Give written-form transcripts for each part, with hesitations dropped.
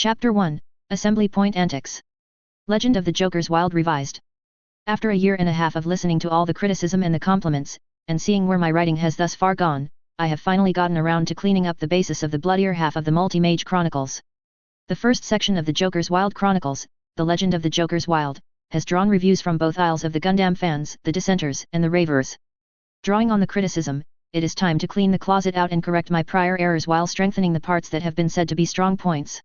Chapter 1, Assembly Point Antics. Legend of the Jokers Wild Revised. After a year and a half of listening to all the criticism and the compliments, and seeing where my writing has thus far gone, I have finally gotten around to cleaning up the basis of the bloodier half of the MultiMage Chronicles. The first section of the Jokers Wild Chronicles, The Legend of the Jokers Wild, has drawn reviews from both aisles of the Gundam fans, the dissenters, and the ravers. Drawing on the criticism, it is time to clean the closet out and correct my prior errors while strengthening the parts that have been said to be strong points.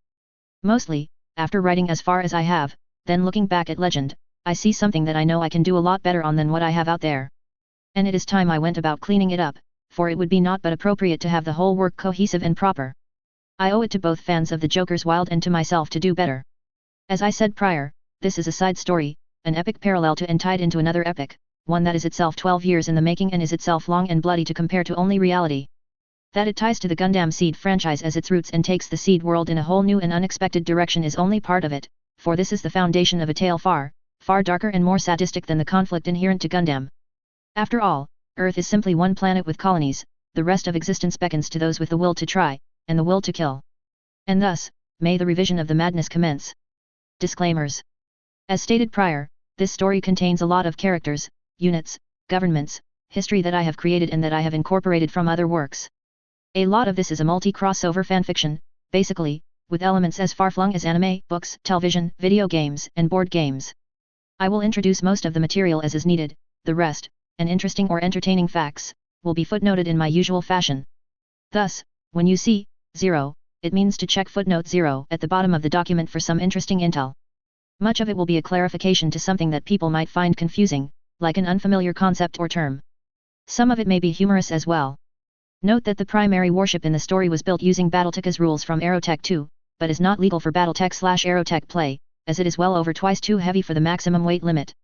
Mostly, after writing as far as I have, then looking back at Legend, I see something that I know I can do a lot better on than what I have out there. And it is time I went about cleaning it up, for it would be not but appropriate to have the whole work cohesive and proper. I owe it to both fans of the Jokers Wild and to myself to do better. As I said prior, this is a side story, an epic parallel to and tied into another epic, one that is itself 12 years in the making and is itself long and bloody to compare to only reality. That it ties to the Gundam Seed franchise as its roots and takes the Seed world in a whole new and unexpected direction is only part of it, for this is the foundation of a tale far, far darker and more sadistic than the conflict inherent to Gundam. After all, Earth is simply one planet with colonies, the rest of existence beckons to those with the will to try, and the will to kill. And thus, may the revision of the madness commence. Disclaimers. As stated prior, this story contains a lot of characters, units, governments, history that I have created and that I have incorporated from other works. A lot of this is a multi-crossover fanfiction, basically, with elements as far-flung as anime, books, television, video games, and board games. I will introduce most of the material as is needed, the rest, and interesting or entertaining facts, will be footnoted in my usual fashion. Thus, when you see 0, it means to check footnote 0 at the bottom of the document for some interesting intel. Much of it will be a clarification to something that people might find confusing, like an unfamiliar concept or term. Some of it may be humorous as well. Note that the primary warship in the story was built using BattleTech's rules from Aerotech 2, but is not legal for BattleTech/Aerotech play, as it is well over twice too heavy for the maximum weight limit.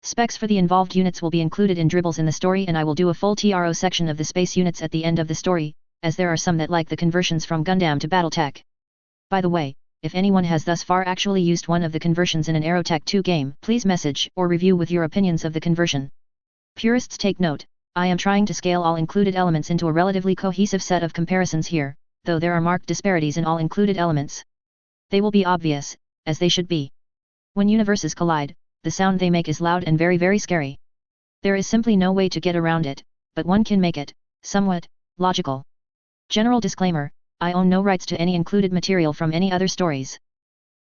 Specs for the involved units will be included in dribbles in the story, and I will do a full TRO section of the space units at the end of the story, as there are some that like the conversions from Gundam to BattleTech. By the way, if anyone has thus far actually used one of the conversions in an Aerotech 2 game, please message or review with your opinions of the conversion. Purists take note, I am trying to scale all included elements into a relatively cohesive set of comparisons here, though there are marked disparities in all included elements. They will be obvious, as they should be. When universes collide, the sound they make is loud and very very scary. There is simply no way to get around it, but one can make it, somewhat, logical. General disclaimer, I own no rights to any included material from any other stories.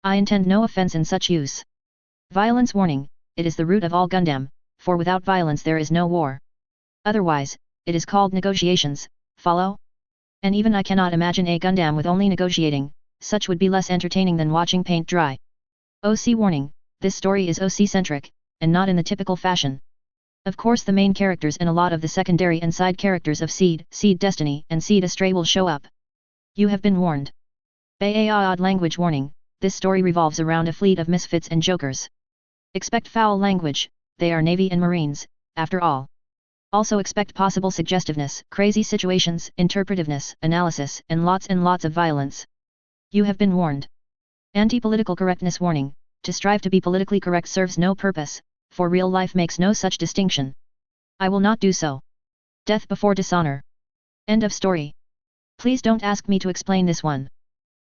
I intend no offense in such use. Violence warning, it is the root of all Gundam, for without violence there is no war. Otherwise, it is called negotiations, follow? And even I cannot imagine a Gundam with only negotiating, such would be less entertaining than watching paint dry. OC warning, this story is OC-centric, and not in the typical fashion. Of course the main characters and a lot of the secondary and side characters of Seed, Seed Destiny, and Seed Astray will show up. You have been warned. Odd language warning, this story revolves around a fleet of misfits and jokers. Expect foul language, they are Navy and Marines, after all. Also expect possible suggestiveness, crazy situations, interpretiveness, analysis, and lots of violence. You have been warned. Anti-political correctness warning, to strive to be politically correct serves no purpose, for real life makes no such distinction. I will not do so. Death before dishonor. End of story. Please don't ask me to explain this one.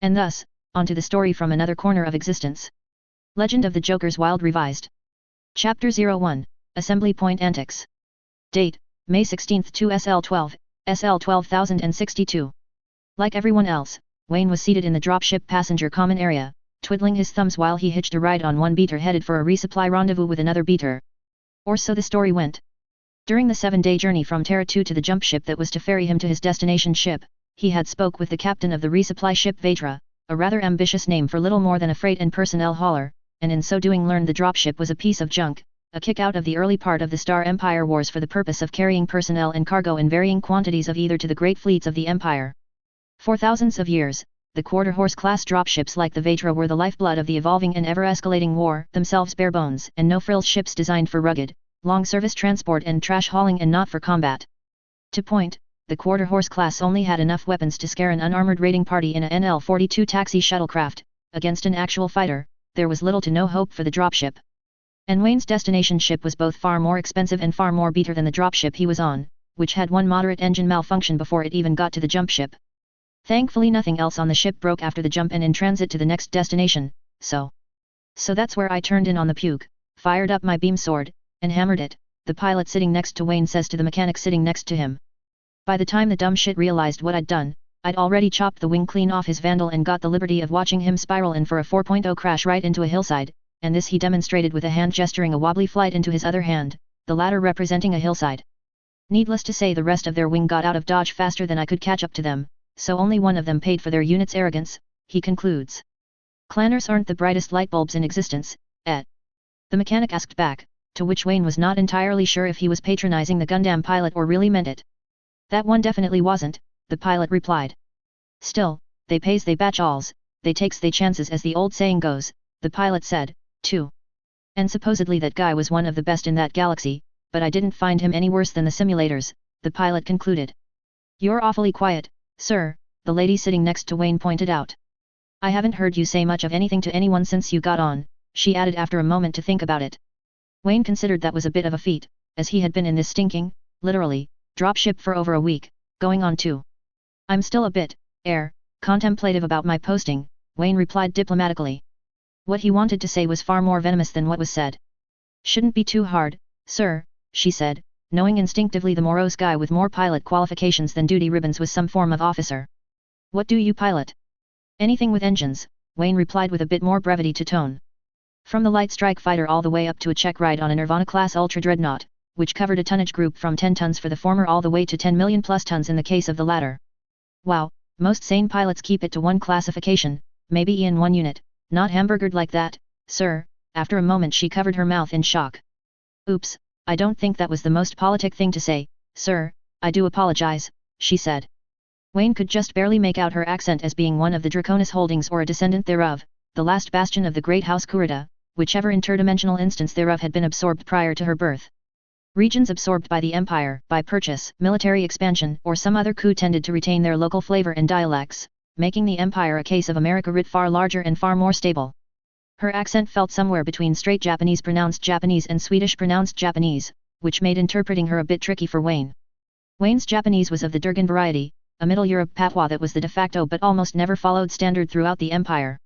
And thus, onto the story from another corner of existence. Legend of the Jokers Wild Revised. Chapter 01, Assembly Point Antics. Date, May 16, 2 SL12, SL 12062. Like everyone else, Wayne was seated in the dropship passenger common area, twiddling his thumbs while he hitched a ride on one beater headed for a resupply rendezvous with another beater. Or so the story went. During the 7-day journey from Terra 2 to the jump ship that was to ferry him to his destination ship, he had spoke with the captain of the resupply ship Vetra, a rather ambitious name for little more than a freight and personnel hauler, and in so doing learned the dropship was a piece of junk, a kick out of the early part of the Star Empire Wars for the purpose of carrying personnel and cargo in varying quantities of either to the great fleets of the Empire. For thousands of years, the quarter-horse class dropships like the Vetra were the lifeblood of the evolving and ever-escalating war, themselves bare bones and no-frills ships designed for rugged, long-service transport and trash hauling and not for combat. To point, the quarter-horse class only had enough weapons to scare an unarmored raiding party in a NL-42 taxi shuttlecraft. Against an actual fighter, there was little to no hope for the dropship. And Wayne's destination ship was both far more expensive and far more beater than the dropship he was on, which had one moderate engine malfunction before it even got to the jump ship. Thankfully nothing else on the ship broke after the jump and in transit to the next destination, so that's where I turned in on the puke, fired up my beam sword, and hammered it, the pilot sitting next to Wayne says to the mechanic sitting next to him. By the time the dumb shit realized what I'd done, I'd already chopped the wing clean off his vandal and got the liberty of watching him spiral in for a 4.0 crash right into a hillside, and this he demonstrated with a hand gesturing a wobbly flight into his other hand, the latter representing a hillside. Needless to say the rest of their wing got out of dodge faster than I could catch up to them, so only one of them paid for their unit's arrogance, he concludes. Clanners aren't the brightest light bulbs in existence, eh? The mechanic asked back, to which Wayne was not entirely sure if he was patronizing the Gundam pilot or really meant it. That one definitely wasn't, the pilot replied. Still, they pays they batch alls, they takes they chances as the old saying goes, the pilot said, too. And supposedly that guy was one of the best in that galaxy, but I didn't find him any worse than the simulators, the pilot concluded. You're awfully quiet, sir, the lady sitting next to Wayne pointed out. I haven't heard you say much of anything to anyone since you got on, she added after a moment to think about it. Wayne considered that was a bit of a feat, as he had been in this stinking, literally, dropship for over a week, going on 2. I'm still a bit, contemplative about my posting, Wayne replied diplomatically. What he wanted to say was far more venomous than what was said. Shouldn't be too hard, sir, she said, knowing instinctively the morose guy with more pilot qualifications than duty ribbons was some form of officer. What do you pilot? Anything with engines, Wayne replied with a bit more brevity to tone. From the light strike fighter all the way up to a check ride on a Nirvana-class ultra-dreadnought, which covered a tonnage group from 10 tons for the former all the way to 10 million plus tons in the case of the latter. Wow, most sane pilots keep it to one classification, maybe in one unit, not hamburgered like that, sir. After a moment she covered her mouth in shock. Oops, I don't think that was the most politic thing to say, sir, I do apologize, she said. Wayne could just barely make out her accent as being one of the Draconis holdings or a descendant thereof, the last bastion of the great house Kurita, whichever interdimensional instance thereof had been absorbed prior to her birth. Regions absorbed by the Empire, by purchase, military expansion, or some other coup tended to retain their local flavor and dialects, making the Empire a case of America writ far larger and far more stable. Her accent felt somewhere between straight Japanese pronounced Japanese and Swedish pronounced Japanese, which made interpreting her a bit tricky for Wayne. Wayne's Japanese was of the Durgan variety, a Middle Europe patois that was the de facto but almost never followed standard throughout the Empire.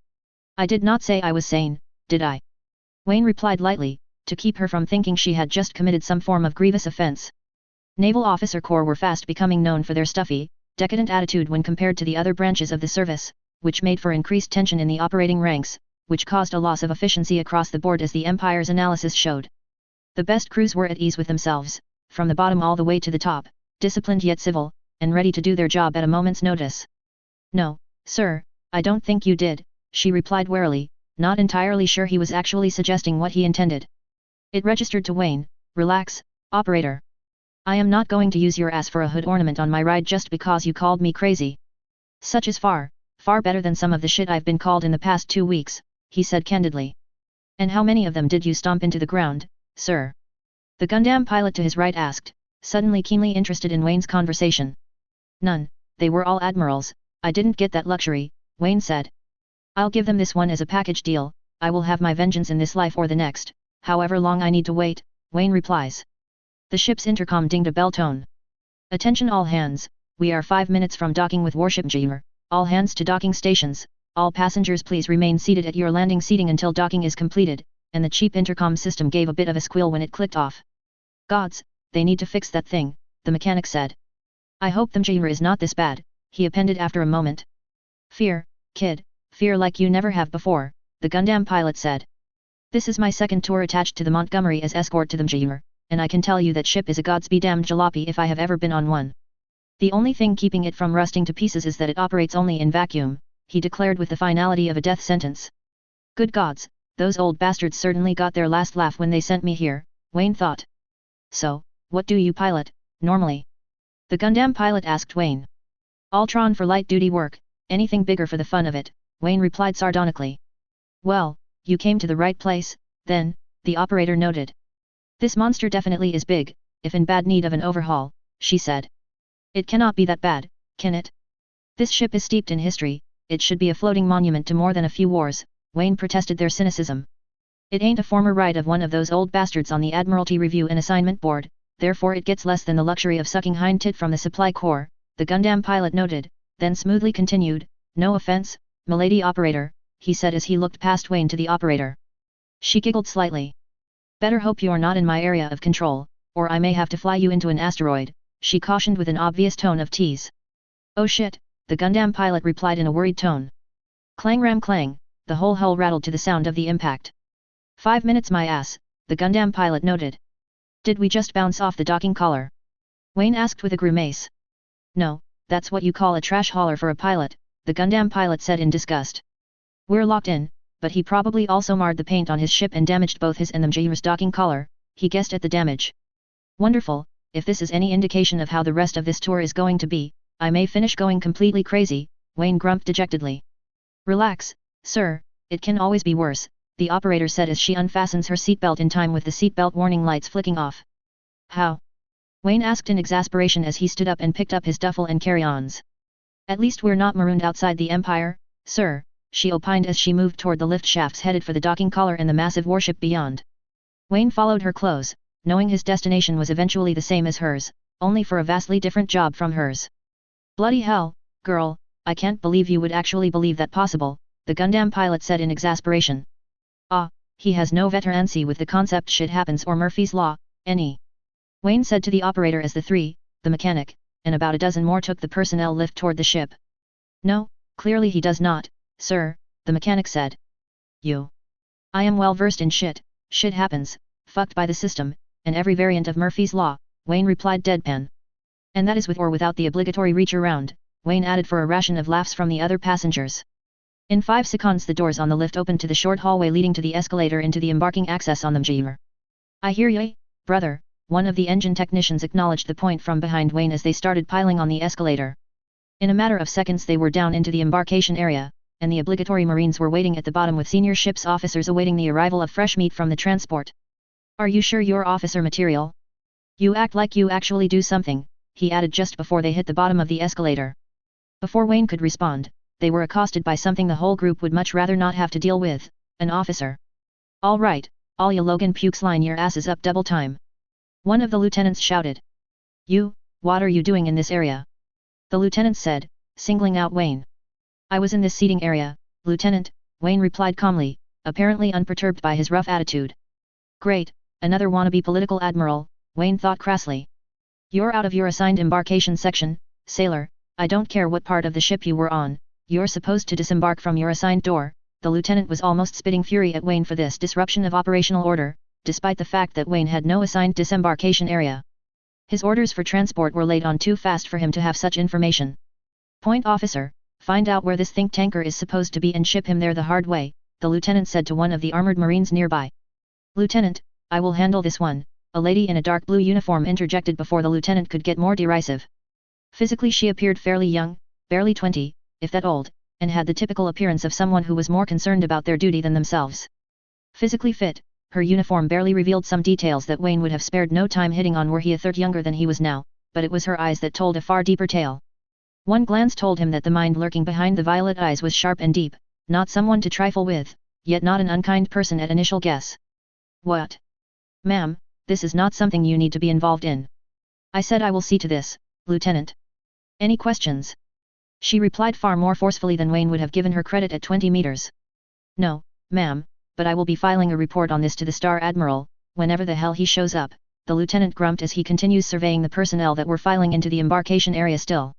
I did not say I was sane, did I? Wayne replied lightly, to keep her from thinking she had just committed some form of grievous offense. Naval officer corps were fast becoming known for their stuffy, decadent attitude when compared to the other branches of the service, which made for increased tension in the operating ranks, which caused a loss of efficiency across the board as the Empire's analysis showed. The best crews were at ease with themselves, from the bottom all the way to the top, disciplined yet civil, and ready to do their job at a moment's notice. No, sir, I don't think you did, she replied warily, not entirely sure he was actually suggesting what he intended. It registered to Wayne, relax, operator. I am not going to use your ass for a hood ornament on my ride just because you called me crazy. Such is far, far better than some of the shit I've been called in the past 2 weeks, he said candidly. And how many of them did you stomp into the ground, sir? The Gundam pilot to his right asked, suddenly keenly interested in Wayne's conversation. None, they were all admirals, I didn't get that luxury, Wayne said. I'll give them this one as a package deal, I will have my vengeance in this life or the next, however long I need to wait, Wayne replies. The ship's intercom dinged a bell tone. Attention all hands, we are 5 minutes from docking with Warship Jr. All hands to docking stations, all passengers please remain seated at your landing seating until docking is completed, and the cheap intercom system gave a bit of a squeal when it clicked off. Gods, they need to fix that thing, the mechanic said. I hope them Jr. is not this bad, he appended after a moment. Fear, kid, fear like you never have before, the Gundam pilot said. This is my second tour attached to the Montgomery as escort to them Jr., and I can tell you that ship is a gods be damned jalopy if I have ever been on one. The only thing keeping it from rusting to pieces is that it operates only in vacuum, he declared with the finality of a death sentence. Good gods, those old bastards certainly got their last laugh when they sent me here, Wayne thought. So, what do you pilot, normally? The Gundam pilot asked Wayne. Ultron for light duty work, anything bigger for the fun of it, Wayne replied sardonically. Well, you came to the right place, then, the operator noted. This monster definitely is big, if in bad need of an overhaul, she said. It cannot be that bad, can it? This ship is steeped in history, it should be a floating monument to more than a few wars, Wayne protested their cynicism. It ain't a former right of one of those old bastards on the Admiralty Review and Assignment Board, therefore it gets less than the luxury of sucking hind tit from the supply corps, the Gundam pilot noted, then smoothly continued, "No offense, milady operator," he said as he looked past Wayne to the operator. She giggled slightly. "Better hope you're not in my area of control, or I may have to fly you into an asteroid," she cautioned with an obvious tone of tease. "Oh shit," the Gundam pilot replied in a worried tone. Clang ram clang, the whole hull rattled to the sound of the impact. 5 minutes my ass, the Gundam pilot noted. "Did we just bounce off the docking collar?" Wayne asked with a grimace. "No, that's what you call a trash hauler for a pilot," the Gundam pilot said in disgust. "We're locked in, but he probably also marred the paint on his ship and damaged both his and the Mjir's docking collar," he guessed at the damage. "Wonderful, if this is any indication of how the rest of this tour is going to be, I may finish going completely crazy," Wayne grumped dejectedly. "Relax, sir, it can always be worse," the operator said as she unfastens her seatbelt in time with the seatbelt warning lights flicking off. "How?" Wayne asked in exasperation as he stood up and picked up his duffel and carry-ons. "At least we're not marooned outside the Empire, sir," she opined as she moved toward the lift shafts headed for the docking collar and the massive warship beyond. Wayne followed her close, knowing his destination was eventually the same as hers, only for a vastly different job from hers. "Bloody hell, girl, I can't believe you would actually believe that possible," the Gundam pilot said in exasperation. "Ah, he has no veterancy with the concept shit happens or Murphy's Law, any," Wayne said to the operator as the three, the mechanic, and about a dozen more took the personnel lift toward the ship. "No, clearly he does not, sir," the mechanic said. I am well versed in shit happens, fucked by the system, and every variant of Murphy's Law," Wayne replied deadpan. "And that is with or without the obligatory reach around," Wayne added for a ration of laughs from the other passengers. In 5 seconds the doors on the lift opened to the short hallway leading to the escalator into the embarking access on the Mjir. "I hear ye, brother," one of the engine technicians acknowledged the point from behind Wayne as they started piling on the escalator. In a matter of seconds they were down into the embarkation area, and the obligatory Marines were waiting at the bottom with senior ship's officers awaiting the arrival of fresh meat from the transport. "Are you sure you're officer material? You act like you actually do something," he added just before they hit the bottom of the escalator. Before Wayne could respond, they were accosted by something the whole group would much rather not have to deal with, an officer. "All right, all ya Logan Pukes line your asses up double time," one of the lieutenants shouted. What are you doing in this area?" the lieutenant said, singling out Wayne. "I was in this seating area, Lieutenant," Wayne replied calmly, apparently unperturbed by his rough attitude. "Great, another wannabe political admiral," Wayne thought crassly. "You're out of your assigned embarkation section, sailor, I don't care what part of the ship you were on, you're supposed to disembark from your assigned door." The lieutenant was almost spitting fury at Wayne for this disruption of operational order, despite the fact that Wayne had no assigned disembarkation area. His orders for transport were laid on too fast for him to have such information. "Point officer, find out where this think tanker is supposed to be and ship him there the hard way," the lieutenant said to one of the armored Marines nearby. "Lieutenant, I will handle this one," a lady in a dark blue uniform interjected before the lieutenant could get more derisive. Physically she appeared fairly young, barely 20, if that old, and had the typical appearance of someone who was more concerned about their duty than themselves. Physically fit, her uniform barely revealed some details that Wayne would have spared no time hitting on were he a third younger than he was now, but it was her eyes that told a far deeper tale. One glance told him that the mind lurking behind the violet eyes was sharp and deep, not someone to trifle with, yet not an unkind person at initial guess. "What? Ma'am, this is not something you need to be involved in." "I said I will see to this, Lieutenant. Any questions?" She replied far more forcefully than Wayne would have given her credit at 20 meters. "No, ma'am, but I will be filing a report on this to the Star Admiral, whenever the hell he shows up," the lieutenant grumped as he continues surveying the personnel that were filing into the embarkation area still.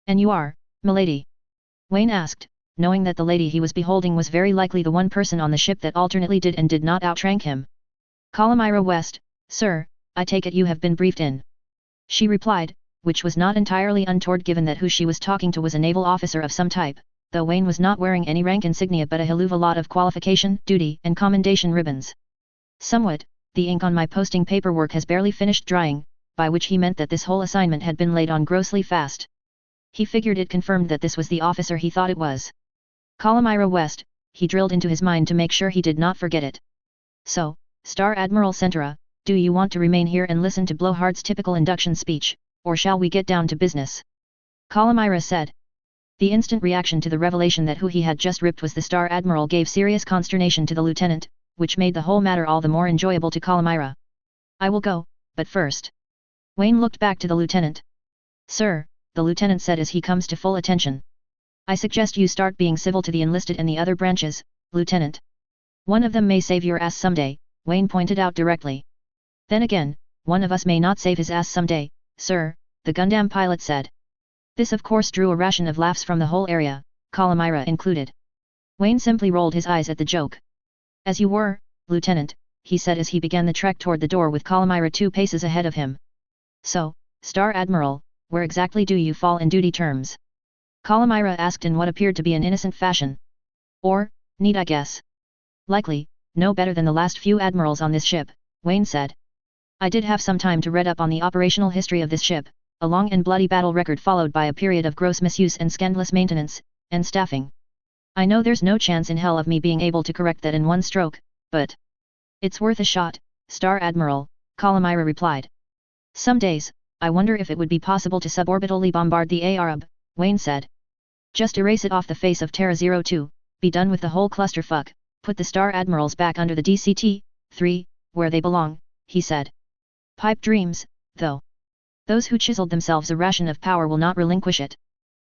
"And you are, milady?" Wayne asked, knowing that the lady he was beholding was very likely the one person on the ship that alternately did and did not outrank him. "Calamira West, sir, I take it you have been briefed in," she replied, which was not entirely untoward given that who she was talking to was a naval officer of some type, though Wayne was not wearing any rank insignia but a hell of a lot of qualification, duty and commendation ribbons. "Somewhat, the ink on my posting paperwork has barely finished drying," by which he meant that this whole assignment had been laid on grossly fast. He figured it confirmed that this was the officer he thought it was. Calamira West, he drilled into his mind to make sure he did not forget it. "So, Star Admiral Centura, do you want to remain here and listen to Blowhard's typical induction speech, or shall we get down to business?" Calamira said. The instant reaction to the revelation that who he had just ripped was the Star Admiral gave serious consternation to the lieutenant, which made the whole matter all the more enjoyable to "I will go, but first." Wayne looked back to the lieutenant. "Sir," the lieutenant said as he comes to full attention. I suggest you start being civil to the enlisted and the other branches, Lieutenant. One of them may save your ass someday, Wayne pointed out directly. Then again, one of us may not save his ass someday, sir, the Gundam pilot said. This of course drew a ration of laughs from the whole area, Calamira included. Wayne simply rolled his eyes at the joke. As you were, Lieutenant, he said as he began the trek toward the door with Calamira 2 paces ahead of him. So, Star Admiral, where exactly do you fall in duty terms? Calamira asked in what appeared to be an innocent fashion. Or, need I guess? Likely, no better than the last few admirals on this ship, Wayne said. I did have some time to read up on the operational history of this ship, a long and bloody battle record followed by a period of gross misuse and scandalous maintenance, and staffing. I know there's no chance in hell of me being able to correct that in one stroke, but it's worth a shot, Star Admiral, Calamira replied. Some days, I wonder if it would be possible to suborbitally bombard the Arab, Wayne said. Just erase it off the face of Terra 02, be done with the whole clusterfuck, put the Star Admirals back under the DCT-3, where they belong, he said. Pipe dreams, though. Those who chiseled themselves a ration of power will not relinquish it.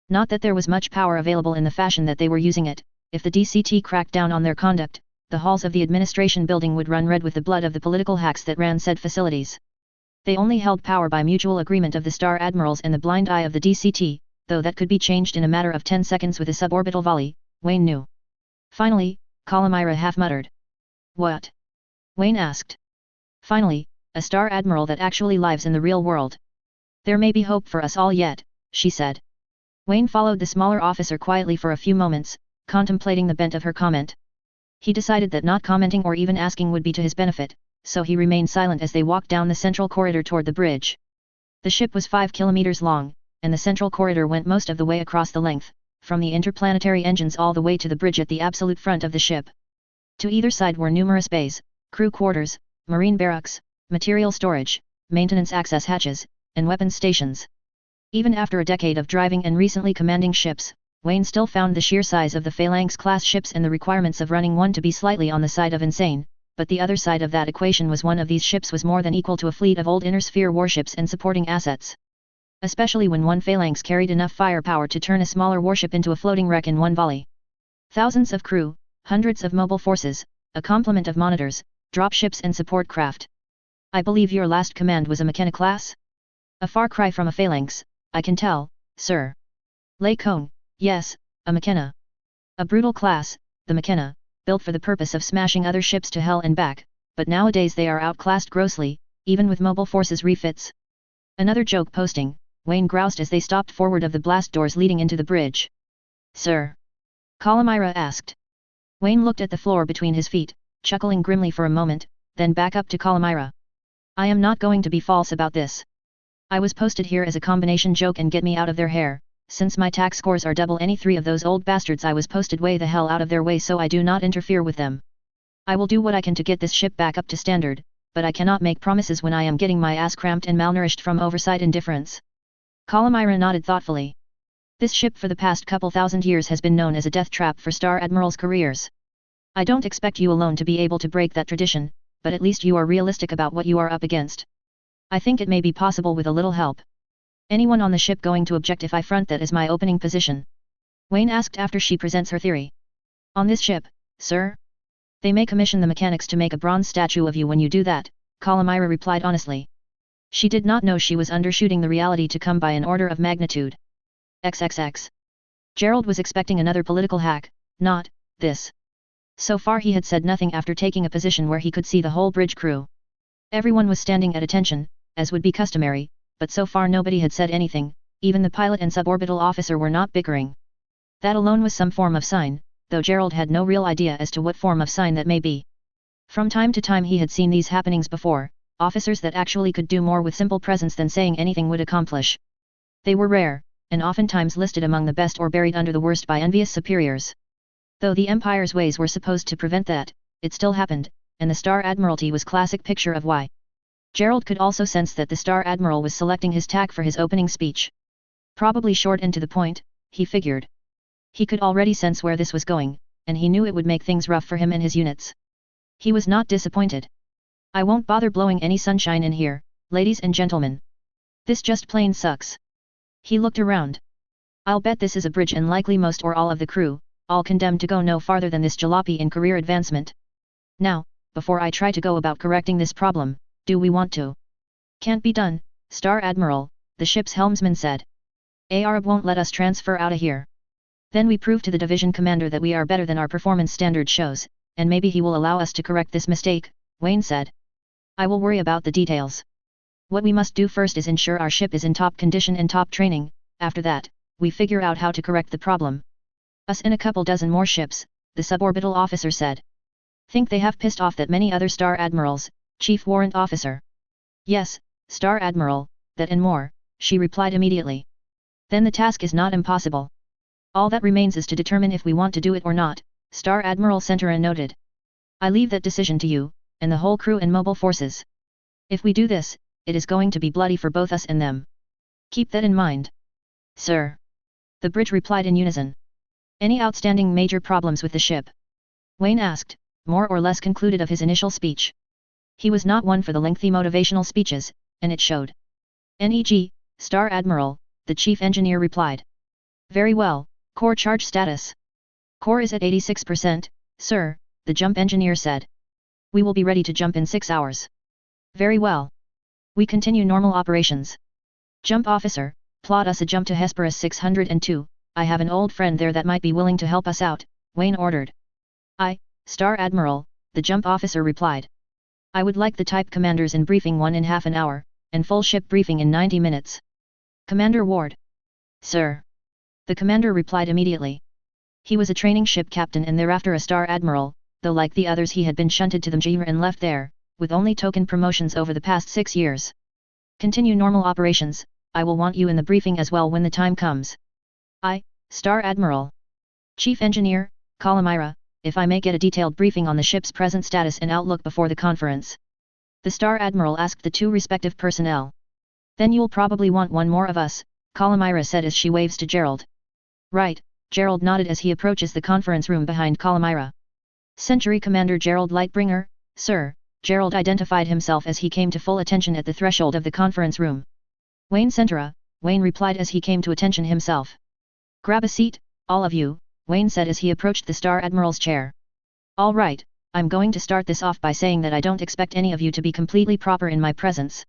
Not that there was much power available in the fashion that they were using it. If the DCT cracked down on their conduct, the halls of the administration building would run red with the blood of the political hacks that ran said facilities. They only held power by mutual agreement of the Star Admirals and the blind eye of the DCT, though that could be changed in a matter of 10 seconds with a suborbital volley, Wayne knew. Finally, Calamira half muttered. What? Wayne asked. Finally, a Star Admiral that actually lives in the real world. There may be hope for us all yet, she said. Wayne followed the smaller officer quietly for a few moments, contemplating the bent of her comment. He decided that not commenting or even asking would be to his benefit, so he remained silent as they walked down the central corridor toward the bridge. The ship was 5 kilometers long, and the central corridor went most of the way across the length, from the interplanetary engines all the way to the bridge at the absolute front of the ship. To either side were numerous bays, crew quarters, marine barracks, material storage, maintenance access hatches, and weapons stations. Even after a decade of driving and recently commanding ships, Wayne still found the sheer size of the Phalanx-class ships and the requirements of running one to be slightly on the side of insane, but the other side of that equation was one of these ships was more than equal to a fleet of old inner-sphere warships and supporting assets. Especially when one Phalanx carried enough firepower to turn a smaller warship into a floating wreck in one volley. Thousands of crew, hundreds of mobile forces, a complement of monitors, dropships and support craft. I believe your last command was a McKenna class? A far cry from a Phalanx, I can tell, sir. Lay Cone, yes, a McKenna. A brutal class, the McKenna, built for the purpose of smashing other ships to hell and back, but nowadays they are outclassed grossly, even with mobile forces refits. Another joke posting, Wayne groused as they stopped forward of the blast doors leading into the bridge. Sir? Calamira asked. Wayne looked at the floor between his feet, chuckling grimly for a moment, then back up to Calamira. I am not going to be false about this. I was posted here as a combination joke and get me out of their hair, since my tax scores are double any 3 of those old bastards I was posted way the hell out of their way so I do not interfere with them. I will do what I can to get this ship back up to standard, but I cannot make promises when I am getting my ass cramped and malnourished from oversight indifference. Calamira nodded thoughtfully. This ship for the past couple thousand years has been known as a death trap for Star Admirals' careers. I don't expect you alone to be able to break that tradition, but at least you are realistic about what you are up against. I think it may be possible with a little help. Anyone on the ship going to object if I front that as my opening position? Wayne asked after she presents her theory. On this ship, sir? They may commission the mechanics to make a bronze statue of you when you do that, Calamira replied honestly. She did not know she was undershooting the reality to come by an order of magnitude. XXX. Gerald was expecting another political hack, not this. So far he had said nothing after taking a position where he could see the whole bridge crew. Everyone was standing at attention, as would be customary, but so far nobody had said anything, even the pilot and suborbital officer were not bickering. That alone was some form of sign, though Gerald had no real idea as to what form of sign that may be. From time to time he had seen these happenings before, officers that actually could do more with simple presence than saying anything would accomplish. They were rare, and oftentimes listed among the best or buried under the worst by envious superiors. Though the Empire's ways were supposed to prevent that, it still happened, and the Star Admiralty was classic picture of why. Gerald could also sense that the Star Admiral was selecting his tack for his opening speech. Probably short and to the point, he figured. He could already sense where this was going, and he knew it would make things rough for him and his units. He was not disappointed. I won't bother blowing any sunshine in here, ladies and gentlemen. This just plain sucks. He looked around. I'll bet this is a bridge and likely most or all of the crew, all condemned to go no farther than this jalopy in career advancement. Now, before I try to go about correcting this problem, do we want to? Can't be done, Star Admiral, the ship's helmsman said. Arab won't let us transfer out of here. Then we prove to the division commander that we are better than our performance standard shows, and maybe he will allow us to correct this mistake, Wayne said. I will worry about the details. What we must do first is ensure our ship is in top condition and top training. After that, we figure out how to correct the problem. Us and a couple dozen more ships, the suborbital officer said. Think they have pissed off that many other Star Admirals, Chief Warrant Officer. Yes, Star Admiral, that and more, she replied immediately. Then the task is not impossible. All that remains is to determine if we want to do it or not, Star Admiral Centura noted. I leave that decision to you, and the whole crew and mobile forces. If we do this, it is going to be bloody for both us and them. Keep that in mind. Sir. The bridge replied in unison. Any outstanding major problems with the ship? Wayne asked, more or less concluded of his initial speech. He was not one for the lengthy motivational speeches, and it showed. NEG, Star Admiral, the chief engineer replied. Very well, core charge status. Core is at 86%, sir, the jump engineer said. We will be ready to jump in 6 hours. Very well. We continue normal operations. Jump officer, plot us a jump to Hesperus 602, I have an old friend there that might be willing to help us out, Wayne ordered. Star Admiral, the jump officer replied. I would like the type commanders in briefing 1 in half an hour, and full ship briefing in 90 minutes. Commander Ward. Sir. The commander replied immediately. He was a training ship captain and thereafter a Star Admiral, though like the others he had been shunted to the Mjir and left there, with only token promotions over the past 6 years. Continue normal operations, I will want you in the briefing as well when the time comes. Star Admiral. Chief Engineer, Calamira, if I may get a detailed briefing on the ship's present status and outlook before the conference. The Star Admiral asked the two respective personnel. Then you'll probably want one more of us, Calamira said as she waves to Gerald. Right, Gerald nodded as he approaches the conference room behind Calamira. Century Commander Gerald Lightbringer, sir, Gerald identified himself as he came to full attention at the threshold of the conference room. Wayne Centura, Wayne replied as he came to attention himself. Grab a seat, all of you, Wayne said as he approached the Star Admiral's chair. All right, I'm going to start this off by saying that I don't expect any of you to be completely proper in my presence.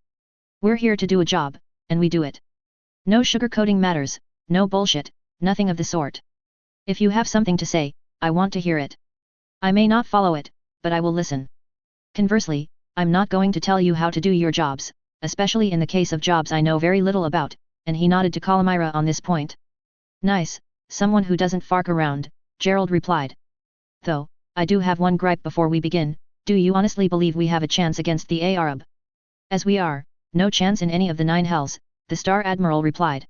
We're here to do a job, and we do it. No sugarcoating matters, no bullshit, nothing of the sort. If you have something to say, I want to hear it. I may not follow it, but I will listen. Conversely, I'm not going to tell you how to do your jobs, especially in the case of jobs I know very little about, and he nodded to Calamira on this point. Nice, someone who doesn't fark around, Gerald replied. Though, I do have one gripe before we begin, do you honestly believe we have a chance against the Arab? As we are, no chance in any of the 9 hells, the Star Admiral replied.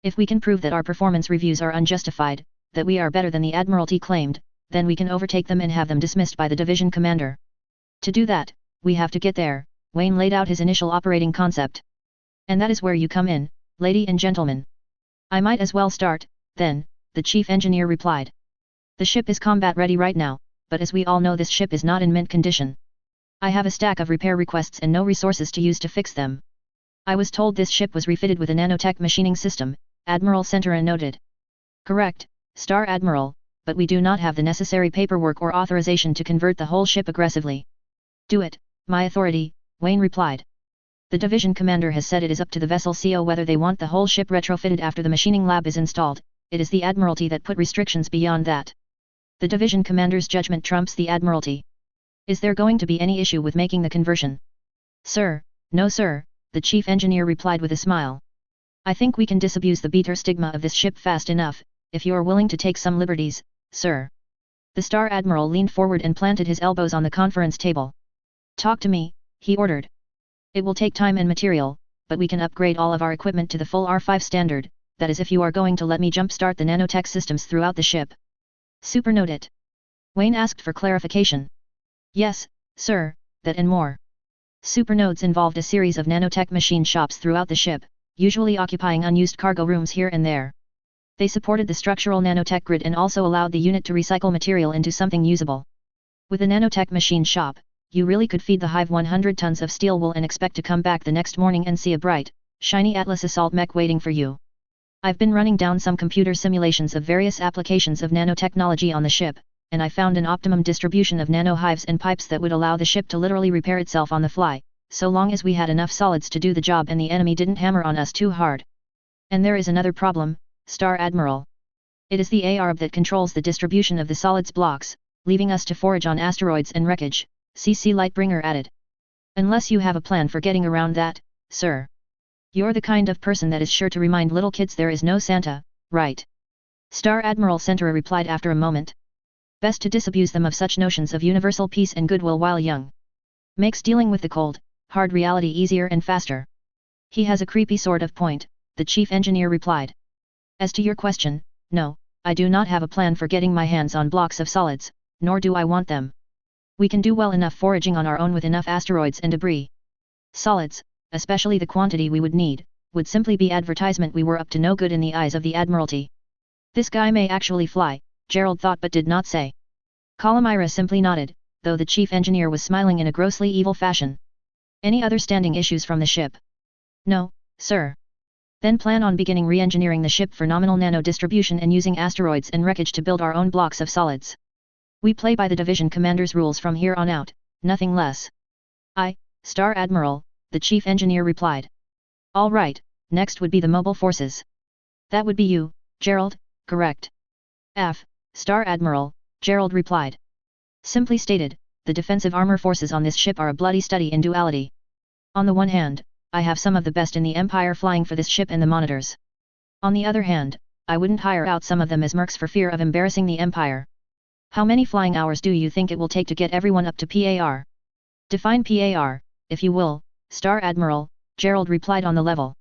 If we can prove that our performance reviews are unjustified, that we are better than the Admiralty claimed, then we can overtake them and have them dismissed by the division commander. To do that, we have to get there, Wayne laid out his initial operating concept. And that is where you come in, lady and gentlemen. I might as well start, then, the chief engineer replied. The ship is combat ready right now, but as we all know this ship is not in mint condition. I have a stack of repair requests and no resources to use to fix them. I was told this ship was refitted with a nanotech machining system, Admiral Centura noted. Correct, Star Admiral, but we do not have the necessary paperwork or authorization to convert the whole ship aggressively. Do it, my authority, Wayne replied. The division commander has said it is up to the vessel CO whether they want the whole ship retrofitted after the machining lab is installed, it is the Admiralty that put restrictions beyond that. The division commander's judgment trumps the Admiralty. Is there going to be any issue with making the conversion? Sir, no sir, the chief engineer replied with a smile. I think we can disabuse the beater stigma of this ship fast enough, if you are willing to take some liberties, sir. The Star Admiral leaned forward and planted his elbows on the conference table. Talk to me, he ordered. It will take time and material, but we can upgrade all of our equipment to the full R5 standard, that is if you are going to let me jumpstart the nanotech systems throughout the ship. Supernote it. Wayne asked for clarification. Yes, sir, that and more. Supernodes involved a series of nanotech machine shops throughout the ship, usually occupying unused cargo rooms here and there. They supported the structural nanotech grid and also allowed the unit to recycle material into something usable. With a nanotech machine shop, you really could feed the hive 100 tons of steel wool and expect to come back the next morning and see a bright, shiny Atlas assault mech waiting for you. I've been running down some computer simulations of various applications of nanotechnology on the ship, and I found an optimum distribution of nanohives and pipes that would allow the ship to literally repair itself on the fly, so long as we had enough solids to do the job and the enemy didn't hammer on us too hard. And there is another problem, Star Admiral. It is the ARB that controls the distribution of the solids blocks, leaving us to forage on asteroids and wreckage, CC Lightbringer added. Unless you have a plan for getting around that, sir. You're the kind of person that is sure to remind little kids there is no Santa, right? Star Admiral Centura replied after a moment. Best to disabuse them of such notions of universal peace and goodwill while young. Makes dealing with the cold, hard reality easier and faster. He has a creepy sort of point, the chief engineer replied. As to your question, no, I do not have a plan for getting my hands on blocks of solids, nor do I want them. We can do well enough foraging on our own with enough asteroids and debris. Solids, especially the quantity we would need, would simply be advertisement we were up to no good in the eyes of the Admiralty. This guy may actually fly, Gerald thought but did not say. Calamira simply nodded, though the chief engineer was smiling in a grossly evil fashion. Any other standing issues from the ship? No, sir. Then plan on beginning re-engineering the ship for nominal nano distribution and using asteroids and wreckage to build our own blocks of solids. We play by the division commander's rules from here on out, nothing less. Star Admiral, the chief engineer replied. All right, next would be the mobile forces. That would be you, Gerald, correct? Star Admiral, Gerald replied. Simply stated, the defensive armor forces on this ship are a bloody study in duality. On the one hand, I have some of the best in the Empire flying for this ship and the monitors. On the other hand, I wouldn't hire out some of them as mercs for fear of embarrassing the Empire. How many flying hours do you think it will take to get everyone up to PAR? Define PAR, if you will, Star Admiral, Gerald replied on the level.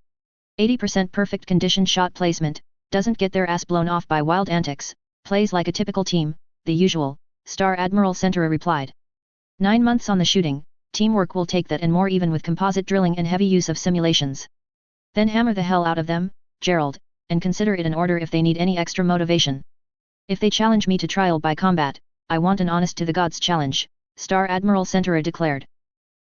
80% perfect condition shot placement, doesn't get their ass blown off by wild antics, plays like a typical team, the usual, Star Admiral Centura replied. 9 months on the shooting, teamwork will take that and more even with composite drilling and heavy use of simulations. Then hammer the hell out of them, Gerald, and consider it an order if they need any extra motivation. If they challenge me to trial by combat, I want an honest to the gods challenge, Star Admiral Centura declared.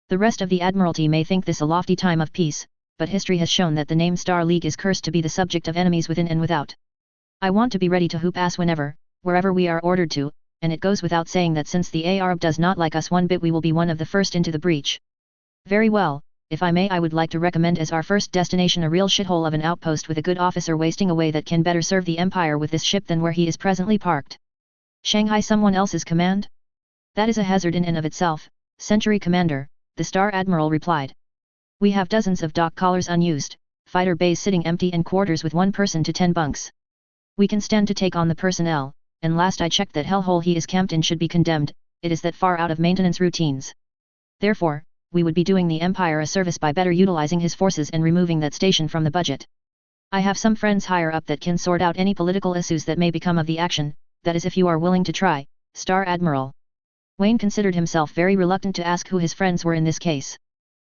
The rest of the Admiralty may think this a lofty time of peace, but history has shown that the name Star League is cursed to be the subject of enemies within and without. I want to be ready to hoop ass whenever, wherever we are ordered to, and it goes without saying that since the ARB does not like us one bit we will be one of the first into the breach. Very well, if I may I would like to recommend as our first destination a real shithole of an outpost with a good officer wasting away that can better serve the Empire with this ship than where he is presently parked. Shanghai someone else's command? That is a hazard in and of itself, Century Commander, the Star Admiral replied. We have dozens of dock collars unused, fighter bays sitting empty and quarters with 1 person to 10 bunks. We can stand to take on the personnel, and last I checked that hellhole he is camped in should be condemned, it is that far out of maintenance routines. Therefore, we would be doing the Empire a service by better utilizing his forces and removing that station from the budget. I have some friends higher up that can sort out any political issues that may become of the action, that is if you are willing to try, Star Admiral. Wayne considered himself very reluctant to ask who his friends were in this case.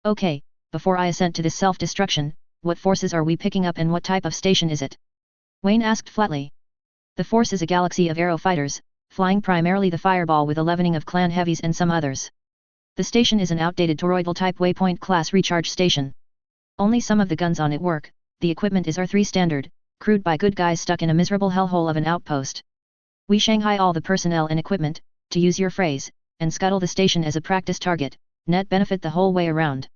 Okay, before I assent to this self-destruction, what forces are we picking up and what type of station is it? Wayne asked flatly. The force is a galaxy of aero fighters, flying primarily the Fireball with a leavening of clan heavies and some others. The station is an outdated toroidal-type waypoint class recharge station. Only some of the guns on it work, the equipment is R3 standard, crewed by good guys stuck in a miserable hellhole of an outpost. We Shanghai all the personnel and equipment, to use your phrase, and scuttle the station as a practice target, net benefit the whole way around.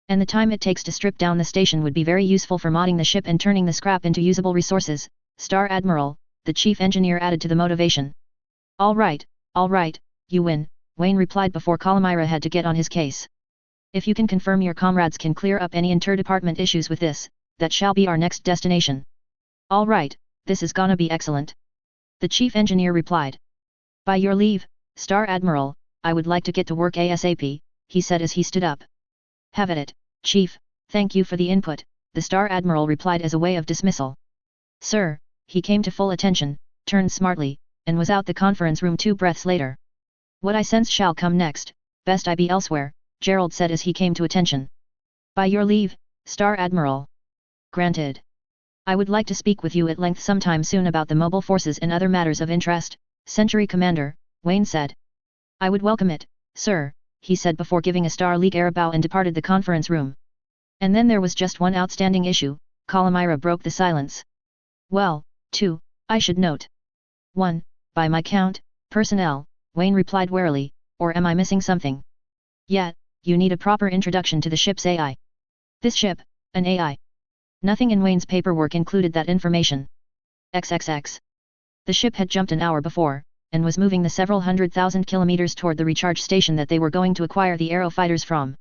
And the time it takes to strip down the station would be very useful for modding the ship and turning the scrap into usable resources, Star Admiral, the chief engineer added to the motivation. All right, you win, Wayne replied before Calamira had to get on his case. If you can confirm your comrades can clear up any inter-department issues with this, that shall be our next destination. All right, this is gonna be excellent. The chief engineer replied. By your leave, Star Admiral, I would like to get to work ASAP, he said as he stood up. Have at it, Chief, thank you for the input, the Star Admiral replied as a way of dismissal. Sir, he came to full attention, turned smartly, and was out the conference room 2 breaths later. What I sense shall come next, best I be elsewhere, Gerald said as he came to attention. By your leave, Star Admiral. Granted. I would like to speak with you at length sometime soon about the mobile forces and other matters of interest, Century Commander, Wayne said. I would welcome it, sir, he said before giving a Star League air bow and departed the conference room. And then there was just one outstanding issue, Calamira broke the silence. Well, 2, I should note. 1, by my count, personnel, Wayne replied warily, or am I missing something? Yet, you need a proper introduction to the ship's AI. This ship, an AI. Nothing in Wayne's paperwork included that information. XXX. The ship had jumped an hour before, and was moving the several 100,000 kilometers toward the recharge station that they were going to acquire the aero fighters from.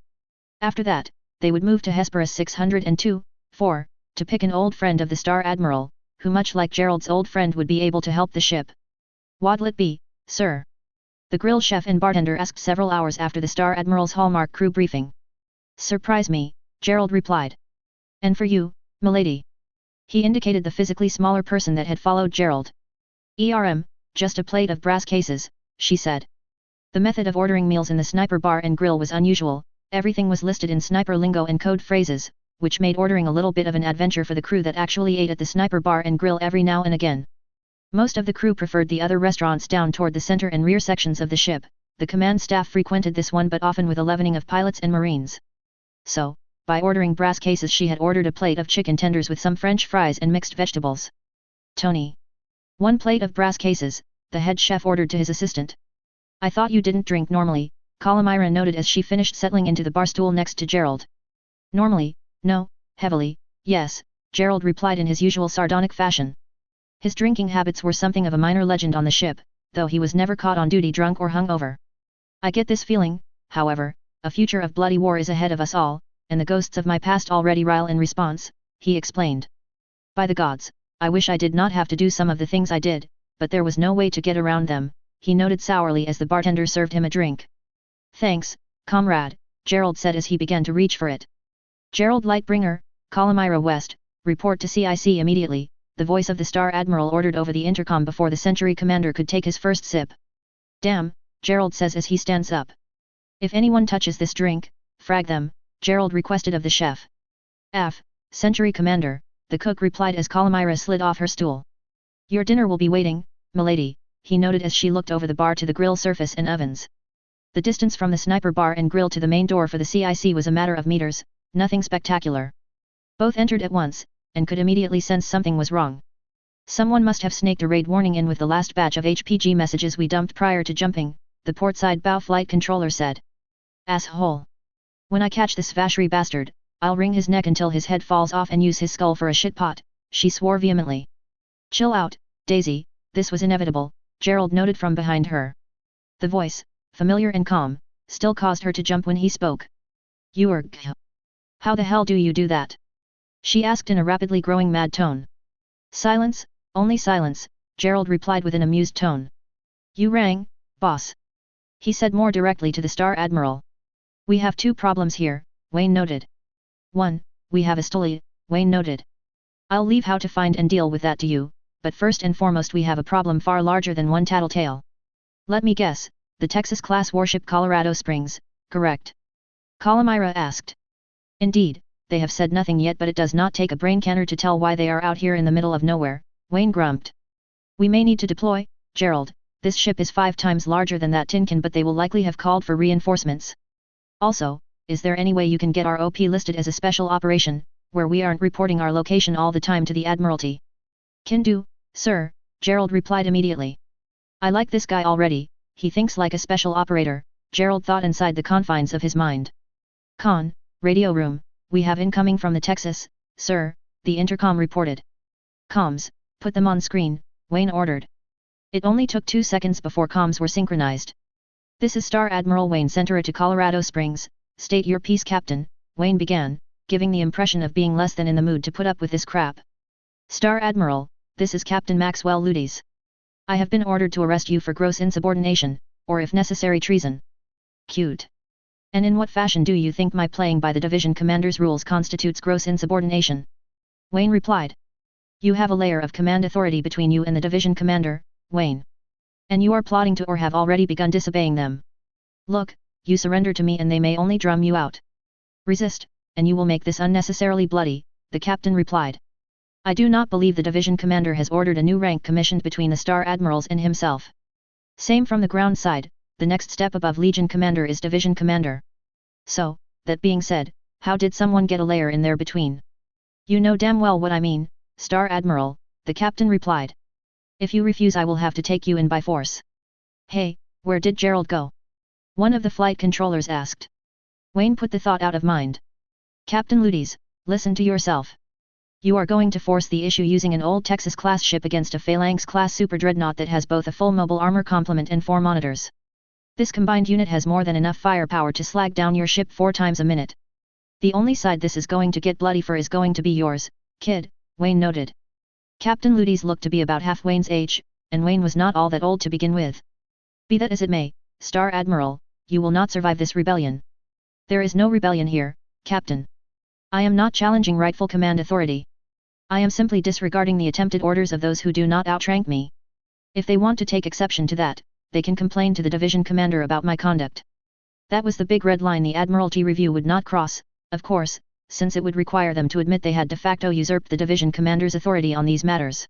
After that, they would move to Hesperus 602, 4, to pick an old friend of the Star Admiral, who much like Gerald's old friend would be able to help the ship. What'll it be, sir? The grill chef and bartender asked several hours after the Star Admiral's hallmark crew briefing. Surprise me, Gerald replied. And for you, milady. He indicated the physically smaller person that had followed Gerald. Just a plate of brass cases, she said. The method of ordering meals in the sniper bar and grill was unusual, everything was listed in sniper lingo and code phrases, which made ordering a little bit of an adventure for the crew that actually ate at the sniper bar and grill every now and again. Most of the crew preferred the other restaurants down toward the center and rear sections of the ship, the command staff frequented this one but often with a leavening of pilots and marines. So, by ordering brass cases she had ordered a plate of chicken tenders with some French fries and mixed vegetables. Tony. 1 plate of brass cases, the head chef ordered to his assistant. I thought you didn't drink normally, Calamira noted as she finished settling into the bar stool next to Gerald. Normally, no, heavily, yes, Gerald replied in his usual sardonic fashion. His drinking habits were something of a minor legend on the ship, though he was never caught on duty drunk or hungover. I get this feeling, however, a future of bloody war is ahead of us all, and the ghosts of my past already rile in response, he explained. By the gods, I wish I did not have to do some of the things I did, but there was no way to get around them, he noted sourly as the bartender served him a drink. Thanks, comrade, Gerald said as he began to reach for it. Gerald Lightbringer, Calamira West, report to CIC immediately, the voice of the Star Admiral ordered over the intercom before the Century Commander could take his first sip. Damn, Gerald says as he stands up. If anyone touches this drink, frag them, Gerald requested of the chef. Century Commander, the cook replied as Calamira slid off her stool. Your dinner will be waiting, milady, he noted as she looked over the bar to the grill surface and ovens. The distance from the sniper bar and grill to the main door for the CIC was a matter of meters, nothing spectacular. Both entered at once, and could immediately sense something was wrong. Someone must have snaked a raid warning in with the last batch of HPG messages we dumped prior to jumping, the portside bow flight controller said. Asshole. When I catch this Vashri bastard, I'll wring his neck until his head falls off and use his skull for a shitpot, she swore vehemently. Chill out, Daisy, this was inevitable, Gerald noted from behind her. The voice, familiar and calm, still caused her to jump when he spoke. You are g***. How the hell do you do that? She asked in a rapidly growing mad tone. Silence, only silence, Gerald replied with an amused tone. You rang, boss. He said more directly to the Star Admiral. We have 2 problems here, Wayne noted. 1, we have a stoli, Wayne noted. I'll leave how to find and deal with that to you, but first and foremost we have a problem far larger than one tattletale. Let me guess, the Texas-class warship Colorado Springs, correct? Calamira asked. Indeed, they have said nothing yet but it does not take a brain canner to tell why they are out here in the middle of nowhere, Wayne grumped. We may need to deploy, Gerald, this ship is 5 times larger than that tin can but they will likely have called for reinforcements. Also, is there any way you can get our OP listed as a special operation, where we aren't reporting our location all the time to the Admiralty? Can do, sir, Gerald replied immediately. I like this guy already, he thinks like a special operator, Gerald thought inside the confines of his mind. Radio room, we have incoming from the Texas, sir, the intercom reported. Comms, put them on screen, Wayne ordered. It only took 2 seconds before comms were synchronized. This is Star Admiral Wayne Centura to Colorado Springs, state your piece Captain, Wayne began, giving the impression of being less than in the mood to put up with this crap. Star Admiral, this is Captain Maxwell Ludes. I have been ordered to arrest you for gross insubordination, or if necessary treason. Cute. And in what fashion do you think my playing by the division commander's rules constitutes gross insubordination? Wayne replied. You have a layer of command authority between you and the division commander, Wayne. And you are plotting to or have already begun disobeying them. Look, you surrender to me and they may only drum you out. Resist, and you will make this unnecessarily bloody, the captain replied. I do not believe the division commander has ordered a new rank commissioned between the Star Admirals and himself. Same from the ground side, the next step above Legion Commander is Division Commander. So, that being said, how did someone get a layer in there between? You know damn well what I mean, Star Admiral, the captain replied. If you refuse I will have to take you in by force. Hey, where did Gerald go? One of the flight controllers asked. Wayne put the thought out of mind. Captain Ludes, listen to yourself. You are going to force the issue using an old Texas-class ship against a Phalanx-class super dreadnought that has both a full mobile armor complement and 4 monitors. This combined unit has more than enough firepower to slag down your ship 4 times a minute. The only side this is going to get bloody for is going to be yours, kid, Wayne noted. Captain Ludes looked to be about half Wayne's age, and Wayne was not all that old to begin with. Be that as it may, Star Admiral, you will not survive this rebellion. There is no rebellion here, Captain. I am not challenging rightful command authority. I am simply disregarding the attempted orders of those who do not outrank me. If they want to take exception to that, they can complain to the division commander about my conduct. That was the big red line the Admiralty Review would not cross, of course, since it would require them to admit they had de facto usurped the division commander's authority on these matters.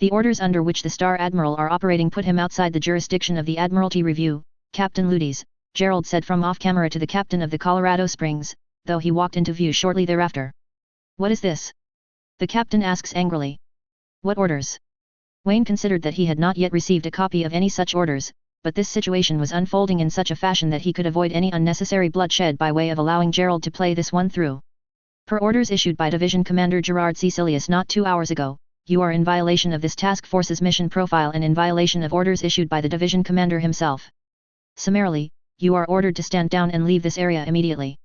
The orders under which the Star Admiral are operating put him outside the jurisdiction of the Admiralty Review, Captain Ludes, Gerald said from off-camera to the captain of the Colorado Springs, though he walked into view shortly thereafter. What is this? The captain asks angrily. What orders? Wayne considered that he had not yet received a copy of any such orders, but this situation was unfolding in such a fashion that he could avoid any unnecessary bloodshed by way of allowing Gerald to play this one through. Per orders issued by Division Commander Gerard Cecilius not 2 hours ago, you are in violation of this task force's mission profile and in violation of orders issued by the division commander himself. Summarily, you are ordered to stand down and leave this area immediately.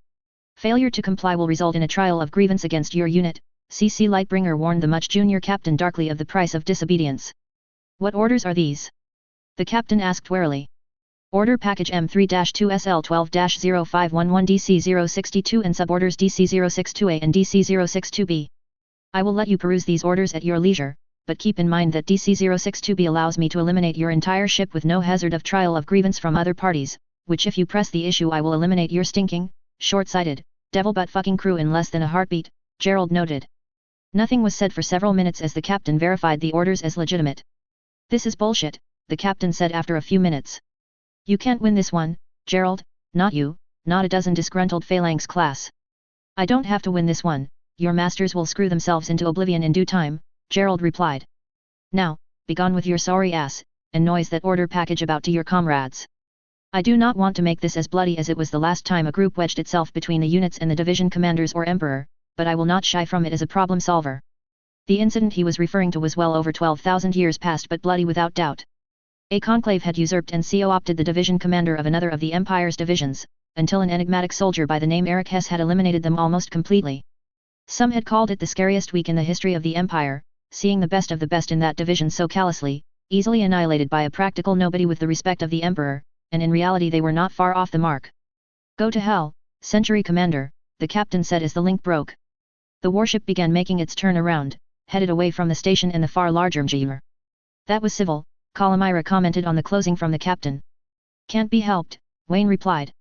Failure to comply will result in a trial of grievance against your unit, CC Lightbringer warned the much junior captain darkly of the price of disobedience. What orders are these? The captain asked warily. Order Package M3-2SL12-0511 DC-062 and suborders DC-062A and DC-062B. I will let you peruse these orders at your leisure, but keep in mind that DC-062B allows me to eliminate your entire ship with no hazard of trial of grievance from other parties, which if you press the issue I will eliminate your stinking, short-sighted, devil-butt-fucking crew in less than a heartbeat, Gerald noted. Nothing was said for several minutes as the captain verified the orders as legitimate. This is bullshit, the captain said after a few minutes. You can't win this one, Gerald, not you, not a dozen disgruntled Phalanx class. I don't have to win this one, your masters will screw themselves into oblivion in due time, Gerald replied. Now, begone with your sorry ass, and noise that order package about to your comrades. I do not want to make this as bloody as it was the last time a group wedged itself between the units and the division commanders or emperor, but I will not shy from it as a problem solver. The incident he was referring to was well over 12,000 years past but bloody without doubt. A conclave had usurped and co-opted the division commander of another of the Empire's divisions, until an enigmatic soldier by the name Eric Hess had eliminated them almost completely. Some had called it the scariest week in the history of the Empire, seeing the best of the best in that division so callously, easily annihilated by a practical nobody with the respect of the Emperor, and in reality they were not far off the mark. Go to hell, Century Commander, the captain said as the link broke. The warship began making its turn around, headed away from the station and the far larger Mjr. That was civil, Calamira commented on the closing from the captain. Can't be helped, Wayne replied.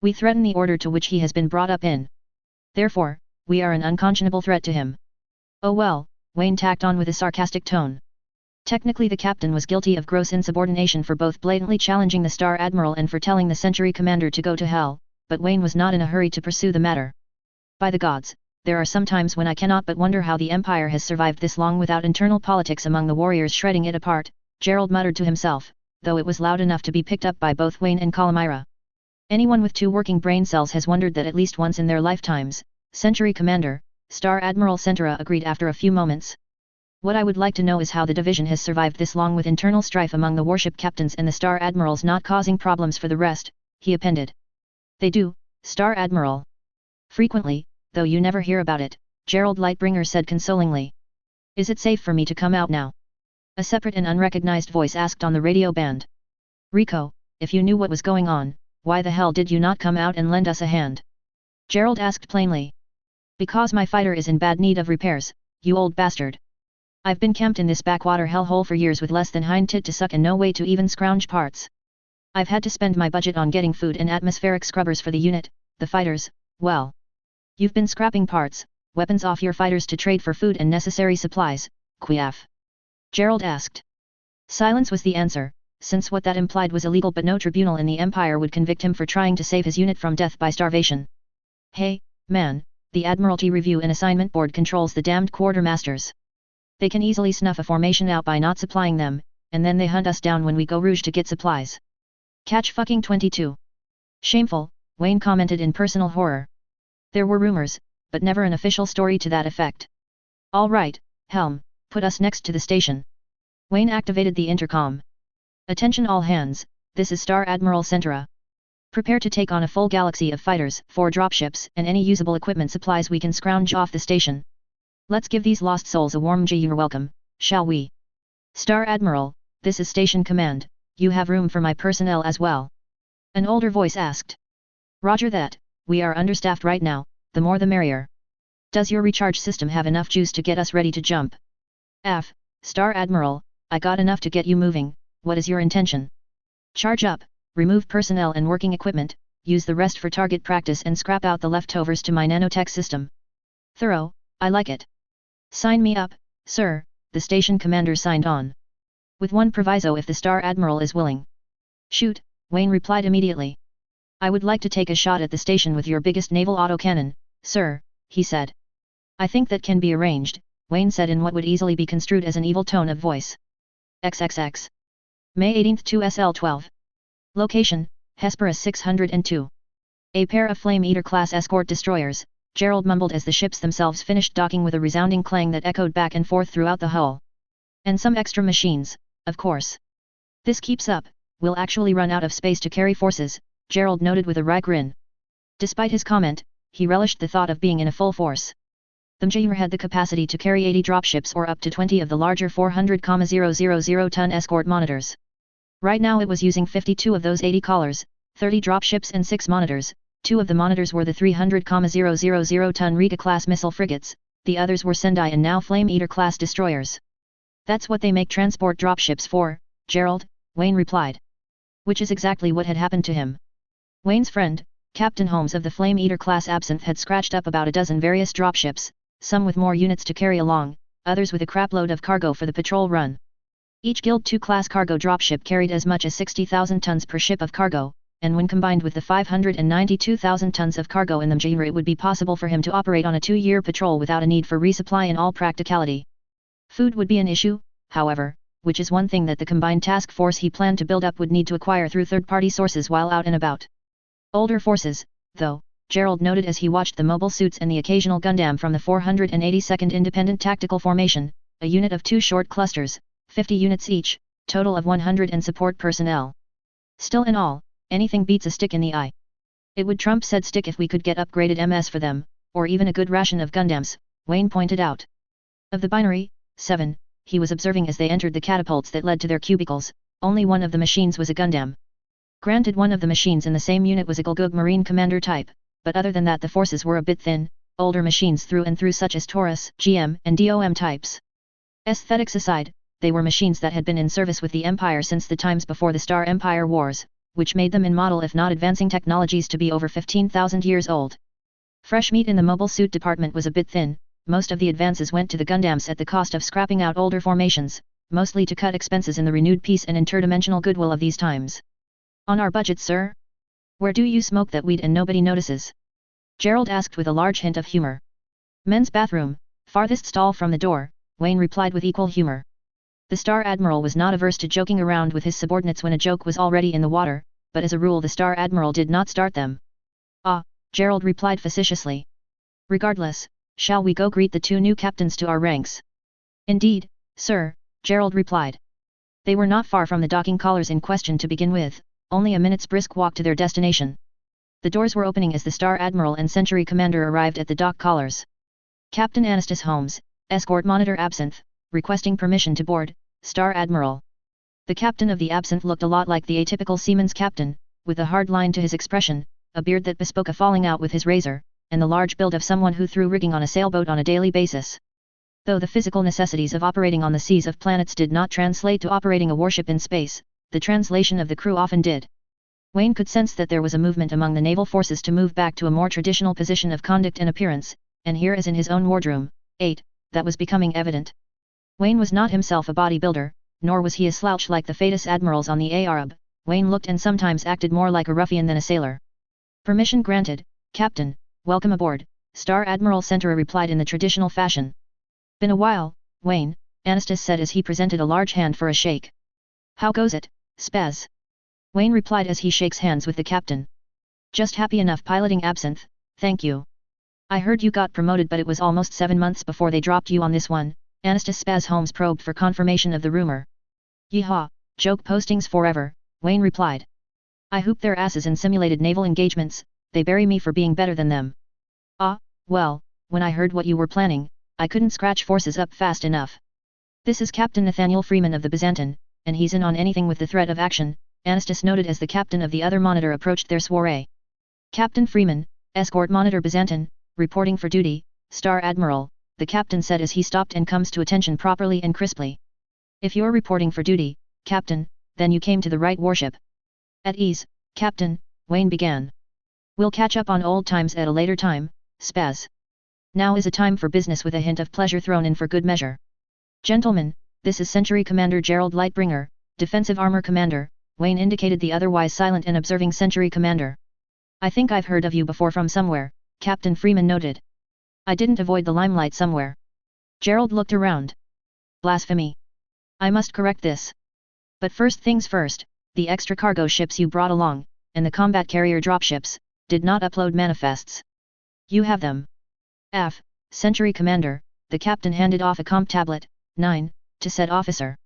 We threaten the order to which he has been brought up in. Therefore, we are an unconscionable threat to him. Oh well, Wayne tacked on with a sarcastic tone. Technically the captain was guilty of gross insubordination for both blatantly challenging the Star Admiral and for telling the Century Commander to go to hell, but Wayne was not in a hurry to pursue the matter. By the gods, there are some times when I cannot but wonder how the Empire has survived this long without internal politics among the warriors shredding it apart, Gerald muttered to himself, though it was loud enough to be picked up by both Wayne and Calamira. Anyone with 2 working brain cells has wondered that at least once in their lifetimes, Century Commander, Star Admiral Centura agreed after a few moments. What I would like to know is how the division has survived this long with internal strife among the warship captains and the Star Admirals not causing problems for the rest, he appended. They do, Star Admiral. Frequently, though you never hear about it, Gerald Lightbringer said consolingly. Is it safe for me to come out now? A separate and unrecognized voice asked on the radio band. Rico, if you knew what was going on, why the hell did you not come out and lend us a hand? Gerald asked plainly. Because my fighter is in bad need of repairs, you old bastard. I've been camped in this backwater hellhole for years with less than hind tit to suck and no way to even scrounge parts. I've had to spend my budget on getting food and atmospheric scrubbers for the unit, the fighters, well. You've been scrapping parts, weapons off your fighters to trade for food and necessary supplies, quiaf. Gerald asked. Silence was the answer, since what that implied was illegal but no tribunal in the Empire would convict him for trying to save his unit from death by starvation. Hey, man, the Admiralty Review and Assignment Board controls the damned quartermasters. They can easily snuff a formation out by not supplying them, and then they hunt us down when we go rouge to get supplies. Catch fucking 22. Shameful, Wayne commented in personal horror. There were rumors, but never an official story to that effect. All right, Helm, put us next to the station. Wayne activated the intercom. Attention all hands, this is Star Admiral Centura. Prepare to take on a full galaxy of fighters, 4 dropships, and any usable equipment supplies we can scrounge off the station. Let's give these lost souls a warm G-Your welcome, shall we? Star Admiral, this is Station Command, you have room for my personnel as well? An older voice asked. Roger that, we are understaffed right now, the more the merrier. Does your recharge system have enough juice to get us ready to jump? Star Admiral, I got enough to get you moving, what is your intention? Charge up, remove personnel and working equipment, use the rest for target practice and scrap out the leftovers to my nanotech system. Thorough, I like it. Sign me up, sir, the station commander signed on. With one proviso if the Star Admiral is willing. Shoot, Wayne replied immediately. I would like to take a shot at the station with your biggest naval autocannon, sir, he said. I think that can be arranged, Wayne said in what would easily be construed as an evil tone of voice. XXX. May 18, 2SL12. Location, Hesperus 602. A pair of Flame Eater-class escort destroyers, Gerald mumbled as the ships themselves finished docking with a resounding clang that echoed back and forth throughout the hull. And some extra machines, of course. This keeps up, we'll actually run out of space to carry forces, Gerald noted with a wry grin. Despite his comment, he relished the thought of being in a full force. The Mjir had the capacity to carry 80 dropships or up to 20 of the larger 400,000-ton escort monitors. Right now it was using 52 of those 80 collars, 30 dropships and 6 monitors. 2 of the monitors were the 300,000-ton Riga-class missile frigates, the others were Sendai and now Flame Eater-class destroyers. That's what they make transport dropships for, Gerald, Wayne replied. Which is exactly what had happened to him. Wayne's friend, Captain Holmes of the Flame Eater-class Absinthe had scratched up about a dozen various dropships, some with more units to carry along, others with a crapload of cargo for the patrol run. Each Guild 2-class cargo dropship carried as much as 60,000 tons per ship of cargo, and when combined with the 592,000 tons of cargo in the Mjir it would be possible for him to operate on a 2-year patrol without a need for resupply in all practicality. Food would be an issue, however, which is one thing that the combined task force he planned to build up would need to acquire through third-party sources while out and about. Older forces, though, Gerald noted as he watched the mobile suits and the occasional Gundam from the 482nd Independent Tactical Formation, a unit of 2 short clusters, 50 units each, total of 100 and support personnel. Still in all, anything beats a stick in the eye. It would trump said stick if we could get upgraded MS for them, or even a good ration of Gundams, Wayne pointed out. Of the binary, 7, he was observing as they entered the catapults that led to their cubicles, only one of the machines was a Gundam. Granted one of the machines in the same unit was a Gulgug Marine Commander type, but other than that the forces were a bit thin, older machines through and through such as Taurus, GM, and DOM types. Aesthetics aside, they were machines that had been in service with the Empire since the times before the Star Empire Wars, which made them in model if not advancing technologies to be over 15,000 years old. Fresh meat in the mobile suit department was a bit thin, most of the advances went to the Gundams at the cost of scrapping out older formations, mostly to cut expenses in the renewed peace and interdimensional goodwill of these times. On our budget, sir? Where do you smoke that weed and nobody notices? Gerald asked with a large hint of humor. Men's bathroom, farthest stall from the door, Wayne replied with equal humor. The Star Admiral was not averse to joking around with his subordinates when a joke was already in the water, but as a rule the Star Admiral did not start them. Ah, Gerald replied facetiously. Regardless, shall we go greet the 2 new captains to our ranks? Indeed, sir, Gerald replied. They were not far from the docking collars in question to begin with, only a minute's brisk walk to their destination. The doors were opening as the Star Admiral and Century Commander arrived at the dock collars. Captain Anastas Holmes, Escort Monitor Absinthe, requesting permission to board, Star Admiral. The captain of the Absinthe looked a lot like the atypical seaman's captain, with a hard line to his expression, a beard that bespoke a falling out with his razor, and the large build of someone who threw rigging on a sailboat on a daily basis. Though the physical necessities of operating on the seas of planets did not translate to operating a warship in space, the translation of the crew often did. Wayne could sense that there was a movement among the naval forces to move back to a more traditional position of conduct and appearance, and here as in his own wardroom, 8, that was becoming evident. Wayne was not himself a bodybuilder, nor was he a slouch like the famous admirals on the Arab. Wayne looked and sometimes acted more like a ruffian than a sailor. Permission granted, Captain, welcome aboard, Star Admiral Centura replied in the traditional fashion. Been a while, Wayne, Anastas said as he presented a large hand for a shake. How goes it, Spaz? Wayne replied as he shakes hands with the captain. Just happy enough piloting Absinthe, thank you. I heard you got promoted but it was almost 7 months before they dropped you on this one, Anastas Spaz Holmes probed for confirmation of the rumor. Yeehaw, joke postings forever, Wayne replied. I hoop their asses in simulated naval engagements, they bury me for being better than them. Ah, well, when I heard what you were planning, I couldn't scratch forces up fast enough. This is Captain Nathaniel Freeman of the Byzantine, and he's in on anything with the threat of action, Anastas noted as the captain of the other monitor approached their soiree. Captain Freeman, escort monitor Byzantine, reporting for duty, Star Admiral, the captain said as he stopped and comes to attention properly and crisply. If you're reporting for duty, Captain, then you came to the right warship. At ease, Captain, Wayne began. We'll catch up on old times at a later time, Spaz. Now is a time for business with a hint of pleasure thrown in for good measure. Gentlemen, this is Century Commander Gerald Lightbringer, Defensive Armor Commander, Wayne indicated the otherwise silent and observing Century Commander. I think I've heard of you before from somewhere, Captain Freeman noted. I didn't avoid the limelight somewhere. Gerald looked around. Blasphemy. I must correct this. But first things first, the extra cargo ships you brought along, and the combat carrier dropships, did not upload manifests. You have them. Century Commander, the captain handed off a comp tablet, 9, to said officer.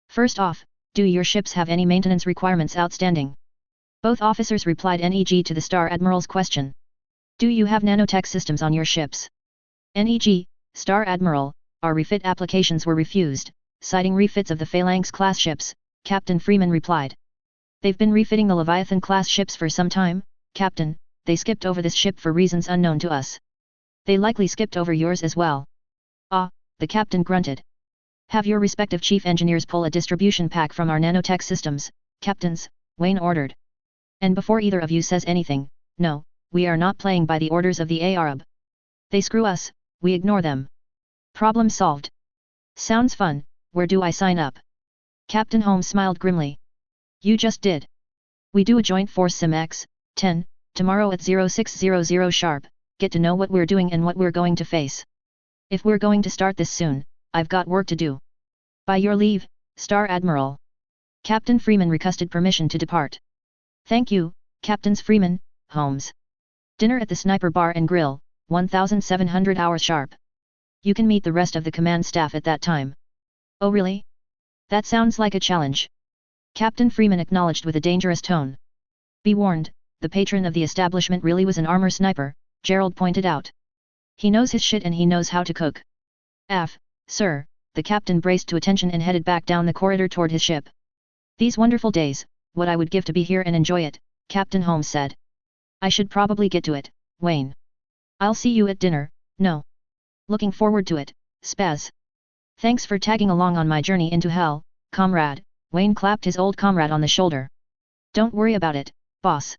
First off, do your ships have any maintenance requirements outstanding? Both officers replied NEG to the Star Admiral's question. Do you have nanotech systems on your ships? NEG, Star Admiral, our refit applications were refused, citing refits of the Phalanx-class ships, Captain Freeman replied. They've been refitting the Leviathan-class ships for some time, Captain, they skipped over this ship for reasons unknown to us. They likely skipped over yours as well. Ah, the captain grunted. Have your respective chief engineers pull a distribution pack from our nanotech systems, captains, Wayne ordered. And before either of you says anything, no, we are not playing by the orders of the Arab. They screw us, we ignore them. Problem solved. Sounds fun, where do I sign up? Captain Holmes smiled grimly. You just did. We do a joint force sim X, 10, tomorrow at 0600 sharp, get to know what we're doing and what we're going to face. If we're going to start this soon, I've got work to do. By your leave, Star Admiral. Captain Freeman requested permission to depart. Thank you, Captains Freeman, Holmes. Dinner at the Sniper Bar and Grill, 1700 hours sharp. You can meet the rest of the command staff at that time. Oh really? That sounds like a challenge. Captain Freeman acknowledged with a dangerous tone. Be warned, the patron of the establishment really was an armor sniper, Gerald pointed out. He knows his shit and he knows how to cook. Sir, the captain braced to attention and headed back down the corridor toward his ship. These wonderful days, what I would give to be here and enjoy it, Captain Holmes said. I should probably get to it, Wayne. I'll see you at dinner, no. Looking forward to it, Spaz. Thanks for tagging along on my journey into hell, comrade, Wayne clapped his old comrade on the shoulder. Don't worry about it, boss.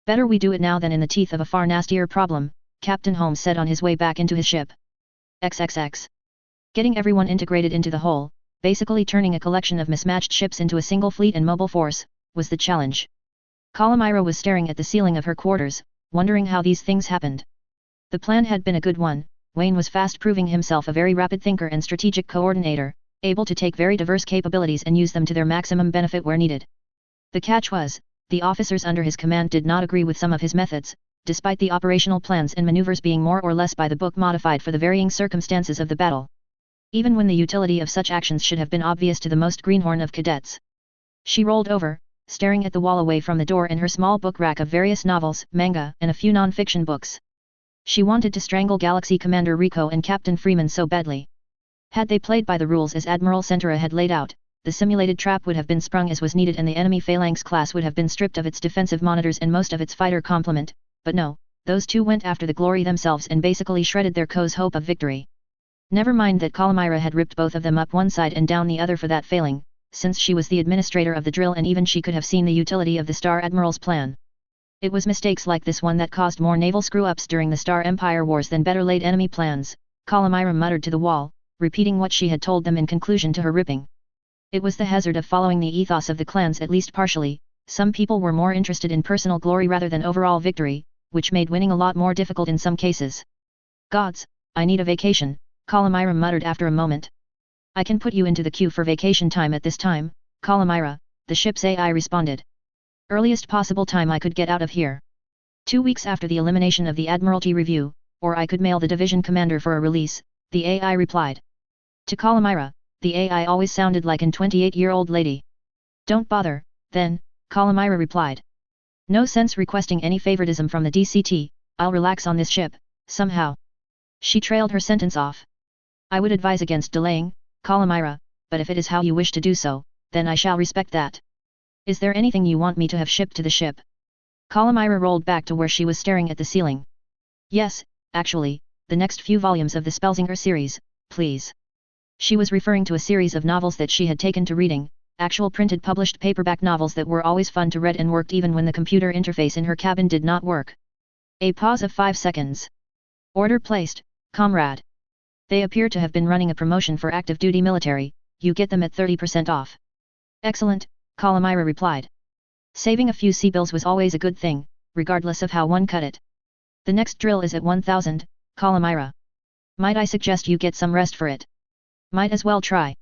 Better we do it now than in the teeth of a far nastier problem, Captain Holmes said on his way back into his ship. XXX. Getting everyone integrated into the whole, basically turning a collection of mismatched ships into a single fleet and mobile force, was the challenge. Calamira was staring at the ceiling of her quarters, wondering how these things happened. The plan had been a good one, Wayne was fast proving himself a very rapid thinker and strategic coordinator, able to take very diverse capabilities and use them to their maximum benefit where needed. The catch was, the officers under his command did not agree with some of his methods, despite the operational plans and maneuvers being more or less by the book modified for the varying circumstances of the battle. Even when the utility of such actions should have been obvious to the most greenhorn of cadets. She rolled over, staring at the wall away from the door in her small book rack of various novels, manga, and a few non-fiction books. She wanted to strangle Galaxy Commander Rico and Captain Freeman so badly. Had they played by the rules as Admiral Centura had laid out, the simulated trap would have been sprung as was needed and the enemy Phalanx class would have been stripped of its defensive monitors and most of its fighter complement, but no, those two went after the glory themselves and basically shredded their co's hope of victory. Never mind that Calamira had ripped both of them up one side and down the other for that failing, since she was the administrator of the drill and even she could have seen the utility of the Star Admiral's plan. It was mistakes like this one that caused more naval screw-ups during the Star Empire Wars than better laid enemy plans, Calamira muttered to the wall, repeating what she had told them in conclusion to her ripping. It was the hazard of following the ethos of the clans at least partially, some people were more interested in personal glory rather than overall victory, which made winning a lot more difficult in some cases. Gods, I need a vacation, Calamira muttered after a moment. I can put you into the queue for vacation time at this time, Calamira, the ship's AI responded. Earliest possible time I could get out of here. 2 weeks after the elimination of the Admiralty Review, or I could mail the division commander for a release, the AI replied. To Calamira, the AI always sounded like an 28-year-old lady. Don't bother, then, Calamira replied. No sense requesting any favoritism from the DCT, I'll relax on this ship, somehow. She trailed her sentence off. I would advise against delaying, Calamira, but if it is how you wish to do so, then I shall respect that. Is there anything you want me to have shipped to the ship? Calamira rolled back to where she was staring at the ceiling. Yes, actually, the next few volumes of the Spellsinger series, please. She was referring to a series of novels that she had taken to reading, actual printed published paperback novels that were always fun to read and worked even when the computer interface in her cabin did not work. A pause of 5 seconds. Order placed, comrade. They appear to have been running a promotion for active duty military, you get them at 30% off. Excellent, Calamira replied. Saving a few C-bills was always a good thing, regardless of how one cut it. The next drill is at 1000, Calamira. Might I suggest you get some rest for it? Might as well try.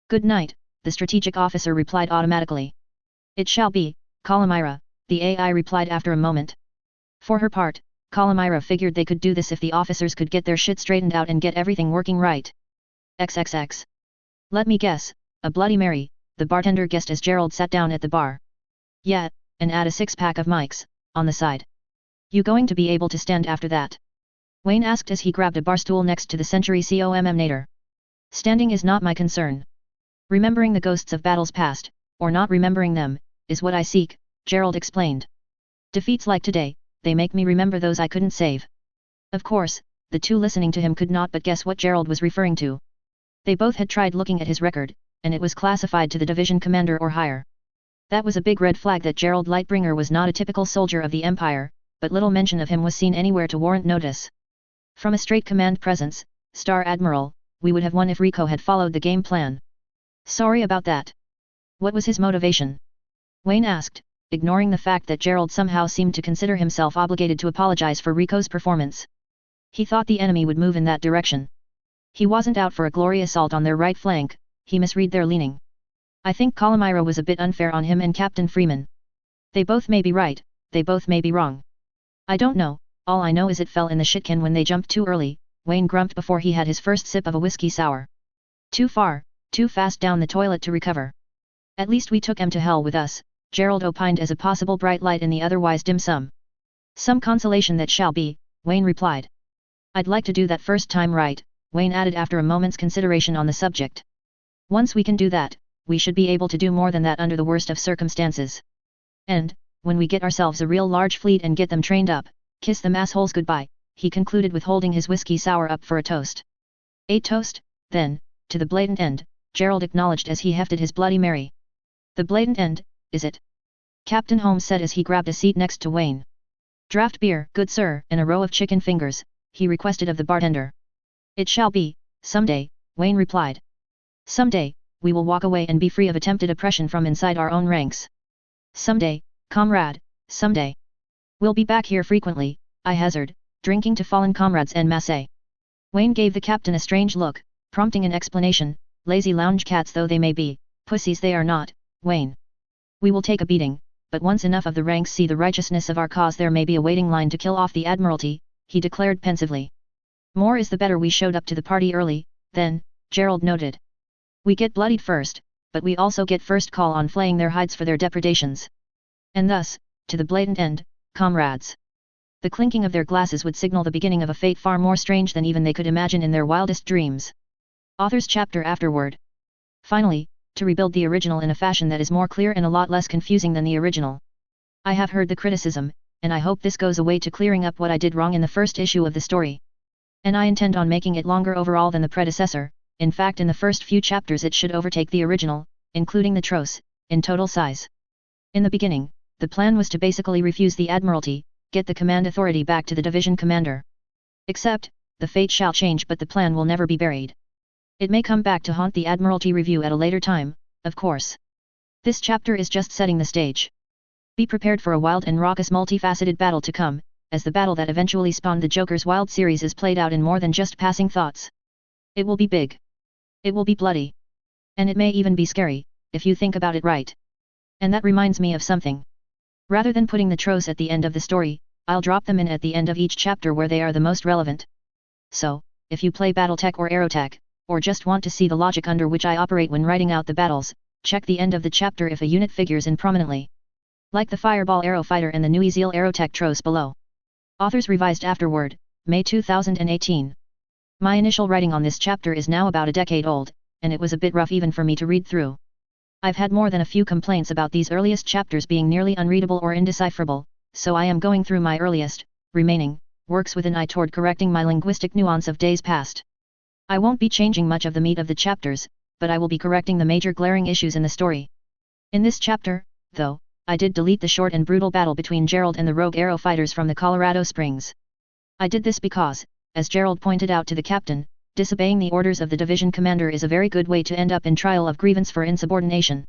Good night, the strategic officer replied automatically. It shall be, Calamira, the AI replied after a moment. For her part, Calamira figured they could do this if the officers could get their shit straightened out and get everything working right. XXX. Let me guess, a Bloody Mary, the bartender guessed as Gerald sat down at the bar. Yeah, and add a 6-pack of mics, on the side. You going to be able to stand after that? Wayne asked as he grabbed a barstool next to the Century Commander. Standing is not my concern. Remembering the ghosts of battles past, or not remembering them, is what I seek, Gerald explained. Defeats like today, they make me remember those I couldn't save. Of course, the two listening to him could not but guess what Gerald was referring to. They both had tried looking at his record, and it was classified to the division commander or higher. That was a big red flag that Gerald Lightbringer was not a typical soldier of the Empire, but little mention of him was seen anywhere to warrant notice. From a straight command presence, Star Admiral, we would have won if Rico had followed the game plan. Sorry about that. What was his motivation? Wayne asked, ignoring the fact that Gerald somehow seemed to consider himself obligated to apologize for Rico's performance. He thought the enemy would move in that direction. He wasn't out for a glory assault on their right flank, he misread their leaning. I think Calamira was a bit unfair on him and Captain Freeman. They both may be right, they both may be wrong. I don't know, all I know is it fell in the shitcan when they jumped too early, Wayne grumped before he had his first sip of a whiskey sour. Too far, too fast down the toilet to recover. At least we took 'em to hell with us, Gerald opined as a possible bright light in the otherwise dim sum. Some consolation that shall be, Wayne replied. I'd like to do that first time right, Wayne added after a moment's consideration on the subject. Once we can do that, we should be able to do more than that under the worst of circumstances. And, when we get ourselves a real large fleet and get them trained up, kiss them assholes goodbye, he concluded with holding his whiskey sour up for a toast. A toast, then, to the blatant end, Gerald acknowledged as he hefted his Bloody Mary. The blatant end, is it? Captain Holmes said as he grabbed a seat next to Wayne. Draft beer, good sir, and a row of chicken fingers, he requested of the bartender. It shall be, someday, Wayne replied. Someday, we will walk away and be free of attempted oppression from inside our own ranks. Someday, comrade, someday. We'll be back here frequently, I hazarded, drinking to fallen comrades en masse. Wayne gave the captain a strange look, prompting an explanation, lazy lounge cats though they may be, pussies they are not, Wayne. We will take a beating, but once enough of the ranks see the righteousness of our cause there may be a waiting line to kill off the Admiralty, he declared pensively. More is the better we showed up to the party early, then, Gerald noted. We get bloodied first, but we also get first call on flaying their hides for their depredations. And thus, to the blatant end, comrades. The clinking of their glasses would signal the beginning of a fate far more strange than even they could imagine in their wildest dreams. Author's chapter afterward. Finally, to rebuild the original in a fashion that is more clear and a lot less confusing than the original. I have heard the criticism, and I hope this goes away to clearing up what I did wrong in the first issue of the story. And I intend on making it longer overall than the predecessor. In fact, in the first few chapters it should overtake the original, including the Tross, in total size. In the beginning, the plan was to basically refuse the Admiralty, get the command authority back to the division commander. Except, the fate shall change but the plan will never be buried. It may come back to haunt the Admiralty Review at a later time, of course. This chapter is just setting the stage. Be prepared for a wild and raucous multifaceted battle to come, as the battle that eventually spawned the Jokers Wild series is played out in more than just passing thoughts. It will be big. It will be bloody. And it may even be scary, if you think about it right. And that reminds me of something. Rather than putting the tropes at the end of the story, I'll drop them in at the end of each chapter where they are the most relevant. So, if you play BattleTech or AeroTech, or just want to see the logic under which I operate when writing out the battles, check the end of the chapter if a unit figures in prominently. Like the Fireball Arrow Fighter and the New Ezeal AeroTech tropes below. Authors revised afterward, May 2018. My initial writing on this chapter is now about a decade old, and it was a bit rough even for me to read through. I've had more than a few complaints about these earliest chapters being nearly unreadable or indecipherable, so I am going through my earliest, remaining, works with an eye toward correcting my linguistic nuance of days past. I won't be changing much of the meat of the chapters, but I will be correcting the major glaring issues in the story. In this chapter, though, I did delete the short and brutal battle between Gerald and the rogue arrow fighters from the Colorado Springs. I did this because, as Gerald pointed out to the captain, disobeying the orders of the division commander is a very good way to end up in trial of grievance for insubordination.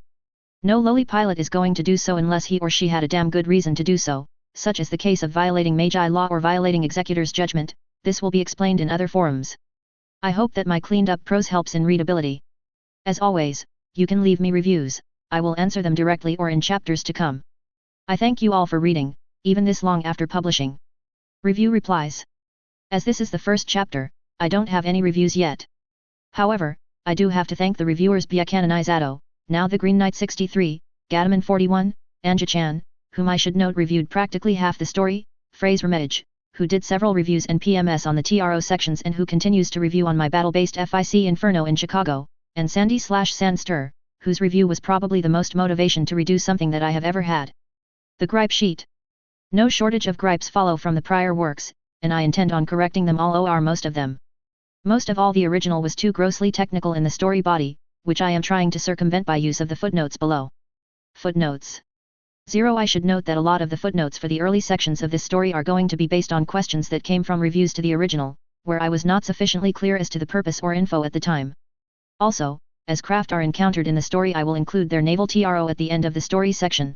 No lowly pilot is going to do so unless he or she had a damn good reason to do so, such as the case of violating Magi law or violating executor's judgment. This will be explained in other forums. I hope that my cleaned up prose helps in readability. As always, you can leave me reviews, I will answer them directly or in chapters to come. I thank you all for reading, even this long after publishing. Review replies. As this is the first chapter, I don't have any reviews yet. However, I do have to thank the reviewers Biacanonizado, now the Green Knight 63, Gadaman 41, Anja-chan, whom I should note reviewed practically half the story, Phrase Remage, who did several reviews and PMS on the TRO sections and who continues to review on my battle-based FIC Inferno in Chicago, and Sandy/Sandster, whose review was probably the most motivation to redo something that I have ever had. The gripe sheet. No shortage of gripes follow from the prior works, and I intend on correcting them all or most of them. Most of all the original was too grossly technical in the story body, which I am trying to circumvent by use of the footnotes below. Footnotes 0. I should note that a lot of the footnotes for the early sections of this story are going to be based on questions that came from reviews to the original, where I was not sufficiently clear as to the purpose or info at the time. Also, as craft are encountered in the story I will include their naval TRO at the end of the story section.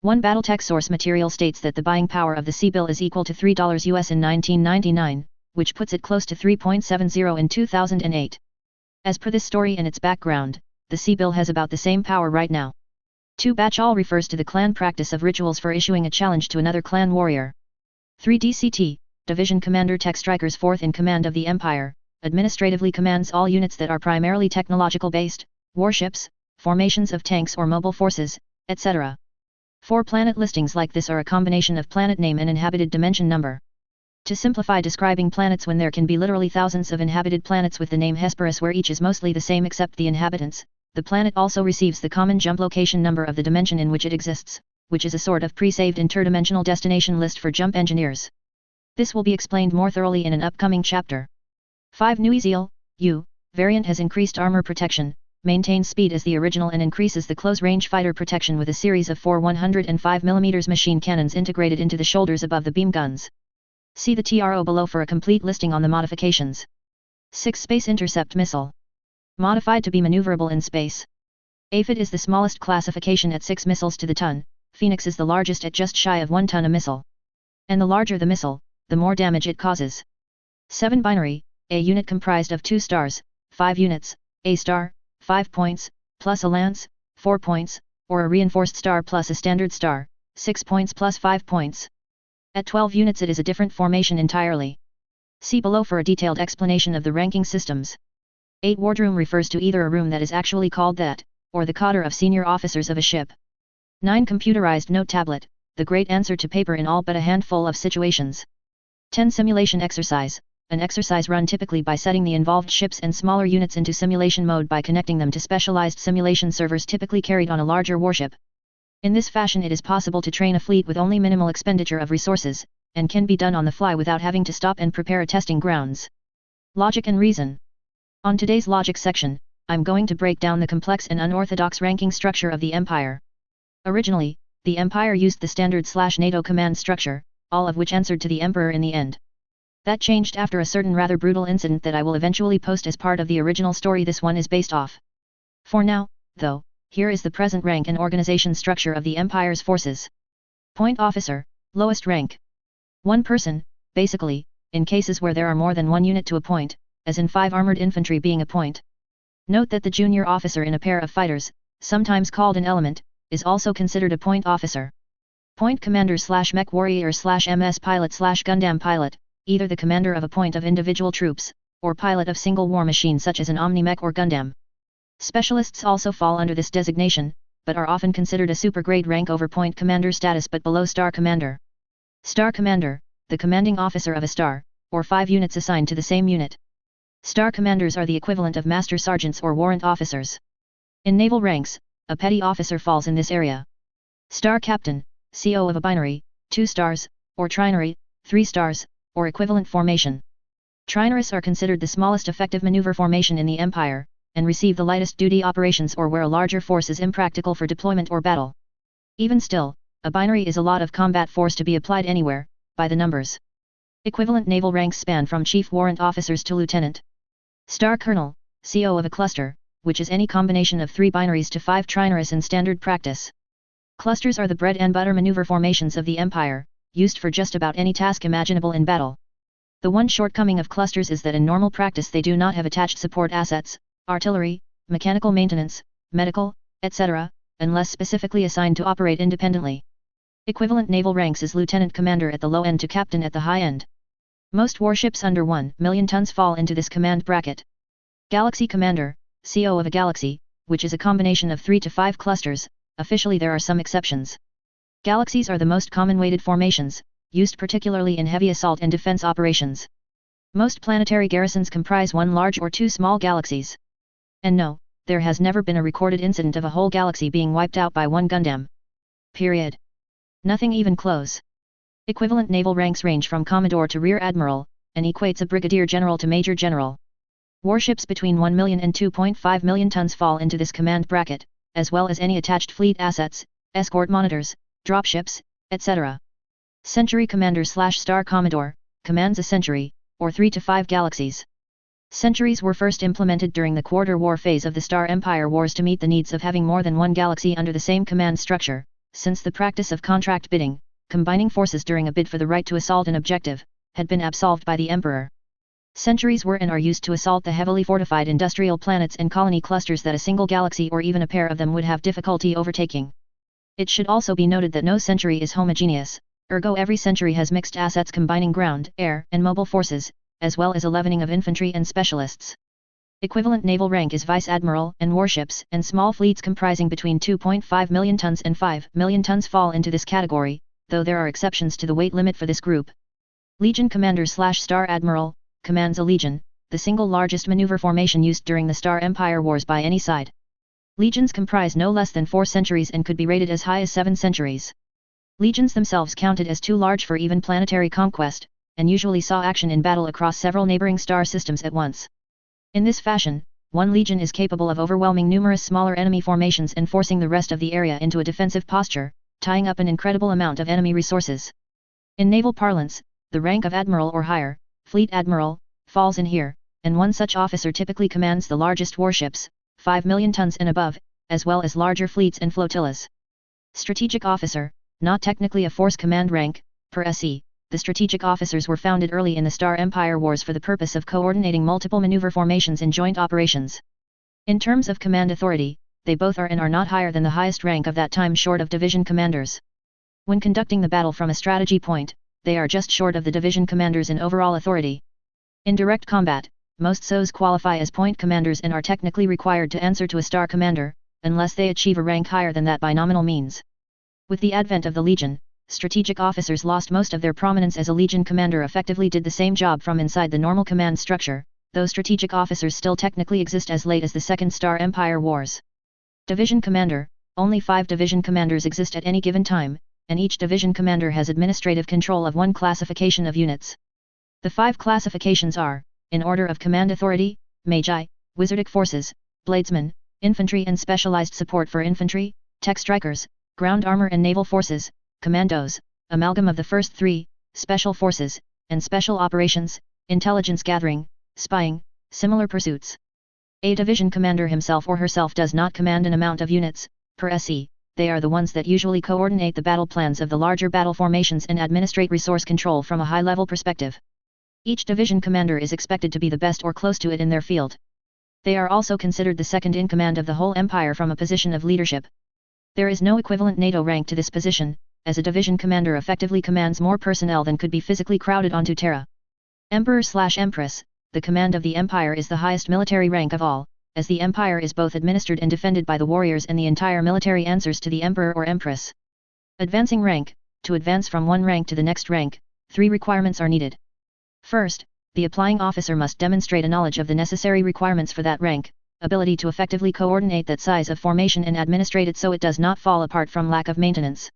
One BattleTech source material states that the buying power of the C-bill is equal to $3 US in 1999, which puts it close to 3.70 in 2008. As per this story and its background, the C-bill has about the same power right now. 2. Batch-all refers to the clan practice of rituals for issuing a challenge to another clan warrior. 3. DCT, Division Commander Tech Strikers 4th in command of the Empire, administratively commands all units that are primarily technological-based, warships, formations of tanks or mobile forces, etc. 4. Planet listings like this are a combination of planet name and inhabited dimension number. To simplify describing planets when there can be literally thousands of inhabited planets with the name Hesperus where each is mostly the same except the inhabitants, the planet also receives the common jump location number of the dimension in which it exists, which is a sort of pre-saved interdimensional destination list for jump engineers. This will be explained more thoroughly in an upcoming chapter. 5. New Ezeal, U, variant has increased armor protection, maintains speed as the original and increases the close-range fighter protection with a series of 4 105mm machine cannons integrated into the shoulders above the beam guns. See the TRO below for a complete listing on the modifications. 6. Space Intercept Missile. Modified to be maneuverable in space. Aphid is the smallest classification at 6 missiles to the ton, Phoenix is the largest at just shy of 1 ton a missile. And the larger the missile, the more damage it causes. 7. Binary, a unit comprised of 2 stars, 5 units, a star, 5 points, plus a lance, 4 points, or a reinforced star plus a standard star, 6 points plus 5 points. At 12 units it is a different formation entirely. See below for a detailed explanation of the ranking systems. 8. Wardroom refers to either a room that is actually called that, or the cotter of senior officers of a ship. 9. Computerized note tablet, the great answer to paper in all but a handful of situations. 10. Simulation exercise, an exercise run typically by setting the involved ships and smaller units into simulation mode by connecting them to specialized simulation servers typically carried on a larger warship. In this fashion it is possible to train a fleet with only minimal expenditure of resources, and can be done on the fly without having to stop and prepare a testing grounds. Logic and reason. On today's logic section, I'm going to break down the complex and unorthodox ranking structure of the Empire. Originally, the Empire used the standard/NATO command structure, all of which answered to the Emperor in the end. That changed after a certain rather brutal incident that I will eventually post as part of the original story this one is based off. For now, though, here is the present rank and organization structure of the Empire's forces. Point Officer, lowest rank. 1 person, basically, in cases where there are more than 1 unit to a point, as in 5 armored infantry being a point. Note that the junior officer in a pair of fighters, sometimes called an element, is also considered a point officer. Point commander / mech warrior / MS pilot / Gundam pilot, either the commander of a point of individual troops, or pilot of single war machine such as an Omni-Mech or Gundam. Specialists also fall under this designation, but are often considered a supergrade rank over point commander status but below star commander. Star commander, the commanding officer of a star, or 5 units assigned to the same unit. Star commanders are the equivalent of master sergeants or warrant officers. In naval ranks, a petty officer falls in this area. Star captain, CO of a binary, 2 stars, or trinary, 3 stars, or equivalent formation. Trinaries are considered the smallest effective maneuver formation in the Empire, and receive the lightest duty operations or where a larger force is impractical for deployment or battle. Even still, a binary is a lot of combat force to be applied anywhere, by the numbers. Equivalent naval ranks span from chief warrant officers to lieutenant. Star colonel, CO of a cluster, which is any combination of 3 binaries to 5 trinaries in standard practice. Clusters are the bread and butter maneuver formations of the Empire, used for just about any task imaginable in battle. The one shortcoming of clusters is that in normal practice they do not have attached support assets, artillery, mechanical maintenance, medical, etc., unless specifically assigned to operate independently. Equivalent naval ranks is lieutenant commander at the low end to captain at the high end. Most warships under 1 million tons fall into this command bracket. Galaxy commander, CO of a galaxy, which is a combination of 3 to 5 clusters, officially there are some exceptions. Galaxies are the most common weighted formations, used particularly in heavy assault and defense operations. Most planetary garrisons comprise 1 large or 2 small galaxies. And no, there has never been a recorded incident of a whole galaxy being wiped out by 1 Gundam. Period. Nothing even close. Equivalent naval ranks range from Commodore to Rear Admiral, and equates a Brigadier General to Major General. Warships between 1 million and 2.5 million tons fall into this command bracket, as well as any attached fleet assets, escort monitors, dropships, etc. Century Commander / Star Commodore, commands a century, or 3 to 5 galaxies. Centuries were first implemented during the Quarter War phase of the Star Empire Wars to meet the needs of having more than 1 galaxy under the same command structure, since the practice of contract bidding, combining forces during a bid for the right to assault an objective, had been absolved by the Emperor. Centuries were and are used to assault the heavily fortified industrial planets and colony clusters that a single galaxy or even a pair of them would have difficulty overtaking. It should also be noted that no century is homogeneous, ergo every century has mixed assets combining ground, air, and mobile forces, as well as a leavening of infantry and specialists. Equivalent naval rank is Vice Admiral, and warships and small fleets comprising between 2.5 million tons and 5 million tons fall into this category, though there are exceptions to the weight limit for this group. Legion Commander / Star Admiral, commands a legion, the single largest maneuver formation used during the Star Empire Wars by any side. Legions comprise no less than 4 centuries and could be rated as high as 7 centuries. Legions themselves counted as too large for even planetary conquest, and usually saw action in battle across several neighboring star systems at once. In this fashion, 1 legion is capable of overwhelming numerous smaller enemy formations and forcing the rest of the area into a defensive posture, tying up an incredible amount of enemy resources. In naval parlance, the rank of admiral or higher, fleet admiral, falls in here, and 1 such officer typically commands the largest warships, 5 million tons and above, as well as larger fleets and flotillas. Strategic officer, not technically a force command rank, per SE, the strategic officers were founded early in the Star Empire Wars for the purpose of coordinating multiple maneuver formations in joint operations. In terms of command authority, they both are and are not higher than the highest rank of that time short of division commanders. When conducting the battle from a strategy point, they are just short of the division commanders in overall authority. In direct combat, most SOs qualify as point commanders and are technically required to answer to a star commander, unless they achieve a rank higher than that by nominal means. With the advent of the Legion, strategic officers lost most of their prominence as a Legion commander effectively did the same job from inside the normal command structure, though strategic officers still technically exist as late as the Second Star Empire Wars. Division Commander, only 5 division commanders exist at any given time, and each division commander has administrative control of 1 classification of units. The 5 classifications are, in order of command authority, Magi, Wizardic Forces, Bladesmen, Infantry and Specialized Support for Infantry, Tech Strikers, Ground Armor and Naval Forces, Commandos, amalgam of the first 3, Special Forces, and Special Operations, Intelligence Gathering, Spying, Similar Pursuits. A division commander himself or herself does not command an amount of units, per SE, they are the ones that usually coordinate the battle plans of the larger battle formations and administrate resource control from a high-level perspective. Each division commander is expected to be the best or close to it in their field. They are also considered the second in command of the whole empire from a position of leadership. There is no equivalent NATO rank to this position, as a division commander effectively commands more personnel than could be physically crowded onto Terra. Emperor/Empress, the command of the empire is the highest military rank of all, as the empire is both administered and defended by the warriors and the entire military answers to the emperor or empress. Advancing rank. To advance from one rank to the next rank, 3 requirements are needed. First, the applying officer must demonstrate a knowledge of the necessary requirements for that rank, ability to effectively coordinate that size of formation and administrate it so it does not fall apart from lack of maintenance.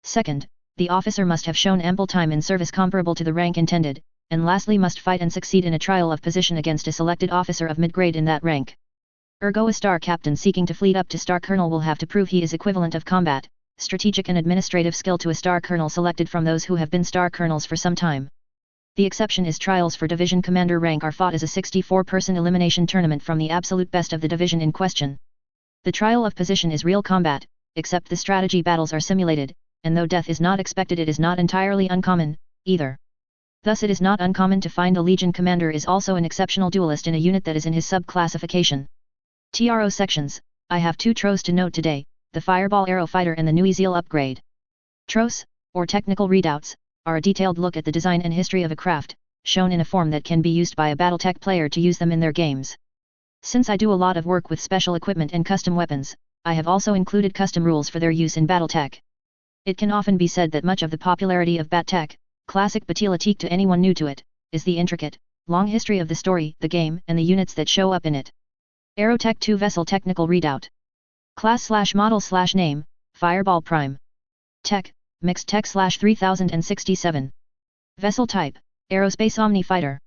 Second, the officer must have shown ample time in service comparable to the rank intended, and lastly must fight and succeed in a trial of position against a selected officer of mid-grade in that rank. Ergo a star captain seeking to fleet up to star colonel will have to prove he is equivalent of combat, strategic and administrative skill to a star colonel selected from those who have been star colonels for some time. The exception is trials for division commander rank are fought as a 64-person elimination tournament from the absolute best of the division in question. The trial of position is real combat, except the strategy battles are simulated, and though death is not expected it is not entirely uncommon, either. Thus it is not uncommon to find a legion commander is also an exceptional duelist in a unit that is in his sub-classification. TRO sections, I have 2 TROs to note today, the Fireball Arrow Fighter and the New Ezeal upgrade. TROs, or technical readouts, are a detailed look at the design and history of a craft, shown in a form that can be used by a BattleTech player to use them in their games. Since I do a lot of work with special equipment and custom weapons, I have also included custom rules for their use in BattleTech. It can often be said that much of the popularity of BattleTech, classic battleTech to anyone new to it, is the intricate, long history of the story, the game, and the units that show up in it. Aerotech 2 Vessel Technical Readout. Class/model/name, Fireball Prime. Tech, Mixed Tech/3067. Vessel Type, Aerospace Omni Fighter.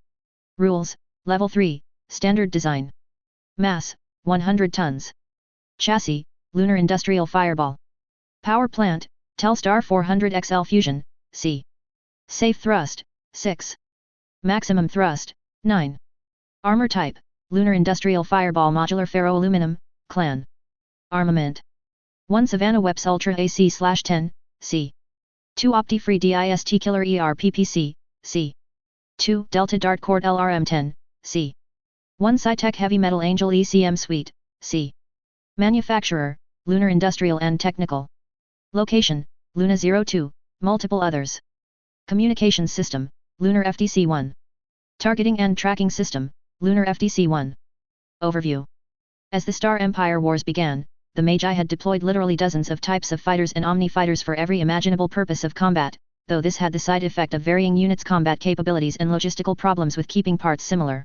Rules, Level 3, Standard Design. Mass, 100 tons. Chassis, Lunar Industrial Fireball. Power Plant, Telstar 400XL Fusion, C. Safe Thrust, 6. Maximum Thrust, 9. Armor Type, Lunar Industrial Fireball Modular Ferroaluminum, Clan. Armament. 1 Savannah Weps Ultra AC/10, C. 2 Opti-Free DIST Killer ERPPC, C. 2 Delta Dart Cord LRM-10, C. 1 Sci-Tech Heavy Metal Angel ECM Suite, C. Manufacturer, Lunar Industrial and Technical. Location, Luna 02, multiple others. Communications System, Lunar FTC-1. Targeting and Tracking System, Lunar FTC-1. Overview. As the Star Empire Wars began, the Magi had deployed literally dozens of types of fighters and omni-fighters for every imaginable purpose of combat, though this had the side effect of varying units' combat capabilities and logistical problems with keeping parts similar.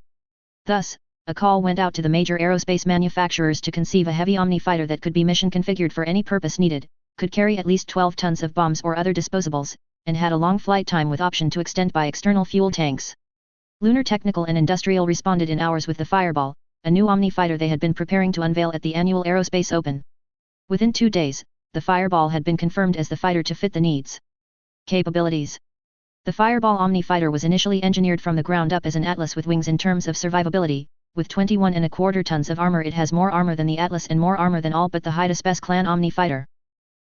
Thus, a call went out to the major aerospace manufacturers to conceive a heavy omni-fighter that could be mission configured for any purpose needed, could carry at least 12 tons of bombs or other disposables, and had a long flight time with option to extend by external fuel tanks. Lunar Technical and Industrial responded in hours with the Fireball, a new omni-fighter they had been preparing to unveil at the annual Aerospace Open. Within 2 days, the Fireball had been confirmed as the fighter to fit the needs. Capabilities. The Fireball Omni-Fighter was initially engineered from the ground up as an Atlas with wings in terms of survivability. With 21¼ tons of armor it has more armor than the Atlas and more armor than all but the Hydaspes clan Omni-Fighter.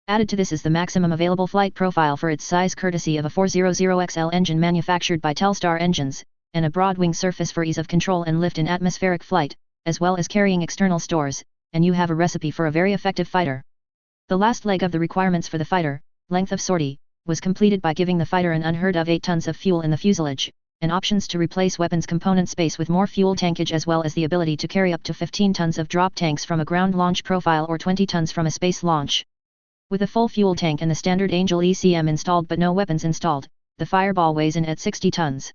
Added to this is the maximum available flight profile for its size courtesy of a 400XL engine manufactured by Telstar Engines, and a broad wing surface for ease of control and lift in atmospheric flight, as well as carrying external stores, and you have a recipe for a very effective fighter. The last leg of the requirements for the fighter, length of sortie, was completed by giving the fighter an unheard of 8 tons of fuel in the fuselage, and options to replace weapons component space with more fuel tankage as well as the ability to carry up to 15 tons of drop tanks from a ground launch profile or 20 tons from a space launch. With a full fuel tank and the standard Angel ECM installed but no weapons installed, the Fireball weighs in at 60 tons.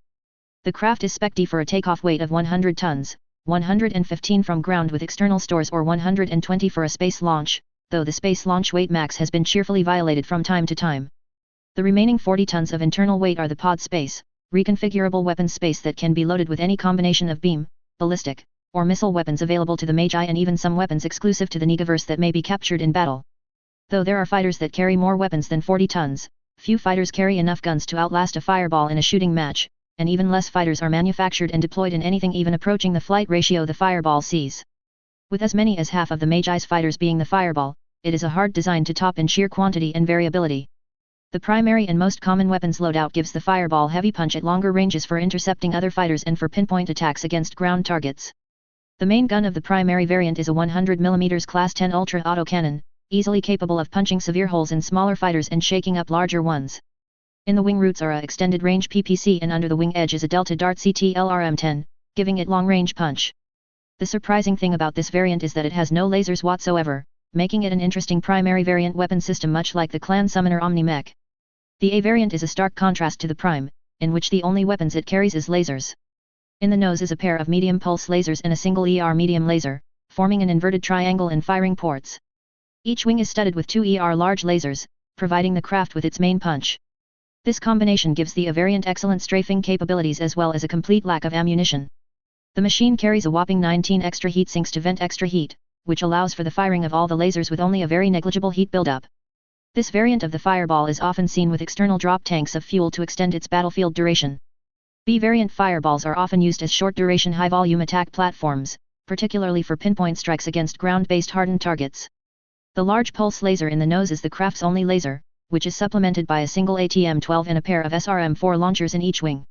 The craft is spec-D for a takeoff weight of 100 tons, 115 from ground with external stores or 120 for a space launch, though the space launch weight max has been cheerfully violated from time to time. The remaining 40 tons of internal weight are the pod space, reconfigurable weapons space that can be loaded with any combination of beam, ballistic, or missile weapons available to the Magi and even some weapons exclusive to the Negaverse that may be captured in battle. Though there are fighters that carry more weapons than 40 tons, few fighters carry enough guns to outlast a Fireball in a shooting match, and even less fighters are manufactured and deployed in anything even approaching the flight ratio the Fireball sees. With as many as half of the Magi's fighters being the Fireball, it is a hard design to top in sheer quantity and variability. The primary and most common weapons loadout gives the Fireball heavy punch at longer ranges for intercepting other fighters and for pinpoint attacks against ground targets. The main gun of the primary variant is a 100mm Class 10 Ultra autocannon, easily capable of punching severe holes in smaller fighters and shaking up larger ones. In the wing roots are a extended range PPC and under the wing edge is a Delta Dart CT-LRM-10, giving it long range punch. The surprising thing about this variant is that it has no lasers whatsoever, making it an interesting primary variant weapon system much like the clan summoner OmniMech. The A variant is a stark contrast to the Prime, in which the only weapons it carries is lasers. In the nose is a pair of medium pulse lasers and a single ER medium laser, forming an inverted triangle and firing ports. Each wing is studded with 2 ER large lasers, providing the craft with its main punch. This combination gives the A variant excellent strafing capabilities as well as a complete lack of ammunition. The machine carries a whopping 19 extra heat sinks to vent extra heat, which allows for the firing of all the lasers with only a very negligible heat buildup. This variant of the Fireball is often seen with external drop tanks of fuel to extend its battlefield duration. B variant Fireballs are often used as short-duration high-volume attack platforms, particularly for pinpoint strikes against ground-based hardened targets. The large pulse laser in the nose is the craft's only laser, which is supplemented by a single ATM-12 and a pair of SRM-4 launchers in each wing.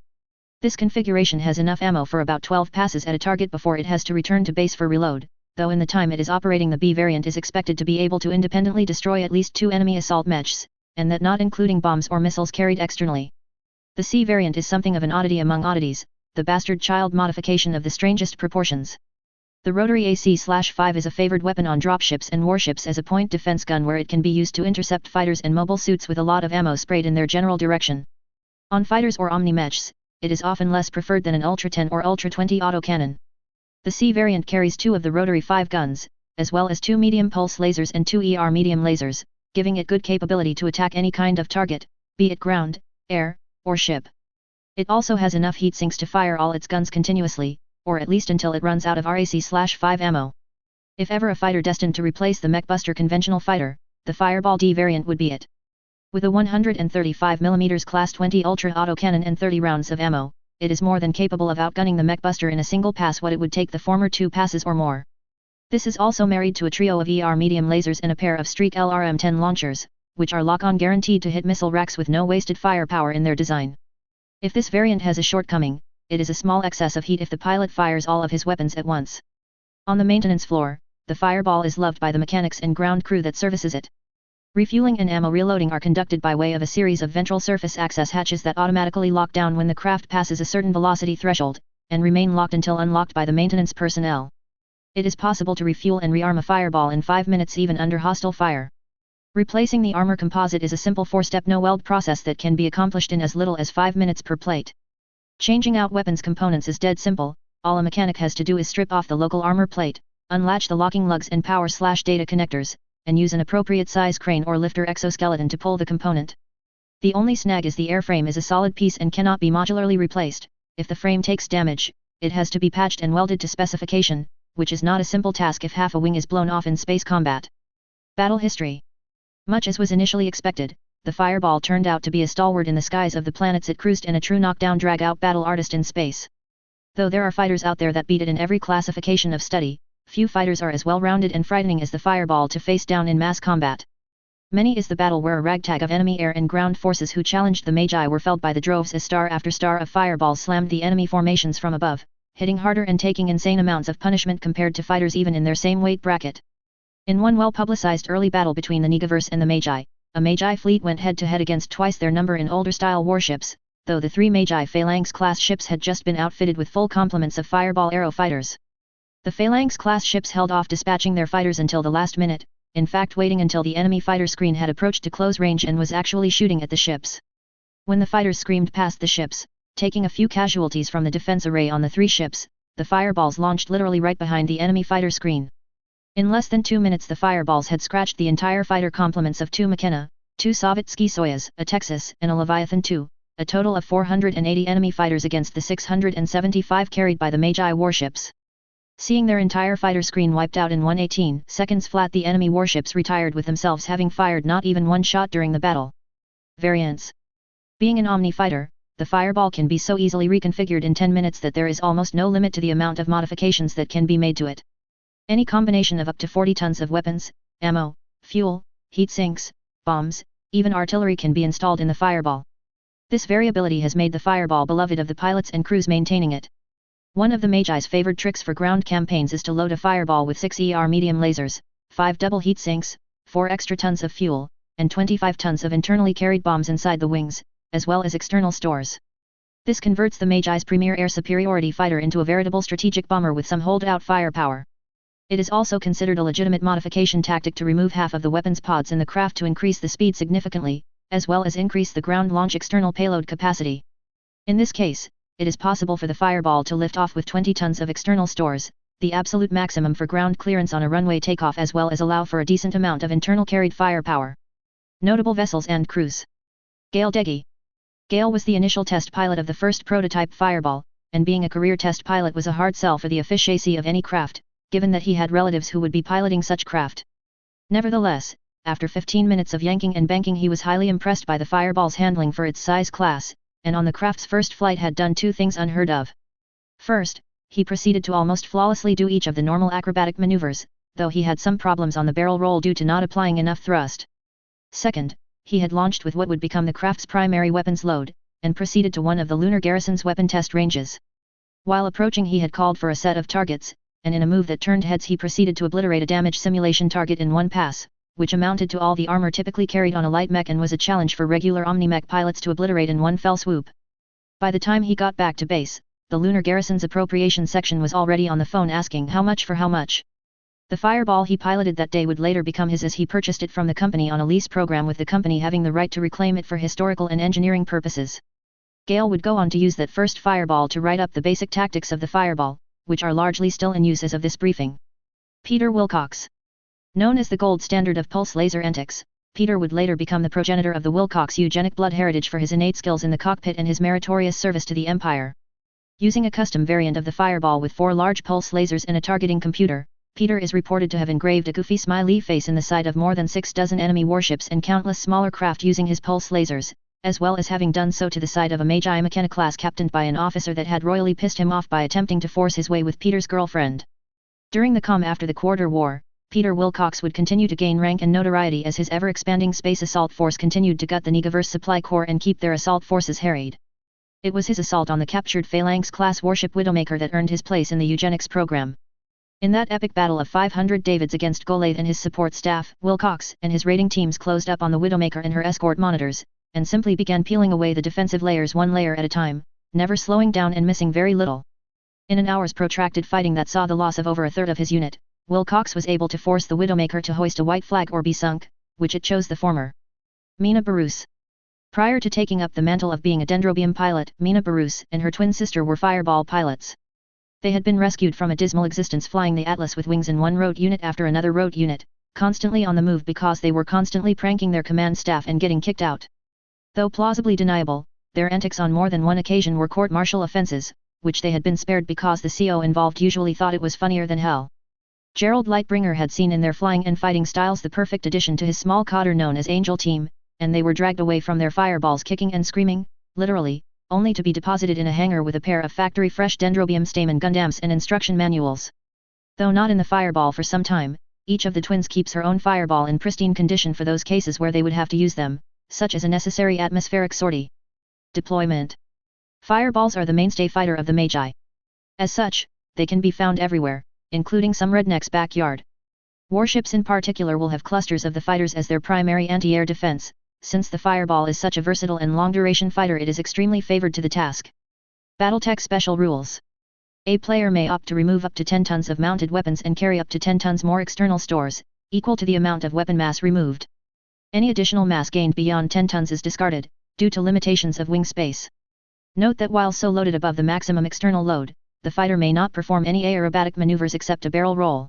This configuration has enough ammo for about 12 passes at a target before it has to return to base for reload, though in the time it is operating the B variant is expected to be able to independently destroy at least 2 enemy assault mechs, and that not including bombs or missiles carried externally. The C variant is something of an oddity among oddities, the bastard child modification of the strangest proportions. The rotary AC-5 is a favored weapon on dropships and warships as a point defense gun where it can be used to intercept fighters and mobile suits with a lot of ammo sprayed in their general direction. On fighters or omni-mechs, it is often less preferred than an Ultra 10 or Ultra 20 autocannon. The C variant carries 2 of the rotary 5 guns, as well as 2 medium pulse lasers and 2 ER medium lasers, giving it good capability to attack any kind of target, be it ground, air, or ship. It also has enough heat sinks to fire all its guns continuously, or at least until it runs out of RAC-5 ammo. If ever a fighter destined to replace the Mechbuster conventional fighter, the Fireball D variant would be it. With a 135mm Class 20 Ultra autocannon and 30 rounds of ammo, it is more than capable of outgunning the Mechbuster in a single pass what it would take the former 2 passes or more. This is also married to a trio of ER medium lasers and a pair of Streak LRM-10 launchers, which are lock-on guaranteed to hit missile racks with no wasted firepower in their design. If this variant has a shortcoming, it is a small excess of heat if the pilot fires all of his weapons at once. On the maintenance floor, the Fireball is loved by the mechanics and ground crew that services it. Refueling and ammo reloading are conducted by way of a series of ventral surface access hatches that automatically lock down when the craft passes a certain velocity threshold, and remain locked until unlocked by the maintenance personnel. It is possible to refuel and rearm a Fireball in 5 minutes even under hostile fire. Replacing the armor composite is a simple 4-step no-weld process that can be accomplished in as little as 5 minutes per plate. Changing out weapons components is dead simple, all a mechanic has to do is strip off the local armor plate, unlatch the locking lugs and power/data connectors, and use an appropriate size crane or lifter exoskeleton to pull the component. The only snag is the airframe is a solid piece and cannot be modularly replaced. If the frame takes damage, it has to be patched and welded to specification, which is not a simple task if half a wing is blown off in space combat. Battle history. Much as was initially expected, the Fireball turned out to be a stalwart in the skies of the planets it cruised and a true knockdown drag-out battle artist in space. Though there are fighters out there that beat it in every classification of study, few fighters are as well-rounded and frightening as the Fireball to face down in mass combat. Many is the battle where a ragtag of enemy air and ground forces who challenged the Magi were felled by the droves as star after star of Fireballs slammed the enemy formations from above, hitting harder and taking insane amounts of punishment compared to fighters even in their same weight bracket. In one well-publicized early battle between the Negaverse and the Magi, a Magi fleet went head-to-head against twice their number in older-style warships, though the 3 Magi Phalanx-class ships had just been outfitted with full complements of Fireball Arrow fighters. The Phalanx-class ships held off dispatching their fighters until the last minute, in fact waiting until the enemy fighter screen had approached to close range and was actually shooting at the ships. When the fighters screamed past the ships, taking a few casualties from the defense array on the 3 ships, the Fireballs launched literally right behind the enemy fighter screen. In less than 2 minutes the Fireballs had scratched the entire fighter complements of 2 McKenna, 2 Sovietsky Soyuz, a Texas, and a Leviathan II, a total of 480 enemy fighters against the 675 carried by the Magi warships. Seeing their entire fighter screen wiped out in 118 seconds flat, the enemy warships retired with themselves having fired not even one shot during the battle. Variants. Being an Omni fighter, the Fireball can be so easily reconfigured in 10 minutes that there is almost no limit to the amount of modifications that can be made to it. Any combination of up to 40 tons of weapons, ammo, fuel, heat sinks, bombs, even artillery can be installed in the Fireball. This variability has made the Fireball beloved of the pilots and crews maintaining it. One of the Magi's favored tricks for ground campaigns is to load a fireball with 6 medium lasers, 5 double heat sinks, 4 extra tons of fuel, and 25 tons of internally carried bombs inside the wings, as well as external stores. This converts the Magi's premier air superiority fighter into a veritable strategic bomber with some hold-out firepower. It is also considered a legitimate modification tactic to remove half of the weapons pods in the craft to increase the speed significantly, as well as increase the ground launch external payload capacity. In this case, it is possible for the fireball to lift off with 20 tons of external stores, the absolute maximum for ground clearance on a runway takeoff, as well as allow for a decent amount of internal carried firepower. Notable vessels and crews. Gale Deggy. Gale was the initial test pilot of the first prototype fireball, and being a career test pilot was a hard sell for the efficiency of any craft, given that he had relatives who would be piloting such craft. Nevertheless, after 15 minutes of yanking and banking, he was highly impressed by the fireball's handling for its size class, and on the craft's first flight had done 2 things unheard of. First, he proceeded to almost flawlessly do each of the normal acrobatic maneuvers, though he had some problems on the barrel roll due to not applying enough thrust. Second, he had launched with what would become the craft's primary weapons load, and proceeded to one of the lunar garrison's weapon test ranges. While approaching, he had called for a set of targets, and in a move that turned heads he proceeded to obliterate a damage simulation target in one pass, which amounted to all the armor typically carried on a light mech and was a challenge for regular omni-mech pilots to obliterate in one fell swoop. By the time he got back to base, the lunar garrison's appropriation section was already on the phone asking how much for how much. The fireball he piloted that day would later become his, as he purchased it from the company on a lease program, with the company having the right to reclaim it for historical and engineering purposes. Gale would go on to use that first fireball to write up the basic tactics of the fireball, which are largely still in use as of this briefing. Peter Wilcox. Known as the gold standard of pulse laser antics, Peter would later become the progenitor of the Wilcox eugenic blood heritage for his innate skills in the cockpit and his meritorious service to the Empire. Using a custom variant of the fireball with 4 large pulse lasers and a targeting computer, Peter is reported to have engraved a goofy smiley face in the side of more than 6 dozen enemy warships and countless smaller craft using his pulse lasers, as well as having done so to the side of a Magi Mechanic class captained by an officer that had royally pissed him off by attempting to force his way with Peter's girlfriend. During the calm after the Quarter War, Peter Wilcox would continue to gain rank and notoriety as his ever-expanding space assault force continued to gut the Negaverse supply corps and keep their assault forces harried. It was his assault on the captured Phalanx-class warship Widowmaker that earned his place in the eugenics program. In that epic battle of 500 Davids against Goliath and his support staff, Wilcox and his raiding teams closed up on the Widowmaker and her escort monitors, and simply began peeling away the defensive layers one layer at a time, never slowing down and missing very little. In an hour's protracted fighting that saw the loss of over a third of his unit, Wilcox was able to force the Widowmaker to hoist a white flag or be sunk, which it chose the former. Mina Barus. Prior to taking up the mantle of being a Dendrobium pilot, Mina Barus and her twin sister were fireball pilots. They had been rescued from a dismal existence flying the Atlas with wings in one road unit after another road unit, constantly on the move because they were constantly pranking their command staff and getting kicked out. Though plausibly deniable, their antics on more than one occasion were court-martial offenses, which they had been spared because the CO involved usually thought it was funnier than hell. Gerald Lightbringer had seen in their flying and fighting styles the perfect addition to his small cotter known as Angel Team, and they were dragged away from their fireballs kicking and screaming, literally, only to be deposited in a hangar with a pair of factory-fresh Dendrobium Stamen Gundams and instruction manuals. Though not in the fireball for some time, each of the twins keeps her own fireball in pristine condition for those cases where they would have to use them, such as a necessary atmospheric sortie. Deployment. Fireballs are the mainstay fighter of the Magi. As such, they can be found everywhere, including some rednecks' backyard. Warships in particular will have clusters of the fighters as their primary anti-air defense. Since the fireball is such a versatile and long-duration fighter, it is extremely favored to the task. BattleTech Special Rules. A player may opt to remove up to 10 tons of mounted weapons and carry up to 10 tons more external stores, equal to the amount of weapon mass removed. Any additional mass gained beyond 10 tons is discarded, due to limitations of wing space. Note that while so loaded above the maximum external load, the fighter may not perform any aerobatic maneuvers except a barrel roll.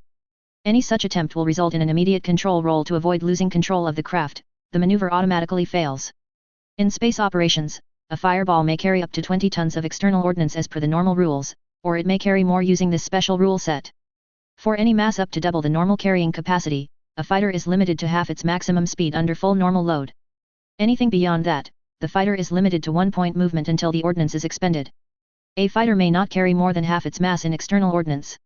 Any such attempt will result in an immediate control roll to avoid losing control of the craft. The maneuver automatically fails. In space operations, a fireball may carry up to 20 tons of external ordnance as per the normal rules, or it may carry more using this special rule set. For any mass up to double the normal carrying capacity, a fighter is limited to half its maximum speed under full normal load. Anything beyond that, the fighter is limited to 1-point movement until the ordnance is expended. A fighter may not carry more than half its mass in external ordnance.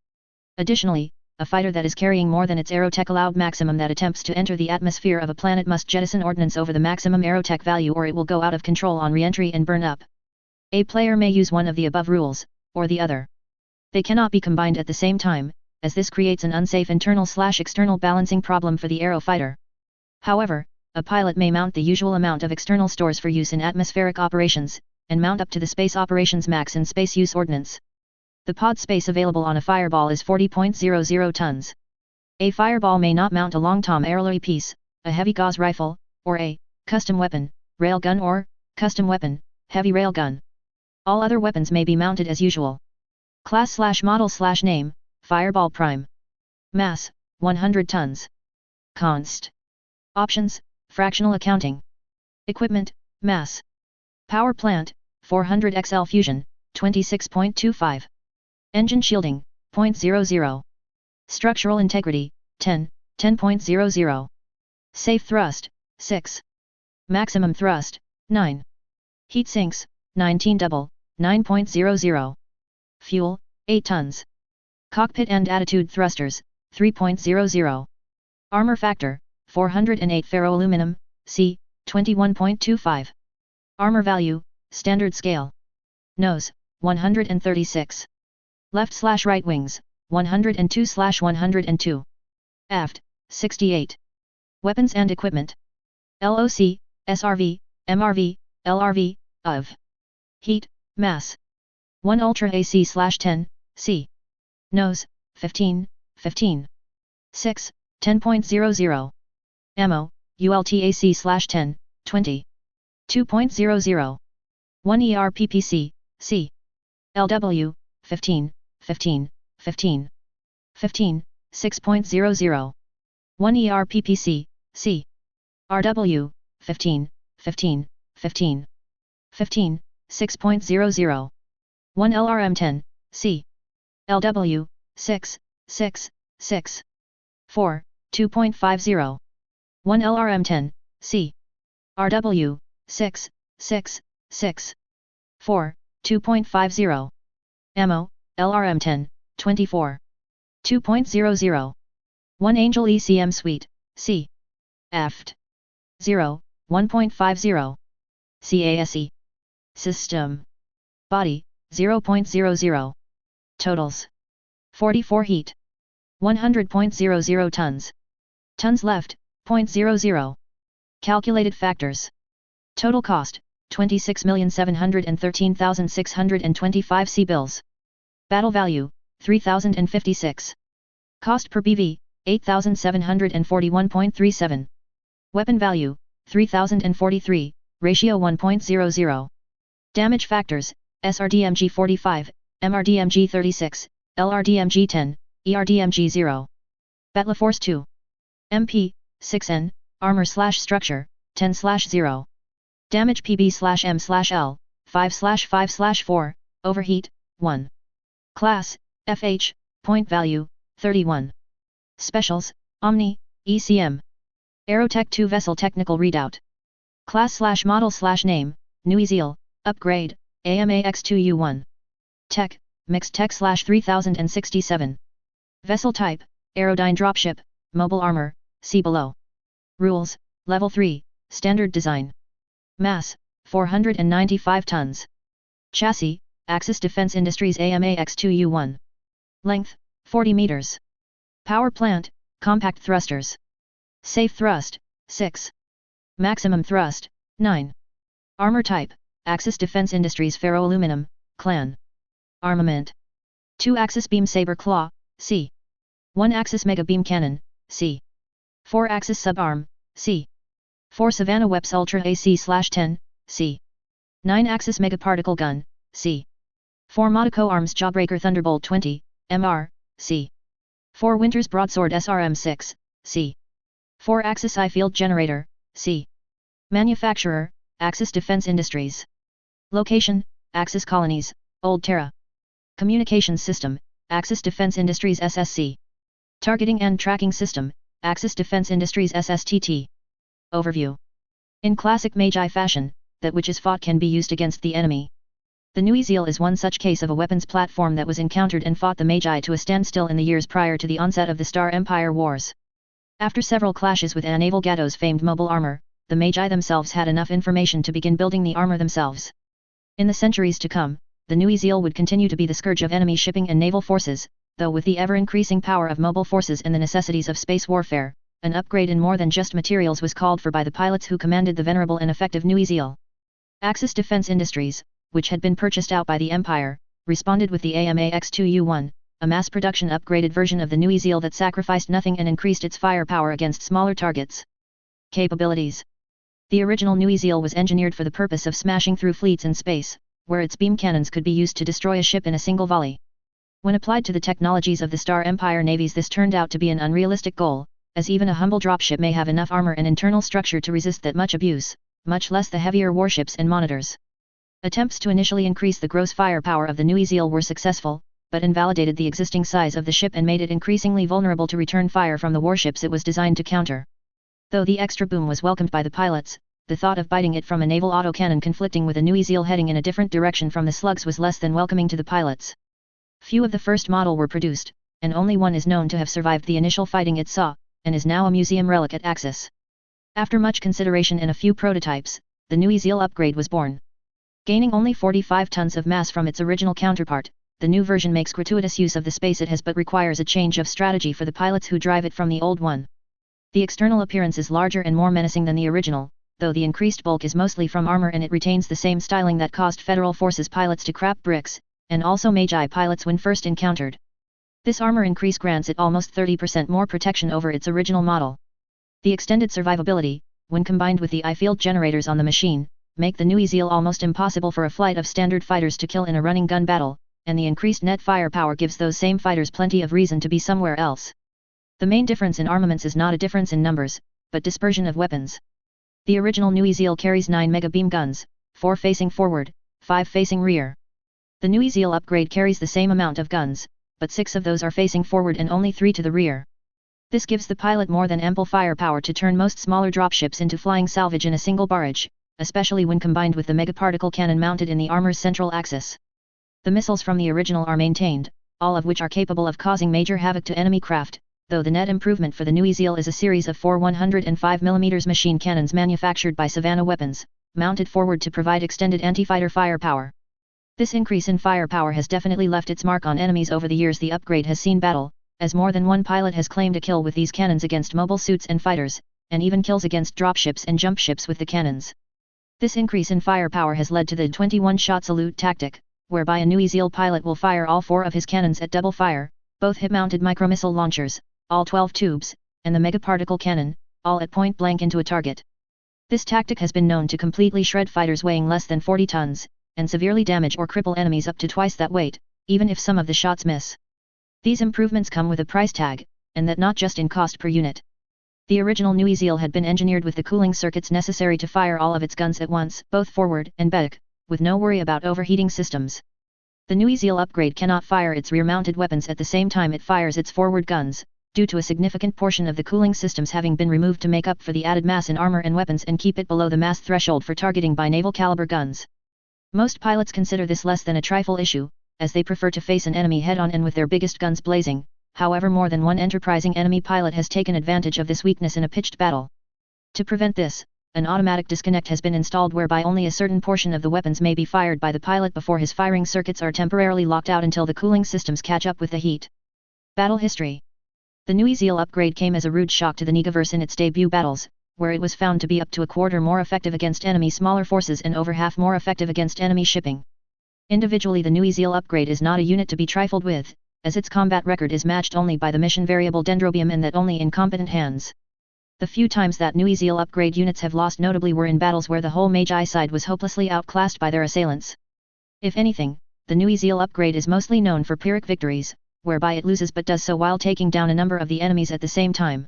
Additionally, a fighter that is carrying more than its aerotech allowed maximum that attempts to enter the atmosphere of a planet must jettison ordnance over the maximum aerotech value, or it will go out of control on re-entry and burn up. A player may use one of the above rules, or the other. They cannot be combined at the same time, as this creates an unsafe internal/external balancing problem for the aero fighter. However, a pilot may mount the usual amount of external stores for use in atmospheric operations, and mount up to the space operations max in space use ordnance. The pod space available on a fireball is 40.00 tons. A fireball may not mount a long tom artillery piece, a heavy gauze rifle, or a custom weapon, railgun or custom weapon, heavy railgun. All other weapons may be mounted as usual. Class/model/name, Fireball Prime. Mass, 100 tons. Const. Options, fractional accounting. Equipment, mass. Power plant, 400 XL fusion, 26.25. Engine shielding, 0.00. Structural integrity, 10.00. Safe thrust, 6. Maximum thrust, 9. Heat sinks, 19 double, 9.00. Fuel, 8 tons. Cockpit and attitude thrusters, 3.00. Armor factor, 408 ferroaluminum, C, 21.25. Armor value, standard scale. Nose, 136. Left/right wings, 102/102. Aft, 68. Weapons and equipment. LOC, SRV, MRV, LRV, OV. Heat, mass. 1 Ultra AC/10, C. Nose, 15, 15. 6, 10.00. Ammo, ULTAC/10, 20. 2.00. 1 ERPPC, C. LW, 15, 15, 15. 15, 6.00. 1 ERPPC, C. RW, 15, 15, 15. 15, 6.00. 1 LRM10, C. LW, 6, 6, 6. 4, 2.50. 1 LRM10, C. RW, 6, 6, 6. 4, 2.50. Ammo, LRM10, 24. 2.00. 1 Angel ECM Suite, C. Aft. 0, 1.50. CASE. System. Body, 0.00. Totals. 44 heat. 100.00 tons. Tons left, 0.00. Calculated factors. Total cost, 26,713,625 C bills. Battle value, 3,056. Cost per BV, 8,741.37. Weapon value, 3,043, ratio 1.00. Damage factors, SRDMG 45, MRDMG 36, LRDMG 10, ERDMG 0. Battle Force 2. MP, 6N, Armor/Structure, 10/0. Damage PB/M/L, 5/5/4, Overheat, 1. Class, FH, Point Value, 31. Specials, Omni, ECM. Aerotech 2 Vessel Technical Readout. Class/model/name, Nuiziel, Upgrade, AMAX2U1. Tech, Mixed Tech/3067. Vessel Type, Aerodyne Dropship, Mobile Armor, see below. Rules, Level 3, Standard Design. Mass, 495 tons. Chassis, Axis Defense Industries AMAX2U1. Length, 40 meters. Power plant, compact thrusters. Safe thrust, 6. Maximum thrust, 9. Armor type, Axis Defense Industries ferroaluminum, Clan. Armament. 2 Axis Beam Saber Claw, C. 1 Axis Mega Beam Cannon, C. 4 Axis Subarm, C. 4 Savannah Weps Ultra AC/10, C. 9 Axis Mega Particle Gun, C. 4 Monaco Arms Jawbreaker Thunderbolt 20, MR, C. 4 Winters Broadsword SRM6, C. 4 Axis I-Field Generator, C. Manufacturer, Axis Defense Industries. Location, Axis Colonies, Old Terra. Communications System, Axis Defense Industries SSC. Targeting and Tracking System, Axis Defense Industries SSTT. Overview. In classic Magi fashion, that which is fought can be used against the enemy. The Nuiziel is one such case of a weapons platform that was encountered and fought the Magi to a standstill in the years prior to the onset of the Star Empire Wars. After several clashes with Naval Gatto's famed mobile armor, the Magi themselves had enough information to begin building the armor themselves. In the centuries to come, the Nui Zeal would continue to be the scourge of enemy shipping and naval forces, though with the ever-increasing power of mobile forces and the necessities of space warfare, an upgrade in more than just materials was called for by the pilots who commanded the venerable and effective Nui Zeal. Axis Defense Industries, which had been purchased out by the Empire, responded with the AMAX-2U1, a mass-production upgraded version of the Nui Zeal that sacrificed nothing and increased its firepower against smaller targets. Capabilities. The original Nui Zeal was engineered for the purpose of smashing through fleets in space, where its beam cannons could be used to destroy a ship in a single volley. When applied to the technologies of the Star Empire navies, this turned out to be an unrealistic goal, as even a humble dropship may have enough armor and internal structure to resist that much abuse, much less the heavier warships and monitors. Attempts to initially increase the gross firepower of the Nui Zeal were successful, but invalidated the existing size of the ship and made it increasingly vulnerable to return fire from the warships it was designed to counter. Though the extra boom was welcomed by the pilots, the thought of biting it from a naval autocannon conflicting with a Nui Zeal heading in a different direction from the slugs was less than welcoming to the pilots. Few of the first model were produced, and only one is known to have survived the initial fighting it saw, and is now a museum relic at Axis. After much consideration and a few prototypes, the Nui Zeal upgrade was born. Gaining only 45 tons of mass from its original counterpart, the new version makes gratuitous use of the space it has but requires a change of strategy for the pilots who drive it from the old one. The external appearance is larger and more menacing than the original, though the increased bulk is mostly from armor and it retains the same styling that caused Federal Forces pilots to crap bricks, and also Magi pilots when first encountered. This armor increase grants it almost 30% more protection over its original model. The extended survivability, when combined with the I-field generators on the machine, make the Nui Zeal almost impossible for a flight of standard fighters to kill in a running gun battle, and the increased net firepower gives those same fighters plenty of reason to be somewhere else. The main difference in armaments is not a difference in numbers, but dispersion of weapons. The original Nui Zeal carries 9 mega beam guns, 4 facing forward, 5 facing rear. The Nui Zeal upgrade carries the same amount of guns, but 6 of those are facing forward and only 3 to the rear. This gives the pilot more than ample firepower to turn most smaller dropships into flying salvage in a single barrage, especially when combined with the megaparticle cannon mounted in the armor's central axis. The missiles from the original are maintained, all of which are capable of causing major havoc to enemy craft, though the net improvement for the Nui Zeal is a series of 4 105mm machine cannons manufactured by Savannah Weapons, mounted forward to provide extended anti-fighter firepower. This increase in firepower has definitely left its mark on enemies over the years the upgrade has seen battle, as more than one pilot has claimed a kill with these cannons against mobile suits and fighters, and even kills against dropships and jump ships with the cannons. This increase in firepower has led to the 21-shot salute tactic, whereby a Nui Zeal pilot will fire all 4 of his cannons at double fire, both hip-mounted micromissile launchers, all 12 tubes, and the megaparticle cannon, all at point blank into a target. This tactic has been known to completely shred fighters weighing less than 40 tons, and severely damage or cripple enemies up to twice that weight, even if some of the shots miss. These improvements come with a price tag, and that not just in cost per unit. The original Nui Zeal had been engineered with the cooling circuits necessary to fire all of its guns at once, both forward and back, with no worry about overheating systems. The Nui Zeal upgrade cannot fire its rear-mounted weapons at the same time it fires its forward guns, due to a significant portion of the cooling systems having been removed to make up for the added mass in armor and weapons and keep it below the mass threshold for targeting by naval-caliber guns. Most pilots consider this less than a trifle issue, as they prefer to face an enemy head-on and with their biggest guns blazing. However, more than one enterprising enemy pilot has taken advantage of this weakness in a pitched battle. To prevent this, an automatic disconnect has been installed whereby only a certain portion of the weapons may be fired by the pilot before his firing circuits are temporarily locked out until the cooling systems catch up with the heat. Battle history. The Nui Zeal upgrade came as a rude shock to the Negaverse in its debut battles, where it was found to be up to a quarter more effective against enemy smaller forces and over half more effective against enemy shipping. Individually, the Nui Zeal upgrade is not a unit to be trifled with, as its combat record is matched only by the mission variable Dendrobium and that only in competent hands. The few times that Nui Zeal upgrade units have lost notably were in battles where the whole Magi side was hopelessly outclassed by their assailants. If anything, the Nui Zeal upgrade is mostly known for Pyrrhic victories, whereby it loses but does so while taking down a number of the enemies at the same time.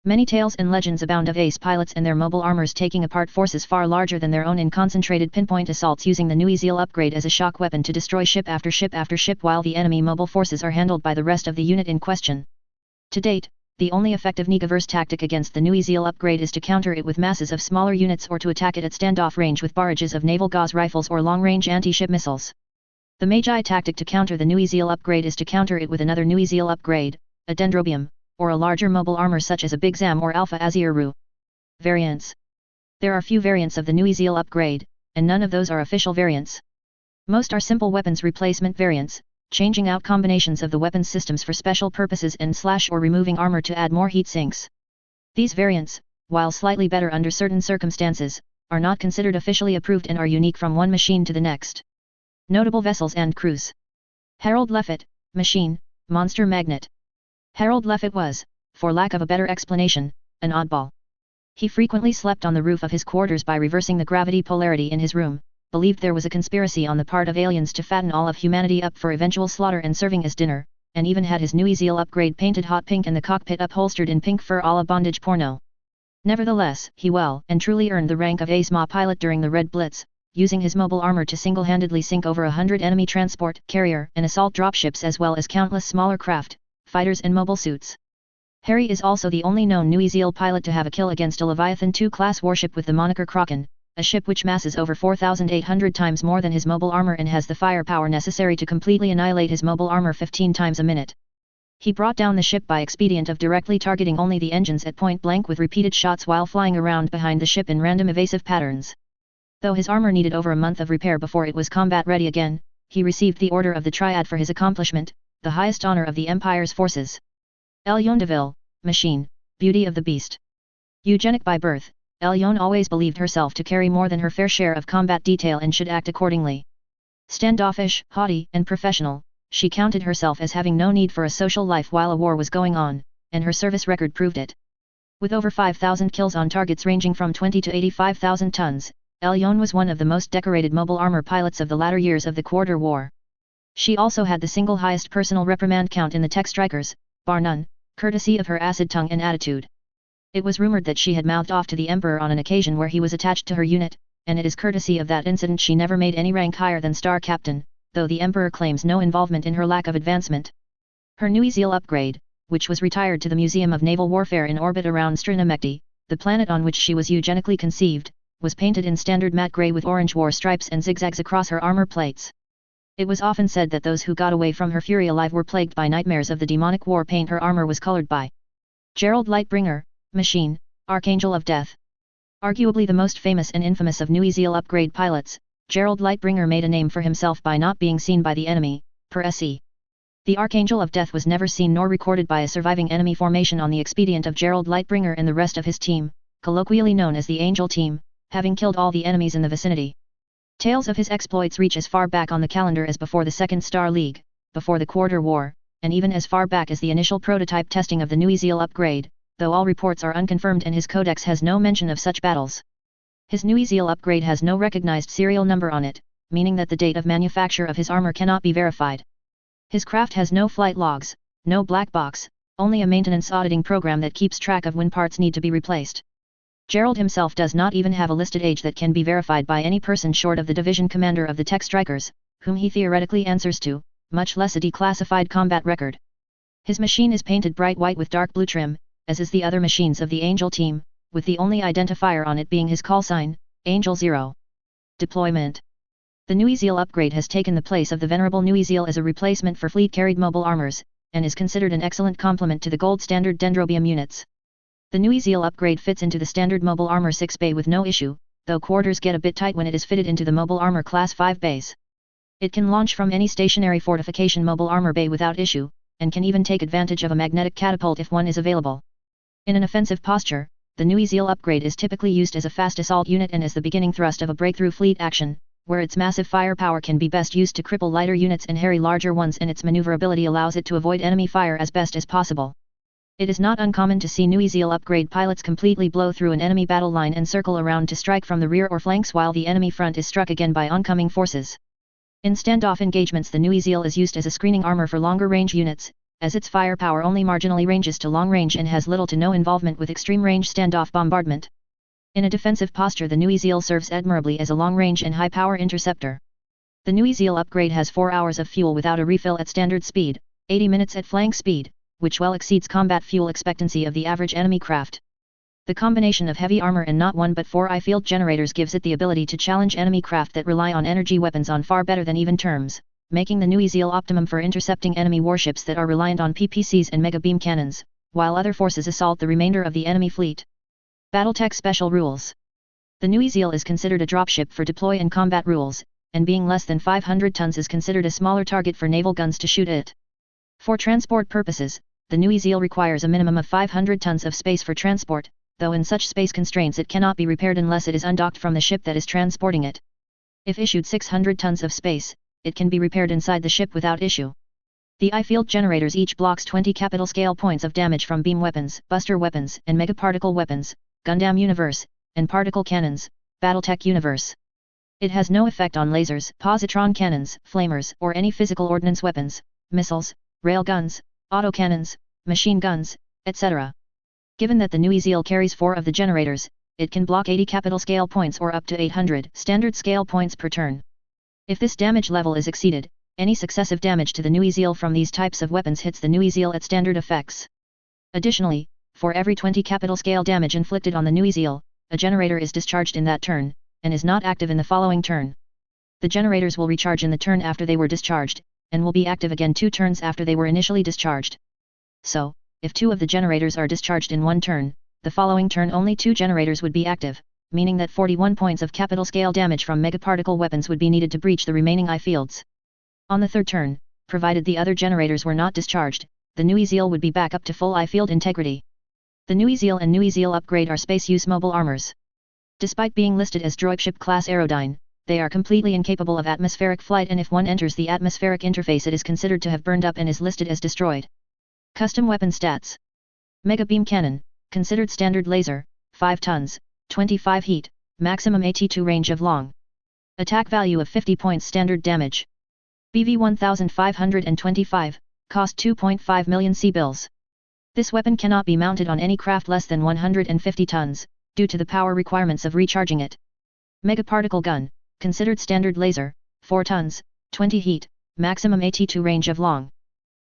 Many tales and legends abound of ace pilots and their mobile armors taking apart forces far larger than their own in concentrated pinpoint assaults using the Nui Zeal upgrade as a shock weapon to destroy ship after ship after ship while the enemy mobile forces are handled by the rest of the unit in question. To date, the only effective Negaverse tactic against the Nui Zeal upgrade is to counter it with masses of smaller units or to attack it at standoff range with barrages of naval Gauss rifles or long-range anti-ship missiles. The Magi tactic to counter the Nui Zeal upgrade is to counter it with another Nui Zeal upgrade, a Dendrobium, or a larger mobile armor such as a Big Zam or Alpha Aziru. Variants. There are few variants of the Nui Zeal upgrade, and none of those are official variants. Most are simple weapons replacement variants, changing out combinations of the weapons systems for special purposes and slash or removing armor to add more heat sinks. These variants, while slightly better under certain circumstances, are not considered officially approved and are unique from one machine to the next. Notable vessels and crews. Harold Leffett, machine, monster magnet. Harold Leffett was, for lack of a better explanation, an oddball. He frequently slept on the roof of his quarters by reversing the gravity polarity in his room, believed there was a conspiracy on the part of aliens to fatten all of humanity up for eventual slaughter and serving as dinner, and even had his new Ezeal upgrade painted hot pink and the cockpit upholstered in pink fur a la bondage porno. Nevertheless, he well and truly earned the rank of ASMA pilot during the Red Blitz, using his mobile armor to single-handedly sink over 100 enemy transport, carrier, and assault dropships as well as countless smaller craft, fighters and mobile suits. Harry is also the only known New Ezeal pilot to have a kill against a Leviathan II class warship with the moniker Kraken, a ship which masses over 4,800 times more than his mobile armor and has the firepower necessary to completely annihilate his mobile armor 15 times a minute. He brought down the ship by expedient of directly targeting only the engines at point blank with repeated shots while flying around behind the ship in random evasive patterns. Though his armor needed over a month of repair before it was combat ready again, he received the Order of the Triad for his accomplishment, the highest honor of the Empire's forces. Elione Deville, machine, beauty of the beast. Eugenic by birth, Elione always believed herself to carry more than her fair share of combat detail and should act accordingly. Standoffish, haughty, and professional, she counted herself as having no need for a social life while a war was going on, and her service record proved it. With over 5,000 kills on targets ranging from 20 to 85,000 tons, Elione was one of the most decorated mobile armor pilots of the latter years of the Quarter War. She also had the single highest personal reprimand count in the Tech Strikers, bar none, courtesy of her acid tongue and attitude. It was rumored that she had mouthed off to the Emperor on an occasion where he was attached to her unit, and it is courtesy of that incident she never made any rank higher than Star Captain, though the Emperor claims no involvement in her lack of advancement. Her new Ezeal upgrade, which was retired to the Museum of Naval Warfare in orbit around Strinomecti, the planet on which she was eugenically conceived, was painted in standard matte grey with orange war stripes and zigzags across her armor plates. It was often said that those who got away from her fury alive were plagued by nightmares of the demonic war paint her armor was colored by. Gerald Lightbringer, machine, Archangel of Death. Arguably the most famous and infamous of New Ezeal upgrade pilots, Gerald Lightbringer made a name for himself by not being seen by the enemy, per se. The Archangel of Death was never seen nor recorded by a surviving enemy formation on the expedient of Gerald Lightbringer and the rest of his team, colloquially known as the Angel Team, having killed all the enemies in the vicinity. Tales of his exploits reach as far back on the calendar as before the Second Star League, before the Quarter War, and even as far back as the initial prototype testing of the New Ezeal upgrade, though all reports are unconfirmed and his codex has no mention of such battles. His New Ezeal upgrade has no recognized serial number on it, meaning that the date of manufacture of his armor cannot be verified. His craft has no flight logs, no black box, only a maintenance auditing program that keeps track of when parts need to be replaced. Gerald himself does not even have a listed age that can be verified by any person short of the division commander of the Tech Strikers, whom he theoretically answers to, much less a declassified combat record. His machine is painted bright white with dark blue trim, as is the other machines of the Angel Team, with the only identifier on it being his call sign, Angel 0. Deployment. The New Ezeal upgrade has taken the place of the venerable New Ezeal as a replacement for fleet-carried mobile armors, and is considered an excellent complement to the gold standard Dendrobium units. The New Ezeal upgrade fits into the standard mobile armor 6 bay with no issue, though quarters get a bit tight when it is fitted into the mobile armor class 5 bays. It can launch from any stationary fortification mobile armor bay without issue, and can even take advantage of a magnetic catapult if one is available. In an offensive posture, the New Ezeal upgrade is typically used as a fast assault unit and as the beginning thrust of a breakthrough fleet action, where its massive firepower can be best used to cripple lighter units and harry larger ones, and its maneuverability allows it to avoid enemy fire as best as possible. It is not uncommon to see New Ezeal upgrade pilots completely blow through an enemy battle line and circle around to strike from the rear or flanks while the enemy front is struck again by oncoming forces. In standoff engagements, the New Ezeal is used as a screening armor for longer range units, as its firepower only marginally ranges to long range and has little to no involvement with extreme range standoff bombardment. In a defensive posture, the New Ezeal serves admirably as a long range and high power interceptor. The New Ezeal upgrade has 4 hours of fuel without a refill at standard speed, 80 minutes at flank speed, which well exceeds combat fuel expectancy of the average enemy craft. The combination of heavy armor and not 1 but 4 I-field generators gives it the ability to challenge enemy craft that rely on energy weapons on far better than even terms, making the New Ezeal optimum for intercepting enemy warships that are reliant on PPCs and mega beam cannons, while other forces assault the remainder of the enemy fleet. BattleTech Special Rules. The New Ezeal is considered a dropship for deploy and combat rules, and being less than 500 tons is considered a smaller target for naval guns to shoot at. For transport purposes, the new Ezeal requires a minimum of 500 tons of space for transport, though in such space constraints it cannot be repaired unless it is undocked from the ship that is transporting it. If issued 600 tons of space, it can be repaired inside the ship without issue. The I-field generators each blocks 20 capital scale points of damage from beam weapons, buster weapons, and megaparticle weapons, Gundam universe, and particle cannons, BattleTech universe. It has no effect on lasers, positron cannons, flamers, or any physical ordnance weapons, missiles, railguns, autocannons, machine guns, etc. Given that the new Ezeal carries 4 of the generators, it can block 80 capital scale points or up to 800 standard scale points per turn. If this damage level is exceeded, any successive damage to the new Ezeal from these types of weapons hits the new Ezeal at standard effects. Additionally, for every 20 capital scale damage inflicted on the new Ezeal, a generator is discharged in that turn, and is not active in the following turn. The generators will recharge in the turn after they were discharged, and will be active again 2 turns after they were initially discharged. So, if 2 of the generators are discharged in one turn, the following turn only 2 generators would be active, meaning that 41 points of capital scale damage from megaparticle weapons would be needed to breach the remaining I-fields. On the third turn, provided the other generators were not discharged, the new Ezeal would be back up to full I-field integrity. The new Ezeal and new Ezeal upgrade are space-use mobile armors. Despite being listed as droidship class Aerodyne, they are completely incapable of atmospheric flight, and if one enters the atmospheric interface it is considered to have burned up and is listed as destroyed. Custom weapon stats. Mega beam cannon, considered standard laser, 5 tons, 25 heat, maximum AT2 range of long. Attack value of 50 points standard damage. BV 1525, cost 2.5 million C-bills. This weapon cannot be mounted on any craft less than 150 tons, due to the power requirements of recharging it. Megaparticle gun, considered standard laser, 4 tons, 20 heat, maximum AT2 range of long.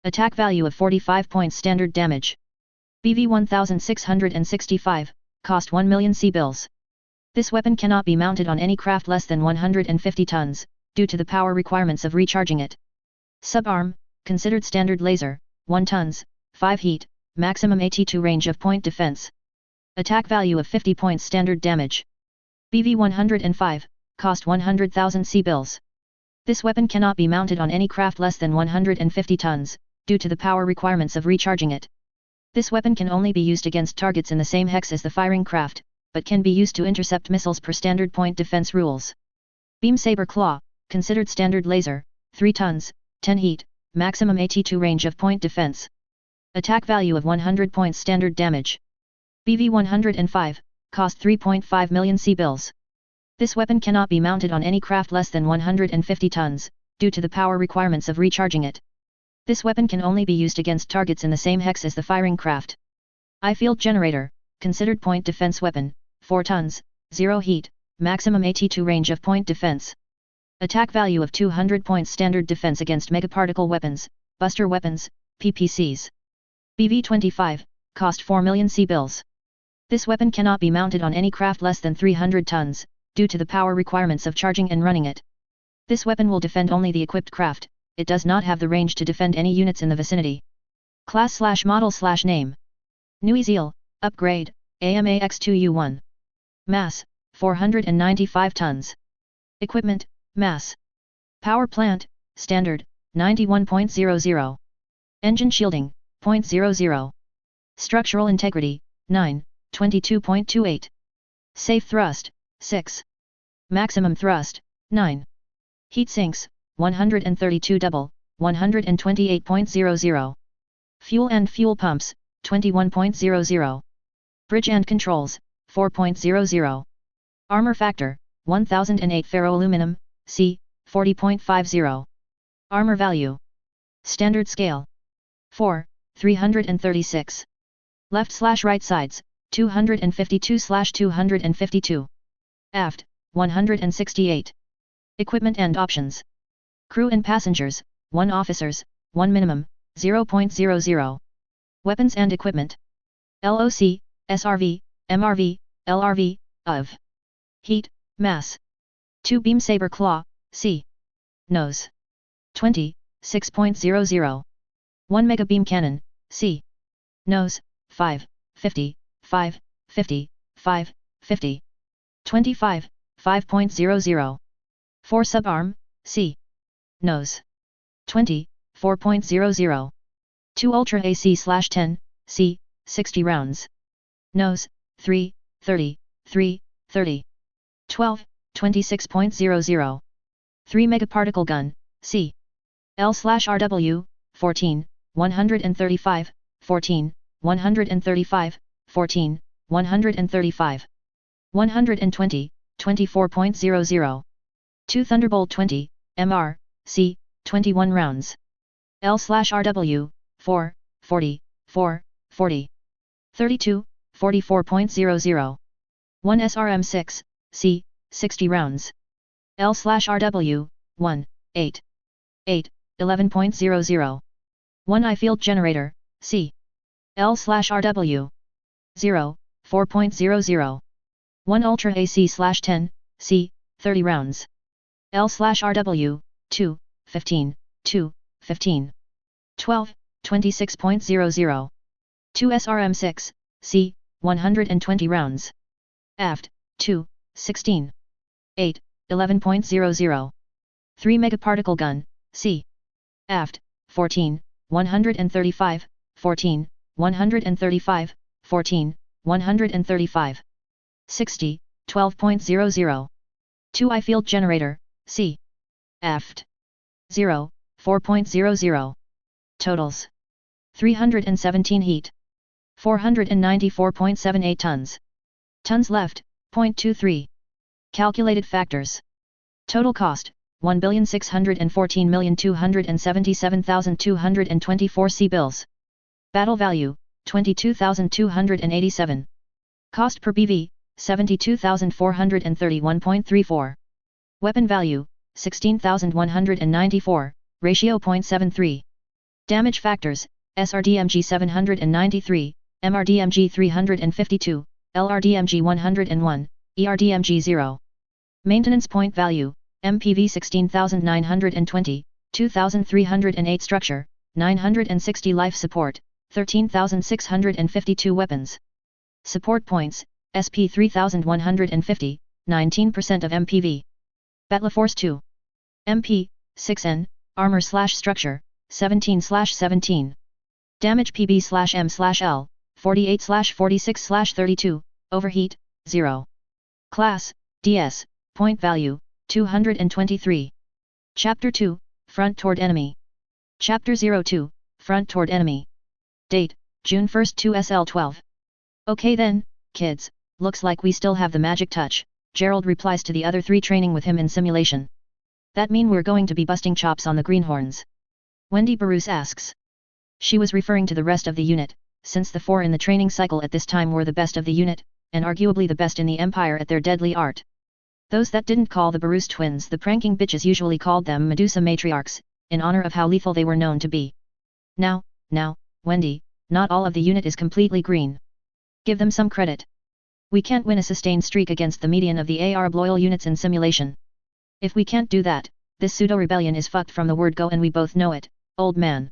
Attack value of 45 points standard damage. BV 1665, cost 1 million C-bills. This weapon cannot be mounted on any craft less than 150 tons, due to the power requirements of recharging it. Subarm, considered standard laser, 1 tons, 5 heat, maximum AT2 range of point defense. Attack value of 50 points standard damage. BV 105, cost 100,000 C-bills. This weapon cannot be mounted on any craft less than 150 tons, due to the power requirements of recharging it. This weapon can only be used against targets in the same hex as the firing craft, but can be used to intercept missiles per standard point defense rules. Beam Saber Claw, considered standard laser, 3 tons, 10 heat, maximum AT2 range of point defense. Attack value of 100 points standard damage. BV 105, cost 3.5 million C-bills. This weapon cannot be mounted on any craft less than 150 tons, due to the power requirements of recharging it. This weapon can only be used against targets in the same hex as the firing craft. I-field generator, considered point defense weapon, 4 tons, 0 heat, maximum AT2 range of point defense. Attack value of 200 points standard defense against megaparticle weapons, buster weapons, PPCs. BV 25, cost 4 million C-bills. This weapon cannot be mounted on any craft less than 300 tons, due to the power requirements of charging and running it. This weapon will defend only the equipped craft, it does not have the range to defend any units in the vicinity. Class/model/name. New Ezeal, upgrade, AMAX2U1. Mass, 495 tons. Equipment, mass. Power plant, standard, 91.00. Engine shielding, 0.00. Structural integrity, 9, 22.28. Safe thrust, 6. Maximum thrust, 9. Heat sinks, 132 double, 128.00. Fuel and fuel pumps, 21.00. Bridge and controls, 4.00. Armor factor, 1008 ferroaluminum, C, 40.50. Armor value. Standard scale. 4, 336. Left/right sides, 252/252. Aft, 168. Equipment and options. Crew and passengers, 1 officers, 1 minimum, 0.00. Weapons and equipment. LOC, SRV, MRV, LRV, of. Heat, mass. 2 beam saber claw, C. Nose. 20, 6.00. 1 mega beam cannon, C. Nose, 5, 50, 5, 50, 5, 50. 25, 5.00. 4 subarm, c. Nose. 20, 4.00. 2 Ultra AC/10, c. 60 rounds. Nose, 3, 30, 3, 30. 12, 26.00. 3 Megaparticle Gun, c. L/RW, 14, 135, 14, 135, 14, 135. 120, 24.00. 2 Thunderbolt 20, MR, c. 21 rounds. L/RW, 4, 40, 4, 40. 32, 44.00. 1 SRM6, c. 60 rounds. L/RW, 1, 8, 8, 11.00. 1 I Field Generator, c. L/RW, 0, 4.00. 1 Ultra AC/10, c. 30 rounds. L/RW, 2, 15, 2, 15. 12, 26.00. 2 SRM6, c. 120 rounds. Aft, 2, 16. 8, 11.00. 3 Megaparticle Gun, c. Aft, 14, 135, 14, 135, 14, 135. 60, 12.00. 2 I Field Generator, c. Aft. 0, 4.00. Totals. 317 heat. 494.78 tons. Tons left, 0.23. Calculated factors. Total cost, 1,614,277,224 C bills. Battle value, 22,287. Cost per BV, 72,431.34. Weapon value, 16,194, ratio 0.73. Damage factors, SRDMG 793, MRDMG 352, LRDMG 101, ERDMG 0. Maintenance point value, MPV 16,920, 2,308 structure, 960 life support, 13,652 weapons. Support points, SP 3150, 19% of MPV. Battle Force 2. MP, 6N, Armor/Structure, 17/17. Damage PB/M/L, 48/46/32, Overheat, 0. Class, DS, Point Value, 223. Chapter 2, Front Toward Enemy. Chapter 02, Front Toward Enemy. Date, June 1, 2SL12. Okay then, kids, looks like we still have the magic touch, Gerald replies to the other three training with him in simulation. That mean we're going to be busting chops on the greenhorns? Wendy Barus asks. She was referring to the rest of the unit, since the 4 in the training cycle at this time were the best of the unit, and arguably the best in the Empire at their deadly art. Those that didn't call the Barus twins the pranking bitches usually called them Medusa matriarchs, in honor of how lethal they were known to be. Now, Wendy, not all of the unit is completely green. Give them some credit. We can't win a sustained streak against the median of the AR loyal units in simulation. If we can't do that, this pseudo-rebellion is fucked from the word go and we both know it, old man.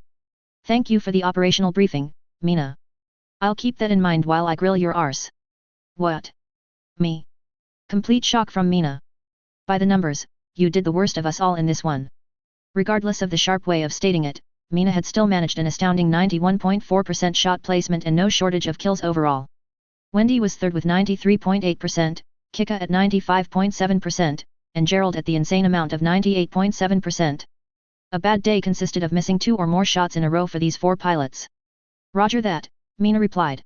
Thank you for the operational briefing, Mina. I'll keep that in mind while I grill your arse. What? Me? Complete shock from Mina. By the numbers, you did the worst of us all in this one. Regardless of the sharp way of stating it, Mina had still managed an astounding 91.4% shot placement and no shortage of kills overall. Wendy was third with 93.8%, Kika at 95.7%, and Gerald at the insane amount of 98.7%. A bad day consisted of missing 2 or more shots in a row for these 4 pilots. Roger that, Mina replied.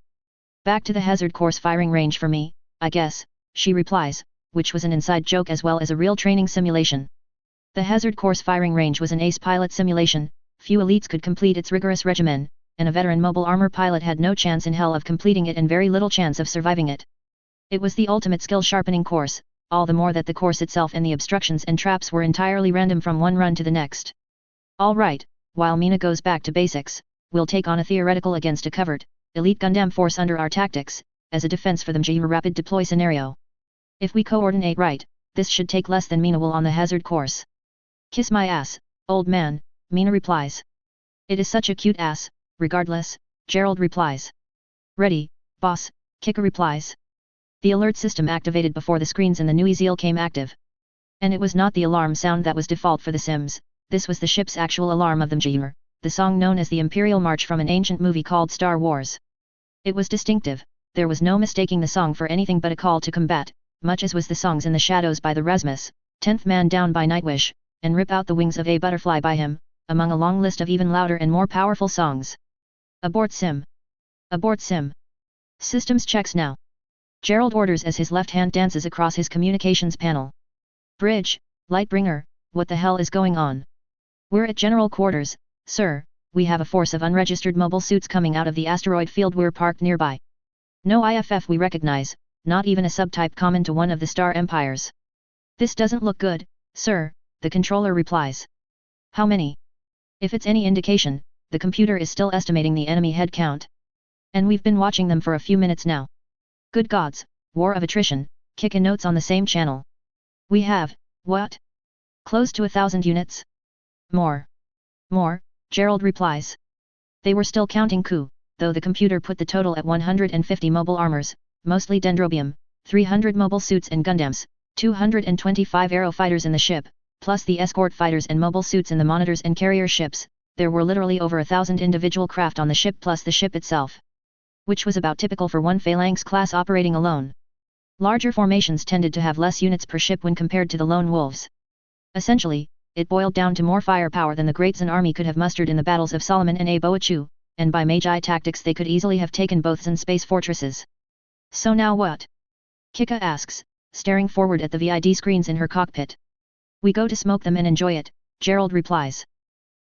Back to the hazard course firing range for me, I guess, she replies, which was an inside joke as well as a real training simulation. The hazard course firing range was an ace pilot simulation, few elites could complete its rigorous regimen, and a veteran mobile armor pilot had no chance in hell of completing it and very little chance of surviving it. It was the ultimate skill sharpening course, all the more that the course itself and the obstructions and traps were entirely random from one run to the next. Alright, while Mina goes back to basics, we'll take on a theoretical against a covered, elite Gundam force under our tactics, as a defense for the MG rapid deploy scenario. If we coordinate right, this should take less than Mina will on the hazard course. Kiss my ass, old man, Mina replies. It is such a cute ass, regardless, Gerald replies. Ready, boss, Kika replies. The alert system activated before the screens in the new Ezeal came active. And it was not the alarm sound that was default for the Sims, this was the ship's actual alarm of the Mjir, the song known as the Imperial March from an ancient movie called Star Wars. It was distinctive, there was no mistaking the song for anything but a call to combat, much as was the songs in the shadows by the Rasmus, 10th Man Down by Nightwish, and Rip Out the Wings of a Butterfly by him, among a long list of even louder and more powerful songs. Abort Sim. Abort Sim. Systems checks now. Gerald orders as his left hand dances across his communications panel. Bridge, Lightbringer, what the hell is going on? We're at General Quarters, sir, we have a force of unregistered mobile suits coming out of the asteroid field we're parked nearby. No IFF we recognize, not even a subtype common to one of the star empires. This doesn't look good, sir, the controller replies. How many? If it's any indication, the computer is still estimating the enemy head count. And we've been watching them for a few minutes now. Good gods, war of attrition, kick in notes on the same channel. We have, what? Close to 1,000 units? More. More, Gerald replies. They were still counting coup, though the computer put the total at 150 mobile armors, mostly dendrobium, 300 mobile suits and Gundams, 225 aero fighters in the ship, plus the escort fighters and mobile suits in the monitors and carrier ships. There were literally over 1,000 individual craft on the ship plus the ship itself. Which was about typical for one Phalanx class operating alone. Larger formations tended to have less units per ship when compared to the lone wolves. Essentially, it boiled down to more firepower than the Great Zan army could have mustered in the battles of Solomon and Aboachu, and by Magi tactics they could easily have taken both Zan space fortresses. So now what? Kika asks, staring forward at the VID screens in her cockpit. We go to smoke them and enjoy it, Gerald replies.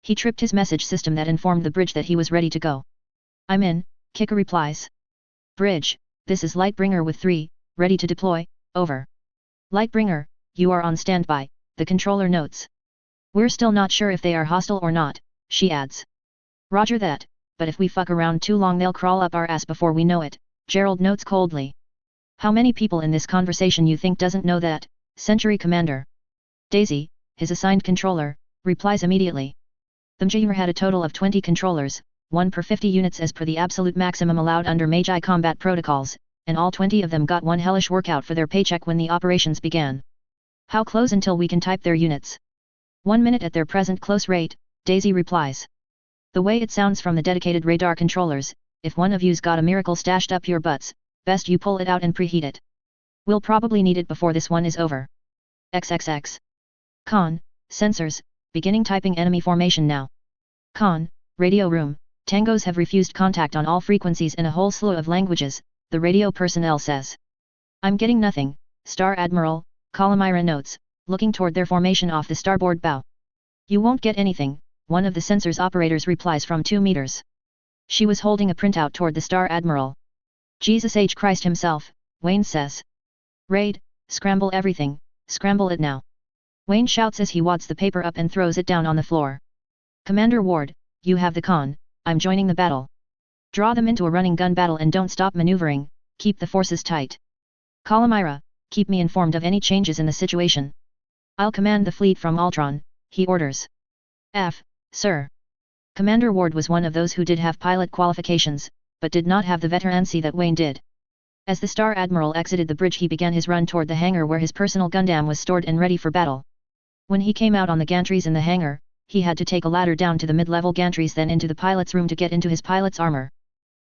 He tripped his message system that informed the bridge that he was ready to go. I'm in, Kika replies. Bridge, this is Lightbringer with 3, ready to deploy, over. Lightbringer, you are on standby, the controller notes. We're still not sure if they are hostile or not, she adds. Roger that, but if we fuck around too long they'll crawl up our ass before we know it, Gerald notes coldly. How many people in this conversation you think doesn't know that, Century Commander? Daisy, his assigned controller, replies immediately. The Mjir had a total of 20 controllers, 1 per 50 units as per the absolute maximum allowed under Magi combat protocols, and all 20 of them got one hellish workout for their paycheck when the operations began. How close until we can type their units? 1 minute at their present close rate, Daisy replies. The way it sounds from the dedicated radar controllers, if one of you's got a miracle stashed up your butts, best you pull it out and preheat it. We'll probably need it before this one is over. XXX. Con, sensors, beginning typing enemy formation now. Con, radio room, tangos have refused contact on all frequencies in a whole slew of languages, the radio personnel says. I'm getting nothing, Star Admiral, Kalamira notes, looking toward their formation off the starboard bow. You won't get anything, one of the sensors operators replies from 2 meters. She was holding a printout toward the Star Admiral. Jesus H. Christ himself, Wayne says. Raid, scramble everything, scramble it now. Wayne shouts as he wads the paper up and throws it down on the floor. Commander Ward, you have the con, I'm joining the battle. Draw them into a running gun battle and don't stop maneuvering, keep the forces tight. Kalamira, keep me informed of any changes in the situation. I'll command the fleet from Ultron, he orders. Sir. Commander Ward was one of those who did have pilot qualifications, but did not have the veterancy that Wayne did. As the Star Admiral exited the bridge he began his run toward the hangar where his personal Gundam was stored and ready for battle. When he came out on the gantries in the hangar, he had to take a ladder down to the mid-level gantries then into the pilot's room to get into his pilot's armor.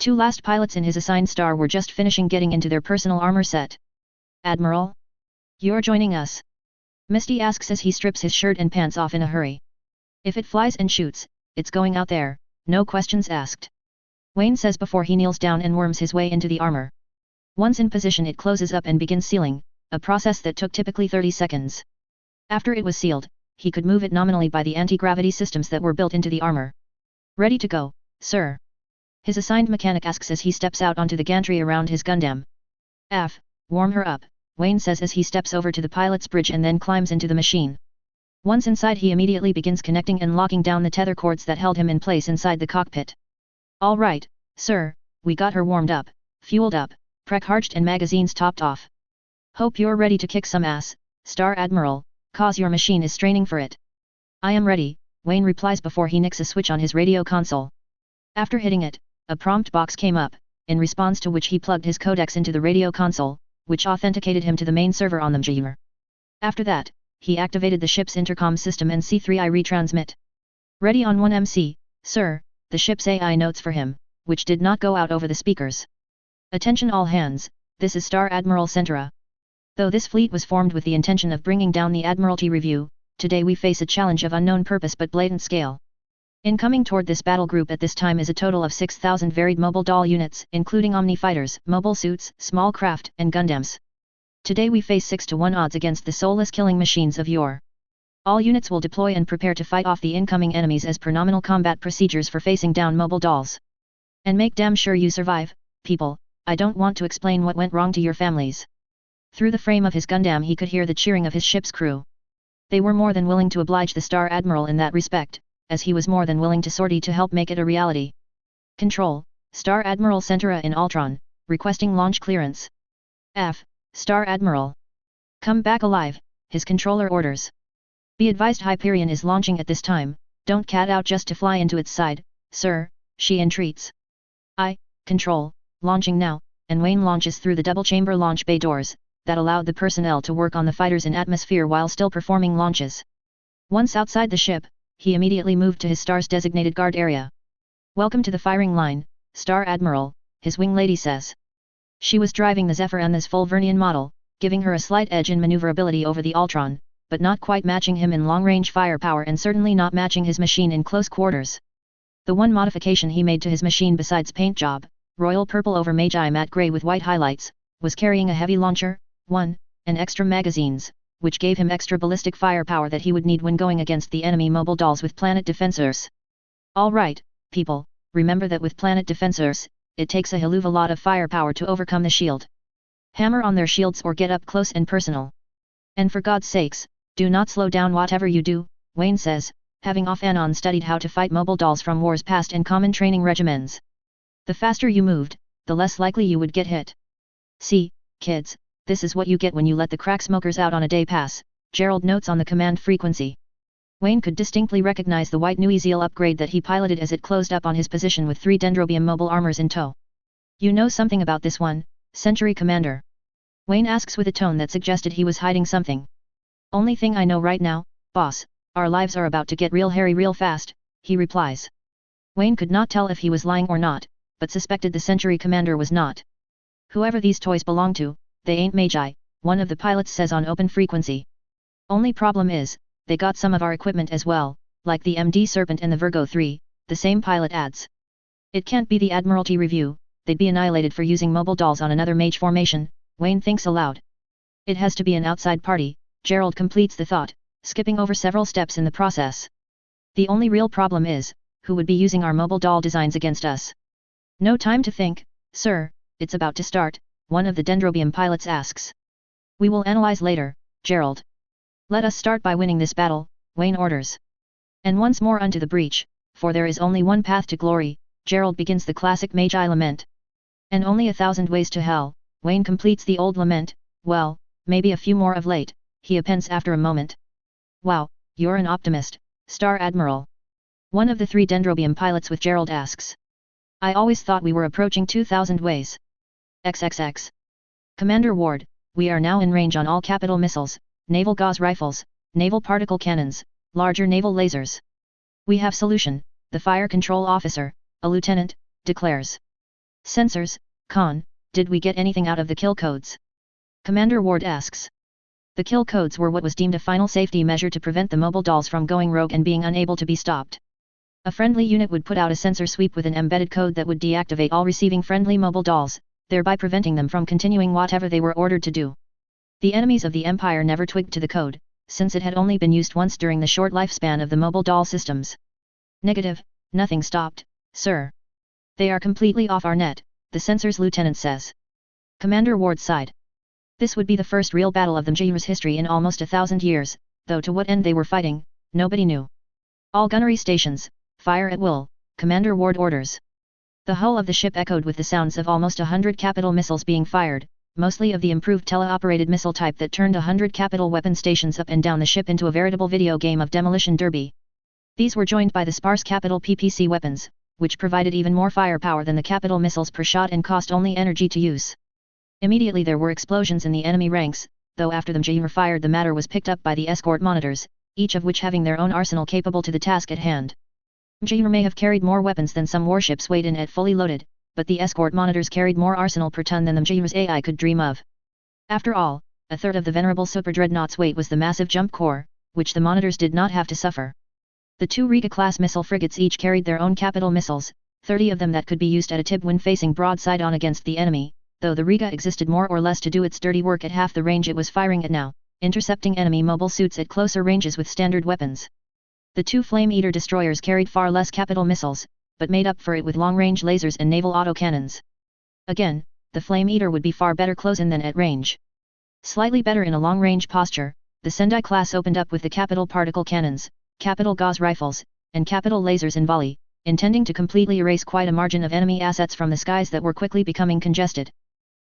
2 last pilots in his assigned star were just finishing getting into their personal armor set. Admiral? You're joining us? Misty asks as he strips his shirt and pants off in a hurry. If it flies and shoots, it's going out there, no questions asked. Wayne says before he kneels down and worms his way into the armor. Once in position it closes up and begins sealing, a process that took typically 30 seconds. After it was sealed, he could move it nominally by the anti-gravity systems that were built into the armor. Ready to go, sir. His assigned mechanic asks as he steps out onto the gantry around his Gundam. Warm her up, Wayne says as he steps over to the pilot's bridge and then climbs into the machine. Once inside he immediately begins connecting and locking down the tether cords that held him in place inside the cockpit. All right, sir, we got her warmed up, fueled up, precharged and magazines topped off. Hope you're ready to kick some ass, Star Admiral, cause your machine is straining for it. I am ready, Wayne replies before he nicks a switch on his radio console. After hitting it, a prompt box came up, in response to which he plugged his codecs into the radio console, which authenticated him to the main server on the Mjir. After that, he activated the ship's intercom system and C3I retransmit. Ready on 1MC, sir, the ship's AI notes for him, which did not go out over the speakers. Attention all hands, this is Star Admiral Centura. Though this fleet was formed with the intention of bringing down the Admiralty Review, today we face a challenge of unknown purpose but blatant scale. Incoming toward this battle group at this time is a total of 6,000 varied mobile doll units, including Omni fighters, mobile suits, small craft, and Gundams. Today we face 6-to-1 odds against the soulless killing machines of yore. All units will deploy and prepare to fight off the incoming enemies as per nominal combat procedures for facing down mobile dolls. And make damn sure you survive, people. I don't want to explain what went wrong to your families. Through the frame of his Gundam he could hear the cheering of his ship's crew. They were more than willing to oblige the Star Admiral in that respect, as he was more than willing to sortie to help make it a reality. Control, Star Admiral Centura in Ultron, requesting launch clearance. F. Star Admiral. Come back alive, his controller orders. Be advised Hyperion is launching at this time, don't cat out just to fly into its side, sir, she entreats. Control, launching now, and Wayne launches through the double-chamber launch bay doors, that allowed the personnel to work on the fighters in atmosphere while still performing launches. Once outside the ship, he immediately moved to his star's designated guard area. Welcome to the firing line, Star Admiral, his wing lady says. She was driving the Zephyr and this full Vernian model, giving her a slight edge in maneuverability over the Ultron, but not quite matching him in long-range firepower and certainly not matching his machine in close quarters. The one modification he made to his machine besides paint job, royal purple over Magi matte grey with white highlights, was carrying a heavy launcher, and extra magazines, which gave him extra ballistic firepower that he would need when going against the enemy mobile dolls with planet defensors. Alright, people, remember that with planet defensors, it takes a hell of a lot of firepower to overcome the shield. Hammer on their shields or get up close and personal. And for God's sakes, do not slow down whatever you do, Wayne says, having off and on studied how to fight mobile dolls from wars past and common training regimens. The faster you moved, the less likely you would get hit. See, kids, this is what you get when you let the crack smokers out on a day pass, Gerald notes on the command frequency. Wayne could distinctly recognize the white Nui Zeal upgrade that he piloted as it closed up on his position with 3 Dendrobium mobile armors in tow. You know something about this one, Century Commander? Wayne asks with a tone that suggested he was hiding something. Only thing I know right now, boss, our lives are about to get real hairy real fast, he replies. Wayne could not tell if he was lying or not, but suspected the Century Commander was not. Whoever these toys belong to, they ain't Magi, one of the pilots says on open frequency. Only problem is, they got some of our equipment as well, like the MD Serpent and the Virgo 3, the same pilot adds. It can't be the Admiralty Review, they'd be annihilated for using mobile dolls on another mage formation, Wayne thinks aloud. It has to be an outside party, Gerald completes the thought, skipping over several steps in the process. The only real problem is, who would be using our mobile doll designs against us? No time to think, sir, it's about to start, one of the Dendrobium pilots asks. We will analyze later, Gerald. Let us start by winning this battle, Wayne orders. And once more unto the breach, for there is only one path to glory, Gerald begins the classic Magi lament. And only 1,000 ways to hell, Wayne completes the old lament, well, maybe a few more of late, he appends after a moment. Wow, you're an optimist, Star Admiral. One of the 3 Dendrobium pilots with Gerald asks. I always thought we were approaching 2,000 ways. XXX. Commander Ward, we are now in range on all capital missiles, naval gauze rifles, naval particle cannons, larger naval lasers. We have solution, the fire control officer, a lieutenant, declares. Sensors, Con, did we get anything out of the kill codes? Commander Ward asks. The kill codes were what was deemed a final safety measure to prevent the mobile dolls from going rogue and being unable to be stopped. A friendly unit would put out a sensor sweep with an embedded code that would deactivate all receiving friendly mobile dolls, thereby preventing them from continuing whatever they were ordered to do. The enemies of the Empire never twigged to the code, since it had only been used once during the short lifespan of the mobile doll systems. Negative, nothing stopped, sir. They are completely off our net, the sensor's lieutenant says. Commander Ward sighed. This would be the first real battle of the Mjir's history in almost 1,000 years, though to what end they were fighting, nobody knew. All gunnery stations, fire at will, Commander Ward orders. The hull of the ship echoed with the sounds of almost 100 capital missiles being fired, mostly of the improved teleoperated missile type that turned 100 capital weapon stations up and down the ship into a veritable video game of demolition derby. These were joined by the sparse capital PPC weapons, which provided even more firepower than the capital missiles per shot and cost only energy to use. Immediately there were explosions in the enemy ranks, though after the MultiMage fired the matter was picked up by the escort monitors, each of which having their own arsenal capable to the task at hand. MultiMage may have carried more weapons than some warships weighed in at fully loaded, but the escort monitors carried more arsenal per ton than the MultiMage's AI could dream of. After all, a third of the venerable super dreadnought's weight was the massive jump core, which the monitors did not have to suffer. The two Riga-class missile frigates each carried their own capital missiles, 30 of them that could be used at a tib when facing broadside on against the enemy, though the Riga existed more or less to do its dirty work at half the range it was firing at now, intercepting enemy mobile suits at closer ranges with standard weapons. The two Flame Eater destroyers carried far less capital missiles, but made up for it with long-range lasers and naval autocannons. Again, the Flame Eater would be far better close-in than at range. Slightly better in a long-range posture, the Sendai class opened up with the capital particle cannons, capital gauze rifles, and capital lasers in volley, intending to completely erase quite a margin of enemy assets from the skies that were quickly becoming congested.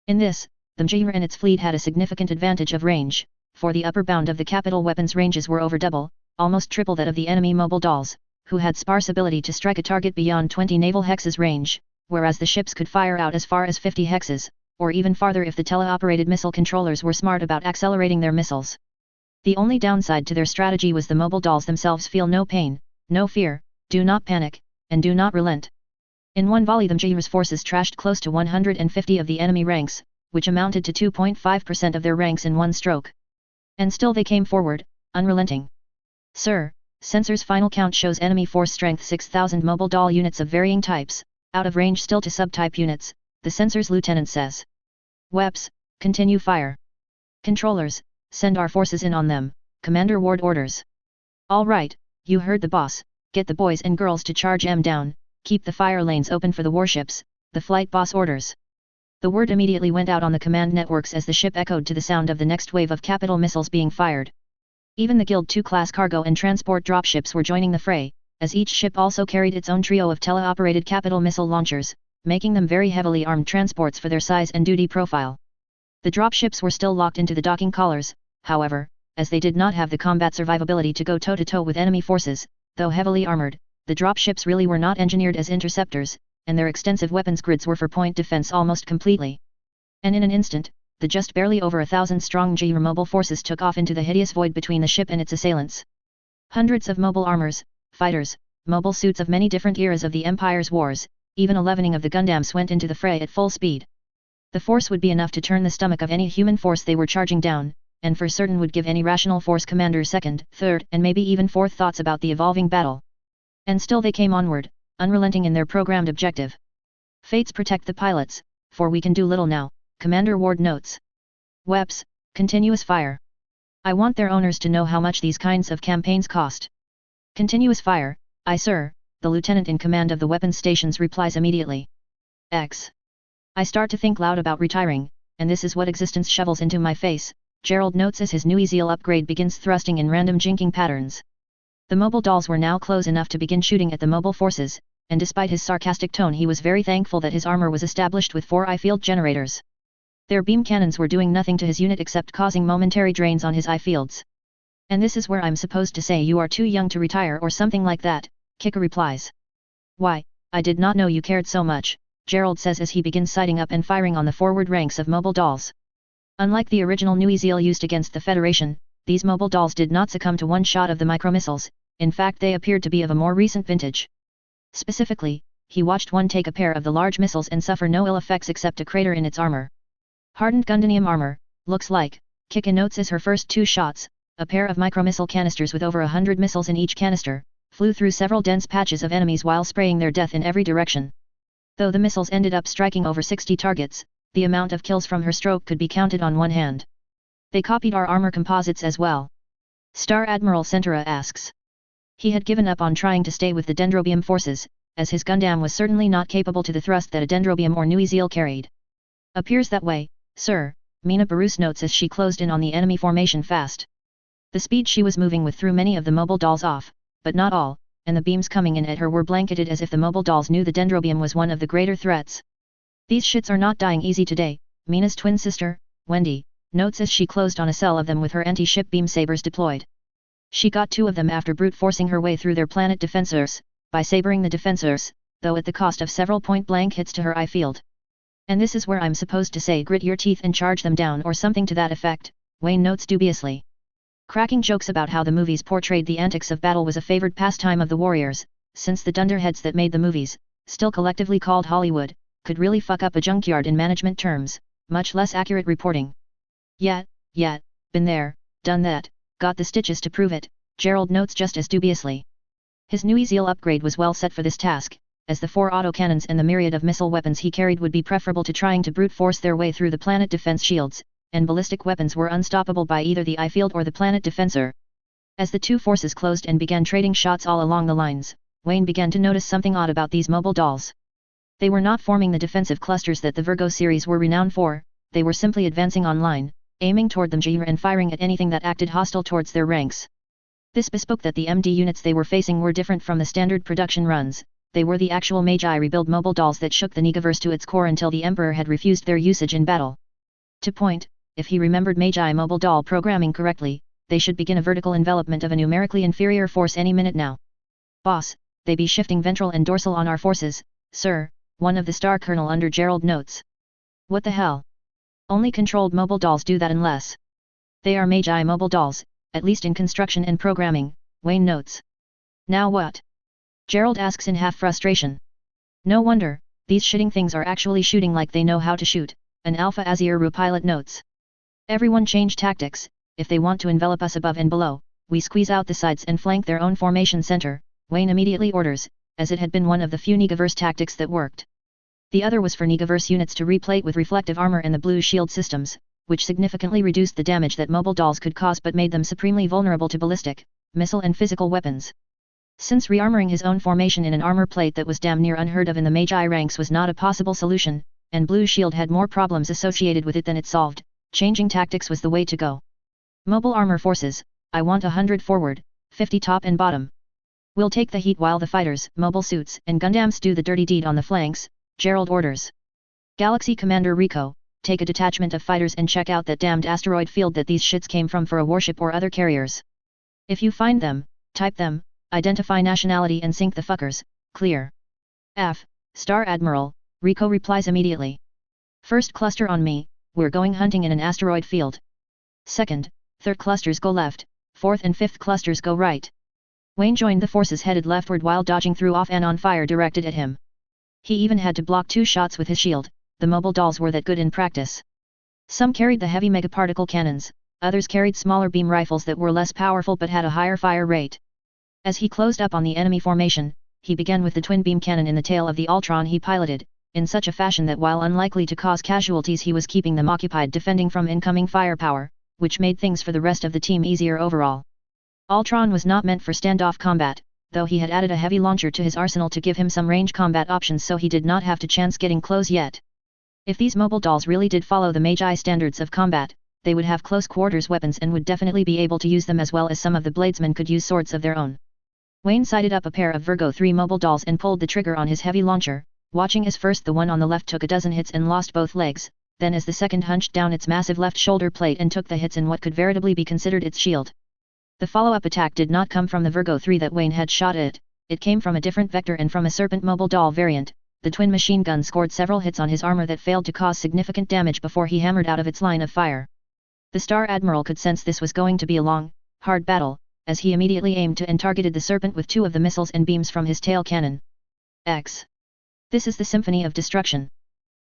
In this, the MultiMage and its fleet had a significant advantage of range, for the upper bound of the capital weapons ranges were over double, almost triple that of the enemy mobile dolls, who had sparse ability to strike a target beyond 20 naval hexes range, whereas the ships could fire out as far as 50 hexes, or even farther if the teleoperated missile controllers were smart about accelerating their missiles. The only downside to their strategy was the mobile dolls themselves feel no pain, no fear, do not panic, and do not relent. In one volley the MultiMage's forces trashed close to 150 of the enemy ranks, which amounted to 2.5% of their ranks in one stroke. And still they came forward, unrelenting. Sir, Sensor's final count shows enemy force strength 6,000 mobile doll units of varying types, out of range still to subtype units, the Sensor's lieutenant says. Weps, continue fire. Controllers, send our forces in on them, Commander Ward orders. All right, you heard the boss, get the boys and girls to charge M down, keep the fire lanes open for the warships, the flight boss orders. The word immediately went out on the command networks as the ship echoed to the sound of the next wave of capital missiles being fired. Even the Guild 2 class cargo and transport dropships were joining the fray, as each ship also carried its own trio of teleoperated capital missile launchers, making them very heavily armed transports for their size and duty profile. The dropships were still locked into the docking collars, however, as they did not have the combat survivability to go toe-to-toe with enemy forces, though heavily armored, the dropships really were not engineered as interceptors, and their extensive weapons grids were for point defense almost completely. And in an instant, the just barely over 1,000-strong MultiMage mobile forces took off into the hideous void between the ship and its assailants. Hundreds of mobile armors, fighters, mobile suits of many different eras of the Empire's wars, even 11 of the Gundams went into the fray at full speed. The force would be enough to turn the stomach of any human force they were charging down, and for certain would give any rational force commander second, third, and maybe even fourth thoughts about the evolving battle. And still they came onward, unrelenting in their programmed objective. Fates protect the pilots, for we can do little now, Commander Ward notes. Weps, continuous fire. I want their owners to know how much these kinds of campaigns cost. Continuous fire, aye sir, the lieutenant in command of the weapons stations replies immediately. I start to think loud about retiring, and this is what existence shovels into my face, Gerald notes as his new Ezeal upgrade begins thrusting in random jinking patterns. The mobile dolls were now close enough to begin shooting at the mobile forces, and despite his sarcastic tone he was very thankful that his armor was established with 4 I-field generators. Their beam cannons were doing nothing to his unit except causing momentary drains on his I-fields. And this is where I'm supposed to say you are too young to retire or something like that, Kika replies. Why, I did not know you cared so much, Gerald says as he begins sighting up and firing on the forward ranks of mobile dolls. Unlike the original new Ezeal used against the Federation, these mobile dolls did not succumb to one shot of the micromissiles, in fact they appeared to be of a more recent vintage. Specifically, he watched one take a pair of the large missiles and suffer no ill effects except a crater in its armor. Hardened Gundanium armor, looks like, Kika notes as her first 2 shots, a pair of micromissile canisters with over 100 missiles in each canister, flew through several dense patches of enemies while spraying their death in every direction. Though the missiles ended up striking over 60 targets, the amount of kills from her stroke could be counted on one hand. They copied our armor composites as well. Star Admiral Centura asks. He had given up on trying to stay with the Dendrobium forces, as his Gundam was certainly not capable to the thrust that a Dendrobium or New Ezeal carried. Appears that way, sir, Mina Barus notes as she closed in on the enemy formation fast. The speed she was moving with threw many of the mobile dolls off, but not all, and the beams coming in at her were blanketed as if the mobile dolls knew the Dendrobium was one of the greater threats. These shits are not dying easy today, Mina's twin sister, Wendy, notes as she closed on a cell of them with her anti-ship beam sabers deployed. She got 2 of them after brute forcing her way through their planet defensors, by sabering the defensors, though at the cost of several point-blank hits to her I-field. And this is where I'm supposed to say grit your teeth and charge them down or something to that effect, Wayne notes dubiously. Cracking jokes about how the movies portrayed the antics of battle was a favored pastime of the warriors, since the dunderheads that made the movies, still collectively called Hollywood, could really fuck up a junkyard in management terms, much less accurate reporting. Yet, been there, done that, got the stitches to prove it, Gerald notes just as dubiously. His new Ezeal upgrade was well set for this task, as the 4 autocannons and the myriad of missile weapons he carried would be preferable to trying to brute force their way through the planet defense shields, and ballistic weapons were unstoppable by either the eye field or the planet defensor. As the two forces closed and began trading shots all along the lines, Wayne began to notice something odd about these mobile dolls. They were not forming the defensive clusters that the Virgo series were renowned for, they were simply advancing online, aiming toward them and firing at anything that acted hostile towards their ranks. This bespoke that the MD units they were facing were different from the standard production runs. They were the actual Magi rebuild mobile dolls that shook the Negaverse to its core until the Emperor had refused their usage in battle. To point, if he remembered Magi mobile doll programming correctly, they should begin a vertical envelopment of a numerically inferior force any minute now. Boss, they be shifting ventral and dorsal on our forces, sir, one of the Star Colonel under Gerald notes. What the hell? Only controlled mobile dolls do that unless they are Magi mobile dolls, at least in construction and programming, Wayne notes. Now what? Gerald asks in half frustration. No wonder, these shitting things are actually shooting like they know how to shoot, an Alpha Aziru pilot notes. Everyone change tactics, if they want to envelop us above and below, we squeeze out the sides and flank their own formation center, Wayne immediately orders, as it had been one of the few Negaverse tactics that worked. The other was for Negaverse units to replate with reflective armor and the blue shield systems, which significantly reduced the damage that mobile dolls could cause but made them supremely vulnerable to ballistic, missile and physical weapons. Since rearmoring his own formation in an armor plate that was damn near unheard of in the Magi ranks was not a possible solution, and Blue Shield had more problems associated with it than it solved, changing tactics was the way to go. Mobile armor forces, I want 100 forward, 50 top and bottom. We'll take the heat while the fighters, mobile suits and Gundams do the dirty deed on the flanks, Gerald orders. Galaxy Commander Rico, take a detachment of fighters and check out that damned asteroid field that these shits came from for a warship or other carriers. If you find them, type them, identify nationality and sink the fuckers, clear. F, Star Admiral, Rico replies immediately. First cluster on me, we're going hunting in an asteroid field. Second, third clusters go left, fourth and fifth clusters go right. Wayne joined the forces headed leftward while dodging through off and on fire directed at him. He even had to block 2 shots with his shield, the mobile dolls were that good in practice. Some carried the heavy megaparticle cannons, others carried smaller beam rifles that were less powerful but had a higher fire rate. As he closed up on the enemy formation, he began with the twin beam cannon in the tail of the Ultron he piloted, in such a fashion that while unlikely to cause casualties he was keeping them occupied defending from incoming firepower, which made things for the rest of the team easier overall. Ultron was not meant for standoff combat, though he had added a heavy launcher to his arsenal to give him some range combat options so he did not have to chance getting close yet. If these mobile dolls really did follow the Magi standards of combat, they would have close quarters weapons and would definitely be able to use them as well as some of the bladesmen could use swords of their own. Wayne sighted up a pair of Virgo 3 mobile dolls and pulled the trigger on his heavy launcher, watching as first the one on the left took a dozen hits and lost both legs, then as the second hunched down its massive left shoulder plate and took the hits in what could veritably be considered its shield. The follow-up attack did not come from the Virgo 3 that Wayne had shot at, it came from a different vector and from a Serpent mobile doll variant. The twin machine gun scored several hits on his armor that failed to cause significant damage before he hammered out of its line of fire. The Star Admiral could sense this was going to be a long, hard battle, as he immediately aimed to and targeted the Serpent with 2 of the missiles and beams from his tail cannon. X. This is the symphony of destruction.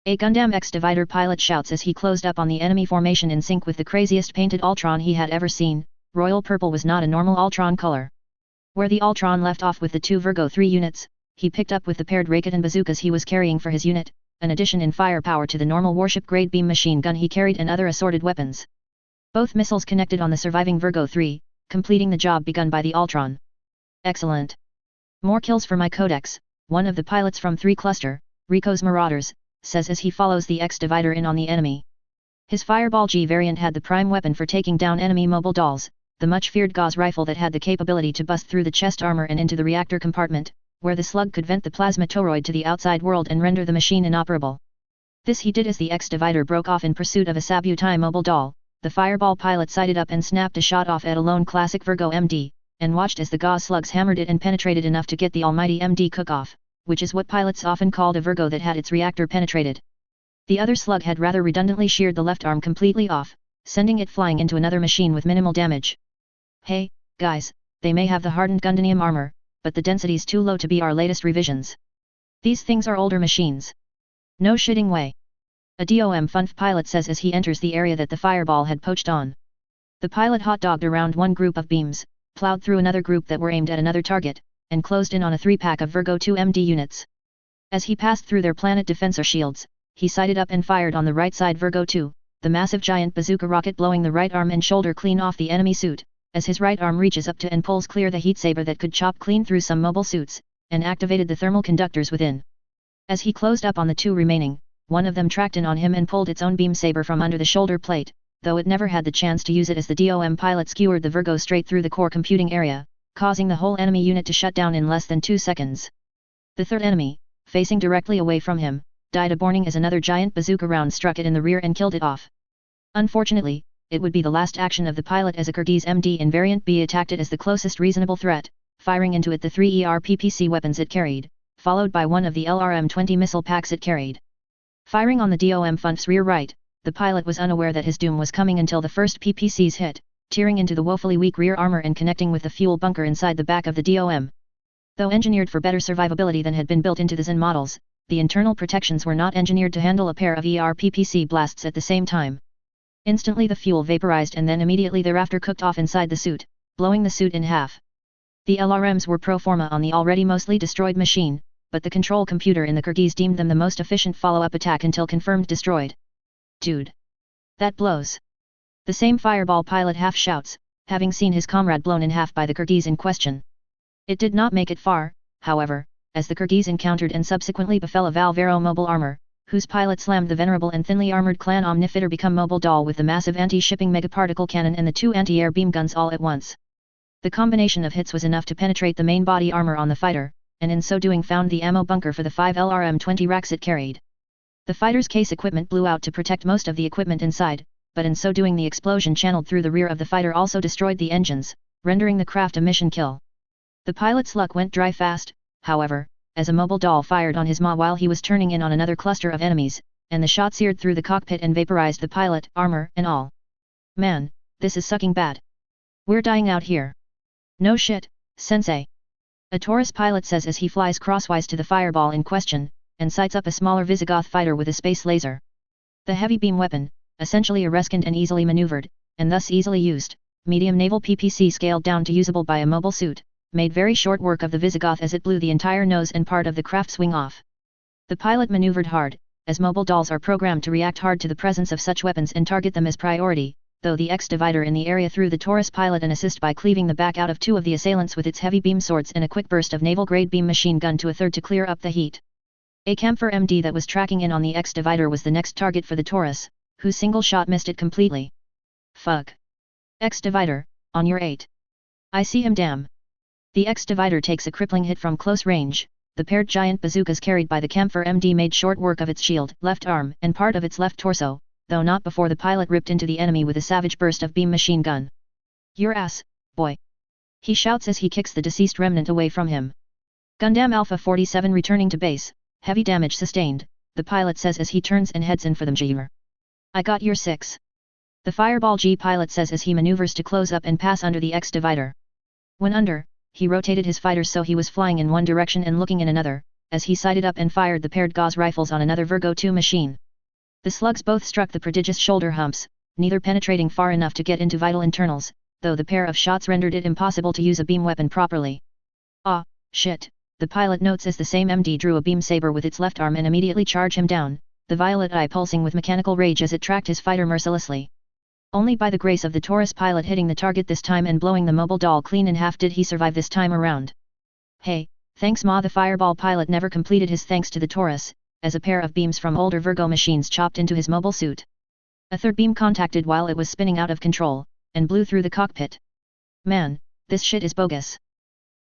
A Gundam X Divider pilot shouts as he closed up on the enemy formation in sync with the craziest painted Ultron he had ever seen. Royal purple was not a normal Ultron color. Where the Ultron left off with the 2 Virgo 3 units, he picked up with the paired Raketan bazookas he was carrying for his unit, an addition in firepower to the normal warship-grade beam machine gun he carried and other assorted weapons. Both missiles connected on the surviving Virgo 3, completing the job begun by the Ultron. Excellent. More kills for my Codex, one of the pilots from 3 Cluster, Rico's Marauders, says as he follows the X Divider in on the enemy. His Fireball G variant had the prime weapon for taking down enemy mobile dolls, the much-feared Gauss rifle that had the capability to bust through the chest armor and into the reactor compartment, where the slug could vent the plasma toroid to the outside world and render the machine inoperable. This he did as the X Divider broke off in pursuit of a Sabutai mobile doll. The Fireball pilot sighted up and snapped a shot off at a lone classic Virgo MD, and watched as the Gauss slugs hammered it and penetrated enough to get the almighty MD cook-off, which is what pilots often called a Virgo that had its reactor penetrated. The other slug had rather redundantly sheared the left arm completely off, sending it flying into another machine with minimal damage. Hey, guys, they may have the hardened Gundam armor, but the density's too low to be our latest revisions. These things are older machines. No shitting way. A DOM Funf pilot says as he enters the area that the fireball had poached on. The pilot hot-dogged around one group of beams, plowed through another group that were aimed at another target, and closed in on a 3-pack of Virgo 2 MD units. As he passed through their planet defensor shields, he sighted up and fired on the right side Virgo 2, the massive giant bazooka rocket blowing the right arm and shoulder clean off the enemy suit, as his right arm reaches up to and pulls clear the heat saber that could chop clean through some mobile suits, and activated the thermal conductors within. As he closed up on the 2 remaining, one of them tracked in on him and pulled its own beam saber from under the shoulder plate, though it never had the chance to use it as the DOM pilot skewered the Virgo straight through the core computing area, causing the whole enemy unit to shut down in less than 2 seconds. The third enemy, facing directly away from him, died aborting as another giant bazooka round struck it in the rear and killed it off. Unfortunately, it would be the last action of the pilot as a Kyrgyz MD in Variant B attacked it as the closest reasonable threat, firing into it the 3 ERPPC weapons it carried, followed by one of the LRM-20 missile packs it carried. Firing on the DOM Funf's rear right, the pilot was unaware that his doom was coming until the first PPCs hit, tearing into the woefully weak rear armor and connecting with the fuel bunker inside the back of the DOM. Though engineered for better survivability than had been built into the Zen models, the internal protections were not engineered to handle a pair of ERPPC blasts at the same time. Instantly the fuel vaporized and then immediately thereafter cooked off inside the suit, blowing the suit in half. The LRMs were pro forma on the already mostly destroyed machine, but the control computer in the Kyrgyz deemed them the most efficient follow-up attack until confirmed destroyed. Dude. That blows. The same fireball pilot half shouts, having seen his comrade blown in half by the Kyrgyz in question. It did not make it far, however, as the Kyrgyz encountered and subsequently befell a Valvero mobile armor, whose pilot slammed the venerable and thinly armored clan Omnifitter become mobile doll with the massive anti-shipping megaparticle cannon and the 2 anti-air beam guns all at once. The combination of hits was enough to penetrate the main body armor on the fighter, and in so doing found the ammo bunker for the 5 LRM-20 racks it carried. The fighter's case equipment blew out to protect most of the equipment inside, but in so doing the explosion channeled through the rear of the fighter also destroyed the engines, rendering the craft a mission kill. The pilot's luck went dry fast, however, as a mobile doll fired on his maw while he was turning in on another cluster of enemies, and the shot seared through the cockpit and vaporized the pilot, armor, and all. Man, this is sucking bad. We're dying out here. No shit, sensei. A Taurus pilot says as he flies crosswise to the fireball in question, and sights up a smaller Visigoth fighter with a space laser. The heavy beam weapon, essentially a reskin and easily maneuvered, and thus easily used, medium naval PPC scaled down to usable by a mobile suit, made very short work of the Visigoth as it blew the entire nose and part of the craft's wing off. The pilot maneuvered hard, as mobile dolls are programmed to react hard to the presence of such weapons and target them as priority, though the X-Divider in the area threw the Taurus pilot an assist by cleaving the back out of 2 of the assailants with its heavy beam swords and a quick burst of naval-grade beam machine gun to a third to clear up the heat. A Camphor MD that was tracking in on the X-Divider was the next target for the Taurus, whose single shot missed it completely. Fuck. X-Divider, on your 8. I see him damn. The X-Divider takes a crippling hit from close range. The paired giant bazookas carried by the Camphor MD made short work of its shield, left arm, and part of its left torso, though not before the pilot ripped into the enemy with a savage burst of beam machine gun. Your ass, boy. He shouts as he kicks the deceased remnant away from him. Gundam Alpha 47 returning to base, heavy damage sustained, the pilot says as he turns and heads in for them. Jr. I got your 6. The Fireball G pilot says as he maneuvers to close up and pass under the X-Divider. When under, he rotated his fighter so he was flying in one direction and looking in another, as he sighted up and fired the paired gauze rifles on another Virgo 2 machine. The slugs both struck the prodigious shoulder humps, neither penetrating far enough to get into vital internals, though the pair of shots rendered it impossible to use a beam weapon properly. Ah, shit, the pilot notes as the same MD drew a beam saber with its left arm and immediately charged him down, the violet eye pulsing with mechanical rage as it tracked his fighter mercilessly. Only by the grace of the Taurus pilot hitting the target this time and blowing the mobile doll clean in half did he survive this time around. Hey, thanks ma. The Fireball pilot never completed his thanks to the Taurus, as a pair of beams from older Virgo machines chopped into his mobile suit. A third beam contacted while it was spinning out of control, and blew through the cockpit. Man, this shit is bogus.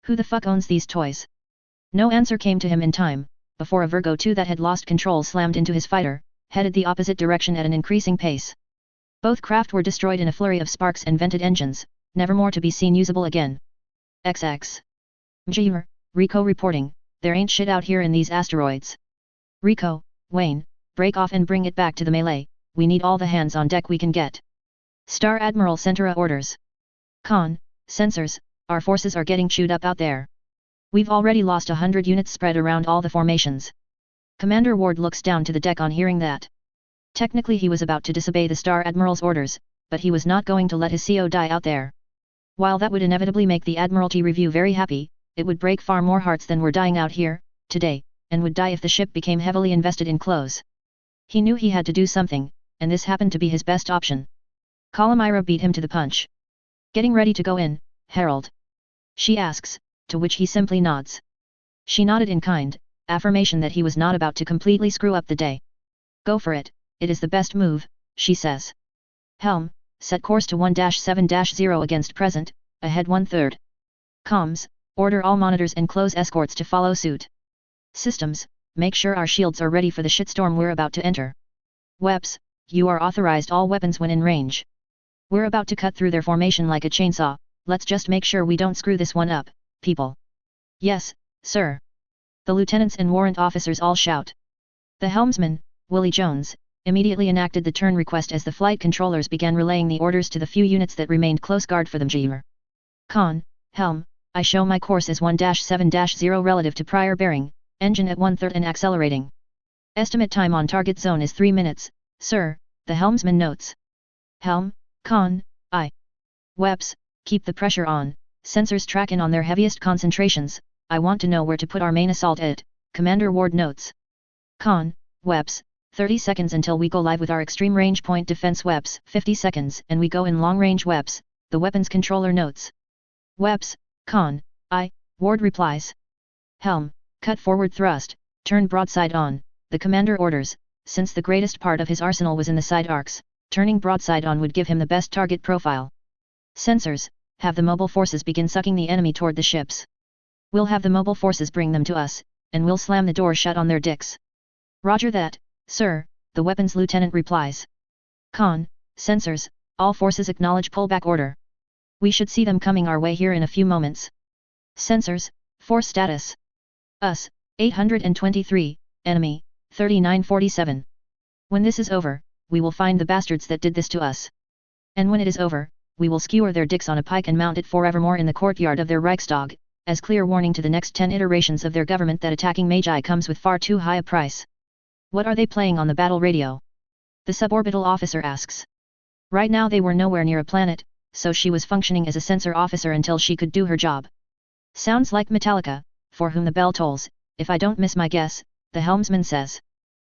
Who the fuck owns these toys? No answer came to him in time, before a Virgo 2 that had lost control slammed into his fighter, headed the opposite direction at an increasing pace. Both craft were destroyed in a flurry of sparks and vented engines, never more to be seen usable again. XX. Mjr, Rico reporting, there ain't shit out here in these asteroids. Rico, Wayne, break off and bring it back to the melee, we need all the hands on deck we can get. Star Admiral Centura orders. Con, sensors, our forces are getting chewed up out there. We've already lost 100 units spread around all the formations. Commander Ward looks down to the deck on hearing that. Technically he was about to disobey the Star Admiral's orders, but he was not going to let his CO die out there. While that would inevitably make the Admiralty Review very happy, it would break far more hearts than were dying out here, today, and would die if the ship became heavily invested in clothes. He knew he had to do something, and this happened to be his best option. Calamira beat him to the punch. Getting ready to go in, Herald? She asks, to which he simply nods. She nodded in kind, affirmation that he was not about to completely screw up the day. Go for it, it is the best move, she says. Helm, set course to 1-7-0 against present, ahead 1/3. Comms, order all monitors and close escorts to follow suit. Systems, make sure our shields are ready for the shitstorm we're about to enter. Weps, you are authorized all weapons when in range. We're about to cut through their formation like a chainsaw, let's just make sure we don't screw this one up, people. Yes, sir. The lieutenants and warrant officers all shout. The helmsman, Willie Jones, immediately enacted the turn request as the flight controllers began relaying the orders to the few units that remained close guard for them. Con, helm, I show my course as 1-7-0 relative to prior bearing, engine at 1/3 and accelerating. Estimate time on target zone is 3 minutes, sir, the helmsman notes. Helm, con, I. Weps, keep the pressure on, sensors track in on their heaviest concentrations, I want to know where to put our main assault at, Commander Ward notes. Con, Weps, 30 seconds until we go live with our extreme range point defense Weps, 50 seconds and we go in long range Weps, the weapons controller notes. Weps, con, I, Ward replies. Helm, cut forward thrust, turn broadside on, the commander orders, since the greatest part of his arsenal was in the side arcs, turning broadside on would give him the best target profile. Sensors, have the mobile forces begin sucking the enemy toward the ships. We'll have the mobile forces bring them to us, and we'll slam the door shut on their dicks. Roger that, sir, the weapons lieutenant replies. Con, sensors, all forces acknowledge pullback order. We should see them coming our way here in a few moments. Sensors, force status. Us, 823, enemy, 3947. When this is over, we will find the bastards that did this to us. And when it is over, we will skewer their dicks on a pike and mount it forevermore in the courtyard of their Reichstag, as clear warning to the next 10 iterations of their government that attacking Magi comes with far too high a price. What are they playing on the battle radio? The suborbital officer asks. Right now they were nowhere near a planet, so she was functioning as a sensor officer until she could do her job. Sounds like Metallica, for whom the bell tolls, if I don't miss my guess, the helmsman says.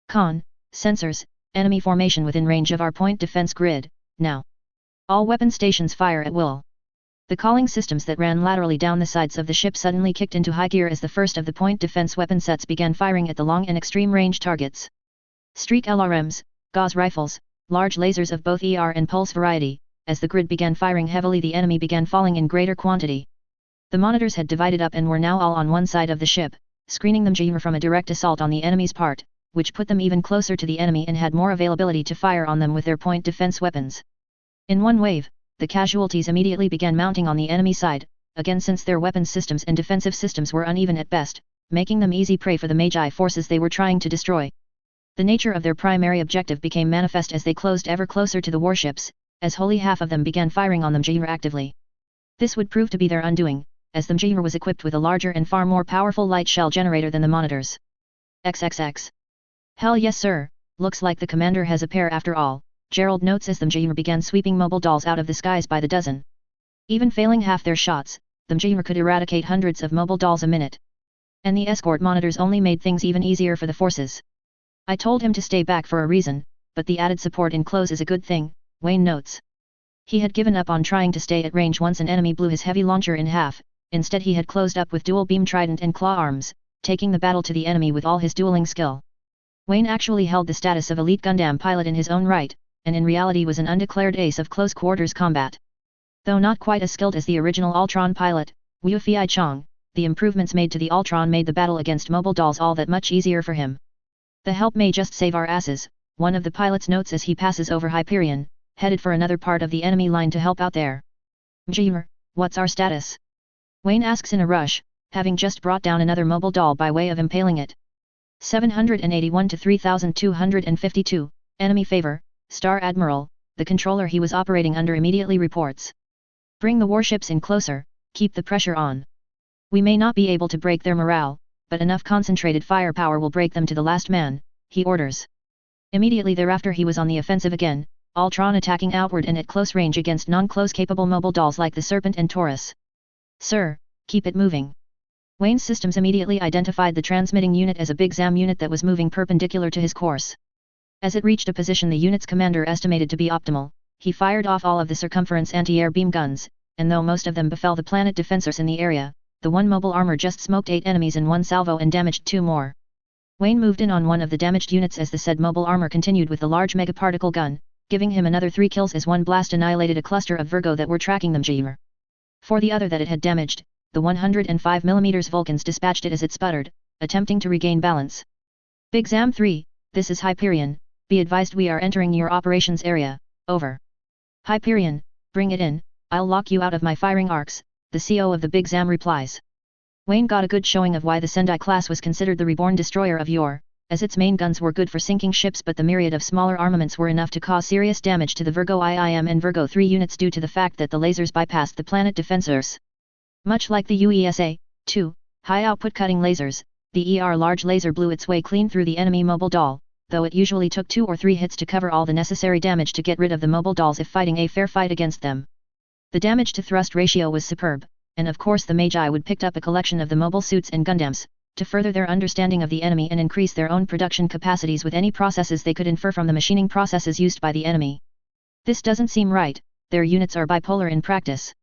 Con, sensors, enemy formation within range of our point defense grid, now. All weapon stations fire at will. The calling systems that ran laterally down the sides of the ship suddenly kicked into high gear as the first of the point defense weapon sets began firing at the long and extreme range targets. Streak LRMs, Gauss rifles, large lasers of both ER and pulse variety, as the grid began firing heavily the enemy began falling in greater quantity. The monitors had divided up and were now all on one side of the ship, screening them from a direct assault on the enemy's part, which put them even closer to the enemy and had more availability to fire on them with their point defense weapons. In one wave, the casualties immediately began mounting on the enemy side, again since their weapons systems and defensive systems were uneven at best, making them easy prey for the Magi forces they were trying to destroy. The nature of their primary objective became manifest as they closed ever closer to the warships, as wholly half of them began firing on them actively. This would prove to be their undoing, as the Mjir was equipped with a larger and far more powerful light shell generator than the monitors. XXX. Hell yes sir, looks like the commander has a pair after all, Gerald notes as the Mjir began sweeping mobile dolls out of the skies by the dozen. Even failing half their shots, the Mjir could eradicate hundreds of mobile dolls a minute. And the escort monitors only made things even easier for the forces. I told him to stay back for a reason, but the added support in close is a good thing, Wayne notes. He had given up on trying to stay at range once an enemy blew his heavy launcher in half, instead he had closed up with dual beam trident and claw arms, taking the battle to the enemy with all his dueling skill. Wayne actually held the status of elite Gundam pilot in his own right, and in reality was an undeclared ace of close quarters combat. Though not quite as skilled as the original Ultron pilot, Wu Fei Chong, the improvements made to the Ultron made the battle against mobile dolls all that much easier for him. The help may just save our asses, one of the pilots notes as he passes over Hyperion, headed for another part of the enemy line to help out there. Mjir, what's our status? Wayne asks in a rush, having just brought down another mobile doll by way of impaling it. 781 to 3252, enemy favor, Star Admiral, the controller he was operating under immediately reports. Bring the warships in closer, keep the pressure on. We may not be able to break their morale, but enough concentrated firepower will break them to the last man, he orders. Immediately thereafter he was on the offensive again, Ultron attacking outward and at close range against non-close capable mobile dolls like the Serpent and Taurus. Sir, keep it moving. Wayne's systems immediately identified the transmitting unit as a big ZAM unit that was moving perpendicular to his course. As it reached a position the unit's commander estimated to be optimal, he fired off all of the circumference anti-air beam guns, and though most of them befell the planet defensors in the area, the one mobile armor just smoked 8 enemies in one salvo and damaged 2 more. Wayne moved in on one of the damaged units as the said mobile armor continued with the large megaparticle gun, giving him another 3 kills as one blast annihilated a cluster of Virgo that were tracking them. For the other that it had damaged, the 105mm Vulcans dispatched it as it sputtered, attempting to regain balance. Big Zam 3, this is Hyperion, be advised we are entering your operations area, over. Hyperion, bring it in, I'll lock you out of my firing arcs, the CO of the Big Zam replies. Wayne got a good showing of why the Sendai class was considered the reborn destroyer of yore, as its main guns were good for sinking ships but the myriad of smaller armaments were enough to cause serious damage to the Virgo IIM and Virgo 3 units due to the fact that the lasers bypassed the planet defensors. Much like the UESA, 2, high-output cutting lasers, the ER large laser blew its way clean through the enemy mobile doll, though it usually took 2 or 3 hits to cover all the necessary damage to get rid of the mobile dolls if fighting a fair fight against them. The damage-to-thrust ratio was superb, and of course the Magi would pick up a collection of the mobile suits and Gundams, to further their understanding of the enemy and increase their own production capacities with any processes they could infer from the machining processes used by the enemy. This doesn't seem right, their units are bipolar in practice.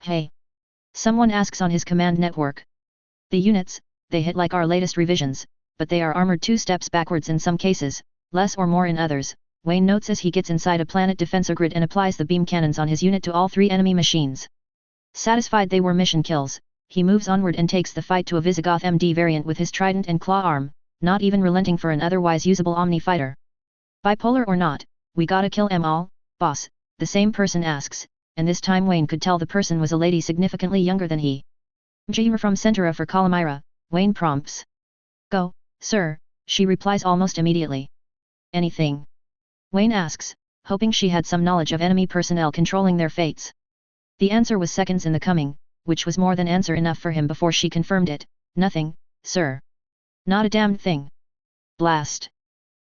Hey! Someone asks on his command network. The units, they hit like our latest revisions, but they are armored 2 steps backwards in some cases, less or more in others, Wayne notes as he gets inside a planet defensor grid and applies the beam cannons on his unit to all 3 enemy machines. Satisfied they were mission kills, he moves onward and takes the fight to a Visigoth MD variant with his trident and claw arm, not even relenting for an otherwise usable Omni fighter. Bipolar or not, we gotta kill 'em all, boss, the same person asks, and this time Wayne could tell the person was a lady significantly younger than he. Mjira from Centura for Calamira, Wayne prompts. Go, sir, she replies almost immediately. Anything? Wayne asks, hoping she had some knowledge of enemy personnel controlling their fates. The answer was seconds in the coming, which was more than answer enough for him before she confirmed it. Nothing, sir. Not a damned thing. Blast.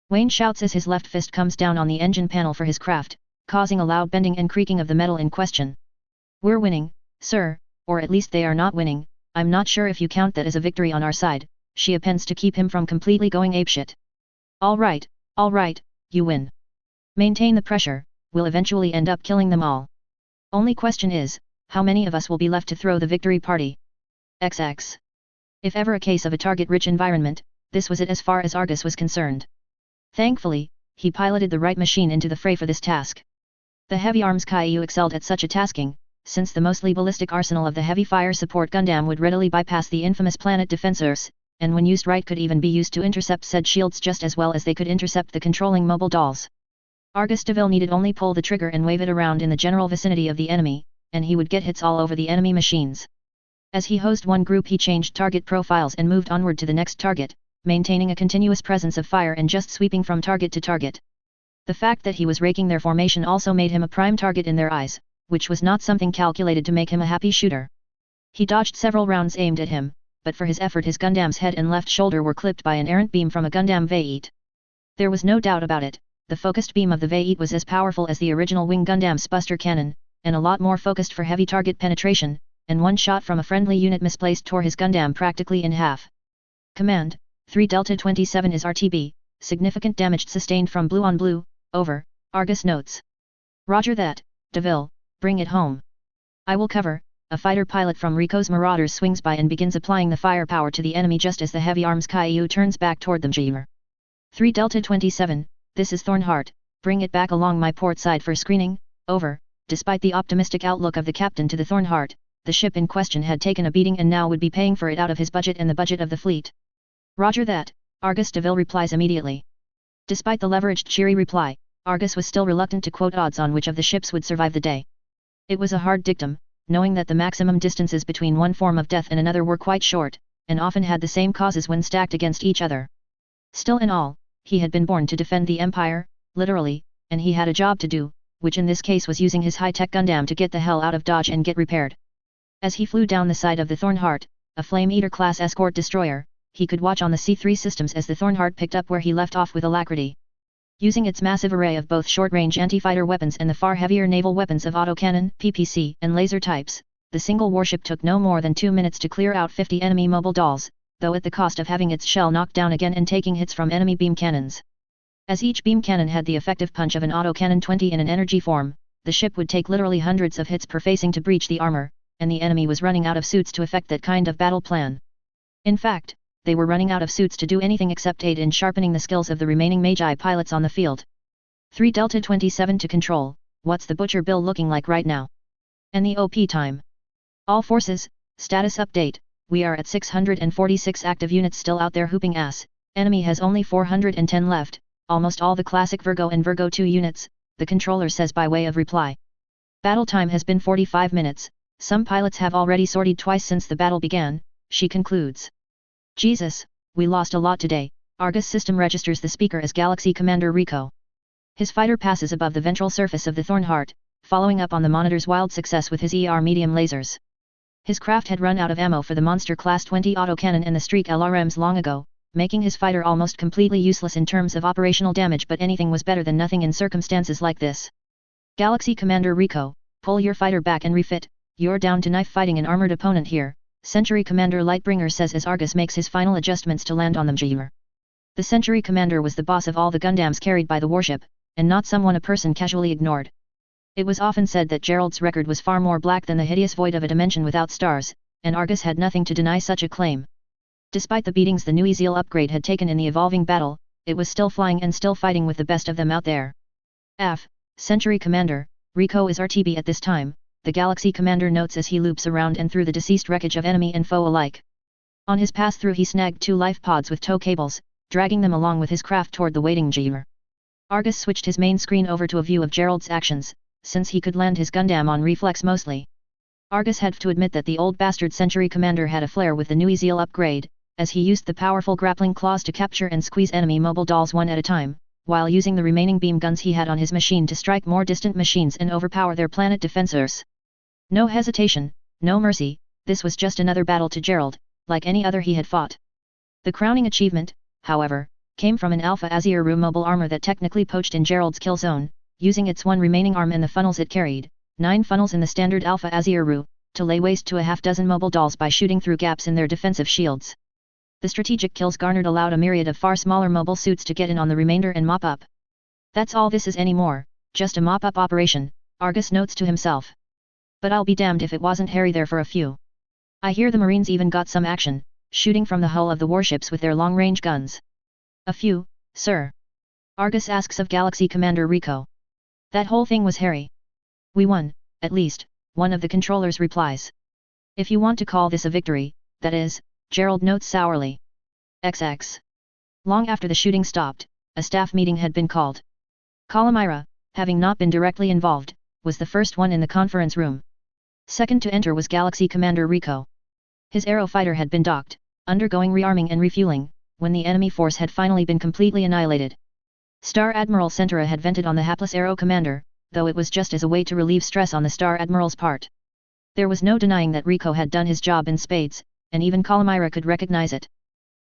Wayne shouts as his left fist comes down on the engine panel for his craft, causing a loud bending and creaking of the metal in question. We're winning, sir, or at least they are not winning, I'm not sure if you count that as a victory on our side, she appends to keep him from completely going apeshit. All right, you win. Maintain the pressure, we'll eventually end up killing them all. Only question is, how many of us will be left to throw the victory party? XX. If ever a case of a target-rich environment, this was it as far as Argus was concerned. Thankfully, he piloted the right machine into the fray for this task. The Heavy Arms Kaiju excelled at such a tasking, since the mostly ballistic arsenal of the Heavy Fire Support Gundam would readily bypass the infamous planet defensors, and when used right could even be used to intercept said shields just as well as they could intercept the controlling mobile dolls. Argus DeVille needed only pull the trigger and wave it around in the general vicinity of the enemy, and he would get hits all over the enemy machines. As he hosed one group he changed target profiles and moved onward to the next target, maintaining a continuous presence of fire and just sweeping from target to target. The fact that he was raking their formation also made him a prime target in their eyes, which was not something calculated to make him a happy shooter. He dodged several rounds aimed at him, but for his effort his Gundam's head and left shoulder were clipped by an errant beam from a Gundam V8. There was no doubt about it, the focused beam of the V8 was as powerful as the original Wing Gundam's Buster Cannon, and a lot more focused for heavy target penetration, and one shot from a friendly unit misplaced tore his Gundam practically in half. Command, 3 Delta 27 is RTB, significant damage sustained from blue on blue, over, Argus notes. Roger that, DeVille, bring it home. I will cover. A fighter pilot from Rico's Marauders swings by and begins applying the firepower to the enemy just as the Heavy Arms Kaiju turns back toward them. 3 Delta 27, this is Thornheart, bring it back along my port side for screening, over. Despite the optimistic outlook of the captain to the Thornheart, the ship in question had taken a beating and now would be paying for it out of his budget and the budget of the fleet. Roger that, Argus DeVille replies immediately. Despite the leveraged cheery reply, Argus was still reluctant to quote odds on which of the ships would survive the day. It was a hard dictum, knowing that the maximum distances between one form of death and another were quite short, and often had the same causes when stacked against each other. Still in all, he had been born to defend the Empire, literally, and he had a job to do, which in this case was using his high-tech Gundam to get the hell out of Dodge and get repaired. As he flew down the side of the Thornheart, a Flame Eater class escort destroyer, he could watch on the C3 systems as the Thornheart picked up where he left off with alacrity. Using its massive array of both short-range anti-fighter weapons and the far heavier naval weapons of autocannon, PPC, and laser types, the single warship took no more than 2 minutes to clear out 50 enemy mobile dolls, though at the cost of having its shell knocked down again and taking hits from enemy beam cannons. As each beam cannon had the effective punch of an autocannon 20 in an energy form, the ship would take literally hundreds of hits per facing to breach the armor, and the enemy was running out of suits to effect that kind of battle plan. In fact, they were running out of suits to do anything except aid in sharpening the skills of the remaining Magi pilots on the field. 3 Delta 27 to control, what's the butcher bill looking like right now? And the OP time? All forces, status update, we are at 646 active units still out there hooping ass, enemy has only 410 left, almost all the classic Virgo and Virgo 2 units, the controller says by way of reply. Battle time has been 45 minutes, some pilots have already sortied twice since the battle began, she concludes. Jesus, we lost a lot today, Argus system registers the speaker as Galaxy Commander Rico. His fighter passes above the ventral surface of the Thornheart, following up on the monitor's wild success with his ER medium lasers. His craft had run out of ammo for the Monster Class 20 autocannon and the Streak LRMs long ago, making his fighter almost completely useless in terms of operational damage, but anything was better than nothing in circumstances like this. Galaxy Commander Rico, pull your fighter back and refit, you're down to knife fighting an armored opponent here, Century Commander Lightbringer says as Argus makes his final adjustments to land on them. The Century Commander was the boss of all the Gundams carried by the warship, and not someone a person casually ignored. It was often said that Gerald's record was far more black than the hideous void of a dimension without stars, and Argus had nothing to deny such a claim. Despite the beatings the new Ezeel upgrade had taken in the evolving battle, it was still flying and still fighting with the best of them out there. Century Commander, Rico is RTB at this time, the Galaxy Commander notes as he loops around and through the deceased wreckage of enemy and foe alike. On his pass through he snagged 2 life pods with tow cables, dragging them along with his craft toward the waiting Jeer. Argus switched his main screen over to a view of Gerald's actions, since he could land his Gundam on reflex mostly. Argus had to admit that the old bastard Century Commander had a flair with the new Ezeel upgrade, as he used the powerful grappling claws to capture and squeeze enemy mobile dolls one at a time, while using the remaining beam guns he had on his machine to strike more distant machines and overpower their planet defensors. No hesitation, no mercy, this was just another battle to Gerald, like any other he had fought. The crowning achievement, however, came from an Alpha Aziru mobile armor that technically poached in Gerald's kill zone, using its one remaining arm and the funnels it carried, 9 funnels in the standard Alpha Aziru, to lay waste to a half-dozen mobile dolls by shooting through gaps in their defensive shields. The strategic kills garnered allowed a myriad of far smaller mobile suits to get in on the remainder and mop up. That's all this is anymore, just a mop-up operation, Argus notes to himself. But I'll be damned if it wasn't hairy there for a few. I hear the Marines even got some action, shooting from the hull of the warships with their long-range guns. A few, sir? Argus asks of Galaxy Commander Rico. That whole thing was hairy. We won, at least, one of the controllers replies. If you want to call this a victory, that is, Gerald notes sourly. XX. Long after the shooting stopped, a staff meeting had been called. Calamira, having not been directly involved, was the first one in the conference room. Second to enter was Galaxy Commander Rico. His Aero fighter had been docked, undergoing rearming and refueling, when the enemy force had finally been completely annihilated. Star Admiral Centura had vented on the hapless Aero commander, though it was just as a way to relieve stress on the Star Admiral's part. There was no denying that Rico had done his job in spades, and even Calamira could recognize it.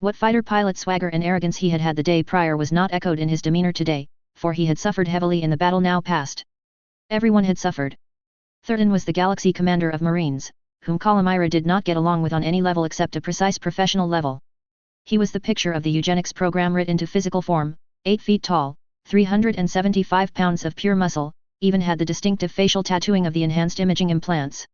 What fighter pilot swagger and arrogance he had had the day prior was not echoed in his demeanor today, for he had suffered heavily in the battle now past. Everyone had suffered. Thurton was the Galaxy Commander of Marines, whom Calamira did not get along with on any level except a precise professional level. He was the picture of the eugenics program writ into physical form, 8 feet tall, 375 pounds of pure muscle, even had the distinctive facial tattooing of the enhanced imaging implants.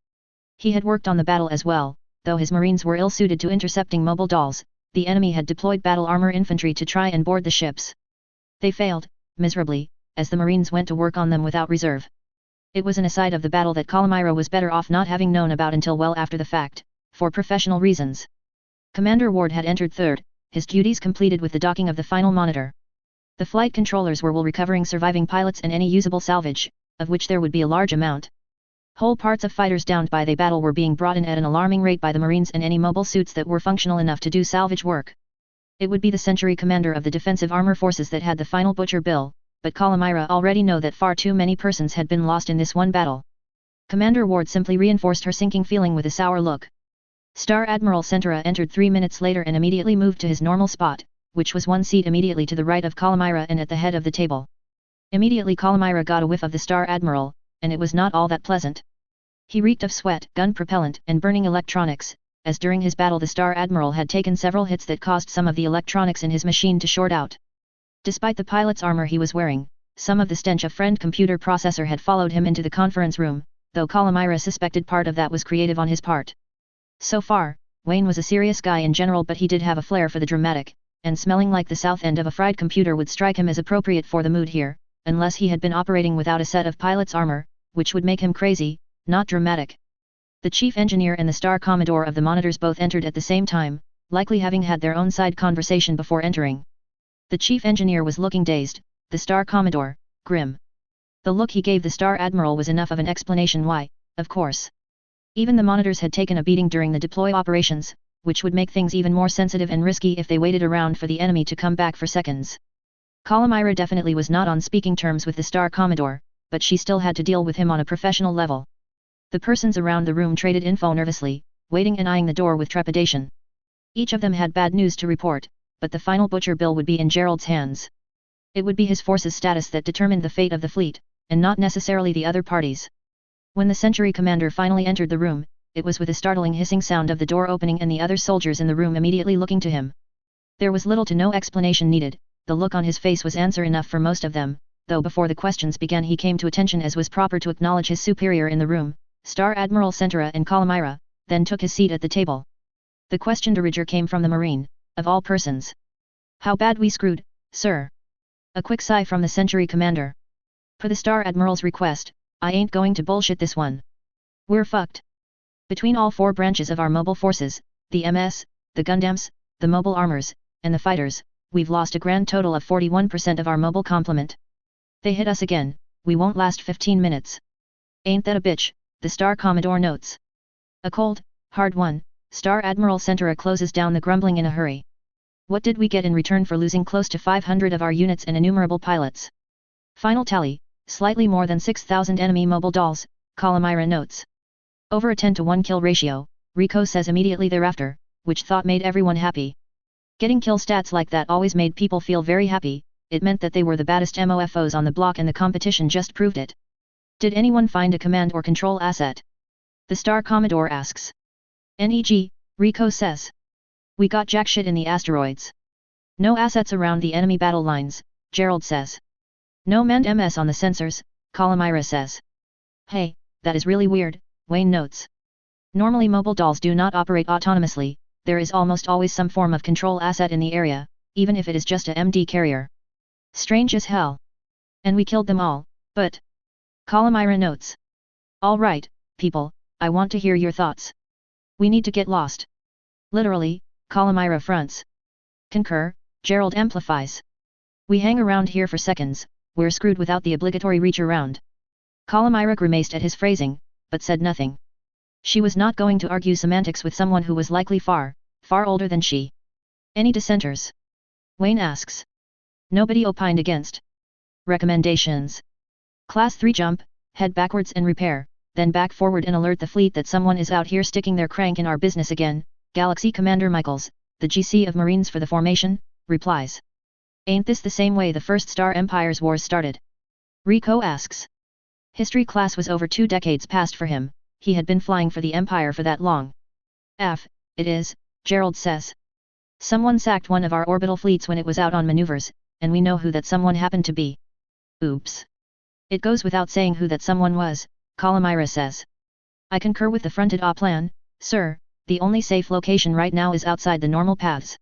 He had worked on the battle as well, though his Marines were ill-suited to intercepting mobile dolls, the enemy had deployed battle armor infantry to try and board the ships. They failed, miserably, as the Marines went to work on them without reserve. It was an aside of the battle that Calamira was better off not having known about until well after the fact, for professional reasons. Commander Ward had entered third, his duties completed with the docking of the final monitor. The flight controllers were recovering surviving pilots and any usable salvage, of which there would be a large amount. Whole parts of fighters downed by the battle were being brought in at an alarming rate by the Marines and any mobile suits that were functional enough to do salvage work. It would be the Century Commander of the Defensive Armor Forces that had the final butcher bill, but Calamira already know that far too many persons had been lost in this one battle. Commander Ward simply reinforced her sinking feeling with a sour look. Star Admiral Centura entered 3 minutes later and immediately moved to his normal spot, which was one seat immediately to the right of Calamira and at the head of the table. Immediately Calamira got a whiff of the Star Admiral, and it was not all that pleasant. He reeked of sweat, gun propellant, and burning electronics, as during his battle the Star Admiral had taken several hits that caused some of the electronics in his machine to short out. Despite the pilot's armor he was wearing, some of the stench of friend computer processor had followed him into the conference room, though Calamira suspected part of that was creative on his part. So far, Wayne was a serious guy in general, but he did have a flair for the dramatic, and smelling like the south end of a fried computer would strike him as appropriate for the mood here, unless he had been operating without a set of pilot's armor, which would make him crazy, not dramatic. The chief engineer and the Star Commodore of the monitors both entered at the same time, likely having had their own side conversation before entering. The chief engineer was looking dazed, the Star Commodore, grim. The look he gave the Star Admiral was enough of an explanation why, of course. Even the monitors had taken a beating during the deploy operations, which would make things even more sensitive and risky if they waited around for the enemy to come back for seconds. Calamira definitely was not on speaking terms with the Star Commodore, but she still had to deal with him on a professional level. The persons around the room traded info nervously, waiting and eyeing the door with trepidation. Each of them had bad news to report, but the final butcher bill would be in Gerald's hands. It would be his force's status that determined the fate of the fleet, and not necessarily the other parties. When the Century commander finally entered the room, it was with a startling hissing sound of the door opening and the other soldiers in the room immediately looking to him. There was little to no explanation needed, the look on his face was answer enough for most of them, though before the questions began he came to attention as was proper to acknowledge his superior in the room, Star Admiral Centura and Calamira, then took his seat at the table. The question diriger came from the Marine, of all persons. "How bad we screwed, sir?" A quick sigh from the Century commander. "Per the Star Admiral's request, I ain't going to bullshit this one. We're fucked. Between all 4 branches of our mobile forces, the MS, the Gundams, the mobile armors, and the fighters, we've lost a grand total of 41% of our mobile complement. They hit us again, we won't last 15 minutes. Ain't that a bitch?" the Star Commodore notes. "A cold, hard one," Star Admiral Centura closes down the grumbling in a hurry. "What did we get in return for losing close to 500 of our units and innumerable pilots?" Final tally, slightly more than 6,000 enemy mobile dolls, Calamira notes. "Over a 10-to-1 kill ratio," Rico says immediately thereafter, which thought made everyone happy. Getting kill stats like that always made people feel very happy, it meant that they were the baddest MOFOs on the block and the competition just proved it. "Did anyone find a command or control asset?" the Star Commodore asks. "NEG, Rico says. "We got jack shit in the asteroids. No assets around the enemy battle lines," Gerald says. "No manned MS on the sensors," Calamira says. "Hey, that is really weird," Wayne notes. "Normally mobile dolls do not operate autonomously, there is almost always some form of control asset in the area, even if it is just a MD carrier. Strange as hell. And we killed them all, but..." Calamira notes. "All right, people, I want to hear your thoughts. We need to get lost." "Literally," Calamira fronts. "Concur," Gerald amplifies. "We hang around here for seconds, we're screwed without the obligatory reach around." Calamira grimaced at his phrasing, but said nothing. She was not going to argue semantics with someone who was likely far, far older than she. "Any dissenters?" Wayne asks. Nobody opined against. Recommendations. Class 3 jump, head backwards and repair, then back forward and alert the fleet that someone is out here sticking their crank in our business again, Galaxy Commander Michaels, the GC of Marines for the formation, replies. "Ain't this the same way the first Star Empire's wars started?" Rico asks. History class was over 2 decades past for him, he had been flying for the Empire for that long. It is, Gerald says. "Someone sacked one of our orbital fleets when it was out on maneuvers, and we know who that someone happened to be." "Oops. It goes without saying who that someone was," Calamira says. "I concur with the fronted A plan, sir, the only safe location right now is outside the normal paths.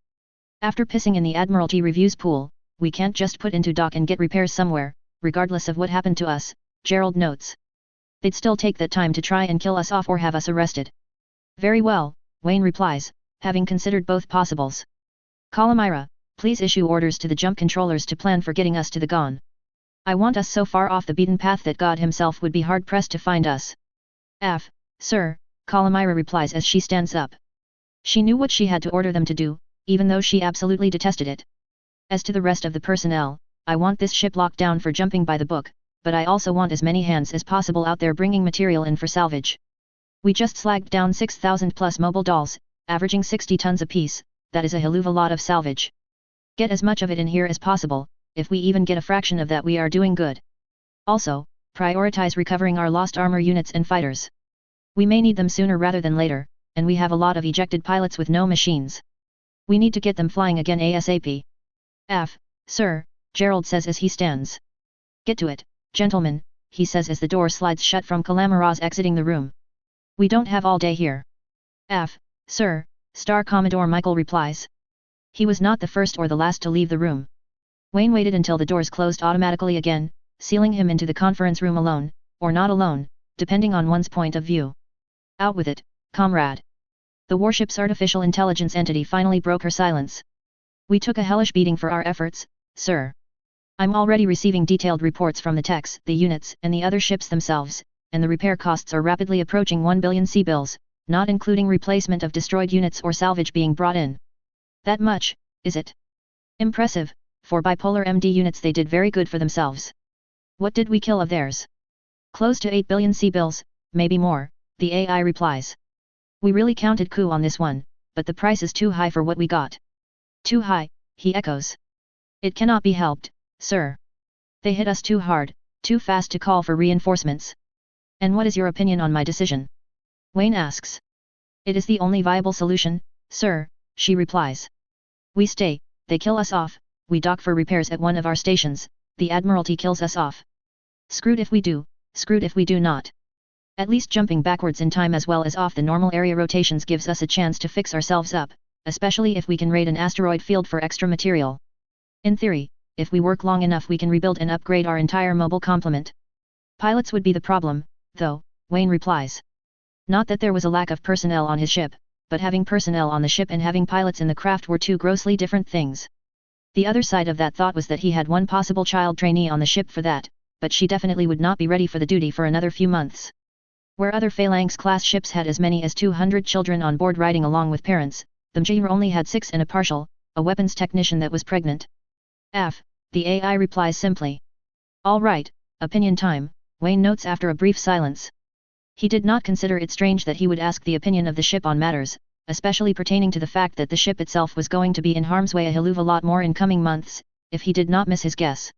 After pissing in the Admiralty reviews pool, we can't just put into dock and get repairs somewhere, regardless of what happened to us," Gerald notes. "They'd still take that time to try and kill us off or have us arrested." "Very well," Wayne replies, having considered both possibles. "Calamira, please issue orders to the jump controllers to plan for getting us to the Gone. I want us so far off the beaten path that God himself would be hard-pressed to find us." Sir," Calamira replies as she stands up. She knew what she had to order them to do, even though she absolutely detested it. As to the rest of the personnel, I want this ship locked down for jumping by the book, but I also want as many hands as possible out there bringing material in for salvage. We just slagged down 6,000 plus mobile dolls, averaging 60 tons apiece. That is a hell of a lot of salvage. Get as much of it in here as possible. If we even get a fraction of that, we are doing good. Also, prioritize recovering our lost armor units and fighters. We may need them sooner rather than later, and we have a lot of ejected pilots with no machines. We need to get them flying again ASAP. Sir, Gerald says as he stands. Get to it, gentlemen, he says as the door slides shut from Calamara's exiting the room. We don't have all day here. Sir, Star Commodore Michael replies. He was not the first or the last to leave the room. Wayne waited until the doors closed automatically again, sealing him into the conference room alone, or not alone, depending on one's point of view. Out with it, comrade. The warship's artificial intelligence entity finally broke her silence. We took a hellish beating for our efforts, sir. I'm already receiving detailed reports from the techs, the units, and the other ships themselves, and the repair costs are rapidly approaching 1 billion C-bills, not including replacement of destroyed units or salvage being brought in. That much, is it? Impressive, for bipolar MD units they did very good for themselves. What did we kill of theirs? Close to 8 billion C-bills, maybe more, the AI replies. We really counted coup on this one, but the price is too high for what we got. Too high, he echoes. It cannot be helped, sir. They hit us too hard, too fast to call for reinforcements. And what is your opinion on my decision? Wayne asks. It is the only viable solution, sir, she replies. We stay, they kill us off, we dock for repairs at one of our stations, the Admiralty kills us off. Screwed if we do, screwed if we do not. At least jumping backwards in time as well as off the normal area rotations gives us a chance to fix ourselves up, especially if we can raid an asteroid field for extra material. In theory, if we work long enough we can rebuild and upgrade our entire mobile complement. Pilots would be the problem, though, Wayne replies. Not that there was a lack of personnel on his ship, but having personnel on the ship and having pilots in the craft were two grossly different things. The other side of that thought was that he had one possible child trainee on the ship for that, but she definitely would not be ready for the duty for another few months. Where other Phalanx-class ships had as many as 200 children on board riding along with parents, the Mjir only had 6 and a partial, a weapons technician that was pregnant. The AI replies simply. All right, opinion time, Wayne notes after a brief silence. He did not consider it strange that he would ask the opinion of the ship on matters, especially pertaining to the fact that the ship itself was going to be in harm's way a hell of a lot more in coming months, if he did not miss his guess.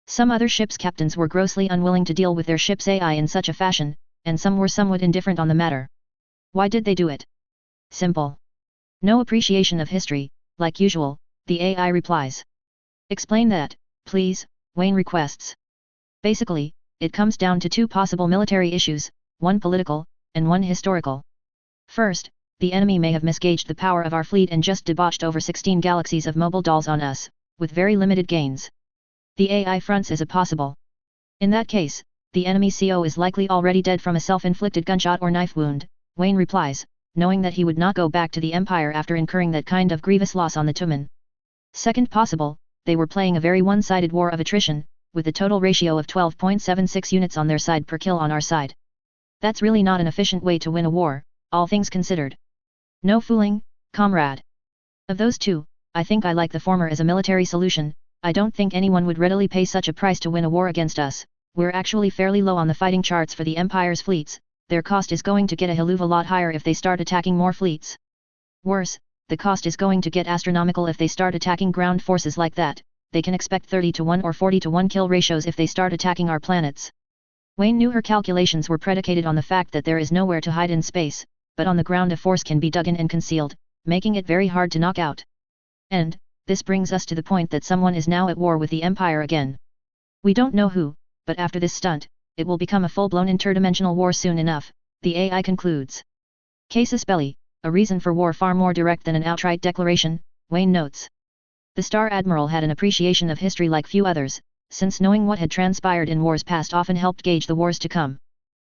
Some other ships' captains were grossly unwilling to deal with their ship's AI in such a fashion, and some were somewhat indifferent on the matter. Why did they do it? Simple. No appreciation of history, like usual, the AI replies. Explain that, please, Wayne requests. Basically, it comes down to two possible military issues, one political, and one historical. First, the enemy may have misgauged the power of our fleet and just debauched over 16 galaxies of mobile dolls on us, with very limited gains. The AI fronts as a possible. In that case, the enemy CO is likely already dead from a self-inflicted gunshot or knife wound, Wayne replies, knowing that he would not go back to the Empire after incurring that kind of grievous loss on the Tumen. Second possible, they were playing a very one-sided war of attrition, with a total ratio of 12.76 units on their side per kill on our side. That's really not an efficient way to win a war, all things considered. No fooling, comrade. Of those two, I think I like the former as a military solution. I don't think anyone would readily pay such a price to win a war against us. We're actually fairly low on the fighting charts for the Empire's fleets, their cost is going to get a hell of a lot higher if they start attacking more fleets. Worse, the cost is going to get astronomical if they start attacking ground forces like that. They can expect 30-1 or 40-1 kill ratios if they start attacking our planets. Wayne knew her calculations were predicated on the fact that there is nowhere to hide in space, but on the ground a force can be dug in and concealed, making it very hard to knock out. And, this brings us to the point that someone is now at war with the Empire again. We don't know who, but after this stunt, it will become a full-blown interdimensional war soon enough, the AI concludes. Casus belli, a reason for war far more direct than an outright declaration, Wayne notes. The Star Admiral had an appreciation of history like few others, since knowing what had transpired in wars past often helped gauge the wars to come.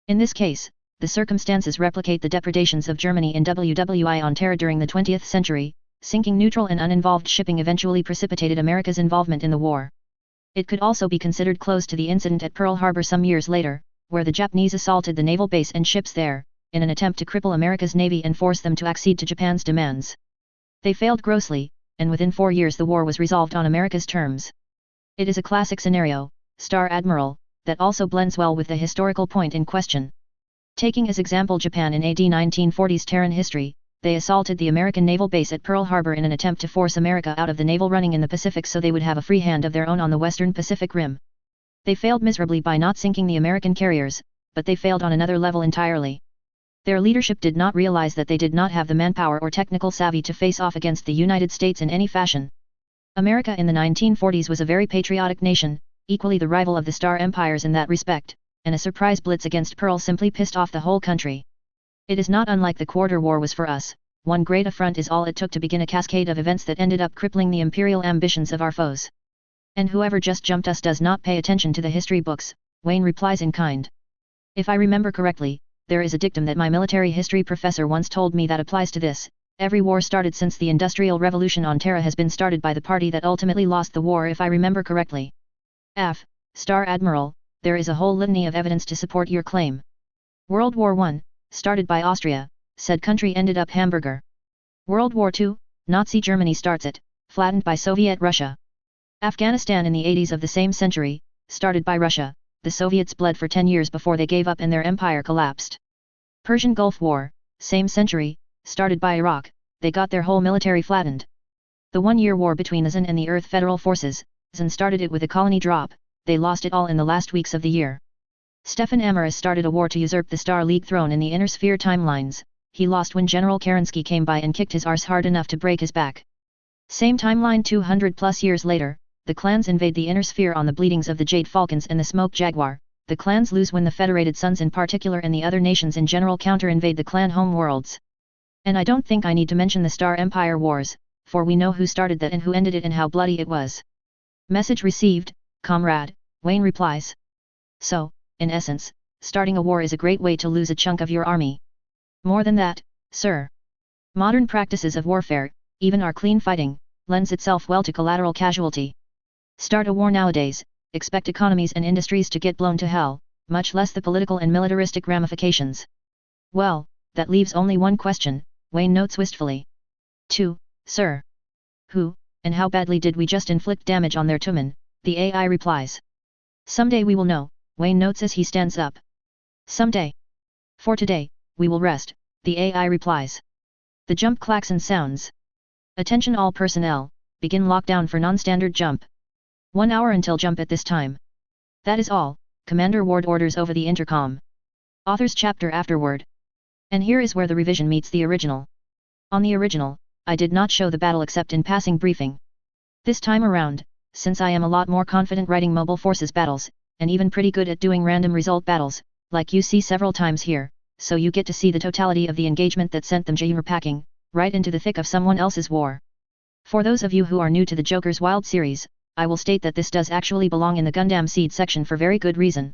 In this case, the circumstances replicate the depredations of Germany in WWI on Terra during the 20th century, sinking neutral and uninvolved shipping eventually precipitated America's involvement in the war. It could also be considered close to the incident at Pearl Harbor some years later, where the Japanese assaulted the naval base and ships there, in an attempt to cripple America's navy and force them to accede to Japan's demands. They failed grossly, and within 4 years the war was resolved on America's terms. It is a classic scenario, Star Admiral, that also blends well with the historical point in question. Taking as example Japan in AD 1940s Terran history, they assaulted the American naval base at Pearl Harbor in an attempt to force America out of the naval running in the Pacific so they would have a free hand of their own on the western Pacific Rim. They failed miserably by not sinking the American carriers, but they failed on another level entirely. Their leadership did not realize that they did not have the manpower or technical savvy to face off against the United States in any fashion. America in the 1940s was a very patriotic nation, equally the rival of the Star Empires in that respect, and a surprise blitz against Pearl simply pissed off the whole country. It is not unlike the Quarter War was for us. One great affront is all it took to begin a cascade of events that ended up crippling the imperial ambitions of our foes. And whoever just jumped us does not pay attention to the history books, Wayne replies in kind. If I remember correctly, there is a dictum that my military history professor once told me that applies to this: every war started since the Industrial Revolution on Terra has been started by the party that ultimately lost the war, if I remember correctly. Star Admiral, there is a whole litany of evidence to support your claim. World War I, started by Austria, said country ended up hamburger. World War II, Nazi Germany starts it, flattened by Soviet Russia. Afghanistan in the 80s of the same century, started by Russia, the Soviets bled for 10 years before they gave up and their empire collapsed. Persian Gulf War, same century, started by Iraq, they got their whole military flattened. The 1-year war between the ZN and the Earth Federal Forces, ZN started it with a colony drop, they lost it all in the last weeks of the year. Stefan Amaris started a war to usurp the Star League throne in the Inner Sphere timelines, he lost when General Kerensky came by and kicked his arse hard enough to break his back. Same timeline 200 plus years later, the clans invade the Inner Sphere on the bleedings of the Jade Falcons and the Smoke Jaguar, the clans lose when the Federated Sons in particular and the other nations in general counter-invade the clan home worlds. And I don't think I need to mention the Star Empire Wars, for we know who started that and who ended it and how bloody it was. Message received, comrade, Wayne replies. So, in essence, starting a war is a great way to lose a chunk of your army. More than that, sir. Modern practices of warfare, even our clean fighting, lends itself well to collateral casualty. Start a war nowadays, expect economies and industries to get blown to hell, much less the political and militaristic ramifications. Well, that leaves only one question, Wayne notes wistfully. 2, sir. Who, and how badly did we just inflict damage on their Tumen? The AI replies. Someday we will know, Wayne notes as he stands up. Someday. For today, we will rest, the AI replies. The jump klaxon sounds. Attention all personnel, begin lockdown for non-standard jump. 1 hour until jump at this time. That is all, Commander Ward orders over the intercom. Author's chapter afterward. And here is where the revision meets the original. On the original, I did not show the battle except in passing briefing. This time around, since I am a lot more confident writing mobile forces battles, and even pretty good at doing random result battles, like you see several times here, so you get to see the totality of the engagement that sent them packing, right into the thick of someone else's war. For those of you who are new to the Jokers Wild series, I will state that this does actually belong in the Gundam seed section for very good reason.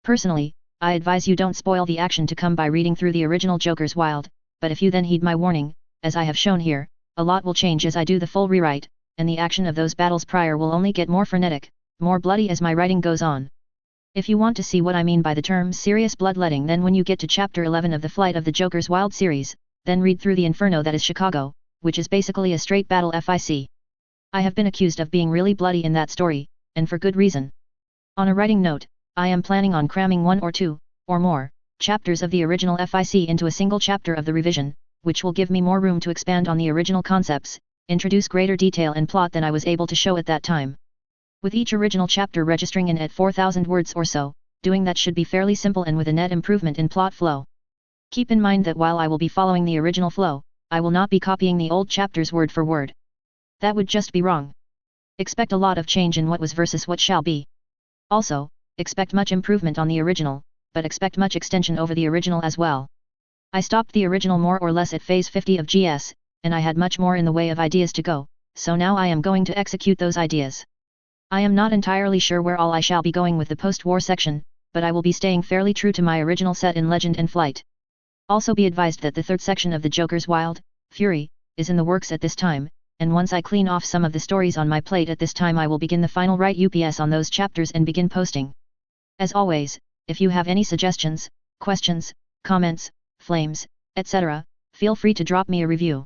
Personally, I advise you don't spoil the action to come by reading through the original Jokers Wild, but if you then heed my warning, as I have shown here, a lot will change as I do the full rewrite, and the action of those battles prior will only get more frenetic, more bloody as my writing goes on. If you want to see what I mean by the term serious bloodletting, then when you get to chapter 11 of the Flight of the Jokers Wild series, then read through the Inferno that is Chicago, which is basically a straight battle FIC. I have been accused of being really bloody in that story, and for good reason. On a writing note, I am planning on cramming 1 or 2, or more, chapters of the original FIC into a single chapter of the revision, which will give me more room to expand on the original concepts, introduce greater detail and plot than I was able to show at that time. With each original chapter registering in at 4,000 words or so, doing that should be fairly simple and with a net improvement in plot flow. Keep in mind that while I will be following the original flow, I will not be copying the old chapters word for word. That would just be wrong. Expect a lot of change in what was versus what shall be. Also, expect much improvement on the original, but expect much extension over the original as well. I stopped the original more or less at phase 50 of GS, and I had much more in the way of ideas to go, so now I am going to execute those ideas. I am not entirely sure where all I shall be going with the post-war section, but I will be staying fairly true to my original set in Legend and Flight. Also be advised that the third section of the Jokers Wild, Fury, is in the works at this time, and once I clean off some of the stories on my plate at this time I will begin the final write UPS on those chapters and begin posting. As always, if you have any suggestions, questions, comments, flames, etc., feel free to drop me a review.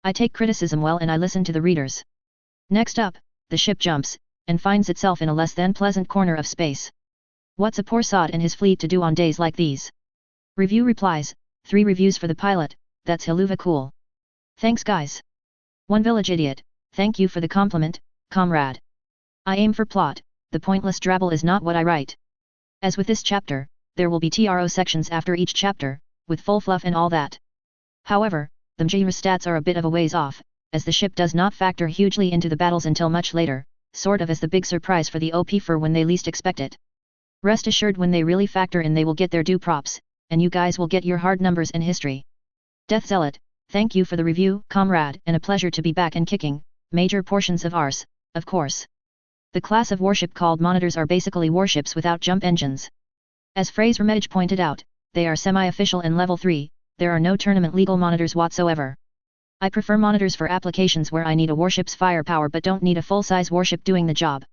I take criticism well and I listen to the readers. Next up, the ship jumps, and finds itself in a less than pleasant corner of space. What's a poor sod and his fleet to do on days like these? Review replies, 3 reviews for the pilot, that's Haluva cool. Thanks guys. One village idiot, thank you for the compliment, comrade. I aim for plot, the pointless drabble is not what I write. As with this chapter, there will be TRO sections after each chapter, with full fluff and all that. However, the genre stats are a bit of a ways off, as the ship does not factor hugely into the battles until much later, sort of as the big surprise for the OP for when they least expect it. Rest assured when they really factor in they will get their due props, and you guys will get your hard numbers and history. Death Zealot, thank you for the review, comrade, and a pleasure to be back and kicking, major portions of ours, of course. The class of warship called monitors are basically warships without jump engines. As Fraser-Medge pointed out, they are semi-official and level 3, there are no tournament legal monitors whatsoever. I prefer monitors for applications where I need a warship's firepower but don't need a full-size warship doing the job.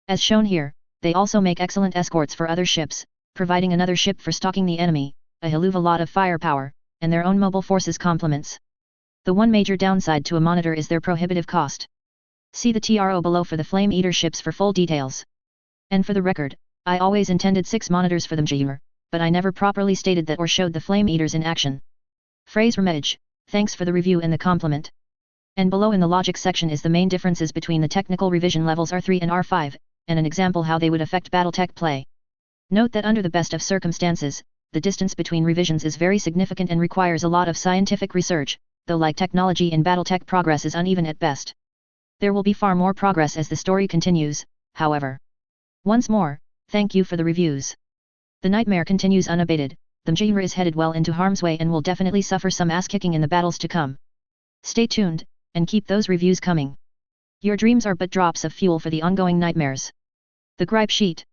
As shown here, they also make excellent escorts for other ships, providing another ship for stalking the enemy, a hell of a lot of firepower, and their own mobile forces complements. The one major downside to a monitor is their prohibitive cost. See the TRO below for the Flame Eater ships for full details. And for the record, I always intended 6 monitors for them genre, but I never properly stated that or showed the Flame Eaters in action. Fraser-Medge, thanks for the review and the compliment. And below in the logic section is the main differences between the technical revision levels R3 and R5, and an example how they would affect BattleTech play. Note that under the best of circumstances, the distance between revisions is very significant and requires a lot of scientific research, though like technology in BattleTech progress is uneven at best. There will be far more progress as the story continues, however. Once more, thank you for the reviews. The nightmare continues unabated, the genre is headed well into harm's way and will definitely suffer some ass-kicking in the battles to come. Stay tuned, and keep those reviews coming. Your dreams are but drops of fuel for the ongoing nightmares. The gripe sheet.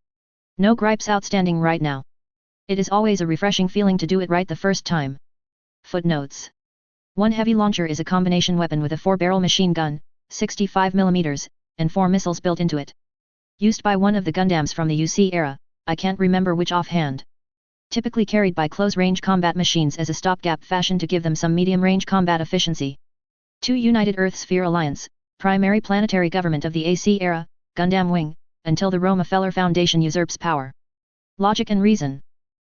No gripes outstanding right now. It is always a refreshing feeling to do it right the first time. Footnotes. One heavy launcher is a combination weapon with a 4-barrel machine gun, 65mm, and 4 missiles built into it. Used by one of the Gundams from the UC era, I can't remember which offhand. Typically carried by close-range combat machines as a stopgap fashion to give them some medium-range combat efficiency. 2 United Earth Sphere Alliance, primary planetary government of the AC era, Gundam Wing, until the Rockefeller Foundation usurps power. Logic and reason.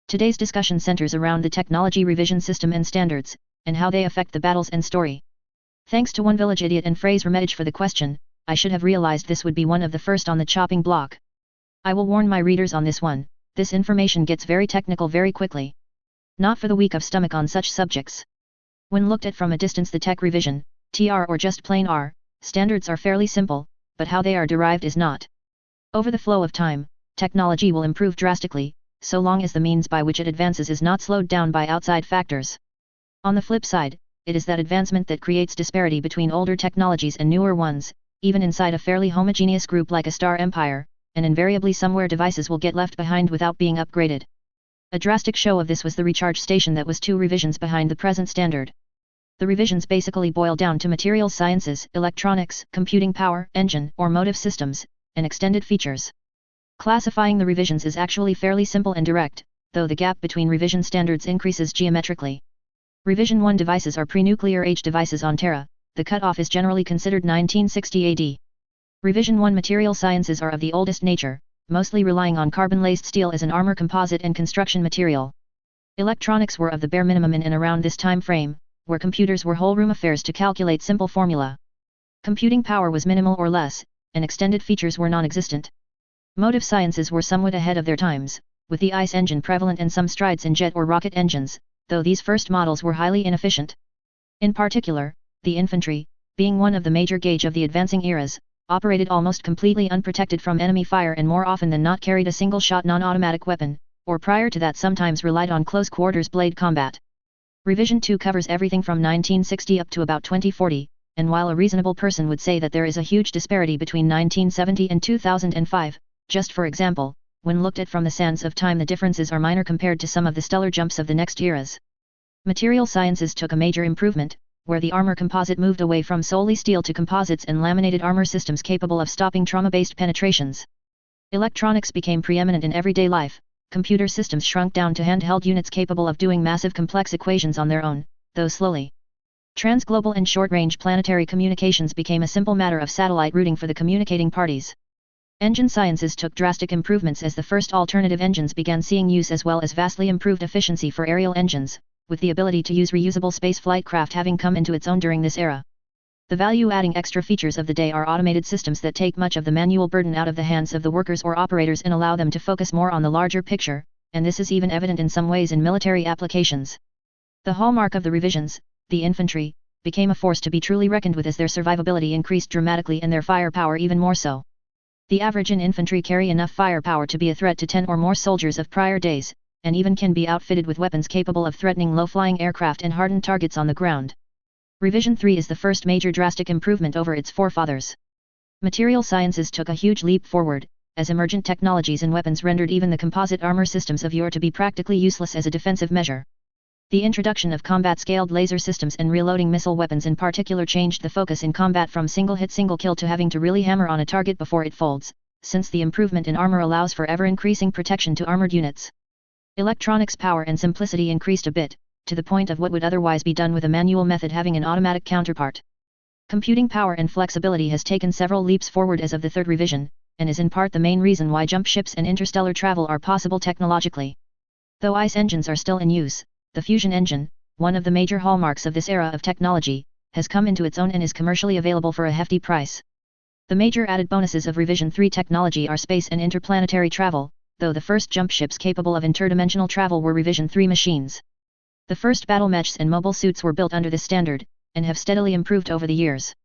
Today's discussion centers around the technology revision system and standards, and how they affect the battles and story. Thanks to One Village Idiot and Fraser-Medge for the question, I should have realized this would be one of the first on the chopping block. I will warn my readers on this one, this information gets very technical very quickly. Not for the weak of stomach on such subjects. When looked at from a distance the tech revision, TR or just plain R, standards are fairly simple, but how they are derived is not. Over the flow of time, technology will improve drastically, so long as the means by which it advances is not slowed down by outside factors. On the flip side, it is that advancement that creates disparity between older technologies and newer ones, even inside a fairly homogeneous group like a star empire, and invariably somewhere devices will get left behind without being upgraded. A drastic show of this was the recharge station that was 2 revisions behind the present standard. The revisions basically boil down to materials sciences, electronics, computing power, engine, or motive systems, and extended features. Classifying the revisions is actually fairly simple and direct, though the gap between revision standards increases geometrically. Revision 1 devices are pre-nuclear age devices on Terra, the cutoff is generally considered 1960 AD. Revision 1 material sciences are of the oldest nature, mostly relying on carbon-laced steel as an armor composite and construction material. Electronics were of the bare minimum in and around this time frame, where computers were whole room affairs to calculate simple formula. Computing power was minimal or less, and extended features were non-existent. Motive sciences were somewhat ahead of their times, with the ICE engine prevalent and some strides in jet or rocket engines, though these first models were highly inefficient. In particular, the infantry, being one of the major gauge of the advancing eras, operated almost completely unprotected from enemy fire and more often than not carried a single-shot non-automatic weapon, or prior to that sometimes relied on close-quarters blade combat. Revision 2 covers everything from 1960 up to about 2040, and while a reasonable person would say that there is a huge disparity between 1970 and 2005, just for example, when looked at from the sands of time the differences are minor compared to some of the stellar jumps of the next eras. Material sciences took a major improvement, where the armor composite moved away from solely steel to composites and laminated armor systems capable of stopping trauma-based penetrations. Electronics became preeminent in everyday life, computer systems shrunk down to handheld units capable of doing massive complex equations on their own, though slowly. Transglobal and short-range planetary communications became a simple matter of satellite routing for the communicating parties. Engine sciences took drastic improvements as the first alternative engines began seeing use, as well as vastly improved efficiency for aerial engines, with the ability to use reusable spaceflight craft having come into its own during this era. The value-adding extra features of the day are automated systems that take much of the manual burden out of the hands of the workers or operators and allow them to focus more on the larger picture, and this is even evident in some ways in military applications. The hallmark of the revisions, the infantry, became a force to be truly reckoned with as their survivability increased dramatically and their firepower even more so. The average in infantry carry enough firepower to be a threat to 10 or more soldiers of prior days, and even can be outfitted with weapons capable of threatening low-flying aircraft and hardened targets on the ground. Revision 3 is the first major drastic improvement over its forefathers. Material sciences took a huge leap forward, as emergent technologies and weapons rendered even the composite armor systems of yore to be practically useless as a defensive measure. The introduction of combat-scaled laser systems and reloading missile weapons in particular changed the focus in combat from single-hit single-kill to having to really hammer on a target before it folds, since the improvement in armor allows for ever-increasing protection to armored units. Electronics power and simplicity increased a bit, to the point of what would otherwise be done with a manual method having an automatic counterpart. Computing power and flexibility has taken several leaps forward as of the third revision, and is in part the main reason why jump ships and interstellar travel are possible technologically. Though ICE engines are still in use, the fusion engine, one of the major hallmarks of this era of technology, has come into its own and is commercially available for a hefty price. The major added bonuses of Revision 3 technology are space and interplanetary travel, though the first jump ships capable of interdimensional travel were Revision 3 machines. The first battle mechs and mobile suits were built under this standard, and have steadily improved over the years.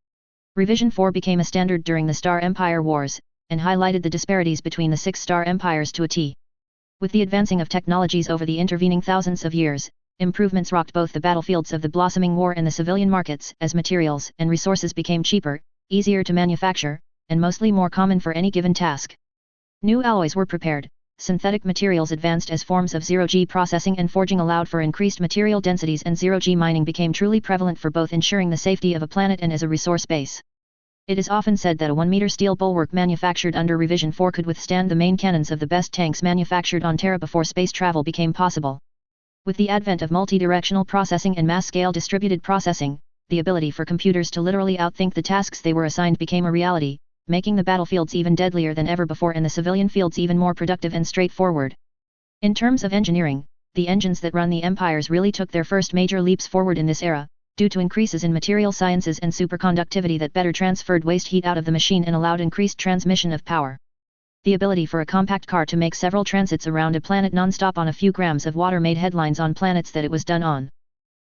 Revision 4 became a standard during the Star Empire Wars, and highlighted the disparities between the 6 star empires to a T. With the advancing of technologies over the intervening thousands of years, improvements rocked both the battlefields of the blossoming war and the civilian markets as materials and resources became cheaper, easier to manufacture, and mostly more common for any given task. New alloys were prepared, synthetic materials advanced as forms of zero-G processing and forging allowed for increased material densities, and zero-G mining became truly prevalent for both ensuring the safety of a planet and as a resource base. It is often said that a 1-meter steel bulwark manufactured under Revision 4 could withstand the main cannons of the best tanks manufactured on Terra before space travel became possible. With the advent of multi-directional processing and mass-scale distributed processing, the ability for computers to literally outthink the tasks they were assigned became a reality, making the battlefields even deadlier than ever before and the civilian fields even more productive and straightforward. In terms of engineering, the engines that run the empires really took their first major leaps forward in this era, due to increases in material sciences and superconductivity that better transferred waste heat out of the machine and allowed increased transmission of power. The ability for a compact car to make several transits around a planet non-stop on a few grams of water made headlines on planets that it was done on.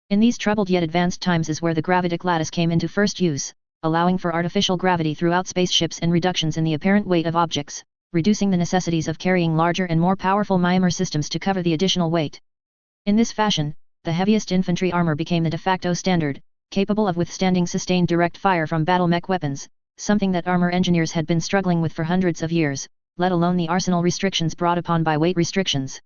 In these troubled yet advanced times is where the gravitic lattice came into first use, allowing for artificial gravity throughout spaceships and reductions in the apparent weight of objects, reducing the necessities of carrying larger and more powerful Myanmar systems to cover the additional weight. In this fashion, the heaviest infantry armor became the de facto standard, capable of withstanding sustained direct fire from battle mech weapons, something that armor engineers had been struggling with for hundreds of years, let alone the arsenal restrictions brought upon by weight restrictions.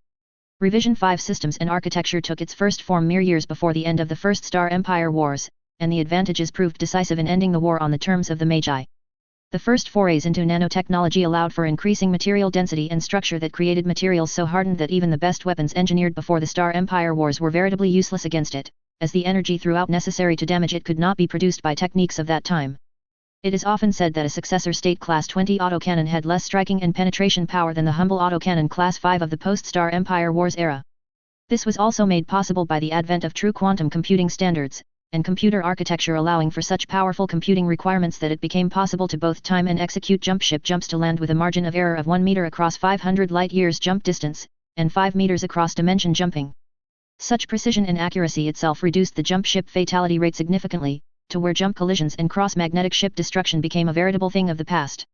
Revision 5 systems and architecture took its first form mere years before the end of the First Star Empire Wars, and the advantages proved decisive in ending the war on the terms of the Magi. The first forays into nanotechnology allowed for increasing material density and structure that created materials so hardened that even the best weapons engineered before the Star Empire Wars were veritably useless against it, as the energy throughout necessary to damage it could not be produced by techniques of that time. It is often said that a successor State Class 20 autocannon had less striking and penetration power than the humble autocannon Class 5 of the post-Star Empire Wars era. This was also made possible by the advent of true quantum computing standards, and computer architecture allowing for such powerful computing requirements that it became possible to both time and execute jump ship jumps to land with a margin of error of 1 meter across 500 light-years jump distance, and 5 meters across dimension jumping. Such precision and accuracy itself reduced the jump ship fatality rate significantly, to where jump collisions and cross-magnetic ship destruction became a veritable thing of the past.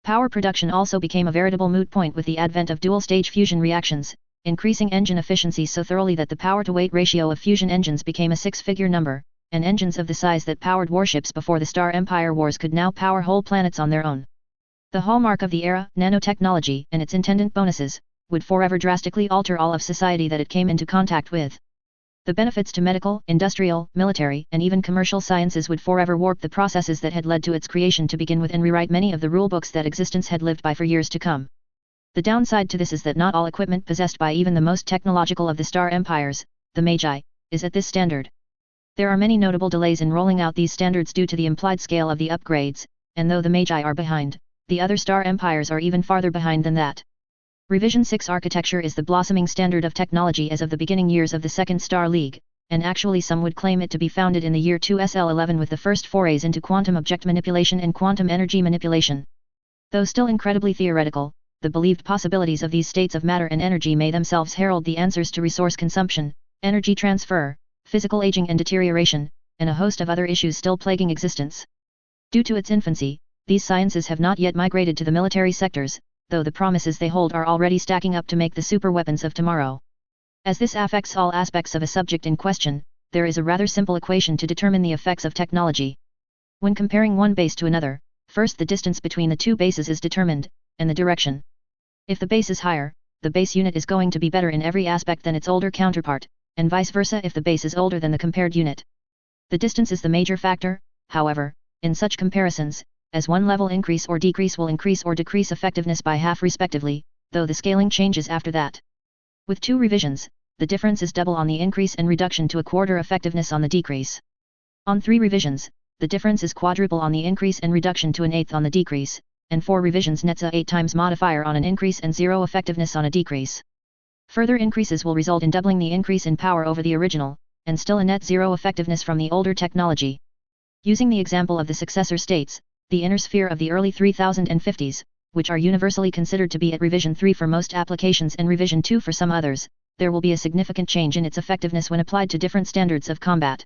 Power production also became a veritable moot point with the advent of dual-stage fusion reactions, increasing engine efficiency so thoroughly that the power-to-weight ratio of fusion engines became a 6-figure number, and engines of the size that powered warships before the Star Empire Wars could now power whole planets on their own. The hallmark of the era, nanotechnology and its attendant bonuses, would forever drastically alter all of society that it came into contact with. The benefits to medical, industrial, military, and even commercial sciences would forever warp the processes that had led to its creation to begin with and rewrite many of the rulebooks that existence had lived by for years to come. The downside to this is that not all equipment possessed by even the most technological of the Star Empires, the Magi, is at this standard. There are many notable delays in rolling out these standards due to the implied scale of the upgrades, and though the Magi are behind, the other star empires are even farther behind than that. Revision 6 architecture is the blossoming standard of technology as of the beginning years of the Second Star League, and actually some would claim it to be founded in the year 2SL11 with the first forays into quantum object manipulation and quantum energy manipulation. Though still incredibly theoretical, the believed possibilities of these states of matter and energy may themselves herald the answers to resource consumption, energy transfer, physical aging and deterioration, and a host of other issues still plaguing existence. Due to its infancy, these sciences have not yet migrated to the military sectors, though the promises they hold are already stacking up to make the super weapons of tomorrow. As this affects all aspects of a subject in question, there is a rather simple equation to determine the effects of technology. When comparing one base to another, first the distance between the two bases is determined, and the direction. If the base is higher, the base unit is going to be better in every aspect than its older counterpart, and vice versa if the base is older than the compared unit. The distance is the major factor, however, in such comparisons, as one level increase or decrease will increase or decrease effectiveness by half respectively, though the scaling changes after that. With 2 revisions, the difference is double on the increase and reduction to a quarter effectiveness on the decrease. On 3 revisions, the difference is quadruple on the increase and reduction to an eighth on the decrease, and 4 revisions nets a 8 times modifier on an increase and 0 effectiveness on a decrease. Further increases will result in doubling the increase in power over the original, and still a net 0 effectiveness from the older technology. Using the example of the successor states, the inner sphere of the early 3050s, which are universally considered to be at revision 3 for most applications and revision 2 for some others, there will be a significant change in its effectiveness when applied to different standards of combat.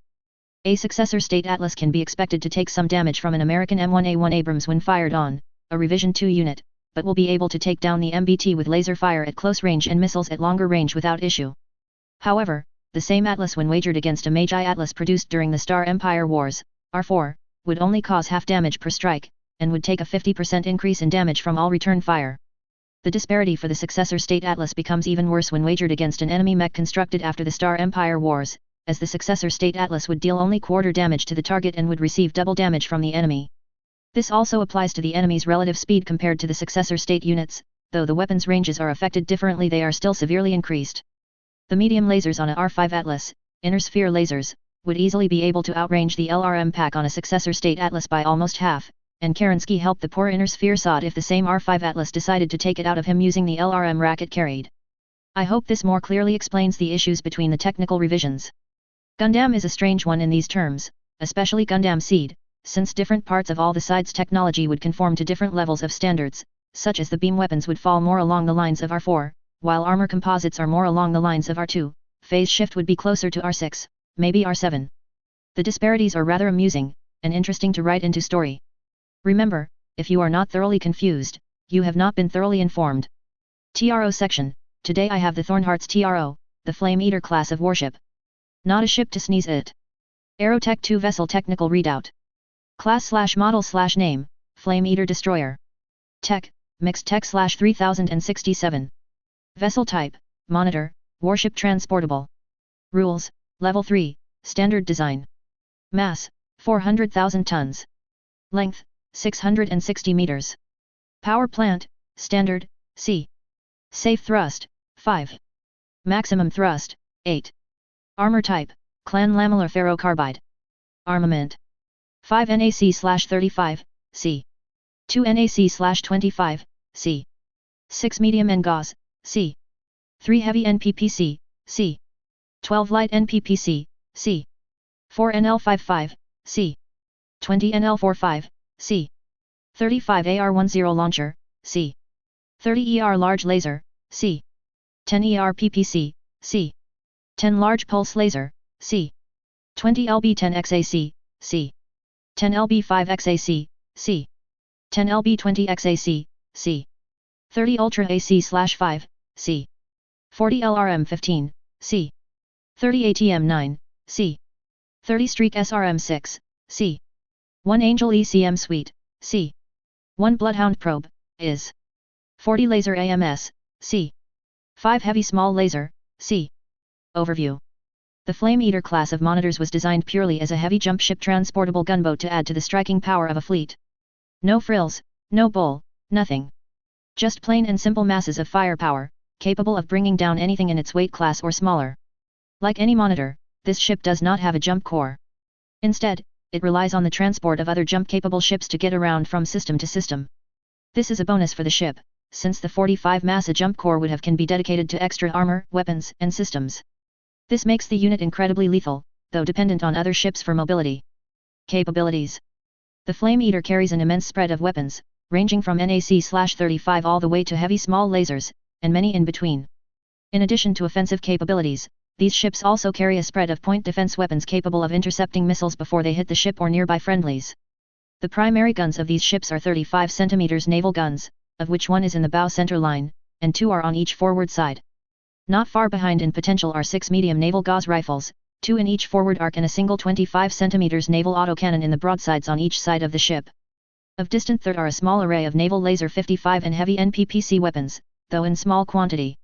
A successor state Atlas can be expected to take some damage from an American M1A1 Abrams when fired on a revision 2 unit, but will be able to take down the MBT with laser fire at close range and missiles at longer range without issue. However, the same Atlas when wagered against a Magi Atlas produced during the Star Empire Wars, R4, would only cause half damage per strike, and would take a 50% increase in damage from all return fire. The disparity for the successor state Atlas becomes even worse when wagered against an enemy mech constructed after the Star Empire Wars, as the successor state Atlas would deal only quarter damage to the target and would receive double damage from the enemy. This also applies to the enemy's relative speed compared to the successor state units, though the weapons ranges are affected differently, they are still severely increased. The medium lasers on a R5 Atlas, inner sphere lasers, would easily be able to outrange the LRM pack on a successor state Atlas by almost half, and Kerensky helped the poor inner sphere sod if the same R5 Atlas decided to take it out of him using the LRM rack it carried. I hope this more clearly explains the issues between the technical revisions. Gundam is a strange one in these terms, especially Gundam Seed, since different parts of all the sides' technology would conform to different levels of standards, such as the beam weapons would fall more along the lines of R4, while armor composites are more along the lines of R2, phase shift would be closer to R6, maybe R7. The disparities are rather amusing, and interesting to write into story. Remember, if you are not thoroughly confused, you have not been thoroughly informed. TRO section, today I have the Thornheart's TRO, the Flame Eater class of warship. Not a ship to sneeze at. Aerotech 2 vessel technical readout. Class/model/name, Flame Eater Destroyer. Tech, Mixed Tech/3067. Vessel type, Monitor, Warship transportable. Rules, Level 3, Standard Design. Mass, 400,000 tons. Length, 660 meters. Power plant, Standard, C. Safe thrust, 5. Maximum thrust, 8. Armor type, Clan Lamellar Ferrocarbide. Armament. 5 NAC/35, C. 2 NAC/25, C. 6 medium NGAUS, C. 3 heavy NPPC, C. 12 light NPPC, C. 4 NL55, C. 20 NL45, C. 35 AR-10 launcher, C. 30 ER large laser, C. 10 ER PPC, C. 10 large pulse laser, C. 20 LB10 XAC, C. 10 LB5 XAC, C. 10 LB20 XAC, C. 30 Ultra AC/5, C. 40 LRM15, C. 30 ATM9, C. 30 Streak SRM6, C. 1 Angel ECM Suite, C. 1 Bloodhound Probe, IS. 40 Laser AMS, C. 5 Heavy Small Laser, C. Overview. The Flame Eater class of monitors was designed purely as a heavy jump ship transportable gunboat to add to the striking power of a fleet. No frills, no bull, nothing. Just plain and simple masses of firepower, capable of bringing down anything in its weight class or smaller. Like any monitor, this ship does not have a jump core. Instead, it relies on the transport of other jump-capable ships to get around from system to system. This is a bonus for the ship, since the 45 massa jump core can be dedicated to extra armor, weapons, and systems. This makes the unit incredibly lethal, though dependent on other ships for mobility. Capabilities. The Flame Eater carries an immense spread of weapons, ranging from NAC/35 all the way to heavy small lasers, and many in between. In addition to offensive capabilities, these ships also carry a spread of point defense weapons capable of intercepting missiles before they hit the ship or nearby friendlies. The primary guns of these ships are 35 cm naval guns, of which one is in the bow center line, and 2 are on each forward side. Not far behind in potential are 6 medium naval gauze rifles, 2 in each forward arc and a single 25 cm naval autocannon in the broadsides on each side of the ship. Of distant threat are a small array of naval laser 55 and heavy NPPC weapons, though in small quantity.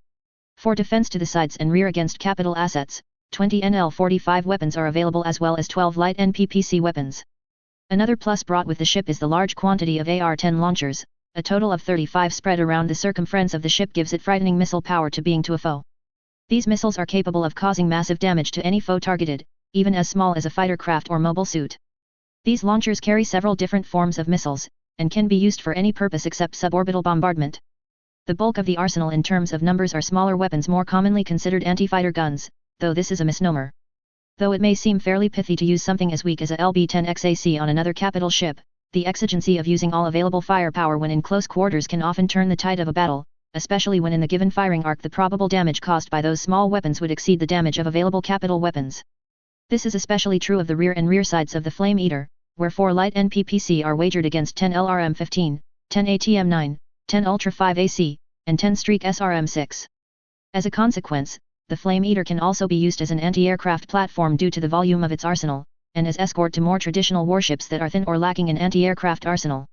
For defense to the sides and rear against capital assets, 20 NL-45 weapons are available as well as 12 light NPPC weapons. Another plus brought with the ship is the large quantity of AR-10 launchers, a total of 35 spread around the circumference of the ship gives it frightening missile power to being to a foe. These missiles are capable of causing massive damage to any foe targeted, even as small as a fighter craft or mobile suit. These launchers carry several different forms of missiles, and can be used for any purpose except suborbital bombardment. The bulk of the arsenal in terms of numbers are smaller weapons more commonly considered anti-fighter guns, though this is a misnomer. Though it may seem fairly pithy to use something as weak as a LB-10XAC on another capital ship, the exigency of using all available firepower when in close quarters can often turn the tide of a battle, especially when in the given firing arc the probable damage caused by those small weapons would exceed the damage of available capital weapons. This is especially true of the rear and rear sides of the Flame Eater, where 4 light NPPC are wagered against 10 LRM-15, 10 ATM-9, 10 Ultra-5AC, and 10 Streak SRM-6. As a consequence, the Flame Eater can also be used as an anti-aircraft platform due to the volume of its arsenal, and as escort to more traditional warships that are thin or lacking in anti-aircraft arsenal.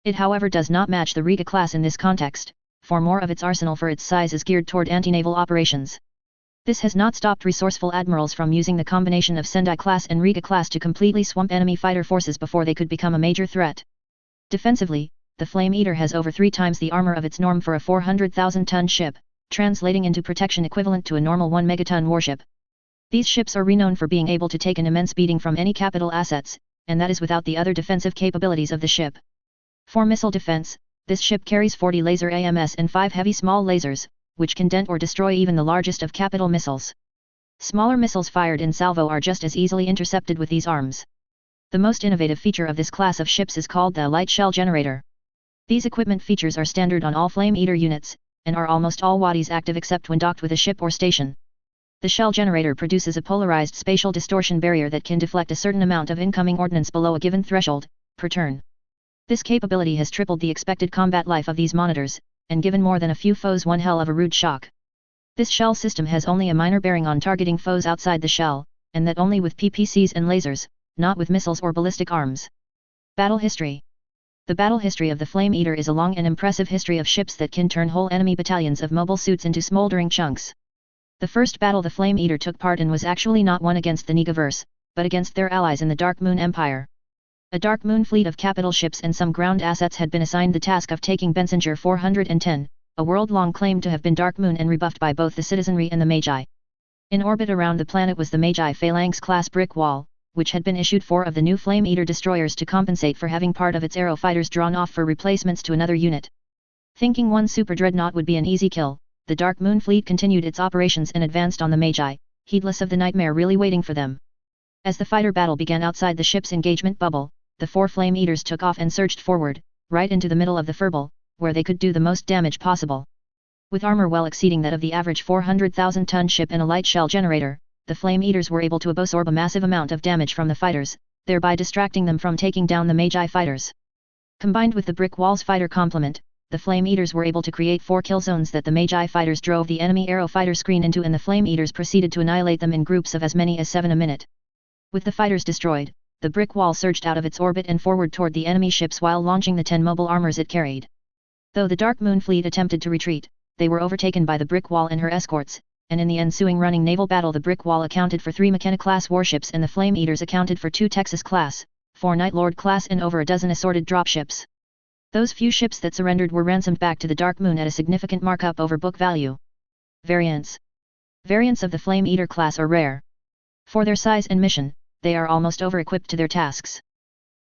It however does not match the Riga class in this context, for more of its arsenal for its size is geared toward anti-naval operations. This has not stopped resourceful admirals from using the combination of Sendai class and Riga class to completely swamp enemy fighter forces before they could become a major threat. Defensively, the Flame Eater has over 3 times the armor of its norm for a 400,000-ton ship, translating into protection equivalent to a normal 1 megaton warship. These ships are renowned for being able to take an immense beating from any capital assets, and that is without the other defensive capabilities of the ship. For missile defense, this ship carries 40 laser AMS and 5 heavy small lasers, which can dent or destroy even the largest of capital missiles. Smaller missiles fired in salvo are just as easily intercepted with these arms. The most innovative feature of this class of ships is called the light shell generator. These equipment features are standard on all Flame Eater units, and are almost all wadis active except when docked with a ship or station. The shell generator produces a polarized spatial distortion barrier that can deflect a certain amount of incoming ordnance below a given threshold, per turn. This capability has tripled the expected combat life of these monitors, and given more than a few foes one hell of a rude shock. This shell system has only a minor bearing on targeting foes outside the shell, and that only with PPCs and lasers, not with missiles or ballistic arms. Battle history. The battle history of the Flame Eater is a long and impressive history of ships that can turn whole enemy battalions of mobile suits into smoldering chunks. The first battle the Flame Eater took part in was actually not one against the Negaverse, but against their allies in the Dark Moon Empire. A Dark Moon fleet of capital ships and some ground assets had been assigned the task of taking Bensinger 410, a world-long claim to have been Dark Moon and rebuffed by both the citizenry and the Magi. In orbit around the planet was the Magi Phalanx-class brick wall, which had been issued 4 of the new Flame Eater destroyers to compensate for having part of its aero fighters drawn off for replacements to another unit. Thinking one super dreadnought would be an easy kill, the Dark Moon fleet continued its operations and advanced on the Magi, heedless of the nightmare really waiting for them. As the fighter battle began outside the ship's engagement bubble, the 4 Flame Eaters took off and surged forward, right into the middle of the furball, where they could do the most damage possible. With armor well exceeding that of the average 400,000-ton ship and a light shell generator, the Flame Eaters were able to absorb a massive amount of damage from the fighters, thereby distracting them from taking down the Magi fighters. Combined with the brick wall's fighter complement, the Flame Eaters were able to create 4 kill zones that the Magi fighters drove the enemy aero fighter screen into, and the Flame Eaters proceeded to annihilate them in groups of as many as 7 a minute. With the fighters destroyed, the brick wall surged out of its orbit and forward toward the enemy ships while launching the 10 mobile armors it carried. Though the Dark Moon fleet attempted to retreat, they were overtaken by the brick wall and her escorts, and in the ensuing running naval battle the brick wall accounted for 3 McKenna-class warships and the Flame Eaters accounted for 2 Texas-class, 4 Night Lord-class and over a dozen assorted dropships. Those few ships that surrendered were ransomed back to the Dark Moon at a significant markup over book value. Variants. Variants of the Flame Eater class are rare. For their size and mission, they are almost over-equipped to their tasks.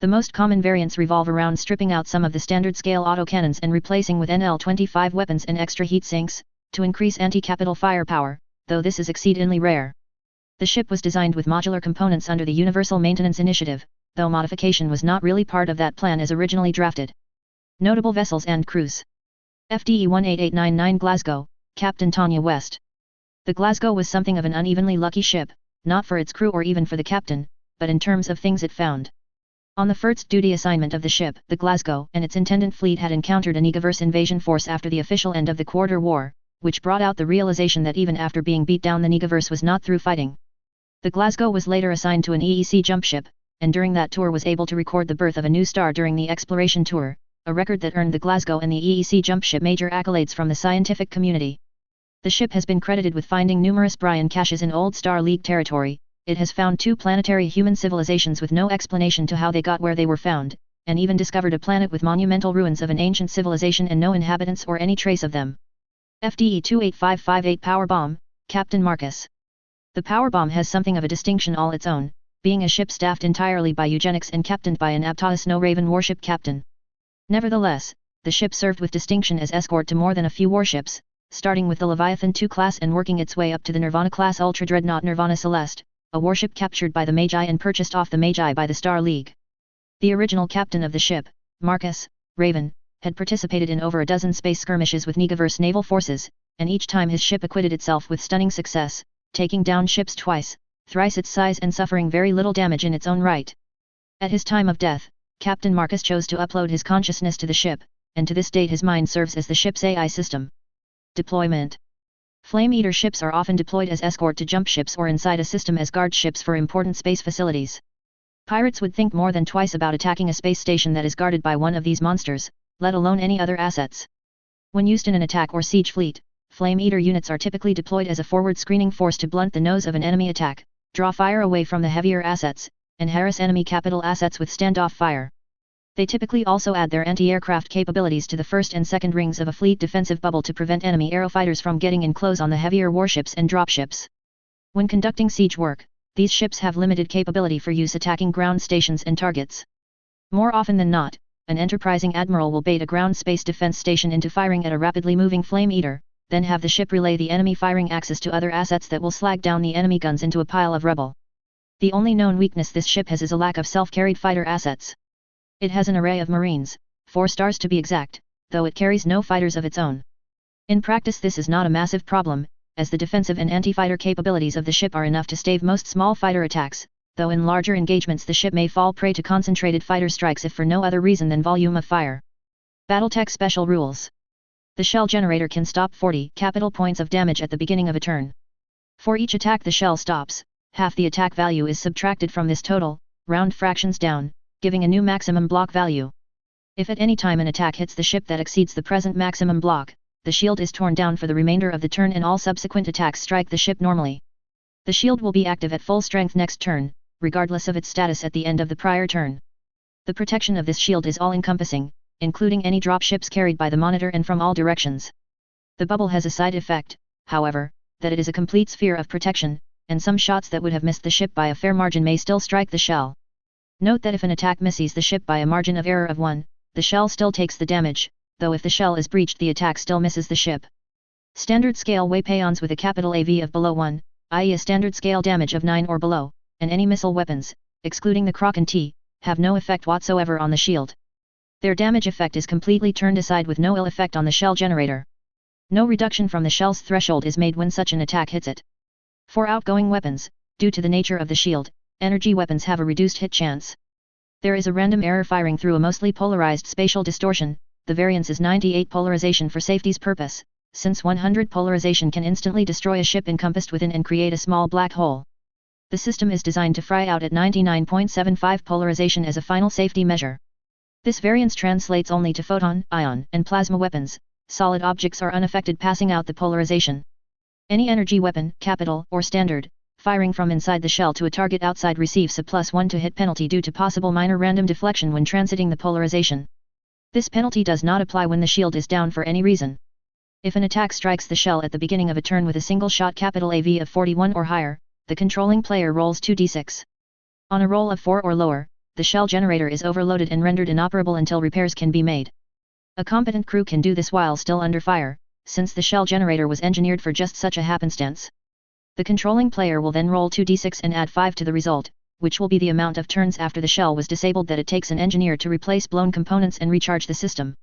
The most common variants revolve around stripping out some of the standard scale autocannons and replacing with NL-25 weapons and extra heat sinks, to increase anti-capital firepower, though this is exceedingly rare. The ship was designed with modular components under the Universal Maintenance Initiative, though modification was not really part of that plan as originally drafted. Notable vessels and crews. FDE 18899 Glasgow, Captain Tanya West. The Glasgow was something of an unevenly lucky ship, not for its crew or even for the captain, but in terms of things it found. On the first duty assignment of the ship, the Glasgow and its intendant fleet had encountered a Negaverse invasion force after the official end of the Quarter War, which brought out the realization that even after being beat down the Negaverse was not through fighting. The Glasgow was later assigned to an EEC jump ship, and during that tour was able to record the birth of a new star during the exploration tour, a record that earned the Glasgow and the EEC jump ship major accolades from the scientific community. The ship has been credited with finding numerous Brian caches in Old Star League territory. It has found 2 planetary human civilizations with no explanation to how they got where they were found, and even discovered a planet with monumental ruins of an ancient civilization and no inhabitants or any trace of them. FDE 28558 Power Bomb, Captain Marcus. The Power Bomb has something of a distinction all its own, being a ship staffed entirely by eugenics and captained by an Aptos Snow Raven warship captain. Nevertheless, the ship served with distinction as escort to more than a few warships, starting with the Leviathan II class and working its way up to the Nirvana class Ultra Dreadnought Nirvana Celeste, a warship captured by the Magi and purchased off the Magi by the Star League. The original captain of the ship, Marcus, Raven, had participated in over a dozen space skirmishes with Negaverse naval forces, and each time his ship acquitted itself with stunning success, taking down ships twice, thrice its size and suffering very little damage in its own right. At his time of death, Captain Marcus chose to upload his consciousness to the ship, and to this date his mind serves as the ship's AI system. Deployment. Flame Eater ships are often deployed as escort to jump ships or inside a system as guard ships for important space facilities. Pirates would think more than twice about attacking a space station that is guarded by one of these monsters, let alone any other assets. When used in an attack or siege fleet, Flame Eater units are typically deployed as a forward screening force to blunt the nose of an enemy attack, draw fire away from the heavier assets, and harass enemy capital assets with standoff fire. They typically also add their anti-aircraft capabilities to the first and second rings of a fleet defensive bubble to prevent enemy aerofighters from getting in close on the heavier warships and dropships. When conducting siege work, these ships have limited capability for use attacking ground stations and targets. More often than not, an enterprising admiral will bait a ground space defense station into firing at a rapidly moving Flame Eater, then have the ship relay the enemy firing axis to other assets that will slag down the enemy guns into a pile of rubble. The only known weakness this ship has is a lack of self-carried fighter assets. It has an array of Marines, 4 stars to be exact, though it carries no fighters of its own. In practice this is not a massive problem, as the defensive and anti-fighter capabilities of the ship are enough to stave most small fighter attacks, though in larger engagements the ship may fall prey to concentrated fighter strikes if for no other reason than volume of fire. BattleTech Special Rules. The shell generator can stop 40 capital points of damage at the beginning of a turn. For each attack the shell stops, half the attack value is subtracted from this total, round fractions down, giving a new maximum block value. If at any time an attack hits the ship that exceeds the present maximum block, the shield is torn down for the remainder of the turn and all subsequent attacks strike the ship normally. The shield will be active at full strength next turn, regardless of its status at the end of the prior turn. The protection of this shield is all-encompassing, including any drop ships carried by the monitor and from all directions. The bubble has a side effect, however, that it is a complete sphere of protection, and some shots that would have missed the ship by a fair margin may still strike the shell. Note that if an attack misses the ship by a margin of error of 1, the shell still takes the damage, though if the shell is breached the attack still misses the ship. Standard scale weapons with a capital AV of below 1, i.e. a standard scale damage of 9 or below, and any missile weapons, excluding the Kraken T, have no effect whatsoever on the shield. Their damage effect is completely turned aside with no ill effect on the shell generator. No reduction from the shell's threshold is made when such an attack hits it. For outgoing weapons, due to the nature of the shield, energy weapons have a reduced hit chance. There is a random error firing through a mostly polarized spatial distortion. The variance is 98 polarization for safety's purpose, since 100 polarization can instantly destroy a ship encompassed within and create a small black hole. The system is designed to fry out at 99.75 polarization as a final safety measure. This variance translates only to photon, ion, and plasma weapons. Solid objects are unaffected passing out the polarization. Any energy weapon, capital or standard, firing from inside the shell to a target outside receives a +1 to hit penalty due to possible minor random deflection when transiting the polarization. This penalty does not apply when the shield is down for any reason. If an attack strikes the shell at the beginning of a turn with a single shot capital AV of 41 or higher, the controlling player rolls 2d6. On a roll of 4 or lower, the shell generator is overloaded and rendered inoperable until repairs can be made. A competent crew can do this while still under fire, since the shell generator was engineered for just such a happenstance. The controlling player will then roll 2d6 and add 5 to the result, which will be the amount of turns after the shell was disabled that it takes an engineer to replace blown components and recharge the system.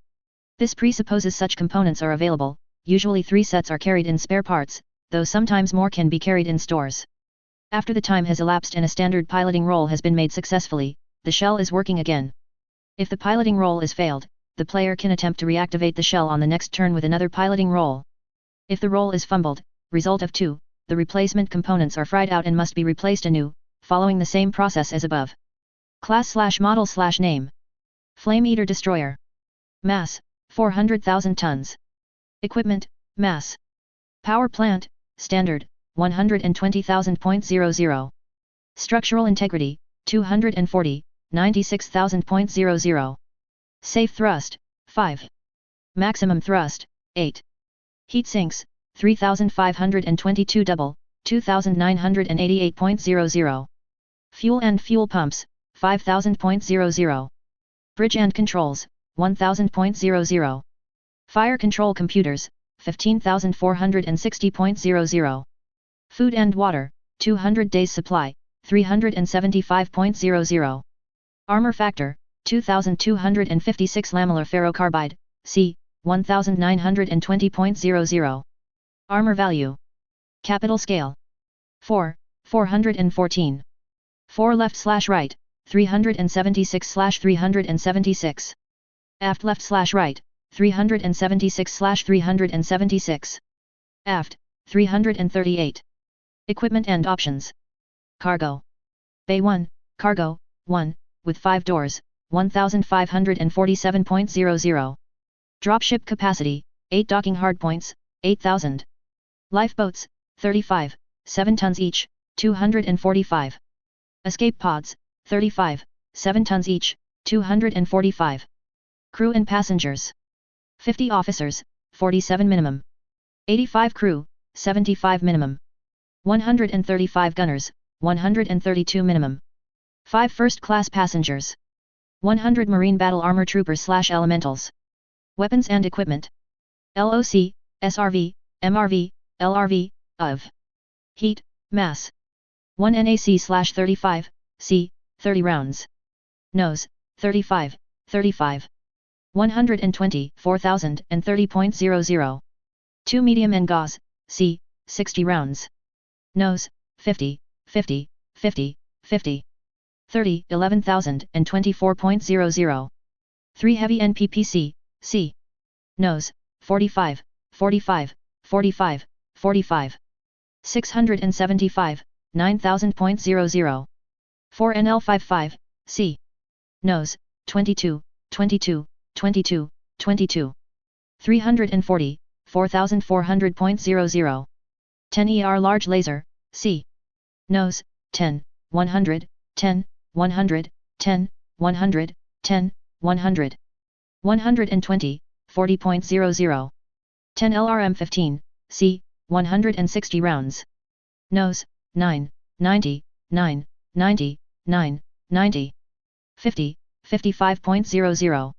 This presupposes such components are available. Usually 3 sets are carried in spare parts, though sometimes more can be carried in stores. After the time has elapsed and a standard piloting roll has been made successfully, the shell is working again. If the piloting roll is failed, the player can attempt to reactivate the shell on the next turn with another piloting roll. If the roll is fumbled, result of 2, the replacement components are fried out and must be replaced anew, following the same process as above. Class/model/name. Flame Eater Destroyer. Mass, 400,000 tons. Equipment, Mass. Power Plant, Standard, 120,000.00. Structural Integrity, 240, 96,000.00. Safe Thrust, 5. Maximum Thrust, 8. Heat Sinks, 3,522 double, 2,988.00. Fuel and Fuel Pumps, 5,000.00. Bridge and Controls, 1,000.00. Fire Control Computers, 15,460.00. Food and Water, 200 days supply, 375.00. Armor Factor, 2,256 lamellar ferrocarbide, C, 1,920.00. Armor Value. Capital Scale. 4, 414. 4 left/right, 376/376. Aft left/right, 376/376. Aft, 338. Equipment and Options. Cargo. Bay 1, Cargo, 1, with 5 doors, 1,547.00. Dropship Capacity, 8 docking hardpoints, 8,000. Lifeboats, 35, 7 tons each, 245. Escape Pods, 35, 7 tons each, 245. Crew and Passengers. 50 officers, 47 minimum. 85 crew, 75 minimum. 135 gunners, 132 minimum. 5 first-class passengers. 100 Marine Battle Armor Troopers/Elementals. Weapons and Equipment. LOC, SRV, MRV, LRV, OV. Heat, Mass. 1 NAC/35, C, 30 rounds. Nose, 35, 35. 120, 4,030.00. 2 medium and gauze, C, 60 rounds. Nose, 50, 50, 50, 50. 30, 11,024.00. 3 heavy NPPC, C. Nose, 45, 45, 45, 45. 675, 9,000.00. 4 NL55, C. Nose, 22, 22, 22, 22. 340, 4,400.00. 10 ER Large Laser, C. Nose, 10, 100, 10, 100, 10, 100, 10, 100. 120, 40.00. 10 LRM15, C, 160 rounds. Nose, 9, 90, 9, 90, 9, 90. 50, 55.00.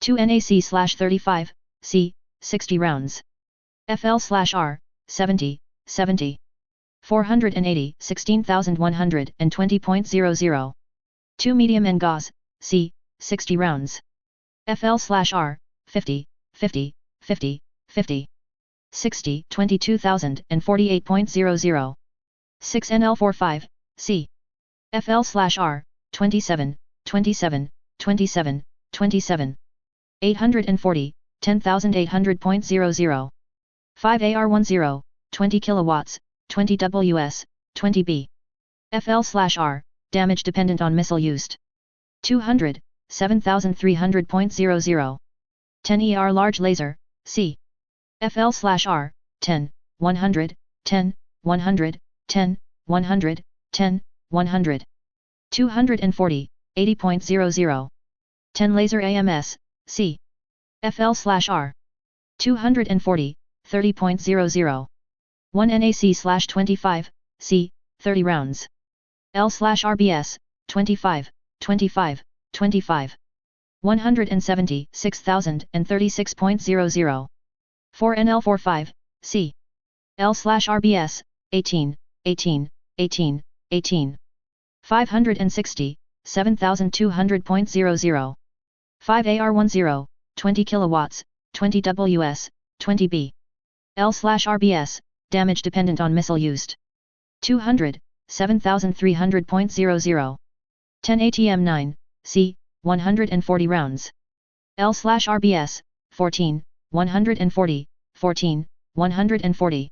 2 NAC/35, C, 60 rounds. FL/R, 70, 70. 480, 16,120.00. 2 medium and gauze, C, 60 rounds. FL/R, 50, 50, 50, 50. 60, 22,048.00. 6 NL45, C. FL/R, 27, 27, 27, 27. 840, 10,800.00. 5 AR10, 20 kilowatts, 20 WS, 20 B. FL/R, damage dependent on missile used. 200, 7,300.00. 10 ER Large Laser, C. FL/R, 10, 100, 10, 100, 10, 100, 10, 100. 240, 80.00. 10 Laser AMS, C. FL/R. 240, 30.00. 1 NAC/25, C, 30 rounds. L/RBS, 25, 25, 25. 170, 6036.00. 4NL45, C. L/RBS, 18, 18, 18, 18. 560, 7200.00. 5AR10, 20 kilowatts, 20 WS, 20 B. L/RBS, damage dependent on missile used. 200, 7300.00. 10 ATM9, C, 140 rounds. L/RBS, 14, 140, 14, 140.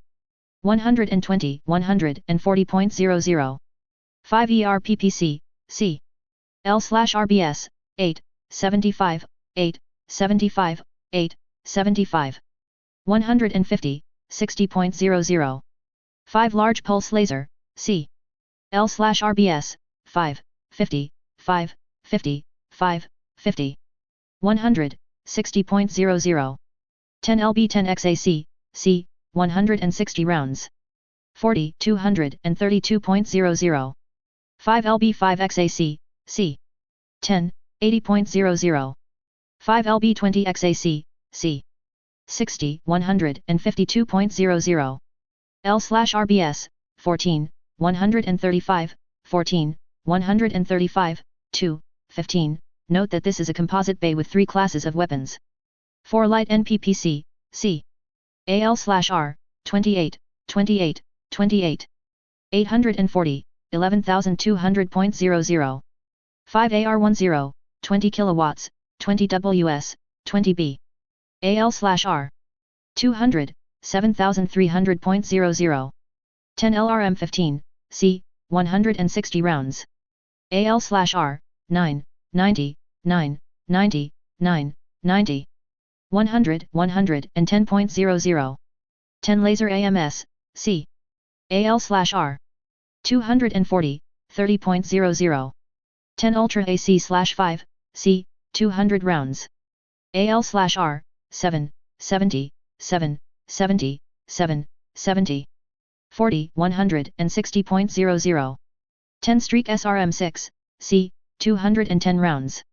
120, 140.00. 5 ERPPC, C. L/RBS, 8, 75, 8, 75, 8, 75. 150, 60.00. 5 large pulse laser, C. L/RBS, 5, 50, 5, 50, 5, 50. 100, 60.00. 10 LB10XAC, C, 160 rounds. 40, 232.00. 5 LB5XAC, C. 10, 80.00. 5 LB20XAC, C. 60, 152.00. L/RBS, 14, 135, 14, 135, 2, 15. Note that this is a composite bay with 3 classes of weapons. 4 light NPPC, C. AL/R, 28, 28, 28. 840, 11,200.00. 5 AR10, 20 kilowatts, 20 WS, 20 B. AL/R. 200, 7,300.00. 10 LRM15, C, 160 rounds. AL/R, 9, 90, 9, 90, 9, 90. 100, 110.00. 10 laser AMS, C. AL/R. 240, 30.00. 10 Ultra AC/5, C, 200 rounds. AL/R, 7, 70, 7, 70, 7, 70. 40, 160.00. 10 Streak SRM6, C, 210 rounds.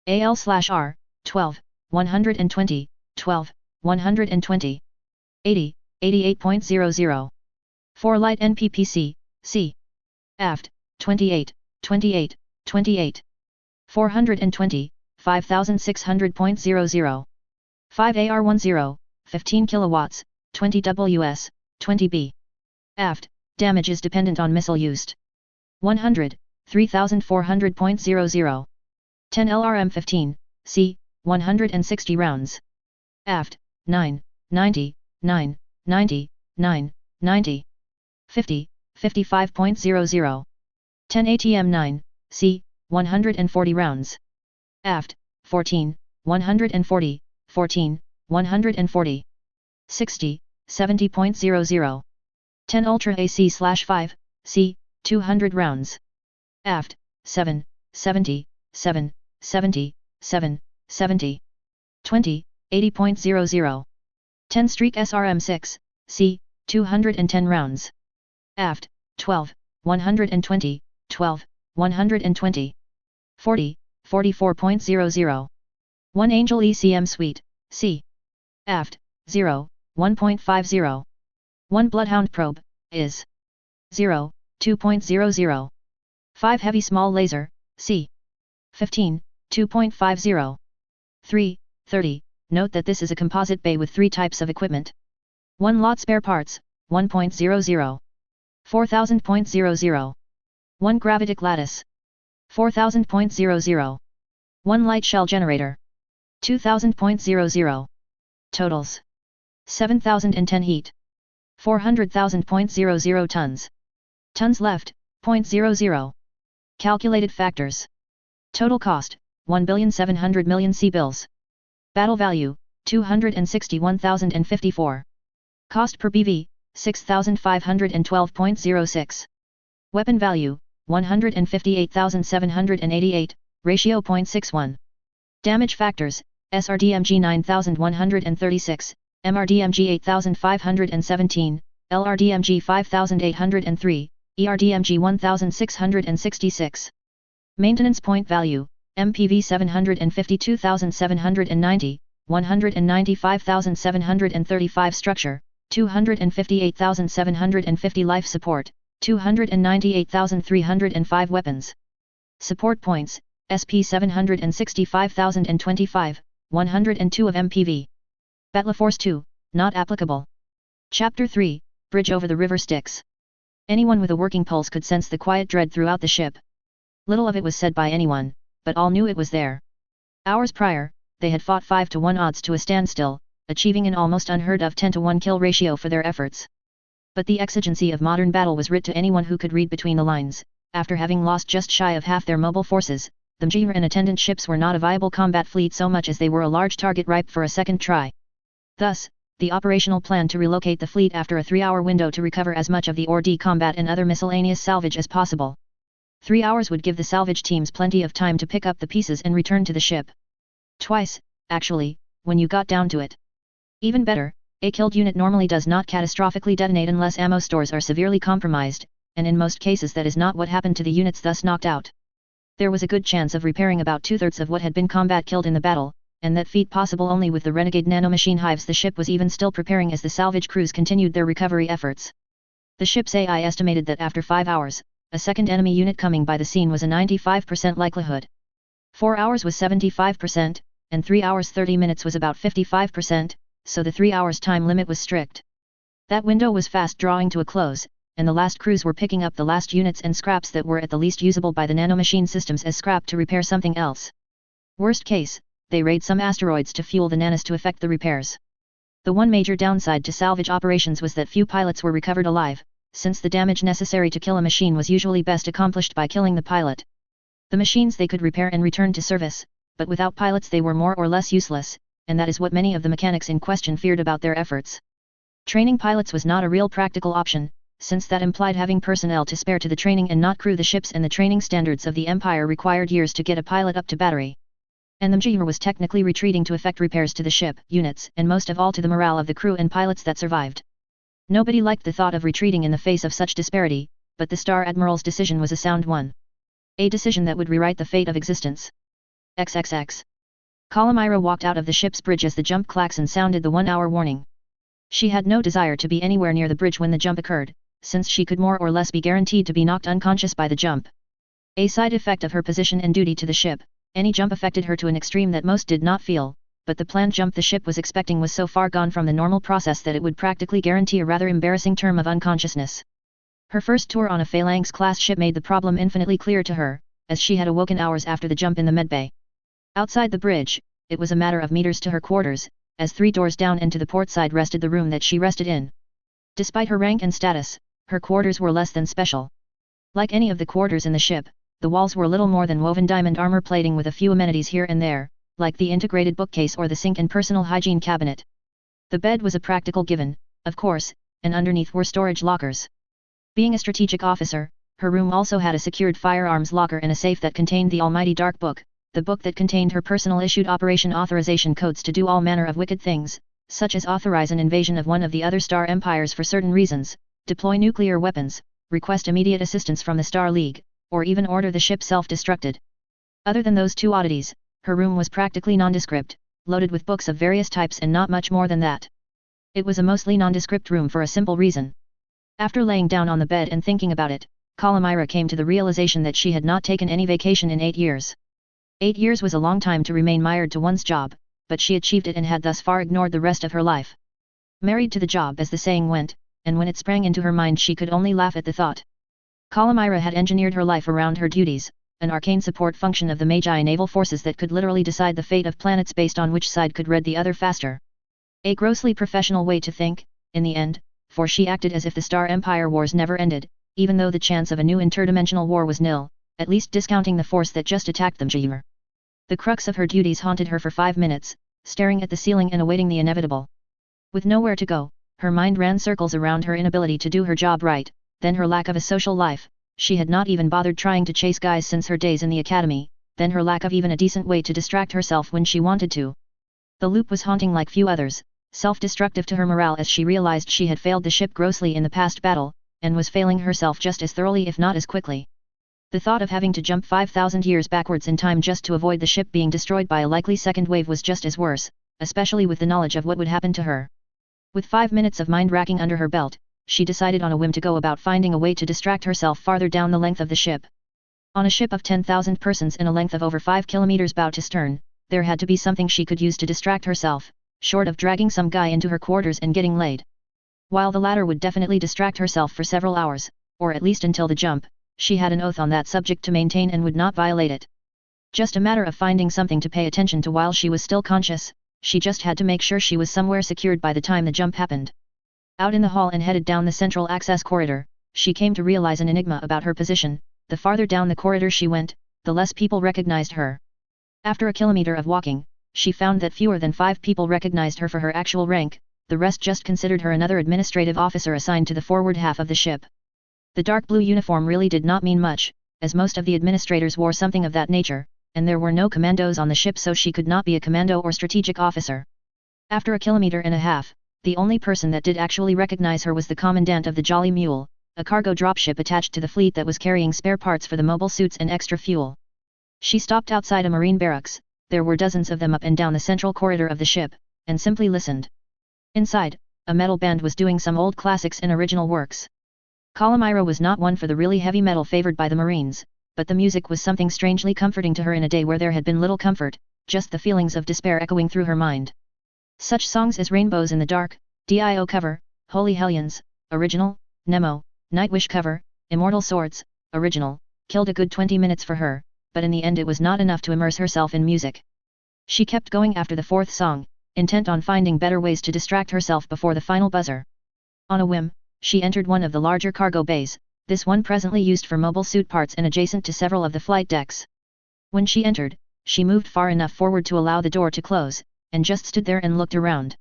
AL/R, 12, 120, 12, 120. 80, 88.00. 4 light NPPC, C. Aft, 28, 28, 28. 420, 5,600.00. 5 AR10, 15 kilowatts, 20 WS, 20 B. Aft, damage is dependent on missile used. 100, 3,400.00. 10 LRM15, C, 160 rounds. Aft, 9, 90, 9, 90, 9, 90. 50, 55.00. 10 ATM9, C, 140 rounds. Aft, 14, 140, 14, 140. 60, 70.00. 10 Ultra AC/5, C, 200 rounds. Aft, 7, 70, 7, 70, 7, 70. 20, 80.00. 10 Streak SRM6, C, 210 rounds. Aft, 12, 120, 12, 120. 40, 44.00. 1 Angel ECM Suite, C. Aft, 0, 1.50. 1 Bloodhound Probe, is 0, 2.00. 5 Heavy Small Laser, C. 15, 2.50. 3, 30. Note that this is a composite bay with 3 types of equipment. 1 lot spare parts, 1.00. 4,000.00. 1 gravitic lattice. 4,000.00. 1 light shell generator. 2,000.00. Totals. 7,010 heat. 400,000.00 tons. Tons left, 0.00. Calculated factors. Total cost, 1,700,000,000 C-bills. Battle value, 261,054. Cost per BV, 6,512.06. Weapon value, 158,788, ratio 0.61. Damage factors, SRDMG 9136, MRDMG 8517, LRDMG 5803, ERDMG 1666. Maintenance point value, MPV 752,790, 195,735 structure, 258,750 life support, 298,305 weapons. Support points, SP 765,025, 102 of MPV. Battle Force 2, not applicable. Chapter 3, Bridge over the River Styx. Anyone with a working pulse could sense the quiet dread throughout the ship. Little of it was said by anyone, but all knew it was there. Hours prior, they had fought 5-to-1 odds to a standstill, achieving an almost unheard of 10-to-1 kill ratio for their efforts. But the exigency of modern battle was writ to anyone who could read between the lines. After having lost just shy of half their mobile forces, the MGR and attendant ships were not a viable combat fleet so much as they were a large target ripe for a second try. Thus, the operational plan to relocate the fleet after a 3-hour window to recover as much of the ORD combat and other miscellaneous salvage as possible. 3 hours would give the salvage teams plenty of time to pick up the pieces and return to the ship. Twice, actually, when you got down to it. Even better, a killed unit normally does not catastrophically detonate unless ammo stores are severely compromised, and in most cases that is not what happened to the units thus knocked out. There was a good chance of repairing about 2/3 of what had been combat killed in the battle, and that feat possible only with the renegade nanomachine hives the ship was even still preparing as the salvage crews continued their recovery efforts. The ship's AI estimated that after 5 hours, a second enemy unit coming by the scene was a 95% likelihood. 4 hours was 75%, and 3 hours 30 minutes was about 55%, so the 3 hours time limit was strict. That window was fast drawing to a close, and the last crews were picking up the last units and scraps that were at the least usable by the nanomachine systems as scrap to repair something else. Worst case, they raid some asteroids to fuel the nanos to effect the repairs. The one major downside to salvage operations was that few pilots were recovered alive, since the damage necessary to kill a machine was usually best accomplished by killing the pilot. The machines they could repair and return to service, but without pilots they were more or less useless, and that is what many of the mechanics in question feared about their efforts. Training pilots was not a real practical option, since that implied having personnel to spare to the training and not crew the ships, and the training standards of the Empire required years to get a pilot up to battery. And the MGR was technically retreating to effect repairs to the ship, units, and most of all to the morale of the crew and pilots that survived. Nobody liked the thought of retreating in the face of such disparity, but the Star Admiral's decision was a sound one. A decision that would rewrite the fate of existence. XXX. Calamira walked out of the ship's bridge as the jump klaxon sounded the 1-hour warning. She had no desire to be anywhere near the bridge when the jump occurred, since she could more or less be guaranteed to be knocked unconscious by the jump. A side effect of her position and duty to the ship, any jump affected her to an extreme that most did not feel, but the planned jump the ship was expecting was so far gone from the normal process that it would practically guarantee a rather embarrassing term of unconsciousness. Her first tour on a Phalanx-class ship made the problem infinitely clear to her, as she had awoken hours after the jump in the medbay. Outside the bridge, it was a matter of meters to her quarters, as 3 doors down and to the port side rested the room that she rested in. Despite her rank and status, her quarters were less than special. Like any of the quarters in the ship, the walls were little more than woven diamond armor plating with a few amenities here and there, like the integrated bookcase or the sink and personal hygiene cabinet. The bed was a practical given, of course, and underneath were storage lockers. Being a strategic officer, her room also had a secured firearms locker and a safe that contained the almighty Dark Book, the book that contained her personal issued operation authorization codes to do all manner of wicked things, such as authorize an invasion of one of the other star empires for certain reasons, deploy nuclear weapons, request immediate assistance from the Star League, or even order the ship self-destructed. Other than those two oddities, her room was practically nondescript, loaded with books of various types and not much more than that. It was a mostly nondescript room for a simple reason. After laying down on the bed and thinking about it, Calamira came to the realization that she had not taken any vacation in 8 years. 8 years was a long time to remain mired to one's job, but she achieved it and had thus far ignored the rest of her life. Married to the job as the saying went, and when it sprang into her mind she could only laugh at the thought. Calamira had engineered her life around her duties, an arcane support function of the Magi naval forces that could literally decide the fate of planets based on which side could red the other faster. A grossly professional way to think, in the end, for she acted as if the Star Empire wars never ended, even though the chance of a new interdimensional war was nil, at least discounting the force that just attacked them. The crux of her duties haunted her for 5 minutes, staring at the ceiling and awaiting the inevitable. With nowhere to go, her mind ran circles around her inability to do her job right, then her lack of a social life, she had not even bothered trying to chase guys since her days in the academy, then her lack of even a decent way to distract herself when she wanted to. The loop was haunting like few others, self-destructive to her morale as she realized she had failed the ship grossly in the past battle, and was failing herself just as thoroughly if not as quickly. The thought of having to jump 5,000 years backwards in time just to avoid the ship being destroyed by a likely second wave was just as worse, especially with the knowledge of what would happen to her. With 5 minutes of mind-racking under her belt, she decided on a whim to go about finding a way to distract herself farther down the length of the ship. On a ship of 10,000 persons in a length of over 5 kilometers bow to stern, there had to be something she could use to distract herself, short of dragging some guy into her quarters and getting laid. While the latter would definitely distract herself for several hours, or at least until the jump, she had an oath on that subject to maintain and would not violate it. Just a matter of finding something to pay attention to while she was still conscious, she just had to make sure she was somewhere secured by the time the jump happened. Out in the hall and headed down the central access corridor, she came to realize an enigma about her position. The farther down the corridor she went, the less people recognized her. After a kilometer of walking, she found that fewer than 5 people recognized her for her actual rank, the rest just considered her another administrative officer assigned to the forward half of the ship. The dark blue uniform really did not mean much, as most of the administrators wore something of that nature, and there were no commandos on the ship, so she could not be a commando or strategic officer. After a kilometer and a half, the only person that did actually recognize her was the commandant of the Jolly Mule, a cargo dropship attached to the fleet that was carrying spare parts for the mobile suits and extra fuel. She stopped outside a marine barracks, there were dozens of them up and down the central corridor of the ship, and simply listened. Inside, a metal band was doing some old classics and original works. Calamira was not one for the really heavy metal favored by the Marines, but the music was something strangely comforting to her in a day where there had been little comfort, just the feelings of despair echoing through her mind. Such songs as Rainbows in the Dark, Dio cover, Holy Hellions, original, Nemo, Nightwish cover, Immortal Swords, original, killed a good 20 minutes for her, but in the end it was not enough to immerse herself in music. She kept going after the 4th song, intent on finding better ways to distract herself before the final buzzer. On a whim, she entered one of the larger cargo bays, this one presently used for mobile suit parts and adjacent to several of the flight decks. When she entered, she moved far enough forward to allow the door to close, and just stood there and looked around.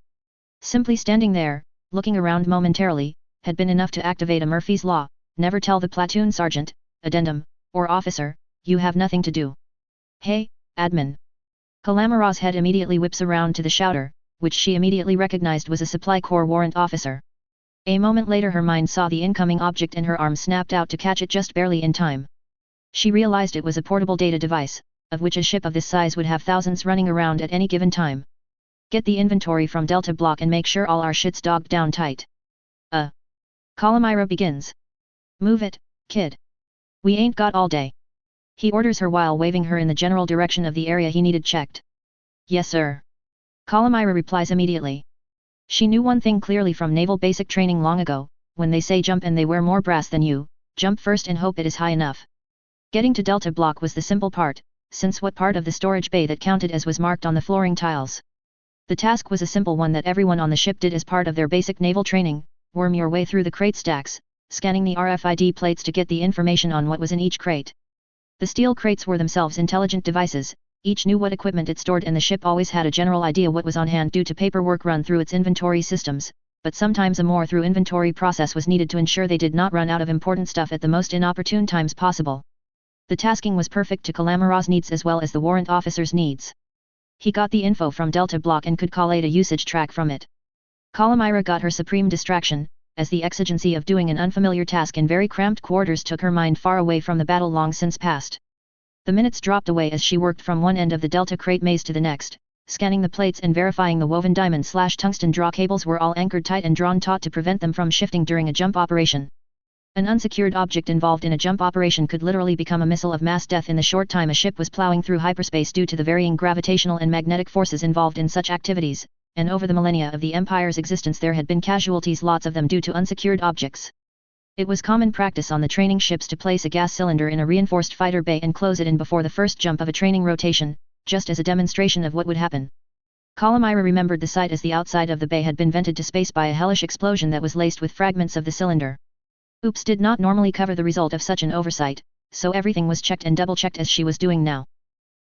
Simply standing there, looking around momentarily, had been enough to activate a Murphy's Law: never tell the platoon sergeant, addendum, or officer, you have nothing to do. Hey, admin. Calamara's head immediately whips around to the shouter, which she immediately recognized was a Supply Corps warrant officer. A moment later her mind saw the incoming object and her arm snapped out to catch it just barely in time. She realized it was a portable data device, of which a ship of this size would have thousands running around at any given time. Get the inventory from Delta Block and make sure all our shit's dogged down tight. Calamira begins. Move it, kid. We ain't got all day. He orders her while waving her in the general direction of the area he needed checked. Yes sir. Calamira replies immediately. She knew one thing clearly from naval basic training long ago: when they say jump and they wear more brass than you, jump first and hope it is high enough. Getting to Delta Block was the simple part, since what part of the storage bay that counted as was marked on the flooring tiles. The task was a simple one that everyone on the ship did as part of their basic naval training: worm your way through the crate stacks, scanning the RFID plates to get the information on what was in each crate. The steel crates were themselves intelligent devices, each knew what equipment it stored and the ship always had a general idea what was on hand due to paperwork run through its inventory systems, but sometimes a more thorough inventory process was needed to ensure they did not run out of important stuff at the most inopportune times possible. The tasking was perfect to Calamara's needs as well as the warrant officer's needs. He got the info from Delta Block and could collate a usage track from it. Calamira got her supreme distraction, as the exigency of doing an unfamiliar task in very cramped quarters took her mind far away from the battle long since past. The minutes dropped away as she worked from one end of the Delta crate maze to the next, scanning the plates and verifying the woven diamond/tungsten draw cables were all anchored tight and drawn taut to prevent them from shifting during a jump operation. An unsecured object involved in a jump operation could literally become a missile of mass death in the short time a ship was plowing through hyperspace due to the varying gravitational and magnetic forces involved in such activities, and over the millennia of the Empire's existence there had been casualties, lots of them due to unsecured objects. It was common practice on the training ships to place a gas cylinder in a reinforced fighter bay and close it in before the first jump of a training rotation, just as a demonstration of what would happen. Calamira remembered the site as the outside of the bay had been vented to space by a hellish explosion that was laced with fragments of the cylinder. Oops did not normally cover the result of such an oversight, so everything was checked and double-checked as she was doing now.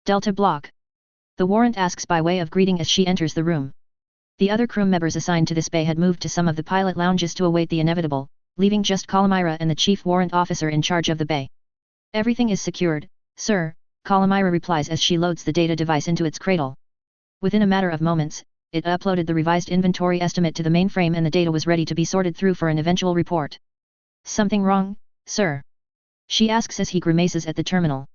Delta Block. The warrant asks by way of greeting as she enters the room. The other crew members assigned to this bay had moved to some of the pilot lounges to await the inevitable, leaving just Calamira and the chief warrant officer in charge of the bay. Everything is secured, sir, Calamira replies as she loads the data device into its cradle. Within a matter of moments, it uploaded the revised inventory estimate to the mainframe and the data was ready to be sorted through for an eventual report. Something wrong, sir? She asks as he grimaces at the terminal.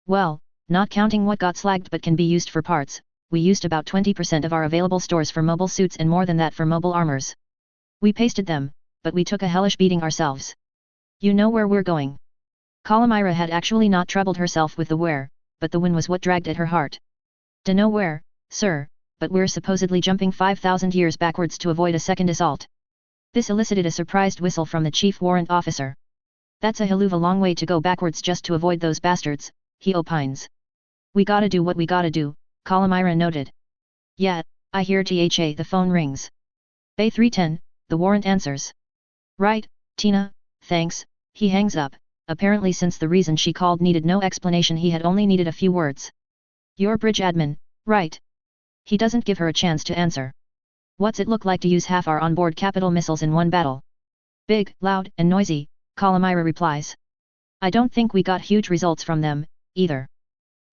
Well, not counting what got slagged but can be used for parts, we used about 20% of our available stores for mobile suits and more than that for mobile armors. We pasted them, but we took a hellish beating ourselves. You know where we're going. Calamira had actually not troubled herself with the where, but the when was what dragged at her heart. Dunno where, sir, but we're supposedly jumping 5,000 years backwards to avoid a second assault. This elicited a surprised whistle from the chief warrant officer. That's a hell of a long way to go backwards just to avoid those bastards, he opines. We gotta do what we gotta do, Calamira noted. Yeah, I hear THA. The phone rings. Bay 310, the warrant answers. Right, Tina, thanks, he hangs up. Apparently since the reason she called needed no explanation he had only needed a few words. Your bridge admin, right? He doesn't give her a chance to answer. What's it look like to use half our onboard capital missiles in one battle? Big, loud, and noisy, Calamira replies. I don't think we got huge results from them, either.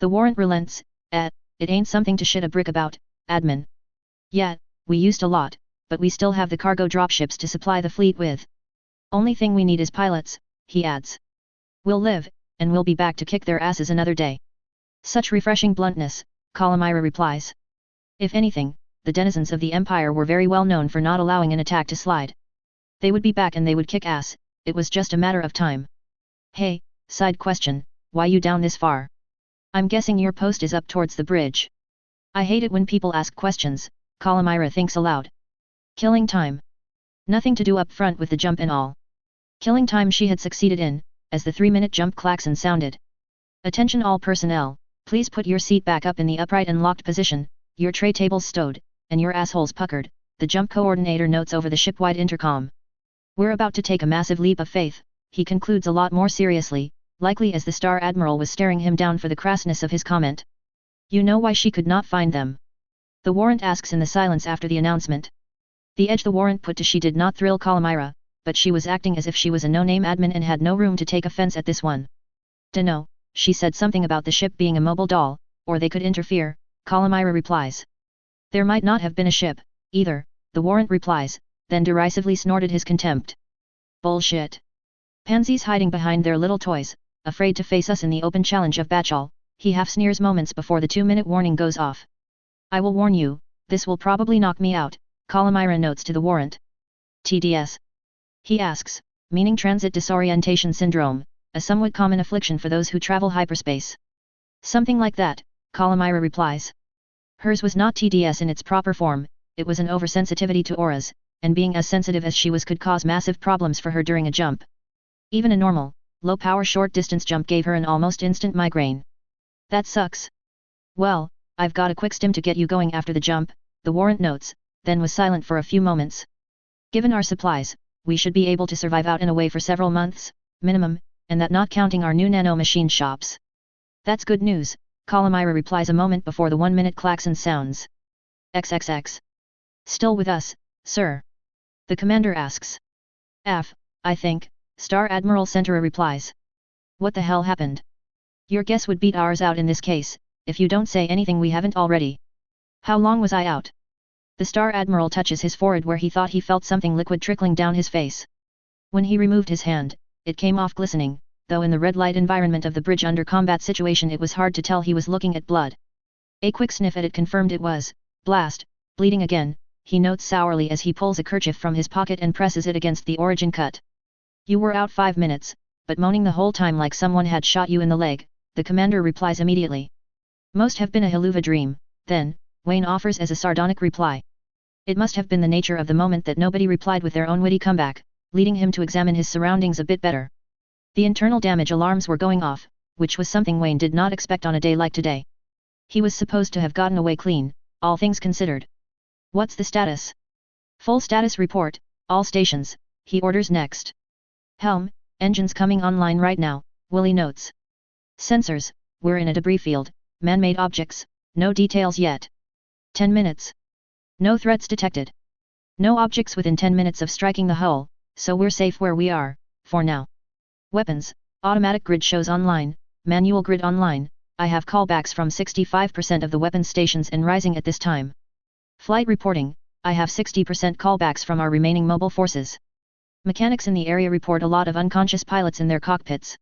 The warrant relents, it ain't something to shit a brick about, admin. Yeah, we used a lot, but we still have the cargo dropships to supply the fleet with. Only thing we need is pilots, he adds. We'll live, and we'll be back to kick their asses another day. Such refreshing bluntness, Calamira replies. If anything, the denizens of the Empire were very well known for not allowing an attack to slide. They would be back and they would kick ass, it was just a matter of time. Hey, side question, why you down this far? I'm guessing your post is up towards the bridge. I hate it when people ask questions, Calamira thinks aloud. Killing time. Nothing to do up front with the jump and all. Killing time she had succeeded in, as the 3-minute jump klaxon sounded. Attention all personnel, please put your seat back up in the upright and locked position, your tray tables stowed, and your assholes puckered, the jump coordinator notes over the ship-wide intercom. We're about to take a massive leap of faith, he concludes a lot more seriously, likely as the Star Admiral was staring him down for the crassness of his comment. You know why she could not find them? The warrant asks in the silence after the announcement. The edge the warrant put to she did not thrill Calamira, but she was acting as if she was a no-name admin and had no room to take offense at this one. Dunno, she said something about the ship being a mobile doll, or they could interfere, Calamira replies. There might not have been a ship, either, the warrant replies, then derisively snorted his contempt. Bullshit. Pansies hiding behind their little toys, afraid to face us in the open challenge of Batchal, he half sneers moments before the 2-minute warning goes off. I will warn you, this will probably knock me out, Calamira notes to the warrant. TDS. He asks, meaning transit disorientation syndrome, a somewhat common affliction for those who travel hyperspace. Something like that, Calamira replies. Hers was not TDS in its proper form, it was an oversensitivity to auras, and being as sensitive as she was could cause massive problems for her during a jump. Even a normal, low-power short-distance jump gave her an almost instant migraine. That sucks. Well, I've got a quick stim to get you going after the jump, the warrant notes, then was silent for a few moments. Given our supplies, we should be able to survive out and away for several months, minimum, and that not counting our new nano-machine shops. That's good news, Calamira replies a moment before the 1-minute klaxon sounds. XXX. Still with us, sir? The commander asks. I think, Star Admiral Centura replies. What the hell happened? Your guess would beat ours out in this case, if you don't say anything we haven't already. How long was I out? The Star Admiral touches his forehead where he thought he felt something liquid trickling down his face. When he removed his hand, it came off glistening, though in the red light environment of the bridge under combat situation it was hard to tell he was looking at blood. A quick sniff at it confirmed it was, blast, bleeding again, he notes sourly as he pulls a kerchief from his pocket and presses it against the origin cut. You were out 5 minutes, but moaning the whole time like someone had shot you in the leg, the commander replies immediately. Most have been a Hiluva dream, then, Wayne offers as a sardonic reply. It must have been the nature of the moment that nobody replied with their own witty comeback, leading him to examine his surroundings a bit better. The internal damage alarms were going off, which was something Wayne did not expect on a day like today. He was supposed to have gotten away clean, all things considered. What's the status? Full status report, all stations, he orders next. Helm, engines coming online right now, Willie notes. Sensors, we're in a debris field, man-made objects, no details yet. 10 minutes. No threats detected. No objects within 10 minutes of striking the hull, so we're safe where we are, for now. Weapons, automatic grid shows online, manual grid online, I have callbacks from 65% of the weapons stations and rising at this time. Flight reporting, I have 60% callbacks from our remaining mobile forces. Mechanics in the area report a lot of unconscious pilots in their cockpits.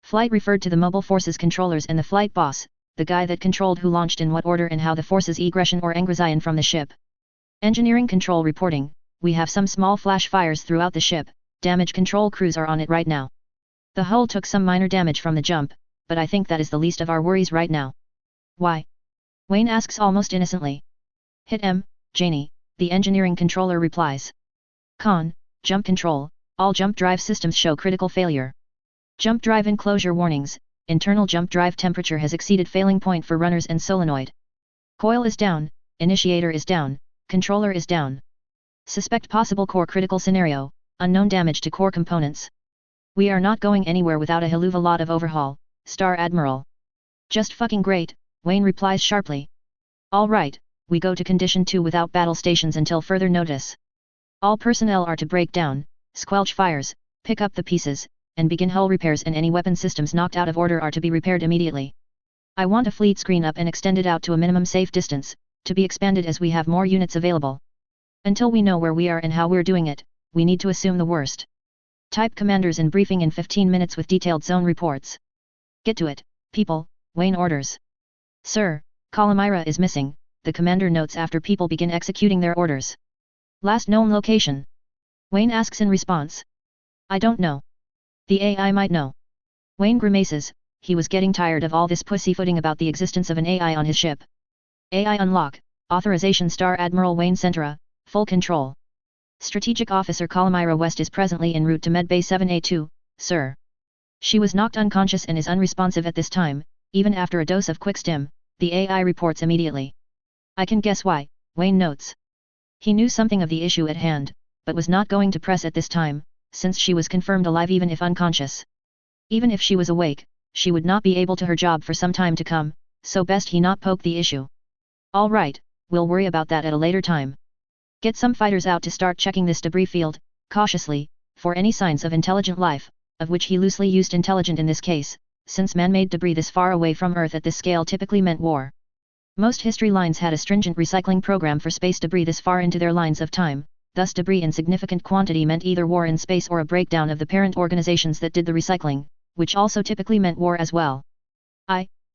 Flight referred to the mobile forces controllers and the flight boss, the guy that controlled who launched in what order and how the forces egression or engression from the ship. Engineering control reporting, we have some small flash fires throughout the ship, damage control crews are on it right now. The hull took some minor damage from the jump, but I think that is the least of our worries right now. Why? Wayne asks almost innocently. Hit M, Janie, the engineering controller replies. Con, jump control, all jump drive systems show critical failure. Jump drive enclosure warnings, internal jump drive temperature has exceeded failing point for runners and solenoid. Coil is down, initiator is down, controller is down. Suspect possible core critical scenario, unknown damage to core components. We are not going anywhere without a helluva lot of overhaul, Star Admiral. Just fucking great, Wayne replies sharply. All right, we go to condition 2 without battle stations until further notice. All personnel are to break down, squelch fires, pick up the pieces, and begin hull repairs, and any weapon systems knocked out of order are to be repaired immediately. I want a fleet screen up and extended out to a minimum safe distance, to be expanded as we have more units available. Until we know where we are and how we're doing it, we need to assume the worst. Type commanders in briefing in 15 minutes with detailed zone reports. Get to it, people, Wayne orders. Sir, Calamira is missing, the commander notes after people begin executing their orders. Last known location? Wayne asks in response. I don't know. The AI might know. Wayne grimaces, he was getting tired of all this pussyfooting about the existence of an AI on his ship. AI unlock, authorization Star Admiral Wayne Centra, full control. Strategic Officer Calamira West is presently en route to Medbay 7A2, sir. She was knocked unconscious and is unresponsive at this time, even after a dose of quick stim, the AI reports immediately. I can guess why, Wayne notes. He knew something of the issue at hand, but was not going to press at this time, since she was confirmed alive even if unconscious. Even if she was awake, she would not be able to her job for some time to come, so best he not poke the issue. All right, we'll worry about that at a later time. Get some fighters out to start checking this debris field, cautiously, for any signs of intelligent life, of which he loosely used intelligent in this case, since man-made debris this far away from Earth at this scale typically meant war. Most history lines had a stringent recycling program for space debris this far into their lines of time, thus debris in significant quantity meant either war in space or a breakdown of the parent organizations that did the recycling, which also typically meant war as well.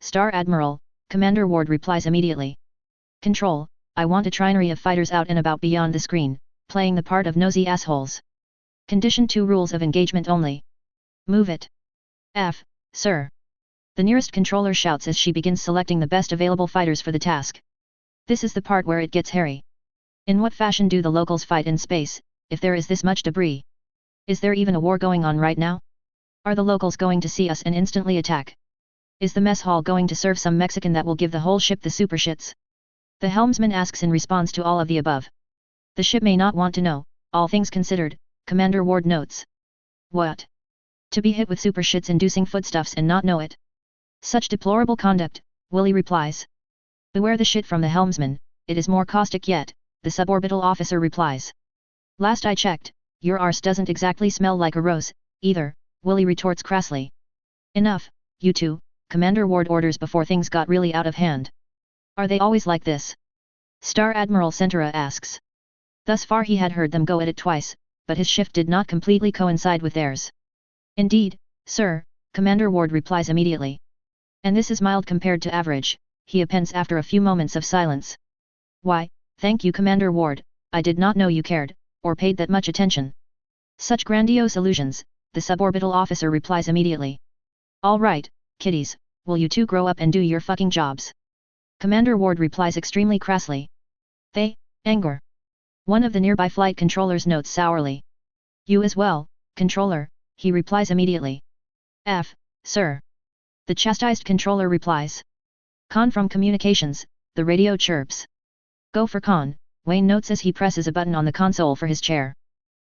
Star Admiral, Commander Ward replies immediately. Control, I want a trinary of fighters out and about beyond the screen, playing the part of nosy assholes. Condition 2 rules of engagement only. Move it. F, sir. The nearest controller shouts as she begins selecting the best available fighters for the task. This is the part where it gets hairy. In what fashion do the locals fight in space, if there is this much debris? Is there even a war going on right now? Are the locals going to see us and instantly attack? Is the mess hall going to serve some Mexican that will give the whole ship the super shits? The helmsman asks in response to all of the above. The ship may not want to know, all things considered, Commander Ward notes. What? To be hit with super shits inducing foodstuffs and not know it? Such deplorable conduct, Willie replies. Beware the shit from the helmsman, it is more caustic yet, the suborbital officer replies. Last I checked, your arse doesn't exactly smell like a rose, either, Willie retorts crassly. Enough, you two, Commander Ward orders before things got really out of hand. Are they always like this? Star Admiral Centra asks. Thus far he had heard them go at it twice, but his shift did not completely coincide with theirs. Indeed, sir, Commander Ward replies immediately. And this is mild compared to average, he appends after a few moments of silence. Why, thank you Commander Ward, I did not know you cared, or paid that much attention. Such grandiose illusions, the suborbital officer replies immediately. All right, kiddies, will you two grow up and do your fucking jobs? Commander Ward replies extremely crassly. They, anger. One of the nearby flight controllers notes sourly. You as well, controller, he replies immediately. F, sir. The chastised controller replies. Con from communications, the radio chirps. Go for con, Wayne notes as he presses a button on the console for his chair.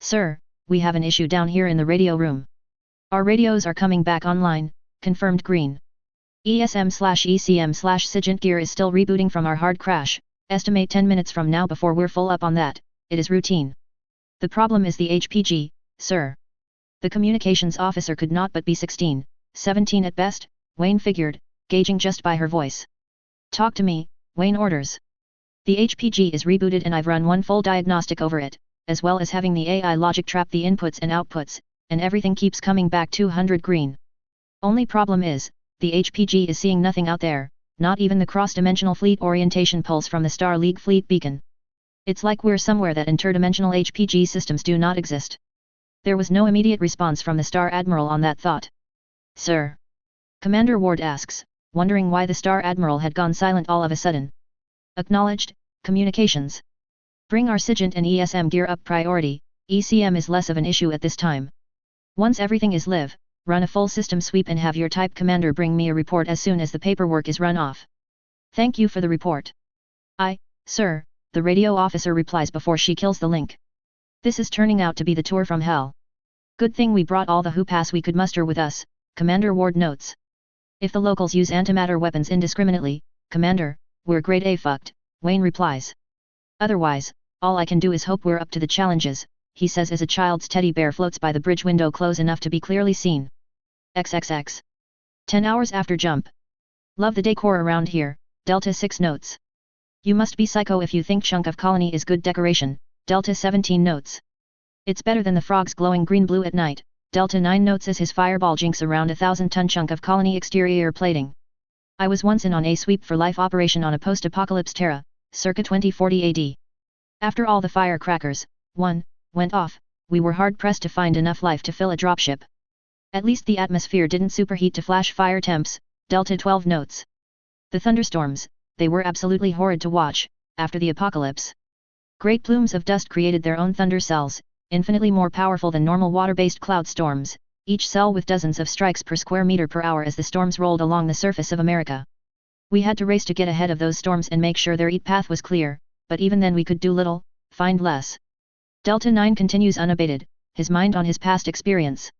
Sir, we have an issue down here in the radio room. Our radios are coming back online, confirmed Green. ESM/ECM/Sigint gear is still rebooting from our hard crash, estimate 10 minutes from now before we're full up on that, it is routine. The problem is the HPG, sir. The communications officer could not but be 16, 17 at best, Wayne figured, gauging just by her voice. Talk to me, Wayne orders. The HPG is rebooted and I've run one full diagnostic over it, as well as having the AI logic trap the inputs and outputs, and everything keeps coming back 200 green. Only problem is, the HPG is seeing nothing out there, not even the cross-dimensional fleet orientation pulse from the Star League fleet beacon. It's like we're somewhere that interdimensional HPG systems do not exist. There was no immediate response from the Star Admiral on that thought. Sir? Commander Ward asks, wondering why the Star Admiral had gone silent all of a sudden. Acknowledged, communications. Bring our SIGINT and ESM gear up priority, ECM is less of an issue at this time. Once everything is live, run a full system sweep and have your type commander bring me a report as soon as the paperwork is run off. Thank you for the report. Sir, the radio officer replies before she kills the link. This is turning out to be the tour from hell. Good thing we brought all the hoopass we could muster with us, Commander Ward notes. If the locals use antimatter weapons indiscriminately, Commander, we're grade A fucked, Wayne replies. Otherwise, all I can do is hope we're up to the challenges, he says as a child's teddy bear floats by the bridge window close enough to be clearly seen. XXX. 10 hours after jump. Love the decor around here, Delta 6 notes. You must be psycho if you think chunk of colony is good decoration, Delta 17 notes. It's better than the frogs glowing green-blue at night, Delta 9 notes as his fireball jinks around a 1,000-ton chunk of colony exterior plating. I was once in on a sweep for life operation on a post-apocalypse Terra, circa 2040 AD. After all the firecrackers, went off, we were hard-pressed to find enough life to fill a dropship. At least the atmosphere didn't superheat to flash fire temps, Delta 12 notes. The thunderstorms, they were absolutely horrid to watch, after the apocalypse. Great plumes of dust created their own thunder cells, infinitely more powerful than normal water-based cloud storms, each cell with dozens of strikes per square meter per hour as the storms rolled along the surface of America. We had to race to get ahead of those storms and make sure their eat path was clear, but even then we could do little, find less. Delta 9 continues unabated, his mind on his past experience.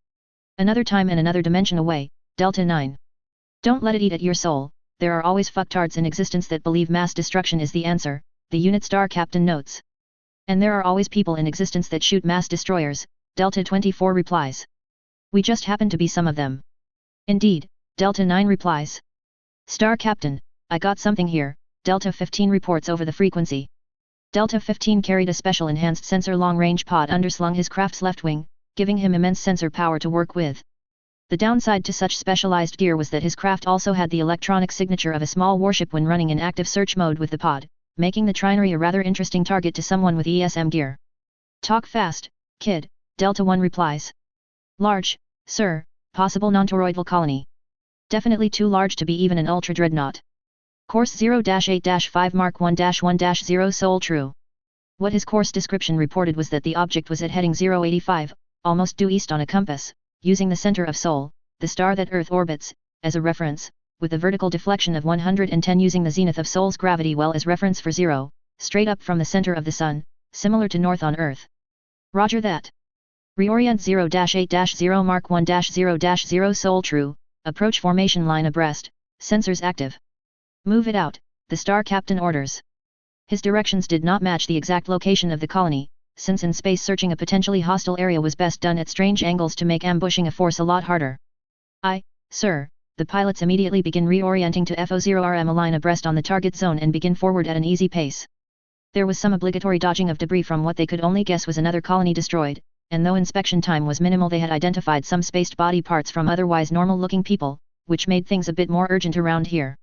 Another time and another dimension away, Delta 9. Don't let it eat at your soul, there are always fucktards in existence that believe mass destruction is the answer, the unit star captain notes. And there are always people in existence that shoot mass destroyers, Delta 24 replies. We just happen to be some of them. Indeed, Delta 9 replies. Star Captain, I got something here, Delta 15 reports over the frequency. Delta 15 carried a special enhanced sensor long-range pod underslung his craft's left wing, giving him immense sensor power to work with. The downside to such specialized gear was that his craft also had the electronic signature of a small warship when running in active search mode with the pod, making the Trinary a rather interesting target to someone with ESM gear. Talk fast, kid, Delta 1 replies. Large, sir, possible non-toroidal colony. Definitely too large to be even an ultra-dreadnought. Course 0-8-5 Mark 1-1-0 Sol True. What his course description reported was that the object was at heading 085, almost due east on a compass, using the center of Sol, the star that Earth orbits, as a reference, with a vertical deflection of 110 using the zenith of Sol's gravity well as reference for 0, straight up from the center of the Sun, similar to north on Earth. Roger that. Reorient 0-8-0 Mark 1-0-0 Sol True, approach formation line abreast, sensors active. Move it out, the star captain orders. His directions did not match the exact location of the colony, since in space searching a potentially hostile area was best done at strange angles to make ambushing a force a lot harder. Sir, the pilots immediately begin reorienting to FO0RM align abreast on the target zone and begin forward at an easy pace. There was some obligatory dodging of debris from what they could only guess was another colony destroyed, and though inspection time was minimal they had identified some spaced body parts from otherwise normal-looking people, which made things a bit more urgent around here.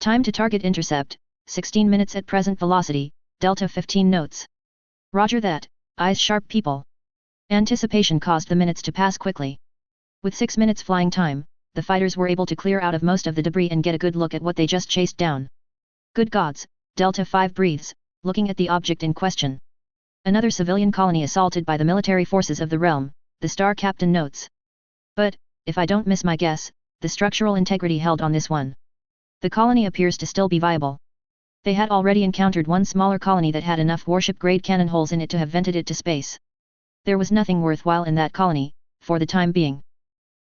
Time to target intercept, 16 minutes at present velocity, Delta 15 notes. Roger that, eyes sharp people. Anticipation caused the minutes to pass quickly. With 6 minutes flying time, the fighters were able to clear out of most of the debris and get a good look at what they just chased down. Good gods, Delta 5 breathes, looking at the object in question. Another civilian colony assaulted by the military forces of the realm, the star captain notes. But, if I don't miss my guess, the structural integrity held on this one. The colony appears to still be viable. They had already encountered one smaller colony that had enough warship-grade cannon holes in it to have vented it to space. There was nothing worthwhile in that colony, for the time being.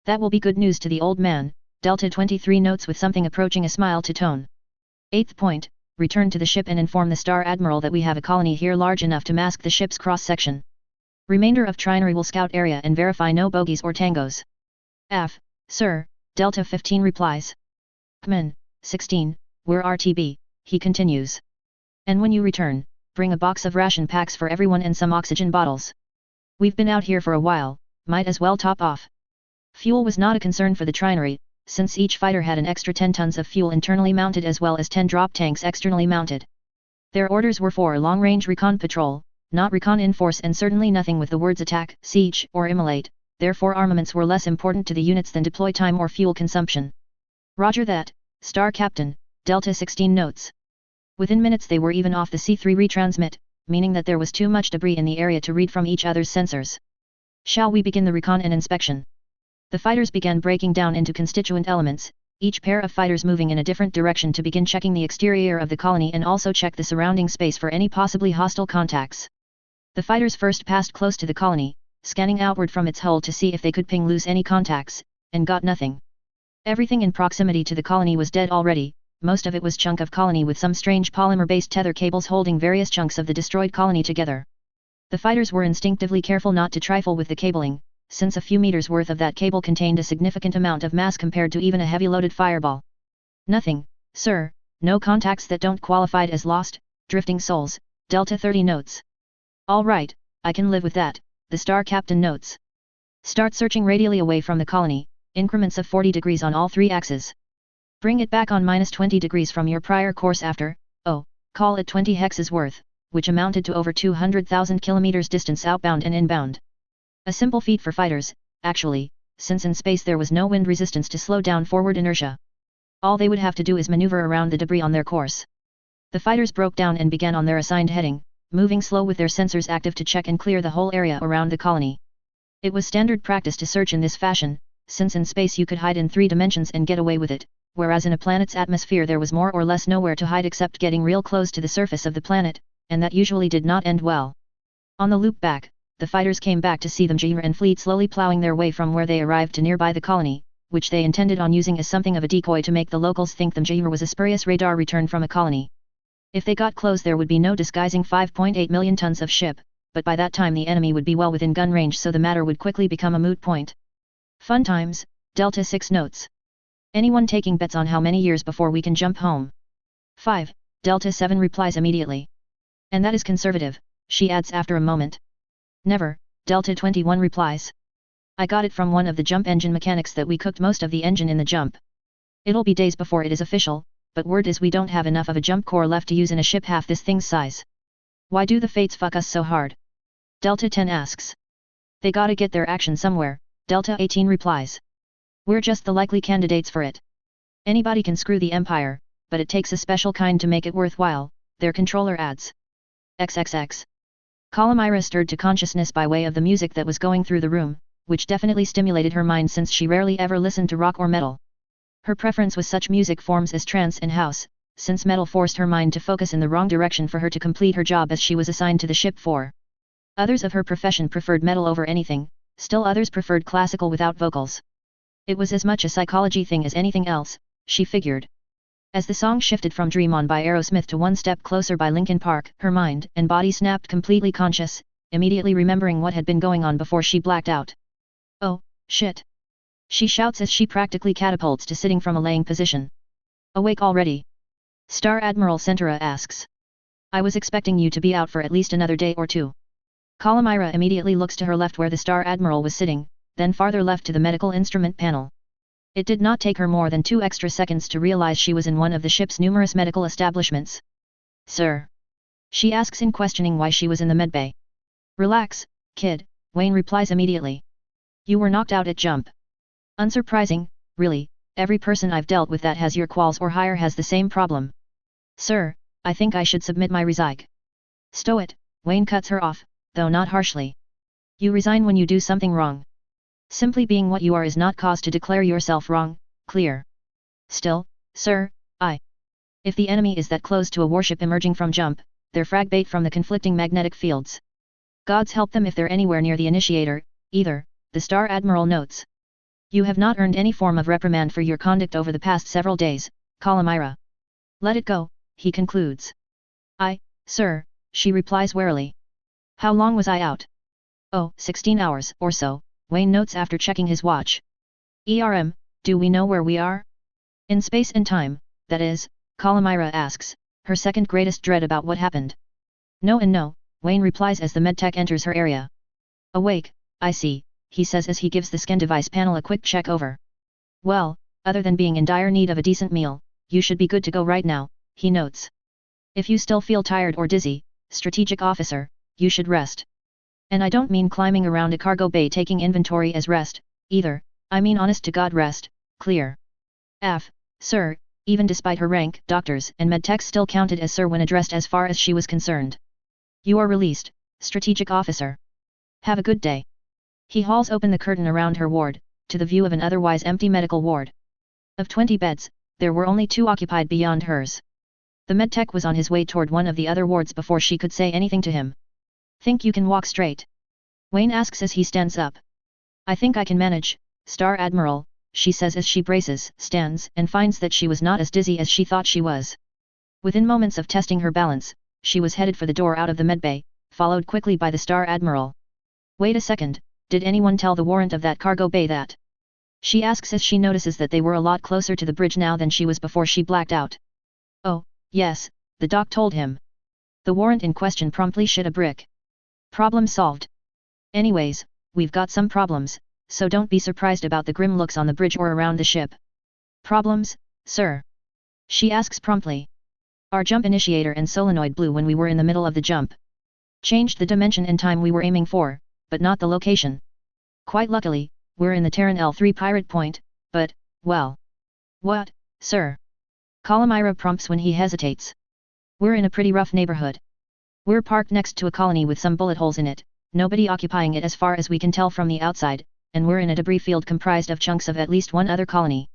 That will be good news to the old man, Delta 23 notes with something approaching a smile to tone. 8th point, return to the ship and inform the Star Admiral that we have a colony here large enough to mask the ship's cross-section. Remainder of Trinary will scout area and verify no bogies or tangos. Sir, Delta 15 replies. Kman, 16, we're RTB, he continues. And when you return, bring a box of ration packs for everyone and some oxygen bottles. We've been out here for a while, might as well top off. Fuel was not a concern for the Trinary, since each fighter had an extra 10 tons of fuel internally mounted as well as 10 drop tanks externally mounted. Their orders were for long-range recon patrol, not recon in force, and certainly nothing with the words attack, siege, or immolate. Therefore armaments were less important to the units than deploy time or fuel consumption. Roger that, Star Captain, Delta 16 notes. Within minutes they were even off the C3 retransmit, meaning that there was too much debris in the area to read from each other's sensors. Shall we begin the recon and inspection? The fighters began breaking down into constituent elements, each pair of fighters moving in a different direction to begin checking the exterior of the colony and also check the surrounding space for any possibly hostile contacts. The fighters first passed close to the colony, scanning outward from its hull to see if they could ping loose any contacts, and got nothing. Everything in proximity to the colony was dead already. Most of it was chunk of colony with some strange polymer-based tether cables holding various chunks of the destroyed colony together. The fighters were instinctively careful not to trifle with the cabling, since a few meters worth of that cable contained a significant amount of mass compared to even a heavy-loaded fireball. Nothing, sir, no contacts that don't qualify as lost, drifting souls, Delta 30 notes. All right, I can live with that, the Star Captain notes. Start searching radially away from the colony, increments of 40 degrees on all three axes. Bring it back on -20 degrees from your prior course after, call it 20 hexes worth, which amounted to over 200,000 kilometers distance outbound and inbound. A simple feat for fighters, actually, since in space there was no wind resistance to slow down forward inertia. All they would have to do is maneuver around the debris on their course. The fighters broke down and began on their assigned heading, moving slow with their sensors active to check and clear the whole area around the colony. It was standard practice to search in this fashion, since in space you could hide in 3 dimensions and get away with it, whereas in a planet's atmosphere there was more or less nowhere to hide except getting real close to the surface of the planet, and that usually did not end well. On the loop back, the fighters came back to see the Mjir and fleet slowly plowing their way from where they arrived to nearby the colony, which they intended on using as something of a decoy to make the locals think the Mjir was a spurious radar return from a colony. If they got close there would be no disguising 5.8 million tons of ship, but by that time the enemy would be well within gun range, so the matter would quickly become a moot point. Fun times, Delta 6 notes. Anyone taking bets on how many years before we can jump home? 5, Delta 7 replies immediately. And that is conservative, she adds after a moment. Never, Delta 21 replies. I got it from one of the jump engine mechanics that we cooked most of the engine in the jump. It'll be days before it is official, but word is we don't have enough of a jump core left to use in a ship half this thing's size. Why do the fates fuck us so hard? Delta 10 asks. They gotta get their action somewhere, Delta 18 replies. We're just the likely candidates for it. Anybody can screw the Empire, but it takes a special kind to make it worthwhile, their controller adds. XXX. Calamira stirred to consciousness by way of the music that was going through the room, which definitely stimulated her mind since she rarely ever listened to rock or metal. Her preference was such music forms as trance and house, since metal forced her mind to focus in the wrong direction for her to complete her job as she was assigned to the ship for. Others of her profession preferred metal over anything, still others preferred classical without vocals. It was as much a psychology thing as anything else, she figured. As the song shifted from Dream On by Aerosmith to One Step Closer by Linkin Park, her mind and body snapped completely conscious, immediately remembering what had been going on before she blacked out. Oh, shit! She shouts as she practically catapults to sitting from a laying position. Awake already? Star Admiral Centura asks. I was expecting you to be out for at least another day or two. Calamira immediately looks to her left where the Star Admiral was sitting, then farther left to the medical instrument panel. It did not take her more than 2 extra seconds to realize she was in one of the ship's numerous medical establishments. Sir? She asks in questioning why she was in the medbay. Relax, kid, Wayne replies immediately. You were knocked out at jump. Unsurprising, really, every person I've dealt with that has your quals or higher has the same problem. Sir, I think I should submit my resign. Stow it, Wayne cuts her off, though not harshly. You resign when you do something wrong. Simply being what you are is not cause to declare yourself wrong, clear. Still, sir, if the enemy is that close to a warship emerging from jump, they're frag bait from the conflicting magnetic fields. Gods help them if they're anywhere near the initiator, either, the Star Admiral notes. You have not earned any form of reprimand for your conduct over the past several days, Calamira. Let it go, he concludes. Sir, she replies warily. How long was I out? Oh, 16 hours, or so, Wayne notes after checking his watch. Do we know where we are? In space and time, that is, Calamira asks, her second greatest dread about what happened. No and no, Wayne replies as the medtech enters her area. Awake, I see, he says as he gives the scan device panel a quick check over. Well, Other than being in dire need of a decent meal, you should be good to go right now, he notes. If you still feel tired or dizzy, strategic officer, you should rest. And I don't mean climbing around a cargo bay taking inventory as rest, either, I mean honest to God rest, clear. Sir, even despite her rank, doctors and medtechs still counted as sir when addressed as far as she was concerned. You are released, strategic officer. Have a good day. He hauls open the curtain around her ward, to the view of an otherwise empty medical ward. Of 20 beds, there were only 2 occupied beyond hers. The medtech was on his way toward one of the other wards before she could say anything to him. Think you can walk straight? Wayne asks as he stands up. I think I can manage, Star Admiral, she says as she braces, stands, and finds that she was not as dizzy as she thought she was. Within moments of testing her balance, she was headed for the door out of the medbay, followed quickly by the Star Admiral. Wait a second, did anyone tell the warrant of that cargo bay that? She asks as she notices that they were a lot closer to the bridge now than she was before she blacked out. Oh, yes, the doc told him. The warrant in question promptly shit a brick. Problem solved. Anyways, we've got some problems, so don't be surprised about the grim looks on the bridge or around the ship. Problems, sir? She asks promptly. Our jump initiator and solenoid blew when we were in the middle of the jump. Changed the dimension and time we were aiming for, but not the location. Quite luckily, we're in the Terran L3 pirate point, but, well. What, sir? Calamira prompts when he hesitates. We're in a pretty rough neighborhood. We're parked next to a colony with some bullet holes in it, nobody occupying it as far as we can tell from the outside, and we're in a debris field comprised of chunks of at least one other colony.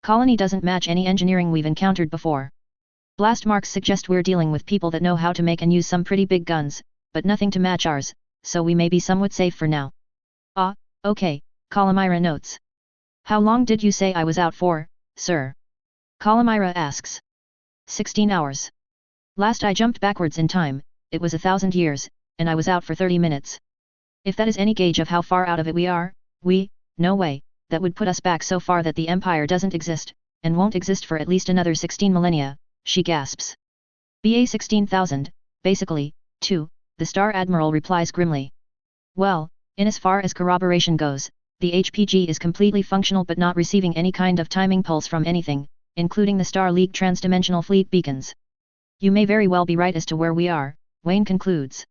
Colony doesn't match any engineering we've encountered before. Blast marks suggest we're dealing with people that know how to make and use some pretty big guns, but nothing to match ours, so we may be somewhat safe for now. Ah, okay, Calamira notes. How long did you say I was out for, sir? Calamira asks. 16 hours. Last I jumped backwards in time, it was 1,000 years, and I was out for 30 minutes. If that is any gauge of how far out of it we are, no way, that would put us back so far that the Empire doesn't exist, and won't exist for at least another 16 millennia, she gasps. BA 16,000, basically, too, the Star Admiral replies grimly. Well, in as far as corroboration goes, the HPG is completely functional but not receiving any kind of timing pulse from anything, including the Star League transdimensional fleet beacons. You may very well be right as to where we are, Wayne concludes.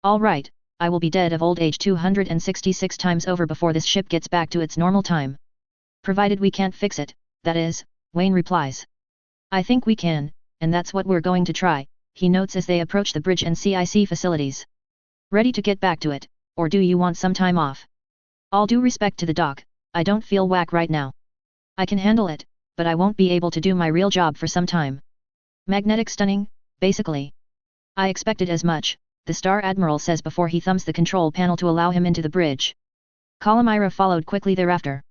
All right, I will be dead of old age 266 times over before this ship gets back to its normal time. Provided we can't fix it, that is, Wayne replies. I think we can, and that's what we're going to try, he notes as they approach the bridge and CIC facilities. Ready to get back to it, or do you want some time off? All due respect to the doc, I don't feel whack right now. I can handle it, but I won't be able to do my real job for some time. Magnetic stunning, basically. I expected as much, the Star Admiral says before he thumbs the control panel to allow him into the bridge. Calamira followed quickly thereafter.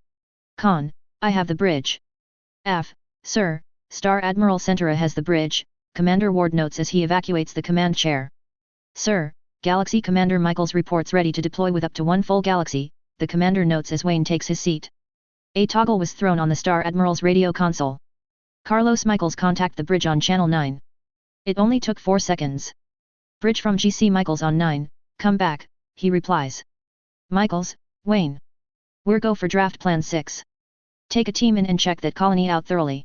Con, I have the bridge. Sir, Star Admiral Centura has the bridge, Commander Ward notes as he evacuates the command chair. Sir, Galaxy Commander Michaels reports ready to deploy with up to 1 full galaxy, the commander notes as Wayne takes his seat. A toggle was thrown on the Star Admiral's radio console. Carlos Michaels contact the bridge on channel 9. It only took 4 seconds. Bridge from GC Michaels on 9, come back, he replies. Michaels, Wayne. We're go for draft plan 6. Take a team in and check that colony out thoroughly.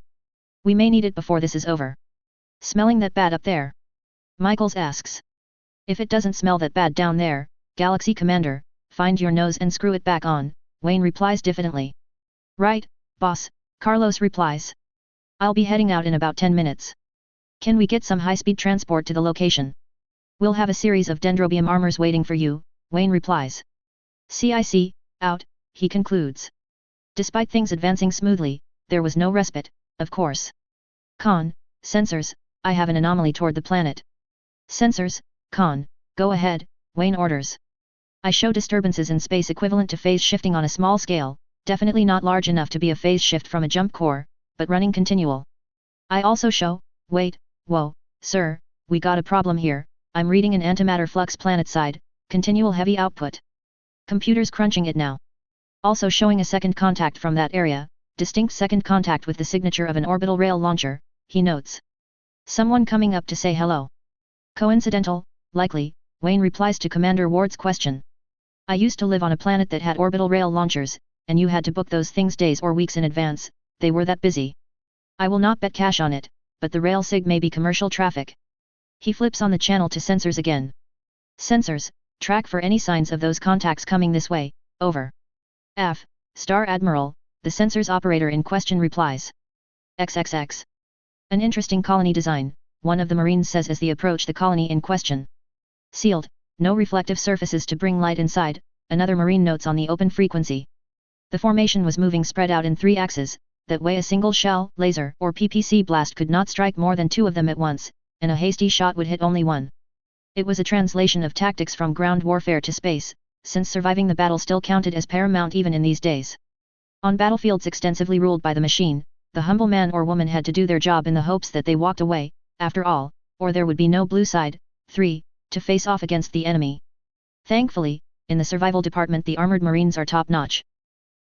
We may need it before this is over. Smelling that bad up there? Michaels asks. If it doesn't smell that bad down there, Galaxy Commander, find your nose and screw it back on, Wayne replies diffidently. Right, boss, Carlos replies. I'll be heading out in about 10 minutes. Can we get some high-speed transport to the location? We'll have a series of dendrobium armors waiting for you, Wayne replies. CIC, out, he concludes. Despite things advancing smoothly, there was no respite, of course. Con, sensors, I have an anomaly toward the planet. Sensors, Con, go ahead, Wayne orders. I show disturbances in space equivalent to phase shifting on a small scale, definitely not large enough to be a phase shift from a jump core, but running continual. I also show, whoa, sir, we got a problem here, I'm reading an antimatter flux planetside, continual heavy output. Computer's crunching it now. Also showing a second contact from that area, distinct second contact with the signature of an orbital rail launcher, he notes. Someone coming up to say hello. Coincidental, likely, Wayne replies to Commander Ward's question. I used to live on a planet that had orbital rail launchers, and you had to book those things days or weeks in advance, they were that busy. I will not bet cash on it, but the rail sig may be commercial traffic. He flips on the channel to sensors again. Sensors, track for any signs of those contacts coming this way, over. F, Star Admiral, the sensors operator in question replies. XXX. An interesting colony design, one of the Marines says as they approach the colony in question. Sealed, no reflective surfaces to bring light inside, another Marine notes on the open frequency. The formation was moving spread out in 3 axes, that way a single shell, laser, or PPC blast could not strike more than 2 of them at once, and a hasty shot would hit only one. It was a translation of tactics from ground warfare to space, since surviving the battle still counted as paramount even in these days. On battlefields extensively ruled by the machine, the humble man or woman had to do their job in the hopes that they walked away, after all, or there would be no blue side, 3, to face off against the enemy. Thankfully, in the survival department the armored Marines are top-notch.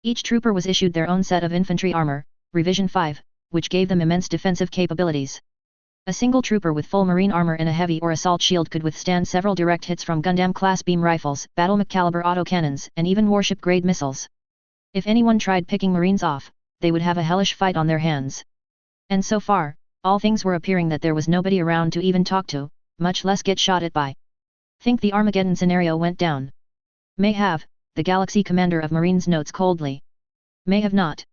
Each trooper was issued their own set of infantry armor, Revision 5, which gave them immense defensive capabilities. A single trooper with full Marine armor and a heavy or assault shield could withstand several direct hits from Gundam-class beam rifles, battle McCaliber autocannons, and even warship-grade missiles. If anyone tried picking Marines off, they would have a hellish fight on their hands. And so far, all things were appearing that there was nobody around to even talk to, much less get shot at by. Think the Armageddon scenario went down. May have, the Galaxy Commander of Marines notes coldly. May have not.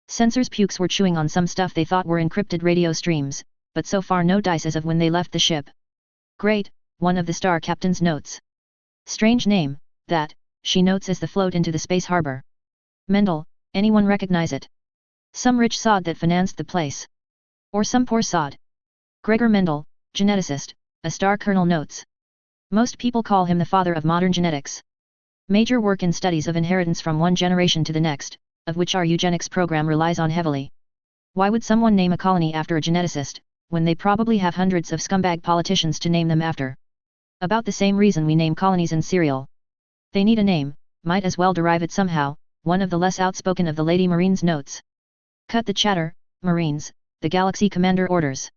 Sensors pukes were chewing on some stuff they thought were encrypted radio streams, but so far no dice as of when they left the ship. Great, one of the star captains notes. Strange name, that, she notes as the float into the space harbor. Mendel, anyone recognize it? Some rich sod that financed the place. Or some poor sod. Gregor Mendel, geneticist, a star colonel notes. Most people call him the father of modern genetics. Major work in studies of inheritance from one generation to the next, of which our eugenics program relies on heavily. Why would someone name a colony after a geneticist, when they probably have hundreds of scumbag politicians to name them after? About the same reason we name colonies in cereal. They need a name, might as well derive it somehow, one of the less outspoken of the Lady Marines notes. Cut the chatter, Marines, the Galaxy Commander orders.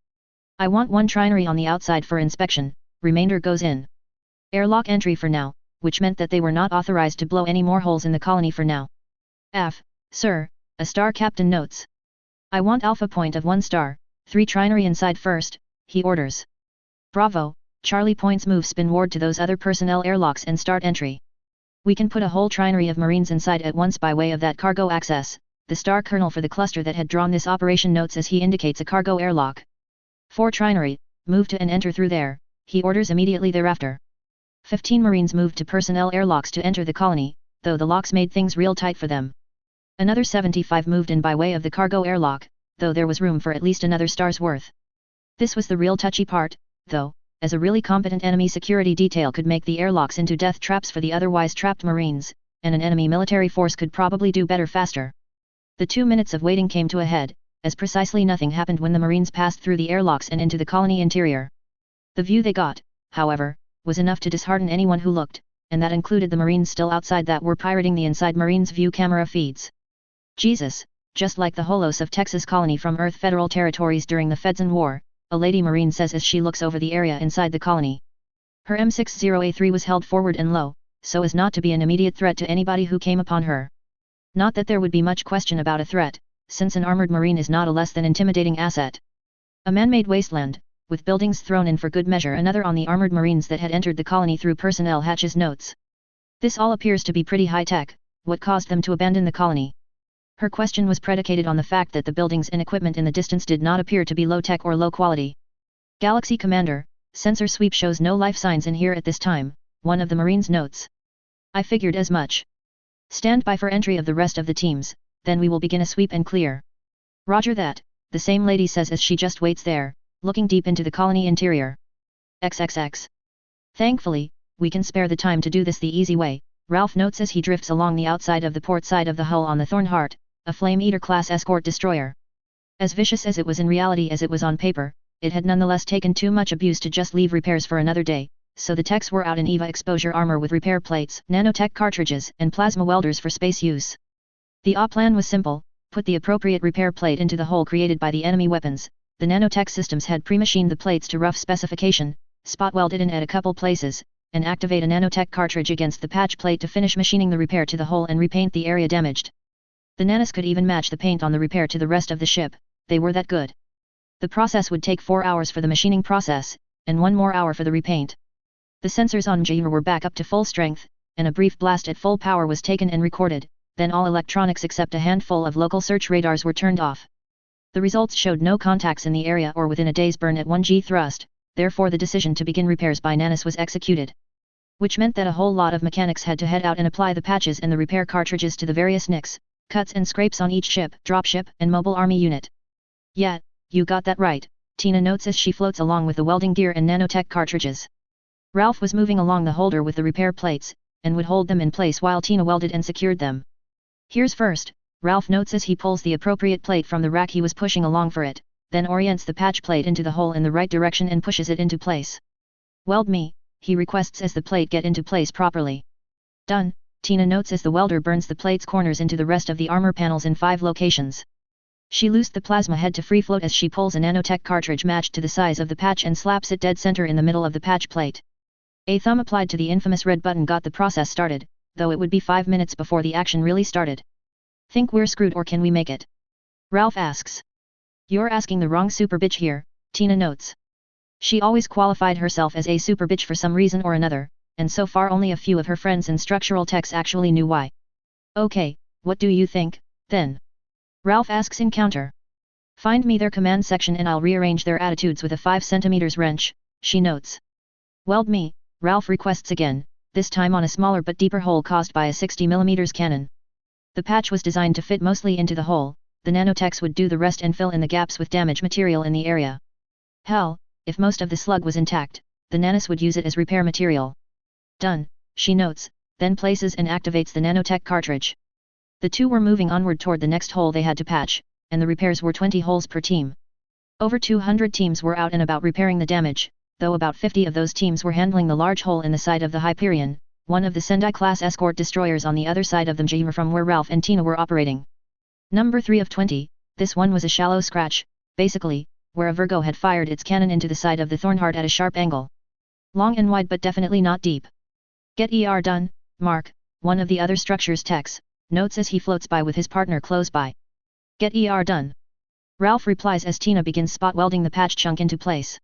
I want one trinary on the outside for inspection, remainder goes in. Airlock entry for now, which meant that they were not authorized to blow any more holes in the colony for now. F, sir, a star captain notes. I want alpha point of 1 star, 3 trinary inside first, he orders. Bravo, Charlie points move spin ward to those other personnel airlocks and start entry. We can put a whole trinary of Marines inside at once by way of that cargo access, the star colonel for the cluster that had drawn this operation notes as he indicates a cargo airlock. 4 trinary, move to and enter through there, he orders immediately thereafter. 15 Marines moved to personnel airlocks to enter the colony, though the locks made things real tight for them. Another 75 moved in by way of the cargo airlock, though there was room for at least another star's worth. This was the real touchy part, though, as a really competent enemy security detail could make the airlocks into death traps for the otherwise trapped Marines, and an enemy military force could probably do better faster. The 2 minutes of waiting came to a head, as precisely nothing happened when the Marines passed through the airlocks and into the colony interior. The view they got, however, was enough to dishearten anyone who looked, and that included the Marines still outside that were pirating the inside Marines' view camera feeds. Jesus, just like the Holos of Texas colony from Earth Federal Territories during the Fedzan War, a Lady Marine says as she looks over the area inside the colony. Her M60A3 was held forward and low, so as not to be an immediate threat to anybody who came upon her. Not that there would be much question about a threat, since an armored Marine is not a less than intimidating asset. A man-made wasteland, with buildings thrown in for good measure, another on the armored Marines that had entered the colony through personnel hatches notes. This all appears to be pretty high-tech, what caused them to abandon the colony? Her question was predicated on the fact that the buildings and equipment in the distance did not appear to be low-tech or low-quality. Galaxy Commander, sensor sweep shows no life signs in here at this time, one of the Marines notes. I figured as much. Stand by for entry of the rest of the teams, then we will begin a sweep and clear. Roger that, the same lady says as she just waits there, looking deep into the colony interior. XXX. Thankfully, we can spare the time to do this the easy way, Ralph notes as he drifts along the outside of the port side of the hull on the Thornheart, a Flame Eater class escort destroyer. As vicious as it was in reality as it was on paper, it had nonetheless taken too much abuse to just leave repairs for another day, so the techs were out in EVA exposure armor with repair plates, nanotech cartridges, and plasma welders for space use. The plan was simple: put the appropriate repair plate into the hole created by the enemy weapons. The nanotech systems had pre-machined the plates to rough specification, spot welded in at a couple places, and activate a nanotech cartridge against the patch plate to finish machining the repair to the hole and repaint the area damaged. The nanas could even match the paint on the repair to the rest of the ship, they were that good. The process would take 4 hours for the machining process, and 1 more hour for the repaint. The sensors on Mjir were back up to full strength, and a brief blast at full power was taken and recorded, then all electronics except a handful of local search radars were turned off. The results showed no contacts in the area or within a day's burn at 1G thrust, therefore the decision to begin repairs by nanas was executed. Which meant that a whole lot of mechanics had to head out and apply the patches and the repair cartridges to the various nicks, cuts and scrapes on each ship, dropship, and mobile army unit. Yeah, you got that right, Tina notes as she floats along with the welding gear and nanotech cartridges. Ralph was moving along the holder with the repair plates, and would hold them in place while Tina welded and secured them. Here's first, Ralph notes as he pulls the appropriate plate from the rack he was pushing along for it, then orients the patch plate into the hole in the right direction and pushes it into place. Weld me, he requests as the plate get into place properly. Done, Tina notes as the welder burns the plate's corners into the rest of the armor panels in 5 locations. She loosed the plasma head to free float as she pulls a nanotech cartridge matched to the size of the patch and slaps it dead center in the middle of the patch plate. A thumb applied to the infamous red button got the process started, though it would be 5 minutes before the action really started. Think we're screwed or can we make it? Ralph asks. You're asking the wrong super bitch here, Tina notes. She always qualified herself as a super bitch for some reason or another, and so far only a few of her friends and structural techs actually knew why. Okay, what do you think, then? Ralph asks in counter. Find me their command section and I'll rearrange their attitudes with a 5 cm wrench, she notes. Weld me, Ralph requests again, this time on a smaller but deeper hole caused by a 60 mm cannon. The patch was designed to fit mostly into the hole, the nanotechs would do the rest and fill in the gaps with damage material in the area. Hell, if most of the slug was intact, the nanas would use it as repair material. Done, she notes, then places and activates the nanotech cartridge. The two were moving onward toward the next hole they had to patch, and the repairs were 20 holes per team. Over 200 teams were out and about repairing the damage, though about 50 of those teams were handling the large hole in the side of the Hyperion, one of the Sendai-class escort destroyers on the other side of the Mjir from where Ralph and Tina were operating. Number 3 of 20, this one was a shallow scratch, basically, where a Virgo had fired its cannon into the side of the Thornheart at a sharp angle. Long and wide but definitely not deep. Get ER done, Mark, one of the other structure's techs, notes as he floats by with his partner close by. Get ER done. Ralph replies as Tina begins spot welding the patch chunk into place.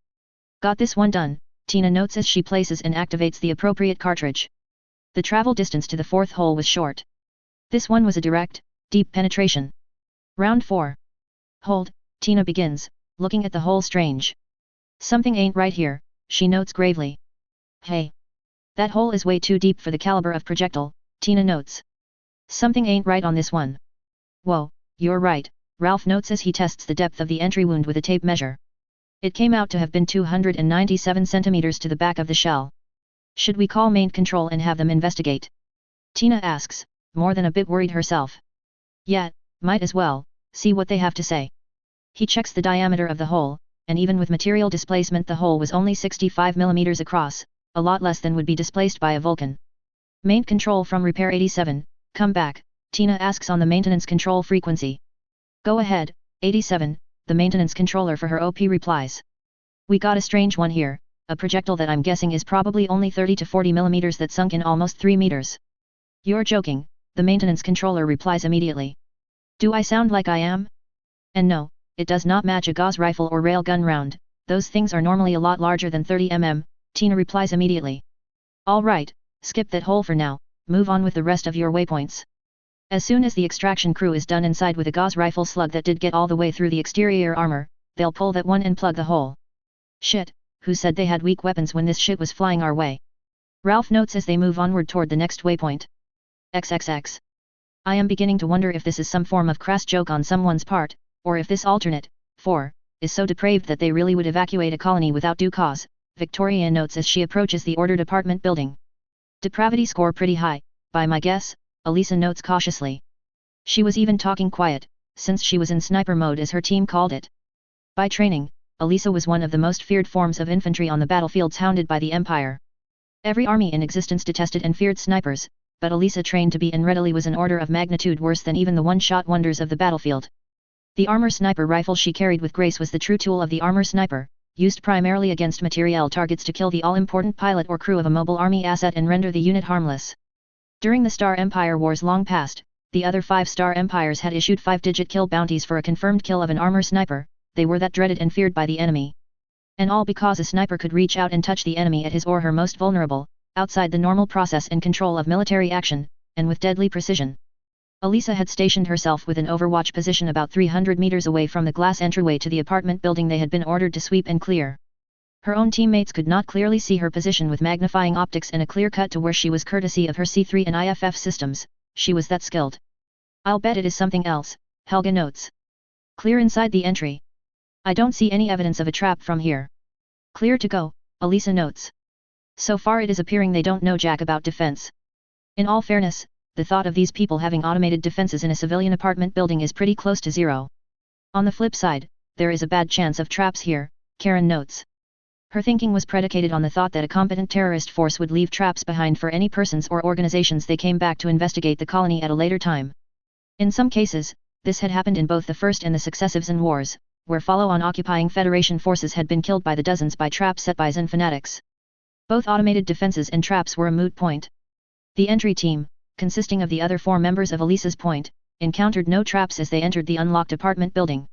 Got this one done, Tina notes as she places and activates the appropriate cartridge. The travel distance to the 4th hole was short. This one was a direct, deep penetration. Round 4. Hold, Tina begins, looking at the hole strange. Something ain't right here, she notes gravely. Hey. That hole is way too deep for the caliber of projectile, Tina notes. Something ain't right on this one. Whoa, you're right, Ralph notes as he tests the depth of the entry wound with a tape measure. It came out to have been 297 centimeters to the back of the shell. Should we call main control and have them investigate? Tina asks, more than a bit worried herself. Yeah, might as well, see what they have to say. He checks the diameter of the hole, and even with material displacement the hole was only 65 mm across, a lot less than would be displaced by a Vulcan. Main control from repair 87, come back, Tina asks on the maintenance control frequency. Go ahead, 87, the maintenance controller for her OP replies. We got a strange one here, a projectile that I'm guessing is probably only 30 to 40 mm that sunk in almost 3 meters. You're joking, the maintenance controller replies immediately. Do I sound like I am? And no, it does not match a Gauss rifle or railgun round, those things are normally a lot larger than 30 mm, Tina replies immediately. Alright, skip that hole for now, move on with the rest of your waypoints. As soon as the extraction crew is done inside with a Gauss rifle slug that did get all the way through the exterior armor, they'll pull that one and plug the hole. Shit, who said they had weak weapons when this shit was flying our way? Ralph notes as they move onward toward the next waypoint. XXX. I am beginning to wonder if this is some form of crass joke on someone's part, or if this alternate, 4, is so depraved that they really would evacuate a colony without due cause, Victoria notes as she approaches the Order Department building. Depravity score pretty high, by my guess, Elisa notes cautiously. She was even talking quiet, since she was in sniper mode as her team called it. By training, Elisa was one of the most feared forms of infantry on the battlefields hounded by the Empire. Every army in existence detested and feared snipers, but Elisa trained to be and readily was an order of magnitude worse than even the one-shot wonders of the battlefield. The armor sniper rifle she carried with grace was the true tool of the armor sniper, used primarily against materiel targets to kill the all-important pilot or crew of a mobile army asset and render the unit harmless. During the Star Empire Wars long past, the other 5-star empires had issued 5-digit kill bounties for a confirmed kill of an armor sniper. They were that dreaded and feared by the enemy. And all because a sniper could reach out and touch the enemy at his or her most vulnerable, outside the normal process and control of military action, and with deadly precision. Elisa had stationed herself with an overwatch position about 300 meters away from the glass entryway to the apartment building they had been ordered to sweep and clear. Her own teammates could not clearly see her position with magnifying optics and a clear cut to where she was courtesy of her C3 and IFF systems. She was that skilled. I'll bet it is something else, Helga notes. Clear inside the entry. I don't see any evidence of a trap from here. Clear to go, Elisa notes. So far it is appearing they don't know jack about defense. In all fairness, the thought of these people having automated defenses in a civilian apartment building is pretty close to zero. On the flip side, there is a bad chance of traps here, Karen notes. Her thinking was predicated on the thought that a competent terrorist force would leave traps behind for any persons or organizations they came back to investigate the colony at a later time. In some cases, this had happened in both the First and the successive Zan wars, where follow-on occupying Federation forces had been killed by the dozens by traps set by Zan fanatics. Both automated defenses and traps were a moot point. The entry team, consisting of the other 4 members of Elisa's point, encountered no traps as they entered the unlocked apartment building.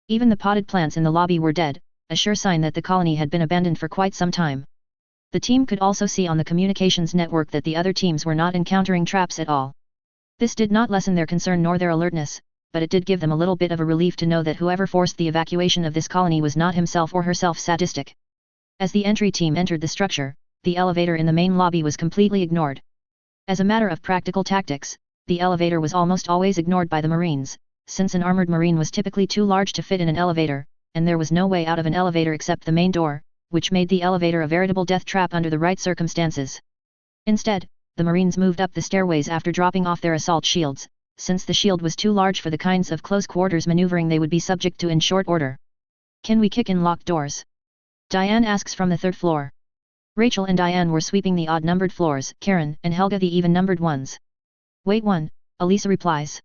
Even the potted plants in the lobby were dead, a sure sign that the colony had been abandoned for quite some time. The team could also see on the communications network that the other teams were not encountering traps at all. This did not lessen their concern nor their alertness, but it did give them a little bit of a relief to know that whoever forced the evacuation of this colony was not himself or herself sadistic. As the entry team entered the structure, the elevator in the main lobby was completely ignored. As a matter of practical tactics, the elevator was almost always ignored by the Marines, since an armored Marine was typically too large to fit in an elevator, and there was no way out of an elevator except the main door, which made the elevator a veritable death trap under the right circumstances. Instead, the Marines moved up the stairways after dropping off their assault shields, since the shield was too large for the kinds of close-quarters maneuvering they would be subject to in short order. Can we kick in locked doors? Diane asks from the 3rd floor. Rachel and Diane were sweeping the odd-numbered floors, Karen and Helga the even-numbered ones. Wait 1, Elisa replies.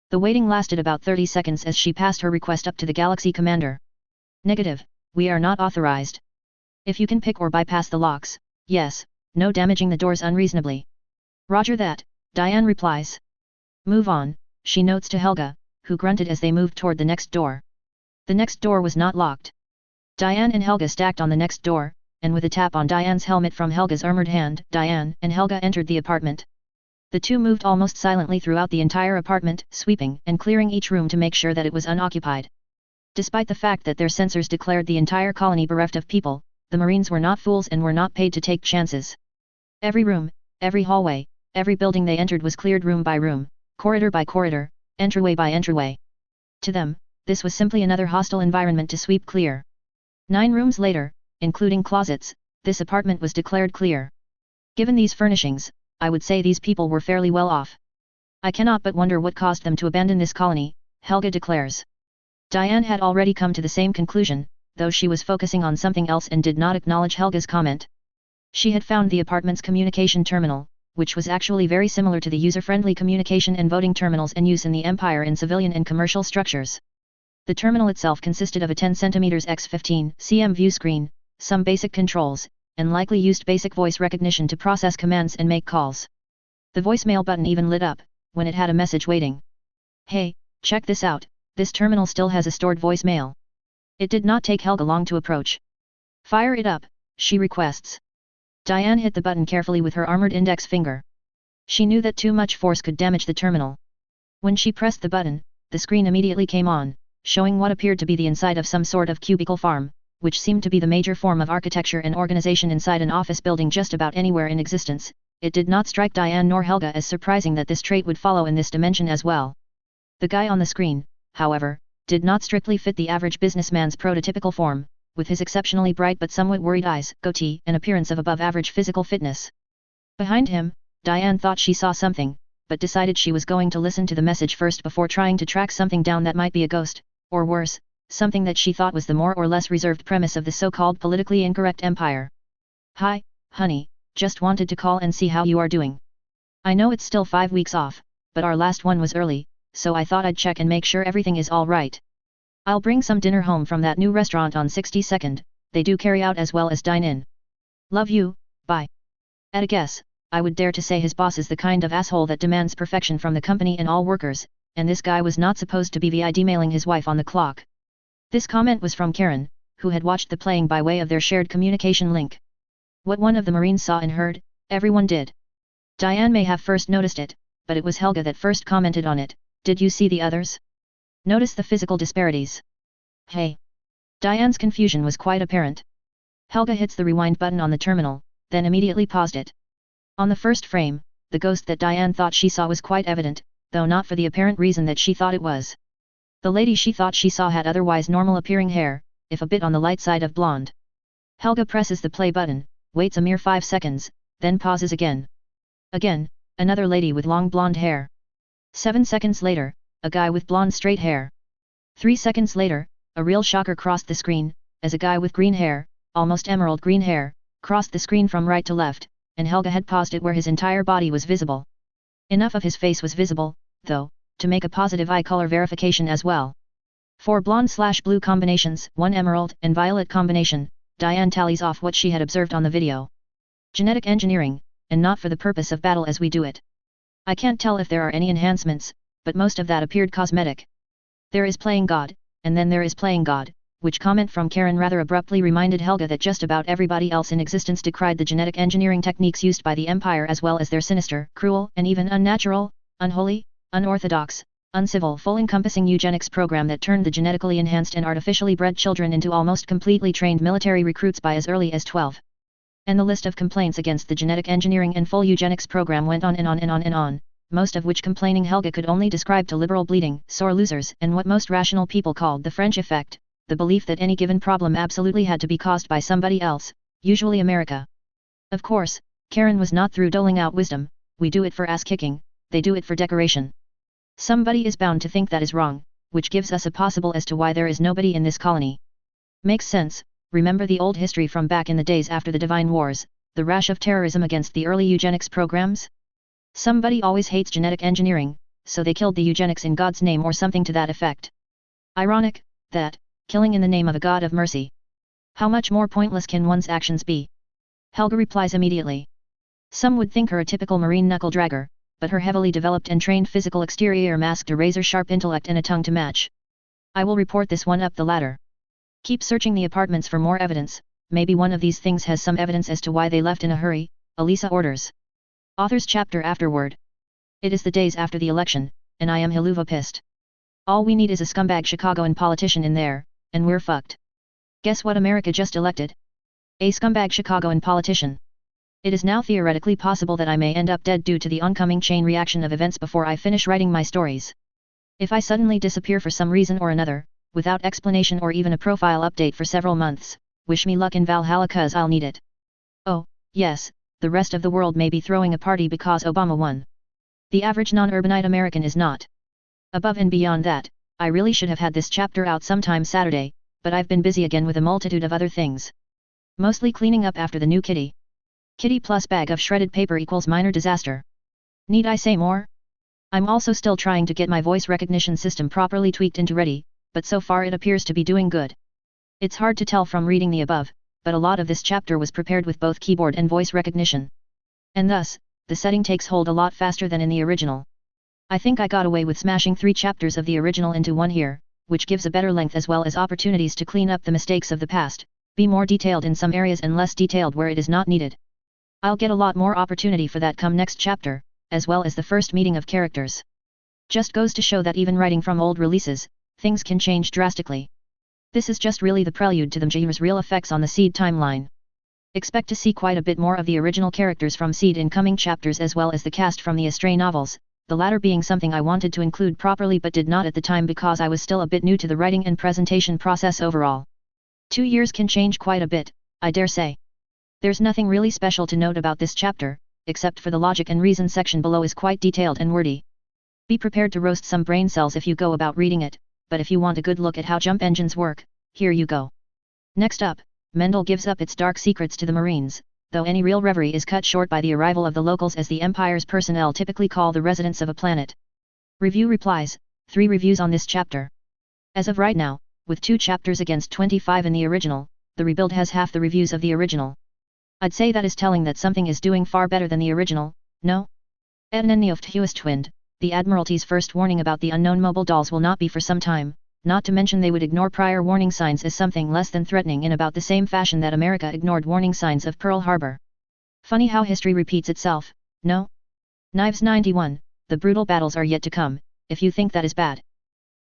The waiting lasted about 30 seconds as she passed her request up to the Galaxy Commander. Negative, we are not authorized. If you can pick or bypass the locks, yes, no damaging the doors unreasonably. Roger that, Diane replies. Move on, she notes to Helga, who grunted as they moved toward the next door. The next door was not locked. Diane and Helga stacked on the next door, and with a tap on Diane's helmet from Helga's armored hand, Diane and Helga entered the apartment. The two moved almost silently throughout the entire apartment, sweeping and clearing each room to make sure that it was unoccupied. Despite the fact that their sensors declared the entire colony bereft of people, the Marines were not fools and were not paid to take chances. Every room, every hallway, every building they entered was cleared room by room, corridor by corridor, entryway by entryway. To them, this was simply another hostile environment to sweep clear. 9 rooms later, including closets, this apartment was declared clear. Given these furnishings, I would say these people were fairly well off. I cannot but wonder what caused them to abandon this colony, Helga declares. Diane had already come to the same conclusion, though she was focusing on something else and did not acknowledge Helga's comment. She had found the apartment's communication terminal, which was actually very similar to the user-friendly communication and voting terminals in use in the Empire in civilian and commercial structures. The terminal itself consisted of a 10 cm x 15 cm view screen, some basic controls, and likely used basic voice recognition to process commands and make calls. The voicemail button even lit up, when it had a message waiting. Hey, check this out, this terminal still has a stored voicemail. It did not take Helga long to approach. Fire it up, she requests. Diane hit the button carefully with her armored index finger. She knew that too much force could damage the terminal. When she pressed the button, the screen immediately came on, showing what appeared to be the inside of some sort of cubicle farm, which seemed to be the major form of architecture and organization inside an office building just about anywhere in existence. It did not strike Diane nor Helga as surprising that this trait would follow in this dimension as well. The guy on the screen, however, did not strictly fit the average businessman's prototypical form, with his exceptionally bright but somewhat worried eyes, goatee, and appearance of above-average physical fitness. Behind him, Diane thought she saw something, but decided she was going to listen to the message first before trying to track something down that might be a ghost, or worse, something that she thought was the more or less reserved premise of the so-called politically incorrect empire. Hi, honey, just wanted to call and see how you are doing. I know it's still 5 weeks off, but our last one was early, so I thought I'd check and make sure everything is all right. I'll bring some dinner home from that new restaurant on 62nd, they do carry out as well as dine in. Love you, bye. At a guess, I would dare to say his boss is the kind of asshole that demands perfection from the company and all workers, and this guy was not supposed to be VID-mailing his wife on the clock. This comment was from Karen, who had watched the playing by way of their shared communication link. What one of the Marines saw and heard, everyone did. Diane may have first noticed it, but it was Helga that first commented on it. Did you see the others? Notice the physical disparities. Hey. Diane's confusion was quite apparent. Helga hits the rewind button on the terminal, then immediately paused it. On the first frame, the ghost that Diane thought she saw was quite evident, though not for the apparent reason that she thought it was. The lady she thought she saw had otherwise normal-appearing hair, if a bit on the light side of blonde. Helga presses the play button, waits a mere 5 seconds, then pauses again. Again, another lady with long blonde hair. 7 seconds later, a guy with blonde straight hair. 3 seconds later, a real shocker crossed the screen, as a guy with green hair, almost emerald green hair, crossed the screen from right to left, and Helga had paused it where his entire body was visible. Enough of his face was visible, though, to make a positive eye color verification as well. 4 blonde/blue combinations, 1 emerald and violet combination. Diane tallies off what she had observed on the video. Genetic engineering, and not for the purpose of battle as we do it. I can't tell if there are any enhancements, but most of that appeared cosmetic. There is playing God, and then there is playing God, which comment from Karen rather abruptly reminded Helga that just about everybody else in existence decried the genetic engineering techniques used by the Empire as well as their sinister, cruel, and even unnatural, unholy, unorthodox, uncivil full-encompassing eugenics program that turned the genetically enhanced and artificially bred children into almost completely trained military recruits by as early as 12. And the list of complaints against the genetic engineering and full eugenics program went on and on and on and on, most of which complaining Helga could only describe to liberal bleeding, sore losers, and what most rational people called the French effect, the belief that any given problem absolutely had to be caused by somebody else, usually America. Of course, Karen was not through doling out wisdom. We do it for ass-kicking, they do it for decoration. Somebody is bound to think that is wrong, which gives us a possible as to why there is nobody in this colony. Makes sense. Remember the old history from back in the days after the Divine Wars, the rash of terrorism against the early eugenics programs? Somebody always hates genetic engineering, so they killed the eugenics in God's name or something to that effect. Ironic, that, killing in the name of a God of mercy. How much more pointless can one's actions be? Helga replies immediately. Some would think her a typical Marine knuckle-dragger, but her heavily developed and trained physical exterior masked a razor-sharp intellect and a tongue to match. I will report this one up the ladder. Keep searching the apartments for more evidence, maybe one of these things has some evidence as to why they left in a hurry, Elisa orders. Author's chapter afterward. It is the days after the election, and I am Hiluva pissed. All we need is a scumbag Chicagoan politician in there, and we're fucked. Guess what America just elected? A scumbag Chicagoan politician. It is now theoretically possible that I may end up dead due to the oncoming chain reaction of events before I finish writing my stories. If I suddenly disappear for some reason or another, without explanation or even a profile update for several months, wish me luck in Valhalla cause I'll need it. Oh, yes, the rest of the world may be throwing a party because Obama won. The average non-urbanite American is not. Above and beyond that, I really should have had this chapter out sometime Saturday, but I've been busy again with a multitude of other things. Mostly cleaning up after the new kitty. Kitty plus bag of shredded paper equals minor disaster. Need I say more? I'm also still trying to get my voice recognition system properly tweaked into ready, but so far it appears to be doing good. It's hard to tell from reading the above, but a lot of this chapter was prepared with both keyboard and voice recognition. And thus, the setting takes hold a lot faster than in the original. I think I got away with smashing 3 chapters of the original into one here, which gives a better length as well as opportunities to clean up the mistakes of the past, be more detailed in some areas and less detailed where it is not needed. I'll get a lot more opportunity for that come next chapter, as well as the first meeting of characters. Just goes to show that even writing from old releases, things can change drastically. This is just really the prelude to the Jokers' real effects on the Seed timeline. Expect to see quite a bit more of the original characters from Seed in coming chapters as well as the cast from the Astray novels, the latter being something I wanted to include properly but did not at the time because I was still a bit new to the writing and presentation process overall. 2 years can change quite a bit, I dare say. There's nothing really special to note about this chapter, except for the logic and reason section below is quite detailed and wordy. Be prepared to roast some brain cells if you go about reading it, but if you want a good look at how jump engines work, here you go. Next up, Mendel gives up its dark secrets to the Marines, though any real reverie is cut short by the arrival of the locals as the Empire's personnel typically call the residents of a planet. Review replies, 3 reviews on this chapter. As of right now, with 2 chapters against 25 in the original, the rebuild has half the reviews of the original. I'd say that is telling that something is doing far better than the original, no? Twind, the Admiralty's first warning about the unknown mobile dolls will not be for some time, not to mention they would ignore prior warning signs as something less than threatening in about the same fashion that America ignored warning signs of Pearl Harbor. Funny how history repeats itself, no? Knives 91, the brutal battles are yet to come, if you think that is bad.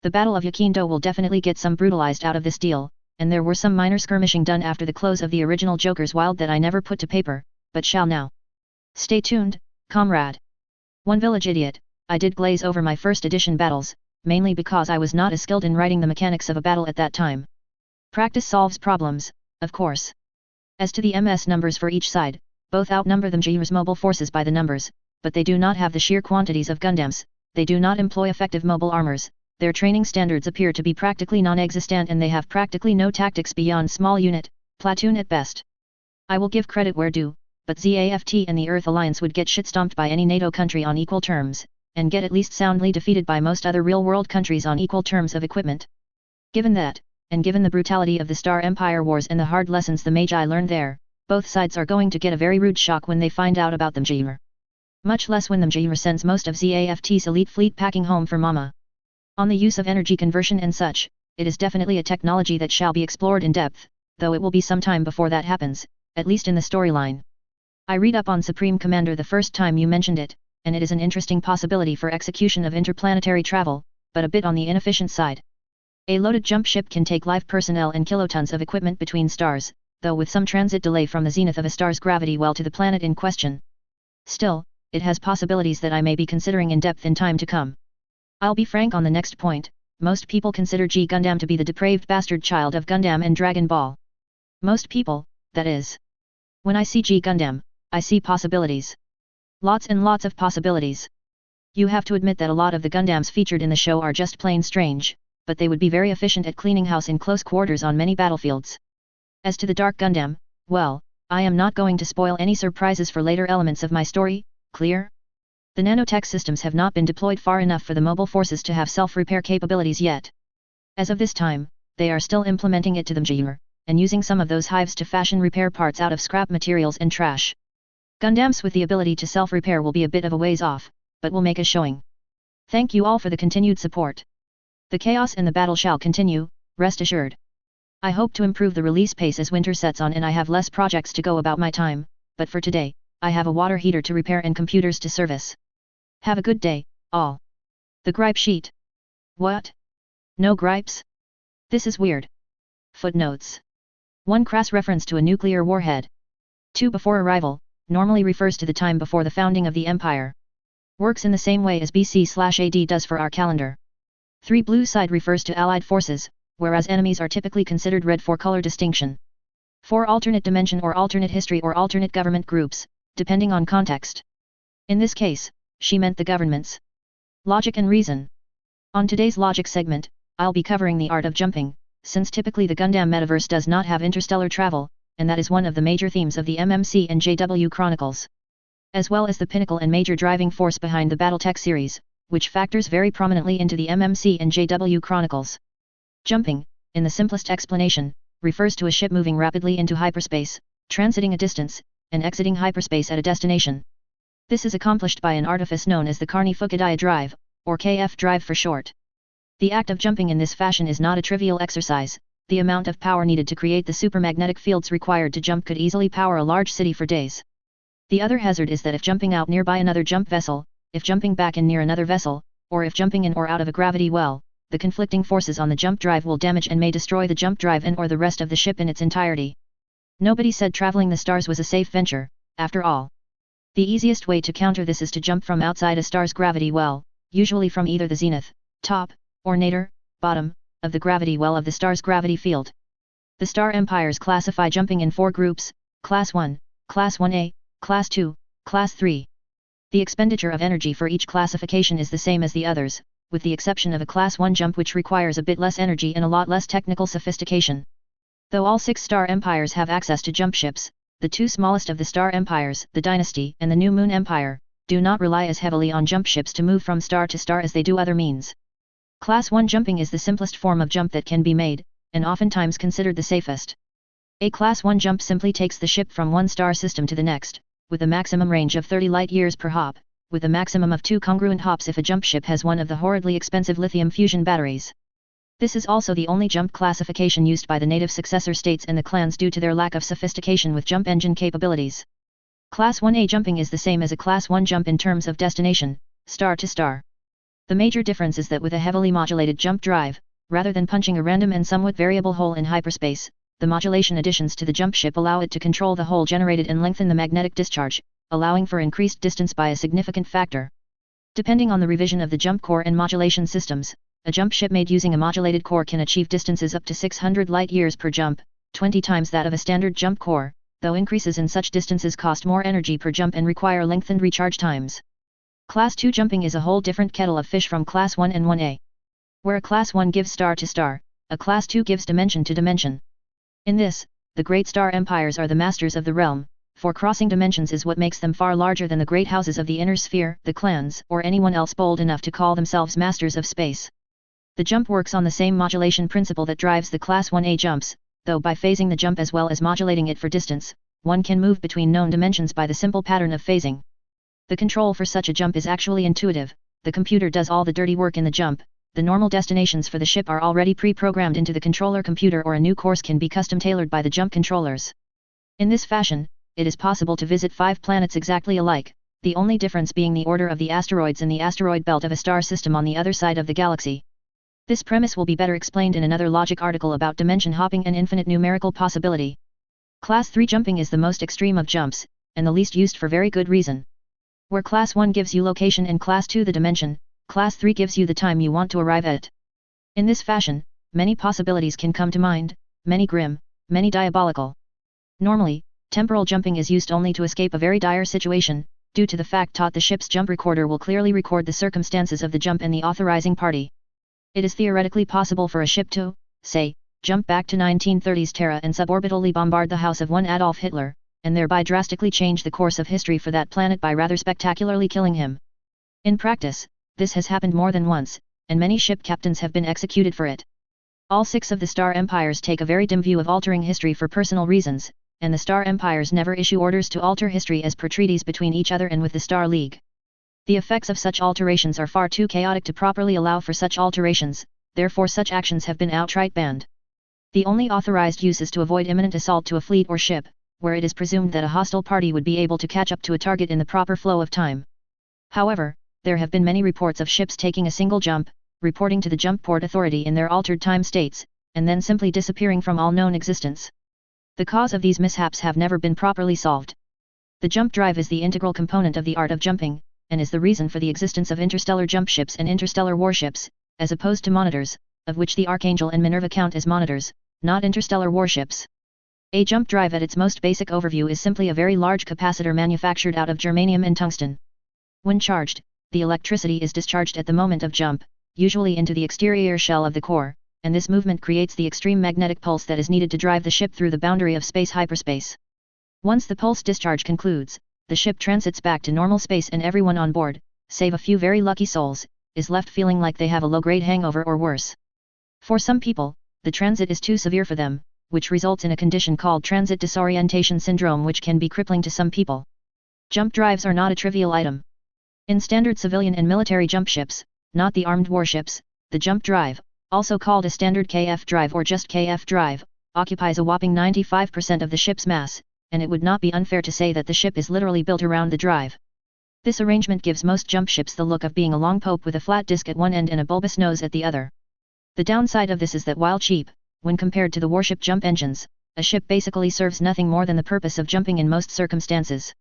The Battle of Yakindo will definitely get some brutalized out of this deal, and there were some minor skirmishing done after the close of the original Jokers Wild that I never put to paper, but shall now. Stay tuned, comrade. One village idiot, I did glaze over my first edition battles, mainly because I was not as skilled in writing the mechanics of a battle at that time. Practice solves problems, of course. As to the MS numbers for each side, both outnumber them Jira's mobile forces by the numbers, but they do not have the sheer quantities of Gundams, they do not employ effective mobile armors, their training standards appear to be practically non-existent and they have practically no tactics beyond small unit, platoon at best. I will give credit where due, but ZAFT and the Earth Alliance would get shit-stomped by any NATO country on equal terms, and get at least soundly defeated by most other real-world countries on equal terms of equipment. Given that, and given the brutality of the Star Empire Wars and the hard lessons the Magi learned there, both sides are going to get a very rude shock when they find out about them Jira. Much less when them Jira sends most of ZAFT's elite fleet packing home for mama. On the use of energy conversion and such, it is definitely a technology that shall be explored in depth, though it will be some time before that happens, at least in the storyline. I read up on Supreme Commander the first time you mentioned it, and it is an interesting possibility for execution of interplanetary travel, but a bit on the inefficient side. A loaded jump ship can take live personnel and kilotons of equipment between stars, though with some transit delay from the zenith of a star's gravity well to the planet in question. Still, it has possibilities that I may be considering in depth in time to come. I'll be frank on the next point, most people consider G Gundam to be the depraved bastard child of Gundam and Dragon Ball. Most people, that is. When I see G Gundam, I see possibilities. Lots and lots of possibilities. You have to admit that a lot of the Gundams featured in the show are just plain strange, but they would be very efficient at cleaning house in close quarters on many battlefields. As to the Dark Gundam, well, I am not going to spoil any surprises for later elements of my story, clear? The nanotech systems have not been deployed far enough for the mobile forces to have self-repair capabilities yet. As of this time, they are still implementing it to them Jira, and using some of those hives to fashion repair parts out of scrap materials and trash. Gundams with the ability to self-repair will be a bit of a ways off, but will make a showing. Thank you all for the continued support. The chaos and the battle shall continue, rest assured. I hope to improve the release pace as winter sets on and I have less projects to go about my time, but for today, I have a water heater to repair and computers to service. Have a good day, all. The gripe sheet. What? No gripes? This is weird. Footnotes. 1. Crass reference to a nuclear warhead. 2. Before arrival, normally refers to the time before the founding of the empire. Works in the same way as BC/AD does for our calendar. 3. Blue side refers to allied forces, whereas enemies are typically considered red for color distinction. 4. Alternate dimension or alternate history or alternate government groups, depending on context. In this case, she meant the governments. Logic and reason. On today's logic segment, I'll be covering the art of jumping, since typically the Gundam metaverse does not have interstellar travel, and that is one of the major themes of the MMC and JW Chronicles. As well as the pinnacle and major driving force behind the BattleTech series, which factors very prominently into the MMC and JW Chronicles. Jumping, in the simplest explanation, refers to a ship moving rapidly into hyperspace, transiting a distance, and exiting hyperspace at a destination. This is accomplished by an artifice known as the Carney-Fukudaya drive, or KF drive for short. The act of jumping in this fashion is not a trivial exercise, the amount of power needed to create the supermagnetic fields required to jump could easily power a large city for days. The other hazard is that if jumping out nearby another jump vessel, if jumping back in near another vessel, or if jumping in or out of a gravity well, the conflicting forces on the jump drive will damage and may destroy the jump drive and or the rest of the ship in its entirety. Nobody said traveling the stars was a safe venture, after all. The easiest way to counter this is to jump from outside a star's gravity well, usually from either the zenith, top, or nadir, bottom, of the gravity well of the star's gravity field. The star empires classify jumping in 4 groups, Class 1, Class 1A, Class 2, Class 3. The expenditure of energy for each classification is the same as the others, with the exception of a Class 1 jump which requires a bit less energy and a lot less technical sophistication. Though all 6 star empires have access to jump ships, the 2 smallest of the star empires, the Dynasty and the New Moon Empire, do not rely as heavily on jump ships to move from star to star as they do other means. Class 1 jumping is the simplest form of jump that can be made, and oftentimes considered the safest. A Class 1 jump simply takes the ship from one star system to the next, with a maximum range of 30 light-years per hop, with a maximum of 2 congruent hops if a jump ship has one of the horridly expensive lithium fusion batteries. This is also the only jump classification used by the native successor states and the clans due to their lack of sophistication with jump engine capabilities. Class 1A jumping is the same as a Class 1 jump in terms of destination, star to star. The major difference is that with a heavily modulated jump drive, rather than punching a random and somewhat variable hole in hyperspace, the modulation additions to the jump ship allow it to control the hole generated and lengthen the magnetic discharge, allowing for increased distance by a significant factor. Depending on the revision of the jump core and modulation systems, a jump ship made using a modulated core can achieve distances up to 600 light-years per jump, 20 times that of a standard jump core, though increases in such distances cost more energy per jump and require lengthened recharge times. Class 2 jumping is a whole different kettle of fish from Class 1 and 1A. Where a Class 1 gives star to star, a Class 2 gives dimension to dimension. In this, the great star empires are the masters of the realm, for crossing dimensions is what makes them far larger than the great houses of the inner sphere, the clans, or anyone else bold enough to call themselves masters of space. The jump works on the same modulation principle that drives the Class 1A jumps, though by phasing the jump as well as modulating it for distance, one can move between known dimensions by the simple pattern of phasing. The control for such a jump is actually intuitive, the computer does all the dirty work in the jump, the normal destinations for the ship are already pre-programmed into the controller computer or a new course can be custom tailored by the jump controllers. In this fashion, it is possible to visit 5 planets exactly alike, the only difference being the order of the asteroids in the asteroid belt of a star system on the other side of the galaxy. This premise will be better explained in another logic article about dimension hopping and infinite numerical possibility. Class 3 jumping is the most extreme of jumps, and the least used for very good reason. Where Class 1 gives you location and Class 2 the dimension, Class 3 gives you the time you want to arrive at. In this fashion, many possibilities can come to mind, many grim, many diabolical. Normally, temporal jumping is used only to escape a very dire situation, due to the fact that the ship's jump recorder will clearly record the circumstances of the jump and the authorizing party. It is theoretically possible for a ship to, say, jump back to 1930s Terra and suborbitally bombard the house of one Adolf Hitler, and thereby drastically change the course of history for that planet by rather spectacularly killing him. In practice, this has happened more than once, and many ship captains have been executed for it. All 6 of the star empires take a very dim view of altering history for personal reasons, and the star empires never issue orders to alter history as per treaties between each other and with the Star League. The effects of such alterations are far too chaotic to properly allow for such alterations, therefore such actions have been outright banned. The only authorized use is to avoid imminent assault to a fleet or ship, where it is presumed that a hostile party would be able to catch up to a target in the proper flow of time. However, there have been many reports of ships taking a single jump, reporting to the jump port authority in their altered time states, and then simply disappearing from all known existence. The cause of these mishaps have never been properly solved. The jump drive is the integral component of the art of jumping, and is the reason for the existence of interstellar jump ships and interstellar warships, as opposed to monitors, of which the Archangel and Minerva count as monitors, not interstellar warships. A jump drive at its most basic overview is simply a very large capacitor manufactured out of germanium and tungsten. When charged, the electricity is discharged at the moment of jump, usually into the exterior shell of the core, and this movement creates the extreme magnetic pulse that is needed to drive the ship through the boundary of space-hyperspace. Once the pulse discharge concludes, the ship transits back to normal space and everyone on board, save a few very lucky souls, is left feeling like they have a low-grade hangover or worse. For some people, the transit is too severe for them, which results in a condition called transit disorientation syndrome which can be crippling to some people. Jump drives are not a trivial item. In standard civilian and military jump ships, not the armed warships, the jump drive, also called a standard KF drive or just KF drive, occupies a whopping 95% of the ship's mass, and it would not be unfair to say that the ship is literally built around the drive. This arrangement gives most jump ships the look of being a long pope with a flat disc at one end and a bulbous nose at the other. The downside of this is that while cheap, when compared to the warship jump engines, a ship basically serves nothing more than the purpose of jumping in most circumstances.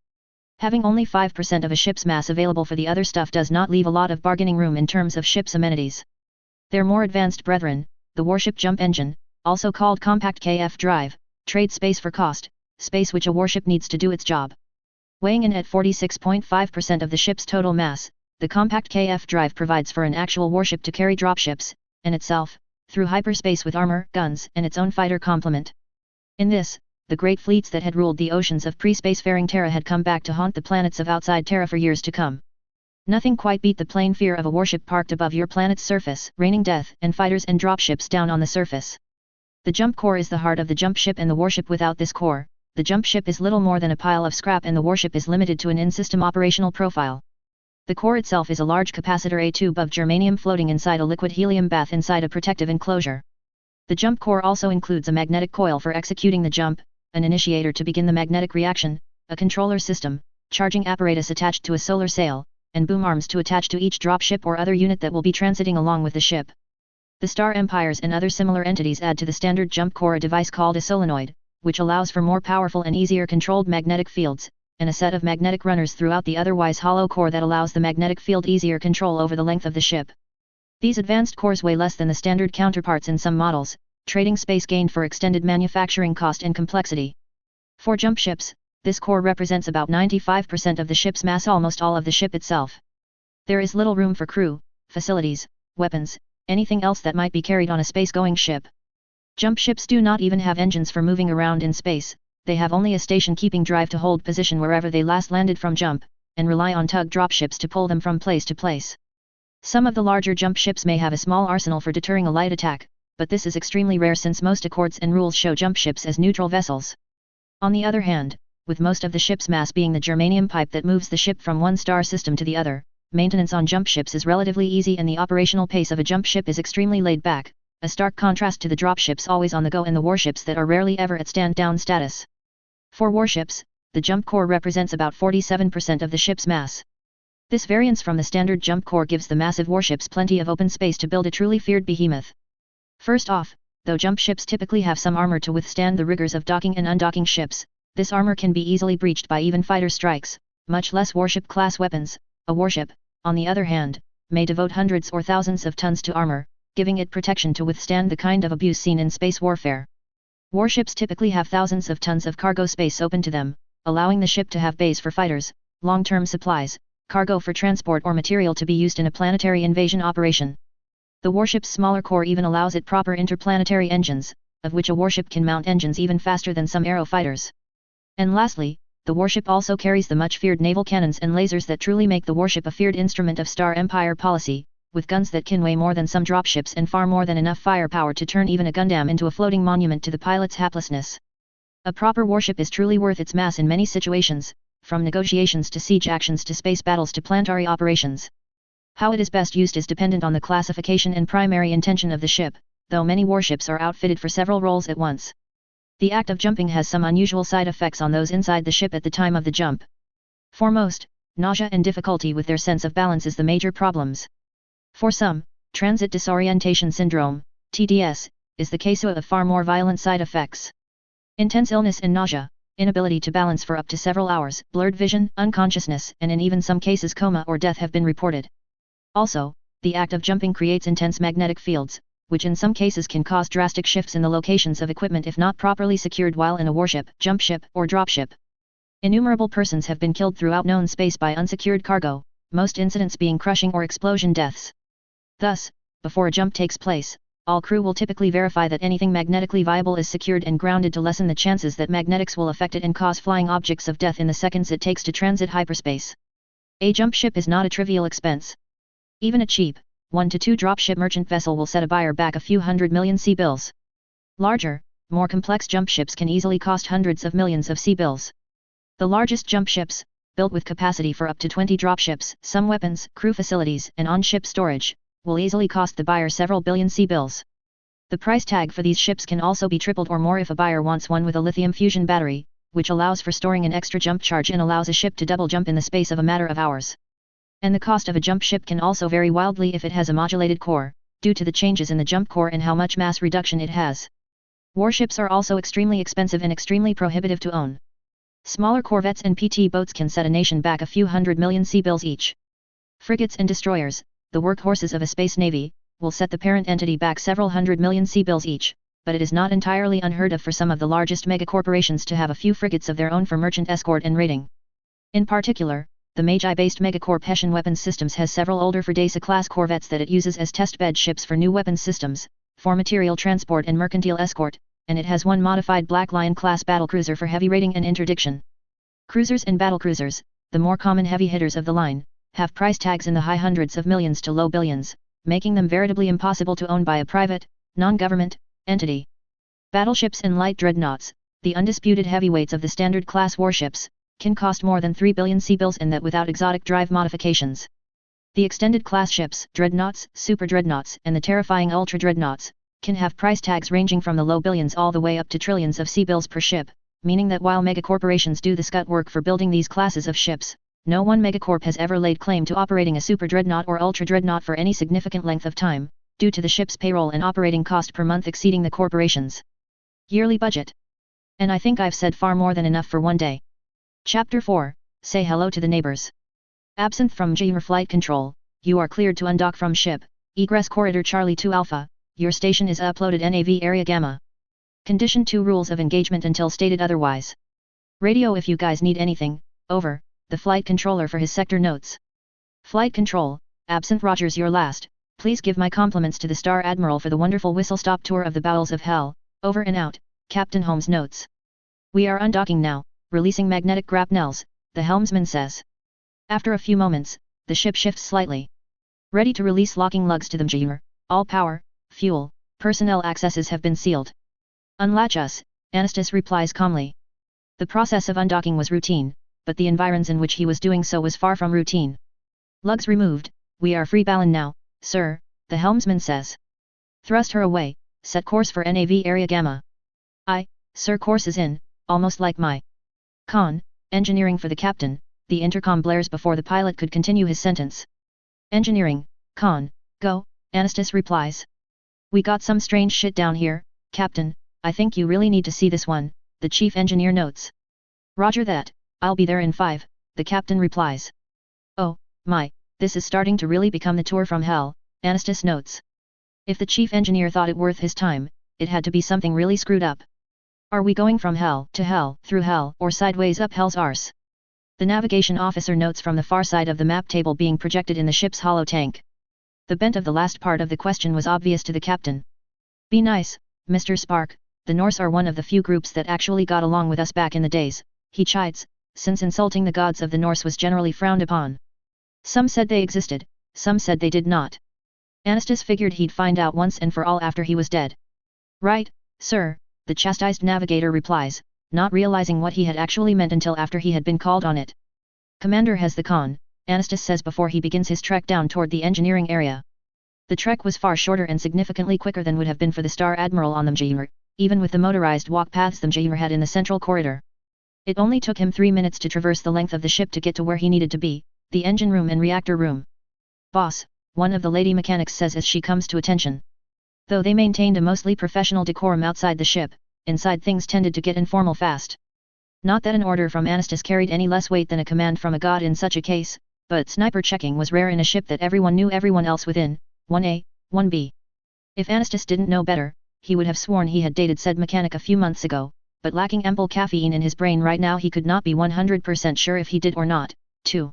Having only 5% of a ship's mass available for the other stuff does not leave a lot of bargaining room in terms of ship's amenities. Their more advanced brethren, the warship jump engine, also called compact KF drive, trades space for cost, space which a warship needs to do its job. Weighing in at 46.5% of the ship's total mass, the compact KF drive provides for an actual warship to carry dropships, and itself, through hyperspace with armor, guns, and its own fighter complement. In this, the great fleets that had ruled the oceans of pre-spacefaring Terra had come back to haunt the planets of outside Terra for years to come. Nothing quite beat the plain fear of a warship parked above your planet's surface, raining death and fighters and dropships down on the surface. The jump core is the heart of the jump ship and the warship. Without this core, the jump ship is little more than a pile of scrap and the warship is limited to an in-system operational profile. The core itself is a large capacitor, a tube of germanium floating inside a liquid helium bath inside a protective enclosure. The jump core also includes a magnetic coil for executing the jump, an initiator to begin the magnetic reaction, a controller system, charging apparatus attached to a solar sail, and boom arms to attach to each dropship or other unit that will be transiting along with the ship. The star empires and other similar entities add to the standard jump core a device called a solenoid, which allows for more powerful and easier controlled magnetic fields, and a set of magnetic runners throughout the otherwise hollow core that allows the magnetic field easier control over the length of the ship. These advanced cores weigh less than the standard counterparts in some models, trading space gained for extended manufacturing cost and complexity. For jump ships, this core represents about 95% of the ship's mass, almost all of the ship itself. There is little room for crew, facilities, weapons, anything else that might be carried on a space-going ship. Jump ships do not even have engines for moving around in space, they have only a station-keeping drive to hold position wherever they last landed from jump, and rely on tug dropships to pull them from place to place. Some of the larger jump ships may have a small arsenal for deterring a light attack, but this is extremely rare since most accords and rules show jump ships as neutral vessels. On the other hand, with most of the ship's mass being the germanium pipe that moves the ship from one star system to the other, maintenance on jump ships is relatively easy and the operational pace of a jump ship is extremely laid back, a stark contrast to the dropships always on the go and the warships that are rarely ever at stand-down status. For warships, the jump core represents about 47% of the ship's mass. This variance from the standard jump core gives the massive warships plenty of open space to build a truly feared behemoth. First off, though jump ships typically have some armor to withstand the rigors of docking and undocking ships, this armor can be easily breached by even fighter strikes, much less warship-class weapons. A warship, on the other hand, may devote hundreds or thousands of tons to armor, giving it protection to withstand the kind of abuse seen in space warfare. Warships typically have thousands of tons of cargo space open to them, allowing the ship to have bays for fighters, long-term supplies, cargo for transport or material to be used in a planetary invasion operation. The warship's smaller core even allows it proper interplanetary engines, of which a warship can mount engines even faster than some aero fighters. And lastly, the warship also carries the much-feared naval cannons and lasers that truly make the warship a feared instrument of Star Empire policy, with guns that can weigh more than some dropships and far more than enough firepower to turn even a Gundam into a floating monument to the pilot's haplessness. A proper warship is truly worth its mass in many situations, from negotiations to siege actions to space battles to planetary operations. How it is best used is dependent on the classification and primary intention of the ship, though many warships are outfitted for several roles at once. The act of jumping has some unusual side effects on those inside the ship at the time of the jump. For most, nausea and difficulty with their sense of balance is the major problems. For some, transit disorientation syndrome, TDS, is the case of far more violent side effects. Intense illness and nausea, inability to balance for up to several hours, blurred vision, unconsciousness, and in even some cases coma or death have been reported. Also, the act of jumping creates intense magnetic fields, which in some cases can cause drastic shifts in the locations of equipment if not properly secured while in a warship, jump ship, or dropship. Innumerable persons have been killed throughout known space by unsecured cargo, most incidents being crushing or explosion deaths. Thus, before a jump takes place, all crew will typically verify that anything magnetically viable is secured and grounded to lessen the chances that magnetics will affect it and cause flying objects of death in the seconds it takes to transit hyperspace. A jump ship is not a trivial expense. Even a cheap, 1 to 2 dropship merchant vessel will set a buyer back a few hundred million C-bills. Larger, more complex jump ships can easily cost hundreds of millions of C-bills. The largest jump ships, built with capacity for up to 20 dropships, some weapons, crew facilities, and on-ship storage, will easily cost the buyer several billion C-bills. The price tag for these ships can also be tripled or more if a buyer wants one with a lithium fusion battery, which allows for storing an extra jump charge and allows a ship to double jump in the space of a matter of hours. And the cost of a jump ship can also vary wildly if it has a modulated core, due to the changes in the jump core and how much mass reduction it has. Warships are also extremely expensive and extremely prohibitive to own. Smaller corvettes and PT boats can set a nation back a few hundred million C-bills each. Frigates and destroyers, the workhorses of a space navy, will set the parent entity back several hundred million C-bills each, but it is not entirely unheard of for some of the largest megacorporations to have a few frigates of their own for merchant escort and raiding. In particular, the Magi-based Megacorp Hessian Weapons Systems has several older Ferdesa-class corvettes that it uses as test-bed ships for new weapons systems, for material transport and mercantile escort, and it has one modified Black Lion-class battlecruiser for heavy raiding and interdiction. Cruisers and battlecruisers, the more common heavy hitters of the line, have price tags in the high hundreds of millions to low billions, making them veritably impossible to own by a private, non-government, entity. Battleships and light dreadnoughts, the undisputed heavyweights of the standard class warships, can cost more than 3 billion C-bills, and that without exotic drive modifications. The extended class ships, dreadnoughts, super dreadnoughts, and the terrifying ultra dreadnoughts, can have price tags ranging from the low billions all the way up to trillions of C-bills per ship, meaning that while megacorporations do the scut work for building these classes of ships, no one megacorp has ever laid claim to operating a super dreadnought or ultra dreadnought for any significant length of time, due to the ship's payroll and operating cost per month exceeding the corporation's yearly budget. And I think I've said far more than enough for one day. Chapter 4, Say Hello to the Neighbors. Absent from Junior Flight Control, you are cleared to undock from ship, Egress Corridor Charlie 2 Alpha, your station is uploaded NAV Area Gamma. Condition 2 Rules of Engagement until stated otherwise. Radio if you guys need anything, over, the flight controller for his sector notes. Flight Control, absent Rogers your last, please give my compliments to the Star Admiral for the wonderful whistle-stop tour of the bowels of hell, over and out, Captain Holmes notes. We are undocking now, releasing magnetic grapnels, the helmsman says. After a few moments, the ship shifts slightly. Ready to release locking lugs to them Junior, all power, fuel, personnel accesses have been sealed. Unlatch us, Anastas replies calmly. The process of undocking was routine, but the environs in which he was doing so was far from routine. Lugs removed, we are free balling now, sir, the helmsman says. Thrust her away, set course for NAV Area Gamma. Sir, course is in, almost like my engineering for the captain, the intercom blares before the pilot could continue his sentence. Engineering, go, Anastas replies. We got some strange shit down here, Captain, I think you really need to see this one, the chief engineer notes. Roger that, I'll be there in 5, the captain replies. Oh, my, this is starting to really become the tour from hell, Anastas notes. If the chief engineer thought it worth his time, it had to be something really screwed up. Are we going from hell to hell, through hell, or sideways up hell's arse? The navigation officer notes from the far side of the map table being projected in the ship's hollow tank. The bent of the last part of the question was obvious to the captain. Be nice, Mr. Spark, the Norse are one of the few groups that actually got along with us back in the days, he chides, since insulting the gods of the Norse was generally frowned upon. Some said they existed, some said they did not. Anastas figured he'd find out once and for all after he was dead. Right, sir, the chastised navigator replies, not realizing what he had actually meant until after he had been called on it. Commander has the Anastas says before he begins his trek down toward the engineering area. The trek was far shorter and significantly quicker than would have been for the Star Admiral on them Junior, even with the motorized walk paths them Junior had in the central corridor. It only took him 3 minutes to traverse the length of the ship to get to where he needed to be, the engine room and reactor room. Boss, one of the lady mechanics says as she comes to attention. Though they maintained a mostly professional decorum outside the ship, inside things tended to get informal fast. Not that an order from Anastas carried any less weight than a command from a god in such a case, but sniper checking was rare in a ship that everyone knew everyone else within, 1A, 1B. If Anastas didn't know better, he would have sworn he had dated said mechanic a few months ago, but lacking ample caffeine in his brain right now he could not be 100% sure if he did or not, too.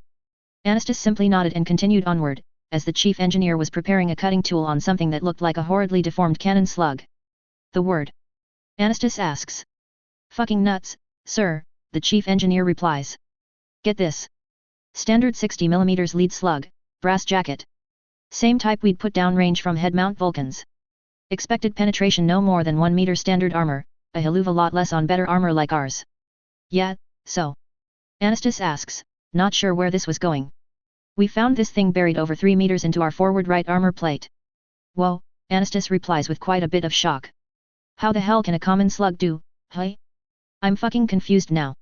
Anastas simply nodded and continued onward, as the chief engineer was preparing a cutting tool on something that looked like a horridly deformed cannon slug. The word? Anastas asks. Fucking nuts, sir, the chief engineer replies. Get this. Standard 60mm lead slug, brass jacket. Same type we'd put down range from head mount Vulcans. Expected penetration no more than 1 meter standard armor, a hell of a lot less on better armor like ours. Yeah, so? Anastas asks, not sure where this was going. We found this thing buried over 3 meters into our forward right armor plate. Whoa, Anastas replies with quite a bit of shock. How the hell can a common slug do, hey? I'm fucking confused now.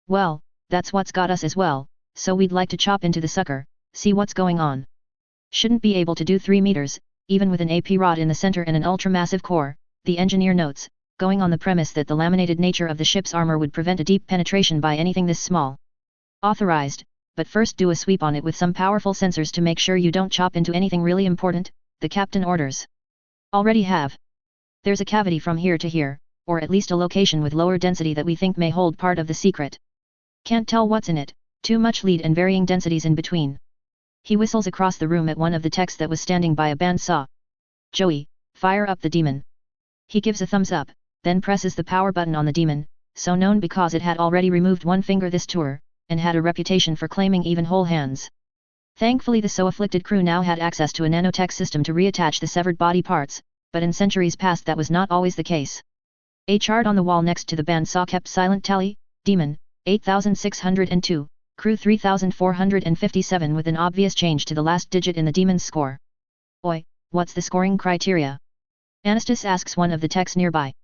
Well, that's what's got us as well, so we'd like to chop into the sucker, see what's going on. Shouldn't be able to do 3 meters, even with an AP rod in the center and an ultramassive core, the engineer notes, going on the premise that the laminated nature of the ship's armor would prevent a deep penetration by anything this small. Authorized, but first do a sweep on it with some powerful sensors to make sure you don't chop into anything really important, the captain orders. Already have. There's a cavity from here to here, or at least a location with lower density that we think may hold part of the secret. Can't tell what's in it, too much lead and varying densities in between. He whistles across the room at one of the techs that was standing by a bandsaw. Joey, fire up the demon. He gives a thumbs up, then presses the power button on the demon, so known because it had already removed one finger this tour, and had a reputation for claiming even whole hands. Thankfully the so afflicted crew now had access to a nanotech system to reattach the severed body parts, but in centuries past that was not always the case. A chart on the wall next to the bandsaw kept silent tally, Demon, 8602, Crew 3457 with an obvious change to the last digit in the Demon's score. Oi, what's the scoring criteria? Anastas asks one of the techs nearby.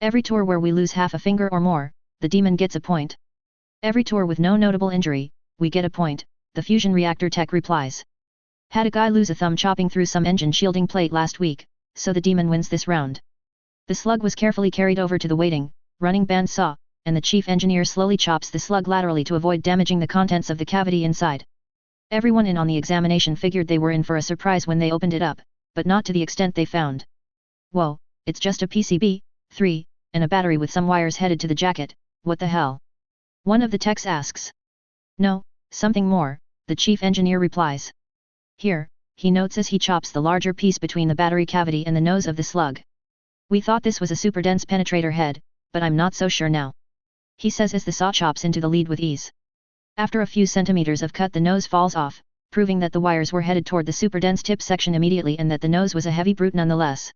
Every tour where we lose half a finger or more, the Demon gets a point. Every tour with no notable injury, we get a point, the fusion reactor tech replies. Had a guy lose a thumb chopping through some engine shielding plate last week, so the Demon wins this round. The slug was carefully carried over to the waiting, running bandsaw, and the chief engineer slowly chops the slug laterally to avoid damaging the contents of the cavity inside. Everyone in on the examination figured they were in for a surprise when they opened it up, but not to the extent they found. Whoa, it's just a PCB, 3, and a battery with some wires headed to the jacket, what the hell? One of the techs asks. No, something more, the chief engineer replies. Here, he notes as he chops the larger piece between the battery cavity and the nose of the slug. We thought this was a super dense penetrator head, but I'm not so sure now. He says as the saw chops into the lead with ease. After a few centimeters of cut, the nose falls off, proving that the wires were headed toward the super dense tip section immediately and that the nose was a heavy brute nonetheless.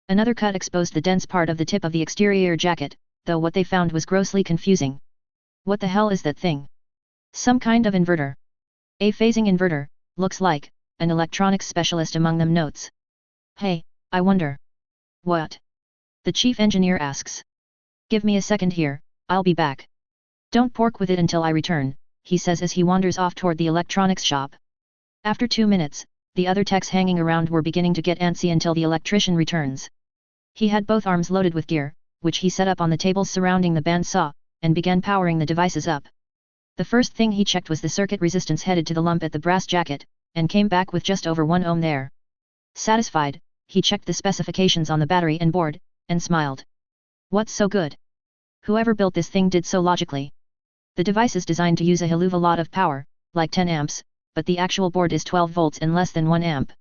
Another cut exposed the dense part of the tip of the exterior jacket, though what they found was grossly confusing. What the hell is that thing? Some kind of inverter. A phasing inverter, looks like, an electronics specialist among them notes. Hey, I wonder. What? The chief engineer asks. Give me a second here, I'll be back. Don't pork with it until I return, he says as he wanders off toward the electronics shop. After 2 minutes, the other techs hanging around were beginning to get antsy until the electrician returns. He had both arms loaded with gear, which he set up on the tables surrounding the bandsaw, and began powering the devices up. The first thing he checked was the circuit resistance headed to the lump at the brass jacket, and came back with just over 1 ohm there. Satisfied, he checked the specifications on the battery and board, and smiled. What's so good? Whoever built this thing did so logically. The device is designed to use a hell of a lot of power, like 10 amps, but the actual board is 12 volts and less than 1 amp.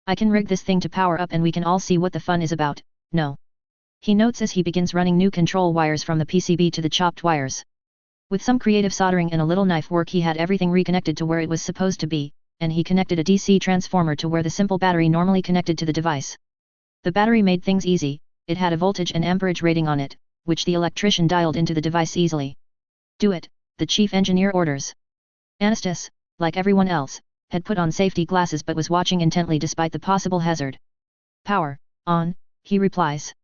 I can rig this thing to power up and we can all see what the fun is about, no. He notes as he begins running new control wires from the PCB to the chopped wires. With some creative soldering and a little knife work he had everything reconnected to where it was supposed to be, and he connected a DC transformer to where the simple battery normally connected to the device. The battery made things easy, it had a voltage and amperage rating on it, which the electrician dialed into the device easily. Do it, the chief engineer orders. Anastas, like everyone else, had put on safety glasses but was watching intently despite the possible hazard. Power, on, he replies.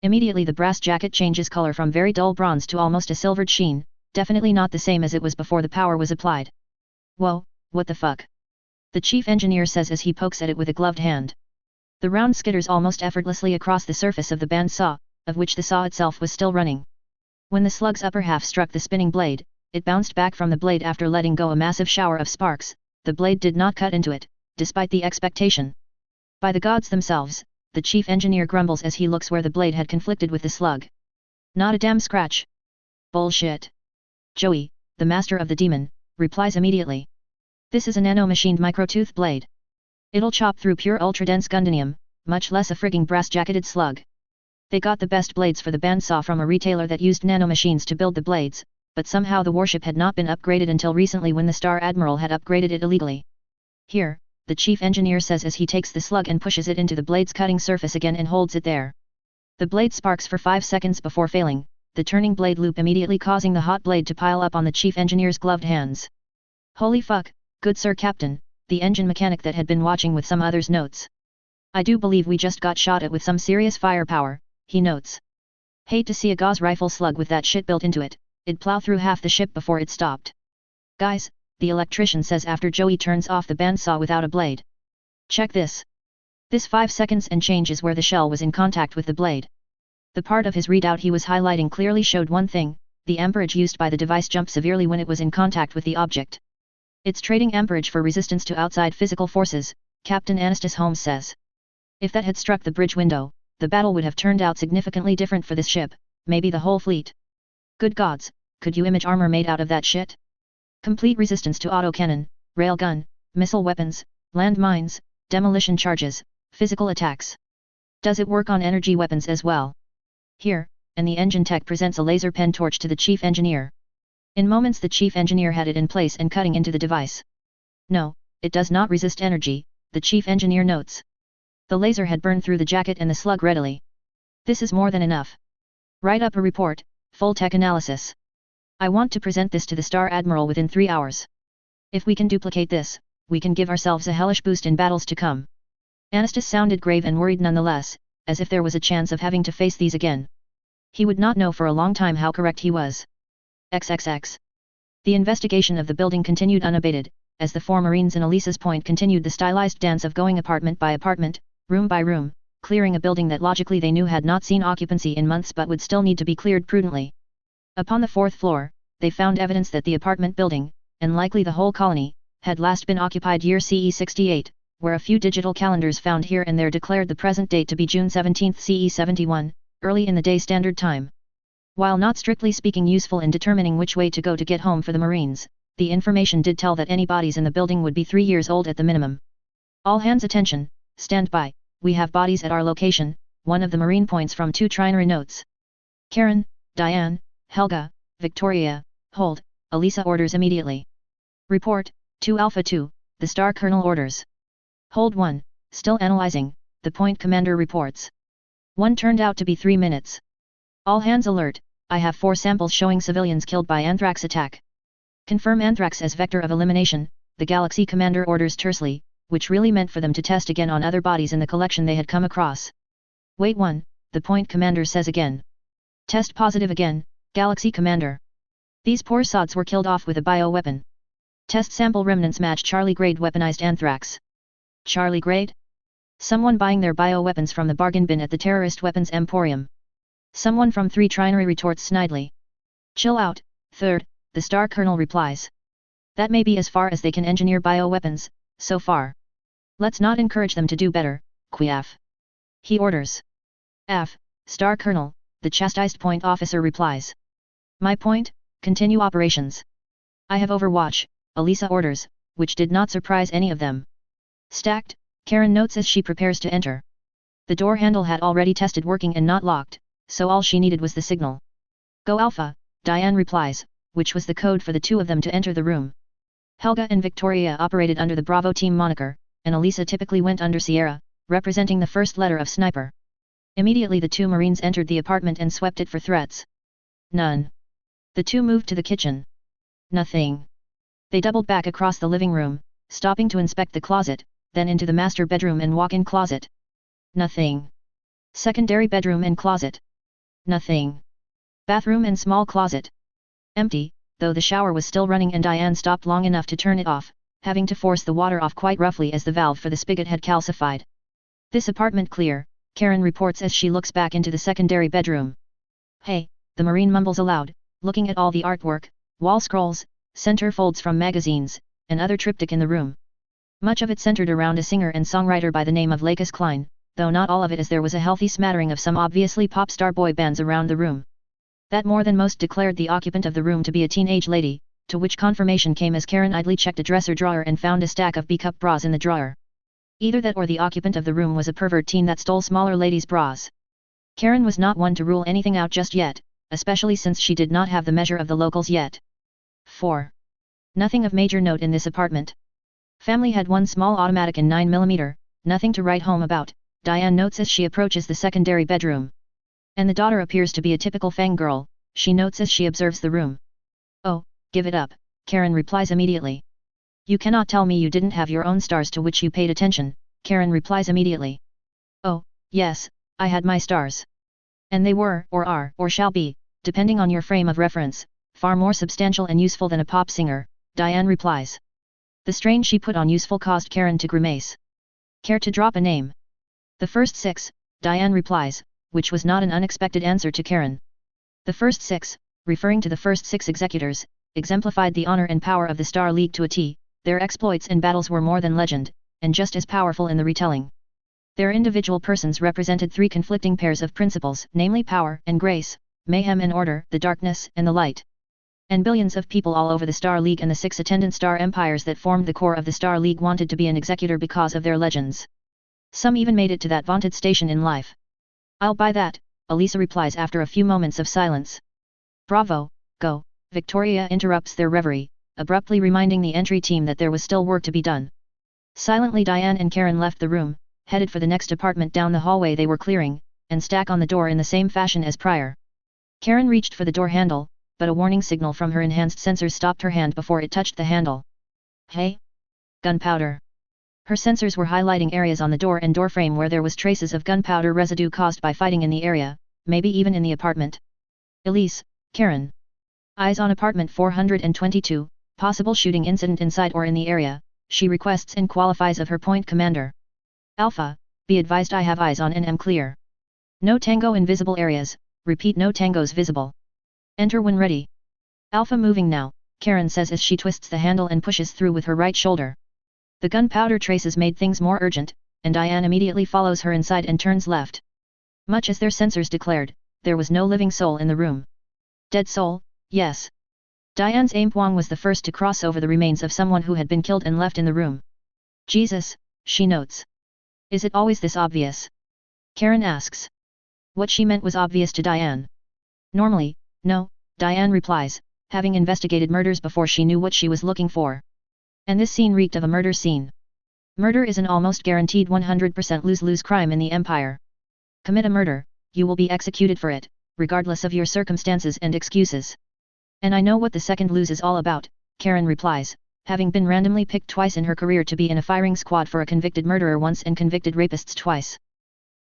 Immediately the brass jacket changes color from very dull bronze to almost a silvered sheen, definitely not the same as it was before the power was applied. Whoa, what the fuck? The chief engineer says as he pokes at it with a gloved hand. The round skitters almost effortlessly across the surface of the bandsaw, of which the saw itself was still running. When the slug's upper half struck the spinning blade, it bounced back from the blade after letting go a massive shower of sparks. The blade did not cut into it, despite the expectation. By the gods themselves, the chief engineer grumbles as he looks where the blade had conflicted with the slug. Not a damn scratch. Bullshit. Joey, the master of the Demon, replies immediately. This is a nano-machined microtooth blade. It'll chop through pure ultra-dense Gundam, much less a frigging brass-jacketed slug. They got the best blades for the bandsaw from a retailer that used nanomachines to build the blades, but somehow the warship had not been upgraded until recently when the Star Admiral had upgraded it illegally. Here, the chief engineer says as he takes the slug and pushes it into the blade's cutting surface again and holds it there. The blade sparks for 5 seconds before failing, the turning blade loop immediately causing the hot blade to pile up on the chief engineer's gloved hands. Holy fuck, good sir captain, the engine mechanic that had been watching with some others notes. I do believe we just got shot at with some serious firepower, he notes. Hate to see a gauze rifle slug with that shit built into it, it'd plow through half the ship before it stopped. Guys, the electrician says after Joey turns off the bandsaw without a blade. Check this. This 5 seconds and change is where the shell was in contact with the blade. The part of his readout he was highlighting clearly showed one thing, the amperage used by the device jumped severely when it was in contact with the object. It's trading amperage for resistance to outside physical forces, Captain Anastas Holmes says. If that had struck the bridge window, the battle would have turned out significantly different for this ship, maybe the whole fleet. Good gods, could you image armor made out of that shit? Complete resistance to autocannon, railgun, missile weapons, land mines, demolition charges, physical attacks. Does it work on energy weapons as well? Here, and the engine tech presents a laser pen torch to the chief engineer. In moments the chief engineer had it in place and cutting into the device. No, it does not resist energy, the chief engineer notes. The laser had burned through the jacket and the slug readily. This is more than enough. Write up a report, full tech analysis. I want to present this to the Star Admiral within 3 hours. If we can duplicate this, we can give ourselves a hellish boost in battles to come. Anastas sounded grave and worried nonetheless, as if there was a chance of having to face these again. He would not know for a long time how correct he was. XXX. The investigation of the building continued unabated, as the 4 Marines in Elisa's point continued the stylized dance of going apartment by apartment, room by room, clearing a building that logically they knew had not seen occupancy in months but would still need to be cleared prudently. Upon the 4th floor, they found evidence that the apartment building, and likely the whole colony, had last been occupied year CE 68, where a few digital calendars found here and there declared the present date to be June 17 CE 71, early in the day standard time. While not strictly speaking useful in determining which way to go to get home for the Marines, the information did tell that any bodies in the building would be 3 years old at the minimum. All hands attention, stand by, we have bodies at our location, one of the Marine points from 2 trinary notes. Karen, Diane, Helga, Victoria, hold, Elisa orders immediately. Report, 2 Alpha 2, the Star Colonel orders. Hold 1, still analyzing, the point commander reports. 1 turned out to be 3 minutes. All hands alert, I have 4 samples showing civilians killed by anthrax attack. Confirm anthrax as vector of elimination, the Galaxy commander orders tersely, which really meant for them to test again on other bodies in the collection they had come across. Wait 1, the point commander says again. Test positive again, Galaxy commander. These poor sods were killed off with a bioweapon. Test sample remnants match Charlie grade weaponized anthrax. Charlie grade? Someone buying their bioweapons from the bargain bin at the terrorist weapons emporium. Someone from 3 trinary retorts snidely. Chill out, 3rd, the Star Colonel replies. That may be as far as they can engineer bioweapons, so far. Let's not encourage them to do better, Quiaf. He orders. F, Star Colonel, the chastised point officer replies. My point, continue operations. I have Overwatch, Elisa orders, which did not surprise any of them. Stacked, Karen notes as she prepares to enter. The door handle had already tested working and not locked, so all she needed was the signal. Go Alpha, Diane replies, which was the code for the 2 of them to enter the room. Helga and Victoria operated under the Bravo team moniker, and Elisa typically went under Sierra, representing the first letter of sniper. Immediately the 2 Marines entered the apartment and swept it for threats. None. The 2 moved to the kitchen. Nothing. They doubled back across the living room, stopping to inspect the closet, then into the master bedroom and walk-in closet. Nothing. Secondary bedroom and closet. Nothing. Bathroom and small closet. Empty, though the shower was still running and Diane stopped long enough to turn it off, having to force the water off quite roughly as the valve for the spigot had calcified. This apartment clear, Karen reports as she looks back into the secondary bedroom. Hey, the Marine mumbles aloud, looking at all the artwork, wall scrolls, center folds from magazines, and other triptych in the room. Much of it centered around a singer and songwriter by the name of Lakis Klein, though not all of it, as there was a healthy smattering of some obviously pop star boy bands around the room. That more than most declared the occupant of the room to be a teenage lady, to which confirmation came as Karen idly checked a dresser drawer and found a stack of B-cup bras in the drawer. Either that or the occupant of the room was a pervert teen that stole smaller ladies' bras. Karen was not one to rule anything out just yet, especially since she did not have the measure of the locals yet. 4. Nothing of major note in this apartment. Family had 1 small automatic and 9mm, nothing to write home about, Diane notes as she approaches the secondary bedroom. And the daughter appears to be a typical Fang girl, she notes as she observes the room. Oh, give it up, Karen replies immediately. You cannot tell me you didn't have your own stars to which you paid attention, Karen replies immediately. Oh, yes, I had my stars. And they were, or are, or shall be, depending on your frame of reference, far more substantial and useful than a pop singer, Diane replies. The strain she put on useful caused Karen to grimace. Care to drop a name? The first 6, Diane replies, which was not an unexpected answer to Karen. The first 6, referring to the first 6 executors, exemplified the honor and power of the Star League to a T. Their exploits in battles were more than legend, and just as powerful in the retelling. Their individual persons represented 3 conflicting pairs of principles, namely power and grace, mayhem and order, the darkness and the light. And billions of people all over the Star League and the 6 attendant star empires that formed the core of the Star League wanted to be an executor because of their legends. Some even made it to that vaunted station in life. I'll buy that, Elisa replies after a few moments of silence. Bravo, go, Victoria interrupts their reverie, abruptly reminding the entry team that there was still work to be done. Silently Diane and Karen left the room, headed for the next apartment down the hallway they were clearing, and stack on the door in the same fashion as prior. Karen reached for the door handle, but a warning signal from her enhanced sensors stopped her hand before it touched the handle. Hey? Gunpowder. Her sensors were highlighting areas on the door and door frame where there was traces of gunpowder residue caused by fighting in the area, maybe even in the apartment. Elise, Karen. Eyes on apartment 422, possible shooting incident inside or in the area, she requests and qualifies of her point commander. Alpha, be advised I have eyes on NM clear. No tango in visible areas, repeat no tangos visible. Enter when ready. Alpha moving now, Karen says as she twists the handle and pushes through with her right shoulder. The gunpowder traces made things more urgent, and Diane immediately follows her inside and turns left. Much as their sensors declared, there was no living soul in the room. Dead soul, yes. Diane's aim Wang was the first to cross over the remains of someone who had been killed and left in the room. Jesus, she notes. Is it always this obvious? Karen asks. What she meant was obvious to Diane. Normally, no, Diane replies, having investigated murders before she knew what she was looking for. And this scene reeked of a murder scene. Murder is an almost guaranteed 100% lose-lose crime in the Empire. Commit a murder, you will be executed for it, regardless of your circumstances and excuses. And I know what the second lose is all about, Karen replies, having been randomly picked twice in her career to be in a firing squad for a convicted murderer once and convicted rapists twice.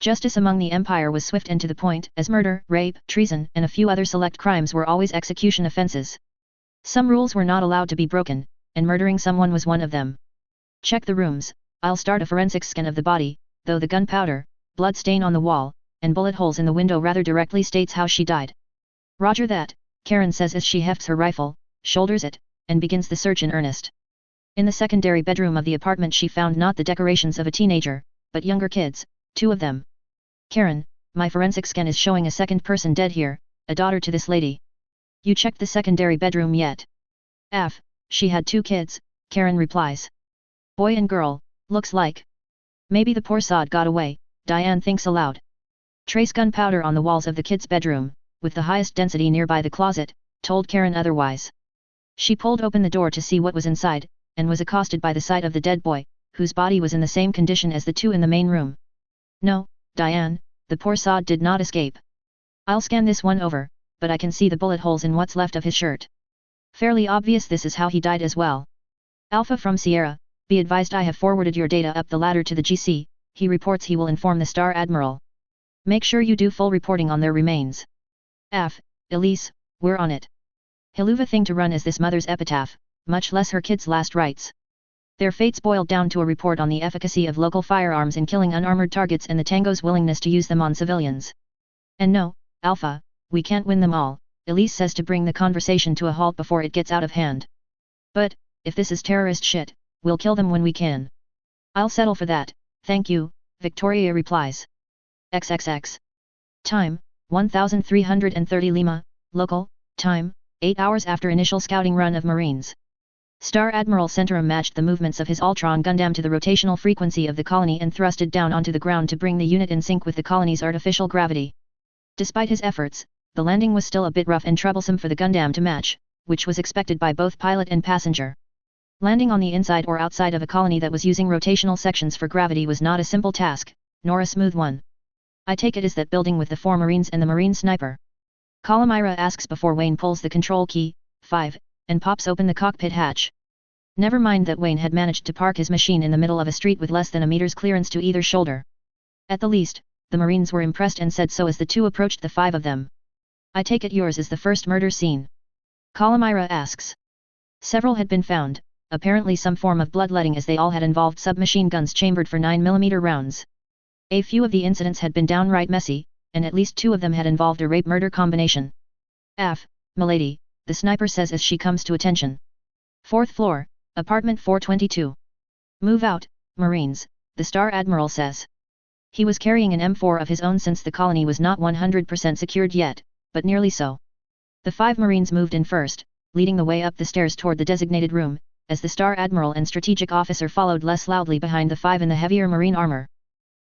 Justice among the Empire was swift and to the point, as murder, rape, treason, and a few other select crimes were always execution offenses. Some rules were not allowed to be broken, and murdering someone was one of them. Check the rooms, I'll start a forensic scan of the body, though the gunpowder, blood stain on the wall, and bullet holes in the window rather directly states how she died. Roger that, Karen says as she hefts her rifle, shoulders it, and begins the search in earnest. In the secondary bedroom of the apartment she found not the decorations of a teenager, but younger kids, 2 of them. Karen, my forensic scan is showing a second person dead here, a daughter to this lady. You checked the secondary bedroom yet? She had 2 kids, Karen replies. Boy and girl, looks like. Maybe the poor sod got away, Diane thinks aloud. Trace gunpowder on the walls of the kids' bedroom, with the highest density nearby the closet, told Karen otherwise. She pulled open the door to see what was inside, and was accosted by the sight of the dead boy, whose body was in the same condition as the 2 in the main room. No, Diane, the poor sod did not escape. I'll scan this one over, but I can see the bullet holes in what's left of his shirt. Fairly obvious this is how he died as well. Alpha from Sierra, be advised I have forwarded your data up the ladder to the GC, he reports he will inform the Star Admiral. Make sure you do full reporting on their remains. Elise, we're on it. Hilluva thing to run is this mother's epitaph, much less her kids' last rites. Their fates boiled down to a report on the efficacy of local firearms in killing unarmored targets and the Tango's willingness to use them on civilians. And no, Alpha, we can't win them all, Elise says to bring the conversation to a halt before it gets out of hand. But, if this is terrorist shit, we'll kill them when we can. I'll settle for that, thank you, Victoria replies. XXX. Time, 1330 Lima, local, time, 8 hours after initial scouting run of Marines. Star Admiral Centaurum matched the movements of his Ultron Gundam to the rotational frequency of the colony and thrusted down onto the ground to bring the unit in sync with the colony's artificial gravity. Despite his efforts, the landing was still a bit rough and troublesome for the Gundam to match, which was expected by both pilot and passenger. Landing on the inside or outside of a colony that was using rotational sections for gravity was not a simple task, nor a smooth one. I take it is that building with the 4 Marines and the Marine sniper? Calamira asks before Wayne pulls the control key, 5, and pops open the cockpit hatch. Never mind that Wayne had managed to park his machine in the middle of a street with less than a meter's clearance to either shoulder. At the least, the Marines were impressed and said so as the 2 approached the 5 of them. I take it yours is the first murder scene? Calamira asks. Several had been found, apparently some form of bloodletting as they all had involved submachine guns chambered for 9mm rounds. A few of the incidents had been downright messy, and at least 2 of them had involved a rape-murder combination. Milady, the sniper says as she comes to attention. 4th floor, apartment 422. Move out, Marines, the Star Admiral says. He was carrying an M4 of his own since the colony was not 100% secured yet, but nearly so. The 5 Marines moved in first, leading the way up the stairs toward the designated room, as the Star Admiral and Strategic Officer followed less loudly behind the 5 in the heavier Marine armor.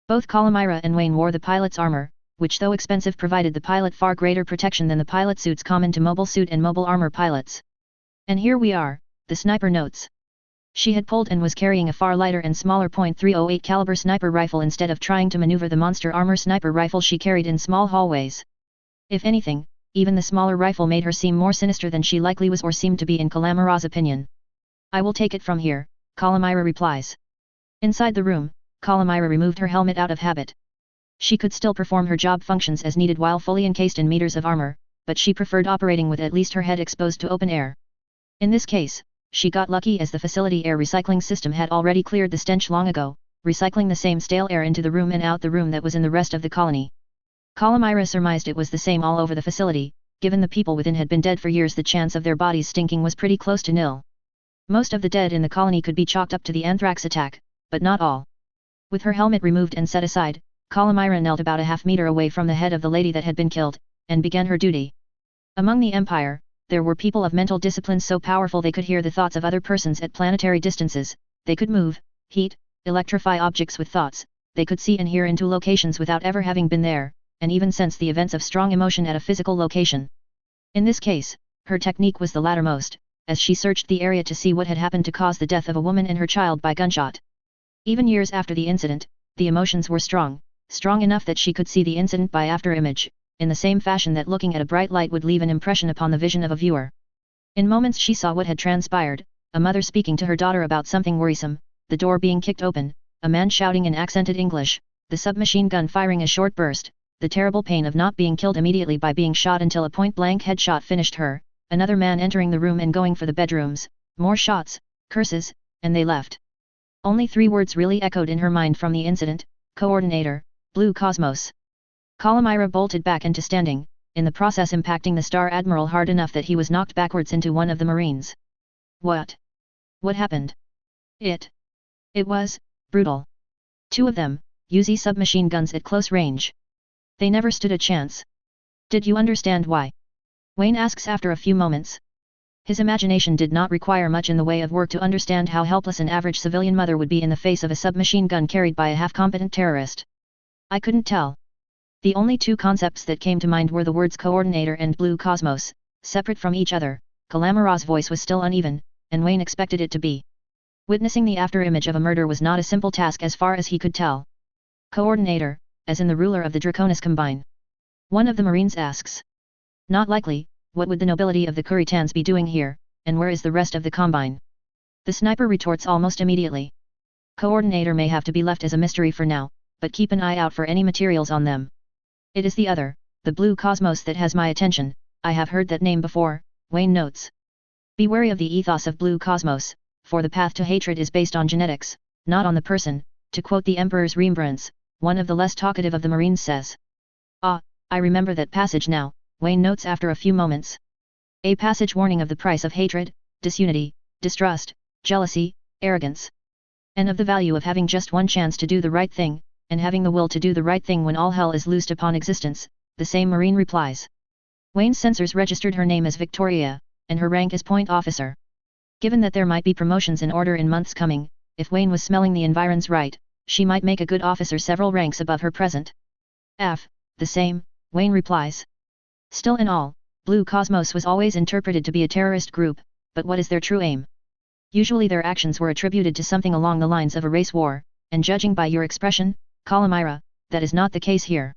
Both Calamira and Wayne wore the pilot's armor, which though expensive provided the pilot far greater protection than the pilot suits common to mobile suit and mobile armor pilots. And here we are, the sniper notes. She had pulled and was carrying a far lighter and smaller .308 caliber sniper rifle instead of trying to maneuver the monster armor sniper rifle she carried in small hallways. If anything, even the smaller rifle made her seem more sinister than she likely was or seemed to be in Calamara's opinion. I will take it from here, Calamira replies. Inside the room, Calamira removed her helmet out of habit. She could still perform her job functions as needed while fully encased in meters of armor, but she preferred operating with at least her head exposed to open air. In this case, she got lucky as the facility air recycling system had already cleared the stench long ago, recycling the same stale air into the room and out the room that was in the rest of the colony. Calamira surmised it was the same all over the facility. Given the people within had been dead for years, the chance of their bodies stinking was pretty close to nil. Most of the dead in the colony could be chalked up to the anthrax attack, but not all. With her helmet removed and set aside, Calamira knelt about a half-meter away from the head of the lady that had been killed, and began her duty. Among the Empire, there were people of mental discipline so powerful they could hear the thoughts of other persons at planetary distances, they could move, heat, electrify objects with thoughts, they could see and hear into locations without ever having been there, and even sense the events of strong emotion at a physical location. In this case, her technique was the lattermost, as she searched the area to see what had happened to cause the death of a woman and her child by gunshot. Even years after the incident, the emotions were strong enough that she could see the incident by after-image, in the same fashion that looking at a bright light would leave an impression upon the vision of a viewer. In moments she saw what had transpired, a mother speaking to her daughter about something worrisome, the door being kicked open, a man shouting in accented English, the submachine gun firing a short burst, the terrible pain of not being killed immediately by being shot until a point-blank headshot finished her, another man entering the room and going for the bedrooms, more shots, curses, and they left. Only 3 words really echoed in her mind from the incident: coordinator, Blue Cosmos. Calamira bolted back into standing, in the process impacting the Star Admiral hard enough that he was knocked backwards into one of the Marines. What? What happened? It was brutal. 2 of them, UZ submachine guns at close range. They never stood a chance. Did you understand why? Wayne asks after a few moments. His imagination did not require much in the way of work to understand how helpless an average civilian mother would be in the face of a submachine gun carried by a half-competent terrorist. I couldn't tell. The only 2 concepts that came to mind were the words coordinator and Blue Cosmos, separate from each other. Calamara's voice was still uneven, and Wayne expected it to be. Witnessing the after-image of a murder was not a simple task as far as he could tell. Coordinator, as in the ruler of the Draconis Combine. One of the Marines asks. Not likely. What would the nobility of the Kuritans be doing here, and where is the rest of the Combine? The sniper retorts almost immediately. Coordinator may have to be left as a mystery for now, but keep an eye out for any materials on them. It is the other, the Blue Cosmos, that has my attention. I have heard that name before, Wayne notes. Be wary of the ethos of Blue Cosmos, for the path to hatred is based on genetics, not on the person, to quote the Emperor's Remembrance, one of the less talkative of the Marines says. Ah, I remember that passage now, Wayne notes after a few moments. A passage warning of the price of hatred, disunity, distrust, jealousy, arrogance. And of the value of having just one chance to do the right thing, and having the will to do the right thing when all hell is loosed upon existence, the same Marine replies. Wayne's sensors registered her name as Victoria, and her rank as point officer. Given that there might be promotions in order in months coming, if Wayne was smelling the environs right, she might make a good officer several ranks above her present. The same, Wayne replies. Still in all, Blue Cosmos was always interpreted to be a terrorist group, but what is their true aim? Usually their actions were attributed to something along the lines of a race war, and judging by your expression, Calamira, that is not the case here.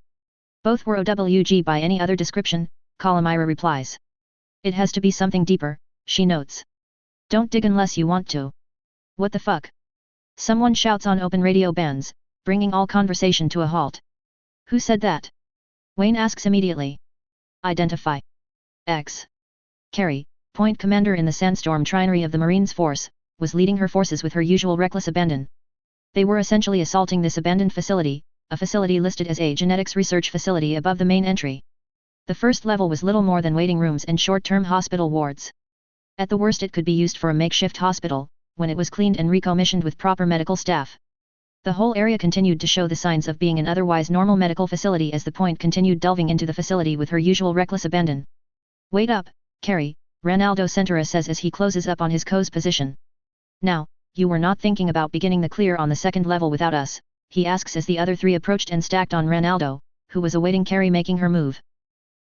Both were OWG by any other description, Calamira replies. It has to be something deeper, she notes. Don't dig unless you want to. What the fuck? Someone shouts on open radio bands, bringing all conversation to a halt. Who said that? Wayne asks immediately. Identify. X. Carrie, point commander in the Sandstorm Trinary of the Marines Force, was leading her forces with her usual reckless abandon. They were essentially assaulting this abandoned facility, a facility listed as a genetics research facility above the main entry. The first level was little more than waiting rooms and short-term hospital wards. At the worst it could be used for a makeshift hospital, when it was cleaned and recommissioned with proper medical staff. The whole area continued to show the signs of being an otherwise normal medical facility as the point continued delving into the facility with her usual reckless abandon. Wait up, Carrie, Ranaldo Centura says as he closes up on his co's position. Now, you were not thinking about beginning the clear on the second level without us, he asks as the other 3 approached and stacked on Ranaldo, who was awaiting Carrie making her move.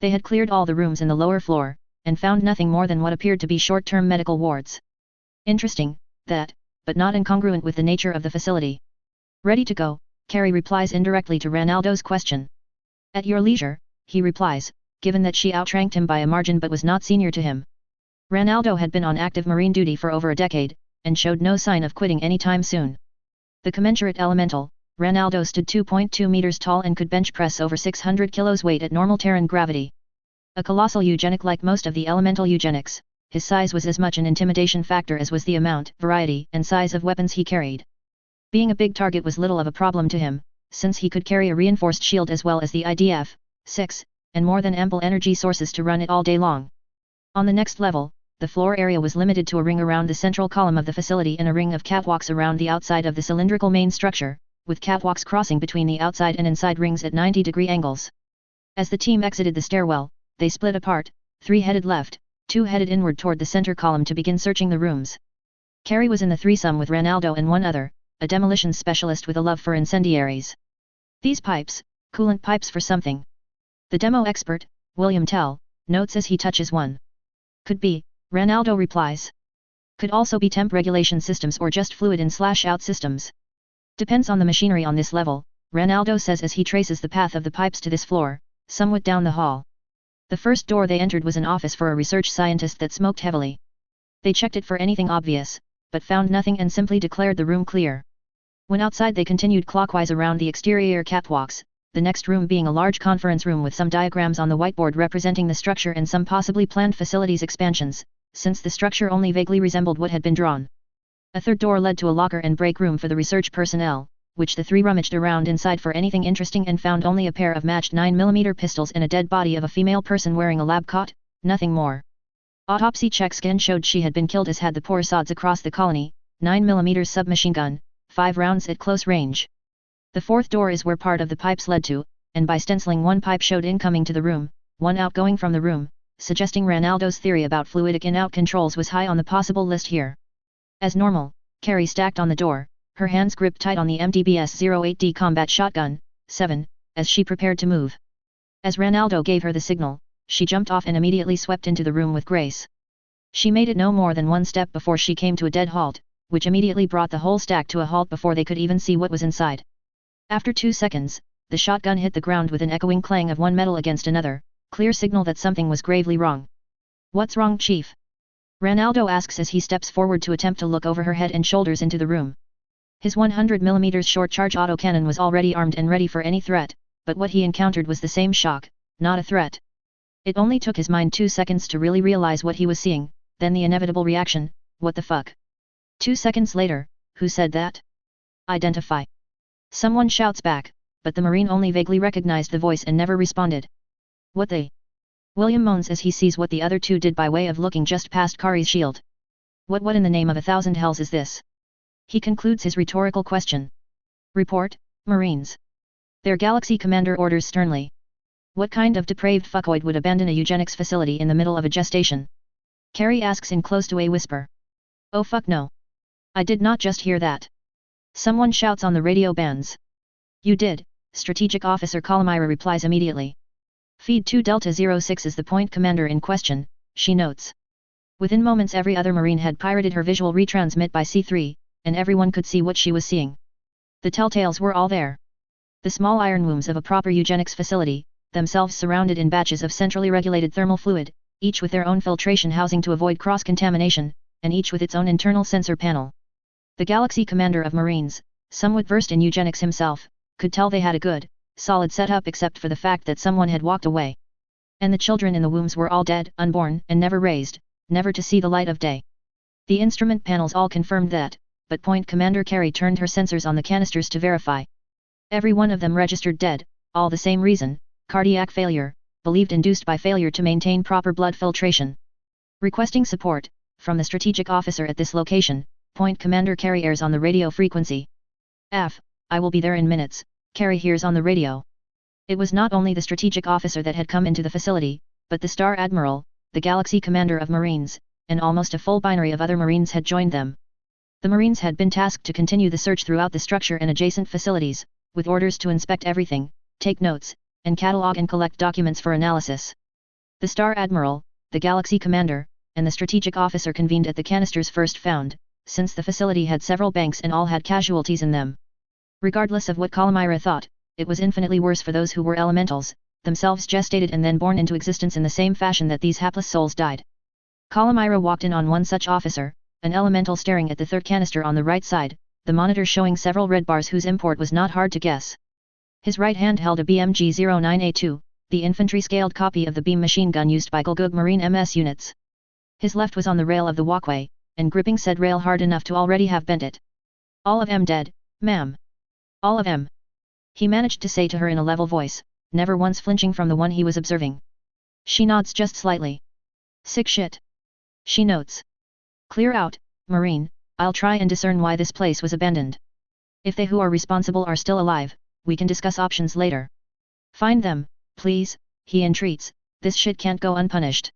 They had cleared all the rooms in the lower floor, and found nothing more than what appeared to be short-term medical wards. Interesting, that, but not incongruent with the nature of the facility. Ready to go, Carrie replies indirectly to Ranaldo's question. At your leisure, he replies, given that she outranked him by a margin but was not senior to him. Ronaldo had been on active marine duty for over a decade, and showed no sign of quitting any time soon. The commensurate elemental, Ronaldo stood 2.2 meters tall and could bench press over 600 kilos weight at normal Terran gravity. A colossal eugenic like most of the elemental eugenics, his size was as much an intimidation factor as was the amount, variety, and size of weapons he carried. Being a big target was little of a problem to him, since he could carry a reinforced shield as well as the IDF-6, and more than ample energy sources to run it all day long. On the next level, the floor area was limited to a ring around the central column of the facility and a ring of catwalks around the outside of the cylindrical main structure, with catwalks crossing between the outside and inside rings at 90-degree angles. As the team exited the stairwell, they split apart, 3 headed left, 2 headed inward toward the center column to begin searching the rooms. Carrie was in the threesome with Ronaldo and one other, a demolition specialist with a love for incendiaries. These pipes, coolant pipes for something. The demo expert, William Tell, notes as he touches one. Could be, Ronaldo replies. Could also be temp regulation systems or just fluid in/out systems. Depends on the machinery on this level, Ronaldo says as he traces the path of the pipes to this floor, somewhat down the hall. The first door they entered was an office for a research scientist that smoked heavily. They checked it for anything obvious, but found nothing and simply declared the room clear. When outside they continued clockwise around the exterior catwalks, the next room being a large conference room with some diagrams on the whiteboard representing the structure and some possibly planned facilities expansions, since the structure only vaguely resembled what had been drawn. A third door led to a locker and break room for the research personnel, which the 3 rummaged around inside for anything interesting and found only a pair of matched 9mm pistols and a dead body of a female person wearing a lab coat, nothing more. Autopsy checks again showed she had been killed as had the poor sods across the colony, 9mm submachine gun, 5 rounds at close range. The 4th door is where part of the pipes led to, and by stenciling one pipe showed incoming to the room, one outgoing from the room, suggesting Ronaldo's theory about fluidic in-out controls was high on the possible list here. As normal, Carrie stacked on the door, her hands gripped tight on the MDBS-08D combat shotgun, 7, as she prepared to move. As Ronaldo gave her the signal, she jumped off and immediately swept into the room with grace. She made it no more than 1 step before she came to a dead halt, which immediately brought the whole stack to a halt before they could even see what was inside. After 2 seconds, the shotgun hit the ground with an echoing clang of one metal against another, clear signal that something was gravely wrong. "What's wrong, Chief?" Ronaldo asks as he steps forward to attempt to look over her head and shoulders into the room. His 100mm short-charge autocannon was already armed and ready for any threat, but what he encountered was the same shock, not a threat. It only took his mind 2 seconds to really realize what he was seeing, then the inevitable reaction, what the fuck? 2 seconds later, who said that? Identify. Someone shouts back, but the Marine only vaguely recognized the voice and never responded. What they? William moans as he sees what the other 2 did by way of looking just past Kari's shield. What in the name of 1,000 hells is this? He concludes his rhetorical question. Report, Marines. Their Galaxy Commander orders sternly. What kind of depraved fuckoid would abandon a eugenics facility in the middle of a gestation? Carrie asks in close to a whisper. Oh fuck no. I did not just hear that. Someone shouts on the radio bands. You did, Strategic Officer Calamira replies immediately. Feed 2 Delta 06 is the point commander in question, she notes. Within moments every other Marine had pirated her visual retransmit by C3, and everyone could see what she was seeing. The telltales were all there. The small iron wombs of a proper eugenics facility, themselves surrounded in batches of centrally regulated thermal fluid, each with their own filtration housing to avoid cross-contamination, and each with its own internal sensor panel. The Galaxy Commander of Marines, somewhat versed in eugenics himself, could tell they had a good, solid setup except for the fact that someone had walked away. And the children in the wombs were all dead, unborn, and never raised, never to see the light of day. The instrument panels all confirmed that, but Point Commander Carrie turned her sensors on the canisters to verify. Every one of them registered dead, all the same reason, cardiac failure, believed induced by failure to maintain proper blood filtration. Requesting support, from the strategic officer at this location, Point Commander Carrie airs on the radio frequency. I will be there in minutes, Carrie hears on the radio. It was not only the strategic officer that had come into the facility, but the Star Admiral, the Galaxy Commander of Marines, and almost a full binary of other Marines had joined them. The Marines had been tasked to continue the search throughout the structure and adjacent facilities, with orders to inspect everything, take notes, and catalog and collect documents for analysis. The Star Admiral, the Galaxy Commander, and the strategic officer convened at the canisters first found, since the facility had several banks and all had casualties in them. Regardless of what Calamira thought, it was infinitely worse for those who were elementals, themselves gestated and then born into existence in the same fashion that these hapless souls died. Calamira walked in on one such officer, an elemental staring at the third canister on the right side, the monitor showing several red bars whose import was not hard to guess. His right hand held a BMG-09A2, the infantry-scaled copy of the beam machine gun used by Gulgug Marine MS units. His left was on the rail of the walkway, and gripping said rail hard enough to already have bent it. "All of 'em dead, ma'am. All of 'em," he managed to say to her in a level voice, never once flinching from the one he was observing. She nods just slightly. "Sick shit," she notes. "Clear out, Marine, I'll try and discern why this place was abandoned. If they who are responsible are still alive, we can discuss options later. Find them, please," he entreats, "this shit can't go unpunished.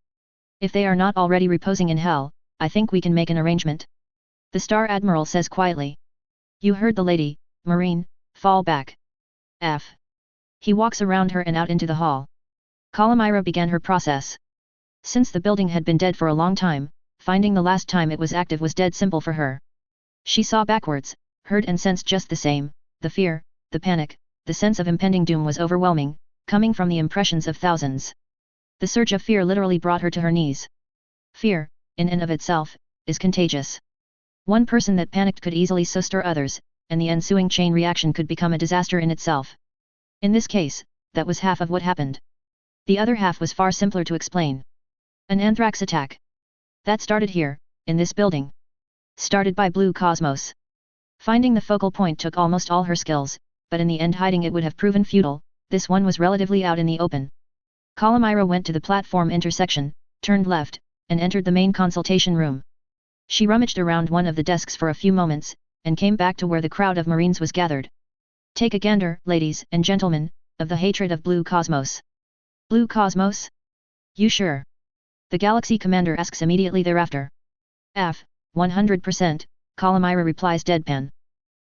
If they are not already reposing in hell, I think we can make an arrangement." The Star Admiral says quietly. "You heard the lady, Marine, fall back. F." He walks around her and out into the hall. Calamira began her process. Since the building had been dead for a long time, finding the last time it was active was dead simple for her. She saw backwards, heard and sensed just the same, the fear, the panic, the sense of impending doom was overwhelming, coming from the impressions of thousands. The surge of fear literally brought her to her knees. Fear, in and of itself, is contagious. One person that panicked could easily so stir others, and the ensuing chain reaction could become a disaster in itself. In this case, that was half of what happened. The other half was far simpler to explain. An anthrax attack. That started here, in this building. Started by Blue Cosmos. Finding the focal point took almost all her skills, but in the end hiding it would have proven futile. This one was relatively out in the open. Calamira went to the platform intersection, turned left, and entered the main consultation room. She rummaged around one of the desks for a few moments, and came back to where the crowd of Marines was gathered. "Take a gander, ladies and gentlemen, of the hatred of Blue Cosmos." "Blue Cosmos? You sure?" the Galaxy Commander asks immediately thereafter. 100%, Calamira replies deadpan.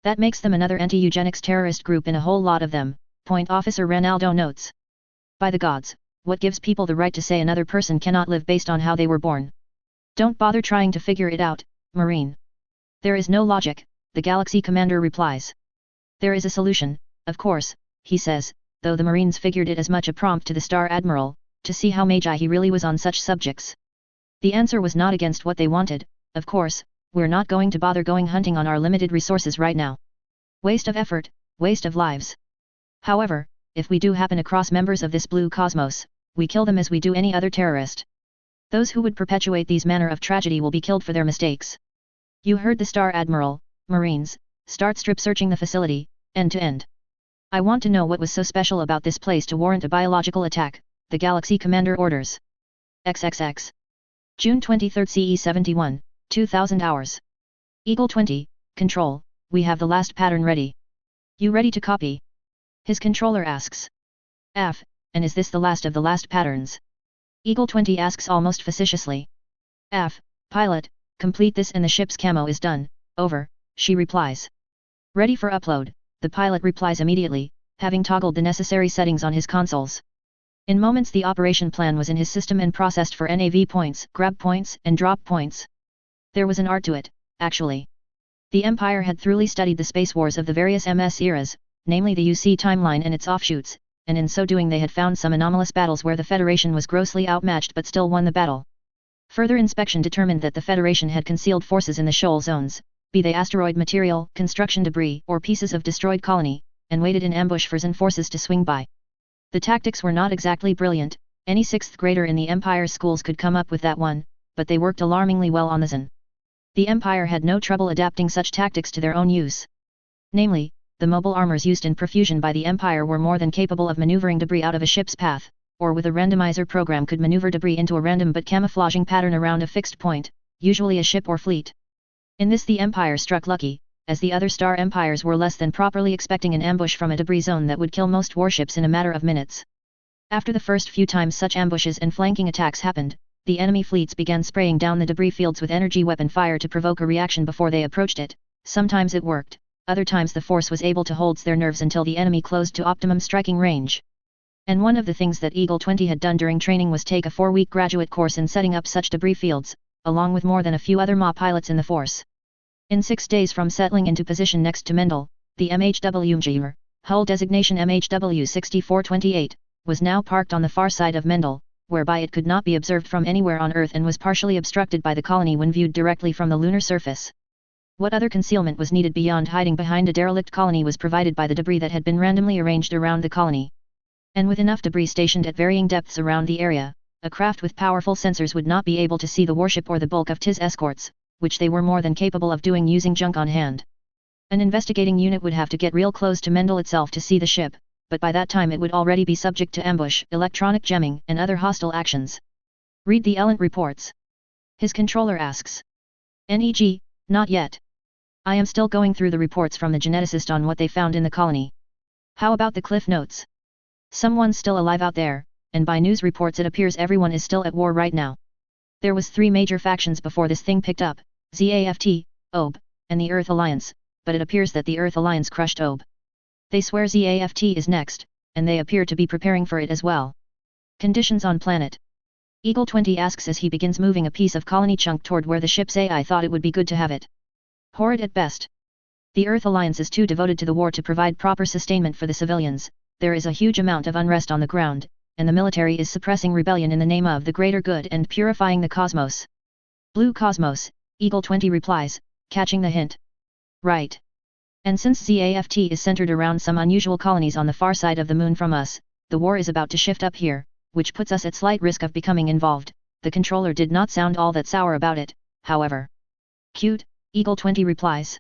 "That makes them another anti-eugenics terrorist group in a whole lot of them," Point Officer Ronaldo notes. "By the gods, what gives people the right to say another person cannot live based on how they were born? Don't bother trying to figure it out, Marine." "There is no logic," the Galaxy Commander replies. "There is a solution, of course," he says, though the Marines figured it as much a prompt to the Star Admiral, to see how magi he really was on such subjects. The answer was not against what they wanted. "Of course, we're not going to bother going hunting on our limited resources right now. Waste of effort, waste of lives. However, if we do happen across members of this Blue Cosmos, we kill them as we do any other terrorist. Those who would perpetuate these manner of tragedy will be killed for their mistakes." You heard the Star Admiral. Marines, start strip searching the facility, end to end. "I want to know what was so special about this place to warrant a biological attack," the Galaxy Commander orders. XXX. June 23 CE 71, 2000 hours. Eagle 20, Control, we have the last pattern ready. You ready to copy? His controller asks. And is this the last of the last patterns? Eagle 20 asks almost facetiously. Pilot, complete this and the ship's camo is done, over, she replies. Ready for upload, the pilot replies immediately, having toggled the necessary settings on his consoles. In moments the operation plan was in his system and processed for NAV points, grab points, and drop points. There was an art to it, actually. The Empire had thoroughly studied the space wars of the various MS eras, namely the UC timeline and its offshoots, and in so doing they had found some anomalous battles where the Federation was grossly outmatched but still won the battle. Further inspection determined that the Federation had concealed forces in the shoal zones, be they asteroid material, construction debris, or pieces of destroyed colony, and waited in ambush for Xen forces to swing by. The tactics were not exactly brilliant, any 6th grader in the Empire's schools could come up with that one, but they worked alarmingly well on the Xen. The Empire had no trouble adapting such tactics to their own use. Namely, the mobile armors used in profusion by the Empire were more than capable of maneuvering debris out of a ship's path, or with a randomizer program could maneuver debris into a random but camouflaging pattern around a fixed point, usually a ship or fleet. In this the Empire struck lucky, as the other star empires were less than properly expecting an ambush from a debris zone that would kill most warships in a matter of minutes. After the first few times such ambushes and flanking attacks happened, the enemy fleets began spraying down the debris fields with energy weapon fire to provoke a reaction before they approached it. Sometimes it worked, other times the force was able to hold their nerves until the enemy closed to optimum striking range. And one of the things that Eagle 20 had done during training was take a 4-week graduate course in setting up such debris fields, along with more than a few other MA pilots in the force. In 6 days from settling into position next to Mendel, the MHW hull designation MHW 6428, was now parked on the far side of Mendel, whereby it could not be observed from anywhere on Earth and was partially obstructed by the colony when viewed directly from the lunar surface. What other concealment was needed beyond hiding behind a derelict colony was provided by the debris that had been randomly arranged around the colony. And with enough debris stationed at varying depths around the area, a craft with powerful sensors would not be able to see the warship or the bulk of its escorts, which they were more than capable of doing using junk on hand. An investigating unit would have to get real close to Mendel itself to see the ship, but by that time it would already be subject to ambush, electronic jamming, and other hostile actions. Read the Elent reports. His controller asks. NEG, not yet. I am still going through the reports from the geneticist on what they found in the colony. How about the cliff notes? Someone's still alive out there, and by news reports it appears everyone is still at war right now. There was 3 major factions before this thing picked up, ZAFT, OB, and the Earth Alliance, but it appears that the Earth Alliance crushed OB. They swear ZAFT is next, and they appear to be preparing for it as well. Conditions on planet. Eagle 20 asks as he begins moving a piece of colony chunk toward where the ship's AI thought it would be good to have it. Horrid at best. The Earth Alliance is too devoted to the war to provide proper sustainment for the civilians, there is a huge amount of unrest on the ground, and the military is suppressing rebellion in the name of the greater good and purifying the cosmos. Blue Cosmos, Eagle 20 replies, catching the hint. Right. And since ZAFT is centered around some unusual colonies on the far side of the moon from us, the war is about to shift up here, which puts us at slight risk of becoming involved. The controller did not sound all that sour about it, however. Cute, Eagle 20 replies.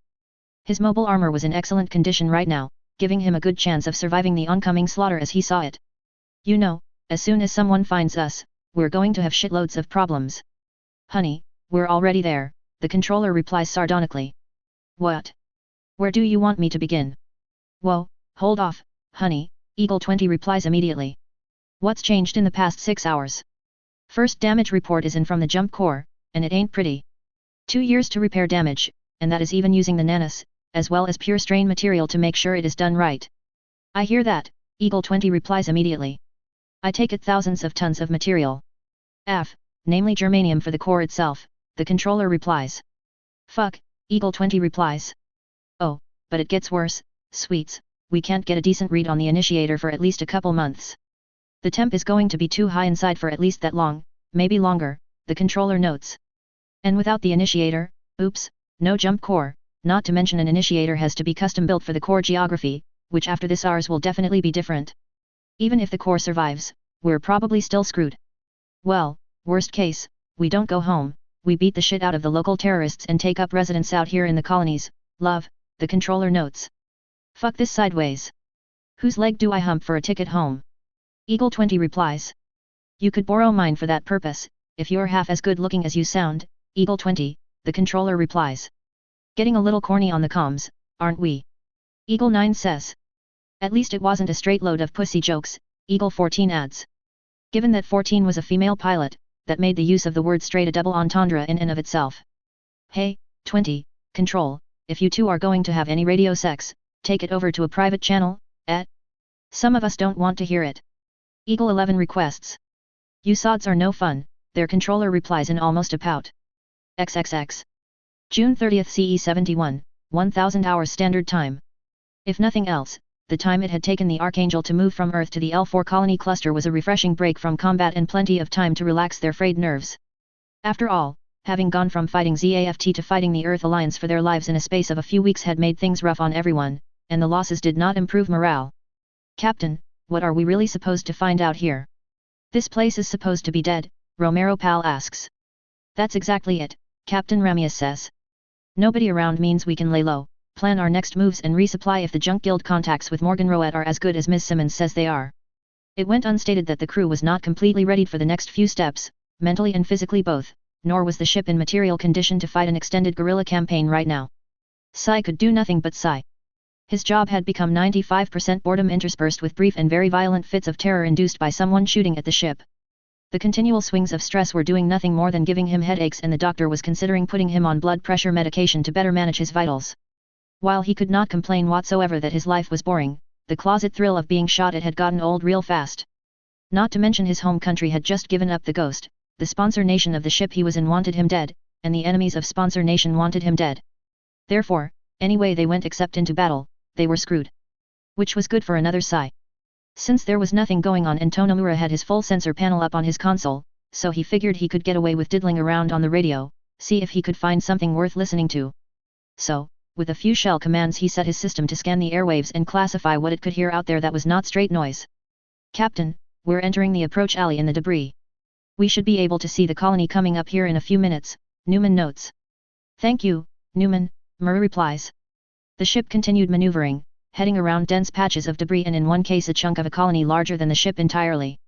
His mobile armor was in excellent condition right now, giving him a good chance of surviving the oncoming slaughter as he saw it. You know, as soon as someone finds us, we're going to have shitloads of problems. Honey, we're already there, the controller replies sardonically. What? Where do you want me to begin? Whoa, hold off, honey, Eagle 20 replies immediately. What's changed in the past 6 hours? First damage report is in from the jump core, and it ain't pretty. 2 years to repair damage, and that is even using the nanos, as well as pure strain material to make sure it is done right. I hear that, Eagle 20 replies immediately. I take it thousands of tons of material. Namely germanium for the core itself, the controller replies. Fuck, Eagle 20 replies. Oh, but it gets worse, sweets, we can't get a decent read on the initiator for at least a couple months. The temp is going to be too high inside for at least that long, maybe longer, the controller notes. And without the initiator, oops, no jump core, not to mention an initiator has to be custom built for the core geography, which after this ours will definitely be different. Even if the core survives, we're probably still screwed. Well, worst case, we don't go home, we beat the shit out of the local terrorists and take up residence out here in the colonies, love, the controller notes. Fuck this sideways. Whose leg do I hump for a ticket home? Eagle 20 replies. You could borrow mine for that purpose, if you're half as good looking as you sound, Eagle 20, the controller replies. Getting a little corny on the comms, aren't we? Eagle 9 says. At least it wasn't a straight load of pussy jokes, Eagle 14 adds. Given that 14 was a female pilot, that made the use of the word straight a double entendre in and of itself. Hey, 20, control, if you two are going to have any radio sex, take it over to a private channel, eh? Some of us don't want to hear it. Eagle 11 requests. You sods are no fun, their controller replies in almost a pout. XXX. June 30th CE 71, 1000 hours standard time. If nothing else, the time it had taken the Archangel to move from Earth to the L4 colony cluster was a refreshing break from combat and plenty of time to relax their frayed nerves. After all, having gone from fighting ZAFT to fighting the Earth Alliance for their lives in a space of a few weeks had made things rough on everyone, and the losses did not improve morale. Captain, what are we really supposed to find out here? This place is supposed to be dead, Romero Pal asks. That's exactly it, Captain Ramius says. Nobody around means we can lay low, plan our next moves and resupply if the Junk Guild contacts with Morgan Roet are as good as Ms. Simmons says they are. It went unstated that the crew was not completely readied for the next few steps, mentally and physically both, nor was the ship in material condition to fight an extended guerrilla campaign right now. Sai could do nothing but sigh. His job had become 95% boredom interspersed with brief and very violent fits of terror induced by someone shooting at the ship. The continual swings of stress were doing nothing more than giving him headaches, and the doctor was considering putting him on blood pressure medication to better manage his vitals. While he could not complain whatsoever that his life was boring, the closet thrill of being shot at had gotten old real fast. Not to mention his home country had just given up the ghost, the sponsor nation of the ship he was in wanted him dead, and the enemies of sponsor nation wanted him dead. Therefore, any way they went except into battle, they were screwed. Which was good for another sigh. Since there was nothing going on and Tonomura had his full sensor panel up on his console, so he figured he could get away with diddling around on the radio, see if he could find something worth listening to. So, with a few shell commands he set his system to scan the airwaves and classify what it could hear out there that was not straight noise. Captain, we're entering the approach alley in the debris. We should be able to see the colony coming up here in a few minutes, Newman notes. Thank you, Newman, Murray replies. The ship continued maneuvering, heading around dense patches of debris and in one case a chunk of a colony larger than the ship entirely.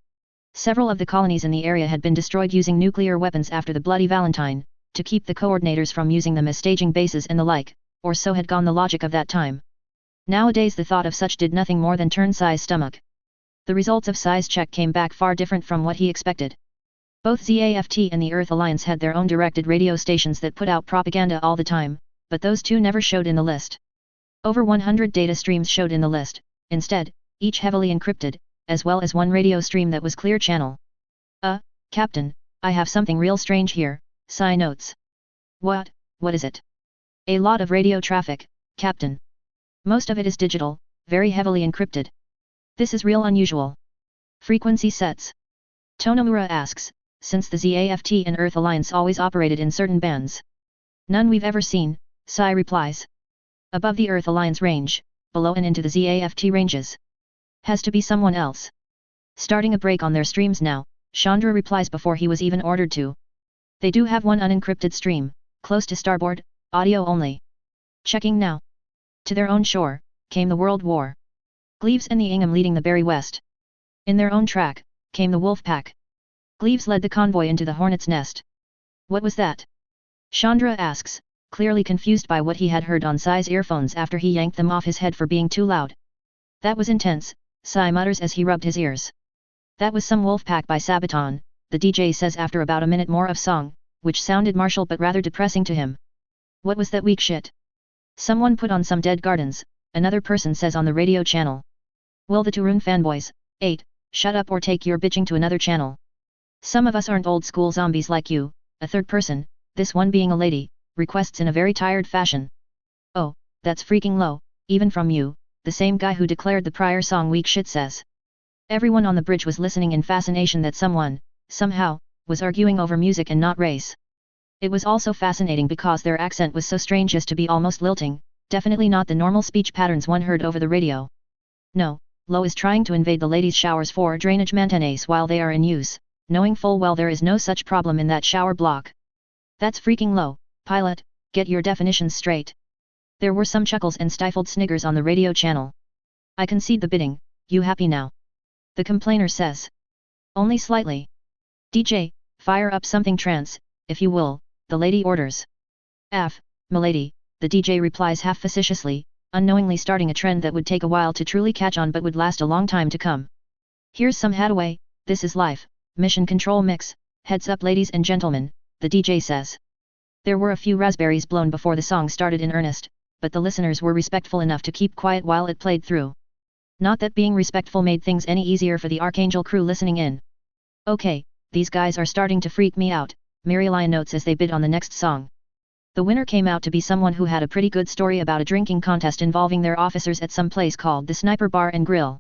Several of the colonies in the area had been destroyed using nuclear weapons after the Bloody Valentine, to keep the coordinators from using them as staging bases and the like, or so had gone the logic of that time. Nowadays the thought of such did nothing more than turn Sai's stomach. The results of Sai's check came back far different from what he expected. Both ZAFT and the Earth Alliance had their own directed radio stations that put out propaganda all the time, but those two never showed in the list. Over 100 data streams showed in the list, instead, each heavily encrypted, as well as one radio stream that was clear channel. Captain, I have something real strange here, Sai notes. What is it? A lot of radio traffic, Captain. Most of it is digital, very heavily encrypted. This is real unusual. Frequency sets? Tonomura asks, since the ZAFT and Earth Alliance always operated in certain bands. None we've ever seen, Sai replies. Above the Earth Alliance range, below and into the ZAFT ranges. Has to be someone else. Starting a break on their streams now, Chandra replies before he was even ordered to. They do have one unencrypted stream, close to starboard, audio only. Checking now. To their own shore, came the World War. Gleaves and the Ingham leading the Berry West. In their own track, came the Wolf Pack. Gleaves led the convoy into the Hornet's Nest. What was that? Chandra asks, clearly confused by what he had heard on Sai's earphones after he yanked them off his head for being too loud. That was intense, Sai mutters as he rubbed his ears. That was some wolf pack by Sabaton, the DJ says after about a minute more of song, which sounded martial but rather depressing to him. What was that weak shit? Someone put on some Dead Gardens, another person says on the radio channel. Will the Turun fanboys, 8, shut up or take your bitching to another channel. Some of us aren't old school zombies like you, a third person, this one being a lady, requests in a very tired fashion. Oh, that's freaking low, even from you, the same guy who declared the prior song weak shit says. Everyone on the bridge was listening in fascination that someone, somehow, was arguing over music and not race. It was also fascinating because their accent was so strange as to be almost lilting, definitely not the normal speech patterns one heard over the radio. No, Lo is trying to invade the ladies' showers for drainage maintenance while they are in use, knowing full well there is no such problem in that shower block. That's freaking low, pilot, get your definitions straight. There were some chuckles and stifled sniggers on the radio channel. I concede the bidding, you happy now? The complainer says. Only slightly. DJ, fire up something trance, if you will, the lady orders. Milady, the DJ replies half facetiously, unknowingly starting a trend that would take a while to truly catch on but would last a long time to come. Here's some Hadaway, this is life, mission control mix, heads up ladies and gentlemen, the DJ says. There were a few raspberries blown before the song started in earnest, but the listeners were respectful enough to keep quiet while it played through. Not that being respectful made things any easier for the Archangel crew listening in. Okay, these guys are starting to freak me out, Mirieli notes as they bid on the next song. The winner came out to be someone who had a pretty good story about a drinking contest involving their officers at some place called the Sniper Bar and Grill.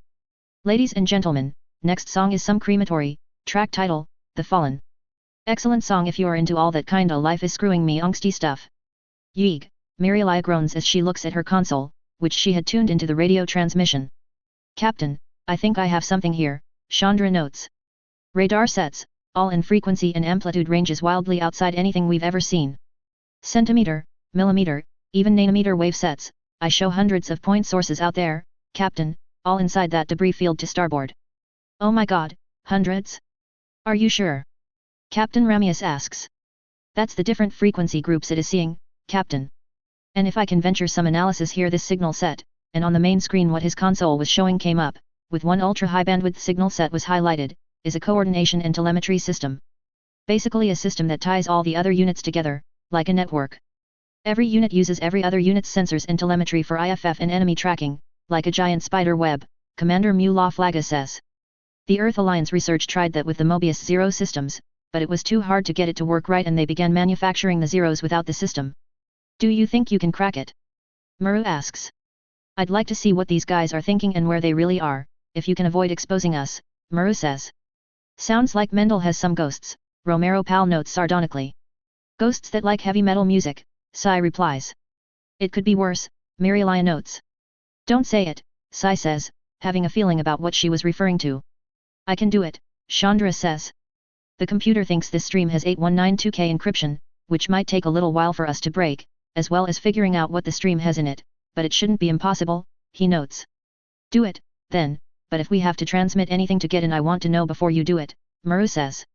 Ladies and gentlemen, next song is some crematory, track title, The Fallen. Excellent song if you are into all that kinda life is screwing me angsty stuff. Yeeg, Mirieli groans as she looks at her console, which she had tuned into the radio transmission. Captain, I think I have something here, Chandra notes. Radar sets, all in frequency and amplitude ranges wildly outside anything we've ever seen. Centimeter, millimeter, even nanometer wave sets, I show hundreds of point sources out there, Captain, all inside that debris field to starboard. Oh my god, hundreds? Are you sure? Captain Ramius asks. That's the different frequency groups it is seeing, Captain. And if I can venture some analysis here, this signal set, and on the main screen what his console was showing came up, with one ultra-high bandwidth signal set was highlighted, is a coordination and telemetry system. Basically a system that ties all the other units together, like a network. Every unit uses every other unit's sensors and telemetry for IFF and enemy tracking, like a giant spider web, Commander Mullah Flaga says. The Earth Alliance research tried that with the Mobius Zero systems, but it was too hard to get it to work right and they began manufacturing the Zeros without the system. Do you think you can crack it? Muru asks. I'd like to see what these guys are thinking and where they really are, if you can avoid exposing us, Muru says. Sounds like Mendel has some ghosts, Romero Pal notes sardonically. Ghosts that like heavy metal music, Sai replies. It could be worse, Mirielaya notes. Don't say it, Sai says, having a feeling about what she was referring to. I can do it, Chandra says. The computer thinks this stream has 8192K encryption, which might take a little while for us to break, as well as figuring out what the stream has in it, but it shouldn't be impossible, he notes. Do it, then, but if we have to transmit anything to get in, I want to know before you do it, Muru says.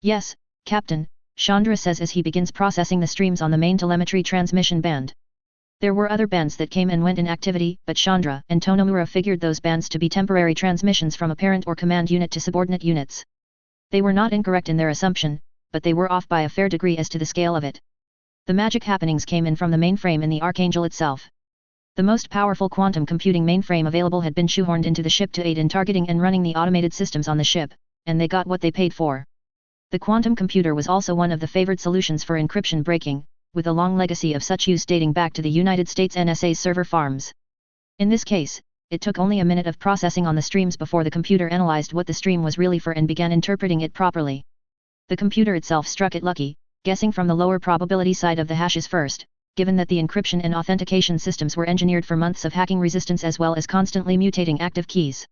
Yes, Captain, Chandra says as he begins processing the streams on the main telemetry transmission band. There were other bands that came and went in activity, but Chandra and Tonomura figured those bands to be temporary transmissions from a parent or command unit to subordinate units. They were not incorrect in their assumption, but they were off by a fair degree as to the scale of it. The magic happenings came in from the mainframe in the Archangel itself. The most powerful quantum computing mainframe available had been shoehorned into the ship to aid in targeting and running the automated systems on the ship, and they got what they paid for. The quantum computer was also one of the favored solutions for encryption breaking, with a long legacy of such use dating back to the United States NSA's server farms. In this case, it took only a minute of processing on the streams before the computer analyzed what the stream was really for and began interpreting it properly. The computer itself struck it lucky, guessing from the lower probability side of the hashes first, given that the encryption and authentication systems were engineered for months of hacking resistance as well as constantly mutating active keys.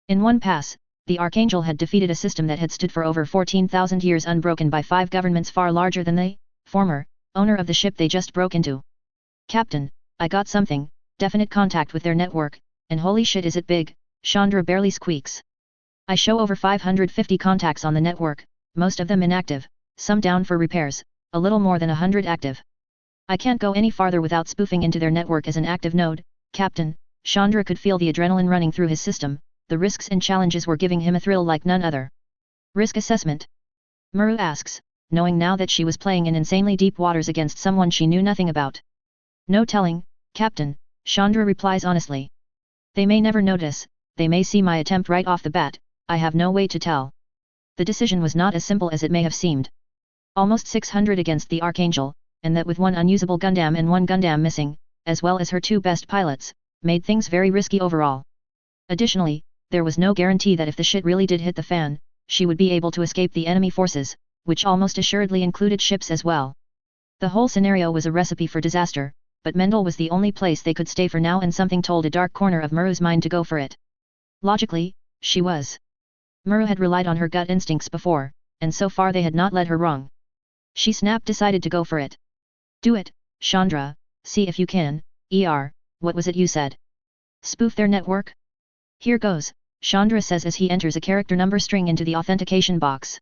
In one pass, the Archangel had defeated a system that had stood for over 14,000 years unbroken by 5 governments far larger than the former owner of the ship they just broke into. Captain, I got something, definite contact with their network, and holy shit is it big, Chandra barely squeaks. I show over 550 contacts on the network, most of them inactive, some down for repairs, a little more than 100 active. I can't go any farther without spoofing into their network as an active node, Captain. Chandra could feel the adrenaline running through his system, the risks and challenges were giving him a thrill like none other. Risk assessment? Muru asks, knowing now that she was playing in insanely deep waters against someone she knew nothing about. No telling, Captain, Chandra replies honestly. They may never notice, they may see my attempt right off the bat, I have no way to tell. The decision was not as simple as it may have seemed. Almost 600 against the Archangel, and that with one unusable Gundam and one Gundam missing, as well as her 2 best pilots, made things very risky overall. Additionally, there was no guarantee that if the shit really did hit the fan, she would be able to escape the enemy forces, which almost assuredly included ships as well. The whole scenario was a recipe for disaster, but Mendel was the only place they could stay for now, and something told a dark corner of Muru's mind to go for it. Logically, she was. Muru had relied on her gut instincts before, and so far they had not led her wrong. She decided to go for it. Do it, Chandra, see if you can, what was it you said? Spoof their network? Here goes, Chandra says as he enters a character number string into the authentication box.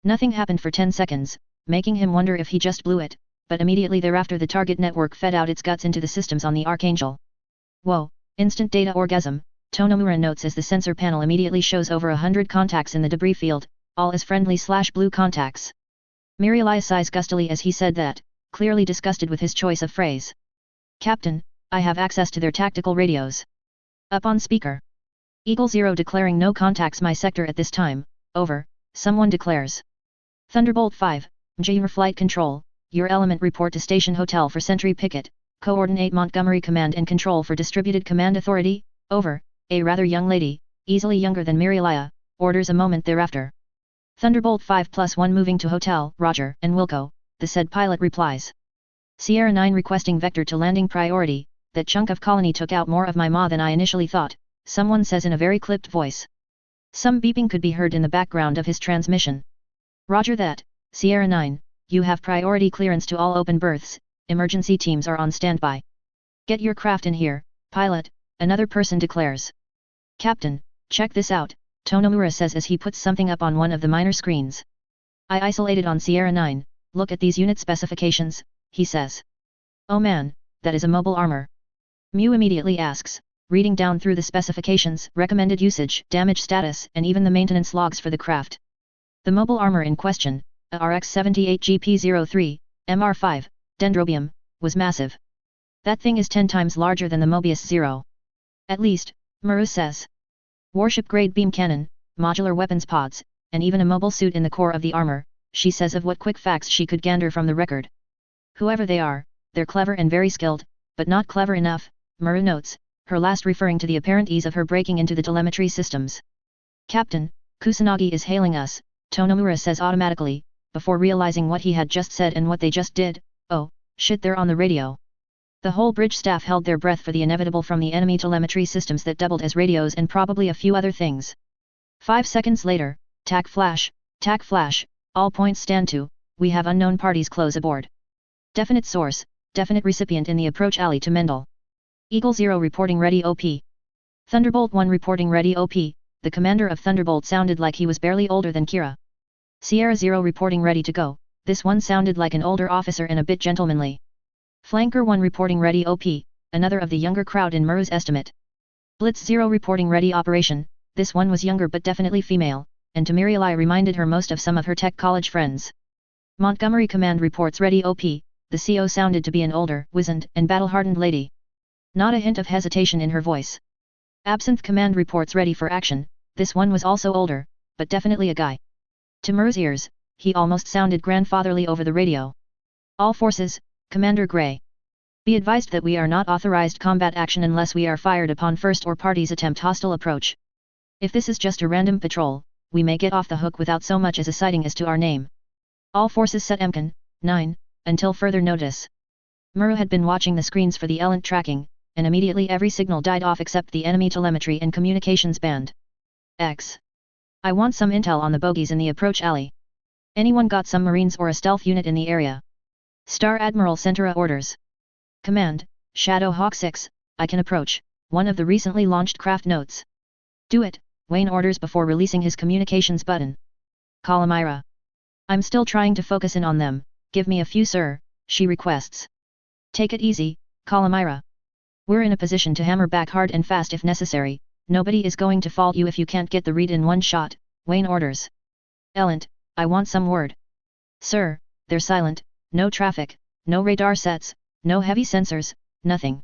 Nothing happened for 10 seconds, making him wonder if he just blew it, but immediately thereafter the target network fed out its guts into the systems on the Archangel. Whoa, instant data orgasm, Tonomura notes as the sensor panel immediately shows over 100 contacts in the debris field, all as friendly/blue contacts. Mirielaya sighs gustily as he said that, clearly disgusted with his choice of phrase. Captain, I have access to their tactical radios. Up on speaker. Eagle 0 declaring no contacts my sector at this time, over, someone declares. Thunderbolt 5, your flight control, your element report to Station Hotel for Sentry Picket, coordinate Montgomery Command and Control for Distributed Command Authority, over, a rather young lady, easily younger than Mirielaya, orders a moment thereafter. Thunderbolt 5+1 moving to Hotel, Roger, and Wilco, the said pilot replies. Sierra 9 requesting vector to landing priority, that chunk of colony took out more of my ma than I initially thought, someone says in a very clipped voice. Some beeping could be heard in the background of his transmission. Roger that, Sierra 9, you have priority clearance to all open berths, emergency teams are on standby. Get your craft in here, pilot, another person declares. Captain, check this out, Tonomura says as he puts something up on one of the minor screens. I isolated on Sierra 9, look at these unit specifications, he says. Oh man, that is a mobile armor. Mew immediately asks, reading down through the specifications, recommended usage, damage status, and even the maintenance logs for the craft. The mobile armor in question, a RX-78 GP-03, MR5, Dendrobium, was massive. That thing is 10 times larger than the Mobius 0. At least, Muru says. Warship-grade beam cannon, modular weapons pods, and even a mobile suit in the core of the armor, she says of what quick facts she could gander from the record. Whoever they are, they're clever and very skilled, but not clever enough, Muru notes, her last referring to the apparent ease of her breaking into the telemetry systems. Captain, Kusanagi is hailing us, Tonomura says automatically, before realizing what he had just said and what they just did. Oh, shit, they're on the radio. The whole bridge staff held their breath for the inevitable from the enemy telemetry systems that doubled as radios and probably a few other things. 5 seconds later, tac flash, all points stand to, we have unknown parties close aboard. Definite source, definite recipient in the approach alley to Mendel. Eagle 0 reporting ready OP. Thunderbolt 1 reporting ready OP, the commander of Thunderbolt sounded like he was barely older than Kira. Sierra 0 reporting ready to go, this one sounded like an older officer and a bit gentlemanly. Flanker 1 reporting ready OP, another of the younger crowd in Muru's estimate. Blitz 0 reporting ready operation, this one was younger but definitely female, and Tamirialai reminded her most of some of her tech college friends. Montgomery Command reports ready OP, the CO sounded to be an older, wizened, and battle-hardened lady. Not a hint of hesitation in her voice. Absinthe Command reports ready for action, this one was also older, but definitely a guy. To Muru's ears, he almost sounded grandfatherly over the radio. All forces, Commander Gray. Be advised that we are not authorized combat action unless we are fired upon first or parties attempt hostile approach. If this is just a random patrol, we may get off the hook without so much as a sighting as to our name. All forces set MCON, 9, until further notice. Muru had been watching the screens for the Elent tracking, and immediately every signal died off except the enemy telemetry and communications band. X. I want some intel on the bogies in the approach alley. Anyone got some Marines or a stealth unit in the area? Star Admiral Centura orders. Command, Shadow Hawk 6, I can approach, one of the recently launched craft notes. Do it, Wayne orders before releasing his communications button. Kalamira. I'm still trying to focus in on them, give me a few sir, she requests. Take it easy, Kalamira. We're in a position to hammer back hard and fast if necessary, nobody is going to fault you if you can't get the read in one shot, Wayne orders. Elent, I want some word. Sir, they're silent, no traffic, no radar sets, no heavy sensors, nothing.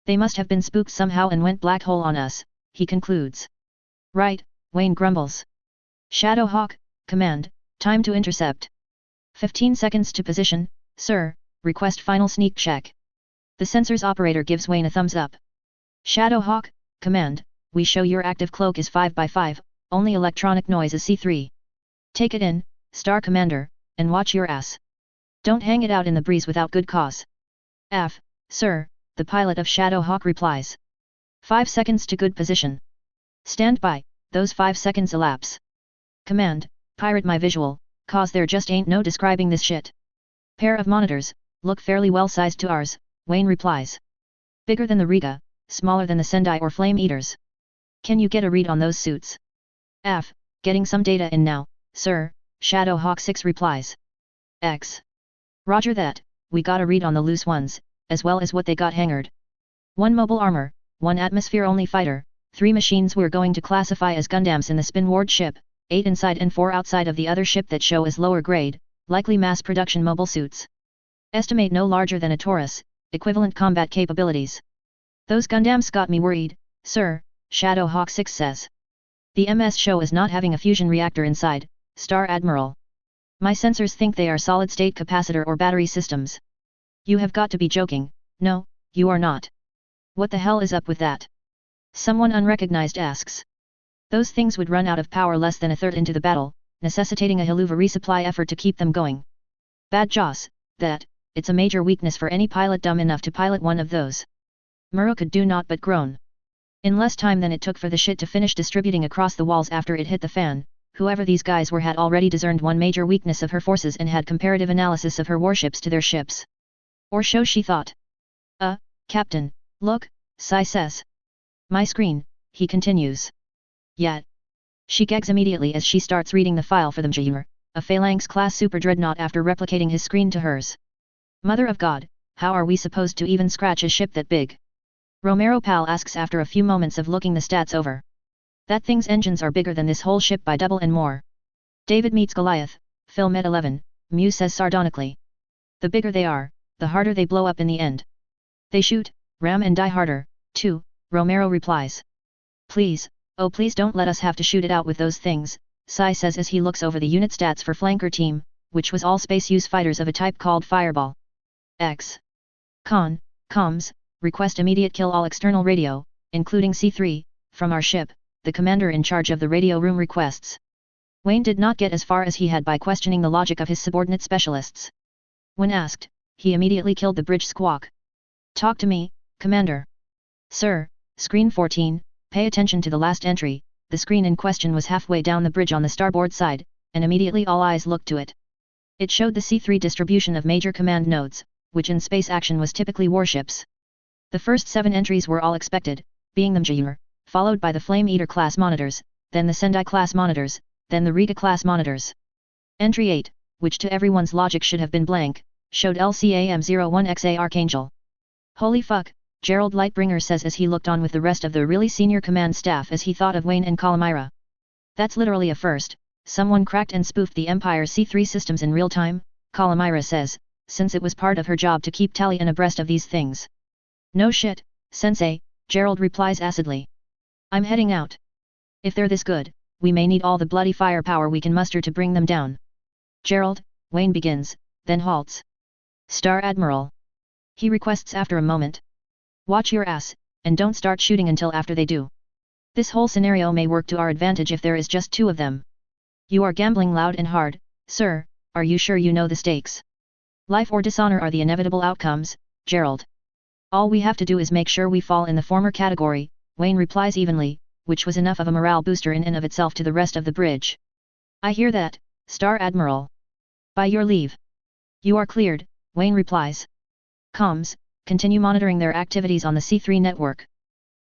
They must have been spooked somehow and went black hole on us, he concludes. Right, Wayne grumbles. Shadow Hawk, command, time to intercept. 15 seconds to position, sir, request final sneak check. The sensors operator gives Wayne a thumbs up. Shadow Hawk, command, we show your active cloak is 5x5, only electronic noise is C3. Take it in, Star Commander, and watch your ass. Don't hang it out in the breeze without good cause. Sir, the pilot of Shadow Hawk replies. 5 seconds to good position. Stand by, those 5 seconds elapse. Command, pirate my visual, cause there just ain't no describing this shit. Pair of monitors, look fairly well sized to ours, Wayne replies. Bigger than the Riga, smaller than the Sendai or Flame Eaters. Can you get a read on those suits? Getting some data in now, sir, Shadow Hawk 6 replies. X. Roger that, we got a read on the loose ones, as well as what they got hangared. 1 mobile armor, 1 atmosphere-only fighter, 3 machines we're going to classify as Gundams in the spin ward ship, 8 inside and 4 outside of the other ship that show as lower grade, likely mass production mobile suits. Estimate no larger than a Taurus, equivalent combat capabilities. Those Gundams got me worried, sir, Shadow Hawk 6 says. The MS show is not having a fusion reactor inside, Star Admiral. My sensors think they are solid-state capacitor or battery systems. You have got to be joking, no, you are not. What the hell is up with that? Someone unrecognized asks. Those things would run out of power less than a third into the battle, necessitating a Hiluva resupply effort to keep them going. Bad Joss, that, it's a major weakness for any pilot dumb enough to pilot one of those. Muru could do naught but groan. In less time than it took for the shit to finish distributing across the walls after it hit the fan, whoever these guys were had already discerned one major weakness of her forces and had comparative analysis of her warships to their ships. Or so she thought. Captain, look, Sai says. My screen, he continues. Yet. She gags immediately as she starts reading the file for the Mjr, a Phalanx-class super dreadnought after replicating his screen to hers. Mother of God, how are we supposed to even scratch a ship that big? Romero Pal asks after a few moments of looking the stats over. That thing's engines are bigger than this whole ship by double and more. David meets Goliath, Phil Med 11, Muse says sardonically. The bigger they are, the harder they blow up in the end. They shoot, ram and die harder, too, Romero replies. Please, oh please don't let us have to shoot it out with those things, Sai says as he looks over the unit stats for flanker team, which was all space use fighters of a type called Fireball. X. Comms, request immediate kill all external radio, including C3, from our ship, the commander in charge of the radio room requests. Wayne did not get as far as he had by questioning the logic of his subordinate specialists. When asked, he immediately killed the bridge squawk. Talk to me, Commander. Sir, screen 14, pay attention to the last entry. The screen in question was halfway down the bridge on the starboard side, and immediately all eyes looked to it. It showed the C3 distribution of major command nodes, which in space action was typically warships. The first 7 entries were all expected, being the Mjr, followed by the Flame Eater class monitors, then the Sendai class monitors, then the Riga class monitors. Entry 8, which to everyone's logic should have been blank, showed LCAM-01XA Archangel. Holy fuck, Gerald Lightbringer says as he looked on with the rest of the really senior command staff as he thought of Wayne and Calamira. That's literally a first. Someone cracked and spoofed the Empire's C3 systems in real time, Calamira says, since it was part of her job to keep tally and abreast of these things. No shit, Sensei, Gerald replies acidly. I'm heading out. If they're this good, we may need all the bloody firepower we can muster to bring them down. Gerald, Wayne begins, then halts. Star Admiral. He requests after a moment. Watch your ass, and don't start shooting until after they do. This whole scenario may work to our advantage if there is just 2 of them. You are gambling loud and hard, sir, are you sure you know the stakes? Life or dishonor are the inevitable outcomes, Gerald. All we have to do is make sure we fall in the former category, Wayne replies evenly, which was enough of a morale booster in and of itself to the rest of the bridge. I hear that, Star Admiral. By your leave. You are cleared, Wayne replies. Comms, continue monitoring their activities on the C3 network.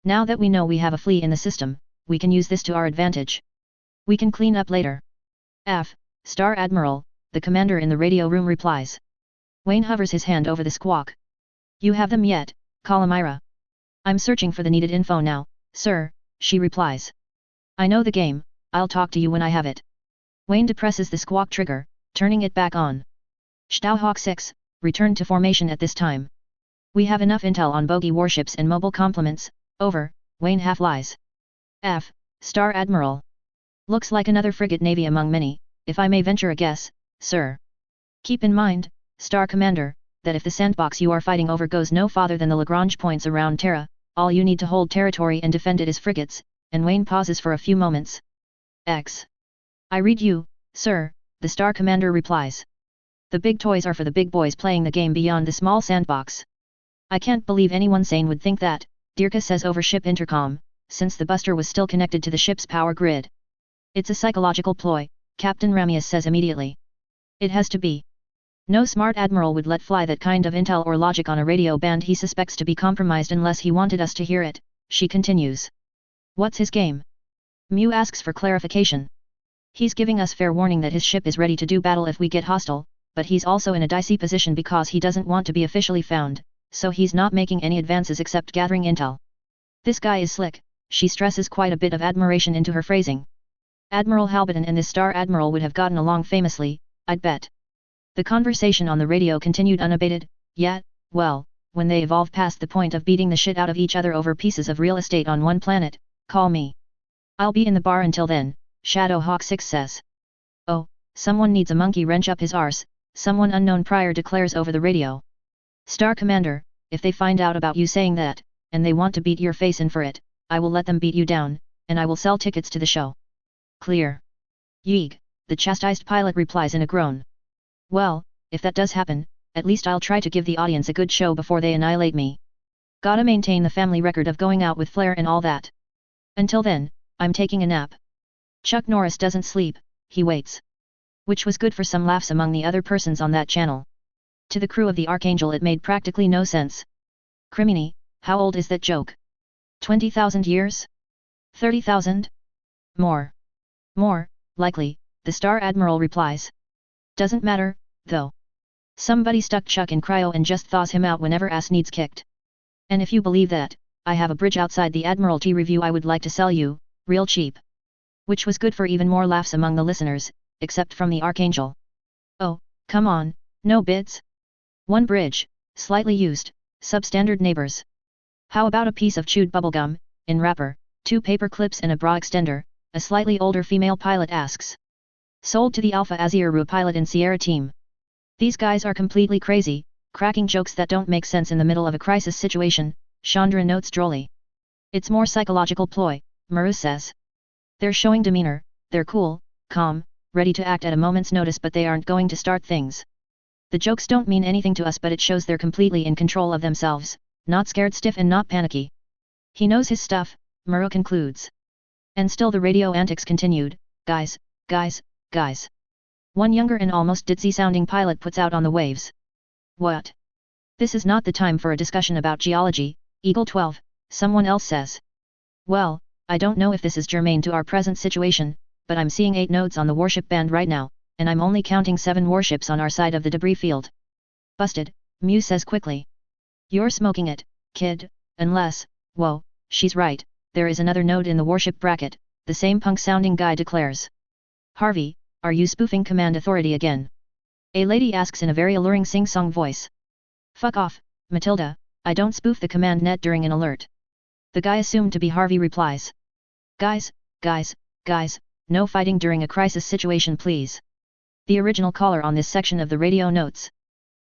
Now that we know we have a flea in the system, we can use this to our advantage. We can clean up later. Star Admiral, the commander in the radio room replies. Wayne hovers his hand over the squawk. You have them yet, Calamira? I'm searching for the needed info now, sir, she replies. I know the game, I'll talk to you when I have it. Wayne depresses the squawk trigger, turning it back on. Stauhawk 6, return to formation at this time. We have enough intel on bogey warships and mobile complements, over, Wayne half lies. Star Admiral. Looks like another frigate navy among many, if I may venture a guess, sir. Keep in mind, Star Commander, that if the sandbox you are fighting over goes no farther than the Lagrange points around Terra, all you need to hold territory and defend it is frigates, and Wayne pauses for a few moments. I read you, sir, the Star Commander replies. The big toys are for the big boys playing the game beyond the small sandbox. I can't believe anyone sane would think that, Dirka says over ship intercom, since the buster was still connected to the ship's power grid. It's a psychological ploy, Captain Ramius says immediately. It has to be. No smart admiral would let fly that kind of intel or logic on a radio band he suspects to be compromised unless he wanted us to hear it, she continues. What's his game? Mew asks for clarification. He's giving us fair warning that his ship is ready to do battle if we get hostile, but he's also in a dicey position because he doesn't want to be officially found, so he's not making any advances except gathering intel. This guy is slick, she stresses quite a bit of admiration into her phrasing. Admiral Halberton and this Star Admiral would have gotten along famously, I'd bet. The conversation on the radio continued unabated, yet, well, when they evolve past the point of beating the shit out of each other over pieces of real estate on one planet, call me. I'll be in the bar until then, Shadowhawk 6 says. Oh, someone needs a monkey wrench up his arse, someone unknown prior declares over the radio. Star Commander, if they find out about you saying that, and they want to beat your face in for it, I will let them beat you down, and I will sell tickets to the show. Clear. Yeeg, the chastised pilot replies in a groan. Well, if that does happen, at least I'll try to give the audience a good show before they annihilate me. Gotta maintain the family record of going out with flair and all that. Until then, I'm taking a nap. Chuck Norris doesn't sleep, he waits. Which was good for some laughs among the other persons on that channel. To the crew of the Archangel it made practically no sense. Criminy, how old is that joke? 20,000 years? 30,000? More. More, likely, the Star Admiral replies. Doesn't matter, though. Somebody stuck Chuck in cryo and just thaws him out whenever ass needs kicked. And if you believe that, I have a bridge outside the Admiralty Review I would like to sell you, real cheap. Which was good for even more laughs among the listeners, except from the Archangel. Oh, come on, no bids? One bridge, slightly used, substandard neighbors. How about a piece of chewed bubblegum, in wrapper, 2 paper clips and a bra extender, a slightly older female pilot asks. Sold to the Alpha Azir pilot and Sierra team. These guys are completely crazy, cracking jokes that don't make sense in the middle of a crisis situation, Chandra notes drolly. It's more psychological ploy, Muru says. They're showing demeanor, they're cool, calm, ready to act at a moment's notice, but they aren't going to start things. The jokes don't mean anything to us, but it shows they're completely in control of themselves, not scared stiff and not panicky. He knows his stuff, Muru concludes. And still the radio antics continued. Guys, guys, guys. One younger and almost ditzy-sounding pilot puts out on the waves. What? This is not the time for a discussion about geology, Eagle 12, someone else says. Well, I don't know if this is germane to our present situation, but I'm seeing 8 nodes on the warship band right now, and I'm only counting 7 warships on our side of the debris field. Busted, Mew says quickly. You're smoking it, kid, unless, whoa, she's right, there is another node in the warship bracket, the same punk-sounding guy declares. Harvey, are you spoofing command authority again? A lady asks in a very alluring sing-song voice. Fuck off, Matilda, I don't spoof the command net during an alert. The guy assumed to be Harvey replies. Guys, guys, guys, no fighting during a crisis situation please. The original caller on this section of the radio notes.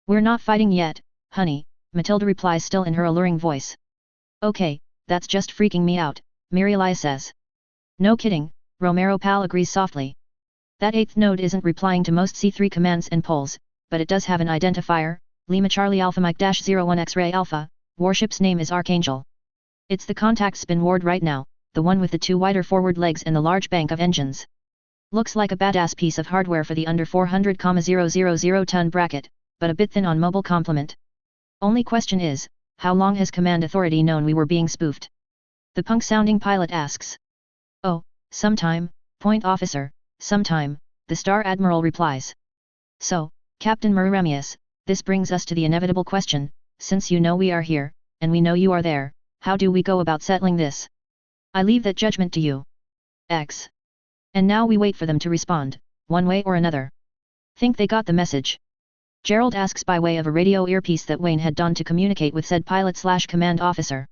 We're not fighting yet, honey, Matilda replies still in her alluring voice. Okay, that's just freaking me out, Mirieli says. No kidding, Romero Pal agrees softly. That 8th node isn't replying to most C3 commands and polls, but it does have an identifier, Lima Charlie Alpha Mike -01 X-Ray Alpha, warship's name is Archangel. It's the contact spin ward right now, the one with the 2 wider forward legs and the large bank of engines. Looks like a badass piece of hardware for the under 400,000 ton bracket, but a bit thin on mobile complement. Only question is, how long has command authority known we were being spoofed? The punk-sounding pilot asks. Oh, sometime, point officer, sometime, the Star Admiral replies. So, Captain Mururamius, this brings us to the inevitable question, since you know we are here, and we know you are there, how do we go about settling this? I leave that judgment to you. X. And now we wait for them to respond, one way or another. Think they got the message? Gerald asks by way of a radio earpiece that Wayne had donned to communicate with said pilot/command officer.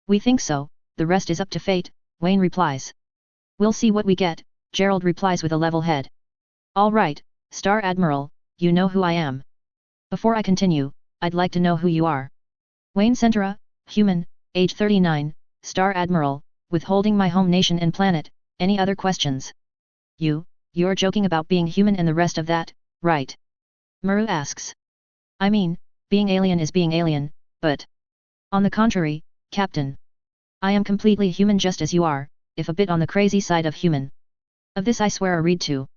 We think so, the rest is up to fate, Wayne replies. We'll see what we get, Gerald replies with a level head. All right, Star Admiral, you know who I am. Before I continue, I'd like to know who you are. Wayne Centura, human, age 39, Star Admiral, withholding my home nation and planet, any other questions? You're joking about being human and the rest of that, right? Muru asks. I mean, being alien is being alien, but... On the contrary, Captain. I am completely human just as you are, if a bit on the crazy side of human. Of this I swear a read to.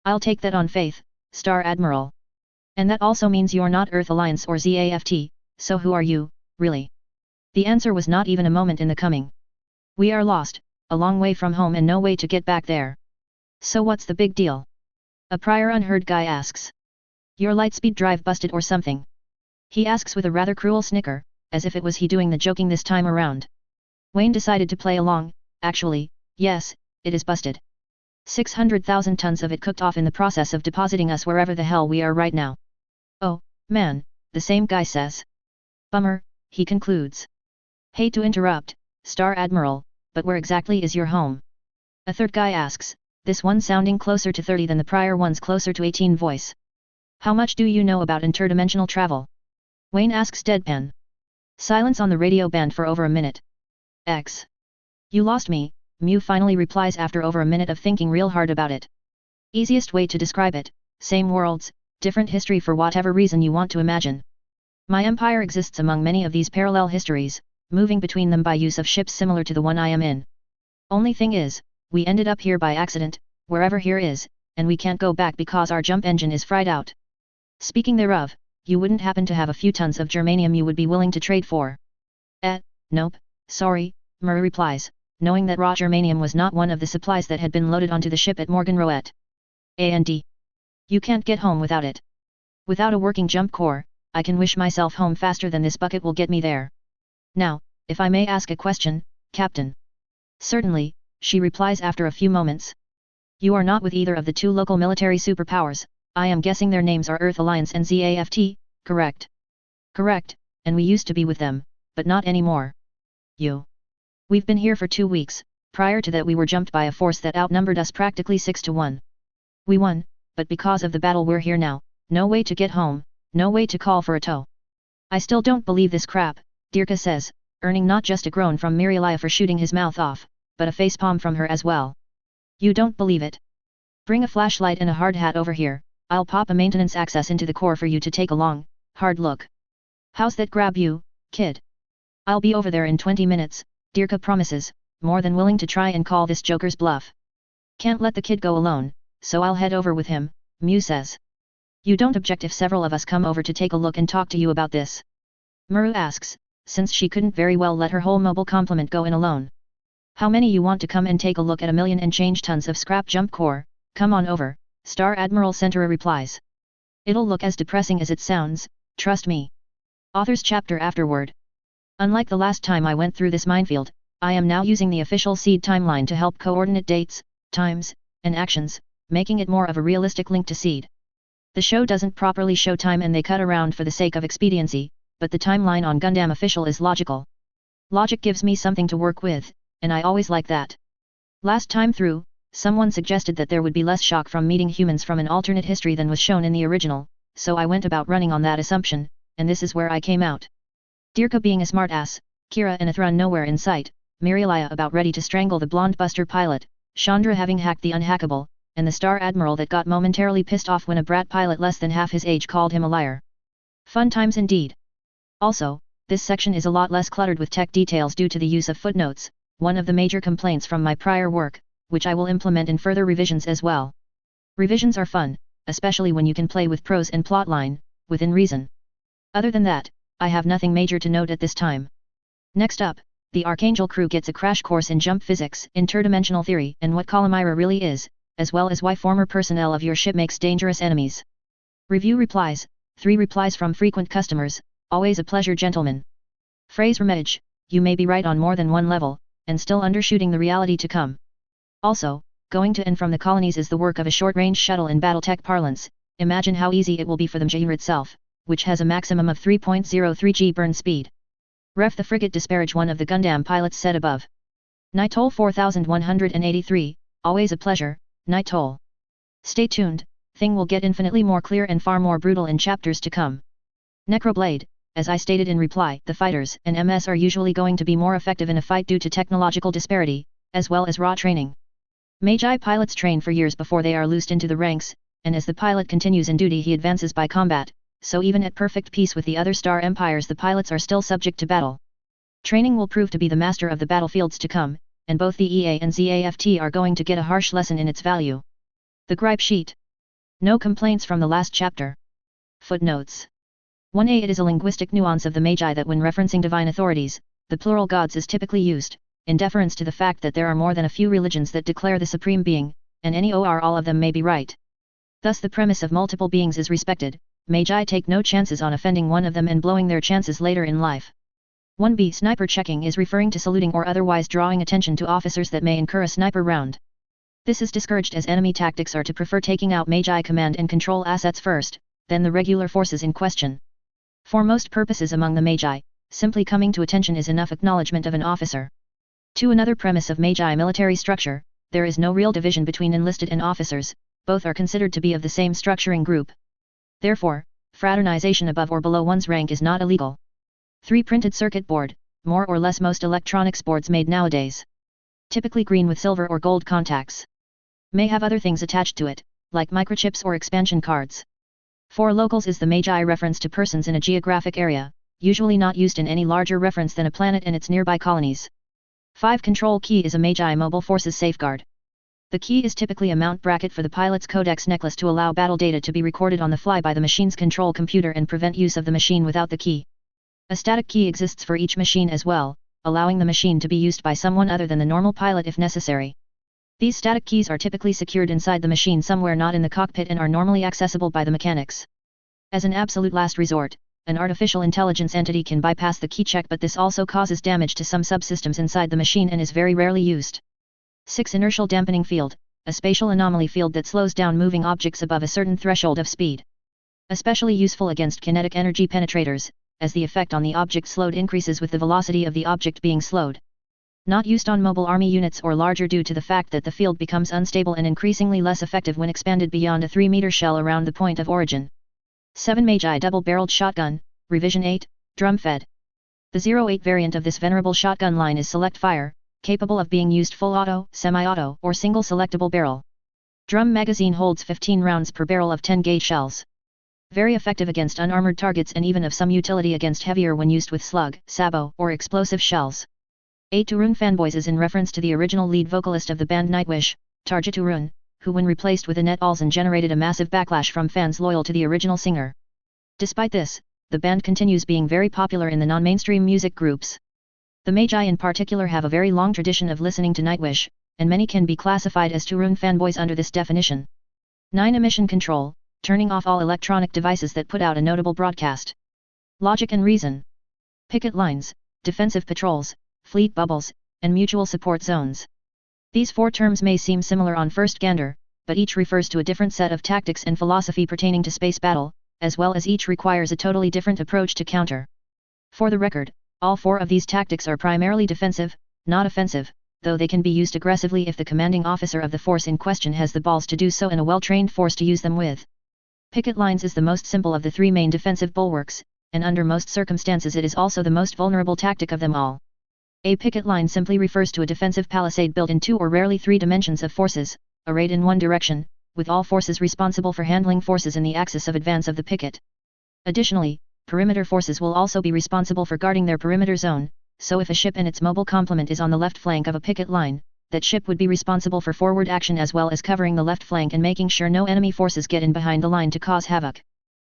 I'll take that on faith, Star Admiral. And that also means you're not Earth Alliance or ZAFT, so who are you, really? The answer was not even a moment in the coming. We are lost, a long way from home and no way to get back there. So what's the big deal? A prior unheard guy asks. Your lightspeed drive busted or something? He asks with a rather cruel snicker, as if it was he doing the joking this time around. Wayne decided to play along. Actually, yes, it is busted. 600,000 tons of it cooked off in the process of depositing us wherever the hell we are right now. Oh, man, the same guy says. Bummer, he concludes. Hate to interrupt, Star Admiral, but where exactly is your home? A third guy asks, this one sounding closer to 30 than the prior one's closer to 18 voice. How much do you know about interdimensional travel? Wayne asks deadpan. Silence on the radio band for over a minute. X. You lost me, Mew finally replies after over a minute of thinking real hard about it. Easiest way to describe it, same worlds, different history for whatever reason you want to imagine. My empire exists among many of these parallel histories, moving between them by use of ships similar to the one I am in. Only thing is, we ended up here by accident, wherever here is, and we can't go back because our jump engine is fried out. Speaking thereof, you wouldn't happen to have a few tons of germanium you would be willing to trade for? Nope, sorry, Murray replies, knowing that raw germanium was not one of the supplies that had been loaded onto the ship at Morgan Roet. A&D. You can't get home without it. Without a working jump core, I can wish myself home faster than this bucket will get me there. Now, if I may ask a question, Captain. Certainly, she replies after a few moments. You are not with either of the 2 local military superpowers, I am guessing their names are Earth Alliance and ZAFT, correct? Correct, and we used to be with them, but not anymore. We've been here for 2 weeks, prior to that we were jumped by a force that outnumbered us practically 6 to 1. We won, but because of the battle we're here now, no way to get home, no way to call for a tow. I still don't believe this crap, Dirka says, earning not just a groan from Mirelia for shooting his mouth off, but a facepalm from her as well. You don't believe it? Bring a flashlight and a hard hat over here, I'll pop a maintenance access into the core for you to take a long, hard look. How's that grab you, kid? I'll be over there in 20 minutes, Dirka promises, more than willing to try and call this Joker's bluff. Can't let the kid go alone, so I'll head over with him, Mew says. You don't object if several of us come over to take a look and talk to you about this? Muru asks, since she couldn't very well let her whole mobile complement go in alone. How many you want to come and take a look at 1,000,000 and change tons of scrap jump core? Come on over, Star Admiral Centura replies. It'll look as depressing as it sounds, trust me. Author's chapter afterward. Unlike the last time I went through this minefield, I am now using the official seed timeline to help coordinate dates, times, and actions, making it more of a realistic link to seed. The show doesn't properly show time and they cut around for the sake of expediency, but the timeline on Gundam Official is logical. Logic gives me something to work with, and I always like that. Last time through, someone suggested that there would be less shock from meeting humans from an alternate history than was shown in the original, so I went about running on that assumption, and this is where I came out. Dirka being a smartass, Kira and Athrun nowhere in sight, Mirelia about ready to strangle the blonde buster pilot, Chandra having hacked the unhackable, and the Star Admiral that got momentarily pissed off when a brat pilot less than half his age called him a liar. Fun times indeed. Also, this section is a lot less cluttered with tech details due to the use of footnotes, one of the major complaints from my prior work, which I will implement in further revisions as well. Revisions are fun, especially when you can play with prose and plotline, within reason. Other than that, I have nothing major to note at this time. Next up, the Archangel crew gets a crash course in jump physics, interdimensional theory, and what Calamira really is, as well as why former personnel of your ship makes dangerous enemies. Review replies, 3 replies from frequent customers, always a pleasure gentlemen. Phrase remage, you may be right on more than one level, and still undershooting the reality to come. Also, going to and from the colonies is the work of a short-range shuttle in BattleTech parlance, imagine how easy it will be for the Mjir itself, which has a maximum of 3.03 g burn speed. Ref the frigate disparage one of the Gundam pilots said above. Night Toll 4183, always a pleasure, Night Toll. Stay tuned, thing will get infinitely more clear and far more brutal in chapters to come. Necroblade, as I stated in reply, the fighters and MS are usually going to be more effective in a fight due to technological disparity, as well as raw training. Magi pilots train for years before they are loosed into the ranks, and as the pilot continues in duty he advances by combat, so even at perfect peace with the other star empires the pilots are still subject to battle. Training will prove to be the master of the battlefields to come, and both the EA and ZAFT are going to get a harsh lesson in its value. The gripe sheet. No complaints from the last chapter. Footnotes. 1a It is a linguistic nuance of the Magi that when referencing divine authorities, the plural gods is typically used, in deference to the fact that there are more than a few religions that declare the supreme being, and any or all of them may be right. Thus the premise of multiple beings is respected. Magi take no chances on offending one of them and blowing their chances later in life. 1b Sniper checking is referring to saluting or otherwise drawing attention to officers that may incur a sniper round. This is discouraged as enemy tactics are to prefer taking out Magi command and control assets first, then the regular forces in question. For most purposes among the Magi, simply coming to attention is enough acknowledgement of an officer. To another premise of Magi military structure, there is no real division between enlisted and officers, both are considered to be of the same structuring group. Therefore, fraternization above or below one's rank is not illegal. 3 Printed circuit board, more or less most electronics boards made nowadays. Typically green with silver or gold contacts. May have other things attached to it, like microchips or expansion cards. 4 Locals is the Magi reference to persons in a geographic area, usually not used in any larger reference than a planet and its nearby colonies. 5 Control key is a Magi mobile forces safeguard. The key is typically a mount bracket for the pilot's codex necklace to allow battle data to be recorded on the fly by the machine's control computer and prevent use of the machine without the key. A static key exists for each machine as well, allowing the machine to be used by someone other than the normal pilot if necessary. These static keys are typically secured inside the machine somewhere not in the cockpit and are normally accessible by the mechanics. As an absolute last resort, an artificial intelligence entity can bypass the key check, but this also causes damage to some subsystems inside the machine and is very rarely used. 6 Inertial dampening field, a spatial anomaly field that slows down moving objects above a certain threshold of speed. Especially useful against kinetic energy penetrators, as the effect on the object slowed increases with the velocity of the object being slowed. Not used on mobile army units or larger due to the fact that the field becomes unstable and increasingly less effective when expanded beyond a 3-meter shell around the point of origin. 7 Magi double-barreled shotgun, revision 8, drum-fed. The 08 variant of this venerable shotgun line is Select Fire, capable of being used full auto, semi-auto, or single selectable barrel. Drum magazine holds 15 rounds per barrel of 10-gauge shells. Very effective against unarmored targets and even of some utility against heavier when used with slug, sabot, or explosive shells. 8 Turun fanboys is in reference to the original lead vocalist of the band Nightwish, Tarja Turun, who when replaced with Annette Olsen generated a massive backlash from fans loyal to the original singer. Despite this, the band continues being very popular in the non-mainstream music groups. The Magi in particular have a very long tradition of listening to Nightwish, and many can be classified as Turun fanboys under this definition. 9 Emission control, turning off all electronic devices that put out a notable broadcast. Logic and reason. Picket lines, defensive patrols, fleet bubbles, and mutual support zones. These 4 terms may seem similar on first gander, but each refers to a different set of tactics and philosophy pertaining to space battle, as well as each requires a totally different approach to counter. For the record, all 4 of these tactics are primarily defensive, not offensive, though they can be used aggressively if the commanding officer of the force in question has the balls to do so and a well-trained force to use them with. Picket lines is the most simple of the 3 main defensive bulwarks, and under most circumstances it is also the most vulnerable tactic of them all. A picket line simply refers to a defensive palisade built in 2 or rarely 3 dimensions of forces, arrayed in one direction, with all forces responsible for handling forces in the axis of advance of the picket. Additionally, perimeter forces will also be responsible for guarding their perimeter zone, so if a ship and its mobile complement is on the left flank of a picket line, that ship would be responsible for forward action as well as covering the left flank and making sure no enemy forces get in behind the line to cause havoc.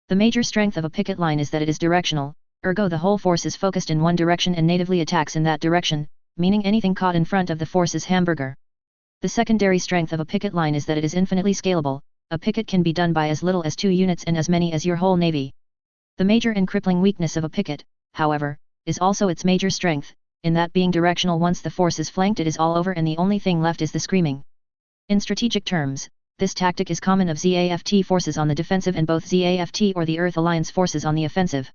The major strength of a picket line is that it is directional, ergo the whole force is focused in one direction and natively attacks in that direction, meaning anything caught in front of the force is hamburger. The secondary strength of a picket line is that it is infinitely scalable. A picket can be done by as little as 2 units and as many as your whole navy. The major and crippling weakness of a picket, however, is also its major strength, in that being directional once the force is flanked it is all over and the only thing left is the screaming. In strategic terms, this tactic is common of ZAFT forces on the defensive and both ZAFT or the Earth Alliance forces on the offensive.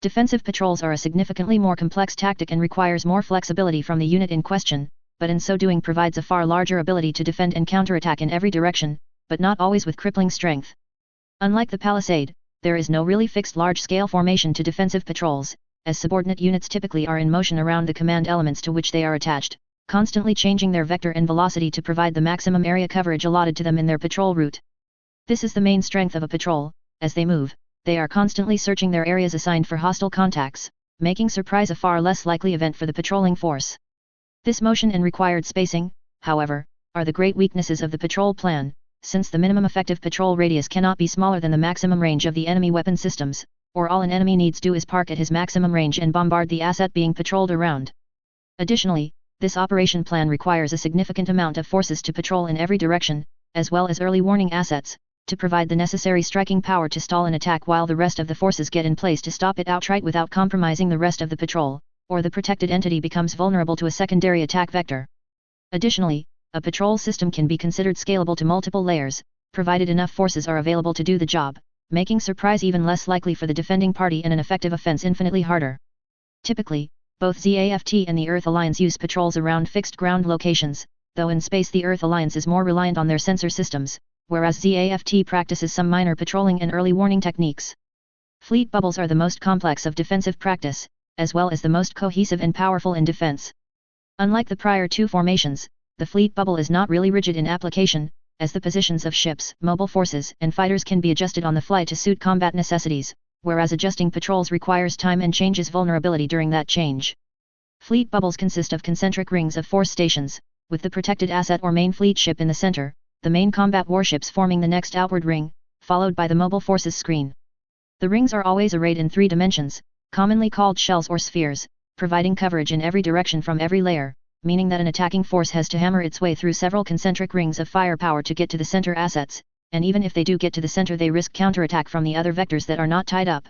Defensive patrols are a significantly more complex tactic and requires more flexibility from the unit in question, but in so doing provides a far larger ability to defend and counterattack in every direction, but not always with crippling strength. Unlike the palisade, there is no really fixed large-scale formation to defensive patrols, as subordinate units typically are in motion around the command elements to which they are attached, constantly changing their vector and velocity to provide the maximum area coverage allotted to them in their patrol route. This is the main strength of a patrol. As they move, they are constantly searching their areas assigned for hostile contacts, making surprise a far less likely event for the patrolling force. This motion and required spacing, however, are the great weaknesses of the patrol plan, since the minimum effective patrol radius cannot be smaller than the maximum range of the enemy weapon systems, or all an enemy needs do is park at his maximum range and bombard the asset being patrolled around. Additionally, this operation plan requires a significant amount of forces to patrol in every direction, as well as early warning assets, to provide the necessary striking power to stall an attack while the rest of the forces get in place to stop it outright without compromising the rest of the patrol, or the protected entity becomes vulnerable to a secondary attack vector. Additionally, a patrol system can be considered scalable to multiple layers, provided enough forces are available to do the job, making surprise even less likely for the defending party and an effective offense infinitely harder. Typically, both ZAFT and the Earth Alliance use patrols around fixed ground locations, though in space the Earth Alliance is more reliant on their sensor systems, whereas ZAFT practices some minor patrolling and early warning techniques. Fleet bubbles are the most complex of defensive practice, as well as the most cohesive and powerful in defense. Unlike the prior 2 formations, the fleet bubble is not really rigid in application, as the positions of ships, mobile forces, and fighters can be adjusted on the fly to suit combat necessities, whereas adjusting patrols requires time and changes vulnerability during that change. Fleet bubbles consist of concentric rings of force stations, with the protected asset or main fleet ship in the center, the main combat warships forming the next outward ring, followed by the mobile forces screen. The rings are always arrayed in 3 dimensions, commonly called shells or spheres, providing coverage in every direction from every layer, meaning that an attacking force has to hammer its way through several concentric rings of firepower to get to the center assets, and even if they do get to the center they risk counterattack from the other vectors that are not tied up.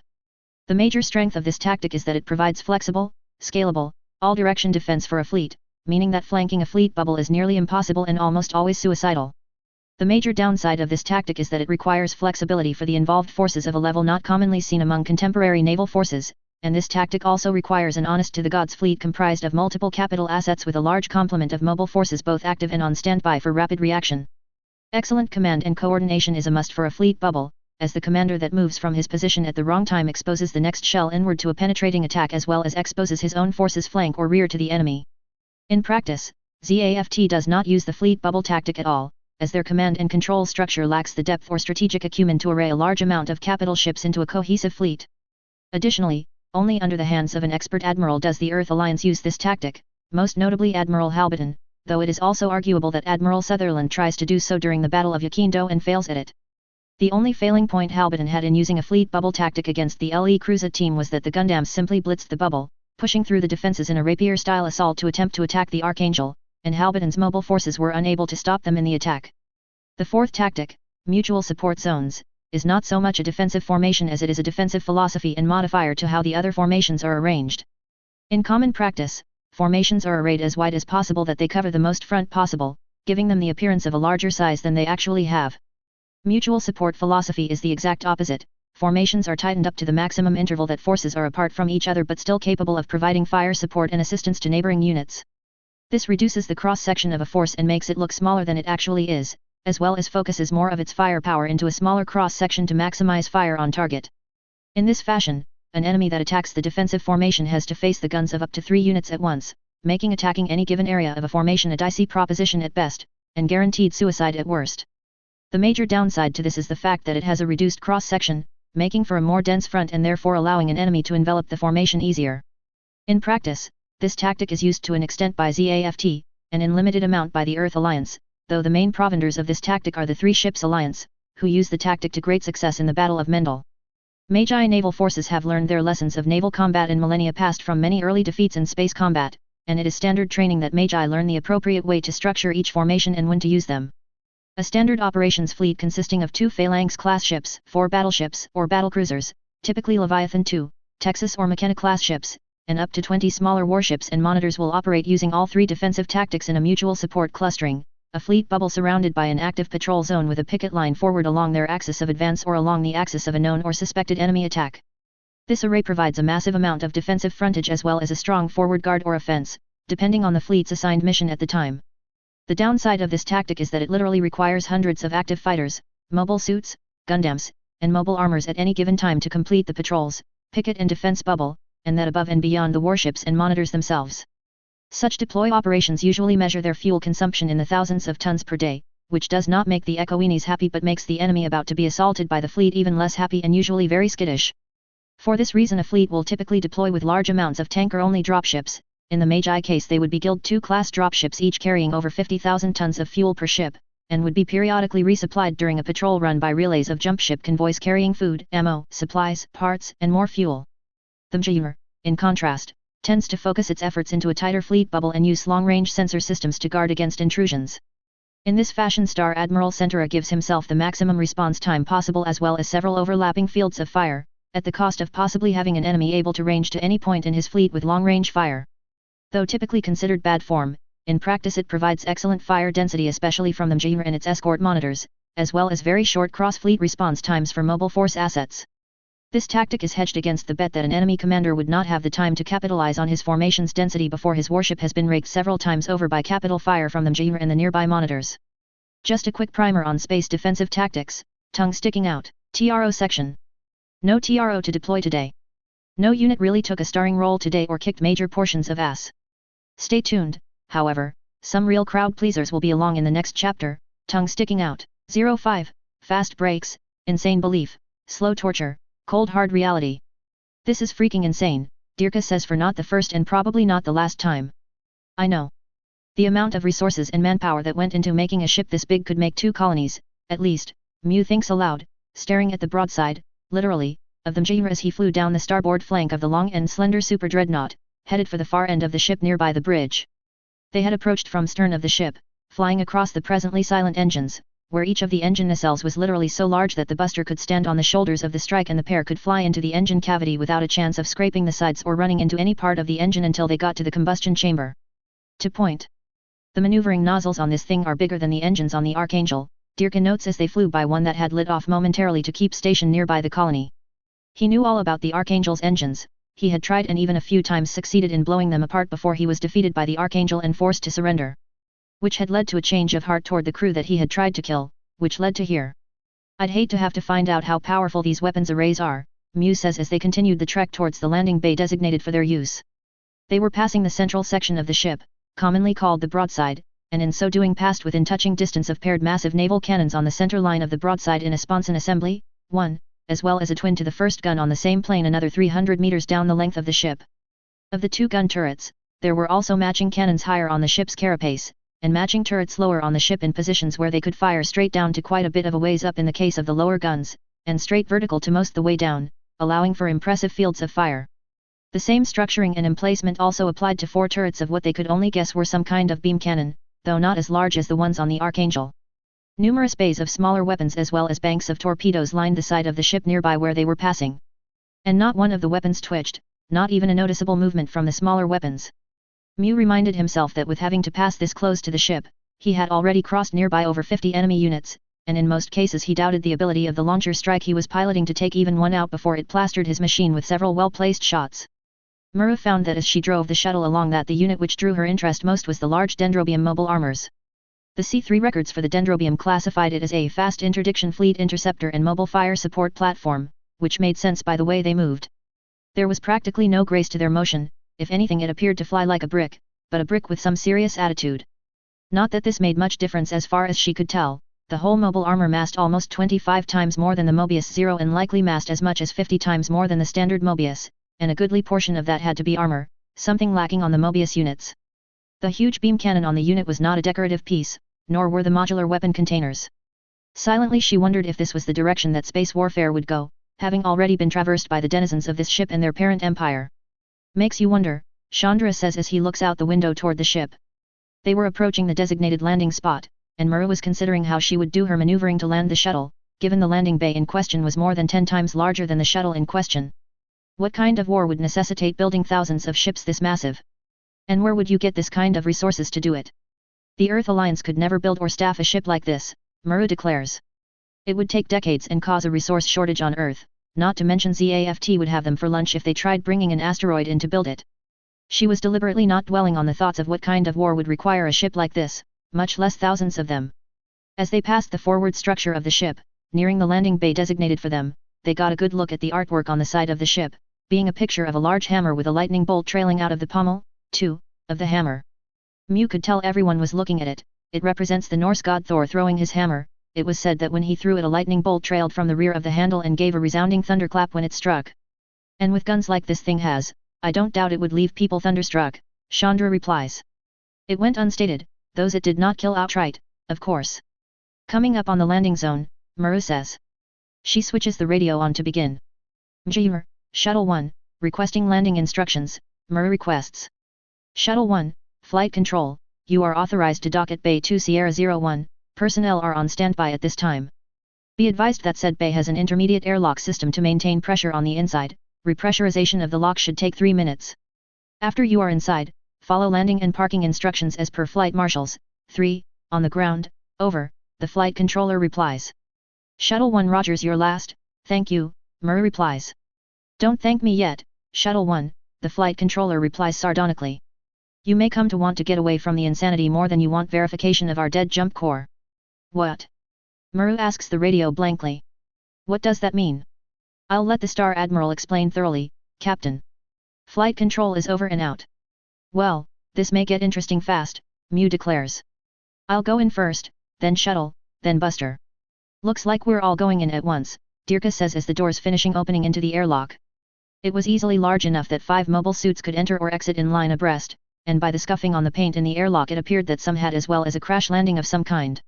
The major strength of this tactic is that it provides flexible, scalable, all-direction defense for a fleet, meaning that flanking a fleet bubble is nearly impossible and almost always suicidal. The major downside of this tactic is that it requires flexibility for the involved forces of a level not commonly seen among contemporary naval forces, and this tactic also requires an honest-to-the-gods fleet comprised of multiple capital assets with a large complement of mobile forces both active and on standby for rapid reaction. Excellent command and coordination is a must for a fleet bubble, as the commander that moves from his position at the wrong time exposes the next shell inward to a penetrating attack as well as exposes his own force's flank or rear to the enemy. In practice, ZAFT does not use the fleet bubble tactic at all, as their command and control structure lacks the depth or strategic acumen to array a large amount of capital ships into a cohesive fleet. Additionally, only under the hands of an expert admiral does the Earth Alliance use this tactic, most notably Admiral Halberton, though it is also arguable that Admiral Sutherland tries to do so during the Battle of Yakindo and fails at it. The only failing point Halberton had in using a fleet bubble tactic against the LE Cruiser team was that the Gundams simply blitzed the bubble, pushing through the defenses in a rapier-style assault to attempt to attack the Archangel, and Halberton's mobile forces were unable to stop them in the attack. The fourth tactic, mutual support zones, is not so much a defensive formation as it is a defensive philosophy and modifier to how the other formations are arranged. In common practice, formations are arrayed as wide as possible that they cover the most front possible, giving them the appearance of a larger size than they actually have. Mutual support philosophy is the exact opposite. Formations are tightened up to the maximum interval that forces are apart from each other but still capable of providing fire support and assistance to neighboring units. This reduces the cross-section of a force and makes it look smaller than it actually is, as well as focuses more of its firepower into a smaller cross-section to maximize fire on target. In this fashion, an enemy that attacks the defensive formation has to face the guns of up to 3 units at once, making attacking any given area of a formation a dicey proposition at best, and guaranteed suicide at worst. The major downside to this is the fact that it has a reduced cross-section, making for a more dense front and therefore allowing an enemy to envelop the formation easier. In practice, this tactic is used to an extent by ZAFT, and in limited amount by the Earth Alliance, though the main provenders of this tactic are the Three Ships Alliance, who use the tactic to great success in the Battle of Mendel. Magi naval forces have learned their lessons of naval combat in millennia past from many early defeats in space combat, and it is standard training that Magi learn the appropriate way to structure each formation and when to use them. A standard operations fleet consisting of 2 Phalanx-class ships, 4 battleships or battlecruisers, typically Leviathan II, Texas or McKenna-class ships, and up to 20 smaller warships and monitors will operate using all 3 defensive tactics in a mutual support clustering, a fleet bubble surrounded by an active patrol zone with a picket line forward along their axis of advance or along the axis of a known or suspected enemy attack. This array provides a massive amount of defensive frontage as well as a strong forward guard or offense, depending on the fleet's assigned mission at the time. The downside of this tactic is that it literally requires hundreds of active fighters, mobile suits, Gundams, and mobile armors at any given time to complete the patrols, picket and defense bubble, and that above and beyond the warships and monitors themselves. Such deploy operations usually measure their fuel consumption in the thousands of tons per day, which does not make the Echoinis happy but makes the enemy about to be assaulted by the fleet even less happy and usually very skittish. For this reason a fleet will typically deploy with large amounts of tanker-only dropships. In the Magi case they would be Guild 2 class dropships each carrying over 50,000 tons of fuel per ship, and would be periodically resupplied during a patrol run by relays of jump ship convoys carrying food, ammo, supplies, parts, and more fuel. The Mjir, in contrast, tends to focus its efforts into a tighter fleet bubble and use long-range sensor systems to guard against intrusions. In this fashion Star Admiral Centura gives himself the maximum response time possible as well as several overlapping fields of fire, at the cost of possibly having an enemy able to range to any point in his fleet with long-range fire. Though typically considered bad form, in practice it provides excellent fire density especially from the Mjir and its escort monitors, as well as very short cross-fleet response times for mobile force assets. This tactic is hedged against the bet that an enemy commander would not have the time to capitalize on his formation's density before his warship has been raked several times over by capital fire from the Mjir and the nearby monitors. Just a quick primer on space defensive tactics, tongue sticking out, TRO section. No TRO to deploy today. No unit really took a starring role today or kicked major portions of ass. Stay tuned, however, some real crowd pleasers will be along in the next chapter, tongue sticking out, 05, fast breaks, insane belief, slow torture, cold hard reality. This is freaking insane, Dirka says for not the first and probably not the last time. I know. The amount of resources and manpower that went into making a ship this big could make 2 colonies, at least, Mew thinks aloud, staring at the broadside, literally, of the Mjir as he flew down the starboard flank of the long and slender super dreadnought, headed for the far end of the ship nearby the bridge. They had approached from stern of the ship, flying across the presently silent engines, where each of the engine nacelles was literally so large that the buster could stand on the shoulders of the strike and the pair could fly into the engine cavity without a chance of scraping the sides or running into any part of the engine until they got to the combustion chamber. To point. The maneuvering nozzles on this thing are bigger than the engines on the Archangel, Dirka notes as they flew by one that had lit off momentarily to keep station nearby the colony. He knew all about the Archangel's engines. He had tried and even a few times succeeded in blowing them apart before he was defeated by the Archangel and forced to surrender. Which had led to a change of heart toward the crew that he had tried to kill, which led to here. I'd hate to have to find out how powerful these weapons arrays are, Mew says as they continued the trek towards the landing bay designated for their use. They were passing the central section of the ship, commonly called the broadside, and in so doing passed within touching distance of paired massive naval cannons on the center line of the broadside in a sponson assembly, 1, as well as a twin to the first gun on the same plane another 300 meters down the length of the ship. Of the two gun turrets, there were also matching cannons higher on the ship's carapace, and matching turrets lower on the ship in positions where they could fire straight down to quite a bit of a ways up in the case of the lower guns, and straight vertical to most the way down, allowing for impressive fields of fire. The same structuring and emplacement also applied to 4 turrets of what they could only guess were some kind of beam cannon, though not as large as the ones on the Archangel. Numerous bays of smaller weapons as well as banks of torpedoes lined the side of the ship nearby where they were passing. And not one of the weapons twitched, not even a noticeable movement from the smaller weapons. Mew reminded himself that with having to pass this close to the ship, he had already crossed nearby over 50 enemy units, and in most cases he doubted the ability of the launcher strike he was piloting to take even one out before it plastered his machine with several well-placed shots. Mura found that as she drove the shuttle along that the unit which drew her interest most was the large Dendrobium mobile armors. The C3 records for the Dendrobium classified it as a fast interdiction fleet interceptor and mobile fire support platform, which made sense by the way they moved. There was practically no grace to their motion, if anything it appeared to fly like a brick, but a brick with some serious attitude. Not that this made much difference as far as she could tell, the whole mobile armor massed almost 25 times more than the Mobius Zero and likely massed as much as 50 times more than the standard Mobius, and a goodly portion of that had to be armor, something lacking on the Mobius units. The huge beam cannon on the unit was not a decorative piece, nor were the modular weapon containers. Silently she wondered if this was the direction that space warfare would go, having already been traversed by the denizens of this ship and their parent empire. Makes you wonder, Chandra says as he looks out the window toward the ship. They were approaching the designated landing spot, and Mura was considering how she would do her maneuvering to land the shuttle, given the landing bay in question was more than 10 times larger than the shuttle in question. What kind of war would necessitate building thousands of ships this massive? And where would you get this kind of resources to do it? The Earth Alliance could never build or staff a ship like this, Mura declares. It would take decades and cause a resource shortage on Earth, not to mention ZAFT would have them for lunch if they tried bringing an asteroid in to build it. She was deliberately not dwelling on the thoughts of what kind of war would require a ship like this, much less thousands of them. As they passed the forward structure of the ship, nearing the landing bay designated for them, they got a good look at the artwork on the side of the ship, being a picture of a large hammer with a lightning bolt trailing out of the pommel, too, of the hammer. Mew could tell everyone was looking at it. It represents the Norse god Thor throwing his hammer. It was said that when he threw it a lightning bolt trailed from the rear of the handle and gave a resounding thunderclap when it struck. And with guns like this thing has, I don't doubt it would leave people thunderstruck, Chandra replies. It went unstated, those it did not kill outright, of course. Coming up on the landing zone, Mura says. She switches the radio on to begin. Mjr, Shuttle 1, requesting landing instructions, Mura requests. Shuttle 1, Flight Control, you are authorized to dock at Bay 2 Sierra 01, personnel are on standby at this time. Be advised that said bay has an intermediate airlock system to maintain pressure on the inside, repressurization of the lock should take 3 minutes. After you are inside, follow landing and parking instructions as per flight marshals. 3, on the ground, over, the flight controller replies. Shuttle 1 Rogers your last, thank you, Mura replies. Don't thank me yet, Shuttle 1, the flight controller replies sardonically. You may come to want to get away from the insanity more than you want verification of our dead jump core. What? Mura asks the radio blankly. What does that mean? I'll let the Star Admiral explain thoroughly, Captain. Flight control is over and out. Well, this may get interesting fast, Mew declares. I'll go in first, then Shuttle, then Buster. Looks like we're all going in at once, Dirka says as the doors finishing opening into the airlock. It was easily large enough that 5 mobile suits could enter or exit in line abreast, and by the scuffing on the paint in the airlock it appeared that some had as well as a crash landing of some kind.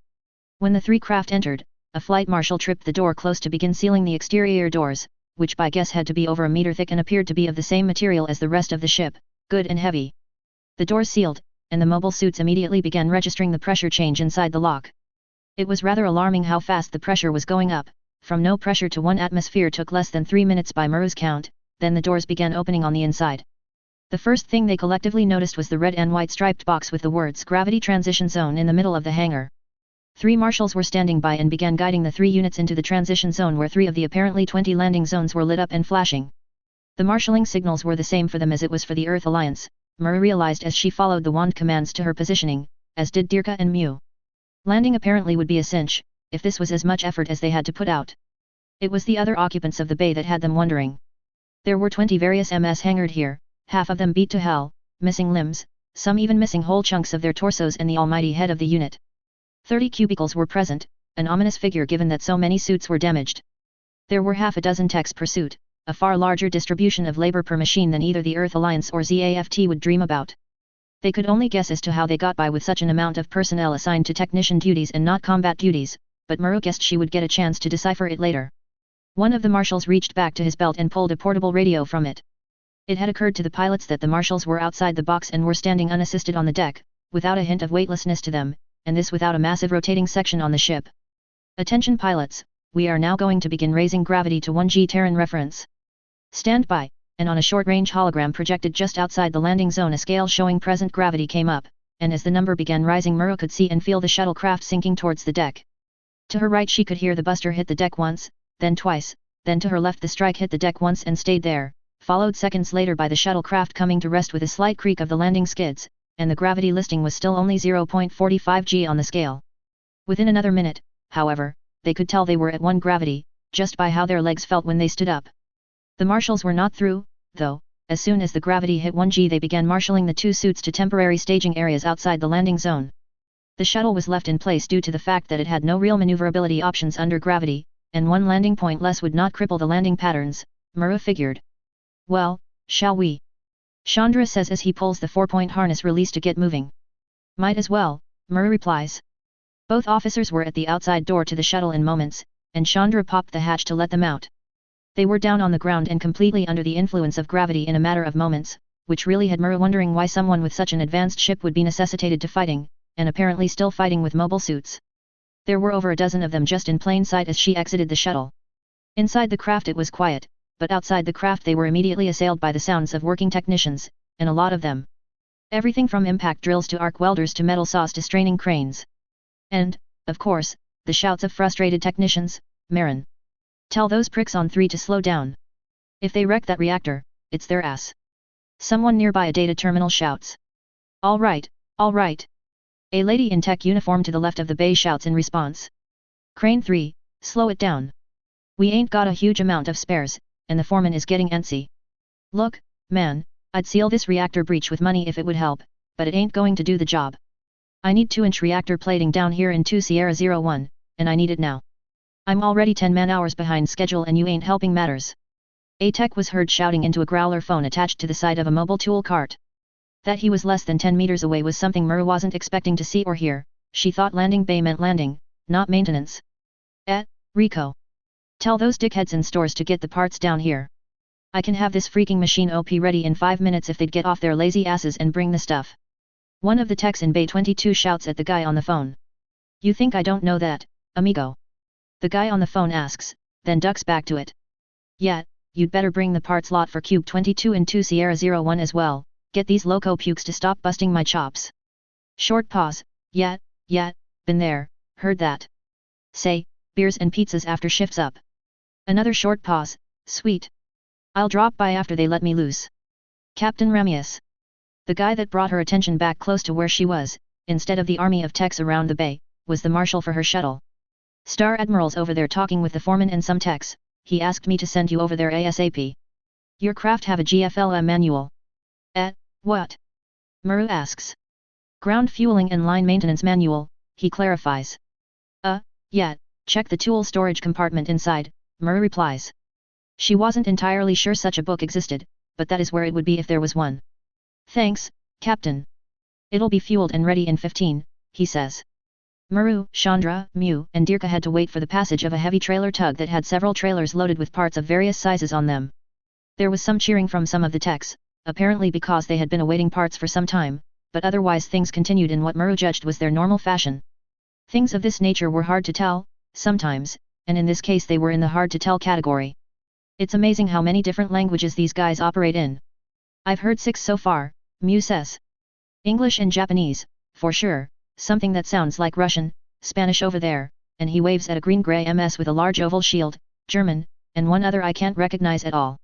When the 3 craft entered, a flight marshal tripped the door close to begin sealing the exterior doors, which by guess had to be over a meter thick and appeared to be of the same material as the rest of the ship, good and heavy. The doors sealed, and the mobile suits immediately began registering the pressure change inside the lock. It was rather alarming how fast the pressure was going up. From no pressure to 1 atmosphere took less than 3 minutes by Mura's count, then the doors began opening on the inside. The first thing they collectively noticed was the red and white striped box with the words Gravity Transition Zone in the middle of the hangar. 3 marshals were standing by and began guiding the 3 units into the transition zone where 3 of the apparently 20 landing zones were lit up and flashing. The marshalling signals were the same for them as it was for the Earth Alliance, Mura realized as she followed the wand commands to her positioning, as did Dirka and Mew. Landing apparently would be a cinch, if this was as much effort as they had to put out. It was the other occupants of the bay that had them wondering. There were 20 various MS hangared here, half of them beat to hell, missing limbs, some even missing whole chunks of their torsos and the almighty head of the unit. 30 cubicles were present, an ominous figure given that so many suits were damaged. There were half a dozen techs per suit, a far larger distribution of labor per machine than either the Earth Alliance or ZAFT would dream about. They could only guess as to how they got by with such an amount of personnel assigned to technician duties and not combat duties, but Muru guessed she would get a chance to decipher it later. One of the marshals reached back to his belt and pulled a portable radio from it. It had occurred to the pilots that the marshals were outside the box and were standing unassisted on the deck, without a hint of weightlessness to them, and this without a massive rotating section on the ship. Attention pilots, we are now going to begin raising gravity to 1G Terran reference. Stand by, and on a short-range hologram projected just outside the landing zone a scale showing present gravity came up, and as the number began rising Muru could see and feel the shuttlecraft sinking towards the deck. To her right she could hear the buster hit the deck once, then twice, then to her left the strike hit the deck once and stayed there, followed seconds later by the shuttlecraft coming to rest with a slight creak of the landing skids, and the gravity listing was still only 0.45 g on the scale. Within another minute, however, they could tell they were at 1 gravity, just by how their legs felt when they stood up. The marshals were not through, though. As soon as the gravity hit 1G they began marshalling the 2 suits to temporary staging areas outside the landing zone. The shuttle was left in place due to the fact that it had no real maneuverability options under gravity, and 1 landing point less would not cripple the landing patterns, Muru figured. Well, shall we? Chandra says as he pulls the 4-point harness release to get moving. Might as well, Muru replies. Both officers were at the outside door to the shuttle in moments, and Chandra popped the hatch to let them out. They were down on the ground and completely under the influence of gravity in a matter of moments, which really had Muru wondering why someone with such an advanced ship would be necessitated to fighting, and apparently still fighting with mobile suits. There were over a dozen of them just in plain sight as she exited the shuttle. Inside the craft it was quiet, but outside the craft they were immediately assailed by the sounds of working technicians, and a lot of them. Everything from impact drills to arc welders to metal saws to straining cranes. And, of course, the shouts of frustrated technicians, Marin. Tell those pricks on 3 to slow down. If they wreck that reactor, it's their ass. Someone nearby a data terminal shouts. All right, all right. A lady in tech uniform to the left of the bay shouts in response. Crane 3, slow it down. We ain't got a huge amount of spares, and the foreman is getting antsy. Look, man, I'd seal this reactor breach with money if it would help, but it ain't going to do the job. I need 2-inch reactor plating down here in 2 Sierra 01, and I need it now. I'm already 10 man-hours behind schedule and you ain't helping matters. A tech was heard shouting into a growler phone attached to the side of a mobile tool cart. That he was less than 10 meters away was something Muru wasn't expecting to see or hear. She thought landing bay meant landing, not maintenance. Rico. Tell those dickheads in stores to get the parts down here. I can have this freaking machine OP ready in 5 minutes if they'd get off their lazy asses and bring the stuff. One of the techs in Bay 22 shouts at the guy on the phone. You think I don't know that, amigo? The guy on the phone asks, then ducks back to it. Yeah, you'd better bring the parts lot for Cube 22 and 2 Sierra 01 as well, get these loco pukes to stop busting my chops. Short pause, yeah, been there, heard that. Say, beers and pizzas after shift's up. Another short pause, sweet. I'll drop by after they let me loose. Captain Ramius. The guy that brought her attention back close to where she was, instead of the army of techs around the bay, was the marshal for her shuttle. Star Admiral's over there talking with the foreman and some techs, he asked me to send you over there ASAP. Your craft have a GFLM manual. What? Muru asks. Ground fueling and line maintenance manual, he clarifies. Yeah, check the tool storage compartment inside, Muru replies. She wasn't entirely sure such a book existed, but that is where it would be if there was one. Thanks, Captain. It'll be fueled and ready in 15, he says. Muru, Chandra, Mew, and Dirka had to wait for the passage of a heavy trailer tug that had several trailers loaded with parts of various sizes on them. There was some cheering from some of the techs, apparently because they had been awaiting parts for some time, but otherwise things continued in what Muru judged was their normal fashion. Things of this nature were hard to tell, sometimes, and in this case they were in the hard to tell category. It's amazing how many different languages these guys operate in. I've heard 6 so far, Mew says. English and Japanese, for sure. Something that sounds like Russian, Spanish over there, and he waves at a green-gray MS with a large oval shield, German, and one other I can't recognize at all.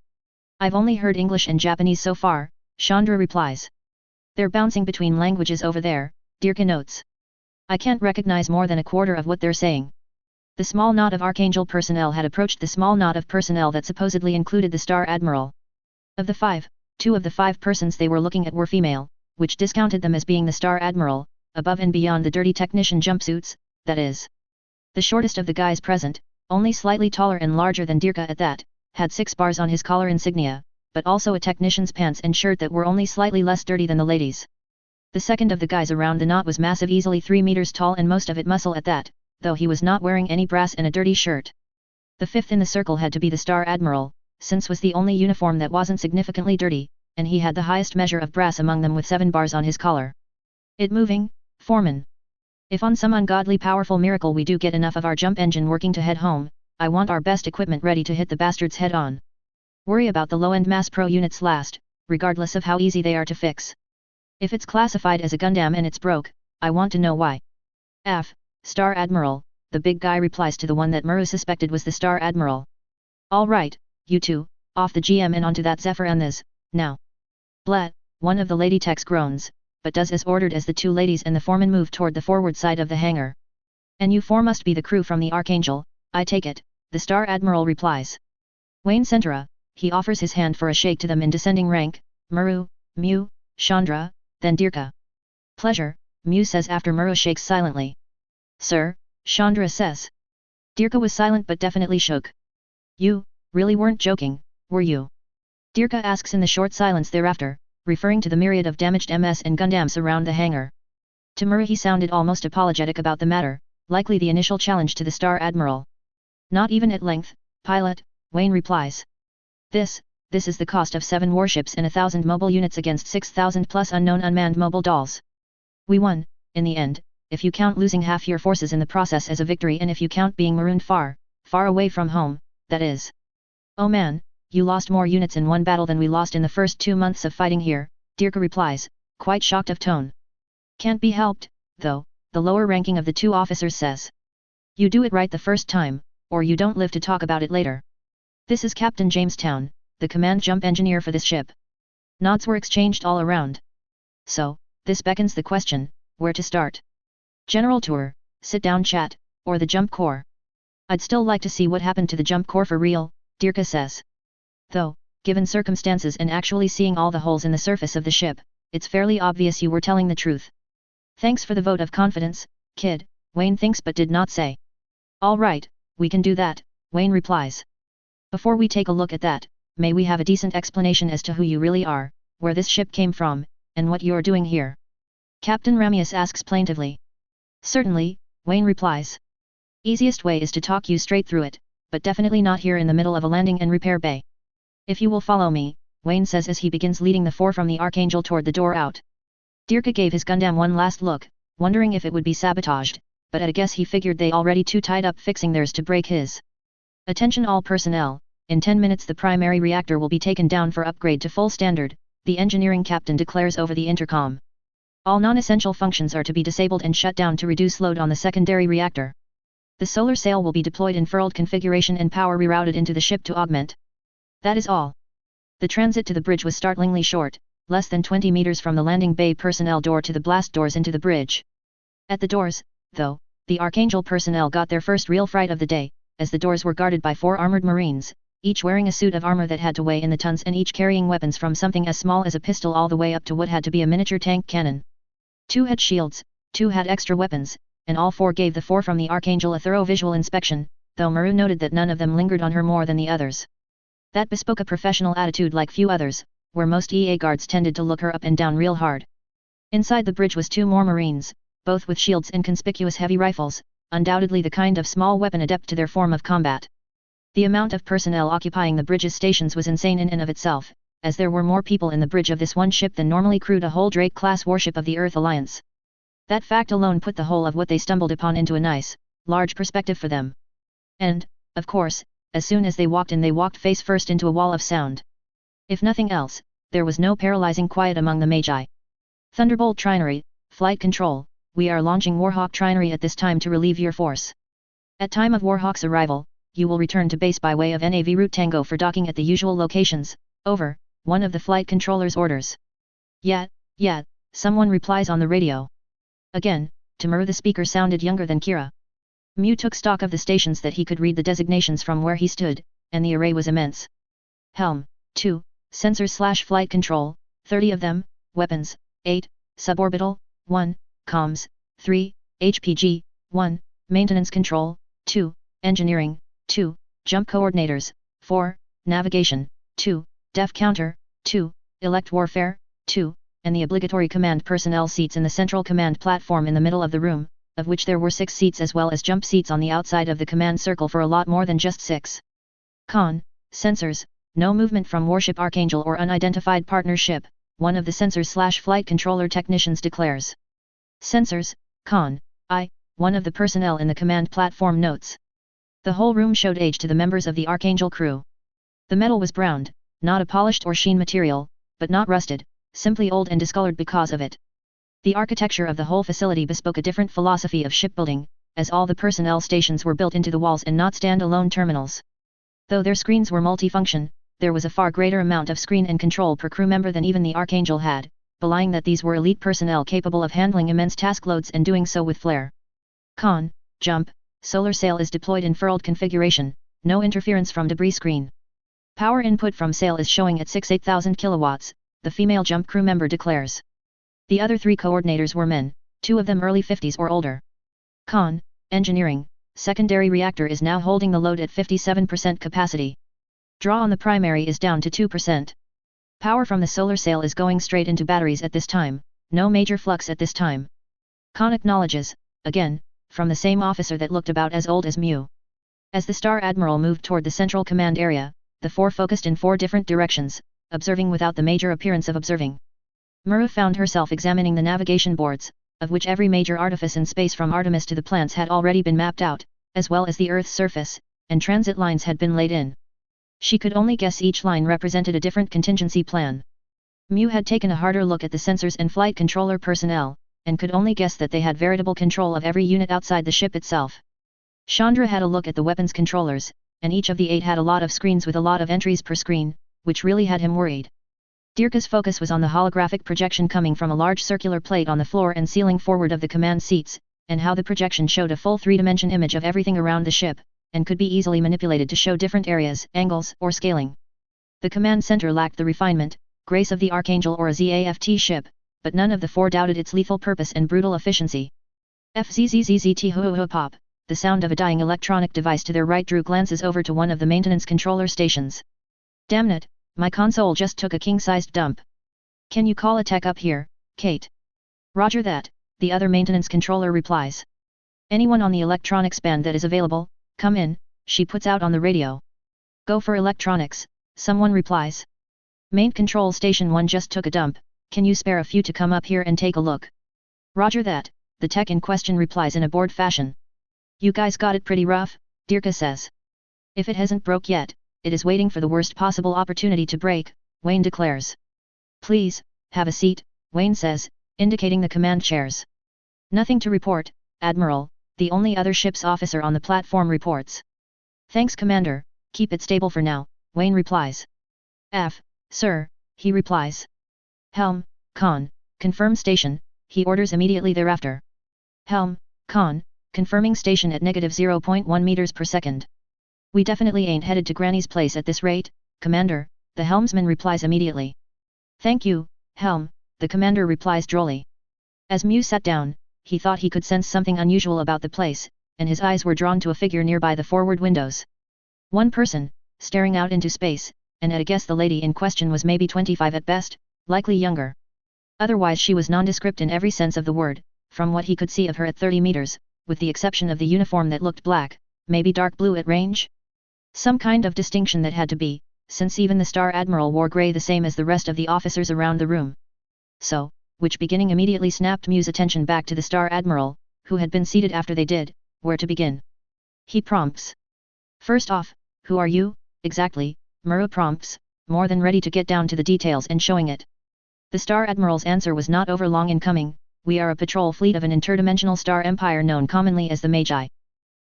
I've only heard English and Japanese so far, Chandra replies. They're bouncing between languages over there, Dirka notes. I can't recognize more than a quarter of what they're saying. The small knot of Archangel personnel had approached the small knot of personnel that supposedly included the Star Admiral. Of the 5, 2 of the 5 persons they were looking at were female, which discounted them as being the Star Admiral, above and beyond the dirty technician jumpsuits, that is. The shortest of the guys present, only slightly taller and larger than Dirka at that, had 6 bars on his collar insignia, but also a technician's pants and shirt that were only slightly less dirty than the ladies'. The second of the guys around the knot was massive, easily 3 meters tall and most of it muscle at that, though he was not wearing any brass and a dirty shirt. The 5th in the circle had to be the Star Admiral, since was the only uniform that wasn't significantly dirty, and he had the highest measure of brass among them with 7 bars on his collar. It moving, foreman. If on some ungodly powerful miracle we do get enough of our jump engine working to head home, I want our best equipment ready to hit the bastards head on. Worry about the low-end mass pro units last, regardless of how easy they are to fix. If it's classified as a Gundam and it's broke, I want to know why. Star Admiral, the big guy replies to the one that Muru suspected was the Star Admiral. Alright, you two, off the GM and onto that Zephyr and this, now. Blat, one of the lady techs groans, but does as ordered as the 2 ladies and the foreman move toward the forward side of the hangar. And you 4 must be the crew from the Archangel, I take it, the Star Admiral replies. Wayne Centura, he offers his hand for a shake to them in descending rank, Muru, Mew, Chandra, then Dirka. Pleasure, Mew says after Muru shakes silently. Sir, Chandra says. Dirka was silent but definitely shook. You, really weren't joking, were you? Dirka asks in the short silence thereafter, referring to the myriad of damaged MS and Gundams around the hangar. To Muru he sounded almost apologetic about the matter, likely the initial challenge to the Star Admiral. Not even at length, pilot, Wayne replies. This is the cost of 7 warships and 1,000 mobile units against 6,000 plus unknown unmanned mobile dolls. We won, in the end, if you count losing half your forces in the process as a victory and if you count being marooned far, far away from home, that is. Oh man, you lost more units in one battle than we lost in the first 2 months of fighting here, Dirka replies, quite shocked of tone. Can't be helped, though, the lower ranking of the 2 officers says. You do it right the first time, or you don't live to talk about it later. This is Captain Jamestown, the command jump engineer for this ship. Nods were exchanged all around. So, this beckons the question, where to start? General tour, sit-down chat, or the jump corps? I'd still like to see what happened to the jump corps for real, Dirka says. Though, given circumstances and actually seeing all the holes in the surface of the ship, it's fairly obvious you were telling the truth. Thanks for the vote of confidence, kid, Wayne thinks but did not say. All right, we can do that, Wayne replies. Before we take a look at that, may we have a decent explanation as to who you really are, where this ship came from, and what you're doing here? Captain Ramius asks plaintively. Certainly, Wayne replies. Easiest way is to talk you straight through it, but definitely not here in the middle of a landing and repair bay. If you will follow me, Wayne says as he begins leading the 4 from the Archangel toward the door out. Dirka gave his Gundam one last look, wondering if it would be sabotaged, but at a guess he figured they already too tied up fixing theirs to break his. Attention all personnel, in 10 minutes the primary reactor will be taken down for upgrade to full standard, the engineering captain declares over the intercom. All non-essential functions are to be disabled and shut down to reduce load on the secondary reactor. The solar sail will be deployed in furled configuration and power rerouted into the ship to augment. That is all. The transit to the bridge was startlingly short, less than 20 meters from the landing bay personnel door to the blast doors into the bridge. At the doors, though, the Archangel personnel got their first real fright of the day, as the doors were guarded by 4 armored marines, each wearing a suit of armor that had to weigh in the tons and each carrying weapons from something as small as a pistol all the way up to what had to be a miniature tank cannon. 2 had shields, 2 had extra weapons, and all 4 gave the 4 from the Archangel a thorough visual inspection, though Maru noted that none of them lingered on her more than the others. That bespoke a professional attitude like few others, where most EA guards tended to look her up and down real hard. Inside the bridge was 2 more marines, both with shields and conspicuous heavy rifles, undoubtedly the kind of small weapon adept to their form of combat. The amount of personnel occupying the bridge's stations was insane in and of itself, as there were more people in the bridge of this one ship than normally crewed a whole Drake-class warship of the Earth Alliance. That fact alone put the whole of what they stumbled upon into a nice, large perspective for them. And, of course, as soon as they walked face first into a wall of sound. If nothing else, there was no paralyzing quiet among the Magi. Thunderbolt Trinary, Flight Control, we are launching Warhawk Trinary at this time to relieve your force. At time of Warhawk's arrival, you will return to base by way of NAV Route Tango for docking at the usual locations, over, one of the flight controller's orders. Yeah, someone replies on the radio. Again, to Muru the speaker sounded younger than Kira. Mew took stock of the stations that he could read the designations from where he stood, and the array was immense. Helm, 2, sensors/flight control, 30 of them, weapons, 8, suborbital, 1, comms, 3, HPG, 1, maintenance control, 2, engineering, 2, jump coordinators, 4, navigation, 2, def counter, 2, elect warfare, 2, and the obligatory command personnel seats in the central command platform in the middle of the room, of which there were 6 seats as well as jump seats on the outside of the command circle for a lot more than just 6. Con, sensors, no movement from Warship Archangel or unidentified partnership, one of the sensors/flight controller technicians declares. Sensors, con, one of the personnel in the command platform notes. The whole room showed age to the members of the Archangel crew. The metal was browned, not a polished or sheen material, but not rusted, simply old and discolored because of it. The architecture of the whole facility bespoke a different philosophy of shipbuilding, as all the personnel stations were built into the walls and not stand-alone terminals. Though their screens were multifunction, there was a far greater amount of screen and control per crew member than even the Archangel had, belying that these were elite personnel capable of handling immense task loads and doing so with flair. Con, jump, solar sail is deployed in furled configuration, no interference from debris screen. Power input from sail is showing at 8,000 kilowatts, the female jump crew member declares. The other 3 coordinators were men, 2 of them early 50s or older. Con, engineering, secondary reactor is now holding the load at 57% capacity. Draw on the primary is down to 2%. Power from the solar sail is going straight into batteries at this time, no major flux at this time. Con acknowledges, again, from the same officer that looked about as old as Mew. As the Star Admiral moved toward the central command area, the 4 focused in 4 different directions, observing without the major appearance of observing. Mura found herself examining the navigation boards, of which every major artifice in space from Artemis to the plants had already been mapped out, as well as the Earth's surface, and transit lines had been laid in. She could only guess each line represented a different contingency plan. Mew had taken a harder look at the sensors and flight controller personnel, and could only guess that they had veritable control of every unit outside the ship itself. Chandra had a look at the weapons controllers, and each of the 8 had a lot of screens with a lot of entries per screen, which really had him worried. Dirka's focus was on the holographic projection coming from a large circular plate on the floor and ceiling forward of the command seats, and how the projection showed a full 3-dimension image of everything around the ship, and could be easily manipulated to show different areas, angles, or scaling. The command center lacked the refinement, grace of the Archangel or a ZAFT ship, but none of the 4 doubted its lethal purpose and brutal efficiency. FZZZZT ho ho ho pop, the sound of a dying electronic device to their right drew glances over to one of the maintenance controller stations. Damn it, my console just took a king-sized dump. Can you call a tech up here, Kate? Roger that, the other maintenance controller replies. Anyone on the electronics band that is available, come in, she puts out on the radio. Go for electronics, someone replies. Main control station 1 just took a dump, can you spare a few to come up here and take a look? Roger that, the tech in question replies in a bored fashion. You guys got it pretty rough, Dirka says. If it hasn't broke yet, it is waiting for the worst possible opportunity to break, Wayne declares. Please, have a seat, Wayne says, indicating the command chairs. Nothing to report, Admiral, the only other ship's officer on the platform reports. Thanks Commander, keep it stable for now, Wayne replies. Sir, he replies. Helm, con, confirm station, he orders immediately thereafter. Helm, con, confirming station at -0.1 meters per second. We definitely ain't headed to Granny's place at this rate, Commander, the helmsman replies immediately. Thank you, Helm, the commander replies drolly. As Mew sat down, he thought he could sense something unusual about the place, and his eyes were drawn to a figure nearby the forward windows. One person, staring out into space, and at a guess the lady in question was maybe 25 at best, likely younger. Otherwise she was nondescript in every sense of the word, from what he could see of her at 30 meters, with the exception of the uniform that looked black, maybe dark blue at range? Some kind of distinction that had to be, since even the Star Admiral wore grey the same as the rest of the officers around the room. So, which beginning immediately snapped Mew's attention back to the Star Admiral, who had been seated after they did, where to begin. He prompts. First off, who are you, exactly, Mura prompts, more than ready to get down to the details and showing it. The Star Admiral's answer was not over long in coming, we are a patrol fleet of an interdimensional star empire known commonly as the Magi.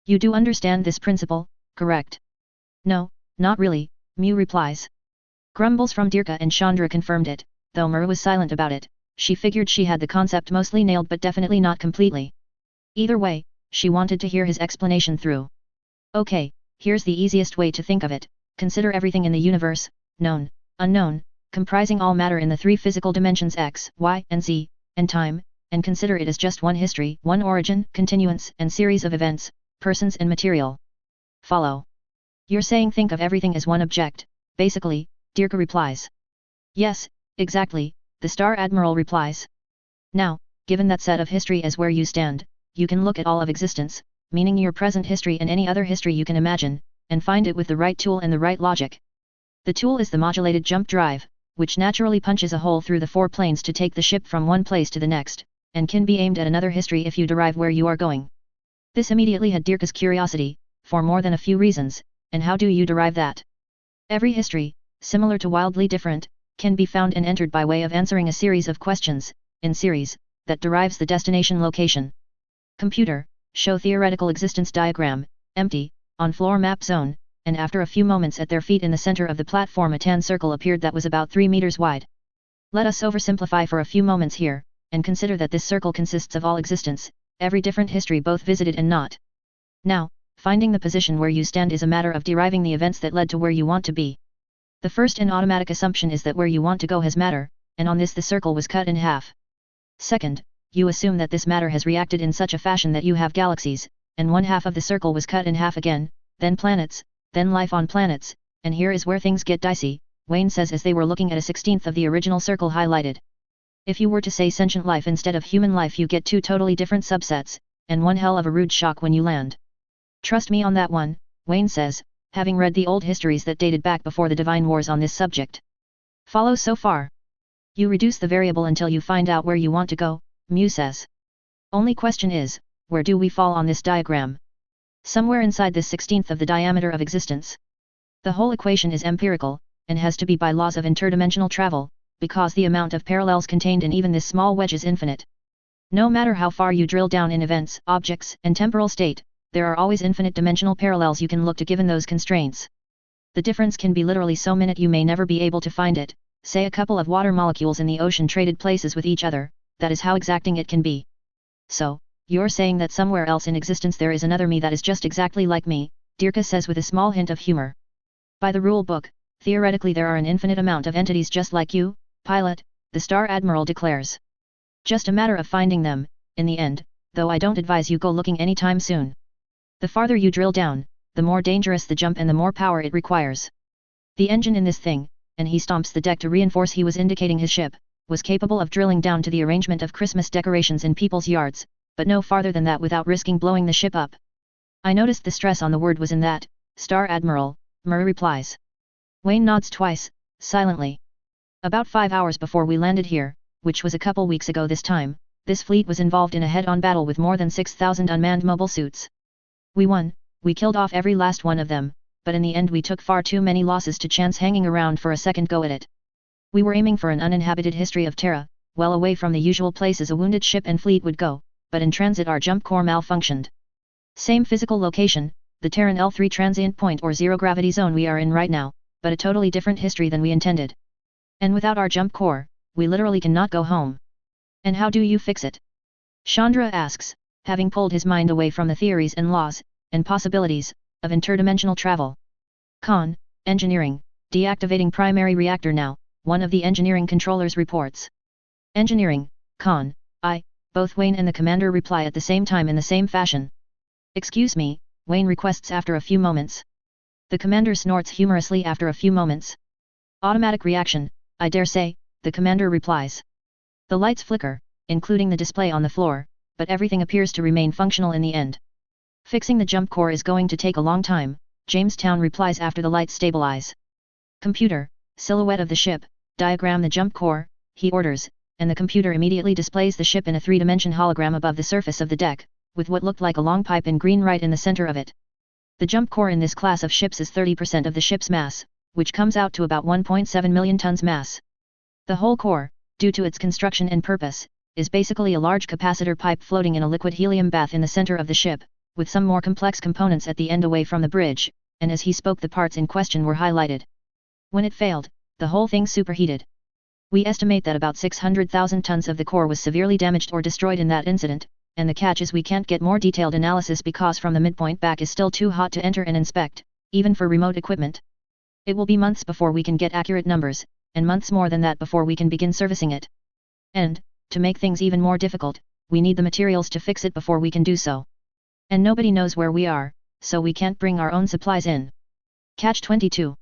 You do understand this principle, correct? No, not really, Mew replies. Grumbles from Dirka and Chandra confirmed it, though Mura was silent about it, she figured she had the concept mostly nailed but definitely not completely. Either way, she wanted to hear his explanation through. Okay, here's the easiest way to think of it. Consider everything in the universe, known, unknown, comprising all matter in the three physical dimensions x, y, and z, and time, and consider it as just one history, one origin, continuance, and series of events, persons and material. Follow? You're saying think of everything as one object, basically, Dirka replies. Yes, exactly, the Star Admiral replies. Now, given that set of history as where you stand, you can look at all of existence, meaning your present history and any other history you can imagine, and find it with the right tool and the right logic. The tool is the modulated jump drive, which naturally punches a hole through the four planes to take the ship from one place to the next, and can be aimed at another history if you derive where you are going. This immediately had Dirka's curiosity, for more than a few reasons, and how do you derive that? Every history, similar to wildly different, can be found and entered by way of answering a series of questions, in series, that derives the destination location. Computer, show theoretical existence diagram, empty, on floor map zone, and after a few moments at their feet in the center of the platform a tan circle appeared that was about 3 meters wide. Let us oversimplify for a few moments here, and consider that this circle consists of all existence, every different history both visited and not. Now, finding the position where you stand is a matter of deriving the events that led to where you want to be. The first and automatic assumption is that where you want to go has matter, and on this the circle was cut in half. Second, you assume that this matter has reacted in such a fashion that you have galaxies, and one half of the circle was cut in half again, then planets, then life on planets, and here is where things get dicey, Wayne says as they were looking at a 16th of the original circle highlighted. If you were to say sentient life instead of human life you get two totally different subsets, and one hell of a rude shock when you land. Trust me on that one, Wayne says, having read the old histories that dated back before the Divine Wars on this subject. Follow so far? You reduce the variable until you find out where you want to go, Mew says. Only question is, where do we fall on this diagram? Somewhere inside this 16th of the diameter of existence. The whole equation is empirical, and has to be by laws of interdimensional travel, because the amount of parallels contained in even this small wedge is infinite. No matter how far you drill down in events, objects, and temporal state, there are always infinite dimensional parallels you can look to given those constraints. The difference can be literally so minute you may never be able to find it, say a couple of water molecules in the ocean traded places with each other, that is how exacting it can be. So, you're saying that somewhere else in existence there is another me that is just exactly like me, Dirka says with a small hint of humor. By the rule book, theoretically there are an infinite amount of entities just like you, pilot, the Star Admiral declares. Just a matter of finding them, in the end, though I don't advise you go looking anytime soon. The farther you drill down, the more dangerous the jump and the more power it requires. The engine in this thing, and he stomps the deck to reinforce he was indicating his ship, was capable of drilling down to the arrangement of Christmas decorations in people's yards, but no farther than that without risking blowing the ship up. I noticed the stress on the word was in that, Star Admiral, Murray replies. Wayne nods twice, silently. About 5 hours before we landed here, which was a couple weeks ago this time, this fleet was involved in a head-on battle with more than 6,000 unmanned mobile suits. We won, we killed off every last one of them, but in the end we took far too many losses to chance hanging around for a second go at it. We were aiming for an uninhabited history of Terra, well away from the usual places a wounded ship and fleet would go, but in transit our jump core malfunctioned. Same physical location, the Terran L3 transient point or zero gravity zone we are in right now, but a totally different history than we intended. And without our jump core, we literally cannot go home. And how do you fix it? Chandra asks, having pulled his mind away from the theories and laws, and possibilities, of interdimensional travel. Con, engineering, deactivating primary reactor now, one of the engineering controllers reports. Engineering, Con, both Wayne and the commander reply at the same time in the same fashion. Excuse me, Wayne requests after a few moments. The commander snorts humorously after a few moments. Automatic reaction, I dare say, the commander replies. The lights flicker, including the display on the floor, but everything appears to remain functional in the end. Fixing the jump core is going to take a long time, Jamestown replies after the lights stabilize. Computer, silhouette of the ship, diagram the jump core, he orders, and the computer immediately displays the ship in a 3-dimension hologram above the surface of the deck, with what looked like a long pipe in green right in the center of it. The jump core in this class of ships is 30% of the ship's mass, which comes out to about 1.7 million tons mass. The whole core, due to its construction and purpose, is basically a large capacitor pipe floating in a liquid helium bath in the center of the ship, with some more complex components at the end away from the bridge, and as he spoke the parts in question were highlighted. When it failed, the whole thing superheated. We estimate that about 600,000 tons of the core was severely damaged or destroyed in that incident, and the catch is we can't get more detailed analysis because from the midpoint back is still too hot to enter and inspect, even for remote equipment. It will be months before we can get accurate numbers, and months more than that before we can begin servicing it. And, to make things even more difficult, we need the materials to fix it before we can do so. And nobody knows where we are, so we can't bring our own supplies in. Catch 22.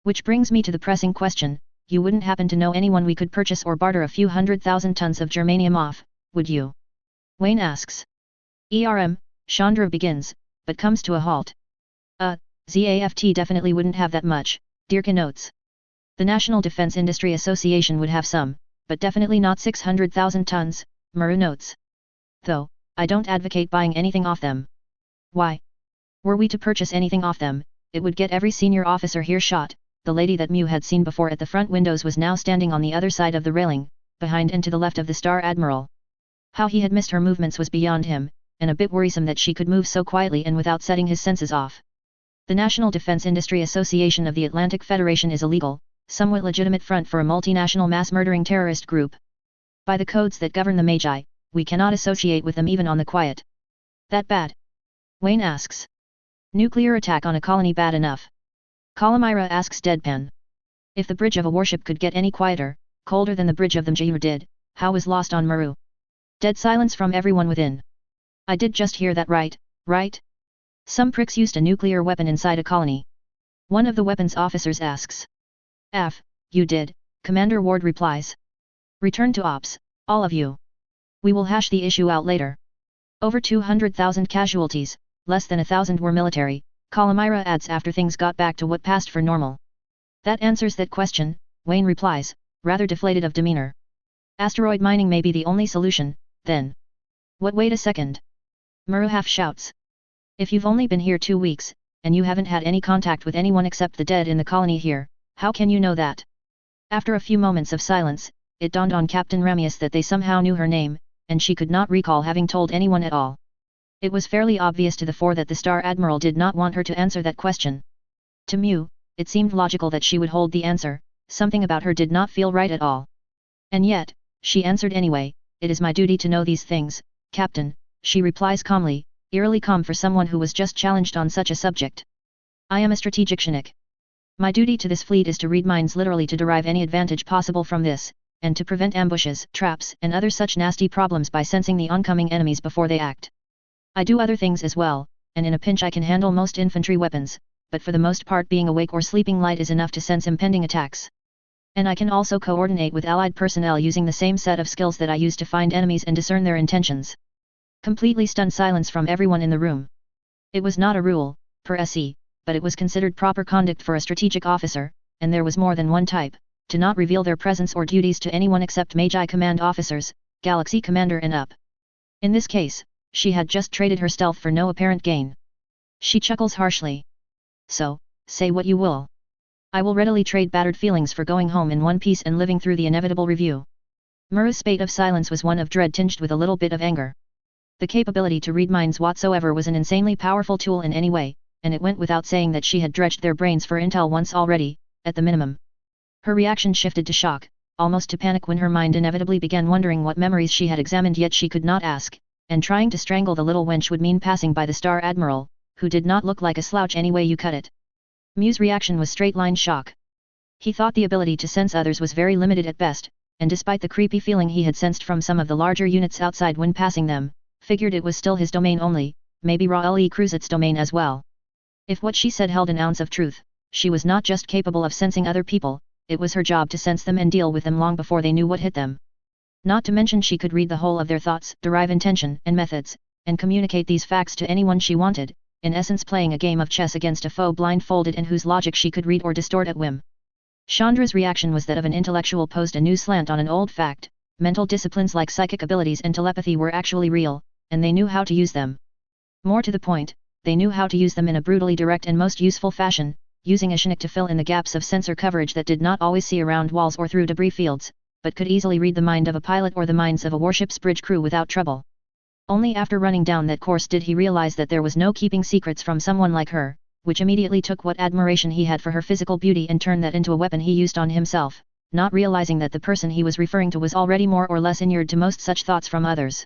Which brings me to the pressing question, you wouldn't happen to know anyone we could purchase or barter a few 100,000 tons of germanium off, would you? Wayne asks. Chandra begins, but comes to a halt. ZAFT definitely wouldn't have that much, Dirka notes. The National Defense Industry Association would have some, but definitely not 600,000 tons, Muru notes. Though, I don't advocate buying anything off them. Why? Were we to purchase anything off them, it would get every senior officer here shot. The lady that Mew had seen before at the front windows was now standing on the other side of the railing, behind and to the left of the Star Admiral. How he had missed her movements was beyond him, and a bit worrisome that she could move so quietly and without setting his senses off. The National Defense Industry Association of the Atlantic Federation is a legal, somewhat legitimate front for a multinational mass-murdering terrorist group. By the codes that govern the Magi, we cannot associate with them even on the quiet. That bad? Wayne asks. Nuclear attack on a colony bad enough? Kalamira asks deadpan. If the bridge of a warship could get any quieter, colder than the bridge of the Mjir did, how was lost on Muru? Dead silence from everyone within. I did just hear that right? Some pricks used a nuclear weapon inside a colony. One of the weapons officers asks. You did, Commander Ward replies. Return to ops, all of you. We will hash the issue out later. Over 200,000 casualties, less than 1,000 were military, Kalamira adds after things got back to what passed for normal. That answers that question, Wayne replies, rather deflated of demeanor. Asteroid mining may be the only solution, then. What, wait a second? Muru half shouts. If you've only been here 2 weeks, and you haven't had any contact with anyone except the dead in the colony here, how can you know that? After a few moments of silence, it dawned on Captain Ramius that they somehow knew her name, and she could not recall having told anyone at all. It was fairly obvious to the four that the Star Admiral did not want her to answer that question. To Mew, it seemed logical that she would hold the answer, something about her did not feel right at all. And yet, she answered anyway, "It is my duty to know these things, Captain," she replies calmly, eerily calm for someone who was just challenged on such a subject. "I am a strategic Chinook. My duty to this fleet is to read minds literally to derive any advantage possible from this, and to prevent ambushes, traps, and other such nasty problems by sensing the oncoming enemies before they act. I do other things as well, and in a pinch I can handle most infantry weapons, but for the most part being awake or sleeping light is enough to sense impending attacks. And I can also coordinate with allied personnel using the same set of skills that I use to find enemies and discern their intentions." Completely stunned silence from everyone in the room. It was not a rule, per se, but it was considered proper conduct for a strategic officer, and there was more than one type, to not reveal their presence or duties to anyone except Magi Command officers, Galaxy Commander and up. In this case, she had just traded her stealth for no apparent gain. She chuckles harshly. "So, say what you will. I will readily trade battered feelings for going home in one piece and living through the inevitable review." Muru's spate of silence was one of dread tinged with a little bit of anger. The capability to read minds whatsoever was an insanely powerful tool in any way, and it went without saying that she had dredged their brains for intel once already, at the minimum. Her reaction shifted to shock, almost to panic when her mind inevitably began wondering what memories she had examined yet she could not ask, and trying to strangle the little wench would mean passing by the Star Admiral, who did not look like a slouch any way you cut it. Mew's reaction was straight-line shock. He thought the ability to sense others was very limited at best, and despite the creepy feeling he had sensed from some of the larger units outside when passing them, figured it was still his domain only, maybe Ra-Le Cruzat's domain as well. If what she said held an ounce of truth, she was not just capable of sensing other people, it was her job to sense them and deal with them long before they knew what hit them. Not to mention she could read the whole of their thoughts, derive intention and methods, and communicate these facts to anyone she wanted, in essence playing a game of chess against a foe blindfolded and whose logic she could read or distort at whim. Chandra's reaction was that of an intellectual posed a new slant on an old fact: mental disciplines like psychic abilities and telepathy were actually real, and they knew how to use them. More to the point, they knew how to use them in a brutally direct and most useful fashion, using a Chinook to fill in the gaps of sensor coverage that did not always see around walls or through debris fields, but could easily read the mind of a pilot or the minds of a warship's bridge crew without trouble. Only after running down that course did he realize that there was no keeping secrets from someone like her, which immediately took what admiration he had for her physical beauty and turned that into a weapon he used on himself, not realizing that the person he was referring to was already more or less inured to most such thoughts from others.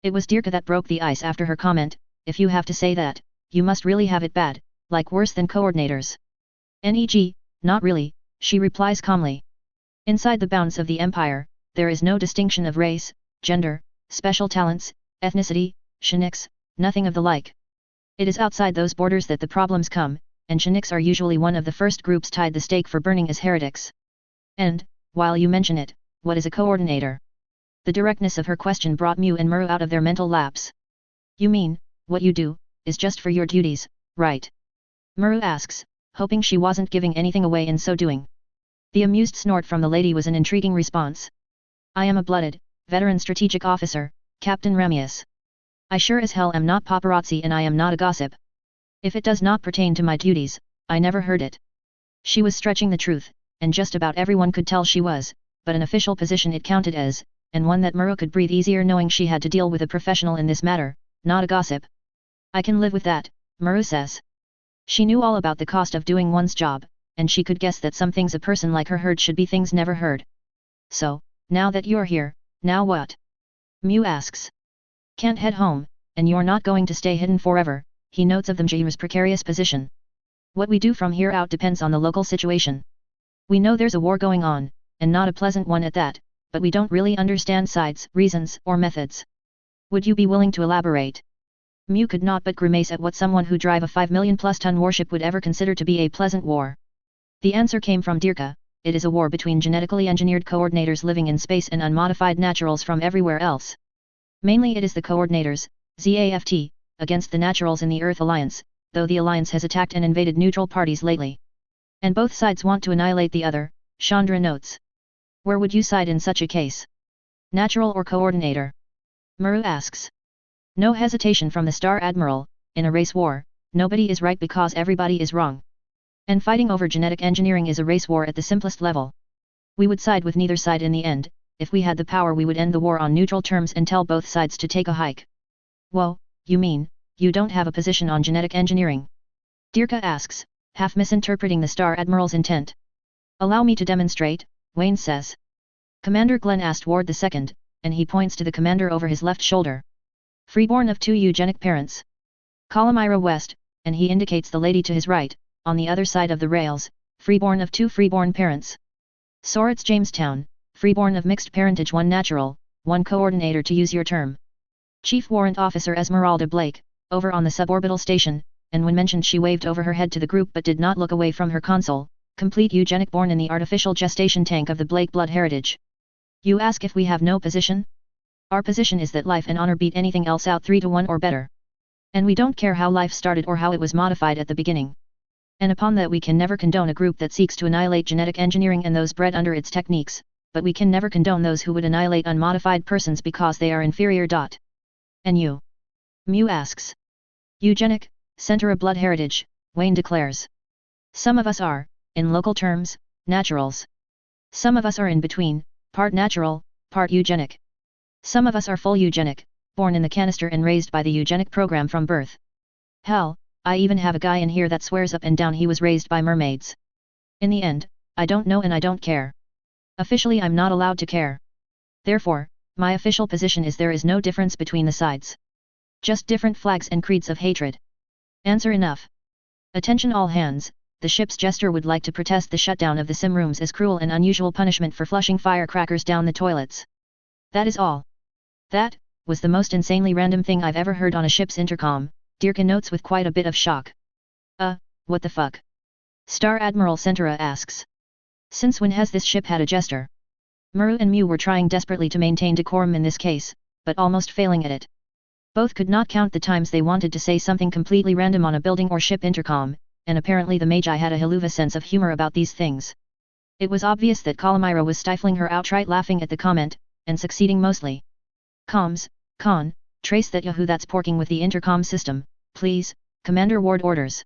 It was Dirka that broke the ice after her comment, if you have to say that, you must really have it bad, like worse than coordinators. Neg, not really, she replies calmly. Inside the bounds of the Empire, there is no distinction of race, gender, special talents, ethnicity, Shiniks, nothing of the like. It is outside those borders that the problems come, and Shiniks are usually one of the first groups tied the stake for burning as heretics. And, while you mention it, what is a coordinator? The directness of her question brought Mew and Muru out of their mental lapse. You mean, what you do, is just for your duties, right? Muru asks, hoping she wasn't giving anything away in so doing. The amused snort from the lady was an intriguing response. I am a blooded, veteran strategic officer, Captain Ramius. I sure as hell am not paparazzi and I am not a gossip. If it does not pertain to my duties, I never heard it. She was stretching the truth, and just about everyone could tell she was, but an official position it counted as, and one that Muru could breathe easier knowing she had to deal with a professional in this matter, not a gossip. I can live with that, Muru says. She knew all about the cost of doing one's job, and she could guess that some things a person like her heard should be things never heard. So, now that you're here, now what? Mew asks. Can't head home, and you're not going to stay hidden forever, he notes of the Mjir's precarious position. What we do from here out depends on the local situation. We know there's a war going on, and not a pleasant one at that, but we don't really understand sides, reasons, or methods. Would you be willing to elaborate? Mew could not but grimace at what someone who drive a 5 million plus ton warship would ever consider to be a pleasant war. The answer came from Dirka, it is a war between genetically engineered coordinators living in space and unmodified naturals from everywhere else. Mainly it is the coordinators, ZAFT, against the naturals in the Earth Alliance, though the Alliance has attacked and invaded neutral parties lately. And both sides want to annihilate the other, Chandra notes. Where would you side in such a case? Natural or coordinator? Muru asks. No hesitation from the Star Admiral, in a race war, nobody is right because everybody is wrong. And fighting over genetic engineering is a race war at the simplest level. We would side with neither side in the end. If we had the power we would end the war on neutral terms and tell both sides to take a hike. Whoa, you mean, you don't have a position on genetic engineering? Dirka asks, half misinterpreting the Star Admiral's intent. Allow me to demonstrate, Wayne says. Commander Glenn asked Ward II, and he points to the commander over his left shoulder. Freeborn of 2 eugenic parents. Calamira West, and he indicates the lady to his right, on the other side of the rails, freeborn of 2 freeborn parents. Soritz Jamestown. Freeborn of mixed parentage 1 natural, 1 coordinator to use your term. Chief Warrant Officer Esmeralda Blake, over on the suborbital station, and when mentioned she waved over her head to the group but did not look away from her console, complete eugenic born in the artificial gestation tank of the Blake blood heritage. You ask if we have no position? Our position is that life and honor beat anything else out 3 to 1 or better. And we don't care how life started or how it was modified at the beginning. And upon that we can never condone a group that seeks to annihilate genetic engineering and those bred under its techniques, but we can never condone those who would annihilate unmodified persons because they are inferior. And you? Mew asks. Eugenic, center of blood heritage, Wayne declares. Some of us are, in local terms, naturals. Some of us are in between, part natural, part eugenic. Some of us are full eugenic, born in the canister and raised by the eugenic program from birth. Hell, I even have a guy in here that swears up and down he was raised by mermaids. In the end, I don't know and I don't care. Officially I'm not allowed to care. Therefore, my official position is there is no difference between the sides. Just different flags and creeds of hatred. Answer enough. Attention all hands, the ship's jester would like to protest the shutdown of the sim rooms as cruel and unusual punishment for flushing firecrackers down the toilets. That is all. That was the most insanely random thing I've ever heard on a ship's intercom, Dirka notes with quite a bit of shock. What the fuck? Star Admiral Centura asks. Since when has this ship had a jester? Muru and Mew were trying desperately to maintain decorum in this case, but almost failing at it. Both could not count the times they wanted to say something completely random on a building or ship intercom, and apparently the Magi had a Hiluva sense of humor about these things. It was obvious that Calamira was stifling her outright laughing at the comment, and succeeding mostly. Comms, con, trace that Yahoo that's porking with the intercom system, please, Commander Ward orders.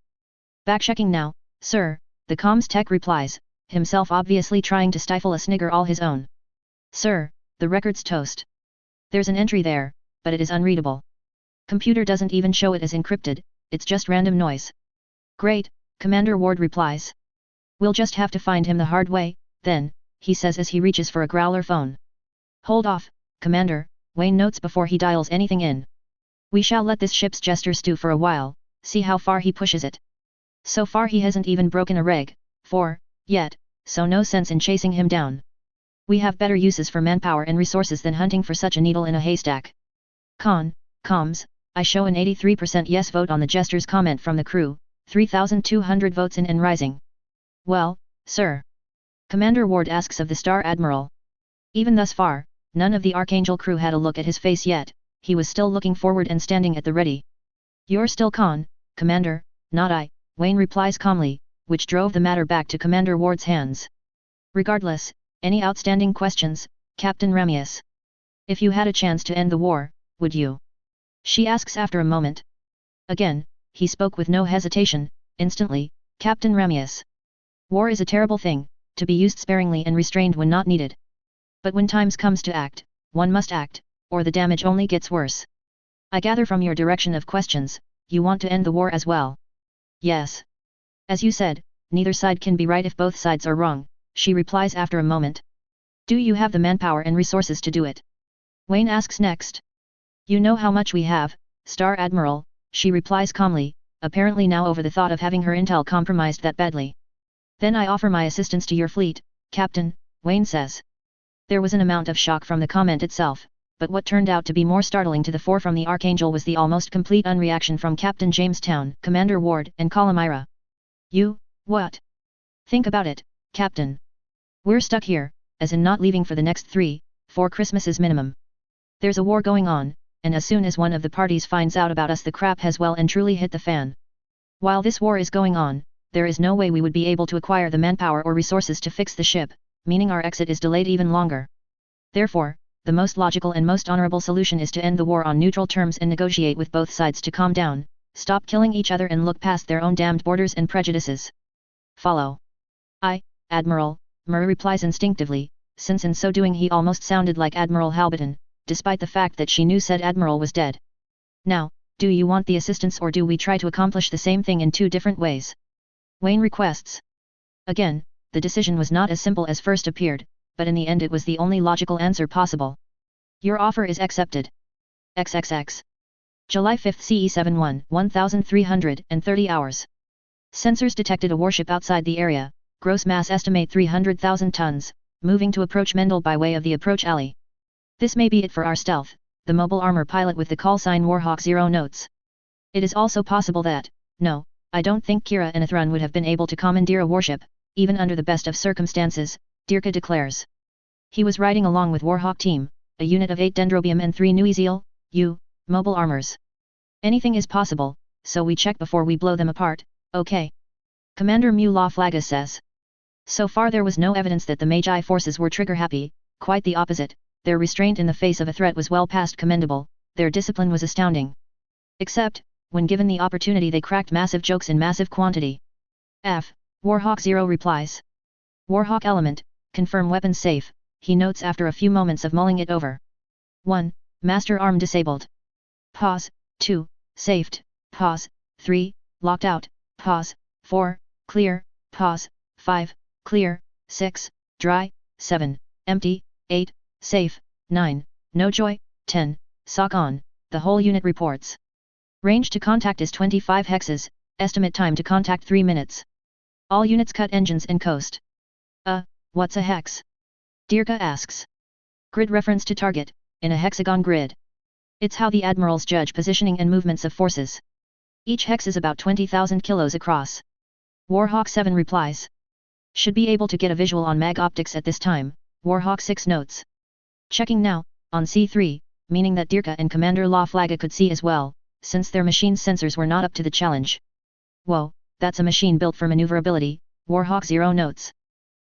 Backchecking now, sir, the comms tech replies, himself obviously trying to stifle a snigger all his own. Sir, the record's toast. There's an entry there, but it is unreadable. Computer doesn't even show it as encrypted, it's just random noise. Great, Commander Ward replies. We'll just have to find him the hard way, then, he says as he reaches for a growler phone. Hold off, Commander, Wayne notes before he dials anything in. We shall let this ship's jester stew for a while, see how far he pushes it. So far he hasn't even broken a reg, 4, yet, so no sense in chasing him down. We have better uses for manpower and resources than hunting for such a needle in a haystack. Comms, I show an 83% yes vote on the jester's comment from the crew, 3,200 votes in and rising. Well, sir? Commander Ward asks of the Star Admiral. Even thus far, none of the Archangel crew had a look at his face yet, he was still looking forward and standing at the ready. You're still Commander, not I, Wayne replies calmly, which drove the matter back to Commander Ward's hands. Regardless, any outstanding questions, Captain Ramius? If you had a chance to end the war, would you? She asks after a moment. Again, he spoke with no hesitation, instantly, Captain Ramius. War is a terrible thing, to be used sparingly and restrained when not needed. But when times comes to act, one must act, or the damage only gets worse. I gather from your direction of questions, you want to end the war as well. Yes. As you said, neither side can be right if both sides are wrong, she replies after a moment. Do you have the manpower and resources to do it? Wayne asks next. You know how much we have, Star Admiral, she replies calmly, apparently now over the thought of having her intel compromised that badly. Then I offer my assistance to your fleet, Captain, Wayne says. There was an amount of shock from the comment itself, but what turned out to be more startling to the fore from the Archangel was the almost complete unreaction from Captain Jamestown, Commander Ward, and Calamira. You, what? Think about it, Captain. We're stuck here, as in not leaving for the next 3-4 Christmases minimum. There's a war going on, and as soon as one of the parties finds out about us the crap has well and truly hit the fan. While this war is going on, there is no way we would be able to acquire the manpower or resources to fix the ship, meaning our exit is delayed even longer. Therefore, the most logical and most honorable solution is to end the war on neutral terms and negotiate with both sides to calm down, stop killing each other and look past their own damned borders and prejudices. Follow. Admiral, Murray replies instinctively, since in so doing he almost sounded like Admiral Halberton, despite the fact that she knew said admiral was dead. Now, do you want the assistance or do we try to accomplish the same thing in 2 different ways? Wayne requests. Again, the decision was not as simple as first appeared, but in the end it was the only logical answer possible. Your offer is accepted. XXX. July 5 CE71, 1330 hours. Sensors detected a warship outside the area, gross mass estimate 300,000 tons, moving to approach Mendel by way of the approach alley. This may be it for our stealth, the mobile armor pilot with the call sign Warhawk 0 notes. It is also possible that, no, I don't think Kira and Athrun would have been able to commandeer a warship, even under the best of circumstances, Dirka declares. He was riding along with Warhawk team, a unit of 8 Dendrobium and 3 Nuiziel, mobile armors. Anything is possible, so we check before we blow them apart, okay? Commander Mula Flaga says. So far there was no evidence that the Magi forces were trigger-happy, quite the opposite, their restraint in the face of a threat was well past commendable, their discipline was astounding. Except, when given the opportunity they cracked massive jokes in massive quantity. Warhawk 0 replies. Warhawk element, confirm weapons safe, he notes after a few moments of mulling it over. 1. Master arm disabled. Pause. 2. Safed. Pause. 3. Locked out. Pause. 4. Clear. Pause. 5. Clear. 6. Dry. 7. Empty. 8. Safe. 9. No joy. 10. Sock on, the whole unit reports. Range to contact is 25 hexes, estimate time to contact 3 minutes. All units cut engines and coast. What's a hex? Dirka asks. Grid reference to target, in a hexagon grid. It's how the admirals judge positioning and movements of forces. Each hex is about 20,000 kilos across. Warhawk 7 replies. Should be able to get a visual on mag optics at this time, Warhawk 6 notes. Checking now, on C3, meaning that Dirka and Commander La Flaga could see as well, since their machine's sensors were not up to the challenge. Whoa, that's a machine built for maneuverability, Warhawk 0 notes.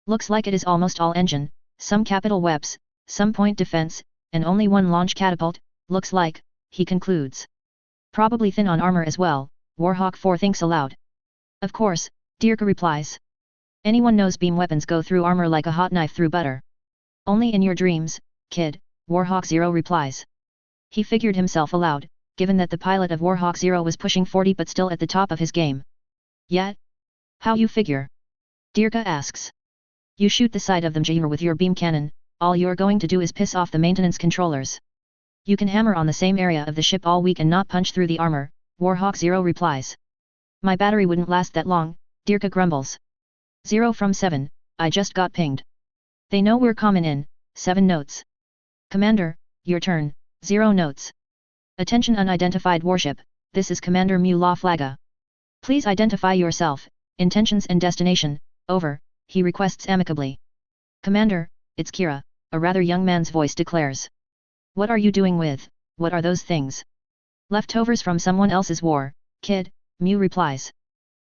Looks like it is almost all engine, some capital webs, some point defense, and only one launch catapult, looks like, he concludes. Probably thin on armor as well, Warhawk 4 thinks aloud. Of course, Dirka replies. Anyone knows beam weapons go through armor like a hot knife through butter. Only in your dreams, kid, Warhawk 0 replies. He figured himself aloud, given that the pilot of Warhawk 0 was pushing 40 but still at the top of his game. Yet? How you figure? Dirka asks. You shoot the side of them Jahir with your beam cannon, all you're going to do is piss off the maintenance controllers. You can hammer on the same area of the ship all week and not punch through the armor, Warhawk 0 replies. My battery wouldn't last that long, Dirka grumbles. 0 from 7, I just got pinged. They know we're common in, 7 notes. Commander, your turn, 0 notes. Attention unidentified warship, this is Commander Mu La Flaga. Please identify yourself, intentions and destination, over, he requests amicably. Commander, it's Kira, a rather young man's voice declares. What are you doing with, what are those things? Leftovers from someone else's war, kid, Mu replies.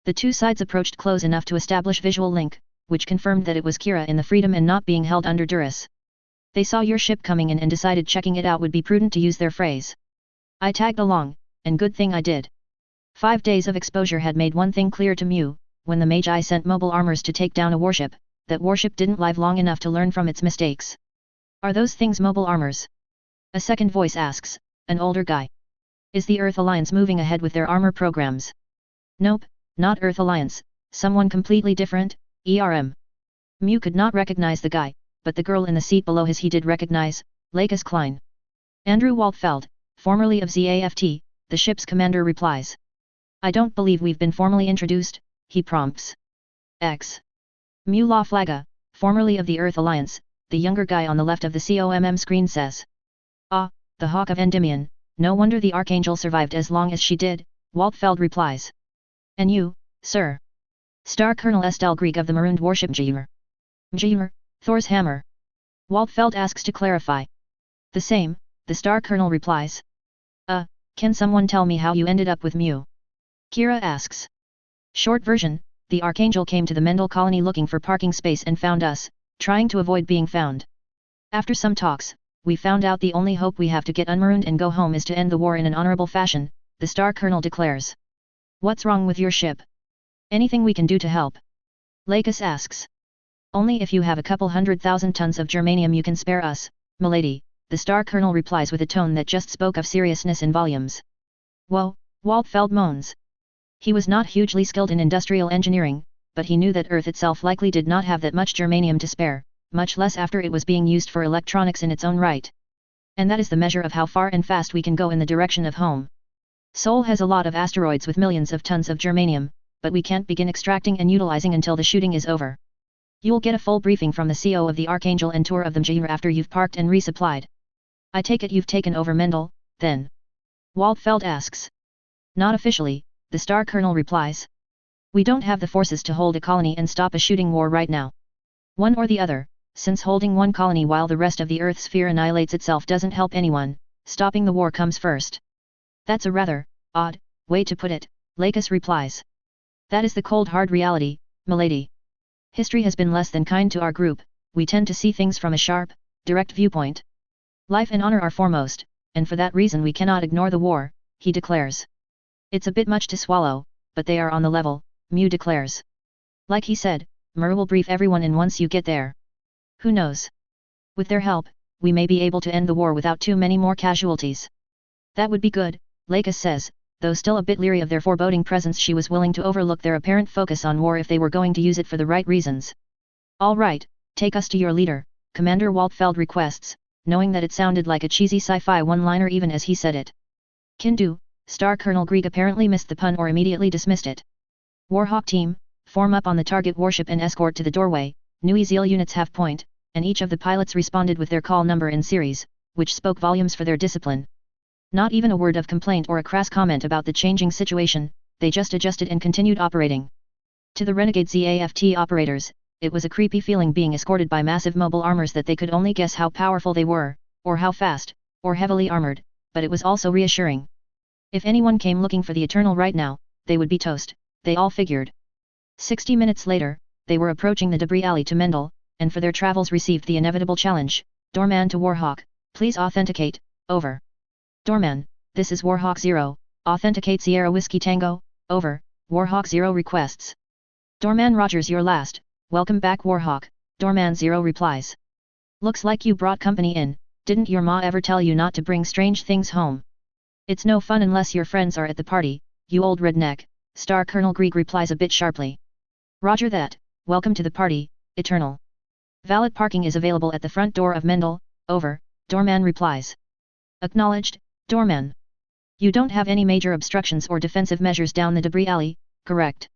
The two sides approached close enough to establish visual link, which confirmed that it was Kira in the freedom and not being held under duress. They saw your ship coming in and decided checking it out would be prudent to use their phrase. I tagged along, and good thing I did. 5 days of exposure had made one thing clear to Mu, when the Magi sent mobile armors to take down a warship, that warship didn't live long enough to learn from its mistakes. Are those things mobile armors? A second voice asks, an older guy. Is the Earth Alliance moving ahead with their armor programs? Nope, not Earth Alliance, someone completely different, ERM. Mu could not recognize the guy, but the girl in the seat below his he did recognize, Lakis Klein. Andrew Waltfeld, formerly of ZAFT, the ship's commander replies. I don't believe we've been formally introduced, he prompts. X. Mu La Flaga, formerly of the Earth Alliance, the younger guy on the left of the COMM screen says. Ah, the Hawk of Endymion, no wonder the Archangel survived as long as she did, Waltfeld replies. And you, sir? Star Colonel Estelle Grieg of the marooned warship Mjir. Mjir, Thor's hammer. Waltfeld asks to clarify. The same, the Star Colonel replies. Can someone tell me how you ended up with Mu? Kira asks. Short version, the Archangel came to the Mendel colony looking for parking space and found us, trying to avoid being found. After some talks, we found out the only hope we have to get unmarooned and go home is to end the war in an honorable fashion, the Star Colonel declares. What's wrong with your ship? Anything we can do to help? Lakis asks. Only if you have a couple 100,000 tons of germanium you can spare us, milady, the Star Colonel replies with a tone that just spoke of seriousness in volumes. Whoa, Waltfeld moans. He was not hugely skilled in industrial engineering, but he knew that Earth itself likely did not have that much germanium to spare, much less after it was being used for electronics in its own right. And that is the measure of how far and fast we can go in the direction of home. Sol has a lot of asteroids with millions of tons of germanium, but we can't begin extracting and utilizing until the shooting is over. You'll get a full briefing from the CO of the Archangel and tour of the Mjir after you've parked and resupplied. I take it you've taken over Mendel, then? Waltfeld asks. Not officially, the Star Colonel replies. We don't have the forces to hold a colony and stop a shooting war right now. One or the other, since holding one colony while the rest of the Earth sphere annihilates itself doesn't help anyone, stopping the war comes first. That's a rather odd way to put it, Lakis replies. That is the cold hard reality, milady. History has been less than kind to our group, we tend to see things from a sharp, direct viewpoint. Life and honor are foremost, and for that reason we cannot ignore the war, he declares. It's a bit much to swallow, but they are on the level, Mu declares. Like he said, Mur will brief everyone in once you get there. Who knows? With their help, we may be able to end the war without too many more casualties. That would be good, Lakis says, though still a bit leery of their foreboding presence she was willing to overlook their apparent focus on war if they were going to use it for the right reasons. All right, take us to your leader, Commander Waltfeld requests, knowing that it sounded like a cheesy sci-fi one-liner even as he said it. Can do, Star Colonel Grieg apparently missed the pun or immediately dismissed it. Warhawk team, form up on the target warship and escort to the doorway, new Zeal units have point, and each of the pilots responded with their call number in series, which spoke volumes for their discipline. Not even a word of complaint or a crass comment about the changing situation, they just adjusted and continued operating. To the renegade ZAFT operators, it was a creepy feeling being escorted by massive mobile armors that they could only guess how powerful they were, or how fast, or heavily armored, but it was also reassuring. If anyone came looking for the Eternal right now, they would be toast, they all figured. 60 minutes later, they were approaching the debris alley to Mendel, and for their travels received the inevitable challenge, Doorman to Warhawk, please authenticate, over. Doorman, this is Warhawk 0, authenticate Sierra Whiskey Tango, over, Warhawk 0 requests. Doorman Rogers your last, welcome back Warhawk, Doorman 0 replies. Looks like you brought company in, didn't your ma ever tell you not to bring strange things home? It's no fun unless your friends are at the party, you old redneck, Star Colonel Grieg replies a bit sharply. Roger that, welcome to the party, Eternal. Valet parking is available at the front door of Mendel, over, Doorman replies. Acknowledged, doorman. You don't have any major obstructions or defensive measures down the debris alley, correct?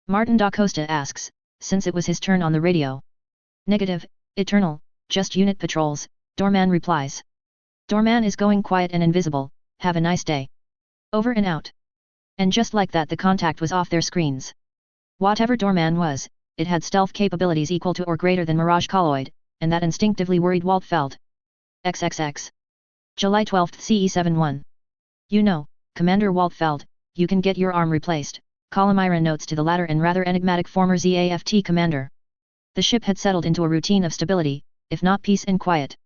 Martin da Costa asks, since it was his turn on the radio. Negative, Eternal, just unit patrols, doorman replies. Doorman is going quiet and invisible, have a nice day. Over and out. And just like that the contact was off their screens. Whatever doorman was, it had stealth capabilities equal to or greater than Mirage Colloid, and that instinctively worried Waltfeld. XXX. July 12, CE71. You know, Commander Waltfeld, you can get your arm replaced, Calamira notes to the latter and rather enigmatic former ZAFT commander. The ship had settled into a routine of stability, if not peace and quiet.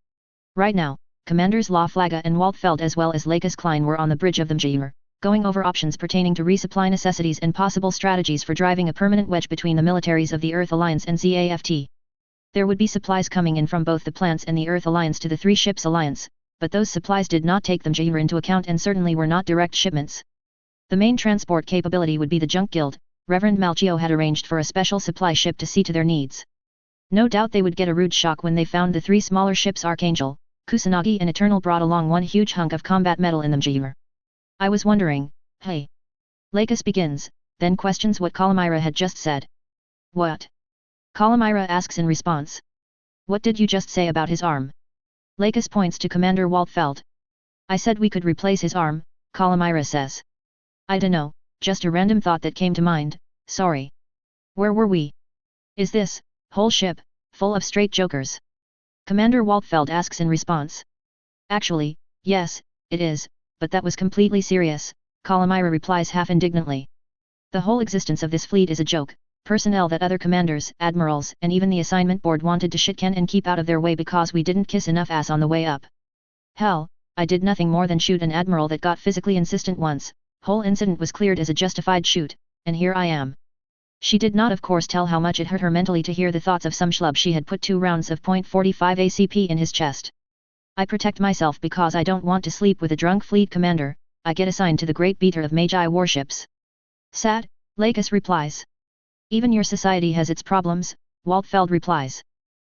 Right now, Commanders Laflaga and Waltfeld as well as Lakis Klein were on the bridge of the Mjir, going over options pertaining to resupply necessities and possible strategies for driving a permanent wedge between the militaries of the Earth Alliance and ZAFT. There would be supplies coming in from both the plants and the Earth Alliance to the three ships alliance, but those supplies did not take the Mjir into account and certainly were not direct shipments. The main transport capability would be the Junk Guild. Reverend Malchio had arranged for a special supply ship to see to their needs. No doubt they would get a rude shock when they found the three smaller ships Archangel, Kusanagi and Eternal brought along one huge hunk of combat metal in the Mjir. I was wondering, hey. Lakis begins, then questions what Calamira had just said. What? Calamira asks in response. What did you just say about his arm? Lakis points to Commander Waltfeld. I said we could replace his arm, Calamira says. I dunno, just a random thought that came to mind, sorry. Where were we? Is this whole ship full of straight jokers? Commander Waltfeld asks in response. Actually, yes, it is, but that was completely serious, Calamira replies half indignantly. The whole existence of this fleet is a joke, personnel that other commanders, admirals, and even the assignment board wanted to shitcan and keep out of their way because we didn't kiss enough ass on the way up. Hell, I did nothing more than shoot an admiral that got physically insistent once, whole incident was cleared as a justified shoot, and here I am. She did not of course tell how much it hurt her mentally to hear the thoughts of some schlub she had put 2 rounds of .45 ACP in his chest. I protect myself because I don't want to sleep with a drunk fleet commander, I get assigned to the great beater of Magi warships. Sad, Lakis replies. Even your society has its problems, Waltfeld replies.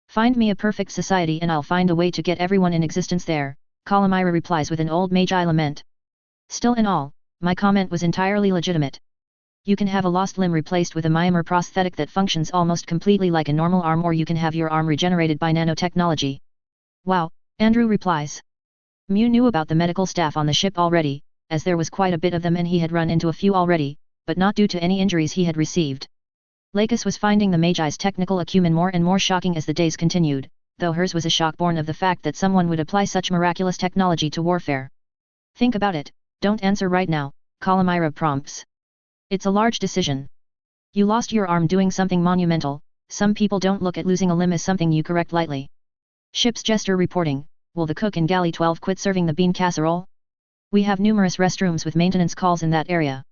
Find me a perfect society and I'll find a way to get everyone in existence there, Calamira replies with an old Magi lament. Still in all, my comment was entirely legitimate. You can have a lost limb replaced with a Myanmar prosthetic that functions almost completely like a normal arm, or you can have your arm regenerated by nanotechnology. Wow, Andrew replies. Mew knew about the medical staff on the ship already, as there was quite a bit of them and he had run into a few already, but not due to any injuries he had received. Lakis was finding the Magi's technical acumen more and more shocking as the days continued, though hers was a shock born of the fact that someone would apply such miraculous technology to warfare. Think about it, don't answer right now, Calamira prompts. It's a large decision. You lost your arm doing something monumental, some people don't look at losing a limb as something you correct lightly. Ship's jester reporting, will the cook in Galley 12 quit serving the bean casserole? We have numerous restrooms with maintenance calls in that area.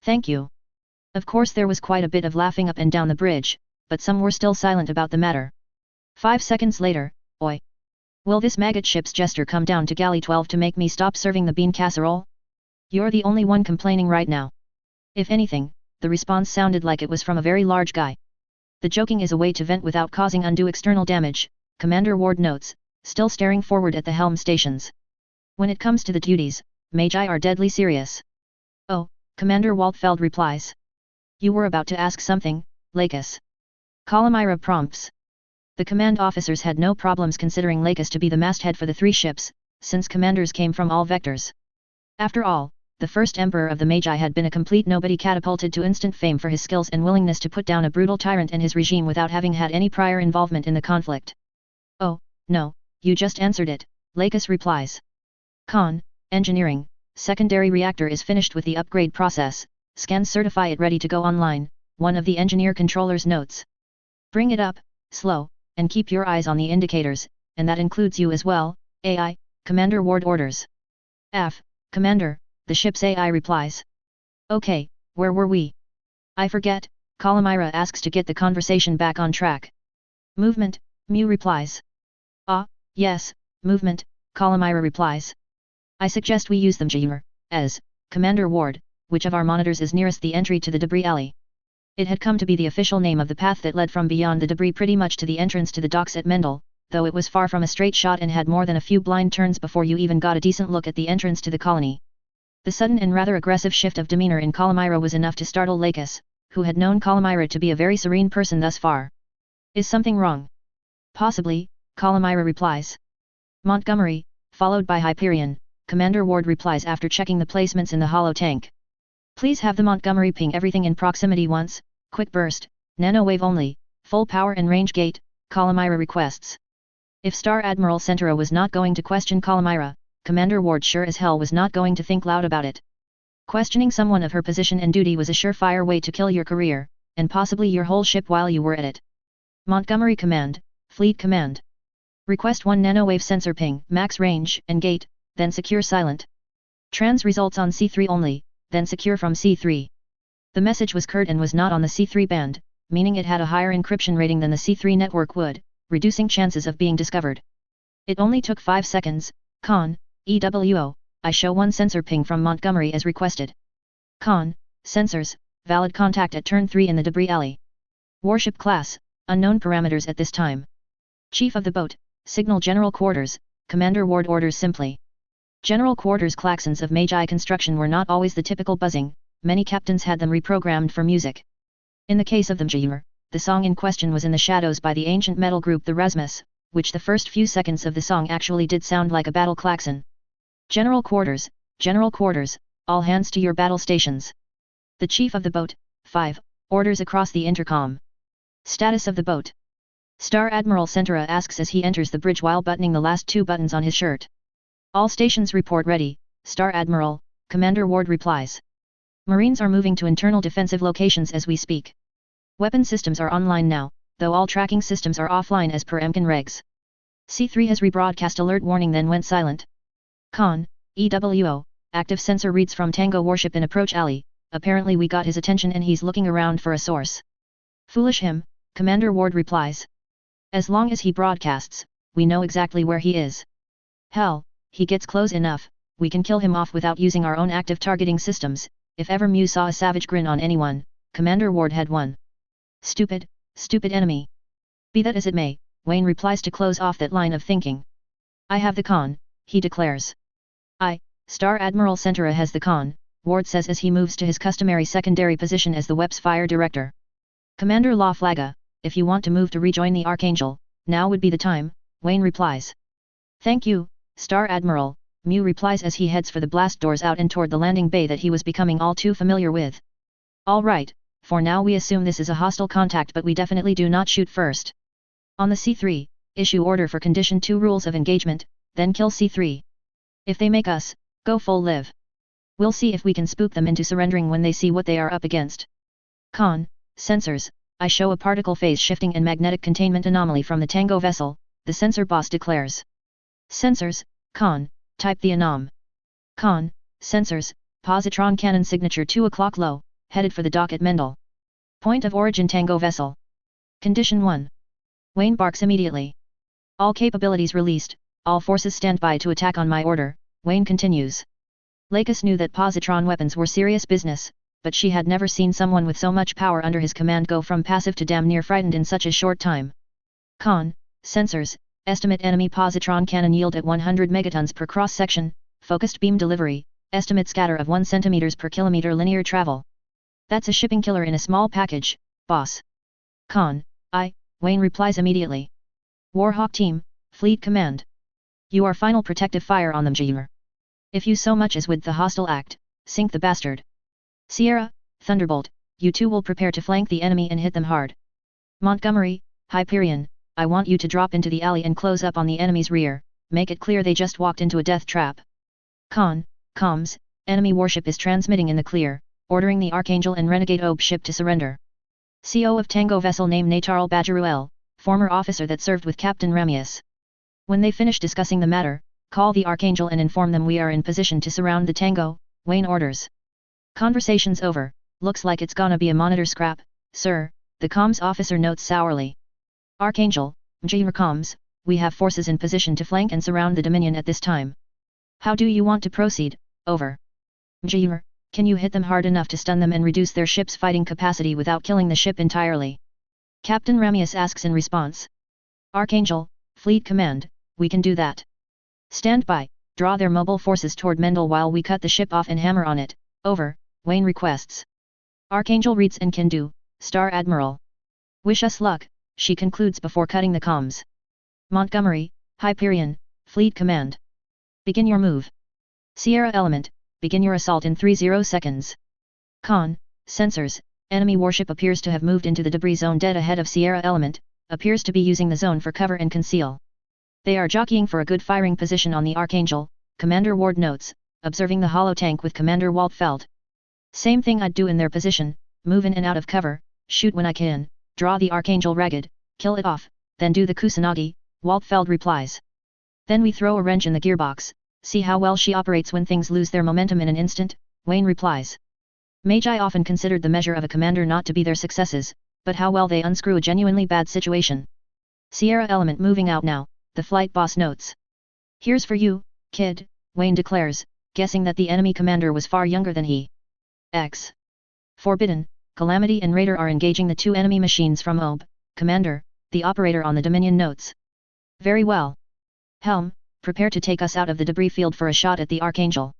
Thank you. Of course there was quite a bit of laughing up and down the bridge, but some were still silent about the matter. 5 seconds later, oi. Will this maggot ship's jester come down to Galley 12 to make me stop serving the bean casserole? You're the only one complaining right now. If anything, the response sounded like it was from a very large guy. The joking is a way to vent without causing undue external damage, Commander Ward notes, still staring forward at the helm stations. When it comes to the duties, Magi are deadly serious. Oh, Commander Waltfeld replies. You were about to ask something, Lakis. Calamira prompts. The command officers had no problems considering Lakis to be the masthead for the 3 ships, since commanders came from all vectors. After all, the first emperor of the Magi had been a complete nobody catapulted to instant fame for his skills and willingness to put down a brutal tyrant and his regime without having had any prior involvement in the conflict. Oh, no, you just answered it, Lakis replies. Engineering, secondary reactor is finished with the upgrade process, scans certify it ready to go online, one of the engineer controllers notes. Bring it up, slow, and keep your eyes on the indicators, and that includes you as well, AI, Commander Ward orders. Commander, the ship's AI replies. Okay, where were we? I forget, Calamira asks to get the conversation back on track. Movement, Mew replies. Yes, movement, Calamira replies. I suggest we use them as, Commander Ward, which of our monitors is nearest the entry to the debris alley? It had come to be the official name of the path that led from beyond the debris pretty much to the entrance to the docks at Mendel, though it was far from a straight shot and had more than a few blind turns before you even got a decent look at the entrance to the colony. The sudden and rather aggressive shift of demeanor in Calamira was enough to startle Lacus, who had known Calamira to be a very serene person thus far. Is something wrong? Possibly, Calamira replies. Montgomery, followed by Hyperion, Commander Ward replies after checking the placements in the hollow tank. Please have the Montgomery ping everything in proximity once, quick burst, nanowave only, full power and range gate, Calamira requests. If Star Admiral Centura was not going to question Calamira, Commander Ward sure as hell was not going to think loud about it. Questioning someone of her position and duty was a surefire way to kill your career, and possibly your whole ship while you were at it. Montgomery Command, Fleet Command. Request 1 nanowave sensor ping, max range, and gate, then secure silent. Trans results on C3 only, then secure from C3. The message was curt and was not on the C3 band, meaning it had a higher encryption rating than the C3 network would, reducing chances of being discovered. It only took 5 seconds, Con, EWO, I show 1 sensor ping from Montgomery as requested. Con, sensors, valid contact at turn 3 in the debris alley. Warship class, unknown parameters at this time. Chief of the boat, signal General Quarters, Commander Ward orders simply. General Quarters klaxons of Magi construction were not always the typical buzzing, many captains had them reprogrammed for music. In the case of the Mjir, the song in question was in the shadows by the ancient metal group the Rasmus, which the first few seconds of the song actually did sound like a battle klaxon. General Quarters, all hands to your battle stations. The chief of the boat, 5, orders across the intercom. Status of the boat. Star Admiral Centura asks as he enters the bridge while buttoning the last 2 buttons on his shirt. All stations report ready, Star Admiral, Commander Ward replies. Marines are moving to internal defensive locations as we speak. Weapon systems are online now, though all tracking systems are offline as per MCAN regs. C3 has rebroadcast alert warning then went silent. Con, EWO, active sensor reads from Tango Warship in approach alley, apparently we got his attention and he's looking around for a source. Foolish him, Commander Ward replies. As long as he broadcasts, we know exactly where he is. Hell, he gets close enough, we can kill him off without using our own active targeting systems. If ever Mew saw a savage grin on anyone, Commander Ward had one. Stupid enemy. Be that as it may, Wayne replies to close off that line of thinking. I have the con, he declares. Star Admiral Centura has the con, Ward says as he moves to his customary secondary position as the WEP's fire director. Commander La Flaga, if you want to move to rejoin the Archangel, now would be the time, Wayne replies. Thank you, Star Admiral, Mew replies as he heads for the blast doors out and toward the landing bay that he was becoming all too familiar with. Alright, for now we assume this is a hostile contact but we definitely do not shoot first. On the C3, issue order for condition 2 rules of engagement, then kill C3. If they make us, go full live. We'll see if we can spook them into surrendering when they see what they are up against. Con, sensors, I show a particle phase shifting and magnetic containment anomaly from the Tango vessel, the sensor boss declares. Sensors, Con, type the anom. Con, sensors, positron cannon signature 2 o'clock low, headed for the dock at Mendel. Point of origin Tango vessel. Condition 1. Wayne barks immediately. All capabilities released, all forces stand by to attack on my order, Wayne continues. Lacus knew that positron weapons were serious business, but she had never seen someone with so much power under his command go from passive to damn near frightened in such a short time. Con, sensors, estimate enemy positron cannon yield at 100 megatons per cross-section, focused beam delivery, estimate scatter of 1 cm per kilometer linear travel. That's a shipping killer in a small package, boss. Con, Wayne replies immediately. Warhawk team, fleet command. You are final protective fire on them, Jr. If you so much as with the hostile act, sink the bastard. Sierra, Thunderbolt, you two will prepare to flank the enemy and hit them hard. Montgomery, Hyperion, I want you to drop into the alley and close up on the enemy's rear, make it clear they just walked into a death trap. Con, comms, enemy warship is transmitting in the clear, ordering the Archangel and Renegade Obe ship to surrender. CO of Tango vessel name Natarl Bajaruel, former officer that served with Captain Ramius. When they finish discussing the matter, call the Archangel and inform them we are in position to surround the Tango, Wayne orders. Conversation's over, looks like it's gonna be a monitor scrap, sir, the comms officer notes sourly. Archangel, Mjr comms, we have forces in position to flank and surround the Dominion at this time. How do you want to proceed, over. Mjr, can you hit them hard enough to stun them and reduce their ship's fighting capacity without killing the ship entirely? Captain Ramius asks in response. Archangel, Fleet command, we can do that. Stand by, draw their mobile forces toward Mendel while we cut the ship off and hammer on it, over, Wayne requests. Archangel reads and can do, Star Admiral. Wish us luck, she concludes before cutting the comms. Montgomery, Hyperion, Fleet command. Begin your move. Sierra Element, begin your assault in 30 seconds. Con, sensors, enemy warship appears to have moved into the debris zone dead ahead of Sierra Element, appears to be using the zone for cover and conceal. They are jockeying for a good firing position on the Archangel, Commander Ward notes, observing the hollow tank with Commander Waltfeld. Same thing I'd do in their position, move in and out of cover, shoot when I can, draw the Archangel ragged, kill it off, then do the Kusanagi, Waltfeld replies. Then we throw a wrench in the gearbox, see how well she operates when things lose their momentum in an instant, Wayne replies. Magi often considered the measure of a commander not to be their successes, but how well they unscrew a genuinely bad situation. Sierra Element moving out now, the flight boss notes. Here's for you, kid, Wayne declares, guessing that the enemy commander was far younger than he. X. Forbidden, Calamity and Raider are engaging the two enemy machines from OB, Commander, the operator on the Dominion notes. Very well. Helm, prepare to take us out of the debris field for a shot at the Archangel.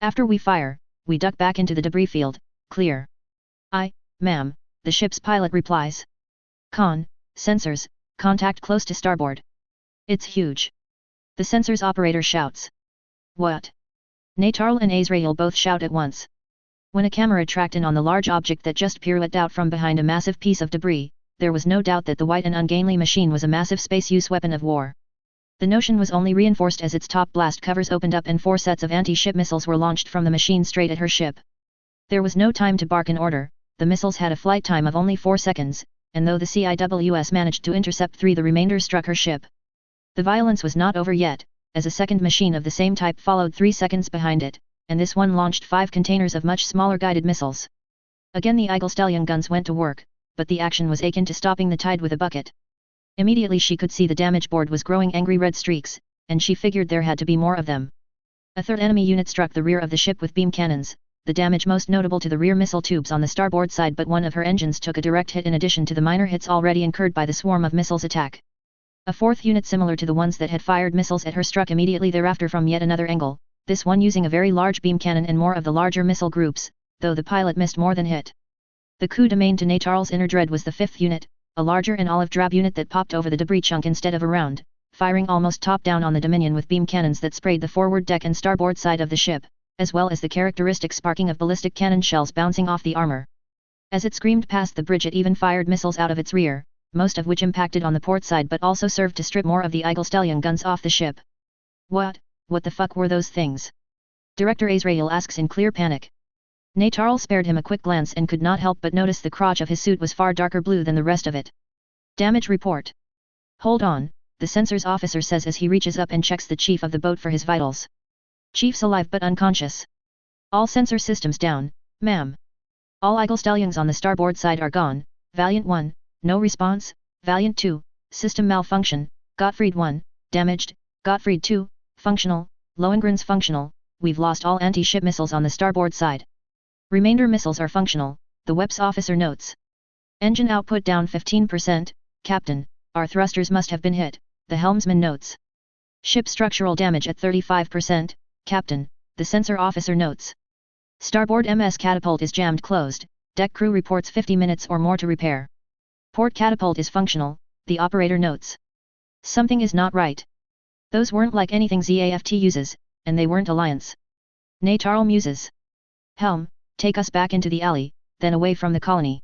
After we fire, we duck back into the debris field, clear. Aye, ma'am, the ship's pilot replies. Con, sensors, contact close to starboard. It's huge. The sensors operator shouts. What? Natarl and Azrael both shout at once. When a camera tracked in on the large object that just pirouetted out from behind a massive piece of debris, there was no doubt that the white and ungainly machine was a massive space-use weapon of war. The notion was only reinforced as its top blast covers opened up and 4 sets of anti-ship missiles were launched from the machine straight at her ship. There was no time to bark an order, the missiles had a flight time of only 4 seconds, and though the CIWS managed to intercept 3, the remainder struck her ship. The violence was not over yet, as a second machine of the same type followed 3 seconds behind it, and this one launched 5 containers of much smaller guided missiles. Again the Eagle Stallion guns went to work, but the action was akin to stopping the tide with a bucket. Immediately she could see the damage board was growing angry red streaks, and she figured there had to be more of them. A third enemy unit struck the rear of the ship with beam cannons, the damage most notable to the rear missile tubes on the starboard side, but one of her engines took a direct hit in addition to the minor hits already incurred by the swarm of missiles attack. A fourth unit similar to the ones that had fired missiles at her struck immediately thereafter from yet another angle, this one using a very large beam cannon and more of the larger missile groups, though the pilot missed more than hit. The coup de main to Natarl's inner dread was the 5th unit, a larger and olive drab unit that popped over the debris chunk instead of around, firing almost top-down on the Dominion with beam cannons that sprayed the forward deck and starboard side of the ship, as well as the characteristic sparking of ballistic cannon shells bouncing off the armor. As it screamed past the bridge, it even fired missiles out of its rear, most of which impacted on the port side but also served to strip more of the Eagle Stallion guns off the ship. What the fuck were those things? Director Azrael asks in clear panic. Natarl spared him a quick glance and could not help but notice the crotch of his suit was far darker blue than the rest of it. Damage report. Hold on, the sensors officer says as he reaches up and checks the chief of the boat for his vitals. Chief's alive but unconscious. All sensor systems down, ma'am. All Eagle Stallions on the starboard side are gone, Valiant 1, no response, Valiant 2, system malfunction, Gottfried 1, damaged, Gottfried 2, functional, Lohengrin's functional, we've lost all anti-ship missiles on the starboard side. Remainder missiles are functional, the WEPS officer notes. Engine output down 15%, Captain, our thrusters must have been hit, the helmsman notes. Ship structural damage at 35%, Captain, the sensor officer notes. Starboard MS catapult is jammed closed, deck crew reports 50 minutes or more to repair. Port catapult is functional, the operator notes. Something is not right. Those weren't like anything ZAFT uses, and they weren't Alliance. Natarl muses. Helm, take us back into the alley, then away from the colony.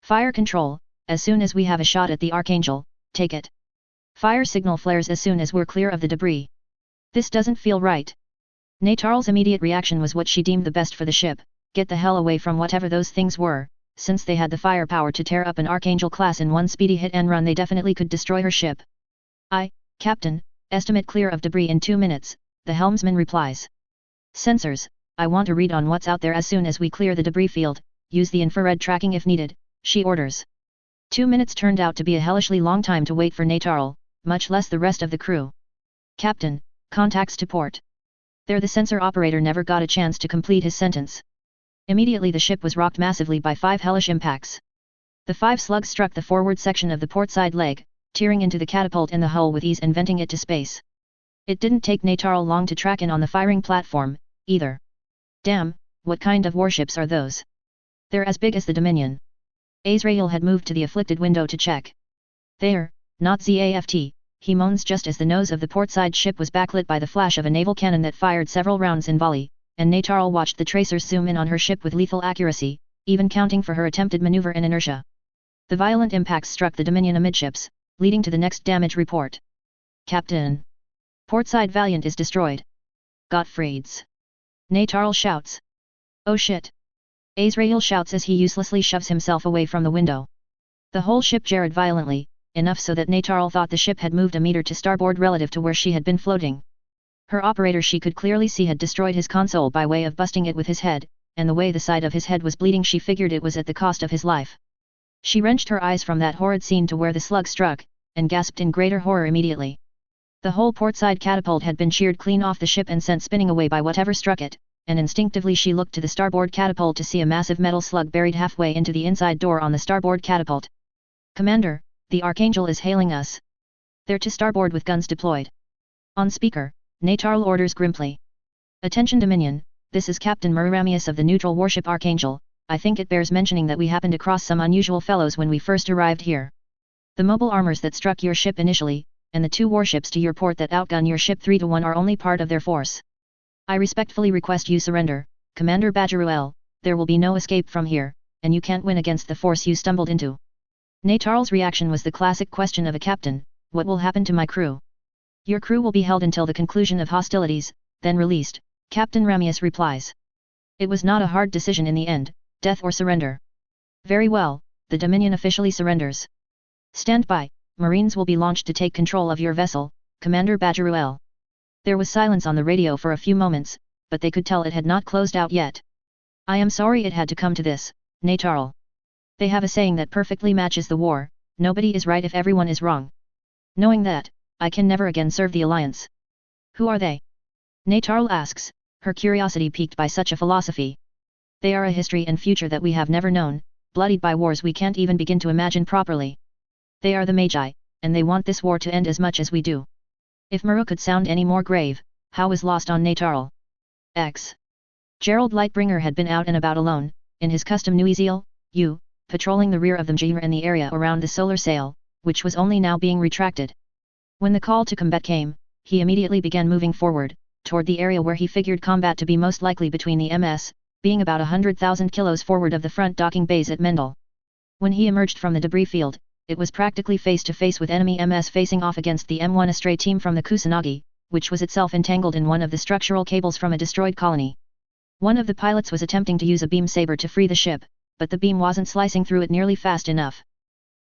Fire control, as soon as we have a shot at the Archangel, take it. Fire signal flares as soon as we're clear of the debris. This doesn't feel right. Natarl's immediate reaction was what she deemed the best for the ship, get the hell away from whatever those things were, since they had the firepower to tear up an Archangel class in one speedy hit and run they definitely could destroy her ship. Captain, estimate clear of debris in 2 minutes, the helmsman replies. Sensors, I want a read on what's out there as soon as we clear the debris field, use the infrared tracking if needed, she orders. 2 minutes turned out to be a hellishly long time to wait for Natarl, much less the rest of the crew. Captain, contacts to port. There the sensor operator never got a chance to complete his sentence. Immediately the ship was rocked massively by 5 hellish impacts. The 5 slugs struck the forward section of the port side leg, tearing into the catapult in the hull with ease and venting it to space. It didn't take Natarl long to track in on the firing platform, either. Damn, what kind of warships are those? They're as big as the Dominion. Azrael had moved to the afflicted window to check. They're not ZAFT, he moans just as the nose of the portside ship was backlit by the flash of a naval cannon that fired several rounds in volley, and Natarl watched the tracers zoom in on her ship with lethal accuracy, even counting for her attempted maneuver and inertia. The violent impacts struck the Dominion amidships, leading to the next damage report. Captain! Portside Valiant is destroyed. Gottfried's. Natarl shouts. Oh shit! Azrael shouts as he uselessly shoves himself away from the window. The whole ship jarred violently, enough so that Natarl thought the ship had moved a meter to starboard relative to where she had been floating. Her operator she could clearly see had destroyed his console by way of busting it with his head, and the way the side of his head was bleeding she figured it was at the cost of his life. She wrenched her eyes from that horrid scene to where the slug struck, and gasped in greater horror immediately. The whole portside catapult had been sheared clean off the ship and sent spinning away by whatever struck it, and instinctively she looked to the starboard catapult to see a massive metal slug buried halfway into the inside door on the starboard catapult. Commander, the Archangel is hailing us. They're to starboard with guns deployed. On speaker, Natarl orders grimly. Attention Dominion, this is Captain Murramius of the neutral warship Archangel. I think it bears mentioning that we happened across some unusual fellows when we first arrived here. The mobile armors that struck your ship initially, and the 2 warships to your port that outgun your ship 3-1 are only part of their force. I respectfully request you surrender, Commander Badgeruel, there will be no escape from here, and you can't win against the force you stumbled into. Natarl's reaction was the classic question of a captain, what will happen to my crew? Your crew will be held until the conclusion of hostilities, then released, Captain Ramius replies. It was not a hard decision in the end, death or surrender. Very well, the Dominion officially surrenders. Stand by, Marines will be launched to take control of your vessel, Commander Badgeruel. There was silence on the radio for a few moments, but they could tell it had not closed out yet. I am sorry it had to come to this, Natarl. They have a saying that perfectly matches the war, nobody is right if everyone is wrong. Knowing that, I can never again serve the Alliance. Who are they? Natarl asks, her curiosity piqued by such a philosophy. They are a history and future that we have never known, bloodied by wars we can't even begin to imagine properly. They are the Magi, and they want this war to end as much as we do. If Muru could sound any more grave, how was lost on Natarl? X. Gerald Lightbringer had been out and about alone, in his custom Nuiziel, patrolling the rear of the Mjir and the area around the solar sail, which was only now being retracted. When the call to combat came, he immediately began moving forward, toward the area where he figured combat to be most likely between the MS, being about 100,000 kilos forward of the front docking bays at Mendel. When he emerged from the debris field, it was practically face-to-face with enemy MS facing off against the M1 Astray team from the Kusanagi, which was itself entangled in one of the structural cables from a destroyed colony. One of the pilots was attempting to use a beam saber to free the ship, but the beam wasn't slicing through it nearly fast enough.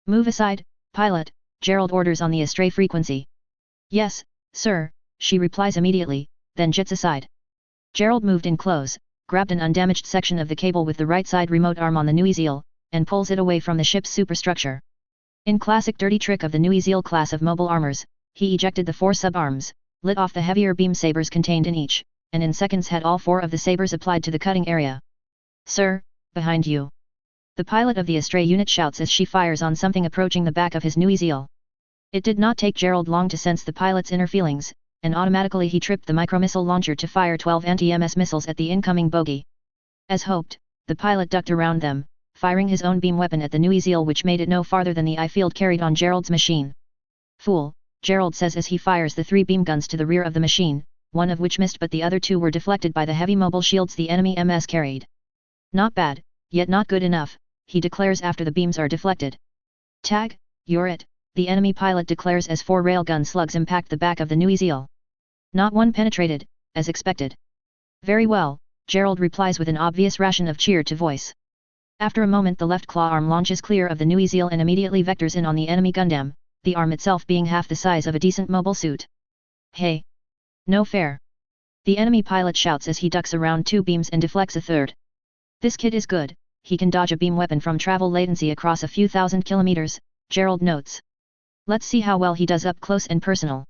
Move aside, pilot, Gerald orders on the Astray frequency. Yes, sir, she replies immediately, then jets aside. Gerald moved in close, grabbed an undamaged section of the cable with the right side remote arm on the Nuiziel, and pulls it away from the ship's superstructure. In classic dirty trick of the Nuiziel class of mobile armors, he ejected the 4 subarms, lit off the heavier beam sabers contained in each, and in seconds had all 4 of the sabers applied to the cutting area. Sir, behind you. The pilot of the Astray unit shouts as she fires on something approaching the back of his Nuiziel. It did not take Gerald long to sense the pilot's inner feelings, and automatically he tripped the micromissile launcher to fire 12 anti-MS missiles at the incoming bogey. As hoped, the pilot ducked around them, firing his own beam weapon at the Nuiziel which made it no farther than the eye field carried on Gerald's machine. Fool, Gerald says as he fires the 3 beam guns to the rear of the machine, one of which missed but the other 2 were deflected by the heavy mobile shields the enemy MS carried. Not bad, yet not good enough, he declares after the beams are deflected. Tag, you're it, the enemy pilot declares as 4 railgun slugs impact the back of the Nuiziel. Not one penetrated, as expected. Very well, Gerald replies with an obvious ration of cheer to voice. After a moment the left claw arm launches clear of the Nuiziel and immediately vectors in on the enemy Gundam, the arm itself being half the size of a decent mobile suit. Hey! No fair! The enemy pilot shouts as he ducks around 2 beams and deflects a 3rd. This kid is good, he can dodge a beam weapon from travel latency across a few thousand kilometers, Gerald notes. Let's see how well he does up close and personal.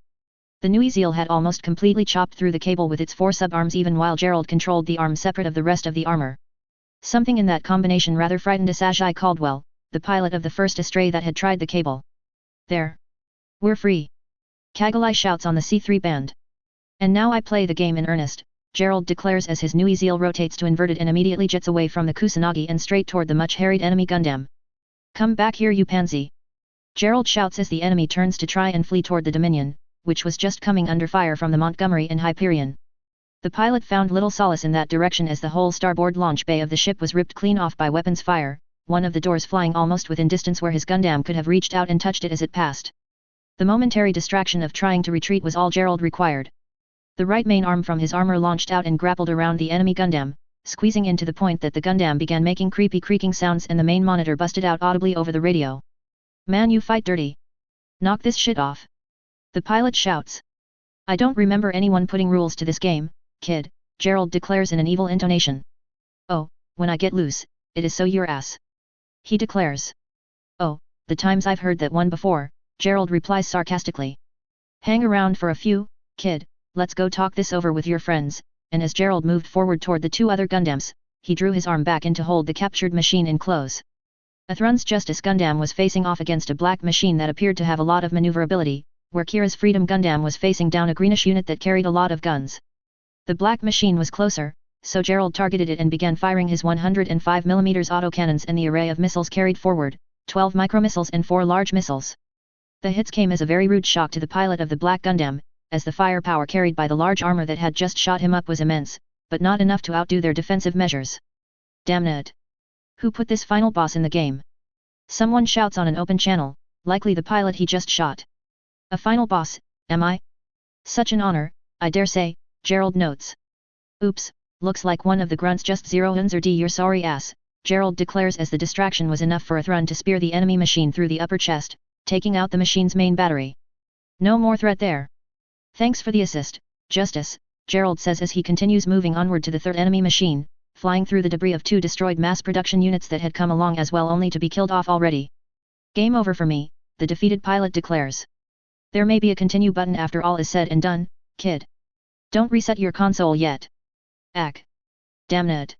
The Nuiziel had almost completely chopped through the cable with its 4 subarms even while Gerald controlled the arm separate of the rest of the armor. Something in that combination rather frightened Asajai Caldwell, the pilot of the first Astray that had tried the cable. There. We're free. Kagalai shouts on the C3 band. And now I play the game in earnest, Gerald declares as his Nui Zeal rotates to inverted and immediately jets away from the Kusanagi and straight toward the much harried enemy Gundam. Come back here you pansy! Gerald shouts as the enemy turns to try and flee toward the Dominion, which was just coming under fire from the Montgomery and Hyperion. The pilot found little solace in that direction as the whole starboard launch bay of the ship was ripped clean off by weapons fire, one of the doors flying almost within distance where his Gundam could have reached out and touched it as it passed. The momentary distraction of trying to retreat was all Gerald required. The right main arm from his armor launched out and grappled around the enemy Gundam, squeezing in to the point that the Gundam began making creepy creaking sounds and the main monitor busted out audibly over the radio. Man, you fight dirty. Knock this shit off. The pilot shouts. I don't remember anyone putting rules to this game, kid, Gerald declares in an evil intonation. Oh, when I get loose, it is so your ass. He declares. Oh, the times I've heard that one before, Gerald replies sarcastically. Hang around for a few, kid, let's go talk this over with your friends, and as Gerald moved forward toward the two other Gundams, he drew his arm back in to hold the captured machine in close. Athrun's Justice Gundam was facing off against a black machine that appeared to have a lot of maneuverability, where Kira's Freedom Gundam was facing down a greenish unit that carried a lot of guns. The black machine was closer, so Gerald targeted it and began firing his 105mm autocannons and the array of missiles carried forward, 12 micromissiles and 4 large missiles. The hits came as a very rude shock to the pilot of the black Gundam, as the firepower carried by the large armor that had just shot him up was immense, but not enough to outdo their defensive measures. Damn it! Who put this final boss in the game? Someone shouts on an open channel, likely the pilot he just shot. A final boss, am I? Such an honor, I dare say, Gerald notes. Oops, looks like one of the grunts just zero-uns or D your sorry ass, Gerald declares as the distraction was enough for Athrun to spear the enemy machine through the upper chest, taking out the machine's main battery. No more threat there. Thanks for the assist, Justice, Gerald says as he continues moving onward to the third enemy machine, flying through the debris of 2 destroyed mass production units that had come along as well only to be killed off already. Game over for me, the defeated pilot declares. There may be a continue button after all is said and done, kid. Don't reset your console yet. Ack. Damn it.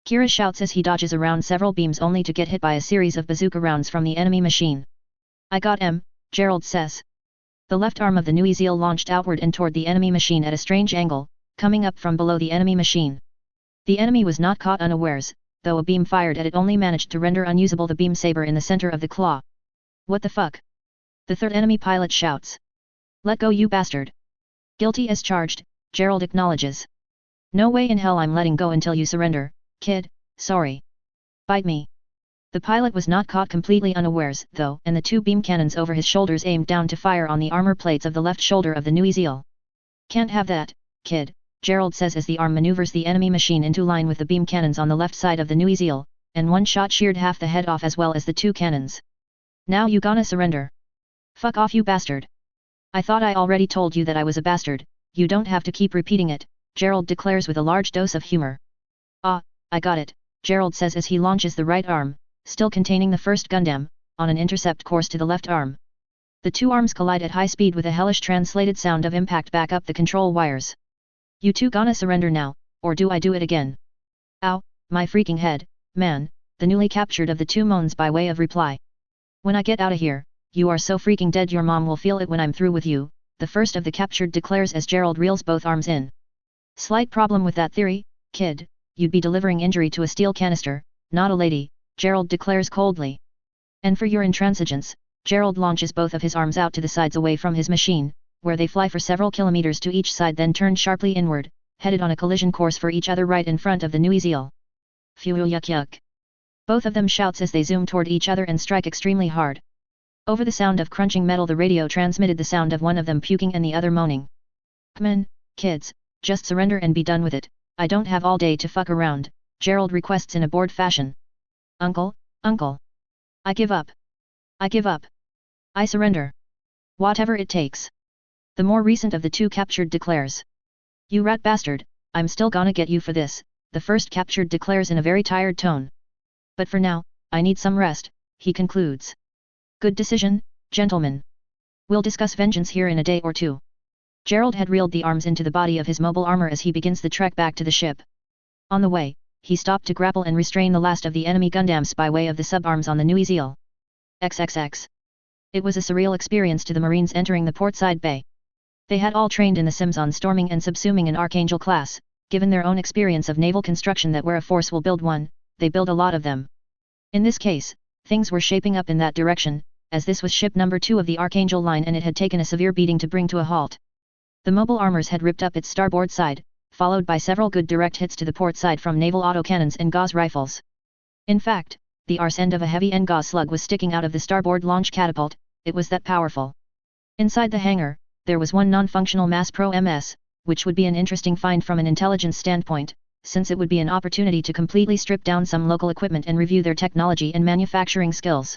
Kira shouts as he dodges around several beams only to get hit by a series of bazooka rounds from the enemy machine. I got him, Gerald says. The left arm of the Nui Zeal launched outward and toward the enemy machine at a strange angle, coming up from below the enemy machine. The enemy was not caught unawares, though a beam fired at it only managed to render unusable the beam saber in the center of the claw. What the fuck? The third enemy pilot shouts. Let go you bastard. Guilty as charged, Gerald acknowledges. No way in hell I'm letting go until you surrender, kid, sorry. Bite me. The pilot was not caught completely unawares, though, and the 2 beam cannons over his shoulders aimed down to fire on the armor plates of the left shoulder of the Nui Zeal. Can't have that, kid, Gerald says as the arm maneuvers the enemy machine into line with the beam cannons on the left side of the Nui Zeal, and one shot sheared half the head off as well as the 2 cannons. Now you gonna surrender. Fuck off you bastard. I thought I already told you that I was a bastard, you don't have to keep repeating it, Gerald declares with a large dose of humor. Ah, I got it, Gerald says as he launches the right arm, still containing the first Gundam, on an intercept course to the left arm. The 2 arms collide at high speed with a hellish translated sound of impact back up the control wires. You 2 gonna surrender now, or do I do it again? Ow, my freaking head, man, the newly captured of the 2 moans by way of reply. When I get outta here, you are so freaking dead your mom will feel it when I'm through with you, the first of the captured declares as Gerald reels both arms in. Slight problem with that theory, kid, you'd be delivering injury to a steel canister, not a lady, Gerald declares coldly. And for your intransigence, Gerald launches both of his arms out to the sides away from his machine, where they fly for several kilometers to each side then turn sharply inward, headed on a collision course for each other right in front of the Nui Zeal. Phew yuck yuck. Both of them shouts as they zoom toward each other and strike extremely hard. Over the sound of crunching metal the radio transmitted the sound of one of them puking and the other moaning. C'mon, kids, just surrender and be done with it, I don't have all day to fuck around, Gerald requests in a bored fashion. Uncle, uncle. I give up. I give up. I surrender. Whatever it takes. The more recent of the 2 captured declares. You rat bastard, I'm still gonna get you for this, the first captured declares in a very tired tone. But for now, I need some rest, he concludes. Good decision, gentlemen. We'll discuss vengeance here in a day or 2. Gerald had reeled the arms into the body of his mobile armor as he begins the trek back to the ship. On the way, he stopped to grapple and restrain the last of the enemy Gundams by way of the sub-arms on the Nui Zeal. XXX. It was a surreal experience to the Marines entering the portside bay. They had all trained in the sims on storming and subsuming an Archangel class, given their own experience of naval construction that where a force will build one, they build a lot of them. In this case, things were shaping up in that direction, as this was ship number 2 of the Archangel line and it had taken a severe beating to bring to a halt. The mobile armors had ripped up its starboard side, followed by several good direct hits to the port side from naval autocannons and Gauss rifles. In fact, the arse end of a heavy Gauss slug was sticking out of the starboard launch catapult, it was that powerful. Inside the hangar, there was one non-functional mass pro-MS, which would be an interesting find from an intelligence standpoint, since it would be an opportunity to completely strip down some local equipment and review their technology and manufacturing skills.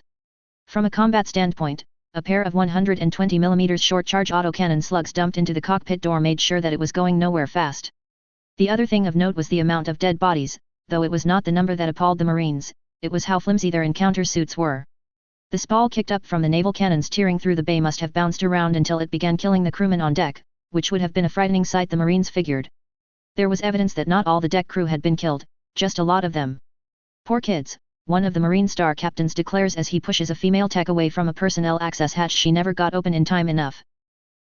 From a combat standpoint, a pair of 120mm short-charge autocannon slugs dumped into the cockpit door made sure that it was going nowhere fast. The other thing of note was the amount of dead bodies, though it was not the number that appalled the Marines, it was how flimsy their encounter suits were. The spall kicked up from the naval cannons tearing through the bay must have bounced around until it began killing the crewmen on deck, which would have been a frightening sight the Marines figured. There was evidence that not all the deck crew had been killed, just a lot of them. Poor kids, one of the Marine star captains declares as he pushes a female tech away from a personnel access hatch she never got open in time enough.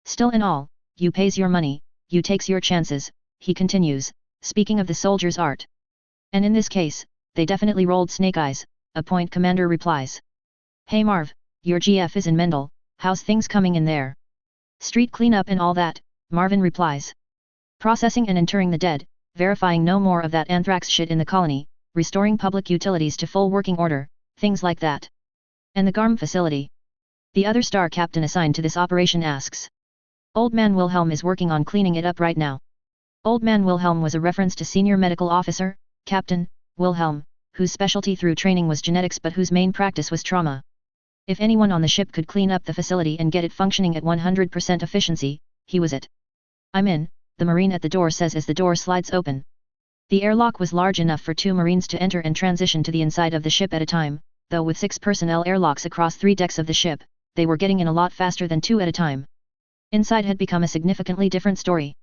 Still in all, you pays your money, you takes your chances, he continues, speaking of the soldier's art. And in this case, they definitely rolled snake eyes, a point commander replies. Hey Marv, your GF is in Mendel, how's things coming in there? Street cleanup and all that, Marvin replies. Processing and interring the dead, verifying no more of that anthrax shit in the colony, restoring public utilities to full working order, things like that. And the GARM facility? The other star captain assigned to this operation asks. Old Man Wilhelm is working on cleaning it up right now. Old Man Wilhelm was a reference to Senior Medical Officer, Captain Wilhelm, whose specialty through training was genetics but whose main practice was trauma. If anyone on the ship could clean up the facility and get it functioning at 100% efficiency, he was it. I'm in, the Marine at the door says as the door slides open. The airlock was large enough for 2 Marines to enter and transition to the inside of the ship at a time, though with 6 personnel airlocks across 3 decks of the ship, they were getting in a lot faster than 2 at a time. Inside had become a significantly different story.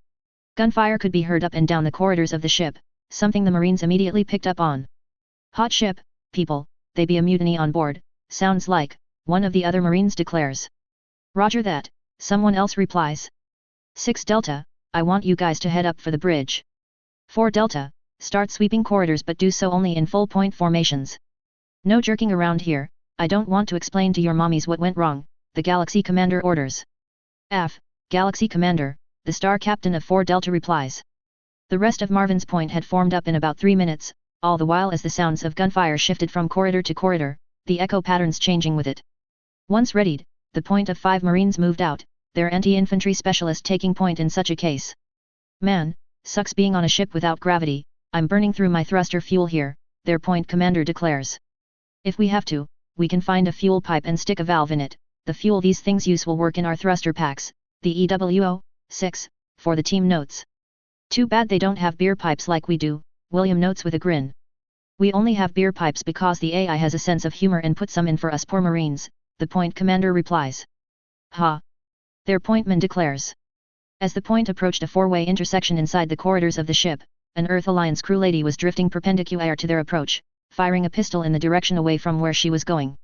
Gunfire could be heard up and down the corridors of the ship, something the Marines immediately picked up on. Hot ship, people, they be a mutiny on board, sounds like, one of the other Marines declares. Roger that, someone else replies. 6 Delta, I want you guys to head up for the bridge. 4 Delta, start sweeping corridors but do so only in full point formations. No jerking around here, I don't want to explain to your mommies what went wrong, the Galaxy Commander orders. F, Galaxy Commander, the star captain of 4 Delta replies. The rest of Marvin's point had formed up in about 3 minutes, all the while as the sounds of gunfire shifted from corridor to corridor, the echo patterns changing with it. Once readied, the point of 5 Marines moved out, their anti-infantry specialist taking point in such a case. Man, sucks being on a ship without gravity, I'm burning through my thruster fuel here, their point commander declares. If we have to, we can find a fuel pipe and stick a valve in it, the fuel these things use will work in our thruster packs, the EWO-6, for the team notes. Too bad they don't have beer pipes like we do, William notes with a grin. We only have beer pipes because the AI has a sense of humor and put some in for us poor Marines, the point commander replies. Ha! Their pointman declares. As the point approached a 4-way intersection inside the corridors of the ship, an Earth Alliance crew lady was drifting perpendicular to their approach, firing a pistol in the direction away from where she was going.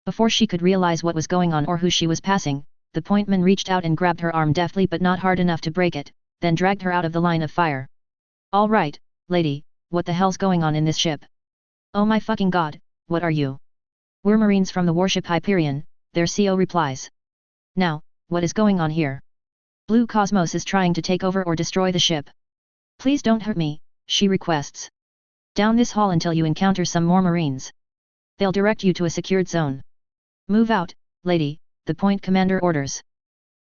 Before she could realize what was going on or who she was passing, the pointman reached out and grabbed her arm deftly but not hard enough to break it, then dragged her out of the line of fire. All right, lady, what the hell's going on in this ship? Oh my fucking god, what are you? We're Marines from the warship Hyperion, their CO replies. Now, what is going on here? Blue Cosmos is trying to take over or destroy the ship. Please don't hurt me, she requests. Down this hall until you encounter some more Marines. They'll direct you to a secured zone. Move out, lady, the point commander orders.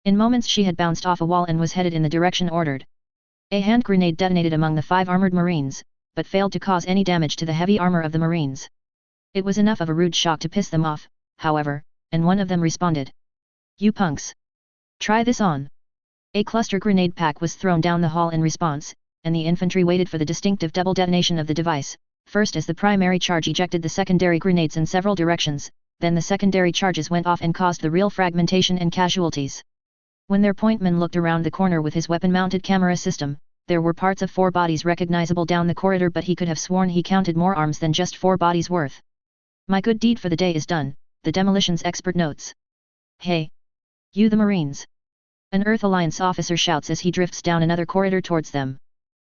In moments she had bounced off a wall and was headed in the direction ordered. A hand grenade detonated among the 5 armored Marines, but failed to cause any damage to the heavy armor of the Marines. It was enough of a rude shock to piss them off, however, and one of them responded. You punks! Try this on! A cluster grenade pack was thrown down the hall in response, and the infantry waited for the distinctive double detonation of the device, first as the primary charge ejected the secondary grenades in several directions, then the secondary charges went off and caused the real fragmentation and casualties. When their pointman looked around the corner with his weapon-mounted camera system, there were parts of 4 bodies recognizable down the corridor but he could have sworn he counted more arms than just 4 bodies worth. My good deed for the day is done, the demolitions expert notes. Hey! You the Marines! An Earth Alliance officer shouts as he drifts down another corridor towards them.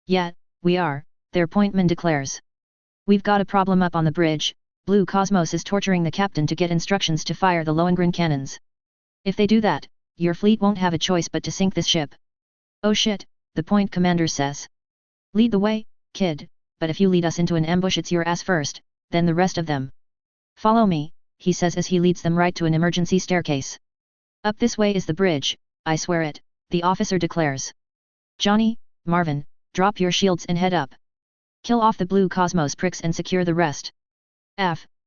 Yeah, we are, their pointman declares. We've got a problem up on the bridge. Blue Cosmos is torturing the captain to get instructions to fire the Lohengrin cannons. If they do that, your fleet won't have a choice but to sink this ship. Oh shit, the point commander says. Lead the way, kid, but if you lead us into an ambush it's your ass first, then the rest of them. Follow me, he says as he leads them right to an emergency staircase. Up this way is the bridge, I swear it, the officer declares. Johnny, Marvin, drop your shields and head up. Kill off the Blue Cosmos pricks and secure the rest.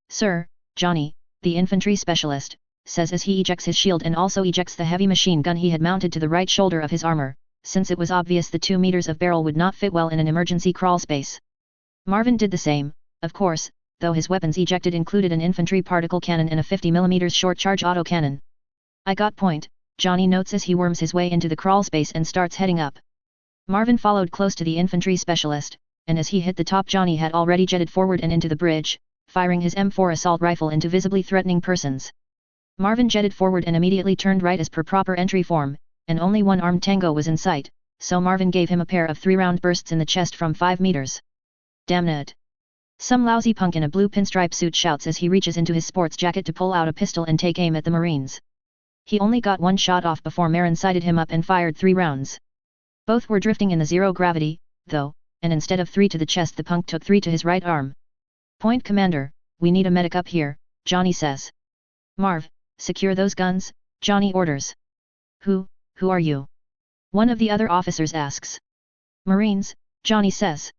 Sir, Johnny, the infantry specialist, says as he ejects his shield and also ejects the heavy machine gun he had mounted to the right shoulder of his armor, since it was obvious the 2 meters of barrel would not fit well in an emergency crawl space. Marvin did the same, of course, though his weapons ejected included an infantry particle cannon and a 50mm short charge autocannon. I got point, Johnny notes as he worms his way into the crawl space and starts heading up. Marvin followed close to the infantry specialist, and as he hit the top Johnny had already jetted forward and into the bridge, firing his M4 assault rifle into visibly threatening persons. Marvin jetted forward and immediately turned right as per proper entry form, and only one armed tango was in sight, so Marvin gave him a pair of 3-round bursts in the chest from 5 meters. Damn it! Some lousy punk in a blue pinstripe suit shouts as he reaches into his sports jacket to pull out a pistol and take aim at the Marines. He only got one shot off before Marin sighted him up and fired 3 rounds. Both were drifting in the zero gravity, though, and instead of 3 to the chest the punk took 3 to his right arm. Point commander, we need a medic up here, Johnny says. Marv, secure those guns, Johnny orders. Who are you? One of the other officers asks. Marines, Johnny says.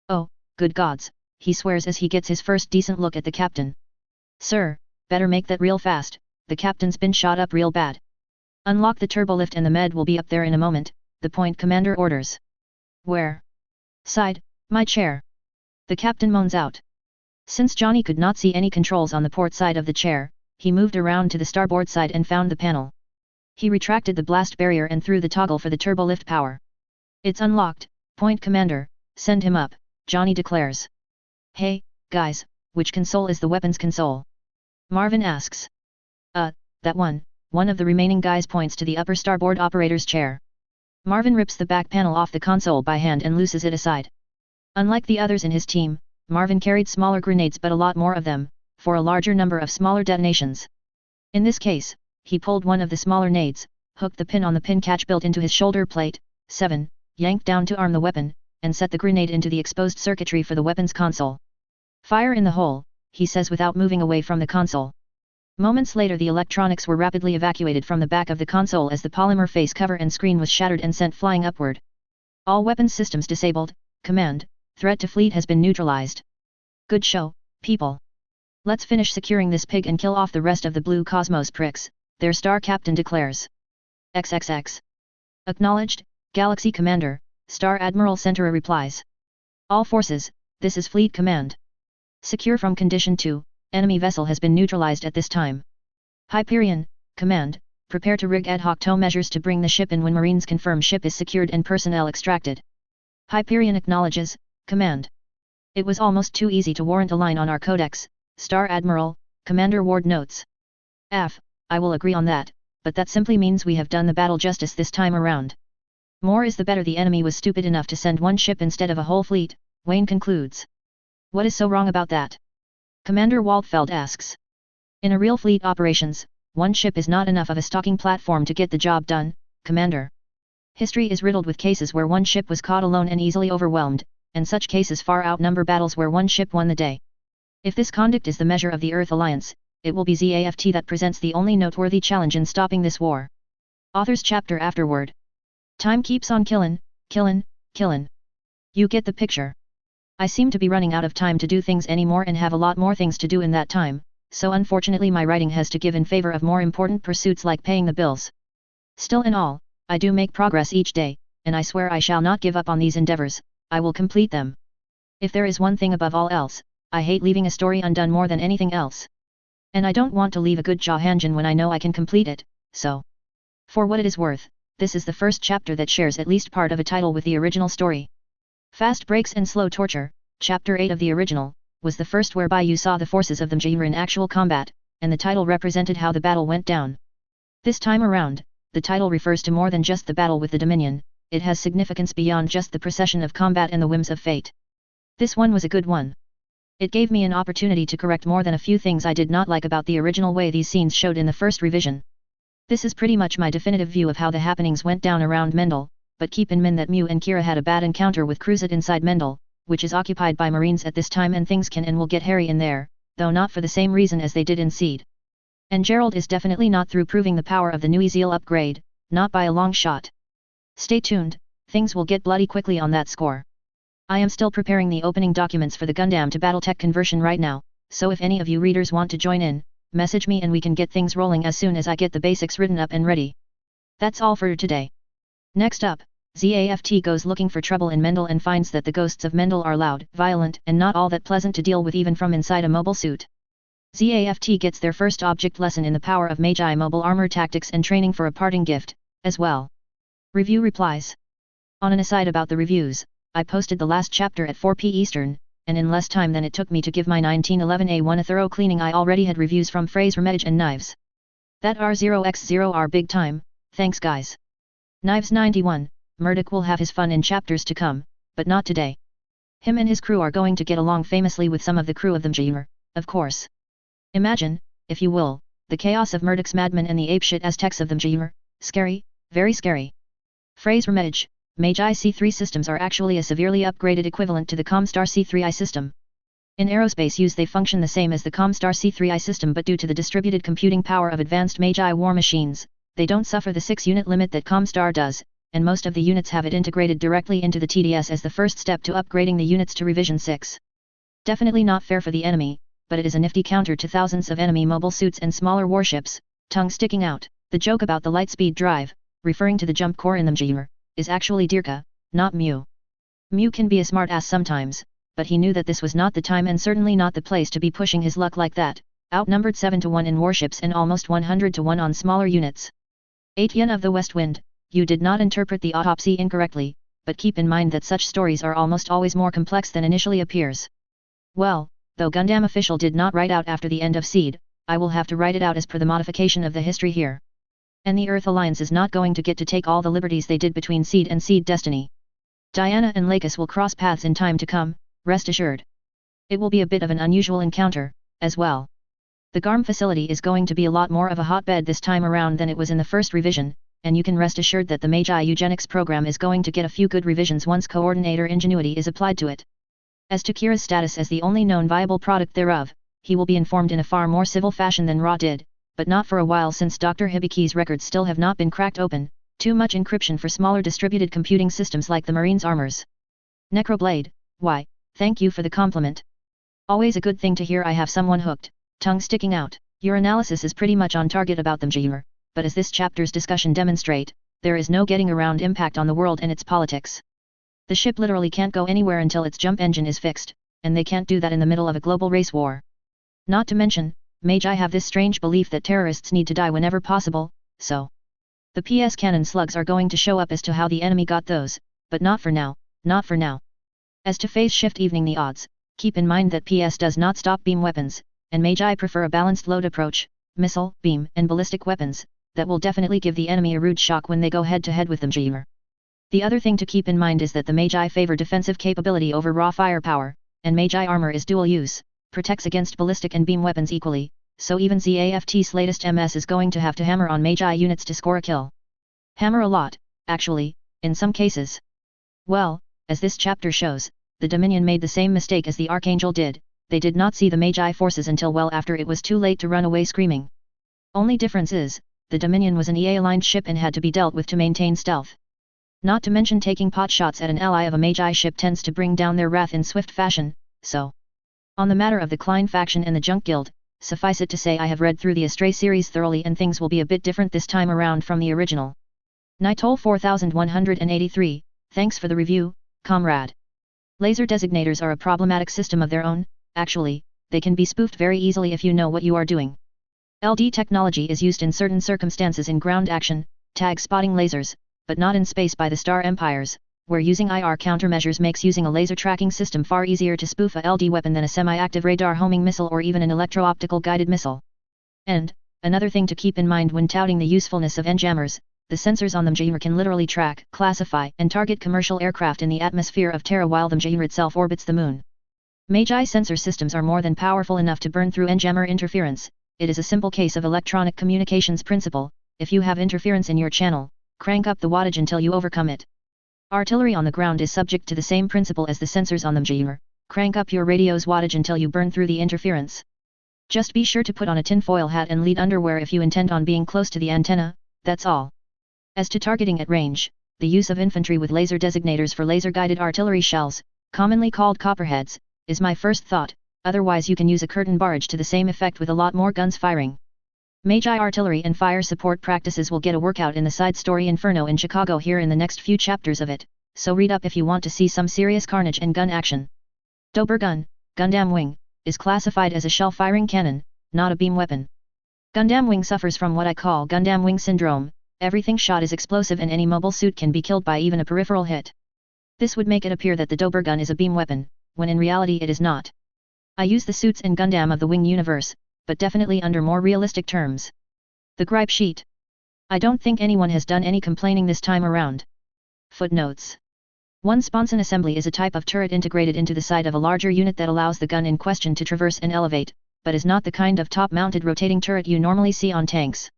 Oh, good gods, he swears as he gets his first decent look at the captain. Sir, better make that real fast, the captain's been shot up real bad. Unlock the turbolift and the med will be up there in a moment, the point commander orders. Where? Side, my chair. The captain moans out. Since Johnny could not see any controls on the port side of the chair, he moved around to the starboard side and found the panel. He retracted the blast barrier and threw the toggle for the turbolift power. It's unlocked, point commander, send him up, Johnny declares. Hey, guys, which console is the weapons console? Marvin asks. That one of the remaining guys points to the upper starboard operator's chair. Marvin rips the back panel off the console by hand and looses it aside. Unlike the others in his team, Marvin carried smaller grenades but a lot more of them, for a larger number of smaller detonations. In this case, he pulled one of the smaller nades, hooked the pin on the pin catch built into his shoulder plate, 7, yanked down to arm the weapon, and set the grenade into the exposed circuitry for the weapons console. Fire in the hole, he says without moving away from the console. Moments later the electronics were rapidly evacuated from the back of the console as the polymer face cover and screen was shattered and sent flying upward. All weapons systems disabled, command, threat to fleet has been neutralized. Good show, people. Let's finish securing this pig and kill off the rest of the Blue Cosmos pricks, their star captain declares. XXX. Acknowledged, Galaxy Commander, Star Admiral Centura replies. All forces, this is Fleet Command. Secure from Condition 2, enemy vessel has been neutralized at this time. Hyperion, Command, prepare to rig ad hoc tow measures to bring the ship in when Marines confirm ship is secured and personnel extracted. Hyperion acknowledges, Command. It was almost too easy to warrant a line on our codex, Star Admiral, Commander Ward notes. I will agree on that, but that simply means we have done the battle justice this time around. More is the better. The enemy was stupid enough to send one ship instead of a whole fleet, Wayne concludes. What is so wrong about that? Commander Waldfeld asks. In a real fleet operations, one ship is not enough of a stalking platform to get the job done, Commander. History is riddled with cases where one ship was caught alone and easily overwhelmed, and such cases far outnumber battles where one ship won the day. If this conduct is the measure of the Earth Alliance, it will be ZAFT that presents the only noteworthy challenge in stopping this war. Author's chapter afterward. Time keeps on killin'. You get the picture. I seem to be running out of time to do things anymore and have a lot more things to do in that time, so unfortunately my writing has to give in favor of more important pursuits like paying the bills. Still in all, I do make progress each day, and I swear I shall not give up on these endeavors, I will complete them. If there is one thing above all else, I hate leaving a story undone more than anything else. And I don't want to leave a good Johanjan when I know I can complete it, so. For what it is worth, this is the first chapter that shares at least part of a title with the original story. Fast Breaks and Slow Torture, Chapter 8 of the original, was the first whereby you saw the forces of the Mjir in actual combat, and the title represented how the battle went down. This time around, the title refers to more than just the battle with the Dominion, it has significance beyond just the procession of combat and the whims of fate. This one was a good one. It gave me an opportunity to correct more than a few things I did not like about the original way these scenes showed in the first revision. This is pretty much my definitive view of how the happenings went down around Mendel, but keep in mind that Mew and Kira had a bad encounter with Cruzet inside Mendel, which is occupied by Marines at this time, and things can and will get hairy in there, though not for the same reason as they did in Seed. And Gerald is definitely not through proving the power of the new Ezeel upgrade, not by a long shot. Stay tuned, things will get bloody quickly on that score. I am still preparing the opening documents for the Gundam to BattleTech conversion right now, so if any of you readers want to join in, message me and we can get things rolling as soon as I get the basics written up and ready. That's all for today. Next up, ZAFT goes looking for trouble in Mendel and finds that the ghosts of Mendel are loud, violent, and not all that pleasant to deal with even from inside a mobile suit. ZAFT gets their first object lesson in the power of Magi mobile armor tactics and training for a parting gift, as well. Review replies. On an aside about the reviews, I posted the last chapter at 4 p. Eastern, and in less time than it took me to give my 1911A1 a thorough cleaning I already had reviews from Phrase Remage and Knives. That R0x0 are big time, thanks guys. Knives 91, Murdoch will have his fun in chapters to come, but not today. Him and his crew are going to get along famously with some of the crew of the Mjir, of course. Imagine, if you will, the chaos of Murdoch's madmen and the apeshit Aztecs of the Mjir, scary, very scary. Phrase Remage, Magi C3 systems are actually a severely upgraded equivalent to the Comstar C3I system. In aerospace use they function the same as the Comstar C3I system, but due to the distributed computing power of advanced Magi war machines, they don't suffer the 6-unit limit that Comstar does, and most of the units have it integrated directly into the TDS as the first step to upgrading the units to Revision 6. Definitely not fair for the enemy, but it is a nifty counter to thousands of enemy mobile suits and smaller warships, tongue sticking out. The joke about the lightspeed drive, referring to the jump core in the Mjir, is actually Dirka, not Mew. Mew can be a smartass sometimes, but he knew that this was not the time and certainly not the place to be pushing his luck like that, outnumbered 7-1 in warships and almost 100-1 on smaller units. 8 Yen of the West Wind, you did not interpret the autopsy incorrectly, but keep in mind that such stories are almost always more complex than initially appears. Well, though Gundam official did not write out after the end of Seed, I will have to write it out as per the modification of the history here. And the Earth Alliance is not going to get to take all the liberties they did between Seed and Seed Destiny. Diana and Lakis will cross paths in time to come, rest assured. It will be a bit of an unusual encounter, as well. The GARM facility is going to be a lot more of a hotbed this time around than it was in the first revision, and you can rest assured that the Magi Eugenics program is going to get a few good revisions once Coordinator Ingenuity is applied to it. As to Kira's status as the only known viable product thereof, he will be informed in a far more civil fashion than Ra did, but not for a while since Dr. Hibiki's records still have not been cracked open, too much encryption for smaller distributed computing systems like the Marines' armors. Necroblade, why, thank you for the compliment. Always a good thing to hear I have someone hooked, tongue sticking out. Your analysis is pretty much on target about them Mjir, but as this chapter's discussion demonstrate, there is no getting around impact on the world and its politics. The ship literally can't go anywhere until its jump engine is fixed, and they can't do that in the middle of a global race war. Not to mention, Magi have this strange belief that terrorists need to die whenever possible, so the PS cannon slugs are going to show up as to how the enemy got those, but not for now, not for now. As to phase shift evening the odds, keep in mind that PS does not stop beam weapons, and Magi prefer a balanced load approach, missile, beam, and ballistic weapons, that will definitely give the enemy a rude shock when they go head to head with them Mjir. The other thing to keep in mind is that the Magi favor defensive capability over raw firepower, and Magi armor is dual use, protects against ballistic and beam weapons equally, so even ZAFT's latest MS is going to have to hammer on Magi units to score a kill. Hammer a lot, actually, in some cases. Well, as this chapter shows, the Dominion made the same mistake as the Archangel did, they did not see the Magi forces until well after it was too late to run away screaming. Only difference is, the Dominion was an EA-aligned ship and had to be dealt with to maintain stealth. Not to mention taking pot shots at an ally of a Magi ship tends to bring down their wrath in swift fashion, so. On the matter of the Klein faction and the Junk Guild, suffice it to say I have read through the Astray series thoroughly and things will be a bit different this time around from the original. Nitol 4183, thanks for the review, comrade. Laser designators are a problematic system of their own, actually, they can be spoofed very easily if you know what you are doing. LD technology is used in certain circumstances in ground action, tag spotting lasers, but not in space by the Star Empires, where using IR countermeasures makes using a laser tracking system far easier to spoof a LD weapon than a semi-active radar homing missile or even an electro-optical guided missile. And, Another thing to keep in mind when touting the usefulness of enjammers, the sensors on them can literally track, classify, and target commercial aircraft in the atmosphere of Terra while the itself orbits the moon. Magi sensor systems are more than powerful enough to burn through enjammer interference. It is a simple case of electronic communications principle. If you have interference in your channel, crank up the wattage until you overcome it. Artillery on the ground is subject to the same principle as the sensors on them. Crank up your radio's wattage until you burn through the interference. Just be sure to put on a tinfoil hat and lead underwear if you intend on being close to the antenna, that's all. As to targeting at range, the use of infantry with laser designators for laser-guided artillery shells, commonly called copperheads, is my first thought, otherwise you can use a curtain barrage to the same effect with a lot more guns firing. Magi artillery and fire support practices will get a workout in the side story Inferno in Chicago here in the next few chapters of it, so read up if you want to see some serious carnage and gun action. Dober gun, Gundam wing, is classified as a shell-firing cannon, not a beam weapon. Gundam wing suffers from what I call Gundam wing syndrome. Everything shot is explosive and any mobile suit can be killed by even a peripheral hit. This would make it appear that the Dober gun is a beam weapon, when in reality it is not. I use the suits and Gundam of the wing universe, but definitely under more realistic terms. The gripe sheet. I don't think anyone has done any complaining this time around. Footnotes. One sponson assembly is a type of turret integrated into the side of a larger unit that allows the gun in question to traverse and elevate, but is not the kind of top-mounted rotating turret you normally see on tanks.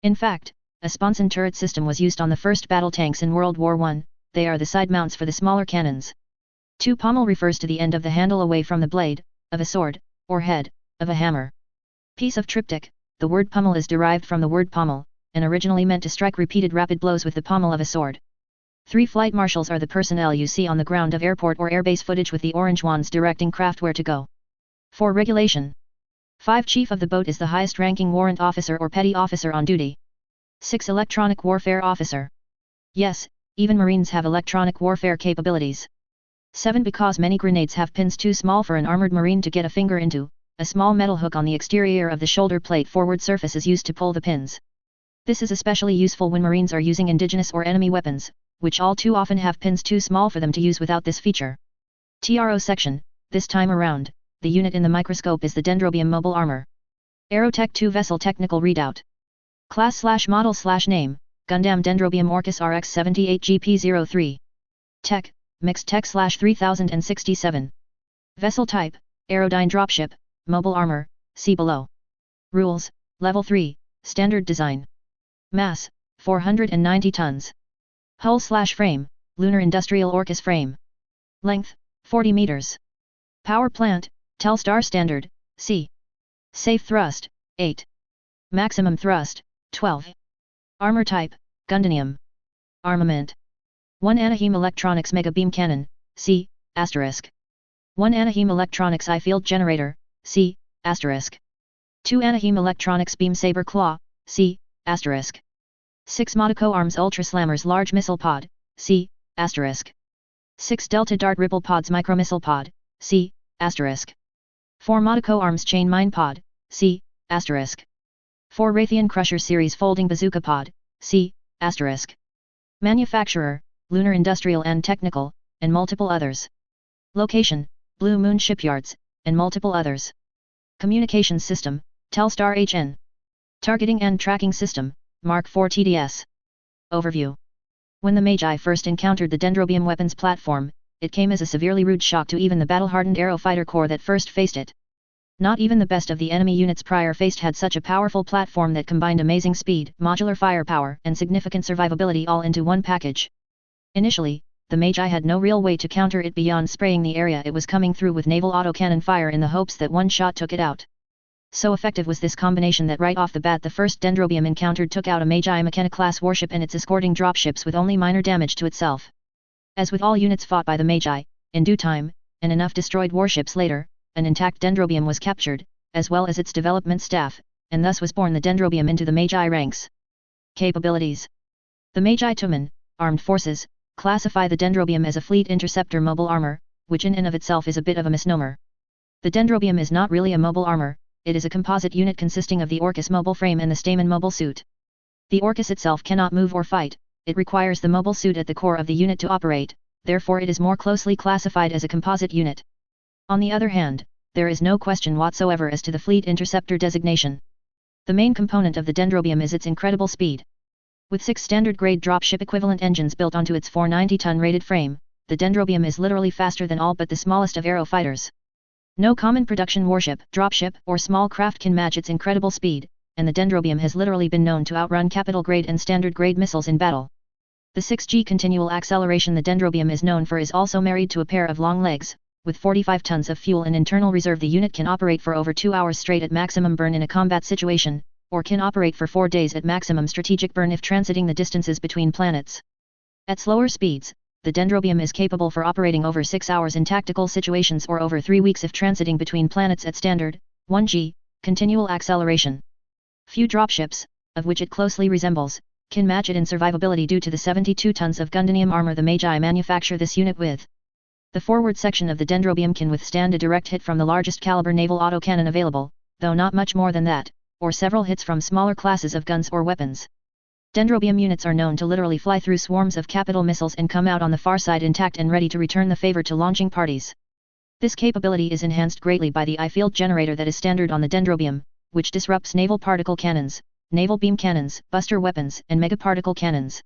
In fact, a sponson turret system was used on the first battle tanks in World War I, they are the side mounts for the smaller cannons. Two pommel refers to the end of the handle away from the blade, of a sword, or head, of a hammer. Piece of triptych, the word pummel is derived from the word pommel, and originally meant to strike repeated rapid blows with the pommel of a sword. 3 flight marshals are the personnel you see on the ground of airport or airbase footage with the orange wands directing craft where to go. 4 regulation. 5 chief of the boat is the highest ranking warrant officer or petty officer on duty. 6 electronic warfare officer. Yes, even Marines have electronic warfare capabilities. 7 because many grenades have pins too small for an armored Marine to get a finger into, a small metal hook on the exterior of the shoulder plate forward surface is used to pull the pins. This is especially useful when Marines are using indigenous or enemy weapons, which all too often have pins too small for them to use without this feature. TRO section, this time around, the unit in the microscope is the Dendrobium Mobile Armor. Aerotech 2 Vessel Technical Readout. Class/model/name, Gundam Dendrobium Orcus RX-78GP03. Tech, Mixed Tech/3067. Vessel Type, Aerodyne Dropship, Mobile Armor, see below. Rules, Level 3, Standard Design. Mass, 490 tons. Hull/frame, Lunar Industrial Orcus frame. Length, 40 meters. Power plant, Telstar Standard, C. Safe thrust, 8. Maximum thrust, 12. Armor type, Gundanium. Armament. 1 Anaheim Electronics Mega Beam Cannon, C, *. 1 Anaheim Electronics Eye Field Generator, C, *. 2 Anaheim Electronics Beam Saber Claw, C, *. 6 Monaco Arms Ultra Slammers Large Missile Pod, C, *. 6 Delta Dart Ripple Pods Micro Missile Pod, C, *. 4 Monaco Arms Chain Mine Pod, C, *. 4 Raytheon Crusher Series Folding Bazooka Pod, C, *. Manufacturer, Lunar Industrial and Technical, and multiple others. Location, Blue Moon Shipyards, and multiple others. Communications System, Telstar HN. Targeting and Tracking System, Mark IV TDS. Overview. When the Magi first encountered the Dendrobium weapons platform, it came as a severely rude shock to even the battle-hardened Aero Fighter Corps that first faced it. Not even the best of the enemy units prior faced had such a powerful platform that combined amazing speed, modular firepower, and significant survivability all into one package. Initially, the Magi had no real way to counter it beyond spraying the area it was coming through with naval autocannon fire in the hopes that one shot took it out. So effective was this combination that right off the bat the first Dendrobium encountered took out a Magi Mechana-class warship and its escorting dropships with only minor damage to itself. As with all units fought by the Magi, in due time, and enough destroyed warships later, an intact Dendrobium was captured, as well as its development staff, and thus was born the Dendrobium into the Magi ranks. Capabilities. The Magi Tumen, Armed Forces, classify the Dendrobium as a fleet interceptor mobile armor, which in and of itself is a bit of a misnomer. The Dendrobium is not really a mobile armor, it is a composite unit consisting of the Orcus mobile frame and the Stamen mobile suit. The Orcus itself cannot move or fight, it requires the mobile suit at the core of the unit to operate, therefore it is more closely classified as a composite unit. On the other hand, there is no question whatsoever as to the fleet interceptor designation. The main component of the Dendrobium is its incredible speed. With 6 standard-grade dropship equivalent engines built onto its 490-ton rated frame, the Dendrobium is literally faster than all but the smallest of aero fighters. No common production warship, dropship, or small craft can match its incredible speed, and the Dendrobium has literally been known to outrun capital-grade and standard-grade missiles in battle. The 6G continual acceleration the Dendrobium is known for is also married to a pair of long legs. With 45 tons of fuel and internal reserve, the unit can operate for over 2 hours straight at maximum burn in a combat situation, or can operate for 4 days at maximum strategic burn if transiting the distances between planets. At slower speeds, the Dendrobium is capable for operating over 6 hours in tactical situations or over 3 weeks if transiting between planets at standard, 1G, continual acceleration. Few dropships, of which it closely resembles, can match it in survivability due to the 72 tons of Gundam armor the Magi manufacture this unit with. The forward section of the Dendrobium can withstand a direct hit from the largest caliber naval autocannon available, though not much more than that, or several hits from smaller classes of guns or weapons. Dendrobium units are known to literally fly through swarms of capital missiles and come out on the far side intact and ready to return the favor to launching parties. This capability is enhanced greatly by the I-field generator that is standard on the Dendrobium, which disrupts naval particle cannons, naval beam cannons, buster weapons, and megaparticle cannons.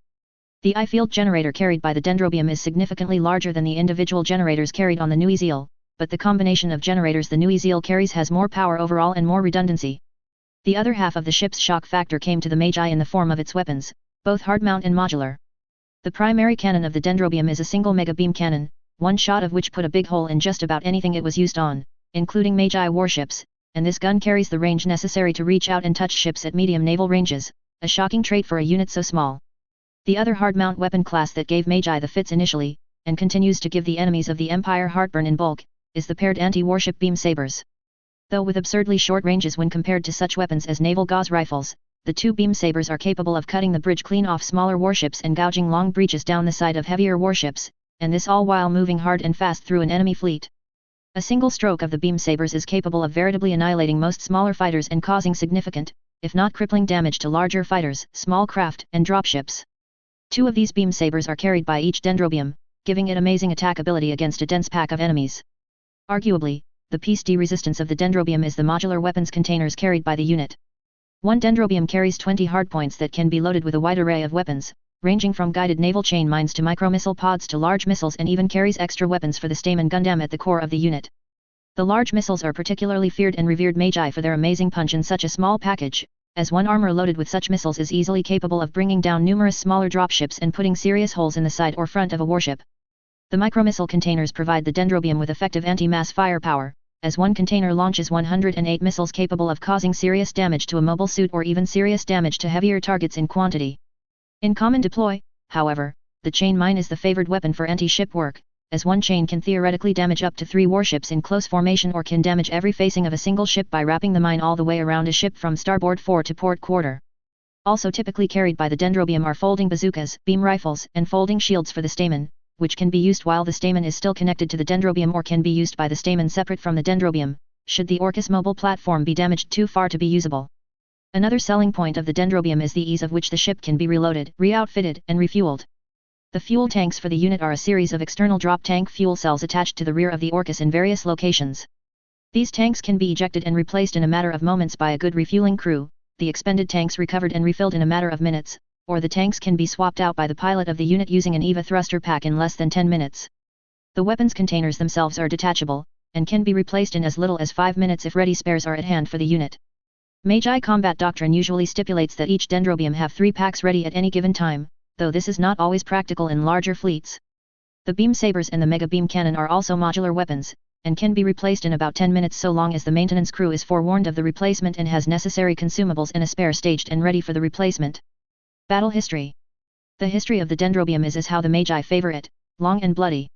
The I-field generator carried by the Dendrobium is significantly larger than the individual generators carried on the Nui Zeal, but the combination of generators the Nui Zeal carries has more power overall and more redundancy. The other half of the ship's shock factor came to the Magi in the form of its weapons, both hard mount and modular. The primary cannon of the Dendrobium is a single mega beam cannon, one shot of which put a big hole in just about anything it was used on, including Magi warships, and this gun carries the range necessary to reach out and touch ships at medium naval ranges, a shocking trait for a unit so small. The other hard mount weapon class that gave Magi the fits initially, and continues to give the enemies of the Empire heartburn in bulk, is the paired anti-warship beam sabers. Though with absurdly short ranges when compared to such weapons as naval gauze rifles, the two beam sabers are capable of cutting the bridge clean off smaller warships and gouging long breaches down the side of heavier warships, and this all while moving hard and fast through an enemy fleet. A single stroke of the beam sabers is capable of veritably annihilating most smaller fighters and causing significant, if not crippling damage to larger fighters, small craft, and dropships. 2 of these beam sabers are carried by each Dendrobium, giving it amazing attack ability against a dense pack of enemies. Arguably, the piece de resistance of the Dendrobium is the modular weapons containers carried by the unit. One Dendrobium carries 20 hardpoints that can be loaded with a wide array of weapons, ranging from guided naval chain mines to micro-missile pods to large missiles, and even carries extra weapons for the Stamen Gundam at the core of the unit. The large missiles are particularly feared and revered Magi for their amazing punch in such a small package, as one armor loaded with such missiles is easily capable of bringing down numerous smaller dropships and putting serious holes in the side or front of a warship. The micro-missile containers provide the Dendrobium with effective anti-mass firepower, as one container launches 108 missiles capable of causing serious damage to a mobile suit or even serious damage to heavier targets in quantity. In common deploy, however, the chain mine is the favored weapon for anti-ship work, as one chain can theoretically damage up to 3 warships in close formation or can damage every facing of a single ship by wrapping the mine all the way around a ship from starboard fore to port quarter. Also typically carried by the Dendrobium are folding bazookas, beam rifles, and folding shields for the Stamen, which can be used while the Stamen is still connected to the Dendrobium or can be used by the Stamen separate from the Dendrobium, should the Orcus mobile platform be damaged too far to be usable. Another selling point of the Dendrobium is the ease of which the ship can be reloaded, re-outfitted, and refueled. The fuel tanks for the unit are a series of external drop tank fuel cells attached to the rear of the Orcus in various locations. These tanks can be ejected and replaced in a matter of moments by a good refueling crew, the expended tanks recovered and refilled in a matter of minutes, or the tanks can be swapped out by the pilot of the unit using an EVA thruster pack in less than 10 minutes. The weapons containers themselves are detachable, and can be replaced in as little as 5 minutes if ready spares are at hand for the unit. Magi combat doctrine usually stipulates that each Dendrobium have 3 packs ready at any given time, though this is not always practical in larger fleets. The beam sabers and the mega beam cannon are also modular weapons, and can be replaced in about 10 minutes so long as the maintenance crew is forewarned of the replacement and has necessary consumables and a spare staged and ready for the replacement. Battle history. The history of the Dendrobium is as how the Magi favor it, long and bloody.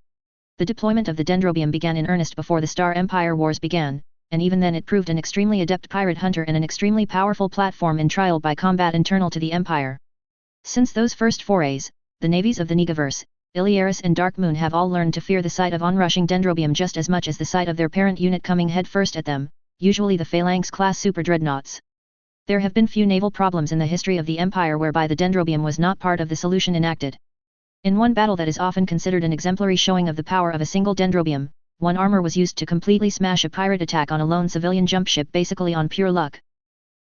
The deployment of the Dendrobium began in earnest before the Star Empire Wars began, and even then it proved an extremely adept pirate hunter and an extremely powerful platform in trial by combat internal to the Empire. Since those first forays, the navies of the Negaverse, Illiaris and Dark Moon have all learned to fear the sight of onrushing Dendrobium just as much as the sight of their parent unit coming head first at them, usually the Phalanx-class super dreadnoughts. There have been few naval problems in the history of the Empire whereby the Dendrobium was not part of the solution enacted. In one battle that is often considered an exemplary showing of the power of a single Dendrobium, one armor was used to completely smash a pirate attack on a lone civilian jump ship basically on pure luck.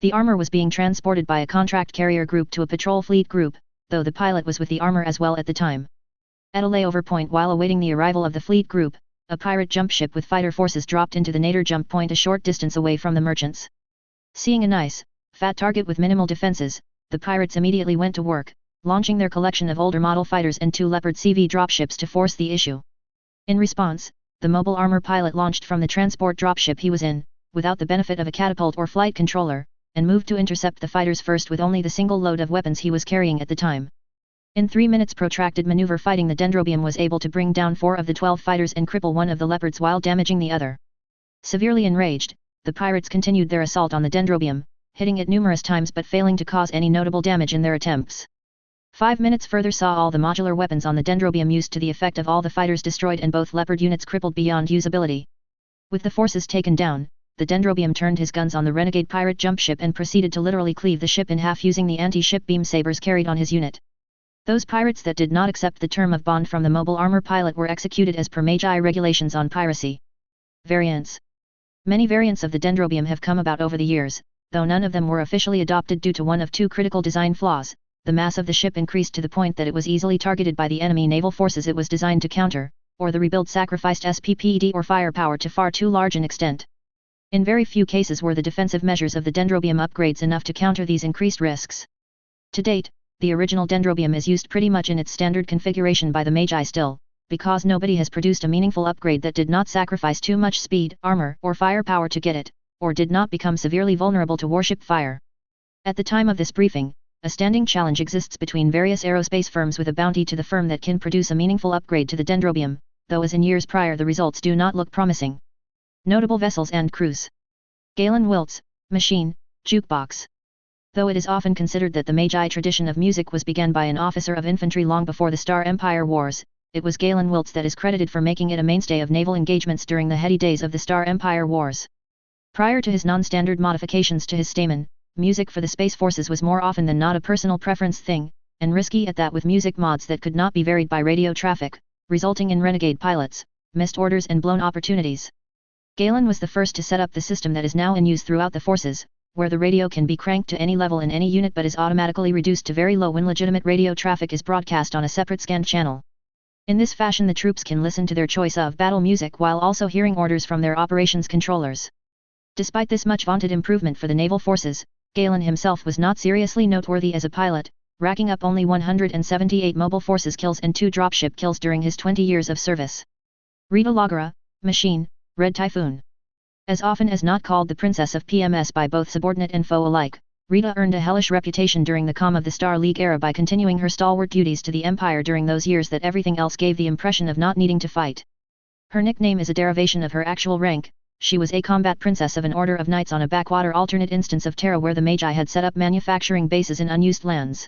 The armor was being transported by a contract carrier group to a patrol fleet group, though the pilot was with the armor as well at the time. At a layover point while awaiting the arrival of the fleet group, a pirate jump ship with fighter forces dropped into the nadir jump point a short distance away from the merchants. Seeing a nice, fat target with minimal defenses, the pirates immediately went to work, launching their collection of older model fighters and 2 Leopard CV dropships to force the issue. In response, the mobile armor pilot launched from the transport dropship he was in, without the benefit of a catapult or flight controller, and moved to intercept the fighters first with only the single load of weapons he was carrying at the time. In 3 minutes protracted maneuver fighting, the Dendrobium was able to bring down 4 of the 12 fighters and cripple 1 of the Leopards while damaging the other. Severely enraged, the pirates continued their assault on the Dendrobium, hitting it numerous times but failing to cause any notable damage in their attempts. 5 minutes further saw all the modular weapons on the Dendrobium used to the effect of all the fighters destroyed and both Leopard units crippled beyond usability. With the forces taken down, the Dendrobium turned his guns on the renegade pirate jump ship and proceeded to literally cleave the ship in half using the anti-ship beam sabers carried on his unit. Those pirates that did not accept the term of bond from the mobile armor pilot were executed as per Magi regulations on piracy. Variants. Many variants of the Dendrobium have come about over the years, though none of them were officially adopted due to one of 2 critical design flaws. The mass of the ship increased to the point that it was easily targeted by the enemy naval forces it was designed to counter, or the rebuild sacrificed SPPD or firepower to far too large an extent. In very few cases were the defensive measures of the Dendrobium upgrades enough to counter these increased risks. To date, the original Dendrobium is used pretty much in its standard configuration by the Magi still, because nobody has produced a meaningful upgrade that did not sacrifice too much speed, armor, or firepower to get it, or did not become severely vulnerable to warship fire. At the time of this briefing, a standing challenge exists between various aerospace firms with a bounty to the firm that can produce a meaningful upgrade to the Dendrobium, though as in years prior the results do not look promising. Notable vessels and crews. Galen Wiltz, Machine, Jukebox. Though it is often considered that the Magi tradition of music was begun by an officer of infantry long before the Star Empire Wars, it was Galen Wiltz that is credited for making it a mainstay of naval engagements during the heady days of the Star Empire Wars. Prior to his non-standard modifications to his Stamen, music for the Space Forces was more often than not a personal preference thing, and risky at that with music mods that could not be varied by radio traffic, resulting in renegade pilots, missed orders and blown opportunities. Galen was the first to set up the system that is now in use throughout the forces, where the radio can be cranked to any level in any unit but is automatically reduced to very low when legitimate radio traffic is broadcast on a separate scanned channel. In this fashion the troops can listen to their choice of battle music while also hearing orders from their operations controllers. Despite this much vaunted improvement for the naval forces, Galen himself was not seriously noteworthy as a pilot, racking up only 178 mobile forces kills and 2 dropship kills during his 20 years of service. Rita Lagara, Machine, Red Typhoon. As often as not called the Princess of PMS by both subordinate and foe alike, Rita earned a hellish reputation during the calm of the Star League era by continuing her stalwart duties to the Empire during those years that everything else gave the impression of not needing to fight. Her nickname is a derivation of her actual rank. She was a combat princess of an order of knights on a backwater alternate instance of Terra where the Magi had set up manufacturing bases in unused lands.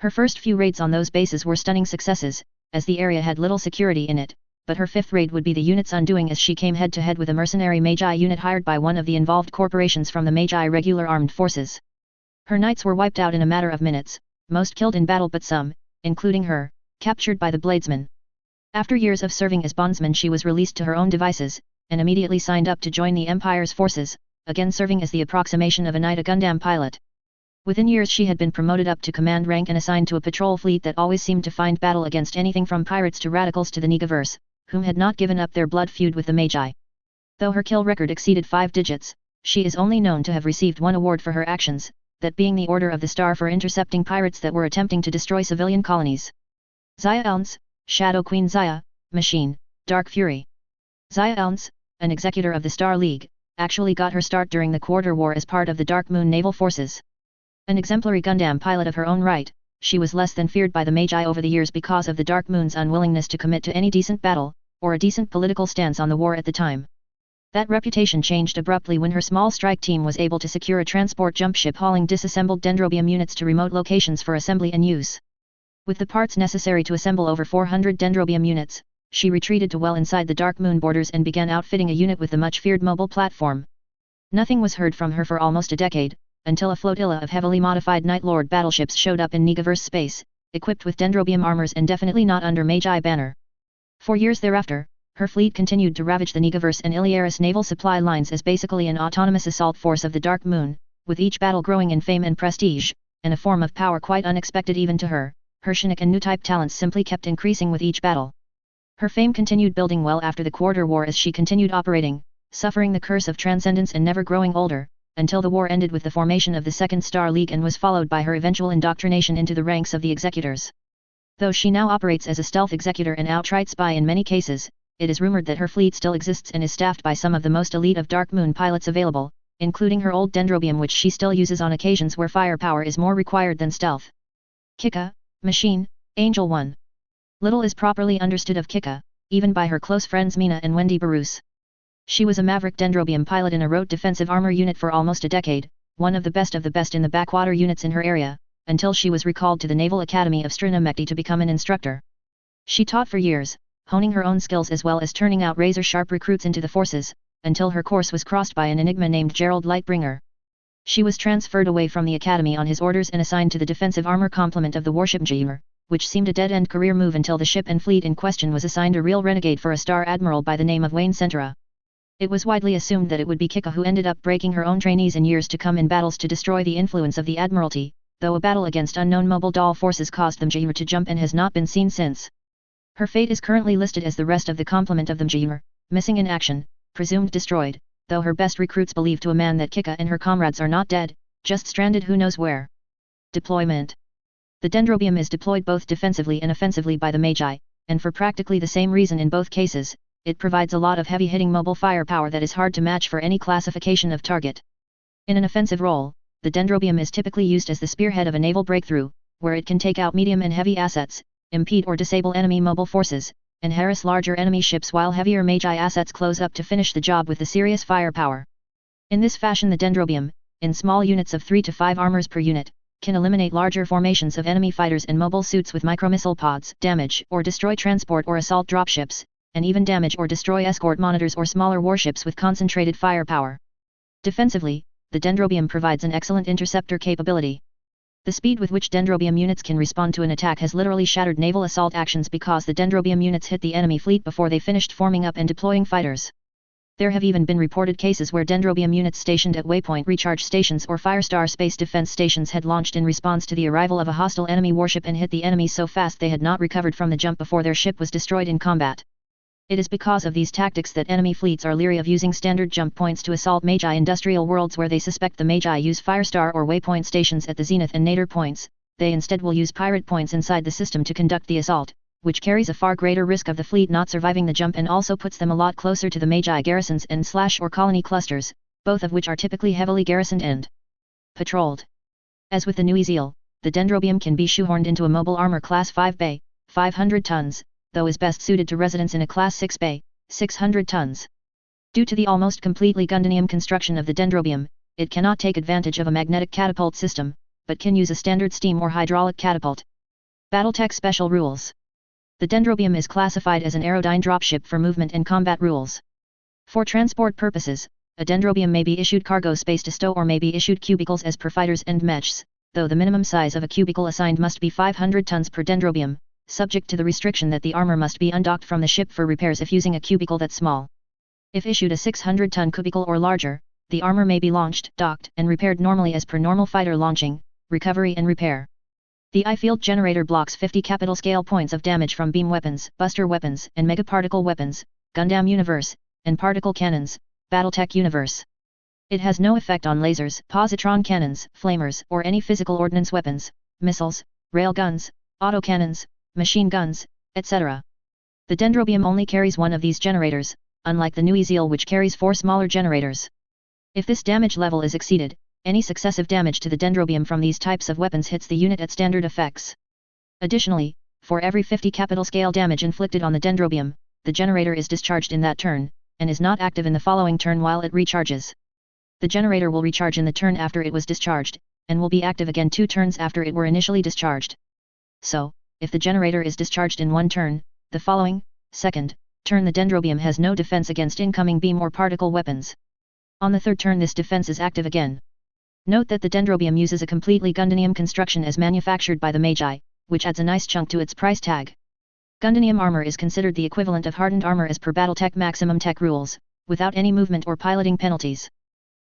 Her first few raids on those bases were stunning successes, as the area had little security in it, but her 5th raid would be the unit's undoing as she came head-to-head with a mercenary Magi unit hired by one of the involved corporations from the Magi regular armed forces. Her knights were wiped out in a matter of minutes, most killed in battle but some, including her, captured by the Bladesmen. After years of serving as bondsman she was released to her own devices, and immediately signed up to join the Empire's forces, again serving as the approximation of a knight a Gundam pilot. Within years she had been promoted up to command rank and assigned to a patrol fleet that always seemed to find battle against anything from pirates to radicals to the Negaverse, whom had not given up their blood feud with the Magi. Though her kill record exceeded 5 digits, she is only known to have received 1 award for her actions, that being the Order of the Star for intercepting pirates that were attempting to destroy civilian colonies. Zaya Elns, Shadow Queen Zaya, Machine, Dark Fury. Zaya Elns, an executor of the Star League, actually got her start during the Quarter War as part of the Dark Moon naval forces. An exemplary Gundam pilot of her own right, she was less than feared by the Magi over the years because of the Dark Moon's unwillingness to commit to any decent battle, or a decent political stance on the war at the time. That reputation changed abruptly when her small strike team was able to secure a transport jump ship hauling disassembled Dendrobium units to remote locations for assembly and use. With the parts necessary to assemble over 400 Dendrobium units, she retreated to well inside the Dark Moon borders and began outfitting a unit with the much-feared mobile platform. Nothing was heard from her for almost a decade, until a flotilla of heavily modified Night Lord battleships showed up in Negaverse space, equipped with Dendrobium armors and definitely not under Magi banner. 4 years thereafter, her fleet continued to ravage the Negaverse and Illiaris naval supply lines as basically an autonomous assault force of the Dark Moon, with each battle growing in fame and prestige, and a form of power quite unexpected even to her. Her Shinik and new-type talents simply kept increasing with each battle. Her fame continued building well after the Quarter War as she continued operating, suffering the curse of transcendence and never growing older, until the war ended with the formation of the Second Star League and was followed by her eventual indoctrination into the ranks of the Executors. Though she now operates as a stealth executor and outright spy in many cases, it is rumored that her fleet still exists and is staffed by some of the most elite of Dark Moon pilots available, including her old Dendrobium which she still uses on occasions where firepower is more required than stealth. Kika, Machine, Angel 1. Little is properly understood of Kika, even by her close friends Mina and Wendy Barus. She was a maverick Dendrobium pilot in a rote defensive armor unit for almost a decade, one of the best in the backwater units in her area, until she was recalled to the Naval Academy of Strinomekti to become an instructor. She taught for years, honing her own skills as well as turning out razor-sharp recruits into the forces, until her course was crossed by an enigma named Gerald Lightbringer. She was transferred away from the academy on his orders and assigned to the defensive armor complement of the Warship Jaiver, which seemed a dead-end career move until the ship and fleet in question was assigned a real renegade for a star admiral by the name of Wayne Centura. It was widely assumed that it would be Kika who ended up breaking her own trainees in years to come in battles to destroy the influence of the Admiralty, though a battle against unknown mobile doll forces caused the Jaiver to jump and has not been seen since. Her fate is currently listed as the rest of the complement of the Jaiver, missing in action, presumed destroyed, though her best recruits believe to a man that Kika and her comrades are not dead, just stranded who knows where. Deployment. The Dendrobium is deployed both defensively and offensively by the Magi, and for practically the same reason in both cases, it provides a lot of heavy-hitting mobile firepower that is hard to match for any classification of target. In an offensive role, the Dendrobium is typically used as the spearhead of a naval breakthrough, where it can take out medium and heavy assets, impede or disable enemy mobile forces, and harass larger enemy ships while heavier Magi assets close up to finish the job with the serious firepower. In this fashion the Dendrobium, in small units of 3 to 5 armors per unit, can eliminate larger formations of enemy fighters and mobile suits with micromissile pods, damage or destroy transport or assault dropships, and even damage or destroy escort monitors or smaller warships with concentrated firepower. Defensively, the Dendrobium provides an excellent interceptor capability. The speed with which Dendrobium units can respond to an attack has literally shattered naval assault actions because the Dendrobium units hit the enemy fleet before they finished forming up and deploying fighters. There have even been reported cases where Dendrobium units stationed at waypoint recharge stations or Firestar space defense stations had launched in response to the arrival of a hostile enemy warship and hit the enemy so fast they had not recovered from the jump before their ship was destroyed in combat. It is because of these tactics that enemy fleets are leery of using standard jump points to assault Magi industrial worlds where they suspect the Magi use Firestar or waypoint stations at the zenith and nadir points. They instead will use pirate points inside the system to conduct the assault, which carries a far greater risk of the fleet not surviving the jump and also puts them a lot closer to the Magi garrisons and / or colony clusters, both of which are typically heavily garrisoned and patrolled. As with the new Ezeal, the Dendrobium can be shoehorned into a mobile armor class 5 bay, 500 tons, though is best suited to residence in a class 6 bay, 600 tons. Due to the almost completely Gundanium construction of the Dendrobium, it cannot take advantage of a magnetic catapult system, but can use a standard steam or hydraulic catapult. BattleTech Special Rules. The Dendrobium is classified as an aerodyne dropship for movement and combat rules. For transport purposes, a Dendrobium may be issued cargo space to stow or may be issued cubicles as per fighters and mechs, though the minimum size of a cubicle assigned must be 500 tons per Dendrobium, subject to the restriction that the armor must be undocked from the ship for repairs if using a cubicle that small. If issued a 600-ton cubicle or larger, the armor may be launched, docked, and repaired normally as per normal fighter launching, recovery and repair. The I-field generator blocks 50 capital scale points of damage from beam weapons, buster weapons, and megaparticle weapons, Gundam Universe, and particle cannons, BattleTech Universe. It has no effect on lasers, positron cannons, flamers, or any physical ordnance weapons, missiles, rail guns, autocannons, machine guns, etc. The Dendrobium only carries one of these generators, unlike the new Ezeal which carries 4 smaller generators. If this damage level is exceeded, any successive damage to the Dendrobium from these types of weapons hits the unit at standard effects. Additionally, for every 50 capital scale damage inflicted on the Dendrobium, the generator is discharged in that turn, and is not active in the following turn while it recharges. The generator will recharge in the turn after it was discharged, and will be active again 2 turns after it were initially discharged. So, if the generator is discharged in one turn, the following, second, turn the Dendrobium has no defense against incoming beam or particle weapons. On the third turn this defense is active again. Note that the Dendrobium uses a completely Gundanium construction as manufactured by the Magi, which adds a nice chunk to its price tag. Gundanium armor is considered the equivalent of hardened armor as per BattleTech maximum tech rules, without any movement or piloting penalties.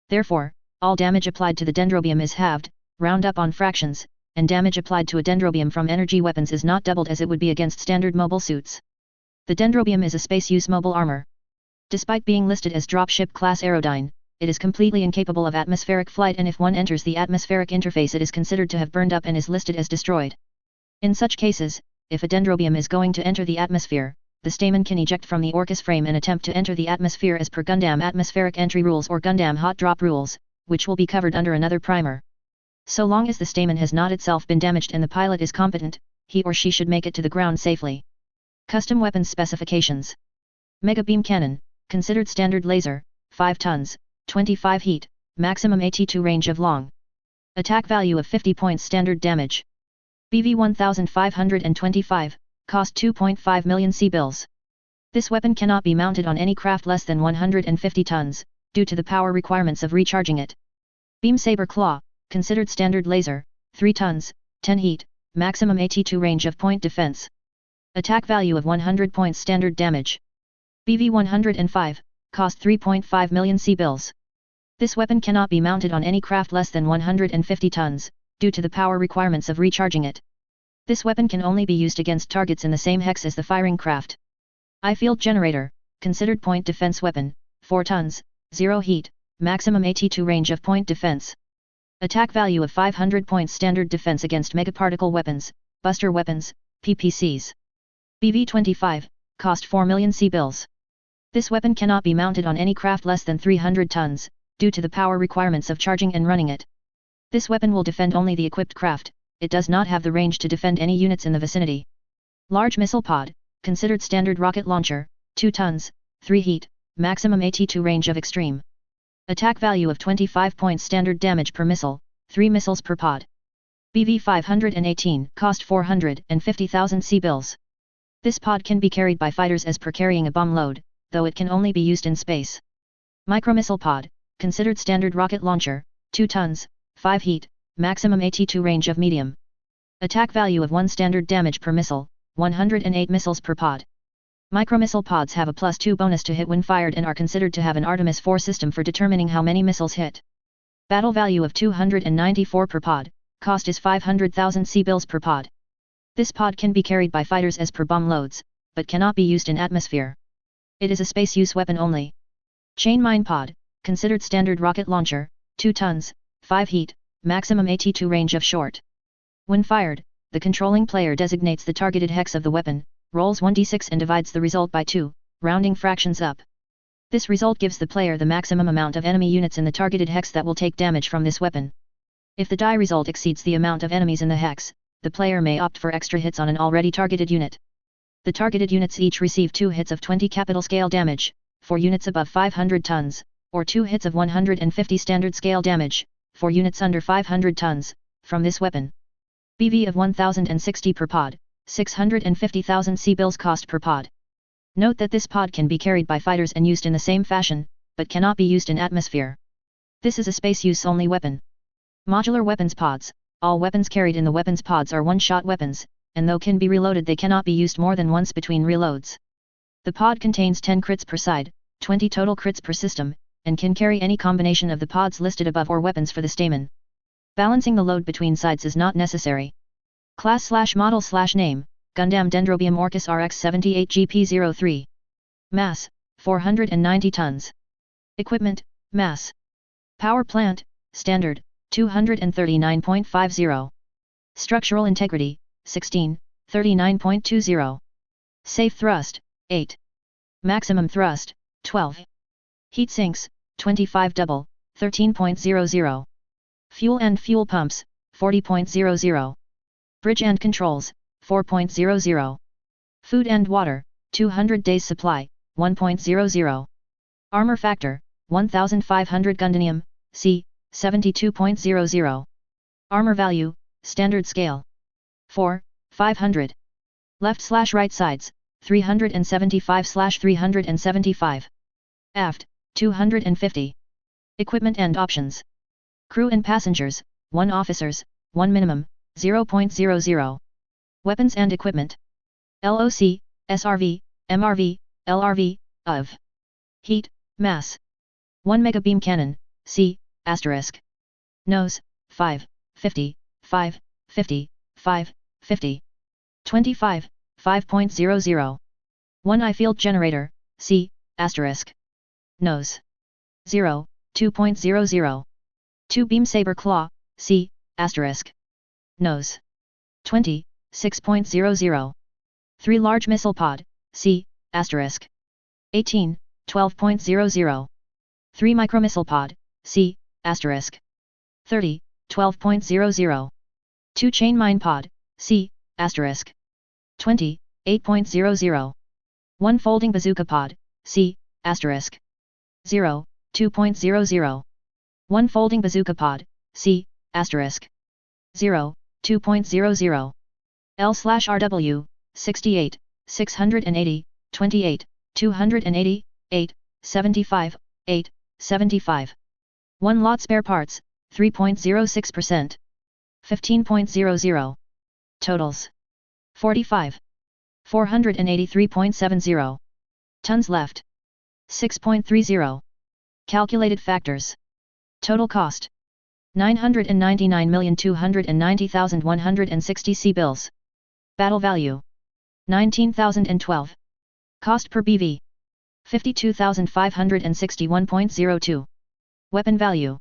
Therefore, all damage applied to the dendrobium is halved, round up on fractions, and damage applied to a dendrobium from energy weapons is not doubled as it would be against standard mobile suits. The dendrobium is a space-use mobile armor. Despite being listed as dropship class aerodyne, it is completely incapable of atmospheric flight, and if one enters the atmospheric interface it is considered to have burned up and is listed as destroyed. In such cases, if a dendrobium is going to enter the atmosphere, the stamen can eject from the Orcus frame and attempt to enter the atmosphere as per Gundam atmospheric entry rules or Gundam hot drop rules, which will be covered under another primer. So long as the stamen has not itself been damaged and the pilot is competent, he or she should make it to the ground safely. Custom weapons specifications. Mega beam cannon, considered standard laser, 5 tons, 25 heat, maximum AT2 range of long. Attack value of 50 points standard damage. BV 1525, cost 2.5 million C-bills. This weapon cannot be mounted on any craft less than 150 tons, due to the power requirements of recharging it. Beam saber claw, considered standard laser, 3 tons, 10 heat, maximum AT2 range of point defense. Attack value of 100 points standard damage. BV 105, cost 3.5 million C-bills. This weapon cannot be mounted on any craft less than 150 tons, due to the power requirements of recharging it. This weapon can only be used against targets in the same hex as the firing craft. I-field generator, considered point defense weapon, 4 tons, 0 heat, maximum AT2 range of point defense. Attack value of 500 points standard defense against megaparticle weapons, buster weapons, PPCs. BV 25, cost 4 million C-bills. This weapon cannot be mounted on any craft less than 300 tons, due to the power requirements of charging and running it. This weapon will defend only the equipped craft, it does not have the range to defend any units in the vicinity. Large missile pod, considered standard rocket launcher, 2 tons, 3 heat, maximum AT2 range of extreme. Attack value of 25 points standard damage per missile, 3 missiles per pod. BV 518, cost 450,000 C-bills. This pod can be carried by fighters as per carrying a bomb load, though it can only be used in space. Micromissile pod, considered standard rocket launcher, 2 tons, 5 heat, maximum AT2 range of medium. Attack value of 1 standard damage per missile, 108 missiles per pod. Micromissile pods have a +2 bonus to hit when fired and are considered to have an Artemis 4 system for determining how many missiles hit. Battle value of 294 per pod, cost is 500,000 C-bills per pod. This pod can be carried by fighters as per bomb loads, but cannot be used in atmosphere. It is a space use weapon only. Chain mine pod, considered standard rocket launcher, 2 tons, 5 heat, maximum AT2 range of short. When fired, the controlling player designates the targeted hex of the weapon, rolls 1d6 and divides the result by 2, rounding fractions up. This result gives the player the maximum amount of enemy units in the targeted hex that will take damage from this weapon. If the die result exceeds the amount of enemies in the hex, the player may opt for extra hits on an already targeted unit. The targeted units each receive 2 hits of 20 capital scale damage, for units above 500 tons, or 2 hits of 150 standard scale damage, for units under 500 tons, from this weapon. BV of 1060 per pod, 650,000 C-bills cost per pod. Note that this pod can be carried by fighters and used in the same fashion, but cannot be used in atmosphere. This is a space use only weapon. Modular weapons pods, all weapons carried in the weapons pods are one-shot weapons, and though can be reloaded they cannot be used more than once between reloads. The pod contains 10 crits per side, 20 total crits per system, and can carry any combination of the pods listed above or weapons for the stamen. Balancing the load between sides is not necessary. Class/model/name, Gundam Dendrobium Orcus RX-78 GP03. Mass, 490 tons. Equipment, mass. Power plant, standard, 239.50. Structural integrity, 16, 39.20. Safe thrust, 8. Maximum thrust, 12. Heat sinks, 25 double, 13.00. Fuel and fuel pumps, 40.00. Bridge and controls, 4.00. Food and water, 200 days supply, 1.00. Armor factor, 1500 Gundanium, C, 72.00. Armor value, standard scale. 4, 500. Left/right sides, 375/375. Aft, 250. Equipment and options. Crew and passengers, 1 officers, 1 minimum, 0.00. Weapons and equipment. LOC, SRV, MRV, LRV, OV. Heat, mass. 1 mega beam cannon, C, asterisk. Nose, 5, 50, 5, 50, 5, 50. 25, 5.00. 1 eye field generator, C, asterisk. Nose. 0, 2.00. 2 beam saber claw, C, asterisk. Nose. 20, 6.00. 3 large missile pod, C, asterisk. 18, 12.00. 3 micro missile pod, C, asterisk. 30, 12.00. 2 chain mine pod, C, asterisk. 20, 8.00. 1 folding bazooka pod, C, asterisk. 0, 2.00. 1 folding bazooka pod, C, asterisk. 0, 2.00. L/RW, 68, 680, 28, 280, 8, 75, 8, 75. 1 lot spare parts, 3.06%. 15.00. Totals. 45. 483.70. Tons left. 6.30. Calculated factors. Total cost. 999,290,160 C-bills. Battle value. 19,012. Cost per BV. 52,561.02. Weapon value.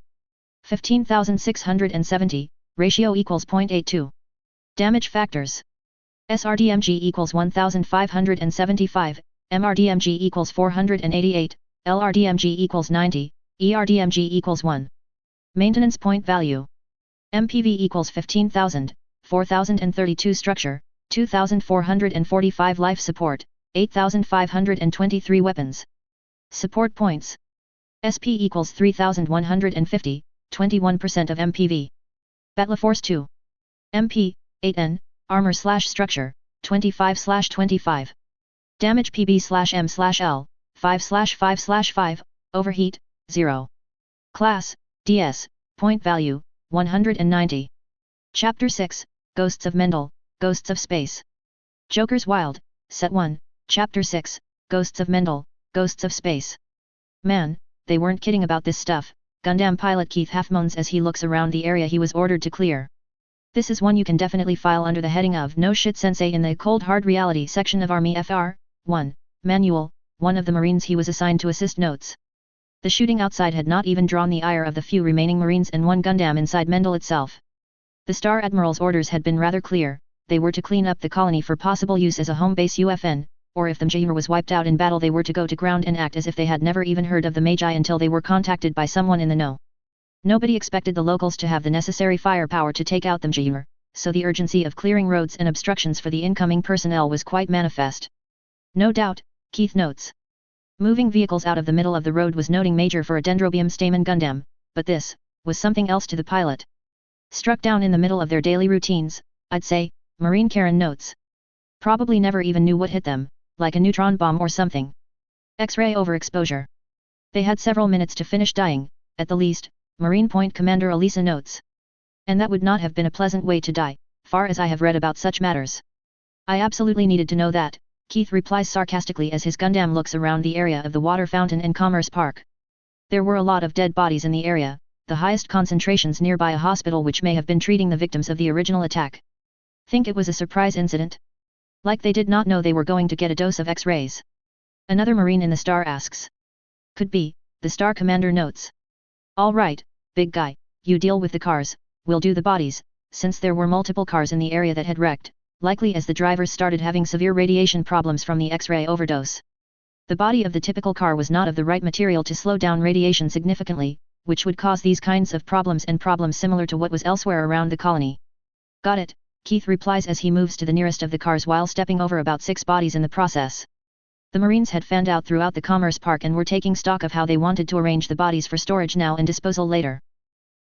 15,670, ratio equals 0.82. Damage factors. SRDMG equals 1,575, MRDMG equals 488, LRDMG equals 90, ERDMG equals 1. Maintenance point value. MPV equals 15,000, 4,032 structure, 2,445 life support, 8,523 weapons. Support points. SP equals 3,150, 21% of MPV. Battle Force 2. MP, 8N, Armor/Structure, 25/25. Damage PB/M/L, 5/5/5, Overheat, 0. Class, DS, Point Value, 190. Chapter 6, Ghosts of Mendel, Ghosts of Space. Jokers Wild, Set 1, Chapter 6, Ghosts of Mendel, Ghosts of Space. Man, they weren't kidding about this stuff, Gundam pilot Keith half moans as he looks around the area he was ordered to clear. This is one you can definitely file under the heading of No Shit Sensei in the Cold Hard Reality section of Army FR, 1, Manual. One of the Marines he was assigned to assist notes. The shooting outside had not even drawn the ire of the few remaining Marines and one Gundam inside Mendel itself. The Star Admiral's orders had been rather clear, they were to clean up the colony for possible use as a home base UFN, or if the Mjir was wiped out in battle they were to go to ground and act as if they had never even heard of the Magi until they were contacted by someone in the know. Nobody expected the locals to have the necessary firepower to take out the Mjir, so the urgency of clearing roads and obstructions for the incoming personnel was quite manifest. No doubt, Keith notes. Moving vehicles out of the middle of the road was noting major for a Dendrobium Stamen Gundam, but this was something else to the pilot. Struck down in the middle of their daily routines, I'd say, Marine Karen notes. Probably never even knew what hit them, like a neutron bomb or something. X-ray overexposure. They had several minutes to finish dying, at the least, Marine Point Commander Elisa notes. And that would not have been a pleasant way to die, far as I have read about such matters. I absolutely needed to know that, Keith replies sarcastically as his Gundam looks around the area of the water fountain and Commerce Park. There were a lot of dead bodies in the area, the highest concentrations nearby a hospital which may have been treating the victims of the original attack. Think it was a surprise incident? Like they did not know they were going to get a dose of X-rays. Another Marine in the Star asks. Could be, the Star Commander notes. All right, big guy, you deal with the cars, we'll do the bodies, since there were multiple cars in the area that had wrecked, likely as the drivers started having severe radiation problems from the X-ray overdose. The body of the typical car was not of the right material to slow down radiation significantly, which would cause these kinds of problems and problems similar to what was elsewhere around the colony. Got it, Keith replies as he moves to the nearest of the cars while stepping over about 6 bodies in the process. The Marines had fanned out throughout the Commerce Park and were taking stock of how they wanted to arrange the bodies for storage now and disposal later.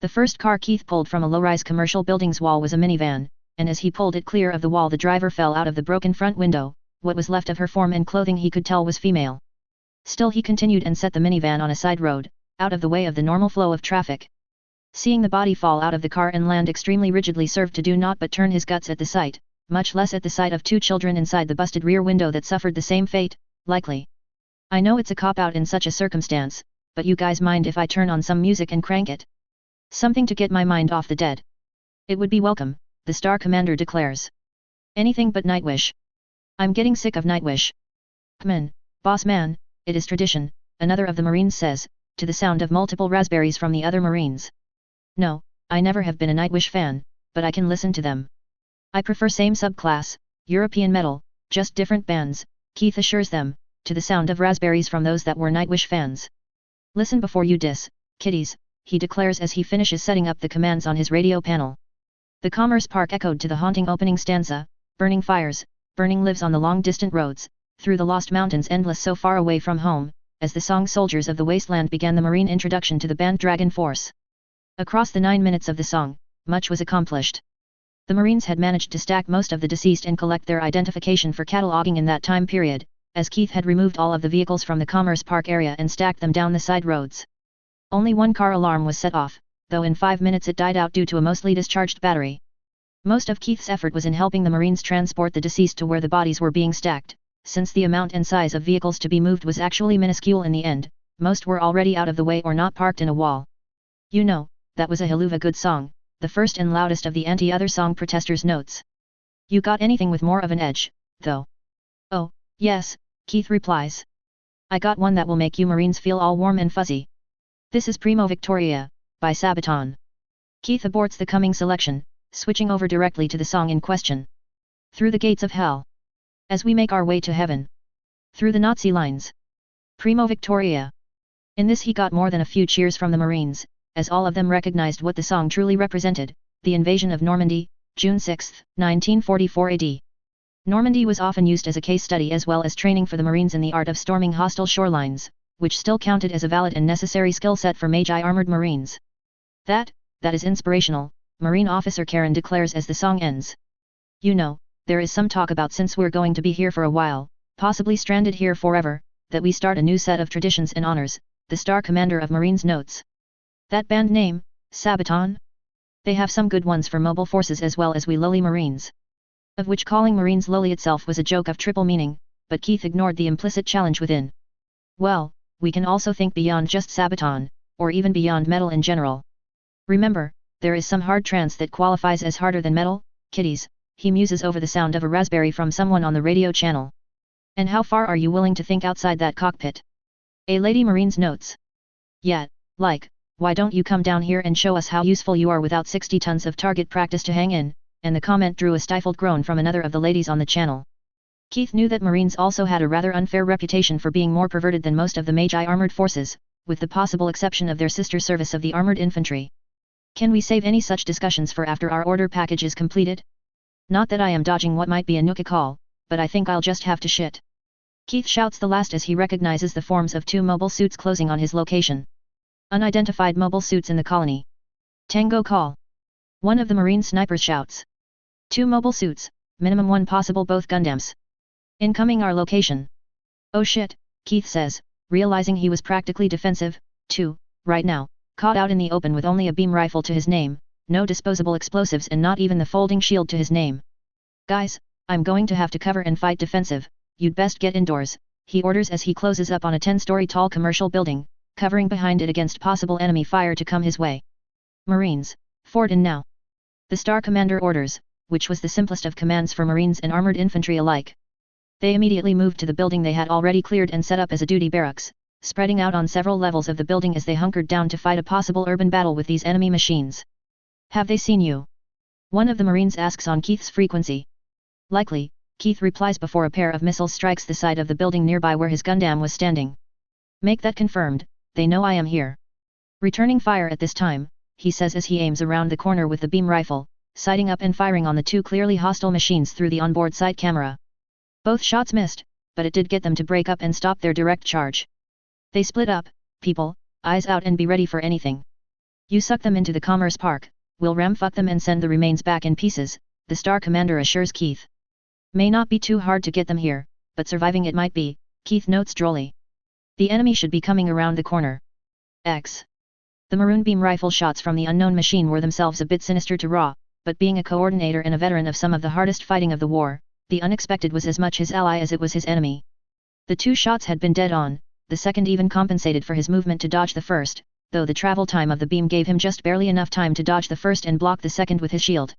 The first car Keith pulled from a low-rise commercial building's wall was a minivan, and as he pulled it clear of the wall the driver fell out of the broken front window, what was left of her form and clothing he could tell was female. Still he continued and set the minivan on a side road, out of the way of the normal flow of traffic. Seeing the body fall out of the car and land extremely rigidly served to do naught but turn his guts at the sight, much less at the sight of 2 children inside the busted rear window that suffered the same fate, likely. I know it's a cop-out in such a circumstance, but you guys mind if I turn on some music and crank it? Something to get my mind off the dead. It would be welcome, the Star Commander declares. Anything but Nightwish. I'm getting sick of Nightwish. Come in, boss man, it is tradition, another of the Marines says, to the sound of multiple raspberries from the other Marines. No, I never have been a Nightwish fan, but I can listen to them. I prefer same subclass, European metal, just different bands, Keith assures them, to the sound of raspberries from those that were Nightwish fans. Listen before you diss, kiddies, he declares as he finishes setting up the commands on his radio panel. The Commerce Park echoed to the haunting opening stanza, burning fires, burning lives on the long distant roads, through the lost mountains endless so far away from home, as the song Soldiers of the Wasteland began the Marine introduction to the band Dragon Force. Across the 9 minutes of the song, much was accomplished. The Marines had managed to stack most of the deceased and collect their identification for cataloging in that time period, as Keith had removed all of the vehicles from the Commerce Park area and stacked them down the side roads. Only one car alarm was set off, though in 5 minutes it died out due to a mostly discharged battery. Most of Keith's effort was in helping the Marines transport the deceased to where the bodies were being stacked, since the amount and size of vehicles to be moved was actually minuscule in the end, most were already out of the way or not parked in a wall. You know, that was a helluva good song, the first and loudest of the anti-other song protesters notes. You got anything with more of an edge, though? Oh, yes, Keith replies. I got one that will make you Marines feel all warm and fuzzy. This is Primo Victoria, by Sabaton. Keith aborts the coming selection, switching over directly to the song in question. Through the gates of hell. As we make our way to heaven. Through the Nazi lines. Primo Victoria. In this he got more than a few cheers from the Marines, as all of them recognized what the song truly represented, the invasion of Normandy, June 6, 1944 AD. Normandy was often used as a case study as well as training for the Marines in the art of storming hostile shorelines, which still counted as a valid and necessary skill set for Magi armored Marines. That is inspirational, Marine Officer Karen declares as the song ends. You know, there is some talk about since we're going to be here for a while, possibly stranded here forever, that we start a new set of traditions and honors, the Star Commander of Marines notes. That band name, Sabaton? They have some good ones for mobile forces as well as we lowly Marines. Of which calling Marines lowly itself was a joke of triple meaning, but Keith ignored the implicit challenge within. Well, we can also think beyond just Sabaton, or even beyond metal in general. Remember, there is some hard trance that qualifies as harder than metal, kiddies, he muses over the sound of a raspberry from someone on the radio channel. And how far are you willing to think outside that cockpit? A lady Marines notes. Yeah, like, why don't you come down here and show us how useful you are without 60 tons of target practice to hang in, and the comment drew a stifled groan from another of the ladies on the channel. Keith knew that Marines also had a rather unfair reputation for being more perverted than most of the Magi armored forces, with the possible exception of their sister service of the armored infantry. Can we save any such discussions for after our order package is completed? Not that I am dodging what might be a Nuka call, but I think I'll just have to shit. Keith shouts the last as he recognizes the forms of 2 mobile suits closing on his location. Unidentified mobile suits in the colony. Tango call. One of the Marine snipers shouts. 2 mobile suits, minimum 1 possible both Gundams. Incoming our location. Oh shit, Keith says, realizing he was practically defensive, too, right now, caught out in the open with only a beam rifle to his name, no disposable explosives and not even the folding shield to his name. Guys, I'm going to have to cover and fight defensive, you'd best get indoors, he orders as he closes up on a 10-story tall commercial building, covering behind it against possible enemy fire to come his way. Marines, fort in now. The Star Commander orders, which was the simplest of commands for Marines and armored infantry alike. They immediately moved to the building they had already cleared and set up as a duty barracks, spreading out on several levels of the building as they hunkered down to fight a possible urban battle with these enemy machines. Have they seen you? One of the Marines asks on Keith's frequency. Likely, Keith replies before a pair of missiles strikes the side of the building nearby where his Gundam was standing. Make that confirmed, they know I am here. Returning fire at this time, he says as he aims around the corner with the beam rifle, sighting up and firing on the 2 clearly hostile machines through the onboard sight camera. Both shots missed, but it did get them to break up and stop their direct charge. They split up, people, eyes out and be ready for anything. You suck them into the Commerce Park, we'll ram-fuck them and send the remains back in pieces, the Star Commander assures Keith. May not be too hard to get them here, but surviving it might be, Keith notes drolly. The enemy should be coming around the corner. X. The maroon beam rifle shots from the unknown machine were themselves a bit sinister to Raw, but being a coordinator and a veteran of some of the hardest fighting of the war, the unexpected was as much his ally as it was his enemy. The 2 shots had been dead on, the second even compensated for his movement to dodge the first, though the travel time of the beam gave him just barely enough time to dodge the first and block the second with his shield.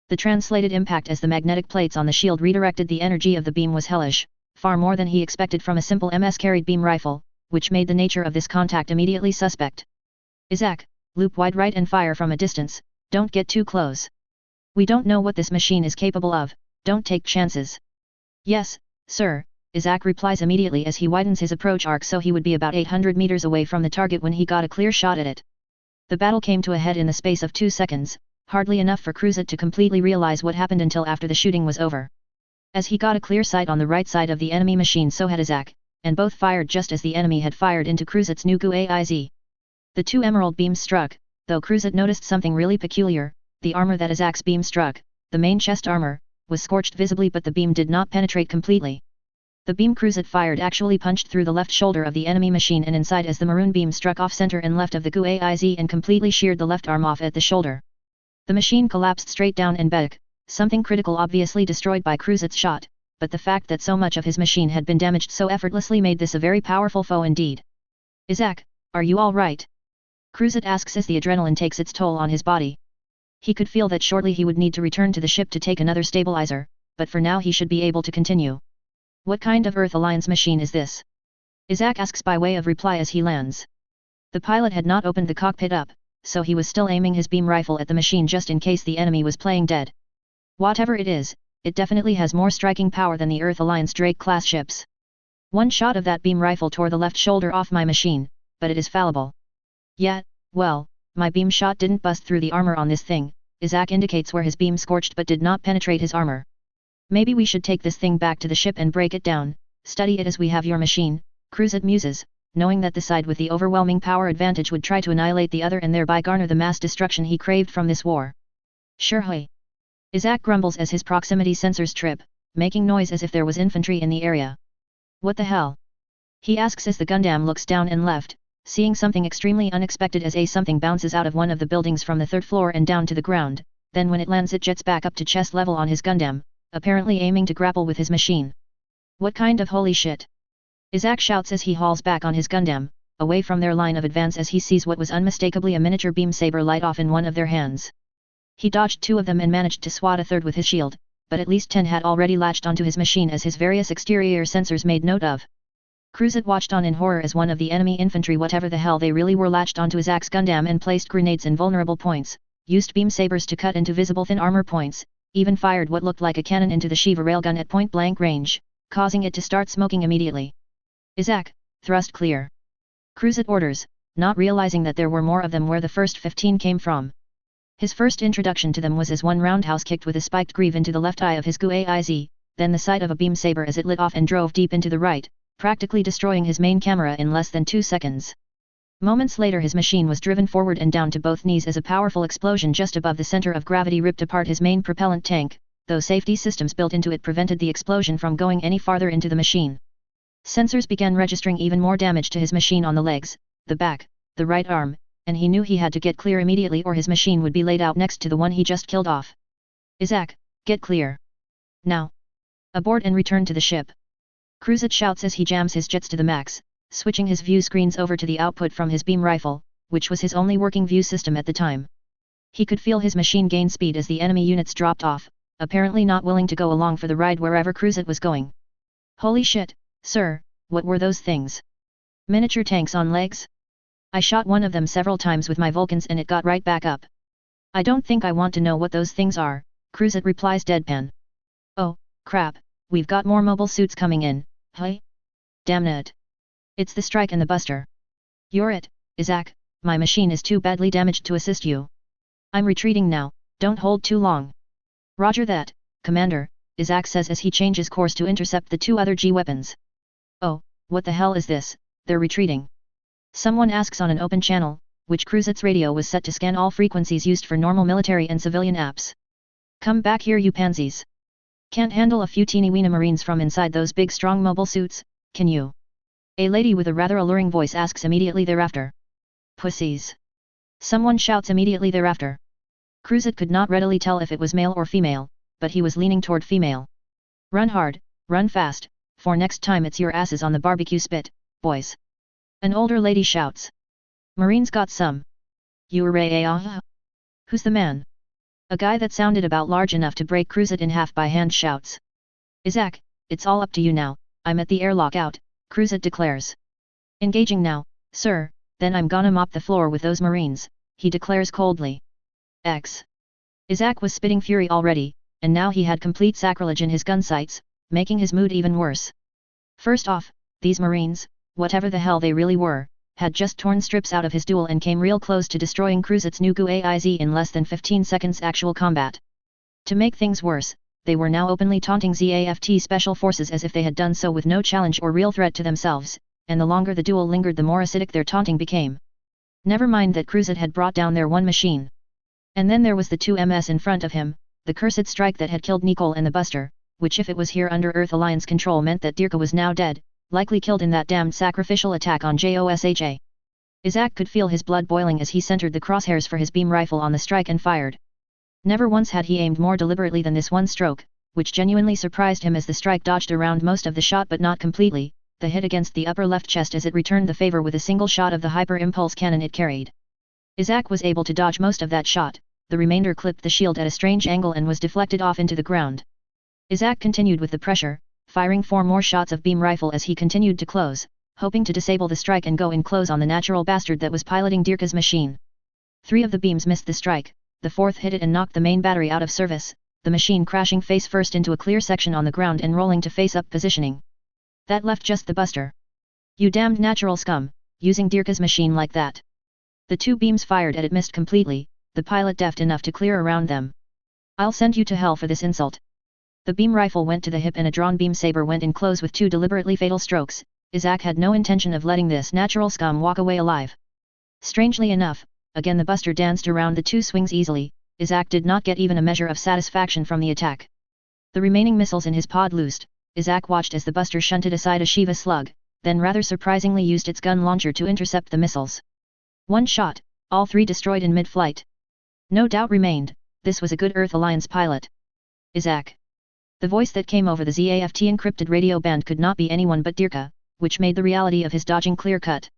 The translated impact as the magnetic plates on the shield redirected the energy of the beam was hellish, far more than he expected from a simple MS-carried beam rifle, which made the nature of this contact immediately suspect. Isaac, loop wide right and fire from a distance, don't get too close. We don't know what this machine is capable of, don't take chances. Yes, sir, Isaac replies immediately as he widens his approach arc so he would be about 800 meters away from the target when he got a clear shot at it. The battle came to a head in the space of 2 seconds, hardly enough for Cruzat to completely realize what happened until after the shooting was over. As he got a clear sight on the right side of the enemy machine, so had Isaac, and both fired just as the enemy had fired into Cruzat's new GUAIZ. The 2 emerald beams struck, though Cruzat noticed something really peculiar. The armor that Isaac's beam struck, the main chest armor, was scorched visibly, but the beam did not penetrate completely. The beam Cruzat fired actually punched through the left shoulder of the enemy machine and inside as the maroon beam struck off center and left of the GUAIZ and completely sheared the left arm off at the shoulder. The machine collapsed straight down and back, something critical obviously destroyed by Cruzat's shot, but the fact that so much of his machine had been damaged so effortlessly made this a very powerful foe indeed. Isaac, are you all right? Cruzat asks as the adrenaline takes its toll on his body. He could feel that shortly he would need to return to the ship to take another stabilizer, but for now he should be able to continue. What kind of Earth Alliance machine is this? Isaac asks by way of reply as he lands. The pilot had not opened the cockpit up, so he was still aiming his beam rifle at the machine just in case the enemy was playing dead. Whatever it is, it definitely has more striking power than the Earth Alliance Drake-class ships. One shot of that beam rifle tore the left shoulder off my machine, but it is fallible. Yeah, well, my beam shot didn't bust through the armor on this thing. Isaac indicates where his beam scorched but did not penetrate his armor. Maybe we should take this thing back to the ship and break it down, study it as we have your machine, Cruzat muses, knowing that the side with the overwhelming power advantage would try to annihilate the other and thereby garner the mass destruction he craved from this war. Sure hey. Isaac grumbles as his proximity sensors trip, making noise as if there was infantry in the area. What the hell? He asks as the Gundam looks down and left, seeing something extremely unexpected as something bounces out of one of the buildings from the 3rd floor and down to the ground, then when it lands it jets back up to chest level on his Gundam, apparently aiming to grapple with his machine. What kind of holy shit? Isaac shouts as he hauls back on his Gundam, away from their line of advance as he sees what was unmistakably a miniature beam saber light off in one of their hands. He dodged 2 of them and managed to swat a 3rd with his shield, but at least 10 had already latched onto his machine as his various exterior sensors made note of. Cruzat watched on in horror as one of the enemy infantry, whatever the hell they really were, latched onto Isaac's Gundam and placed grenades in vulnerable points, used beam sabers to cut into visible thin armor points, even fired what looked like a cannon into the Shiva railgun at point-blank range, causing it to start smoking immediately. Isaac, thrust clear. Cruzat orders, not realizing that there were more of them where the first 15 came from. His first introduction to them was as one roundhouse kicked with a spiked greave into the left eye of his GUAIZ, then the sight of a beam saber as it lit off and drove deep into the right, practically destroying his main camera in less than 2 seconds. Moments later his machine was driven forward and down to both knees as a powerful explosion just above the center of gravity ripped apart his main propellant tank, though safety systems built into it prevented the explosion from going any farther into the machine. Sensors began registering even more damage to his machine on the legs, the back, the right arm, and he knew he had to get clear immediately or his machine would be laid out next to the one he just killed off. Isaac, get clear. Now. Abort and return to the ship. Cruzat shouts as he jams his jets to the max, switching his view screens over to the output from his beam rifle, which was his only working view system at the time. He could feel his machine gain speed as the enemy units dropped off, apparently not willing to go along for the ride wherever Cruzat was going. Holy shit, sir, what were those things? Miniature tanks on legs? I shot one of them several times with my Vulcans and it got right back up. I don't think I want to know what those things are, Cruzat replies deadpan. Oh, crap, we've got more mobile suits coming in, hey? Damn it. It's the Strike and the Buster. You're it, Isaac, my machine is too badly damaged to assist you. I'm retreating now, don't hold too long. Roger that, Commander, Isaac says as he changes course to intercept the 2 other G-weapons. Oh, what the hell is this, they're retreating. Someone asks on an open channel, which Cruzat's radio was set to scan all frequencies used for normal military and civilian apps. Come back here you pansies. Can't handle a few teeny-weeny marines from inside those big strong mobile suits, can you? A lady with a rather alluring voice asks immediately thereafter. Pussies. Someone shouts immediately thereafter. Cruzat could not readily tell if it was male or female, but he was leaning toward female. Run hard, run fast, for next time it's your asses on the barbecue spit, boys. An older lady shouts. Marines got some. Ura. Who's the man? A guy that sounded about large enough to break Cruzet in half by hand shouts. Isaac, it's all up to you now, I'm at the airlock out, Cruzet declares. Engaging now, sir, then I'm gonna mop the floor with those Marines, he declares coldly. Isaac was spitting fury already, and now he had complete sacrilege in his gun sights, making his mood even worse. First off, these Marines, whatever the hell they really were, had just torn strips out of his duel and came real close to destroying Cruzet's new GUAIZ in less than 15 seconds actual combat. To make things worse, they were now openly taunting ZAFT Special Forces as if they had done so with no challenge or real threat to themselves, and the longer the duel lingered the more acidic their taunting became. Never mind that Cruzet had brought down their one machine. And then there was the 2MS in front of him, the cursed strike that had killed Nicole and the Buster, which if it was here under Earth Alliance control meant that Dirka was now dead, likely killed in that damned sacrificial attack on Josha. Isaac could feel his blood boiling as he centered the crosshairs for his beam rifle on the strike and fired. Never once had he aimed more deliberately than this one stroke, which genuinely surprised him as the strike dodged around most of the shot but not completely, the hit against the upper left chest as it returned the favor with a single shot of the hyper-impulse cannon it carried. Isaac was able to dodge most of that shot, the remainder clipped the shield at a strange angle and was deflected off into the ground. Isaac continued with the pressure, firing 4 more shots of beam rifle as he continued to close, hoping to disable the strike and go in close on the natural bastard that was piloting Dirka's machine. 3 of the beams missed the strike, the 4th hit it and knocked the main battery out of service, the machine crashing face first into a clear section on the ground and rolling to face-up positioning. That left just the Buster. You damned natural scum, using Dirka's machine like that. The 2 beams fired at it missed completely, the pilot deft enough to clear around them. I'll send you to hell for this insult. The beam rifle went to the hip and a drawn beam saber went in close with 2 deliberately fatal strokes. Isaac had no intention of letting this natural scum walk away alive. Strangely enough, again the Buster danced around the 2 swings easily. Isaac did not get even a measure of satisfaction from the attack. The remaining missiles in his pod loosed. Isaac watched as the Buster shunted aside a Shiva slug, then rather surprisingly used its gun launcher to intercept the missiles. 1 shot, all 3 destroyed in mid-flight. No doubt remained, this was a good Earth Alliance pilot. Isaac. The voice that came over the ZAFT encrypted radio band could not be anyone but Dirka, which made the reality of his dodging clear-cut.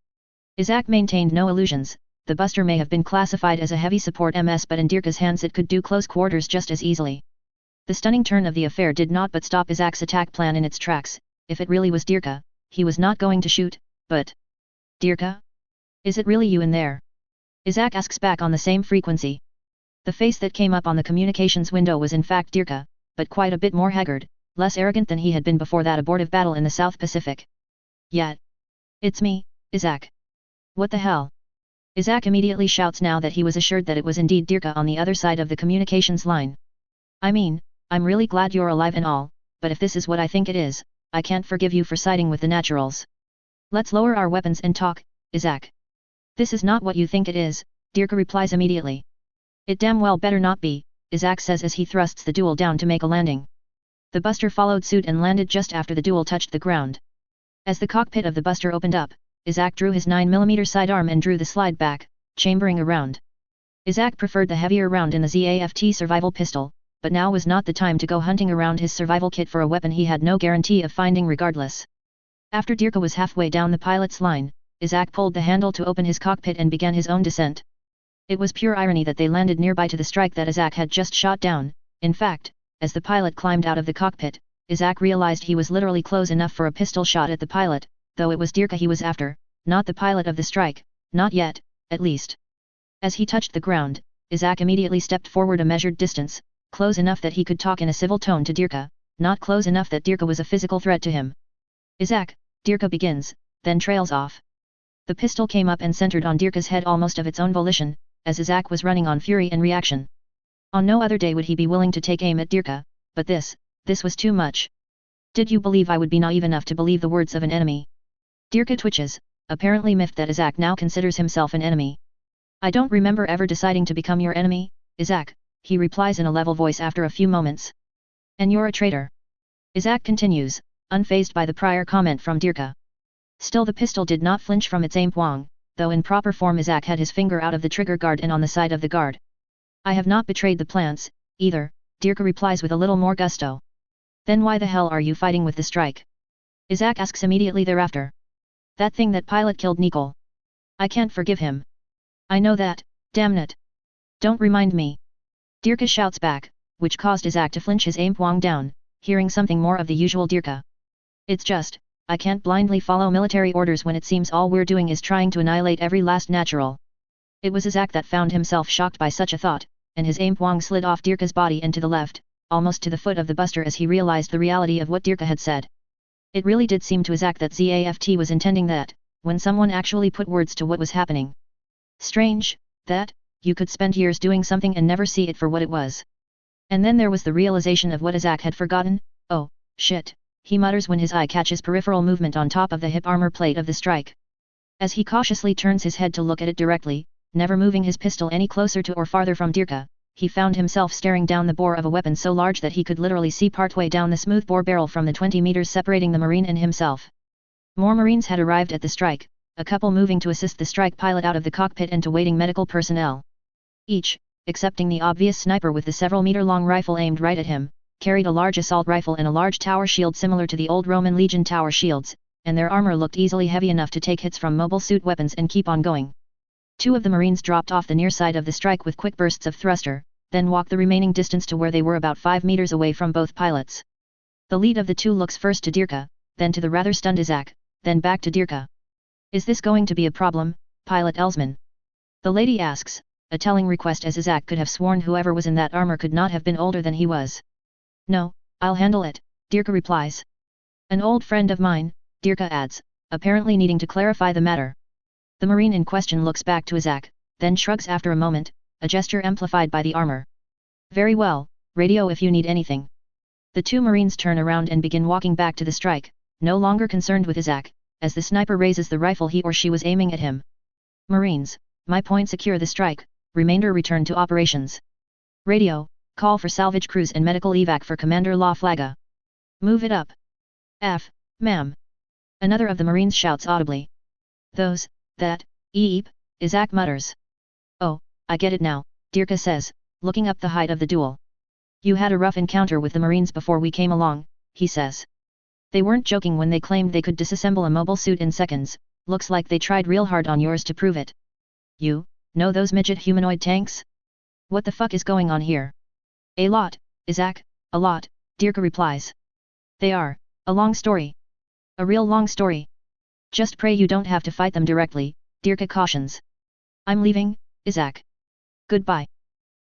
Isaac maintained no illusions. The Buster may have been classified as a heavy support MS but in Dirka's hands it could do close quarters just as easily. The stunning turn of the affair did not but stop Isaac's attack plan in its tracks. If it really was Dirka, he was not going to shoot, but... Dirka? Is it really you in there? Isaac asks back on the same frequency. The face that came up on the communications window was in fact Dirka, but quite a bit more haggard, less arrogant than he had been before that abortive battle in the South Pacific. Yet. It's me, Isaac. What the hell? Isaac immediately shouts now that he was assured that it was indeed Dirka on the other side of the communications line. I mean, I'm really glad you're alive and all, but if this is what I think it is, I can't forgive you for siding with the naturals. Let's lower our weapons and talk, Isaac. This is not what you think it is, Dirka replies immediately. It damn well better not be, Isaac says as he thrusts the duel down to make a landing. The Buster followed suit and landed just after the duel touched the ground. As the cockpit of the Buster opened up, Isaac drew his 9mm sidearm and drew the slide back, chambering a round. Isaac preferred the heavier round in the ZAFT survival pistol, but now was not the time to go hunting around his survival kit for a weapon he had no guarantee of finding regardless. After Dirka was halfway down the pilot's line, Isaac pulled the handle to open his cockpit and began his own descent. It was pure irony that they landed nearby to the strike that Isaac had just shot down. In fact, as the pilot climbed out of the cockpit, Isaac realized he was literally close enough for a pistol shot at the pilot, though it was Dirka he was after, not the pilot of the strike, not yet, at least. As he touched the ground, Isaac immediately stepped forward a measured distance, close enough that he could talk in a civil tone to Dirka, not close enough that Dirka was a physical threat to him. Isaac, Dirka begins, then trails off. The pistol came up and centered on Dirka's head almost of its own volition, as Isaac was running on fury and reaction. On no other day would he be willing to take aim at Dirka, but this was too much. Did you believe I would be naive enough to believe the words of an enemy? Dirka twitches, apparently miffed that Isaac now considers himself an enemy. I don't remember ever deciding to become your enemy, Isaac, he replies in a level voice after a few moments. And you're a traitor. Isaac continues, unfazed by the prior comment from Dirka. Still the pistol did not flinch from its aim. Wong, though in proper form Isaac had his finger out of the trigger guard and on the side of the guard. I have not betrayed the plants, either, Dirka replies with a little more gusto. Then why the hell are you fighting with the strike? Isaac asks immediately thereafter. That thing that pilot killed Nicole. I can't forgive him. I know that, damn it. Don't remind me. Dirka shouts back, which caused Izak to flinch his aim Wang down, hearing something more of the usual Dirka. It's just, I can't blindly follow military orders when it seems all we're doing is trying to annihilate every last natural. It was Izak that found himself shocked by such a thought, and his aim Wang slid off Dirka's body and to the left, almost to the foot of the buster as he realized the reality of what Dirka had said. It really did seem to Izak that Zaft was intending that, when someone actually put words to what was happening. Strange, that, you could spend years doing something and never see it for what it was. And then there was the realization of what Izak had forgotten. Oh, shit, he mutters when his eye catches peripheral movement on top of the hip armor plate of the strike. As he cautiously turns his head to look at it directly, never moving his pistol any closer to or farther from Dirka, he found himself staring down the bore of a weapon so large that he could literally see partway down the smooth bore barrel from the 20 meters separating the Marine and himself. More Marines had arrived at the strike, a couple moving to assist the strike pilot out of the cockpit and to waiting medical personnel. Each, excepting the obvious sniper with the several-meter-long rifle aimed right at him, carried a large assault rifle and a large tower shield similar to the old Roman Legion tower shields, and their armor looked easily heavy enough to take hits from mobile suit weapons and keep on going. Two of the Marines dropped off the near side of the strike with quick bursts of thruster, then walked the remaining distance to where they were about 5 meters away from both pilots. The lead of the two looks first to Dirka, then to the rather stunned Izak, then back to Dirka. Is this going to be a problem, Pilot Elsman? The lady asks, a telling request as Izak could have sworn whoever was in that armor could not have been older than he was. No, I'll handle it, Dirka replies. An old friend of mine, Dirka adds, apparently needing to clarify the matter. The Marine in question looks back to Izak, then shrugs after a moment, a gesture amplified by the armor. Very well, radio if you need anything. The two Marines turn around and begin walking back to the strike, no longer concerned with Izak, as the sniper raises the rifle he or she was aiming at him. Marines, my point secure the strike, remainder return to operations. Radio, call for salvage crews and medical evac for Commander La Flaga. Move it up. Ma'am. Another of the Marines shouts audibly. That, eep, Izak mutters. Oh, I get it now, Dirka says, looking up the height of the duel. You had a rough encounter with the Marines before we came along, he says. They weren't joking when they claimed they could disassemble a mobile suit in seconds, looks like they tried real hard on yours to prove it. You, know those midget humanoid tanks? What the fuck is going on here? A lot, Izak, a lot, Dirka replies. They are, a long story. A real long story. Just pray you don't have to fight them directly, Dirka cautions. I'm leaving, Izak. Goodbye.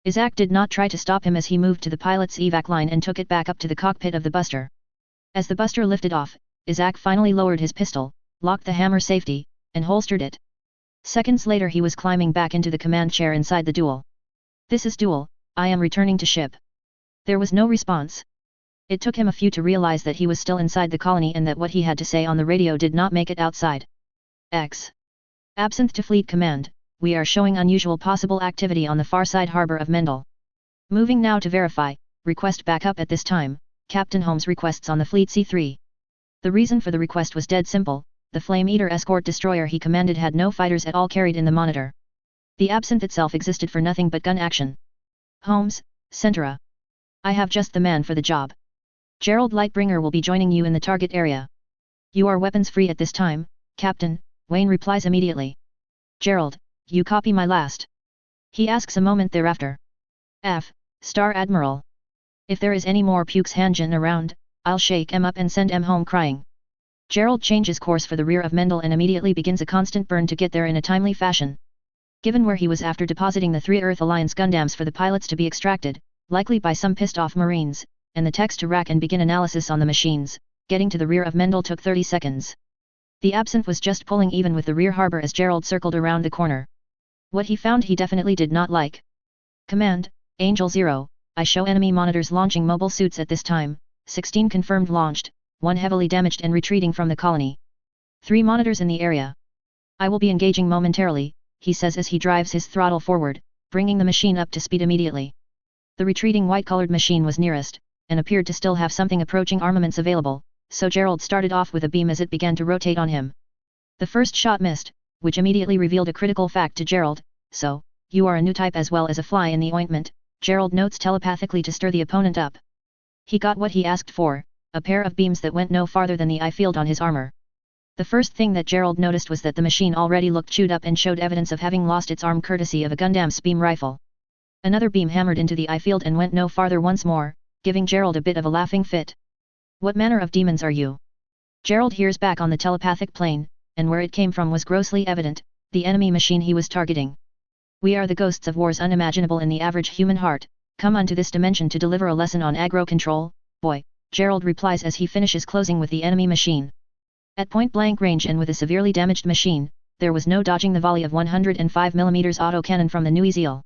Izak did not try to stop him as he moved to the pilot's evac line and took it back up to the cockpit of the buster. As the buster lifted off, Izak finally lowered his pistol, locked the hammer safety, and holstered it. Seconds later he was climbing back into the command chair inside the duel. This is duel, I am returning to ship. There was no response. It took him a few to realize that he was still inside the colony and that what he had to say on the radio did not make it outside. Absinthe to Fleet Command, we are showing unusual possible activity on the far side harbor of Mendel. Moving now to verify, request backup at this time, Captain Holmes requests on the Fleet C3. The reason for the request was dead simple, the Flame Eater escort destroyer he commanded had no fighters at all carried in the monitor. The Absinthe itself existed for nothing but gun action. Holmes, Centura. I have just the man for the job. Gerald Lightbringer will be joining you in the target area. You are weapons free at this time, Captain, Wayne replies immediately. Gerald, you copy my last? He asks a moment thereafter. Star Admiral. If there is any more Pukes Hanjin around, I'll shake em up and send em home crying. Gerald changes course for the rear of Mendel and immediately begins a constant burn to get there in a timely fashion. Given where he was after depositing the 3 Earth Alliance Gundams for the pilots to be extracted, likely by some pissed-off Marines, and the techs to rack and begin analysis on the machines, getting to the rear of Mendel took 30 seconds. The Absinthe was just pulling even with the rear harbor as Gerald circled around the corner. What he found he definitely did not like. Command, Angel 0, I show enemy monitors launching mobile suits at this time, 16 confirmed launched, 1 heavily damaged and retreating from the colony. 3 monitors in the area. I will be engaging momentarily, he says as he drives his throttle forward, bringing the machine up to speed immediately. The retreating white-colored machine was nearest, and appeared to still have something approaching armaments available, so Gerald started off with a beam as it began to rotate on him. The first shot missed, which immediately revealed a critical fact to Gerald. So, you are a new type as well as a fly in the ointment, Gerald notes telepathically to stir the opponent up. He got what he asked for, a pair of beams that went no farther than the eye field on his armor. The first thing that Gerald noticed was that the machine already looked chewed up and showed evidence of having lost its arm courtesy of a Gundam's beam rifle. Another beam hammered into the eye field and went no farther once more, giving Gerald a bit of a laughing fit. What manner of demons are you? Gerald hears back on the telepathic plane, and where it came from was grossly evident, the enemy machine he was targeting. We are the ghosts of wars unimaginable in the average human heart, come unto this dimension to deliver a lesson on aggro control, boy, Gerald replies as he finishes closing with the enemy machine. At point-blank range and with a severely damaged machine, there was no dodging the volley of 105mm autocannon from the Nuiziel.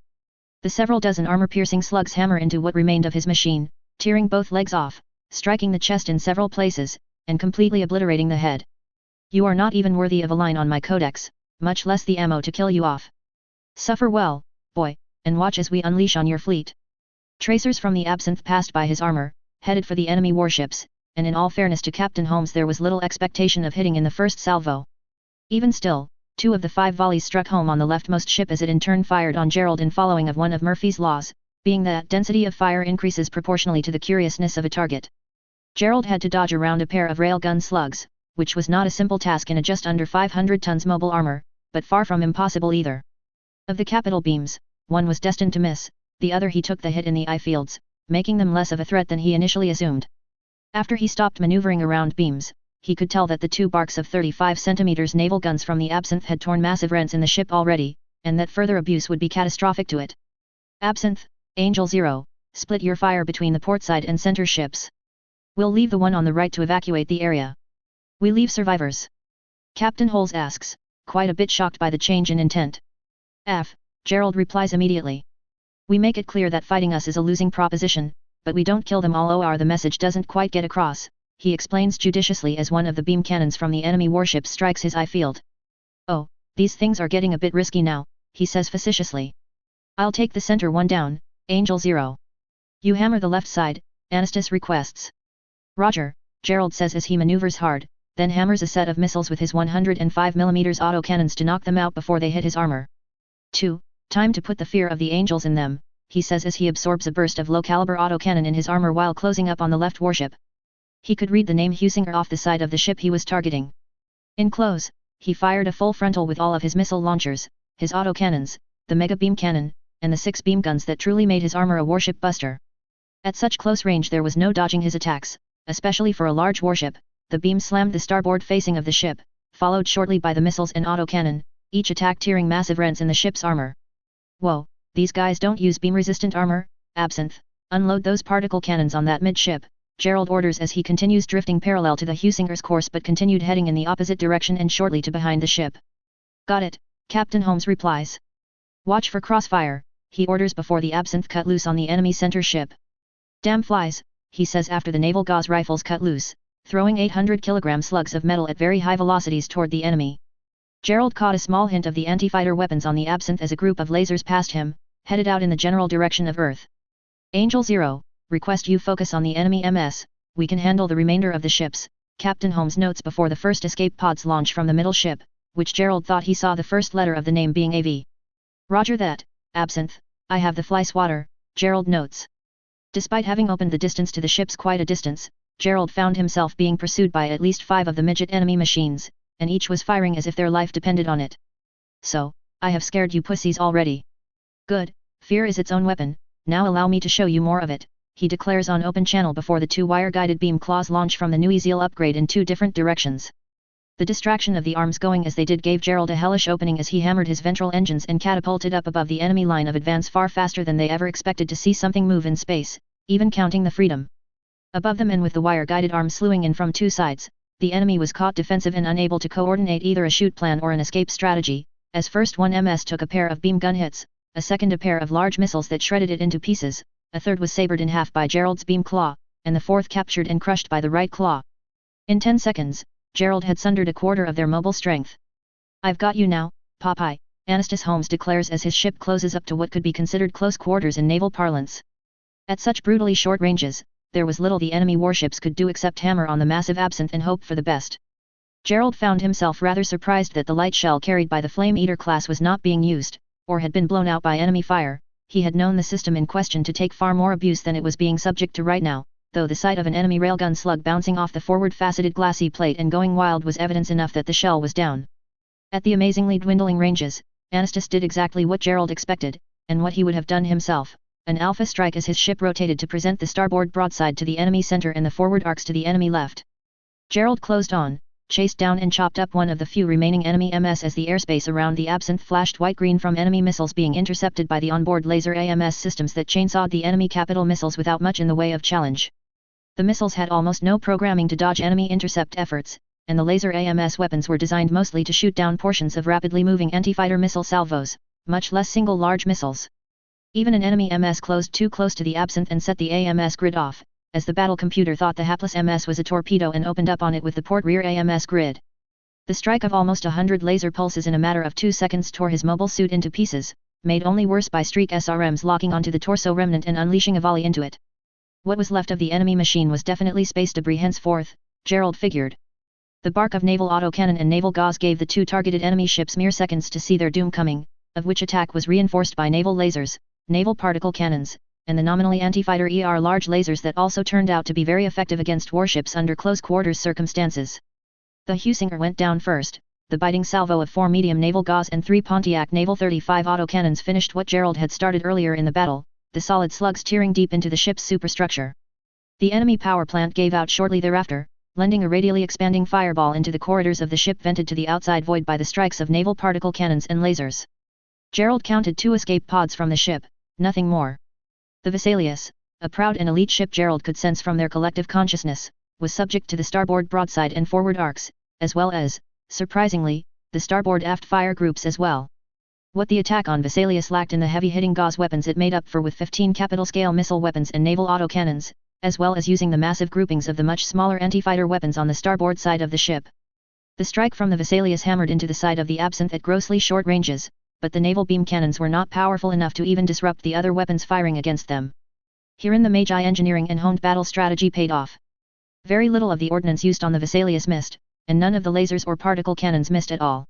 The several dozen armor-piercing slugs hammer into what remained of his machine, tearing both legs off, striking the chest in several places, and completely obliterating the head. You are not even worthy of a line on my codex, much less the ammo to kill you off. Suffer well, boy, and watch as we unleash on your fleet. Tracers from the Absinthe passed by his armor, headed for the enemy warships, and in all fairness to Captain Holmes there was little expectation of hitting in the first salvo. Even still, 2 of the 5 volleys struck home on the leftmost ship as it in turn fired on Gerald in following of one of Murphy's laws, being that density of fire increases proportionally to the curiousness of a target. Gerald had to dodge around a pair of railgun slugs, which was not a simple task in a just under 500 tons mobile armor, but far from impossible either. Of the capital beams, one was destined to miss, the other he took the hit in the eye fields, making them less of a threat than he initially assumed. After he stopped maneuvering around beams, he could tell that the 2 barks of 35 cm naval guns from the Absinthe had torn massive rents in the ship already, and that further abuse would be catastrophic to it. Absinthe, Angel 0, split your fire between the portside and center ships. We'll leave the one on the right to evacuate the area. We leave survivors? Captain Holes asks, quite a bit shocked by the change in intent. Gerald replies immediately. We make it clear that fighting us is a losing proposition, but we don't kill them all or the message doesn't quite get across, he explains judiciously as one of the beam cannons from the enemy warship strikes his eye field. Oh, these things are getting a bit risky now, he says facetiously. I'll take the center one down, Angel 0. You hammer the left side, Anastas requests. Roger, Gerald says as he maneuvers hard, then hammers a set of missiles with his 105mm autocannons to knock them out before they hit his armor. 2. Time to put the fear of the angels in them, he says as he absorbs a burst of low-caliber autocannon in his armor while closing up on the left warship. He could read the name Husinger off the side of the ship he was targeting. In close, he fired a full frontal with all of his missile launchers, his autocannons, the mega beam cannon, and the 6 beam guns that truly made his armor a warship buster. At such close range there was no dodging his attacks, especially for a large warship. The beam slammed the starboard facing of the ship, followed shortly by the missiles and autocannon, each attack tearing massive rents in the ship's armor. Whoa, these guys don't use beam-resistant armor, Absinthe, unload those particle cannons on that midship, Gerald orders as he continues drifting parallel to the Husinger's course but continued heading in the opposite direction and shortly to behind the ship. Got it, Captain Holmes replies. Watch for crossfire, he orders before the Absinthe cut loose on the enemy center ship. Damn flies, he says after the naval gauze rifles cut loose, throwing 800-kilogram slugs of metal at very high velocities toward the enemy. Gerald caught a small hint of the anti-fighter weapons on the Absinthe as a group of lasers passed him, headed out in the general direction of Earth. Angel 0, request you focus on the enemy MS, we can handle the remainder of the ships, Captain Holmes notes before the first escape pods launch from the middle ship, which Gerald thought he saw the first letter of the name being AV. Roger that, Absinthe, I have the fly swatter, Gerald notes. Despite having opened the distance to the ships quite a distance, Gerald found himself being pursued by at least 5 of the midget enemy machines, and each was firing as if their life depended on it. So, I have scared you pussies already. Good, fear is its own weapon, now allow me to show you more of it, he declares on open channel before the 2 wire-guided beam claws launch from the Nuiziel upgrade in 2 different directions. The distraction of the arms going as they did gave Gerald a hellish opening as he hammered his ventral engines and catapulted up above the enemy line of advance far faster than they ever expected to see something move in space, even counting the Freedom. Above them and with the wire-guided arm slewing in from 2 sides, the enemy was caught defensive and unable to coordinate either a shoot plan or an escape strategy, as first one MS took a pair of beam gun hits, a second a pair of large missiles that shredded it into pieces, a third was sabred in half by Gerald's beam claw, and the fourth captured and crushed by the right claw. In 10 seconds, Gerald had sundered a quarter of their mobile strength. I've got you now, Popeye, Anastas Holmes declares as his ship closes up to what could be considered close quarters in naval parlance. At such brutally short ranges, there was little the enemy warships could do except hammer on the massive Absinthe and hope for the best. Gerald found himself rather surprised that the light shell carried by the Flame Eater class was not being used, or had been blown out by enemy fire. He had known the system in question to take far more abuse than it was being subject to right now. though the sight of an enemy railgun slug bouncing off the forward faceted glassy plate and going wild was evidence enough that the shell was down. At the amazingly dwindling ranges, Anastas did exactly what Gerald expected, and what he would have done himself, an alpha strike as his ship rotated to present the starboard broadside to the enemy center and the forward arcs to the enemy left. Gerald closed on, chased down and chopped up one of the few remaining enemy MS as the airspace around the Absinthe flashed white-green from enemy missiles being intercepted by the onboard laser AMS systems that chainsawed the enemy capital missiles without much in the way of challenge. The missiles had almost no programming to dodge enemy intercept efforts, and the laser AMS weapons were designed mostly to shoot down portions of rapidly moving anti-fighter missile salvos, much less single large missiles. Even an enemy MS closed too close to the Absinthe and set the AMS grid off, as the battle computer thought the hapless MS was a torpedo and opened up on it with the port rear AMS grid. The strike of almost 100 laser pulses in a matter of 2 seconds tore his mobile suit into pieces, made only worse by streak SRMs locking onto the torso remnant and unleashing a volley into it. What was left of the enemy machine was definitely space debris henceforth, Gerald figured. The bark of naval autocannon and naval gauze gave the 2 targeted enemy ships mere seconds to see their doom coming, of which attack was reinforced by naval lasers, naval particle cannons, and the nominally anti-fighter ER large lasers that also turned out to be very effective against warships under close quarters circumstances. The Husinger went down first. The biting salvo of 4 medium naval gauze and 3 Pontiac naval 35 autocannons finished what Gerald had started earlier in the battle, the solid slugs tearing deep into the ship's superstructure. The enemy power plant gave out shortly thereafter, lending a radially expanding fireball into the corridors of the ship vented to the outside void by the strikes of naval particle cannons and lasers. Gerald counted 2 escape pods from the ship, nothing more. The Vesalius, a proud and elite ship Gerald could sense from their collective consciousness, was subject to the starboard broadside and forward arcs, as well as, surprisingly, the starboard aft fire groups as well. What the attack on Vesalius lacked in the heavy-hitting gauze weapons it made up for with 15 capital-scale missile weapons and naval autocannons, as well as using the massive groupings of the much smaller anti-fighter weapons on the starboard side of the ship. The strike from the Vesalius hammered into the side of the Absinthe at grossly short ranges, but the naval beam cannons were not powerful enough to even disrupt the other weapons firing against them. Herein the Magi engineering and honed battle strategy paid off. Very little of the ordnance used on the Vesalius missed, and none of the lasers or particle cannons missed at all.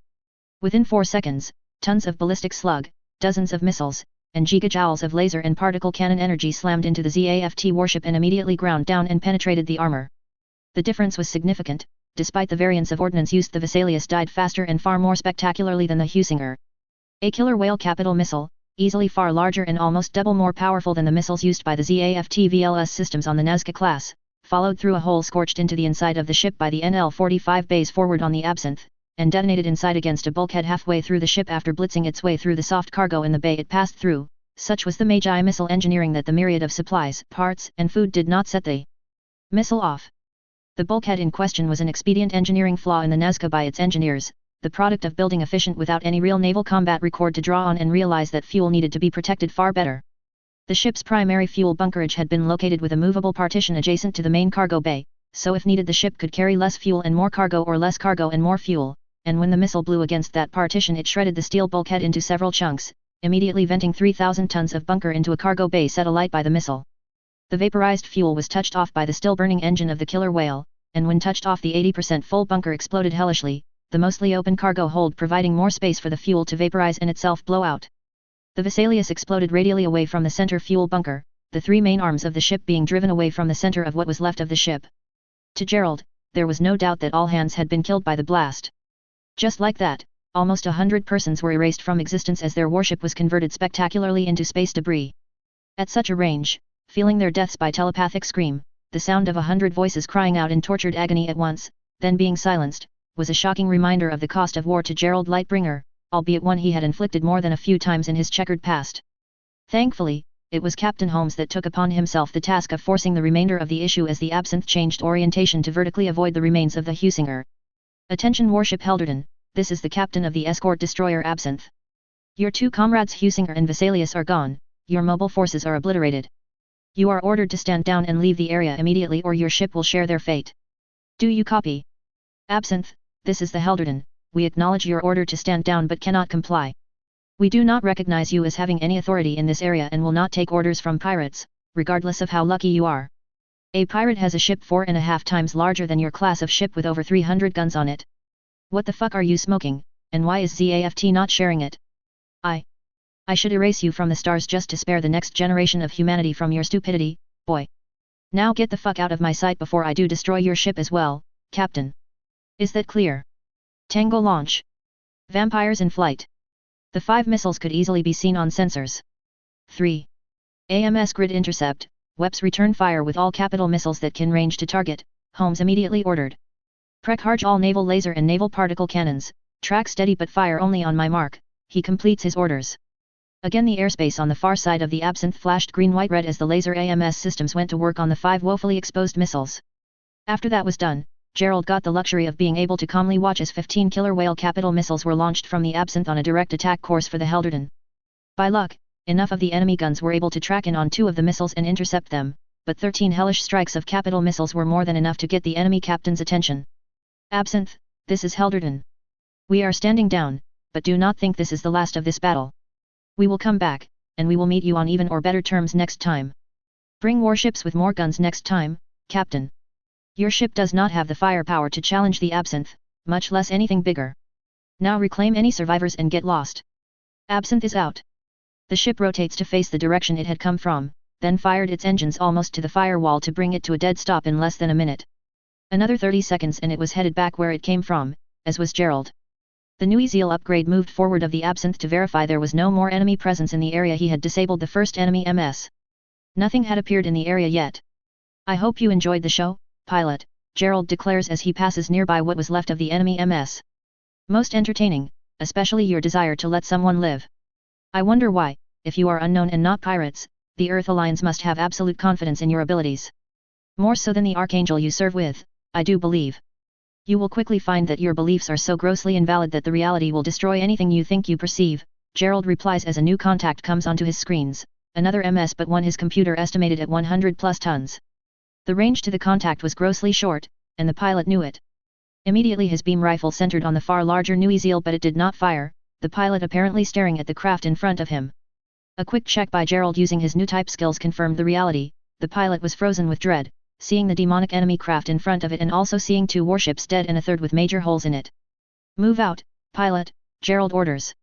Within 4 seconds, tons of ballistic slug, dozens of missiles, and gigajoules of laser and particle cannon energy slammed into the ZAFT warship and immediately ground down and penetrated the armor. The difference was significant. Despite the variance of ordnance used, the Vesalius died faster and far more spectacularly than the Husinger. A killer whale capital missile, easily far larger and almost double more powerful than the missiles used by the ZAFT VLS systems on the Nazca class, followed through a hole scorched into the inside of the ship by the NL-45 bays forward on the Absinthe, and detonated inside against a bulkhead halfway through the ship after blitzing its way through the soft cargo in the bay it passed through. Such was the Magi missile engineering that the myriad of supplies, parts, and food did not set the missile off. The bulkhead in question was an expedient engineering flaw in the Nazca by its engineers, the product of building efficient without any real naval combat record to draw on and realize that fuel needed to be protected far better. The ship's primary fuel bunkerage had been located with a movable partition adjacent to the main cargo bay, so if needed the ship could carry less fuel and more cargo or less cargo and more fuel, and when the missile blew against that partition it shredded the steel bulkhead into several chunks, immediately venting 3,000 tons of bunker into a cargo bay set alight by the missile. The vaporized fuel was touched off by the still-burning engine of the killer whale, and when touched off the 80% full bunker exploded hellishly, the mostly open cargo hold providing more space for the fuel to vaporize and itself blow out. The Vesalius exploded radially away from the center fuel bunker, the 3 main arms of the ship being driven away from the center of what was left of the ship. To Gerald, there was no doubt that all hands had been killed by the blast. Just like that, almost 100 persons were erased from existence as their warship was converted spectacularly into space debris. At such a range, feeling their deaths by telepathic scream, the sound of 100 voices crying out in tortured agony at once, then being silenced, was a shocking reminder of the cost of war to Gerald Lightbringer, albeit one he had inflicted more than a few times in his checkered past. Thankfully, it was Captain Holmes that took upon himself the task of forcing the remainder of the issue as the Absinthe changed orientation to vertically avoid the remains of the Husinger. Attention Warship Helderton, this is the captain of the escort destroyer Absinthe. Your 2 comrades Husinger and Vesalius are gone, your mobile forces are obliterated. You are ordered to stand down and leave the area immediately or your ship will share their fate. Do you copy? Absinthe, this is the Helderton, we acknowledge your order to stand down but cannot comply. We do not recognize you as having any authority in this area and will not take orders from pirates, regardless of how lucky you are. A pirate has a ship 4.5 times larger than your class of ship with over 300 guns on it. What the fuck are you smoking, and why is ZAFT not sharing it? I should erase you from the stars just to spare the next generation of humanity from your stupidity, boy. Now get the fuck out of my sight before I do destroy your ship as well, Captain. Is that clear? Tango launch. Vampires in flight. The 5 missiles could easily be seen on sensors. 3. AMS grid intercept, WEPs return fire with all capital missiles that can range to target, Holmes immediately ordered. Precharge all naval laser and naval particle cannons, track steady but fire only on my mark, he completes his orders. Again the airspace on the far side of the Absinthe flashed green-white-red as the laser AMS systems went to work on the 5 woefully exposed missiles. After that was done, Gerald got the luxury of being able to calmly watch as 15 killer whale capital missiles were launched from the Absinthe on a direct attack course for the Helderton. By luck, enough of the enemy guns were able to track in on 2 of the missiles and intercept them, but 13 hellish strikes of capital missiles were more than enough to get the enemy captain's attention. Absinthe, this is Helderton. We are standing down, but do not think this is the last of this battle. We will come back, and we will meet you on even or better terms next time. Bring warships with more guns next time, Captain. Your ship does not have the firepower to challenge the Absinthe, much less anything bigger. Now reclaim any survivors and get lost. Absinthe is out. The ship rotates to face the direction it had come from, then fired its engines almost to the firewall to bring it to a dead stop in less than a minute. Another 30 seconds and it was headed back where it came from, as was Gerald. The Nui Zeal upgrade moved forward of the Absinthe to verify there was no more enemy presence in the area. He had disabled the first enemy MS. Nothing had appeared in the area yet. I hope you enjoyed the show, pilot, Gerald declares as he passes nearby what was left of the enemy MS. Most entertaining, especially your desire to let someone live. I wonder why, if you are unknown and not pirates, the Earth Alliance must have absolute confidence in your abilities. More so than the Archangel you serve with, I do believe. You will quickly find that your beliefs are so grossly invalid that the reality will destroy anything you think you perceive, Gerald replies as a new contact comes onto his screens, another MS but one his computer estimated at 100 plus tons. The range to the contact was grossly short, and the pilot knew it. Immediately his beam rifle centered on the far larger Nui Zeal but it did not fire, the pilot apparently staring at the craft in front of him. A quick check by Gerald using his new type skills confirmed the reality, the pilot was frozen with dread, seeing the demonic enemy craft in front of it and also seeing 2 warships dead and a third with major holes in it. Move out, pilot, Gerald orders.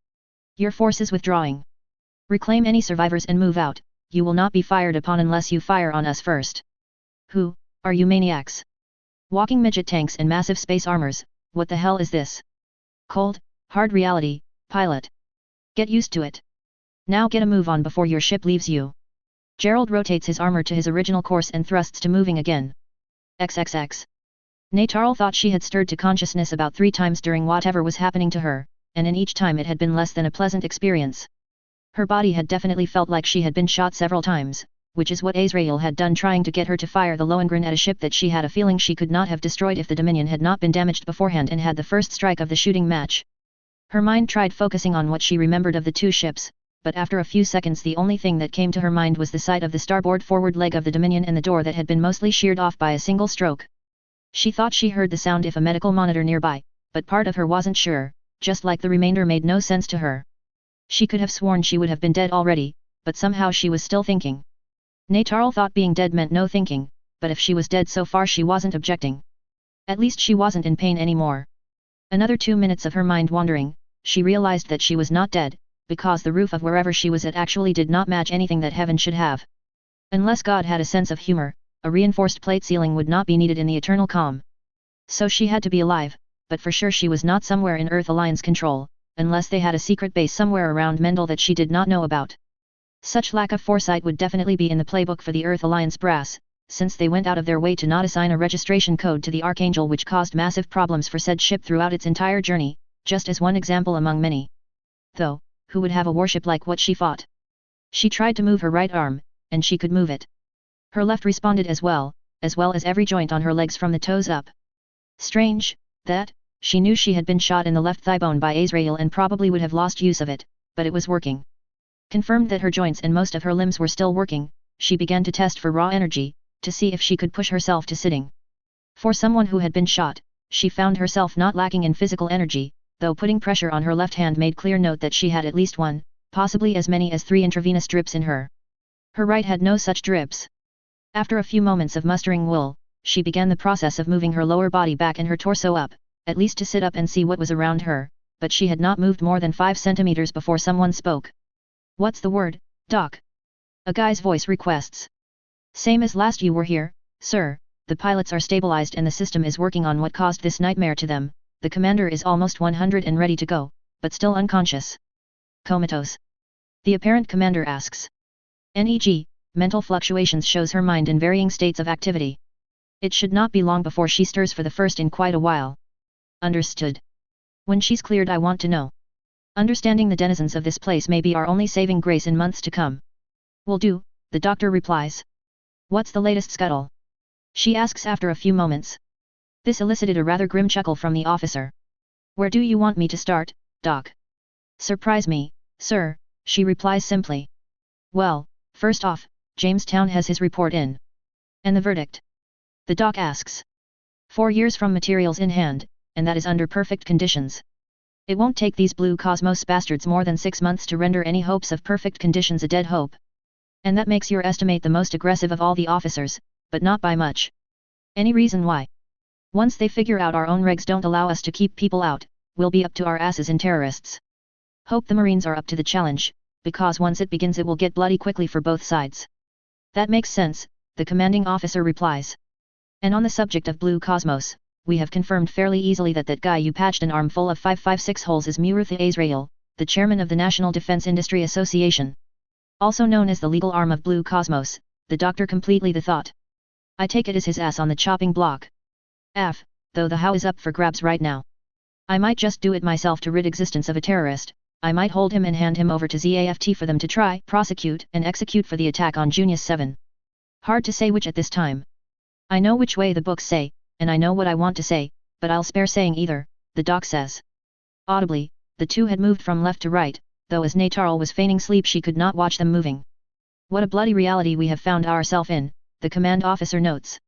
Your force is withdrawing. Reclaim any survivors and move out, you will not be fired upon unless you fire on us first. Who, are you maniacs? Walking midget tanks and massive space armors, what the hell is this? Cold, hard reality, pilot. Get used to it. Now get a move on before your ship leaves you. Gerald rotates his armor to his original course and thrusts to moving again. XXX. Natarl thought she had stirred to consciousness about 3 times during whatever was happening to her, and in each time it had been less than a pleasant experience. Her body had definitely felt like she had been shot several times, which is what Azrael had done trying to get her to fire the Lohengrin at a ship that she had a feeling she could not have destroyed if the Dominion had not been damaged beforehand and had the first strike of the shooting match. Her mind tried focusing on what she remembered of the 2 ships, but after a few seconds the only thing that came to her mind was the sight of the starboard forward leg of the Dominion and the door that had been mostly sheared off by a single stroke. She thought she heard the sound if a medical monitor nearby, but part of her wasn't sure, just like the remainder made no sense to her. She could have sworn she would have been dead already, but somehow she was still thinking. Natarl thought being dead meant no thinking, but if she was dead so far she wasn't objecting. At least she wasn't in pain anymore. Another 2 minutes of her mind wandering, she realized that she was not dead, because the roof of wherever she was at actually did not match anything that heaven should have. Unless God had a sense of humor, a reinforced plate ceiling would not be needed in the eternal calm. So she had to be alive, but for sure she was not somewhere in Earth Alliance control, unless they had a secret base somewhere around Mendel that she did not know about. Such lack of foresight would definitely be in the playbook for the Earth Alliance brass, since they went out of their way to not assign a registration code to the Archangel, which caused massive problems for said ship throughout its entire journey, just as one example among many. Though, who would have a warship like what she fought? She tried to move her right arm, and she could move it. Her left responded as well as every joint on her legs from the toes up. Strange, that, she knew she had been shot in the left thigh bone by Azrael and probably would have lost use of it, but it was working. Confirmed that her joints and most of her limbs were still working, she began to test for raw energy, to see if she could push herself to sitting. For someone who had been shot, she found herself not lacking in physical energy, though putting pressure on her left hand made clear note that she had at least 1, possibly as many as 3 intravenous drips in her. Her right had no such drips. After a few moments of mustering will, she began the process of moving her lower body back and her torso up, at least to sit up and see what was around her, but she had not moved more than 5 centimeters before someone spoke. "What's the word, Doc?" A guy's voice requests. "Same as last you were here, sir, the pilots are stabilized and the system is working on what caused this nightmare to them. The commander is almost 100 and ready to go, but still unconscious. Comatose? The apparent commander asks. NEG, mental fluctuations shows her mind in varying states of activity. It should not be long before she stirs for the first in quite a while. Understood. When she's cleared I want to know. Understanding the denizens of this place may be our only saving grace in months to come. Will do, the doctor replies. What's the latest scuttle? She asks after a few moments. This elicited a rather grim chuckle from the officer. Where do you want me to start, Doc? Surprise me, sir, she replies simply. Well, first off, Jamestown has his report in. And the verdict? The Doc asks. 4 years from materials in hand, and that is under perfect conditions. It won't take these blue cosmos bastards more than 6 months to render any hopes of perfect conditions a dead hope. And that makes your estimate the most aggressive of all the officers, but not by much. Any reason why? Once they figure out our own regs don't allow us to keep people out, we'll be up to our asses in terrorists. Hope the Marines are up to the challenge, because once it begins it will get bloody quickly for both sides. That makes sense, the commanding officer replies. And on the subject of Blue Cosmos, we have confirmed fairly easily that guy you patched an arm full of 556 holes is Muratha Azrael, the chairman of the National Defense Industry Association. Also known as the legal arm of Blue Cosmos, the doctor completely the thought. I take it as his ass on the chopping block. Though the how is up for grabs right now. I might just do it myself to rid existence of a terrorist. I might hold him and hand him over to ZAFT for them to try, prosecute, and execute for the attack on Junius 7. Hard to say which at this time. I know which way the books say, and I know what I want to say, but I'll spare saying either, the doc says. Audibly, the two had moved from left to right, though as Natarl was feigning sleep she could not watch them moving. What a bloody reality we have found ourselves in, the command officer notes.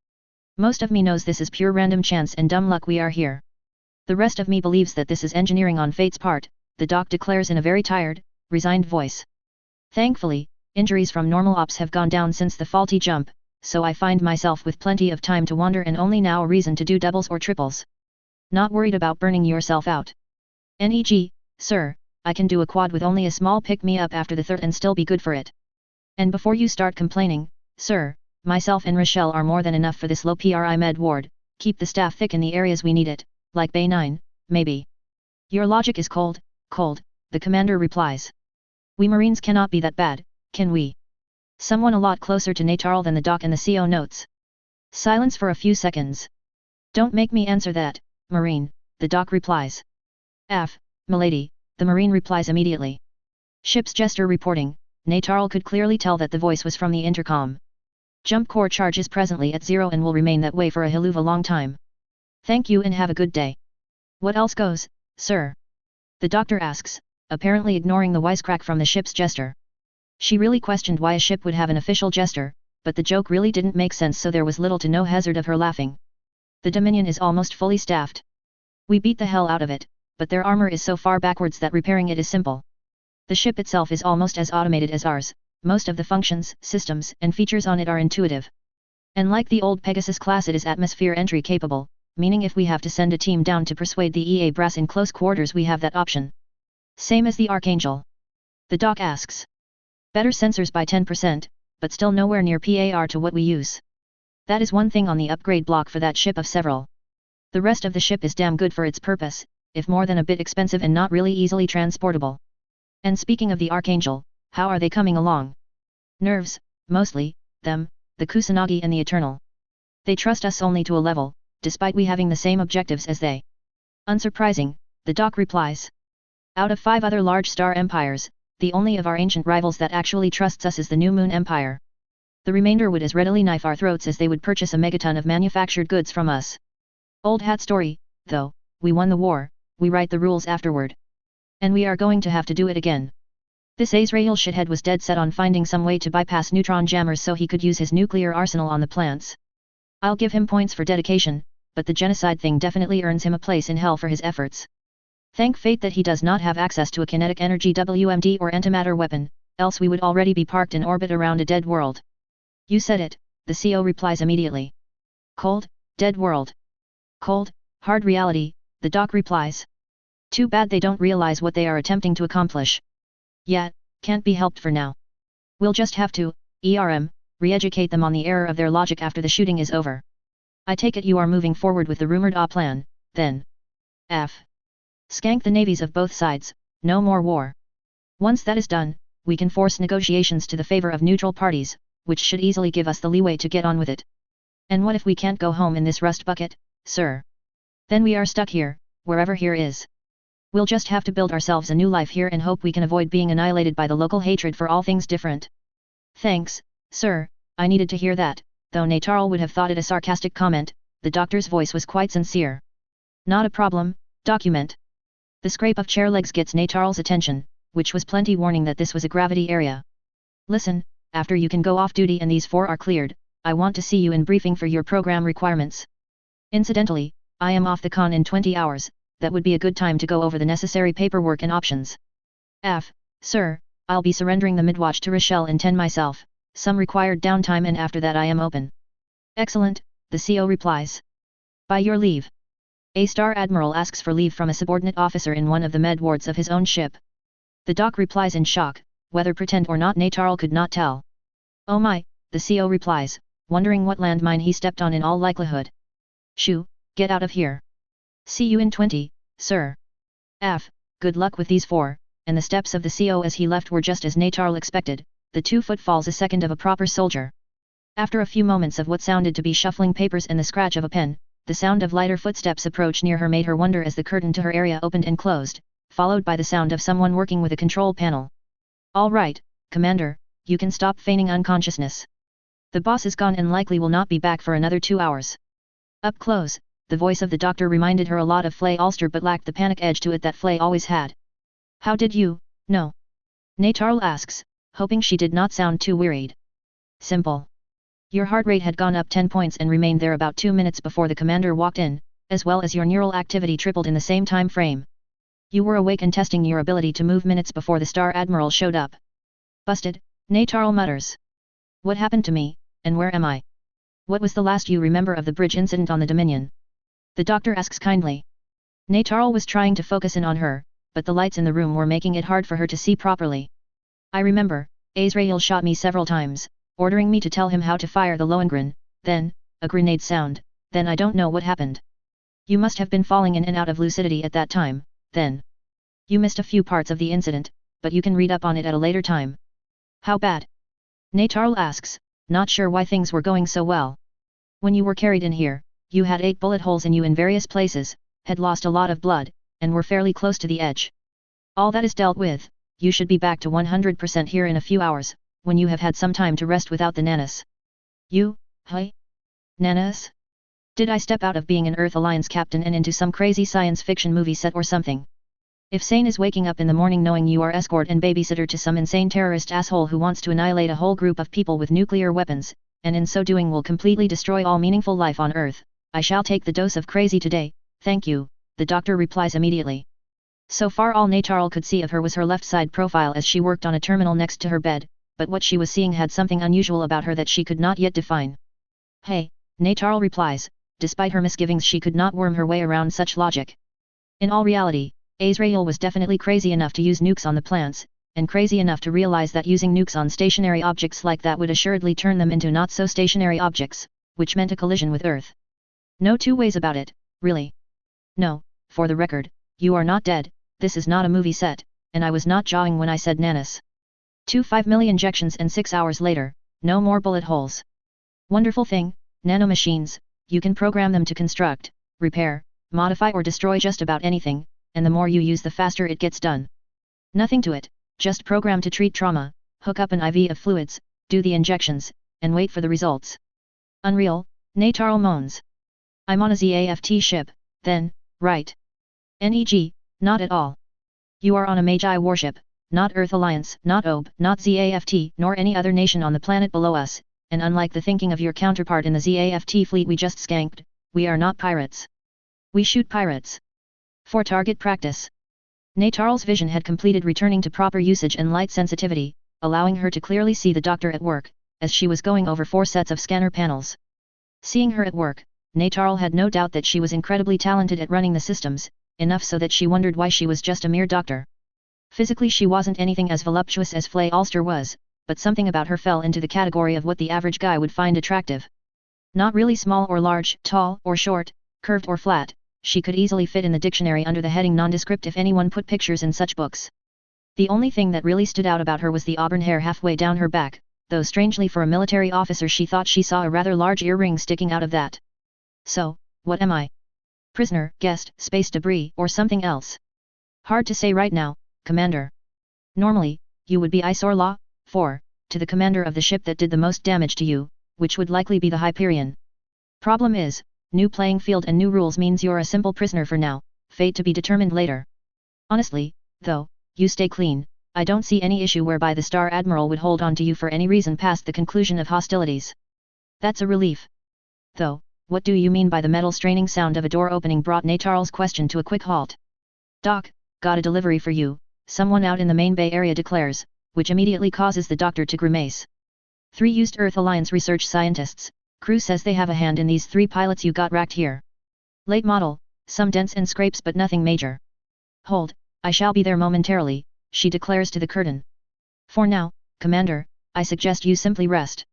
Most of me knows this is pure random chance and dumb luck we are here. The rest of me believes that this is engineering on fate's part, the doc declares in a very tired, resigned voice. Thankfully, injuries from normal ops have gone down since the faulty jump, so I find myself with plenty of time to wander and only now a reason to do doubles or triples. Not worried about burning yourself out. NEG, sir, I can do a quad with only a small pick-me-up after the third and still be good for it. And before you start complaining, sir, myself and Rochelle are more than enough for this low PRI med ward, keep the staff thick in the areas we need it, like Bay 9, maybe. Your logic is cold, the commander replies. We Marines cannot be that bad, can we? Someone a lot closer to Natarl than the doc and the CO notes. Silence for a few seconds. Don't make me answer that, Marine, the doc replies. Milady, the Marine replies immediately. Ship's jester reporting, Natarl could clearly tell that the voice was from the intercom. Jump core charge is presently at 0 and will remain that way for a hell of a long time. Thank you and have a good day. What else goes, sir? The doctor asks, apparently ignoring the wisecrack from the ship's jester. She really questioned why a ship would have an official jester, but the joke really didn't make sense so there was little to no hazard of her laughing. The Dominion is almost fully staffed. We beat the hell out of it, but their armor is so far backwards that repairing it is simple. The ship itself is almost as automated as ours. Most of the functions, systems, and features on it are intuitive. And like the old Pegasus class it is atmosphere entry capable, meaning if we have to send a team down to persuade the EA brass in close quarters we have that option. Same as the Archangel. The doc asks. Better sensors by 10%, but still nowhere near PAR to what we use. That is one thing on the upgrade block for that ship of several. The rest of the ship is damn good for its purpose, if more than a bit expensive and not really easily transportable. And speaking of the Archangel, how are they coming along? Nerves, mostly, them, the Kusanagi and the Eternal. They trust us only to a level, despite we having the same objectives as they. Unsurprising, the doc replies. Out of 5 other large star empires, the only of our ancient rivals that actually trusts us is the New Moon Empire. The remainder would as readily knife our throats as they would purchase a megaton of manufactured goods from us. Old hat story, though, we won the war, we write the rules afterward. And we are going to have to do it again. This Azrael shithead was dead set on finding some way to bypass neutron jammers so he could use his nuclear arsenal on the plants. I'll give him points for dedication, but the genocide thing definitely earns him a place in hell for his efforts. Thank fate that he does not have access to a kinetic energy WMD or antimatter weapon, else we would already be parked in orbit around a dead world. You said it, the CO replies immediately. Cold, dead world. Cold, hard reality, the doc replies. Too bad they don't realize what they are attempting to accomplish. Yeah, can't be helped for now. We'll just have to, re-educate them on the error of their logic after the shooting is over. I take it you are moving forward with the rumored A plan, then. F. Skank the navies of both sides, no more war. Once that is done, we can force negotiations to the favor of neutral parties, which should easily give us the leeway to get on with it. And what if we can't go home in this rust bucket, sir? Then we are stuck here, wherever here is. We'll just have to build ourselves a new life here and hope we can avoid being annihilated by the local hatred for all things different. Thanks, sir, I needed to hear that, though Natarl would have thought it a sarcastic comment, the doctor's voice was quite sincere. Not a problem, document. The scrape of chair legs gets Natarl's attention, which was plenty warning that this was a gravity area. Listen, after you can go off duty and these 4 are cleared, I want to see you in briefing for your program requirements. Incidentally, I am off the con in 20 hours, that would be a good time to go over the necessary paperwork and options. F. Sir, I'll be surrendering the midwatch to Rochelle in 10 myself, some required downtime and after that I am open. Excellent, the CO replies. By your leave. A Star Admiral asks for leave from a subordinate officer in one of the med wards of his own ship. The doc replies in shock, whether pretend or not Natarl could not tell. Oh my, the CO replies, wondering what landmine he stepped on in all likelihood. Shoo, get out of here. See you in 20, sir. F. Good luck with these 4, and the steps of the CO as he left were just as Natarl expected, the 2 footfalls a second of a proper soldier. After a few moments of what sounded to be shuffling papers and the scratch of a pen, the sound of lighter footsteps approach near her made her wonder as the curtain to her area opened and closed, followed by the sound of someone working with a control panel. All right, Commander, you can stop feigning unconsciousness. The boss is gone and likely will not be back for another 2 hours. Up close, the voice of the doctor reminded her a lot of Flay Ulster but lacked the panic edge to it that Flay always had. How did you know? Natarl asks, hoping she did not sound too worried. Simple. Your heart rate had gone up 10 points and remained there about 2 minutes before the commander walked in, as well as your neural activity tripled in the same time frame. You were awake and testing your ability to move minutes before the Star Admiral showed up. Busted, Natarl mutters. What happened to me, and where am I? What was the last you remember of the bridge incident on the Dominion? The doctor asks kindly. Natarl was trying to focus in on her, but the lights in the room were making it hard for her to see properly. I remember, Azrael shot me several times, ordering me to tell him how to fire the Lohengrin, then, a grenade sound, then I don't know what happened. You must have been falling in and out of lucidity at that time, then. You missed a few parts of the incident, but you can read up on it at a later time. How bad? Natarl asks, not sure why things were going so well. When you were carried in here, you had 8 bullet holes in you in various places, had lost a lot of blood, and were fairly close to the edge. All that is dealt with, you should be back to 100% here in a few hours, when you have had some time to rest without the nanas. You, hey? Nanas? Did I step out of being an Earth Alliance captain and into some crazy science fiction movie set or something? If Sane is waking up in the morning knowing you are escort and babysitter to some insane terrorist asshole who wants to annihilate a whole group of people with nuclear weapons, and in so doing will completely destroy all meaningful life on Earth, I shall take the dose of crazy today, thank you, the doctor replies immediately. So far all Natarl could see of her was her left side profile as she worked on a terminal next to her bed, but what she was seeing had something unusual about her that she could not yet define. Hey, Natarl replies, despite her misgivings she could not worm her way around such logic. In all reality, Azrael was definitely crazy enough to use nukes on the plants, and crazy enough to realize that using nukes on stationary objects like that would assuredly turn them into not-so-stationary objects, which meant a collision with Earth. No 2 ways about it, really. No, for the record, you are not dead, this is not a movie set, and I was not jawing when I said nanas. 5 milli injections and 6 hours later, no more bullet holes. Wonderful thing, nanomachines, you can program them to construct, repair, modify or destroy just about anything, and the more you use the faster it gets done. Nothing to it, just program to treat trauma, hook up an IV of fluids, do the injections, and wait for the results. Unreal, Natarl moans. I'm on a ZAFT ship, then, right? NEG, not at all. You are on a Magi warship, not Earth Alliance, not OB, not ZAFT, nor any other nation on the planet below us, and unlike the thinking of your counterpart in the ZAFT fleet we just skanked, we are not pirates. We shoot pirates. For target practice. Natarl's vision had completed returning to proper usage and light sensitivity, allowing her to clearly see the doctor at work, as she was going over 4 sets of scanner panels. Seeing her at work, Natarl had no doubt that she was incredibly talented at running the systems, enough so that she wondered why she was just a mere doctor. Physically she wasn't anything as voluptuous as Flay Ulster was, but something about her fell into the category of what the average guy would find attractive. Not really small or large, tall or short, curved or flat, she could easily fit in the dictionary under the heading nondescript if anyone put pictures in such books. The only thing that really stood out about her was the auburn hair halfway down her back, though strangely for a military officer she thought she saw a rather large earring sticking out of that. So, what am I? Prisoner, guest, space debris, or something else? Hard to say right now, Commander. Normally, you would be ICE or Law 4, to the commander of the ship that did the most damage to you, which would likely be the Hyperion. Problem is, new playing field and new rules means you're a simple prisoner for now, fate to be determined later. Honestly, though, you stay clean, I don't see any issue whereby the Star Admiral would hold on to you for any reason past the conclusion of hostilities. That's a relief. Though, what do you mean by the metal straining sound of a door opening brought Natarl's question to a quick halt. Doc, got a delivery for you, someone out in the main Bay Area declares, which immediately causes the doctor to grimace. 3 used Earth Alliance research scientists, crew says they have a hand in these 3 pilots you got racked here. Late model, some dents and scrapes but nothing major. Hold, I shall be there momentarily, she declares to the curtain. For now, Commander, I suggest you simply rest.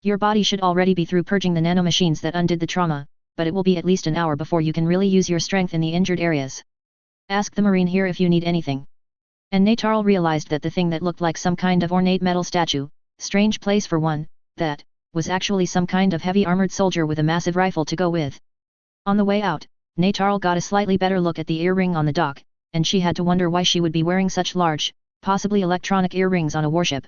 Your body should already be through purging the nanomachines that undid the trauma, but it will be at least an hour before you can really use your strength in the injured areas. Ask the Marine here if you need anything. And Natarl realized that the thing that looked like some kind of ornate metal statue, strange place for one, that, was actually some kind of heavy armored soldier with a massive rifle to go with. On the way out, Natarl got a slightly better look at the earring on the dock, and she had to wonder why she would be wearing such large, possibly electronic earrings on a warship.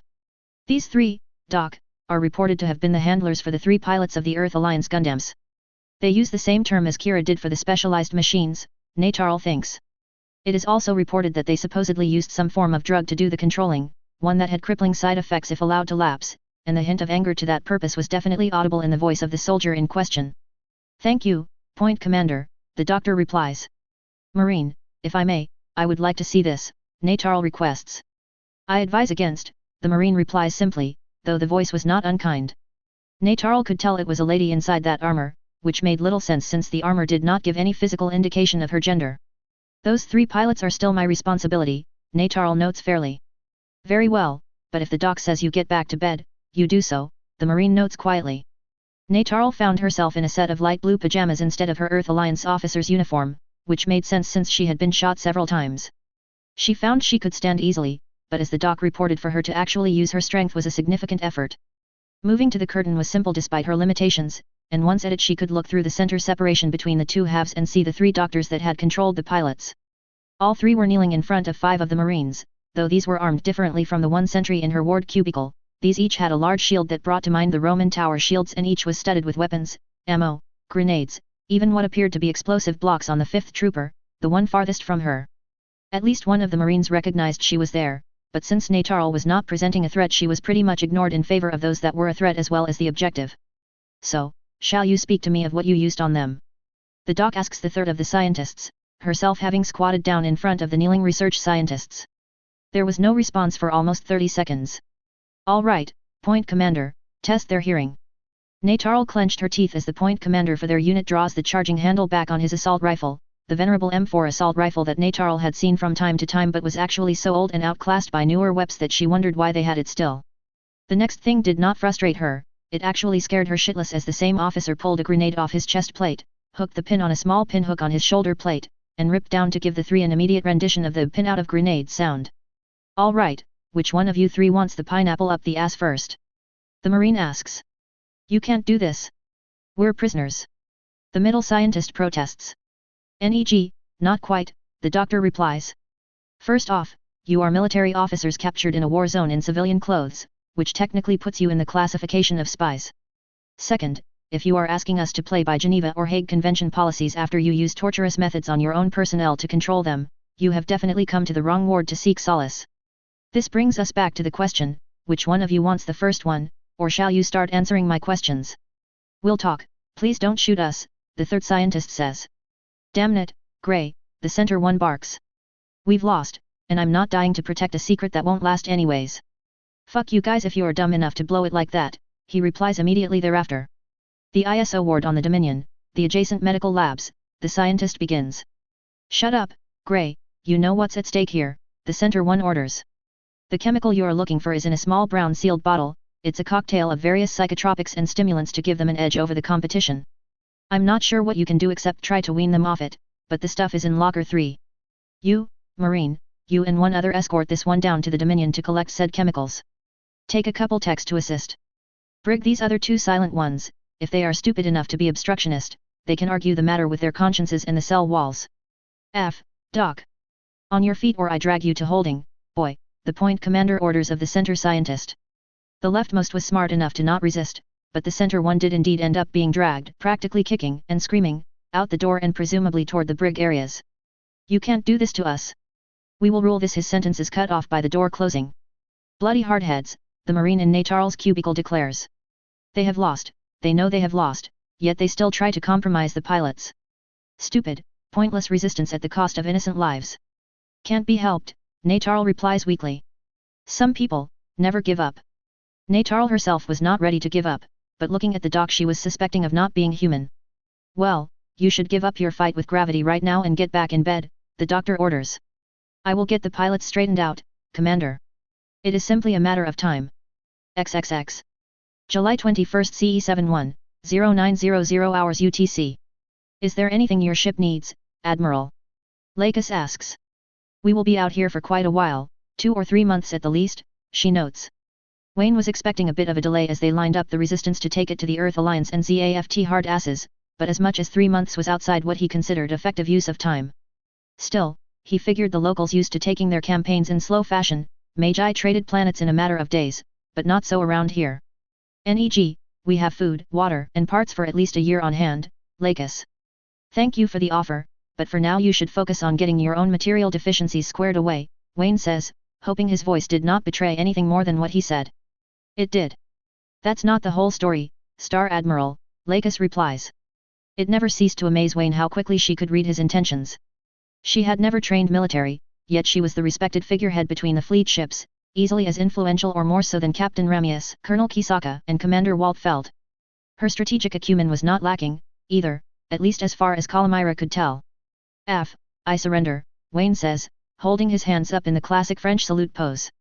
These 3, Doc, are reported to have been the handlers for the 3 pilots of the Earth Alliance Gundams. They use the same term as Kira did for the specialized machines, Natarl thinks. It is also reported that they supposedly used some form of drug to do the controlling, one that had crippling side effects if allowed to lapse, and the hint of anger to that purpose was definitely audible in the voice of the soldier in question. Thank you, Point Commander, the doctor replies. Marine, if I may, I would like to see this, Natarl requests. I advise against, the Marine replies simply, though the voice was not unkind. Natarl could tell it was a lady inside that armor, which made little sense since the armor did not give any physical indication of her gender. Those 3 pilots are still my responsibility, Natarl notes fairly. Very well, but if the doc says you get back to bed, you do so, the Marine notes quietly. Natarl found herself in a set of light blue pajamas instead of her Earth Alliance officer's uniform, which made sense since she had been shot several times. She found she could stand easily, but as the doc reported, for her to actually use her strength was a significant effort. Moving to the curtain was simple despite her limitations, and once at it she could look through the center separation between the 2 halves and see the 3 doctors that had controlled the pilots. All 3 were kneeling in front of 5 of the Marines, though these were armed differently from the one sentry in her ward cubicle. These each had a large shield that brought to mind the Roman tower shields, and each was studded with weapons, ammo, grenades, even what appeared to be explosive blocks on the 5th trooper, the one farthest from her. At least one of the Marines recognized she was there, but since Natarl was not presenting a threat she was pretty much ignored in favor of those that were a threat as well as the objective. So, shall you speak to me of what you used on them? The doc asks the 3rd of the scientists, herself having squatted down in front of the kneeling research scientists. There was no response for almost 30 seconds. All right, Point Commander, test their hearing. Natarl clenched her teeth as the Point Commander for their unit draws the charging handle back on his assault rifle, the venerable M4 assault rifle that Natarl had seen from time to time but was actually so old and outclassed by newer weapons that she wondered why they had it still. The next thing did not frustrate her, it actually scared her shitless as the same officer pulled a grenade off his chest plate, hooked the pin on a small pinhook on his shoulder plate, and ripped down to give the 3 an immediate rendition of the pin out of grenade sound. All right, which one of you 3 wants the pineapple up the ass first? The Marine asks. You can't do this. We're prisoners. The middle scientist protests. NEG, not quite, the doctor replies. First off, you are military officers captured in a war zone in civilian clothes, which technically puts you in the classification of spies. Second, if you are asking us to play by Geneva or Hague Convention policies after you use torturous methods on your own personnel to control them, you have definitely come to the wrong ward to seek solace. This brings us back to the question, which one of you wants the first one, or shall you start answering my questions? We'll talk, please don't shoot us, the 3rd scientist says. Damn it, Gray, the center one barks. We've lost, and I'm not dying to protect a secret that won't last anyways. Fuck you guys if you're dumb enough to blow it like that, he replies immediately thereafter. The ISO ward on the Dominion, the adjacent medical labs, the scientist begins. Shut up, Gray, you know what's at stake here, the center one orders. The chemical you're looking for is in a small brown sealed bottle. It's a cocktail of various psychotropics and stimulants to give them an edge over the competition. I'm not sure what you can do except try to wean them off it, but the stuff is in locker 3. You, Marine, you and one other escort this one down to the Dominion to collect said chemicals. Take a couple techs to assist. Brig these other 2 silent ones. If they are stupid enough to be obstructionist, they can argue the matter with their consciences in the cell walls. Doc. On your feet or I drag you to holding, boy, the point commander orders of the center scientist. The leftmost was smart enough to not resist, but the center one did indeed end up being dragged, practically kicking and screaming, out the door and presumably toward the brig areas. You can't do this to us. We will rule this. His sentence is cut off by the door closing. Bloody hardheads, the Marine in Natarl's cubicle declares. They have lost, they know they have lost, yet they still try to compromise the pilots. Stupid, pointless resistance at the cost of innocent lives. Can't be helped, Natarl replies weakly. Some people never give up. Natarl herself was not ready to give up, but looking at the doc she was suspecting of not being human. Well, you should give up your fight with gravity right now and get back in bed, the doctor orders. I will get the pilots straightened out, Commander. It is simply a matter of time. XXX. July 21 CE 71:0900 hours UTC. Is there anything your ship needs, Admiral? Lakis asks. We will be out here for quite a while, 2 or 3 months at the least, she notes. Wayne was expecting a bit of a delay as they lined up the resistance to take it to the Earth Alliance and ZAFT hard asses, but as much as 3 months was outside what he considered effective use of time. Still, he figured the locals used to taking their campaigns in slow fashion. Magi traded planets in a matter of days, but not so around here. NEG, we have food, water, and parts for at least a year on hand, Lakis. Thank you for the offer, but for now you should focus on getting your own material deficiencies squared away, Wayne says, hoping his voice did not betray anything more than what he said. It did. That's not the whole story, Star Admiral, Lakis replies. It never ceased to amaze Wayne how quickly she could read his intentions. She had never trained military, yet she was the respected figurehead between the fleet ships, easily as influential or more so than Captain Ramius, Colonel Kisaka, and Commander Waltfeld. Her strategic acumen was not lacking, either, at least as far as Calamira could tell. I surrender, Wayne says, holding his hands up in the classic French salute pose.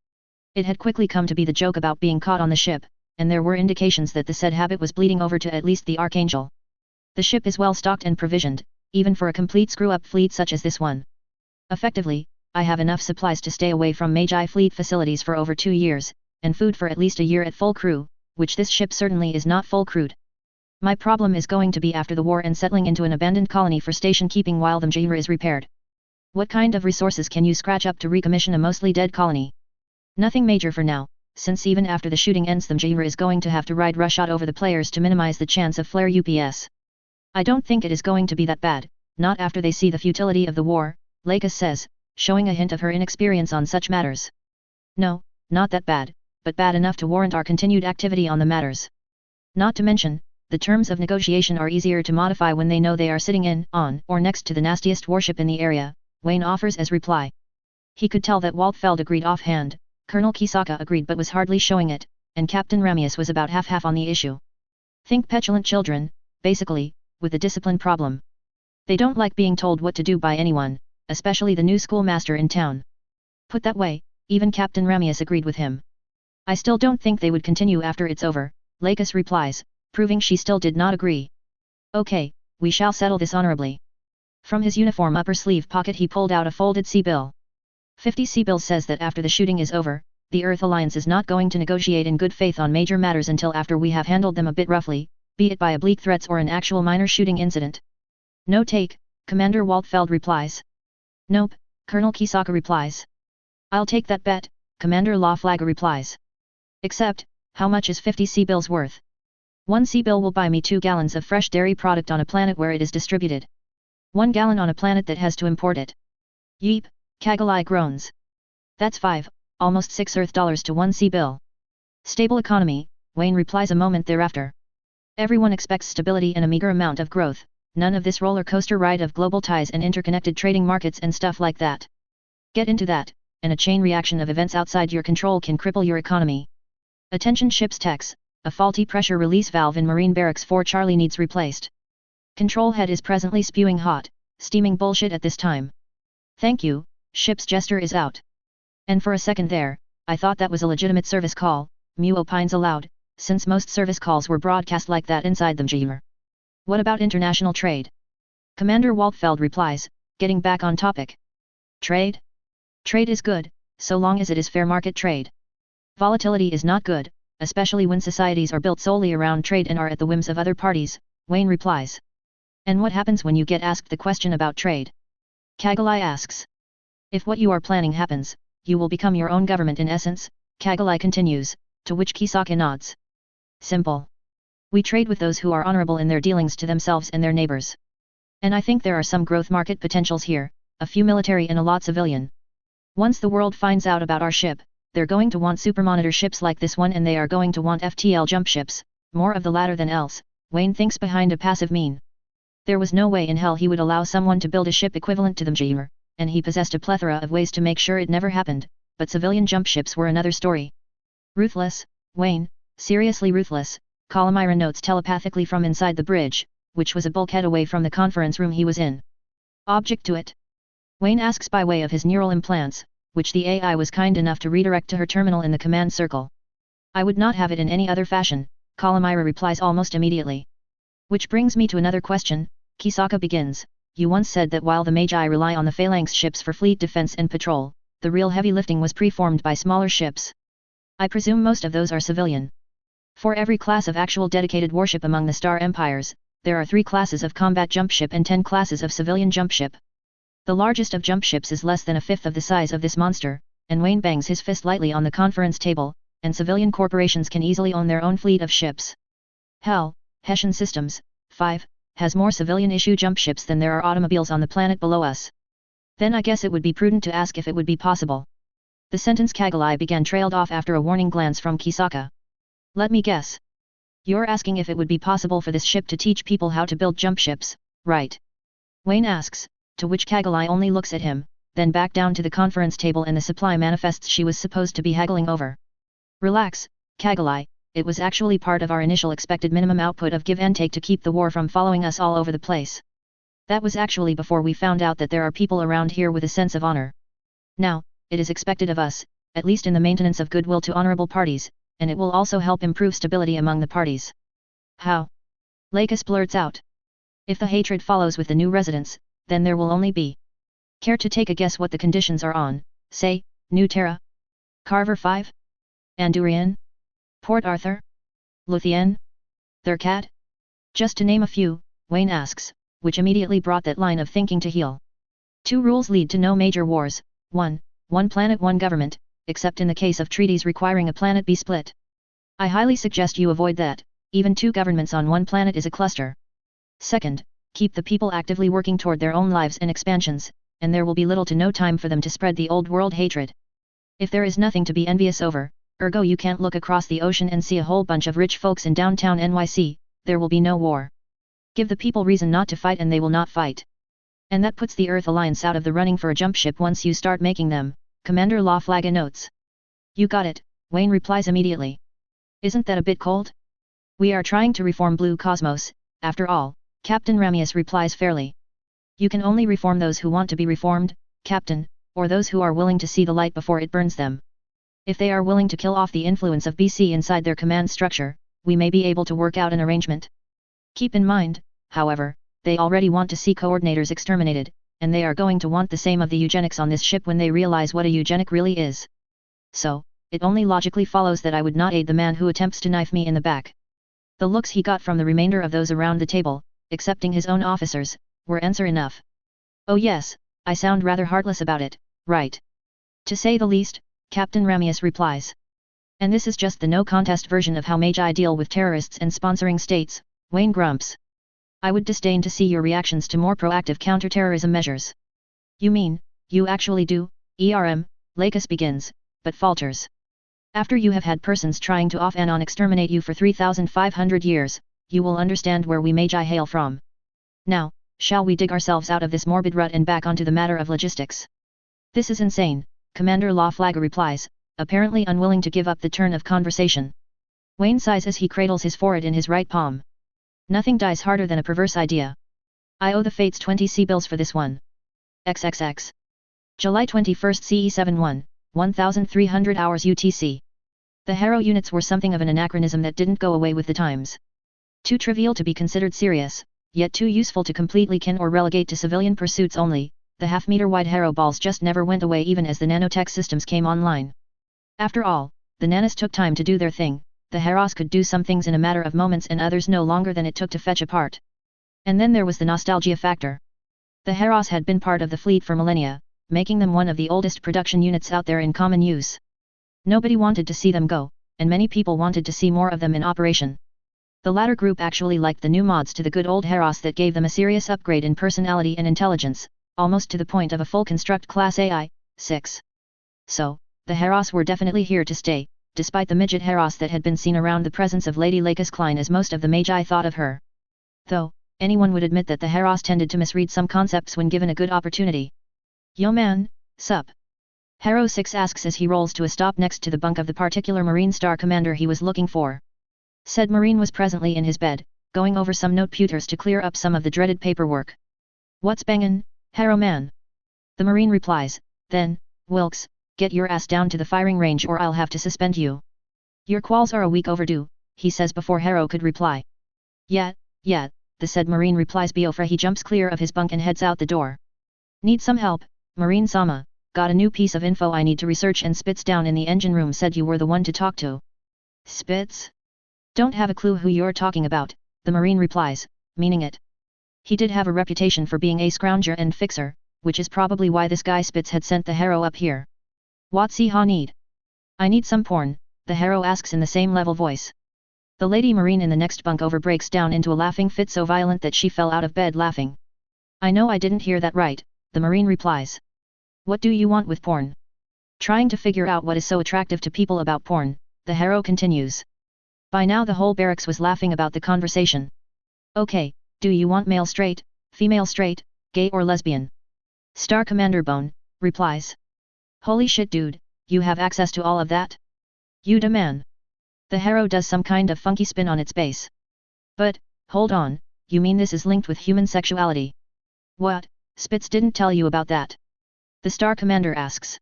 It had quickly come to be the joke about being caught on the ship, and there were indications that the said habit was bleeding over to at least the Archangel. The ship is well stocked and provisioned, even for a complete screw-up fleet such as this one. Effectively, I have enough supplies to stay away from Magi fleet facilities for over 2 years, and food for at least a year at full crew, which this ship certainly is not full crewed. My problem is going to be after the war and settling into an abandoned colony for station keeping while the Mjira is repaired. What kind of resources can you scratch up to recommission a mostly dead colony? Nothing major for now, since even after the shooting ends the Mjira is going to have to ride roughshod over the players to minimize the chance of flare UPS. I don't think it is going to be that bad, not after they see the futility of the war, Lakis says, showing a hint of her inexperience on such matters. No, not that bad, but bad enough to warrant our continued activity on the matters. Not to mention, the terms of negotiation are easier to modify when they know they are sitting in, on, or next to the nastiest warship in the area, Wayne offers as reply. He could tell that Waltfeld agreed offhand, Colonel Kisaka agreed but was hardly showing it, and Captain Ramius was about half-half on the issue. Think petulant children, basically, with a discipline problem. They don't like being told what to do by anyone, especially the new schoolmaster in town. Put that way, even Captain Ramius agreed with him. I still don't think they would continue after it's over, Lakis replies, proving she still did not agree. Okay, we shall settle this honorably. From his uniform upper sleeve pocket he pulled out a folded C-bill. 50 C-bill says that after the shooting is over, the Earth Alliance is not going to negotiate in good faith on major matters until after we have handled them a bit roughly, be it by oblique threats or an actual minor shooting incident. No take, Commander Waltfeld replies. Nope, Colonel Kisaka replies. I'll take that bet, Commander Lawflager replies. Except, how much is 50 C-bills worth? 1 C-bill will buy me 2 gallons of fresh dairy product on a planet where it is distributed. 1 gallon on a planet that has to import it. Yeep, Kagalai groans. That's 5, almost 6 Earth dollars to 1 C-bill. Stable economy, Wayne replies a moment thereafter. Everyone expects stability and a meager amount of growth, none of this roller coaster ride of global ties and interconnected trading markets and stuff like that. Get into that, and a chain reaction of events outside your control can cripple your economy. Attention ship's techs, a faulty pressure release valve in Marine Barracks 4 Charlie needs replaced. Control head is presently spewing hot, steaming bullshit at this time. Thank you, ship's jester is out. And for a second there, I thought that was a legitimate service call, Mu opines aloud, since most service calls were broadcast like that inside them. Jr. What about international trade? Commander Waltfeld replies, getting back on topic. Trade? Trade is good, so long as it is fair market trade. Volatility is not good, especially when societies are built solely around trade and are at the whims of other parties, Wayne replies. And what happens when you get asked the question about trade? Kagalai asks. If what you are planning happens, you will become your own government in essence, Kagalai continues, to which Kisaka nods. Simple. We trade with those who are honorable in their dealings to themselves and their neighbors. And I think there are some growth market potentials here, a few military and a lot civilian. Once the world finds out about our ship, they're going to want supermonitor ships like this one, and they are going to want FTL jump ships, more of the latter than else, Wayne thinks behind a passive mean. There was no way in hell he would allow someone to build a ship equivalent to them, Jr., and he possessed a plethora of ways to make sure it never happened, but civilian jump ships were another story. Ruthless, Wayne, seriously ruthless, Calamira notes telepathically from inside the bridge, which was a bulkhead away from the conference room he was in. Object to it? Wayne asks by way of his neural implants, which the AI was kind enough to redirect to her terminal in the command circle. I would not have it in any other fashion, Calamira replies almost immediately. Which brings me to another question, Kisaka begins. You once said that while the Magi rely on the phalanx ships for fleet defense and patrol, the real heavy lifting was preformed by smaller ships. I presume most of those are civilian. For every class of actual dedicated warship among the Star Empires, there are 3 classes of combat jump ship and 10 classes of civilian jump ship. The largest of jump ships is less than a fifth of the size of this monster, and Wayne bangs his fist lightly on the conference table, and civilian corporations can easily own their own fleet of ships. Hell, Hessian Systems, 5, has more civilian-issue jump ships than there are automobiles on the planet below us. Then I guess it would be prudent to ask if it would be possible. The sentence Kagalai began trailed off after a warning glance from Kisaka. Let me guess. You're asking if it would be possible for this ship to teach people how to build jump ships, right? Wayne asks, to which Kagalai only looks at him, then back down to the conference table and the supply manifests she was supposed to be haggling over. Relax, Kagalai, it was actually part of our initial expected minimum output of give and take to keep the war from following us all over the place. That was actually before we found out that there are people around here with a sense of honor. Now, it is expected of us, at least in the maintenance of goodwill to honorable parties, and it will also help improve stability among the parties. How? Lakis blurts out. If the hatred follows with the new residents, then there will only be. Care to take a guess what the conditions are on, say, New Terra? Carver 5? Andurian? Port Arthur? Luthien? Thurcad? Just to name a few, Wayne asks, which immediately brought that line of thinking to heel. 2 rules lead to no major wars. 1. One planet, one government, except in the case of treaties requiring a planet be split. I highly suggest you avoid that. Even 2 governments on one planet is a cluster. 2nd, keep the people actively working toward their own lives and expansions, and there will be little to no time for them to spread the old world hatred. If there is nothing to be envious over, ergo you can't look across the ocean and see a whole bunch of rich folks in downtown NYC, there will be no war. Give the people reason not to fight and they will not fight. And that puts the Earth Alliance out of the running for a jump ship once you start making them, Commander Laflaga notes. You got it, Wayne replies immediately. Isn't that a bit cold? We are trying to reform Blue Cosmos, after all, Captain Ramius replies fairly. You can only reform those who want to be reformed, Captain, or those who are willing to see the light before it burns them. If they are willing to kill off the influence of BC inside their command structure, we may be able to work out an arrangement. Keep in mind, however, they already want to see coordinators exterminated, and they are going to want the same of the eugenics on this ship when they realize what a eugenic really is. So, it only logically follows that I would not aid the man who attempts to knife me in the back. The looks he got from the remainder of those around the table, excepting his own officers, were answer enough. Oh yes, I sound rather heartless about it, right? To say the least, Captain Ramius replies. And this is just the no-contest version of how Magi deal with terrorists and sponsoring states, Wayne grumps. I would disdain to see your reactions to more proactive counter-terrorism measures. You mean, you actually do, Lakis begins, but falters. After you have had persons trying to off and on exterminate you for 3,500 years, you will understand where we Magi hail from. Now, shall we dig ourselves out of this morbid rut and back onto the matter of logistics? This is insane, Commander Laflaga replies, apparently unwilling to give up the turn of conversation. Wayne sighs as he cradles his forehead in his right palm. Nothing dies harder than a perverse idea. I owe the fates 20 C bills for this one. XXX. July 21 CE 71, 1300 hours UTC. The Harrow units were something of an anachronism that didn't go away with the times. Too trivial to be considered serious, yet too useful to completely kin or relegate to civilian pursuits only, the half-meter-wide Harrow balls just never went away even as the nanotech systems came online. After all, the nanas took time to do their thing, the Harrows could do some things in a matter of moments and others no longer than it took to fetch apart. And then there was the nostalgia factor. The Harrows had been part of the fleet for millennia, making them one of the oldest production units out there in common use. Nobody wanted to see them go, and many people wanted to see more of them in operation. The latter group actually liked the new mods to the good old Harrows that gave them a serious upgrade in personality and intelligence, almost to the point of a full construct class AI, 6. So, the Harrows were definitely here to stay, despite the midget Harrows that had been seen around the presence of Lady Lakis Klein as most of the Magi thought of her. Though, anyone would admit that the Harrows tended to misread some concepts when given a good opportunity. Yo man, sup? Harrow 6 asks as he rolls to a stop next to the bunk of the particular Marine Star Commander he was looking for. Said Marine was presently in his bed, going over some note pewters to clear up some of the dreaded paperwork. What's bangin', Harrow man? The Marine replies, then, Wilkes, get your ass down to the firing range or I'll have to suspend you. Your quals are a week overdue, he says before Harrow could reply. Yeah, the said Marine replies Biofra. He jumps clear of his bunk and heads out the door. Need some help, Marine-sama? Got a new piece of info I need to research. And Spitz down in the engine room said you were the one to talk to. Spitz? Don't have a clue who you're talking about, the Marine replies, meaning it. He did have a reputation for being a scrounger and fixer, which is probably why this guy Spitz had sent the Harrow up here. What's he need? I need some porn, the Harrow asks in the same level voice. The lady Marine in the next bunk over breaks down into a laughing fit so violent that she fell out of bed laughing. I know I didn't hear that right, the Marine replies. What do you want with porn? Trying to figure out what is so attractive to people about porn, the Harrow continues. By now the whole barracks was laughing about the conversation. Okay, do you want male straight, female straight, gay or lesbian? Star Commander Bone, replies. Holy shit dude, you have access to all of that? You demand. The Harrow does some kind of funky spin on its base. But, hold on, you mean this is linked with human sexuality? What, Spitz didn't tell you about that? The Star Commander asks.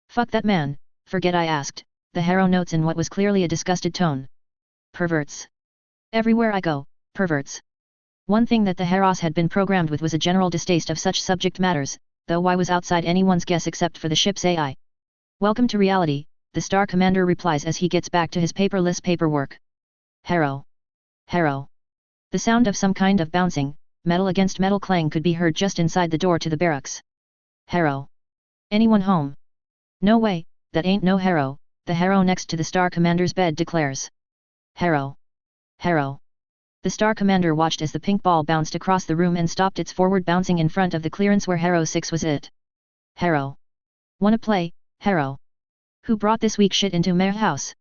Fuck that man, forget I asked, the Harrow notes in what was clearly a disgusted tone. Perverts. Everywhere I go, perverts. One thing that the Harrows had been programmed with was a general distaste of such subject matters, though why was outside anyone's guess except for the ship's AI. Welcome to reality, the Star Commander replies as he gets back to his paperless paperwork. Harrow. Harrow. The sound of some kind of bouncing, metal against metal clang could be heard just inside the door to the barracks. Harrow. Anyone home? No way, that ain't no Harrow, the Harrow next to the Star Commander's bed declares. Harrow. Harrow. The Star Commander watched as the pink ball bounced across the room and stopped its forward bouncing in front of the clearance where Harrow 6 was it. Harrow. Wanna play, Harrow? Who brought this weak shit into my house?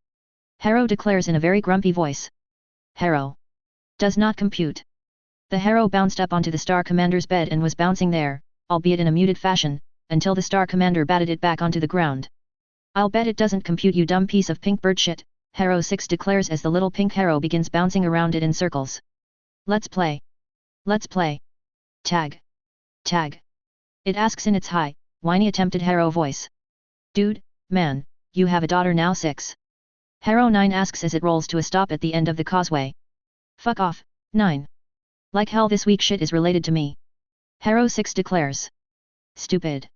Harrow declares in a very grumpy voice. Harrow. Does not compute. The Harrow bounced up onto the Star Commander's bed and was bouncing there, albeit in a muted fashion, until the Star Commander batted it back onto the ground. I'll bet it doesn't compute you dumb piece of pink bird shit, Harrow 6 declares as the little pink Harrow begins bouncing around it in circles. Let's play. Let's play. Tag. Tag. It asks in its high, whiny attempted Harrow voice. Dude, man, you have a daughter now 6. Harrow 9 asks as it rolls to a stop at the end of the causeway. Fuck off, 9. Like hell this weak shit is related to me. Harrow 6 declares. Stupid.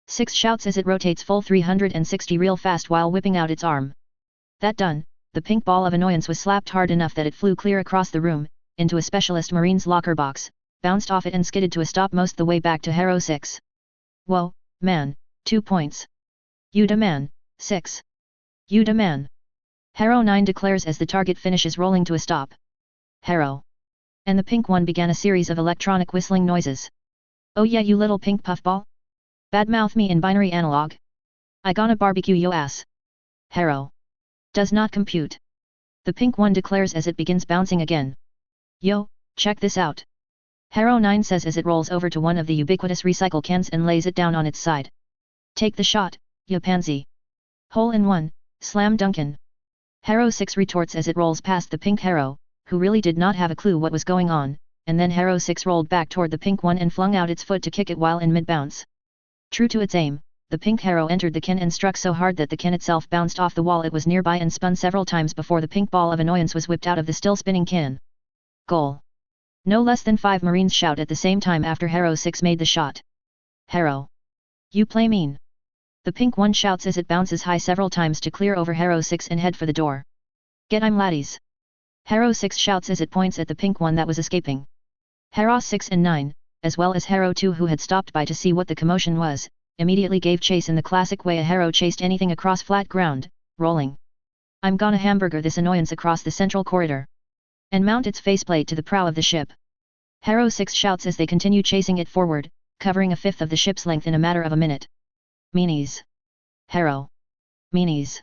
6 shouts as it rotates full 360 real fast while whipping out its arm. That done, the pink ball of annoyance was slapped hard enough that it flew clear across the room, into a specialist Marine's locker box, bounced off it and skidded to a stop most the way back to Harrow 6. Whoa, man, 2 points. You da man, 6. You da man. Harrow 9 declares as the target finishes rolling to a stop. Harrow. And the pink one began a series of electronic whistling noises. Oh yeah you little pink puffball? Badmouth me in binary analog? I gonna barbecue yo ass. Harrow. Does not compute. The pink one declares as it begins bouncing again. Yo, check this out. Harrow 9 says as it rolls over to one of the ubiquitous recycle cans and lays it down on its side. Take the shot, yo pansy. Hole in one, slam dunkin'. Harrow 6 retorts as it rolls past the pink Harrow, who really did not have a clue what was going on, and then Harrow 6 rolled back toward the pink one and flung out its foot to kick it while in mid-bounce. True to its aim, the pink harrow entered the can and struck so hard that the can itself bounced off the wall it was nearby and spun several times before the pink ball of annoyance was whipped out of the still spinning can. Goal! No less than 5 Marines shout at the same time after Harrow 6 made the shot. Harrow! You play mean! The pink one shouts as it bounces high several times to clear over Harrow 6 and head for the door. Get 'im laddies! Harrow 6 shouts as it points at the pink one that was escaping. Harrow 6 and 9, as well as Harrow 2 who had stopped by to see what the commotion was, immediately gave chase in the classic way a harrow chased anything across flat ground, rolling. I'm gonna hamburger this annoyance across the central corridor. And mount its faceplate to the prow of the ship. Harrow 6 shouts as they continue chasing it forward, covering a fifth of the ship's length in a matter of a minute. Meanies! Harrow! Meanies!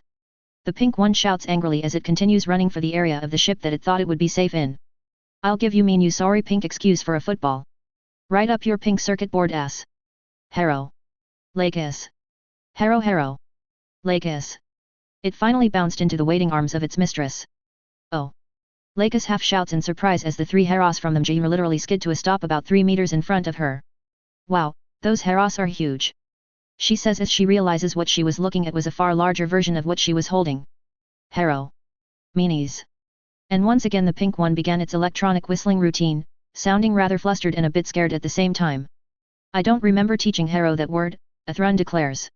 The pink one shouts angrily as it continues running for the area of the ship that it thought it would be safe in. I'll give you mean you sorry pink excuse for a football. Right up your pink circuit board ass. Harrow! Lakis! Harrow Harrow! Lakis! It finally bounced into the waiting arms of its mistress. Oh! Lakis half shouts in surprise as the 3 harrows from them literally skid to a stop about 3 meters in front of her. Wow, those harrows are huge! She says as she realizes what she was looking at was a far larger version of what she was holding. Harrow! Meanies! And once again the pink one began its electronic whistling routine, sounding rather flustered and a bit scared at the same time. I don't remember teaching Harrow that word, Athrun declares.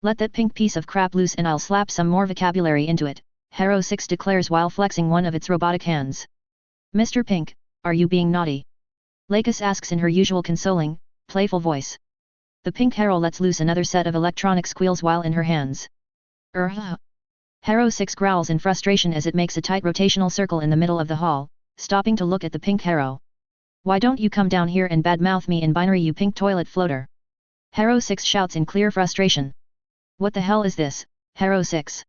Let that pink piece of crap loose and I'll slap some more vocabulary into it, Harrow 6 declares while flexing one of its robotic hands. Mr. Pink, are you being naughty? Lakis asks in her usual consoling, playful voice. The pink harrow lets loose another set of electronic squeals while in her hands. Harrow 6 growls in frustration as it makes a tight rotational circle in the middle of the hall, stopping to look at the pink harrow. Why don't you come down here and badmouth me in binary you pink toilet floater? Harrow 6 shouts in clear frustration. What the hell is this, Harrow 6?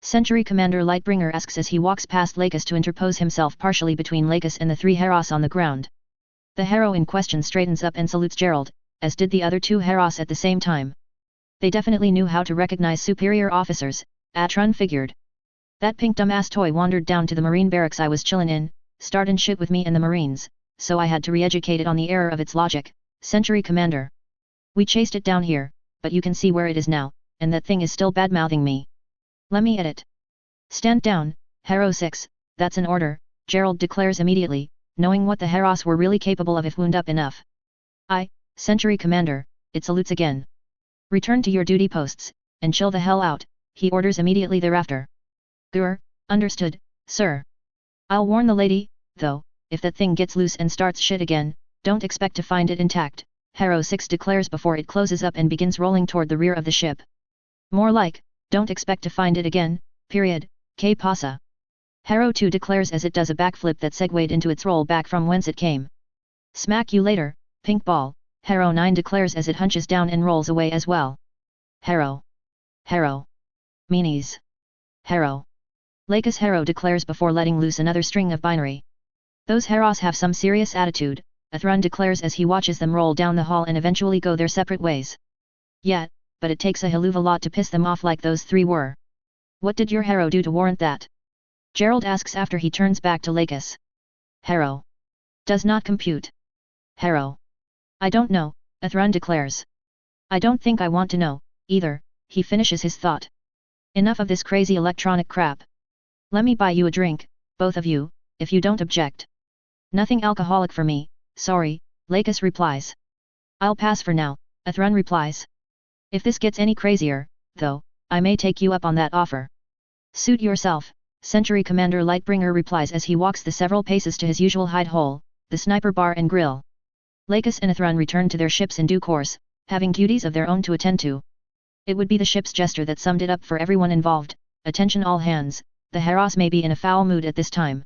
Century Commander Lightbringer asks as he walks past Lakis to interpose himself partially between Lakis and the 3 harrows on the ground. The harrow in question straightens up and salutes Gerald, as did the other 2 harrows at the same time. They definitely knew how to recognize superior officers, Athrun figured. That pink dumbass toy wandered down to the Marine barracks I was chillin' in, startin' shit with me and the Marines, so I had to re-educate it on the error of its logic, Century Commander. We chased it down here, but you can see where it is now, and that thing is still badmouthing me. Let me edit. Stand down, Harrow 6, that's an order, Gerald declares immediately, knowing what the harrows were really capable of if wound up enough. Century Commander, it salutes again. Return to your duty posts, and chill the hell out, he orders immediately thereafter. Grr, understood, sir. I'll warn the lady, though, if that thing gets loose and starts shit again, don't expect to find it intact, Harrow 6 declares before it closes up and begins rolling toward the rear of the ship. More like, don't expect to find it again, period, que pasa. Harrow 2 declares as it does a backflip that segued into its roll back from whence it came. Smack you later, pink ball, Harrow 9 declares as it hunches down and rolls away as well. Harrow. Harrow. Meanies. Harrow. Lakis Harrow declares before letting loose another string of binary. Those harrows have some serious attitude, Athrun declares as he watches them roll down the hall and eventually go their separate ways. Yeah, but it takes a hell of a lot to piss them off like those 3 were. What did your harrow do to warrant that? Gerald asks after he turns back to Lakis. Harrow. Does not compute. Harrow. I don't know, Athrun declares. I don't think I want to know, either, he finishes his thought. Enough of this crazy electronic crap. Let me buy you a drink, both of you, if you don't object. Nothing alcoholic for me, sorry, Lakis replies. I'll pass for now, Athrun replies. If this gets any crazier, though, I may take you up on that offer. Suit yourself, Century Commander Lightbringer replies as he walks the several paces to his usual hide hole, the sniper bar and grill. Lakis and Athrun return to their ships in due course, having duties of their own to attend to. It would be the ship's gesture that summed it up for everyone involved. Attention all hands, the harrows may be in a foul mood at this time.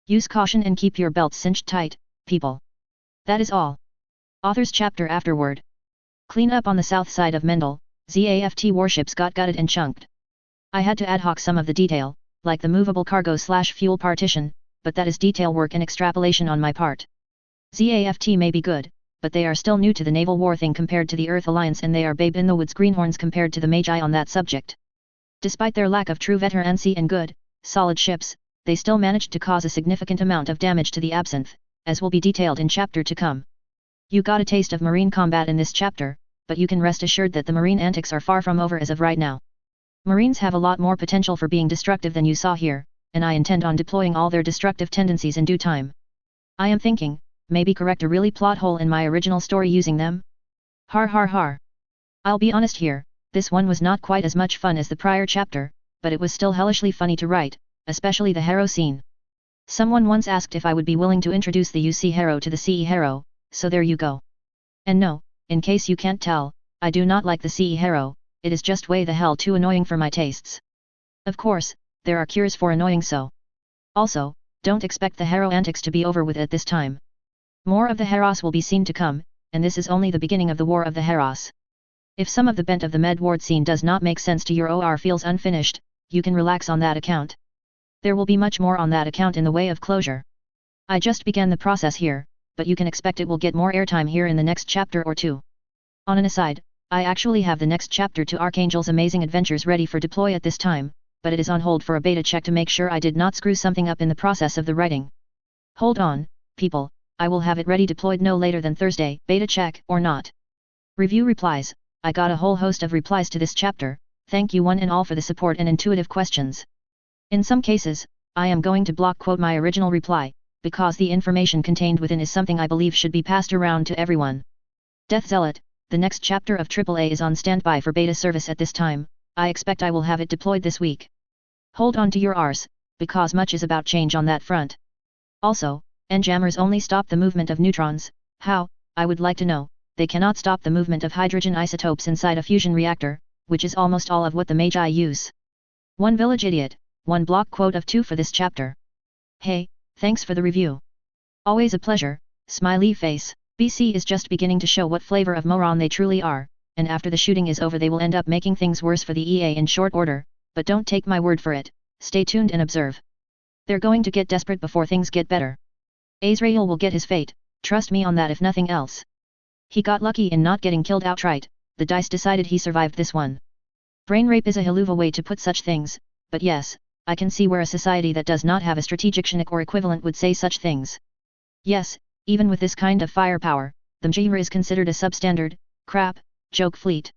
Use caution and keep your belts cinched tight, people. That is all. Author's chapter afterward. Clean up on the south side of Mendel, ZAFT warships got gutted and chunked. I had to ad hoc some of the detail, like the movable cargo/fuel partition, but that is detail work and extrapolation on my part. ZAFT may be good, but they are still new to the naval war thing compared to the Earth Alliance and they are babe in the woods greenhorns compared to the Magi on that subject. Despite their lack of true veterancy and good, solid ships, they still managed to cause a significant amount of damage to the Absinthe, as will be detailed in chapter to come. You got a taste of marine combat in this chapter, but you can rest assured that the Marine antics are far from over as of right now. Marines have a lot more potential for being destructive than you saw here, and I intend on deploying all their destructive tendencies in due time. I am thinking, maybe correct a really plot hole in my original story using them? Har har har. I'll be honest here, this one was not quite as much fun as the prior chapter, but it was still hellishly funny to write, especially the hero scene. Someone once asked if I would be willing to introduce the UC hero to the CE hero, so there you go. And no, in case you can't tell, I do not like the CE hero, it is just way the hell too annoying for my tastes. Of course, there are cures for annoying so. Also, don't expect the hero antics to be over with at this time. More of the heros will be seen to come, and this is only the beginning of the War of the Heros. If some of the bent of the med ward scene does not make sense to your or feels unfinished, you can relax on that account. There will be much more on that account in the way of closure. I just began the process here, but you can expect it will get more airtime here in the next chapter or two. On an aside, I actually have the next chapter to Archangel's Amazing Adventures ready for deploy at this time, but it is on hold for a beta check to make sure I did not screw something up in the process of the writing. Hold on, people, I will have it ready deployed no later than Thursday, beta check or not. Review replies, I got a whole host of replies to this chapter, thank you one and all for the support and intuitive questions. In some cases, I am going to block quote my original reply, because the information contained within is something I believe should be passed around to everyone. Death Zealot, the next chapter of AAA is on standby for beta service at this time, I expect I will have it deployed this week. Hold on to your Rs, because much is about change on that front. Also, N-jammers only stop the movement of neutrons, how, I would like to know, they cannot stop the movement of hydrogen isotopes inside a fusion reactor, which is almost all of what the Magi use. One village idiot, one block quote of 2 for this chapter. Hey, thanks for the review. Always a pleasure, smiley face. BC is just beginning to show what flavor of moron they truly are, and after the shooting is over they will end up making things worse for the EA in short order, but don't take my word for it, stay tuned and observe. They're going to get desperate before things get better. Azrael will get his fate, trust me on that if nothing else. He got lucky in not getting killed outright, the dice decided he survived this one. Brain rape is a haluva way to put such things, but yes, I can see where a society that does not have a strategic Chinook or equivalent would say such things. Yes, even with this kind of firepower, the Mjira is considered a substandard, crap, joke fleet.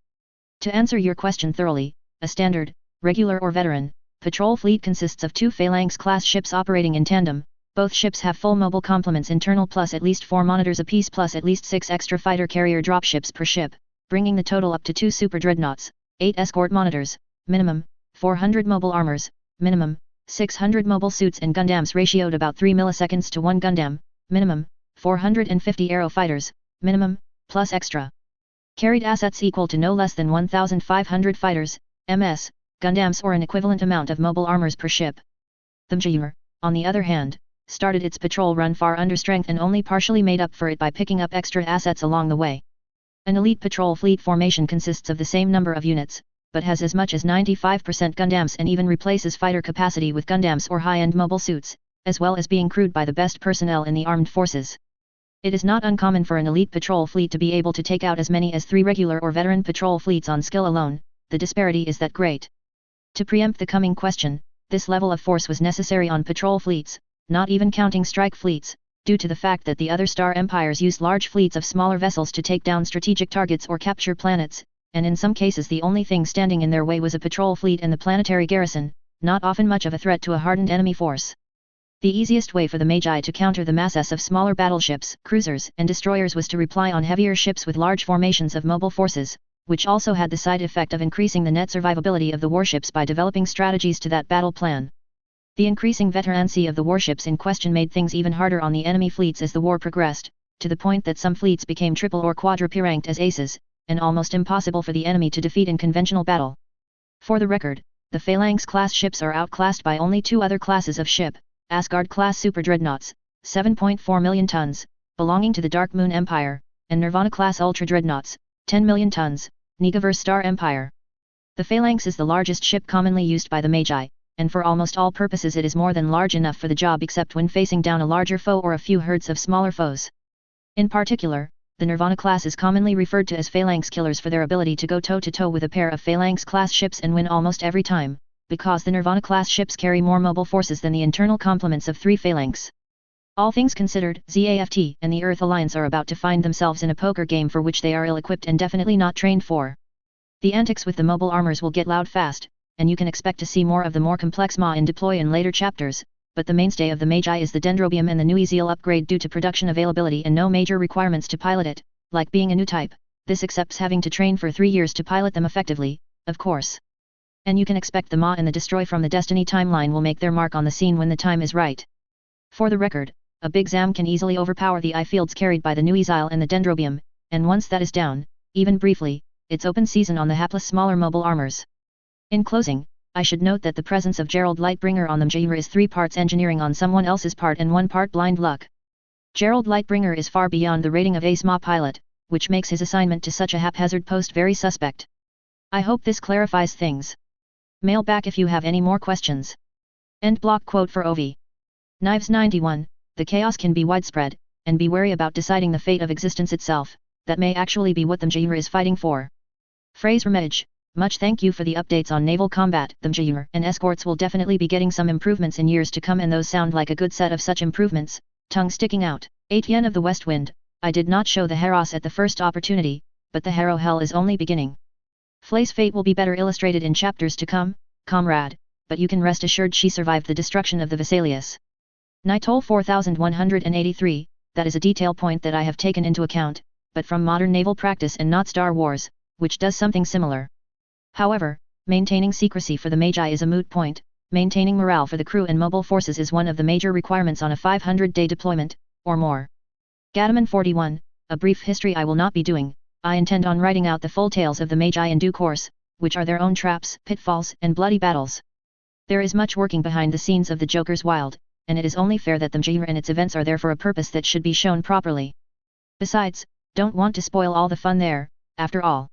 To answer your question thoroughly, a standard, regular or veteran, patrol fleet consists of 2 Phalanx-class ships operating in tandem. Both ships have full mobile complements internal plus at least 4 monitors apiece plus at least 6 extra fighter carrier dropships per ship, bringing the total up to 2 super dreadnoughts, 8 escort monitors, minimum, 400 mobile armors, minimum, 600 mobile suits and Gundams ratioed about 3 milliseconds to 1 Gundam, minimum, 450 aero fighters, minimum, plus extra. Carried assets equal to no less than 1,500 fighters, MS, Gundams or an equivalent amount of mobile armors per ship. The Mjir, on the other hand, started its patrol run far under strength and only partially made up for it by picking up extra assets along the way. An elite patrol fleet formation consists of the same number of units, but has as much as 95% Gundams and even replaces fighter capacity with Gundams or high-end mobile suits, as well as being crewed by the best personnel in the armed forces. It is not uncommon for an elite patrol fleet to be able to take out as many as 3 regular or veteran patrol fleets on skill alone, the disparity is that great. To preempt the coming question, this level of force was necessary on patrol fleets, not even counting strike fleets, due to the fact that the other star empires used large fleets of smaller vessels to take down strategic targets or capture planets, and in some cases the only thing standing in their way was a patrol fleet and the planetary garrison, not often much of a threat to a hardened enemy force. The easiest way for the Magi to counter the masses of smaller battleships, cruisers, and destroyers was to rely on heavier ships with large formations of mobile forces, which also had the side effect of increasing the net survivability of the warships by developing strategies to that battle plan. The increasing veterancy of the warships in question made things even harder on the enemy fleets as the war progressed, to the point that some fleets became triple or quadruple ranked as aces, and almost impossible for the enemy to defeat in conventional battle. For the record, the Phalanx-class ships are outclassed by only 2 other classes of ship, Asgard-class super dreadnoughts, 7.4 million tons, belonging to the Dark Moon Empire, and Nirvana-class ultra dreadnoughts, 10 million tons, Negaverse Star Empire. The Phalanx is the largest ship commonly used by the Magi, and for almost all purposes it is more than large enough for the job except when facing down a larger foe or a few herds of smaller foes. In particular, the Nirvana class is commonly referred to as Phalanx killers for their ability to go toe-to-toe with a pair of Phalanx-class ships and win almost every time, because the Nirvana class ships carry more mobile forces than the internal complements of 3 Phalanx. All things considered, ZAFT and the Earth Alliance are about to find themselves in a poker game for which they are ill-equipped and definitely not trained for. The antics with the mobile armors will get loud fast, and you can expect to see more of the more complex MA in deploy in later chapters, but the mainstay of the Magi is the Dendrobium and the new Zeal upgrade due to production availability and no major requirements to pilot it, like being a new type. This accepts having to train for 3 years to pilot them effectively, of course. And you can expect the MA and the Destroy from the Destiny timeline will make their mark on the scene when the time is right. For the record, a big ZAM can easily overpower the I-fields carried by the new Zeal and the Dendrobium, and once that is down, even briefly, it's open season on the hapless smaller mobile armors. In closing, I should note that the presence of Gerald Lightbringer on the Mjira is 3 parts engineering on someone else's part and 1 part blind luck. Gerald Lightbringer is far beyond the rating of Ace MA pilot, which makes his assignment to such a haphazard post very suspect. I hope this clarifies things. Mail back if you have any more questions. End block quote for OV. Knives 91, the chaos can be widespread, and be wary about deciding the fate of existence itself, that may actually be what the Mjira is fighting for. Phrase Remage, much thank you for the updates on naval combat. The Mjira and escorts will definitely be getting some improvements in years to come and those sound like a good set of such improvements, tongue sticking out. 8 Yen of the West Wind, I did not show the Heros at the first opportunity, but the Harrow Hell is only beginning. Flay's fate will be better illustrated in chapters to come, comrade, but you can rest assured she survived the destruction of the Vesalius. Nitol 4183, that is a detail point that I have taken into account, but from modern naval practice and not Star Wars, which does something similar. However, maintaining secrecy for the Magi is a moot point, maintaining morale for the crew and mobile forces is one of the major requirements on a 500-day deployment, or more. Gadaman 41, a brief history I will not be doing, I intend on writing out the full tales of the Magi in due course, which are their own traps, pitfalls, and bloody battles. There is much working behind the scenes of the Jokers Wild, and it is only fair that the Mjira and its events are there for a purpose that should be shown properly. Besides, don't want to spoil all the fun there, after all.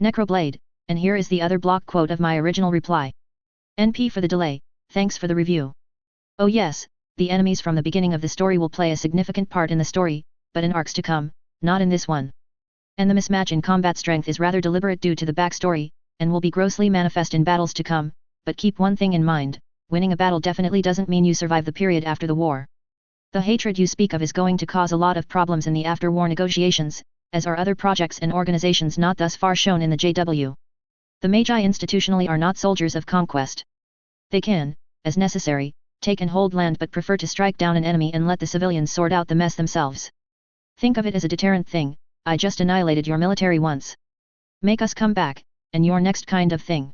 Necroblade, and here is the other block quote of my original reply. NP for the delay, thanks for the review. Oh yes, the enemies from the beginning of the story will play a significant part in the story, but in arcs to come, not in this one. And the mismatch in combat strength is rather deliberate due to the backstory, and will be grossly manifest in battles to come, but keep one thing in mind, winning a battle definitely doesn't mean you survive the period after the war. The hatred you speak of is going to cause a lot of problems in the after-war negotiations, as are other projects and organizations not thus far shown in the JW. The Magi institutionally are not soldiers of conquest. They can, as necessary, take and hold land but prefer to strike down an enemy and let the civilians sort out the mess themselves. Think of it as a deterrent thing, I just annihilated your military once. Make us come back, and your next kind of thing.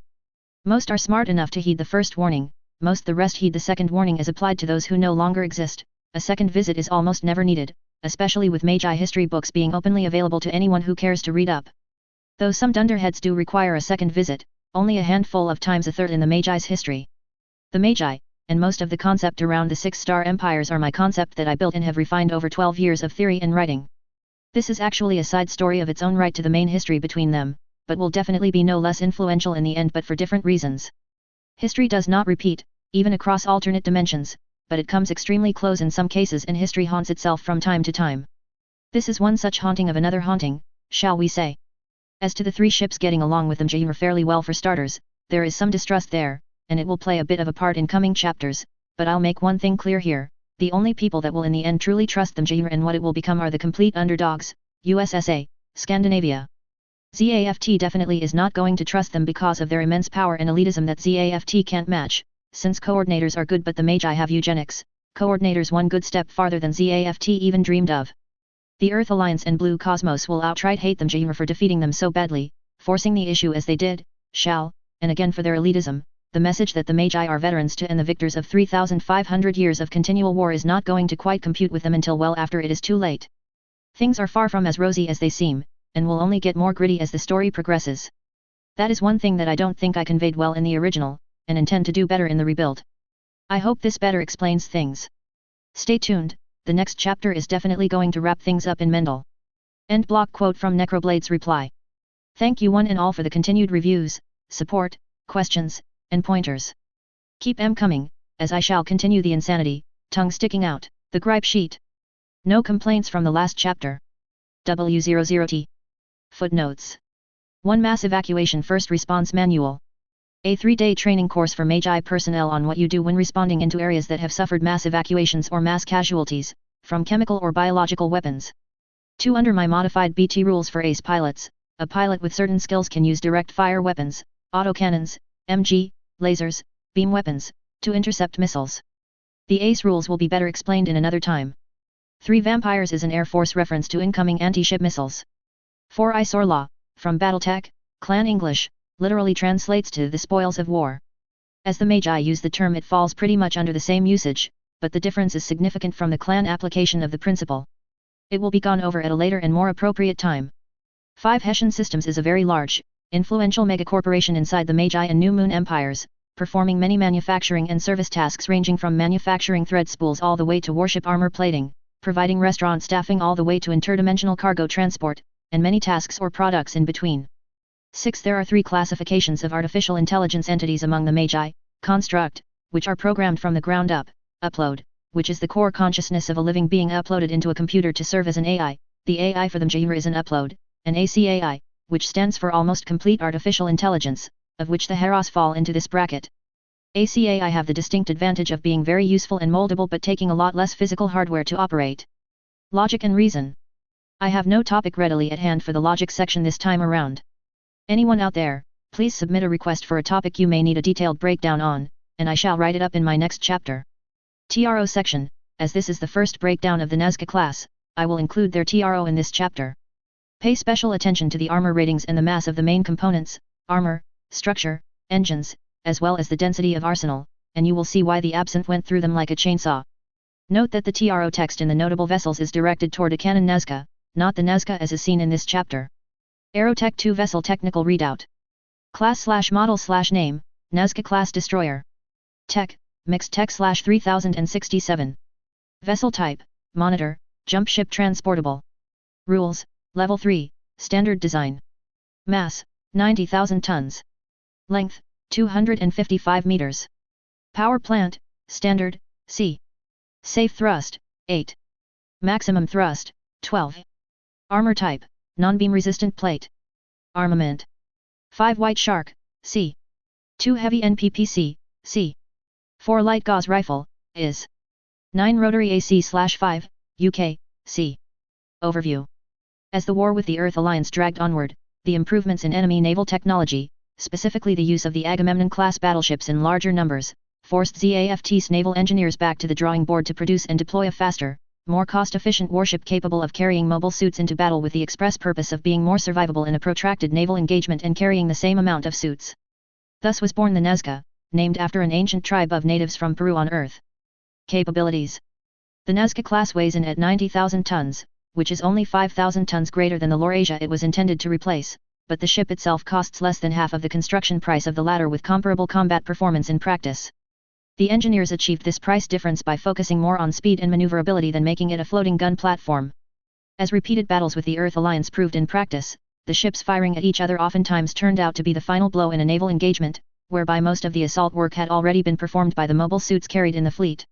Most are smart enough to heed the first warning, most the rest heed the second warning as applied to those who no longer exist. A second visit is almost never needed, especially with Magi history books being openly available to anyone who cares to read up. Though some dunderheads do require a second visit, only a handful of times a third in the Magi's history. The Magi, and most of the concept around the 6-star empires are my concept that I built and have refined over 12 years of theory and writing. This is actually a side story of its own right to the main history between them, but will definitely be no less influential in the end but for different reasons. History does not repeat, even across alternate dimensions, but it comes extremely close in some cases and history haunts itself from time to time. This is one such haunting of another haunting, shall we say. As to the 3 ships getting along with the Mjira fairly well for starters, there is some distrust there, and it will play a bit of a part in coming chapters, but I'll make one thing clear here, the only people that will in the end truly trust the Mjira and what it will become are the complete underdogs, USSA, Scandinavia. ZAFT definitely is not going to trust them because of their immense power and elitism that ZAFT can't match, since coordinators are good but the Magi have eugenics, coordinators one good step farther than ZAFT even dreamed of. The Earth Alliance and Blue Cosmos will outright hate the Mjira for defeating them so badly, forcing the issue as they did, and again for their elitism. The message that the Magi are veterans to and the victors of 3,500 years of continual war is not going to quite compute with them until well after it is too late. Things are far from as rosy as they seem, and will only get more gritty as the story progresses. That is one thing that I don't think I conveyed well in the original, and intend to do better in the rebuild. I hope this better explains things. Stay tuned, the next chapter is definitely going to wrap things up in Mendel. End block quote from Necroblade's reply. Thank you one and all for the continued reviews, support, questions, and pointers. Keep them coming, as I shall continue the insanity, tongue sticking out, the gripe sheet. No complaints from the last chapter. W00T. Footnotes. 1 Mass Evacuation First Response Manual. A 3-day training course for Magi personnel on what you do when responding into areas that have suffered mass evacuations or mass casualties, from chemical or biological weapons. 2. Under my modified BT rules for ace pilots, a pilot with certain skills can use direct fire weapons, autocannons, MG, lasers, beam weapons, to intercept missiles. The ace rules will be better explained in another time. 3. Vampires is an Air Force reference to incoming anti-ship missiles. 4. Eyesore Law, from BattleTech, Clan English, literally translates to the spoils of war. As the Magi use the term, it falls pretty much under the same usage, but the difference is significant from the clan application of the principle. It will be gone over at a later and more appropriate time. 5. Hessian Systems is a very large, influential megacorporation inside the Magi and New Moon empires, performing many manufacturing and service tasks ranging from manufacturing thread spools all the way to warship armor plating, providing restaurant staffing all the way to interdimensional cargo transport, and many tasks or products in between. 6. There are 3 classifications of artificial intelligence entities among the Magi: construct, which are programmed from the ground up; upload, which is the core consciousness of a living being uploaded into a computer to serve as an AI, the AI for the Magi is an upload; and ACAI, which stands for almost complete artificial intelligence, of which the Heros fall into this bracket. ACAI have the distinct advantage of being very useful and moldable but taking a lot less physical hardware to operate. Logic and reason. I have no topic readily at hand for the logic section this time around. Anyone out there, please submit a request for a topic you may need a detailed breakdown on, and I shall write it up in my next chapter. TRO section. As this is the first breakdown of the Nazca class, I will include their TRO in this chapter. Pay special attention to the armor ratings and the mass of the main components, armor, structure, engines, as well as the density of arsenal, and you will see why the absinthe went through them like a chainsaw. Note that the TRO text in the notable vessels is directed toward a canon Nazca, not the Nazca as is seen in this chapter. Aerotech 2 Vessel Technical Readout. Class/model/name, Nazca Class Destroyer. Tech, Mixed Tech /3067. Vessel Type, Monitor, Jump Ship Transportable. Rules, Level 3, Standard Design. Mass, 90,000 tons. Length, 255 meters. Power Plant, Standard, C. Safe Thrust, 8. Maximum Thrust, 12. Armor Type, Non-beam resistant plate. Armament. 5 White Shark, C. 2 Heavy NPPC, C. 4 Light Gauze Rifle, IS. 9 Rotary AC/5, UK, C. Overview. As the war with the Earth Alliance dragged onward, the improvements in enemy naval technology, specifically the use of the Agamemnon-class battleships in larger numbers, forced ZAFT's naval engineers back to the drawing board to produce and deploy a faster, more cost-efficient warship capable of carrying mobile suits into battle with the express purpose of being more survivable in a protracted naval engagement and carrying the same amount of suits. Thus was born the Nazca, named after an ancient tribe of natives from Peru on Earth. Capabilities. The Nazca class weighs in at 90,000 tons, which is only 5,000 tons greater than the Laurasia it was intended to replace, but the ship itself costs less than half of the construction price of the latter with comparable combat performance in practice. The engineers achieved this price difference by focusing more on speed and maneuverability than making it a floating gun platform. As repeated battles with the Earth Alliance proved in practice, the ships firing at each other oftentimes turned out to be the final blow in a naval engagement, whereby most of the assault work had already been performed by the mobile suits carried in the fleet.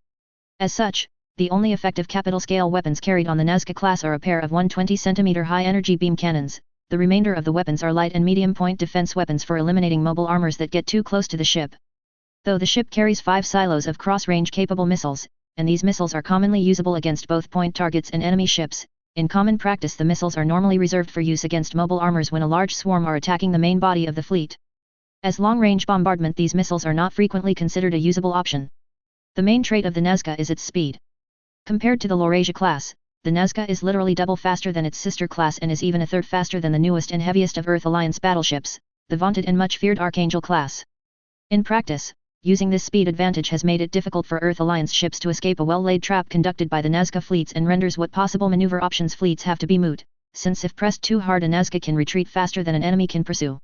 As such, the only effective capital-scale weapons carried on the Nazca class are a pair of 120 cm high-energy beam cannons. The remainder of the weapons are light and medium-point defense weapons for eliminating mobile armors that get too close to the ship. Though the ship carries 5 silos of cross-range capable missiles, and these missiles are commonly usable against both point targets and enemy ships, in common practice the missiles are normally reserved for use against mobile armors when a large swarm are attacking the main body of the fleet. As long-range bombardment, these missiles are not frequently considered a usable option. The main trait of the Nazca is its speed. Compared to the Laurasia class, the Nazca is literally double faster than its sister class and is even a third faster than the newest and heaviest of Earth Alliance battleships, the vaunted and much feared Archangel class. In practice, using this speed advantage has made it difficult for Earth Alliance ships to escape a well-laid trap conducted by the Nazca fleets and renders what possible maneuver options fleets have to be moot, since if pressed too hard a Nazca can retreat faster than an enemy can pursue.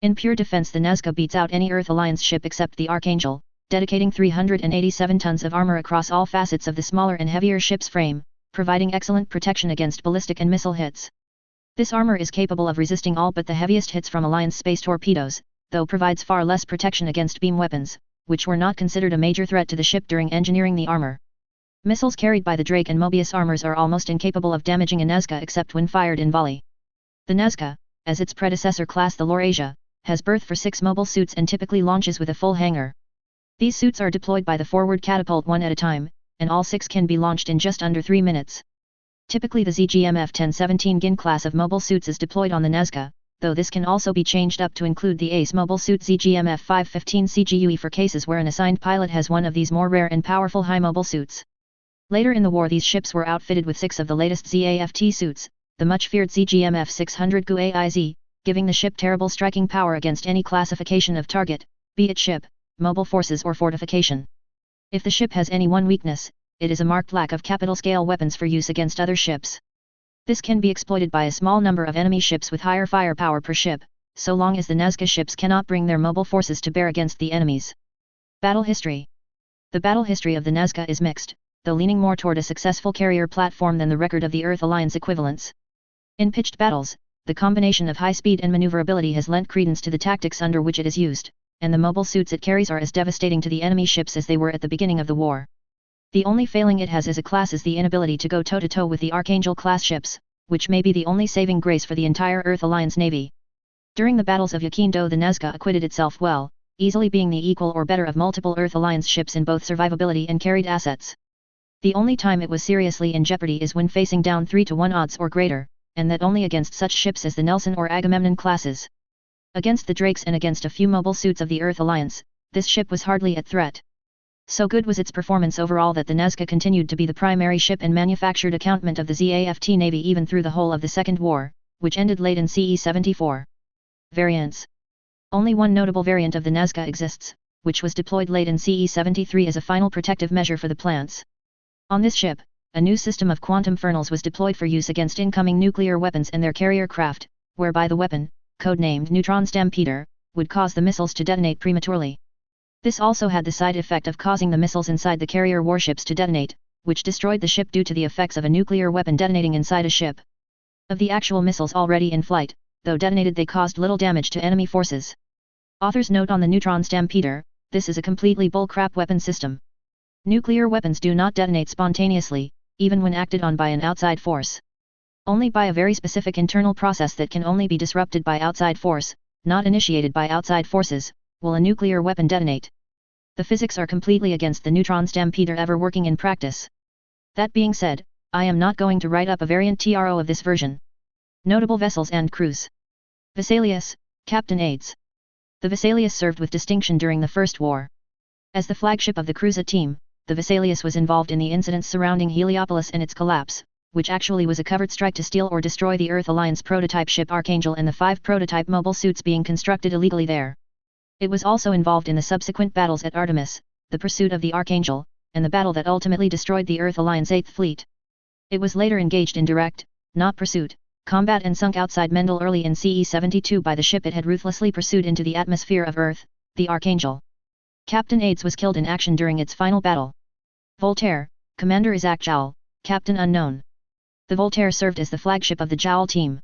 In pure defense the Nazca beats out any Earth Alliance ship except the Archangel, dedicating 387 tons of armor across all facets of the smaller and heavier ship's frame, providing excellent protection against ballistic and missile hits. This armor is capable of resisting all but the heaviest hits from Alliance space torpedoes, though provides far less protection against beam weapons, which were not considered a major threat to the ship during engineering the armor. Missiles carried by the Drake and Mobius armors are almost incapable of damaging a Nazca except when fired in volley. The Nazca, as its predecessor class the Laurasia, has berth for 6 mobile suits and typically launches with a full hangar. These suits are deployed by the forward catapult one at a time, and all 6 can be launched in just under 3 minutes. Typically the ZGMF-1017 GIN class of mobile suits is deployed on the Nazca, though this can also be changed up to include the ACE mobile suit ZGMF-515 CGUE for cases where an assigned pilot has one of these more rare and powerful high mobile suits. Later in the war these ships were outfitted with 6 of the latest ZAFT suits, the much-feared ZGMF-600 GUAIZ, giving the ship terrible striking power against any classification of target, be it ship, mobile forces or fortification. If the ship has any one weakness, it is a marked lack of capital-scale weapons for use against other ships. This can be exploited by a small number of enemy ships with higher firepower per ship, so long as the Nazca ships cannot bring their mobile forces to bear against the enemies. Battle history. The battle history of the Nazca is mixed, though leaning more toward a successful carrier platform than the record of the Earth Alliance equivalents. In pitched battles, the combination of high speed and maneuverability has lent credence to the tactics under which it is used, and the mobile suits it carries are as devastating to the enemy ships as they were at the beginning of the war. The only failing it has as a class is the inability to go toe-to-toe with the Archangel-class ships, which may be the only saving grace for the entire Earth Alliance Navy. During the battles of Yakindo the Nazca acquitted itself well, easily being the equal or better of multiple Earth Alliance ships in both survivability and carried assets. The only time it was seriously in jeopardy is when facing down 3-to-1 odds or greater, and that only against such ships as the Nelson or Agamemnon classes. Against the Drakes and against a few mobile suits of the Earth Alliance, this ship was hardly at threat. So good was its performance overall that the Nazca continued to be the primary ship and manufactured accountment of the ZAFT Navy even through the whole of the Second War, which ended late in CE 74. Variants. Only one notable variant of the Nazca exists, which was deployed late in CE 73 as a final protective measure for the plants. On this ship, a new system of quantum fernals was deployed for use against incoming nuclear weapons and their carrier craft, whereby the weapon, codenamed Neutron Stampeder, would cause the missiles to detonate prematurely. This also had the side effect of causing the missiles inside the carrier warships to detonate, which destroyed the ship due to the effects of a nuclear weapon detonating inside a ship. Of the actual missiles already in flight, though detonated they caused little damage to enemy forces. Author's note on the Neutron Stampeder: this is a completely bullcrap weapon system. Nuclear weapons do not detonate spontaneously, even when acted on by an outside force. Only by a very specific internal process that can only be disrupted by outside force, not initiated by outside forces, will a nuclear weapon detonate. The physics are completely against the Neutron Stampeder ever working in practice. That being said, I am not going to write up a variant TRO of this version. Notable vessels and crews. Vesalius, Captain Aids. The Vesalius served with distinction during the First War. As the flagship of the Cruza team, the Vesalius was involved in the incidents surrounding Heliopolis and its collapse, which actually was a covert strike to steal or destroy the Earth Alliance prototype ship Archangel and the 5 prototype mobile suits being constructed illegally there. It was also involved in the subsequent battles at Artemis, the pursuit of the Archangel, and the battle that ultimately destroyed the Earth Alliance 8th Fleet. It was later engaged in direct, not pursuit, combat and sunk outside Mendel early in CE 72 by the ship it had ruthlessly pursued into the atmosphere of Earth, the Archangel. Captain Aids was killed in action during its final battle. Voltaire, Commander Isaac Joule, Captain Unknown. The Voltaire served as the flagship of the Joule team.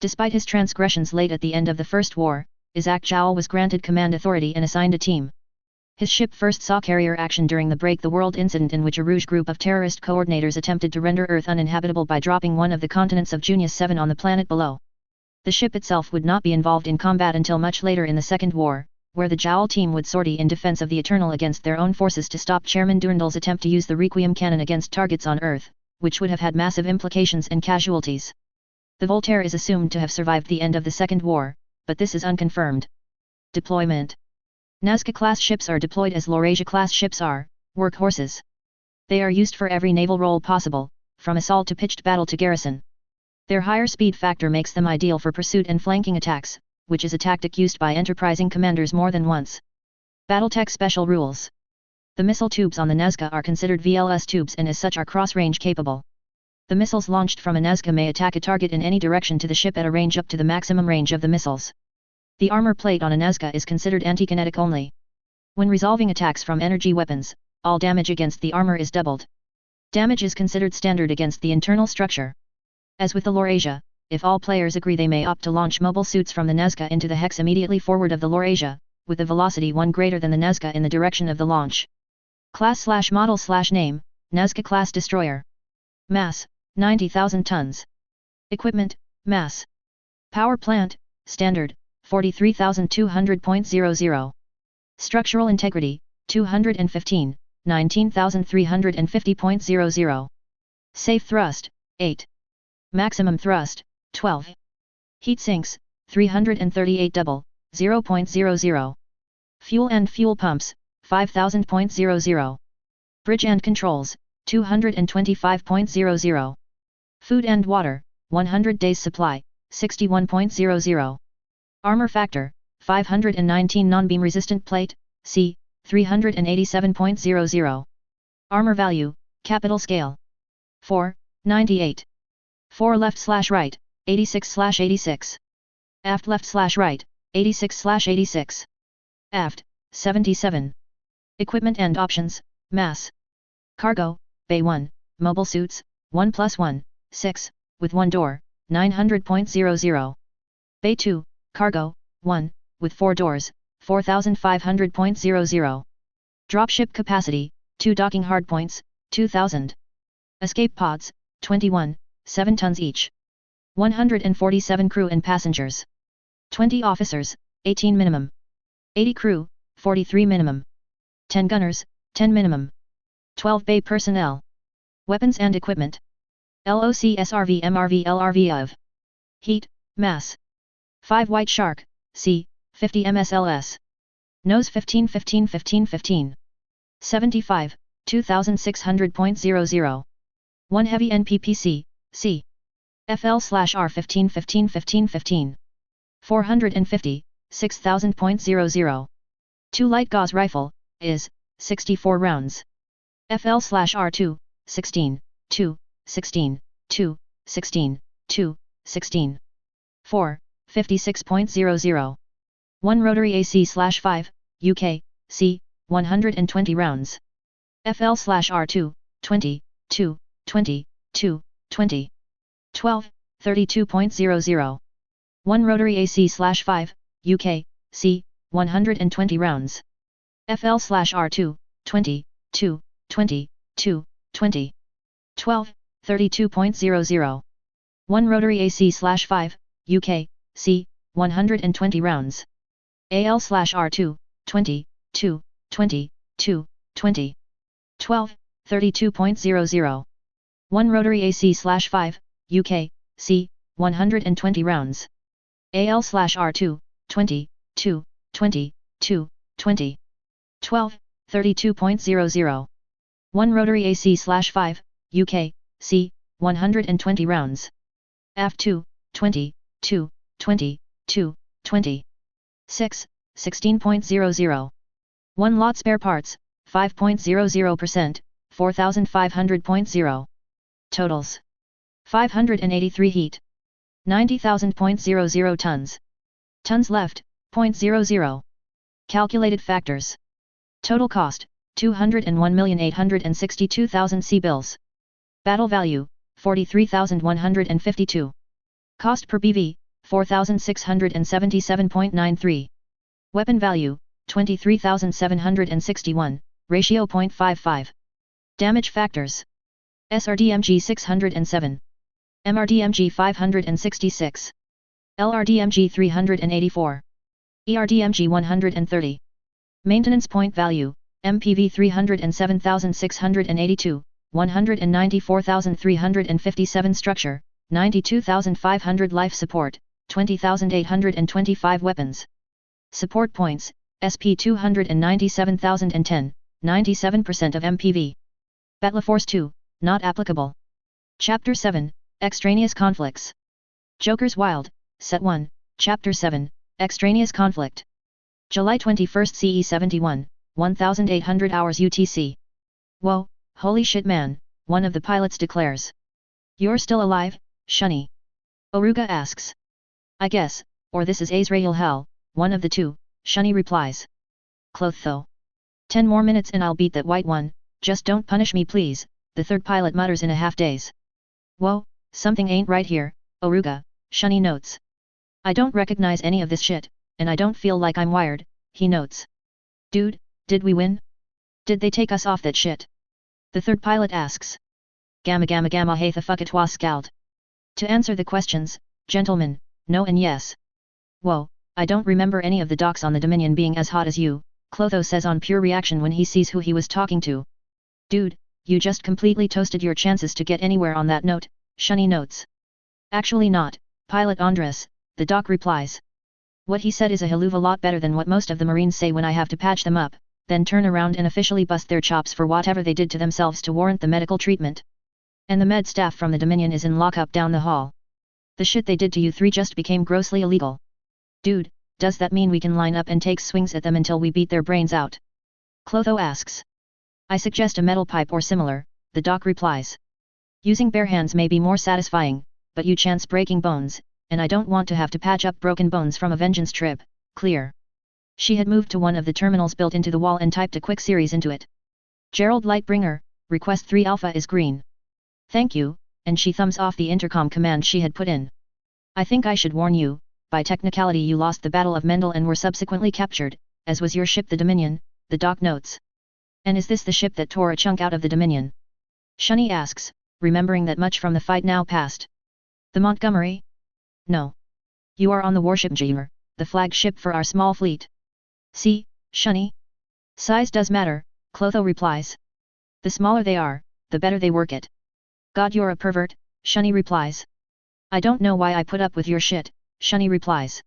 Despite his transgressions late at the end of the First War, Isaac Joule was granted command authority and assigned a team. His ship first saw carrier action during the Break the World incident in which a Rouge group of terrorist coordinators attempted to render Earth uninhabitable by dropping one of the continents of Junius 7 on the planet below. The ship itself would not be involved in combat until much later in the Second War, where the Joule team would sortie in defense of the Eternal against their own forces to stop Chairman Durandal's attempt to use the Requiem cannon against targets on Earth, which would have had massive implications and casualties. The Voltaire is assumed to have survived the end of the Second War, but this is unconfirmed. Deployment. Nazca-class ships are deployed as Laurasia-class ships are, workhorses. They are used for every naval role possible, from assault to pitched battle to garrison. Their higher speed factor makes them ideal for pursuit and flanking attacks, which is a tactic used by enterprising commanders more than once. BattleTech special rules. The missile tubes on the Nazca are considered VLS tubes and as such are cross-range capable. The missiles launched from a Nazca may attack a target in any direction to the ship at a range up to the maximum range of the missiles. The armor plate on a Nazca is considered anti-kinetic only. When resolving attacks from energy weapons, all damage against the armor is doubled. Damage is considered standard against the internal structure. As with the Laurasia, if all players agree they may opt to launch mobile suits from the Nazca into the hex immediately forward of the Laurasia, with a velocity 1 greater than the Nazca in the direction of the launch. Class/model/name, Nazca-class destroyer. Mass, 90,000 tons. Equipment, mass. Power plant, standard, 43,200.00. Structural integrity, 215, 19,350.00. Safe thrust, 8. Maximum thrust, 12. Heat sinks, 338 double, 0.00. Fuel and fuel pumps, 5,000.00. Bridge and controls, 225.00. Food and water, 100 days supply, 61.00. Armor factor, 519 non-beam resistant plate, C, 387.00. Armor value, capital scale. 4, 98. 4 left/right, 86/86. Aft left/right, 86/86. Aft, 77. Equipment and options, mass. Cargo, Bay 1, mobile suits, 1+1, 6, with 1 door, 900.00. Bay 2, cargo, 1, with 4 doors, 4500.00. Dropship capacity, 2 docking hardpoints, 2000. Escape pods, 21, 7 tons each. 147 crew and passengers. 20 officers, 18 minimum. 80 crew, 43 minimum. 10 gunners, 10 minimum. 12 bay personnel. Weapons and equipment. LOCSRV MRV LRV of. Heat, mass. 5 white shark, C, 50 MSLS. Nose 15 15 15 15. 75, 2600.00. 1 heavy NPPC, C. FL/R 15 15 15 15. 450, 6000.00. 2 light gauze rifle, is, 64 rounds. FL/R 2, 16, 2, 16, 2, 16, 2, 16. 4, 56.00. 1 rotary AC/5, UK, C, 120 rounds. FL/R 2, 20, 2, 20, 2, 20. 12, 32.00. 1 rotary AC/5, UK, C, 120 rounds. FL/R 2, 20, 2, 20, 2, 20. 12, 32.00. 1 rotary AC/5, UK, C, 120 rounds. AL/R 2, 20, 2, 20, 2, 20. 12, 32.00. 1 rotary AC/5, UK, C, 120 rounds. AL/R 2, 20, 2, 20, 2, 20. 12, 32.00. 1 rotary AC/5, UK, C, 120 rounds. AF 2, 20, 2, 20, 2, 20. 6, 16.00. 1 lot spare parts, 5.00%, 4500.0. Totals. 583 heat. 90,000.00 tons. Tons left, 0.00. Calculated factors. Total cost, 201,862,000 C bills. Battle value, 43,152. Cost per BV, 4,677.93. Weapon value, 23,761, ratio 0.55. Damage factors. SRDMG 607. MRDMG 566. LRDMG 384. ERDMG 130. Maintenance point value, MPV 307,682, 194,357 structure, 92,500 life support, 20,825 weapons. Support points, SP 297,010, 97% of MPV. Battle Force 2, not applicable. Chapter 7, Extraneous Conflicts. Jokers Wild, Set 1, Chapter 7, Extraneous Conflict. July 21 CE 71, 1800 hours UTC. Whoa, holy shit man, one of the pilots declares. You're still alive, Shunny? Oruga asks. I guess, or this is Azrael hell, one of the two, Shunny replies. Clotho. 10 more minutes and I'll beat that white one, just don't punish me please, the third pilot mutters in a half daze. Whoa, something ain't right here, Oruga, Shunny notes. I don't recognize any of this shit, and I don't feel like I'm wired, he notes. Dude, did we win? Did they take us off that shit? The third pilot asks. Gamma gamma gamma hey the fuck it was scald. To answer the questions, gentlemen, no and yes. Whoa, I don't remember any of the docks on the Dominion being as hot as you, Clotho says on pure reaction when he sees who he was talking to. Dude, you just completely toasted your chances to get anywhere on that note, Shunny notes. Actually not, Pilot Andres, the doc replies. What he said is a hell of a lot better than what most of the Marines say when I have to patch them up, then turn around and officially bust their chops for whatever they did to themselves to warrant the medical treatment. And the med staff from the Dominion is in lockup down the hall. The shit they did to you three just became grossly illegal. Dude, does that mean we can line up and take swings at them until we beat their brains out? Clotho asks. I suggest a metal pipe or similar, the doc replies. Using bare hands may be more satisfying, but you chance breaking bones, and I don't want to have to patch up broken bones from a vengeance trip, clear. She had moved to one of the terminals built into the wall and typed a quick series into it. Gerald Lightbringer, request 3 alpha is green. Thank you, and she thumbs off the intercom command she had put in. I think I should warn you, by technicality you lost the Battle of Mendel and were subsequently captured, as was your ship the Dominion, the doc notes. And is this the ship that tore a chunk out of the Dominion? Shunny asks, remembering that much from the fight now passed. The Montgomery? No. You are on the Warship Jaimer, the flagship for our small fleet. See, Shunny? Size does matter, Clotho replies. The smaller they are, the better they work it. God you're a pervert, Shunny replies. I don't know why I put up with your shit, Shunny replies.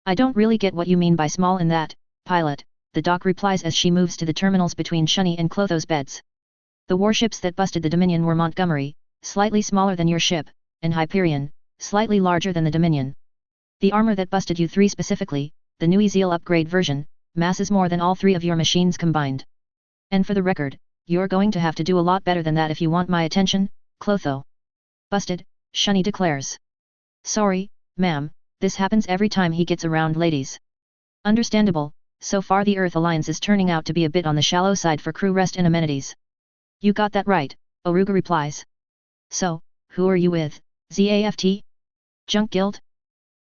I don't really get what you mean by small in that, pilot, the doc replies as she moves to the terminals between Shunny and Clotho's beds. The warships that busted the Dominion were Montgomery, slightly smaller than your ship, and Hyperion, slightly larger than the Dominion. The armor that busted you three specifically, the new Ezeal upgrade version, masses more than all three of your machines combined. And for the record, you're going to have to do a lot better than that if you want my attention, Clotho. Busted, Shunny declares. Sorry, ma'am, this happens every time he gets around ladies. Understandable, so far the Earth Alliance is turning out to be a bit on the shallow side for crew rest and amenities. You got that right, Oruga replies. So, who are you with, ZAFT? Junk Guild?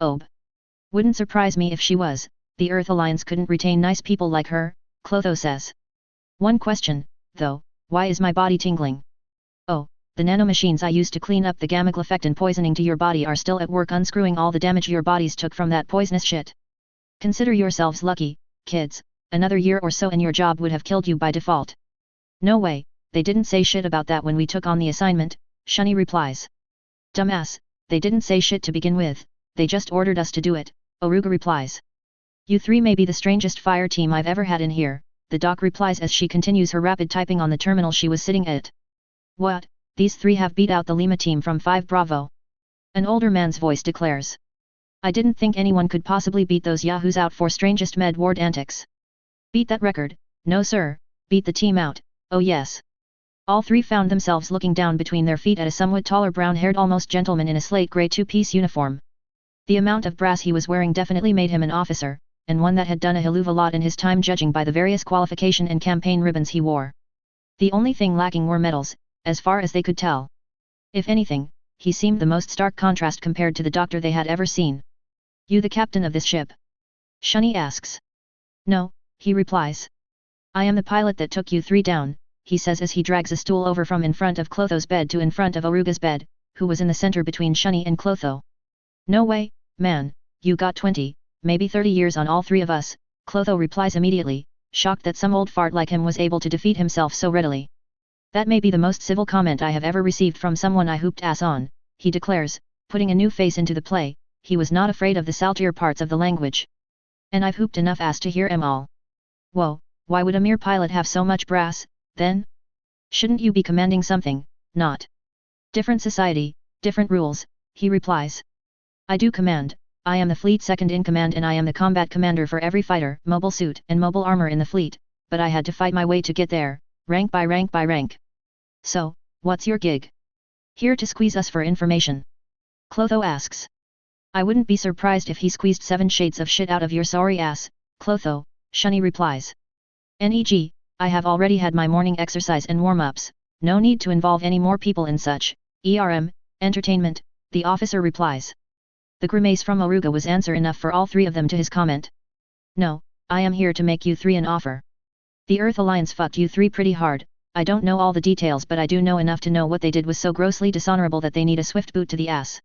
Ob. Wouldn't surprise me if she was, the Earth Alliance couldn't retain nice people like her, Clotho says. One question, though, why is my body tingling? Oh, the nanomachines I used to clean up the gamma-glyphectin poisoning to your body are still at work unscrewing all the damage your bodies took from that poisonous shit. Consider yourselves lucky, kids, another year or so and your job would have killed you by default. No way, they didn't say shit about that when we took on the assignment, Shunny replies. Dumbass, they didn't say shit to begin with, they just ordered us to do it, Oruga replies. You three may be the strangest fire team I've ever had in here, the doc replies as she continues her rapid typing on the terminal she was sitting at. What, these three have beat out the Lima team from 5 Bravo? An older man's voice declares. I didn't think anyone could possibly beat those yahoos out for strangest med ward antics. Beat that record? No sir, beat the team out, oh yes. All three found themselves looking down between their feet at a somewhat taller brown-haired almost gentleman in a slate grey two-piece uniform. The amount of brass he was wearing definitely made him an officer, and one that had done a hell of a lot in his time judging by the various qualification and campaign ribbons he wore. The only thing lacking were medals, as far as they could tell. If anything, he seemed the most stark contrast compared to the doctor they had ever seen. You the captain of this ship? Shunny asks. No, he replies. I am the pilot that took you three down, he says as he drags a stool over from in front of Clotho's bed to in front of Oruga's bed, who was in the center between Shunny and Clotho. No way, man, you got 20, maybe 30 years on all three of us, Clotho replies immediately, shocked that some old fart like him was able to defeat himself so readily. That may be the most civil comment I have ever received from someone I hooped ass on, he declares, putting a new face into the play. He was not afraid of the saltier parts of the language. And I've hooped enough ass to hear 'em all. Whoa, why would a mere pilot have so much brass, then? Shouldn't you be commanding something, not? Different society, different rules, he replies. I do command, I am the fleet second in command and I am the combat commander for every fighter, mobile suit and mobile armor in the fleet, but I had to fight my way to get there, rank by rank by rank. So, what's your gig? Here to squeeze us for information? Clotho asks. I wouldn't be surprised if he squeezed 7 shades of shit out of your sorry ass, Clotho, Shunny replies. Neg, I have already had my morning exercise and warm-ups, no need to involve any more people in such, entertainment, the officer replies. The grimace from Oruga was answer enough for all three of them to his comment. No, I am here to make you three an offer. The Earth Alliance fucked you three pretty hard, I don't know all the details but I do know enough to know what they did was so grossly dishonorable that they need a swift boot to the ass.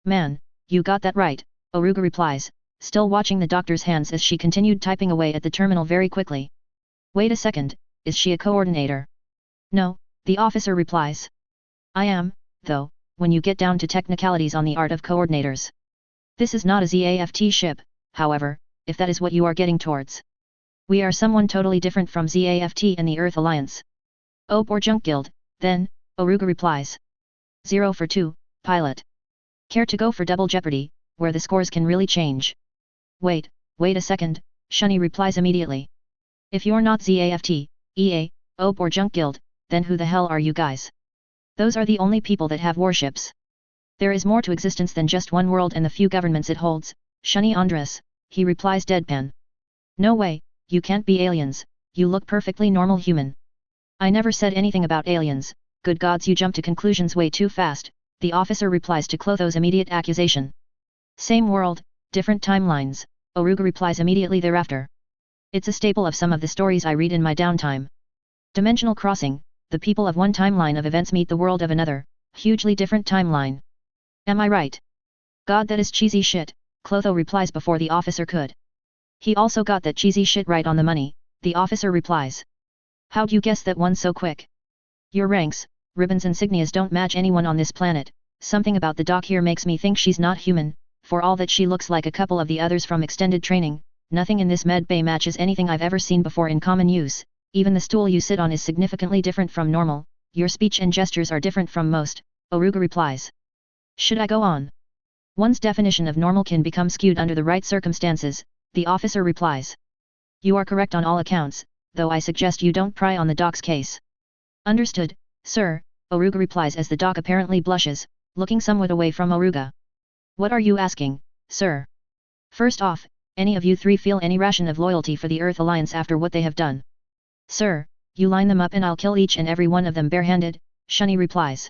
Man, you got that right, Oruga replies, still watching the doctor's hands as she continued typing away at the terminal very quickly. Wait a second, is she a coordinator? No, the officer replies. I am, though, when you get down to technicalities on the art of coordinators. This is not a ZAFT ship, however, if that is what you are getting towards. We are someone totally different from ZAFT and the Earth Alliance. Oh, or Junk Guild, then, Oruga replies. 0 for 2, pilot. Care to go for double jeopardy, where the scores can really change? Wait a second, Shunny replies immediately. If you're not ZAFT, EA, OP or Junk Guild, then who the hell are you guys? Those are the only people that have warships. There is more to existence than just one world and the few governments it holds, Shunny Andres, he replies deadpan. No way, you can't be aliens, you look perfectly normal human. I never said anything about aliens, good gods you jump to conclusions way too fast, the officer replies to Clotho's immediate accusation. Same world, different timelines, Oruga replies immediately thereafter. It's a staple of some of the stories I read in my downtime. Dimensional crossing, the people of one timeline of events meet the world of another, hugely different timeline. Am I right? God, that is cheesy shit, Clotho replies before the officer could. He also got that cheesy shit right on the money, the officer replies. How'd you guess that one so quick? Your ranks, ribbons and insignias don't match anyone on this planet, something about the doc here makes me think she's not human, for all that she looks like a couple of the others from extended training, nothing in this med bay matches anything I've ever seen before in common use, even the stool you sit on is significantly different from normal, your speech and gestures are different from most, Oruga replies. Should I go on? One's definition of normal can become skewed under the right circumstances, the officer replies. You are correct on all accounts, though I suggest you don't pry on the doc's case. Understood, sir, Oruga replies as the doc apparently blushes, looking somewhat away from Oruga. What are you asking, sir? First off, any of you three feel any ration of loyalty for the Earth Alliance after what they have done? Sir, you line them up and I'll kill each and every one of them barehanded, Shunny replies.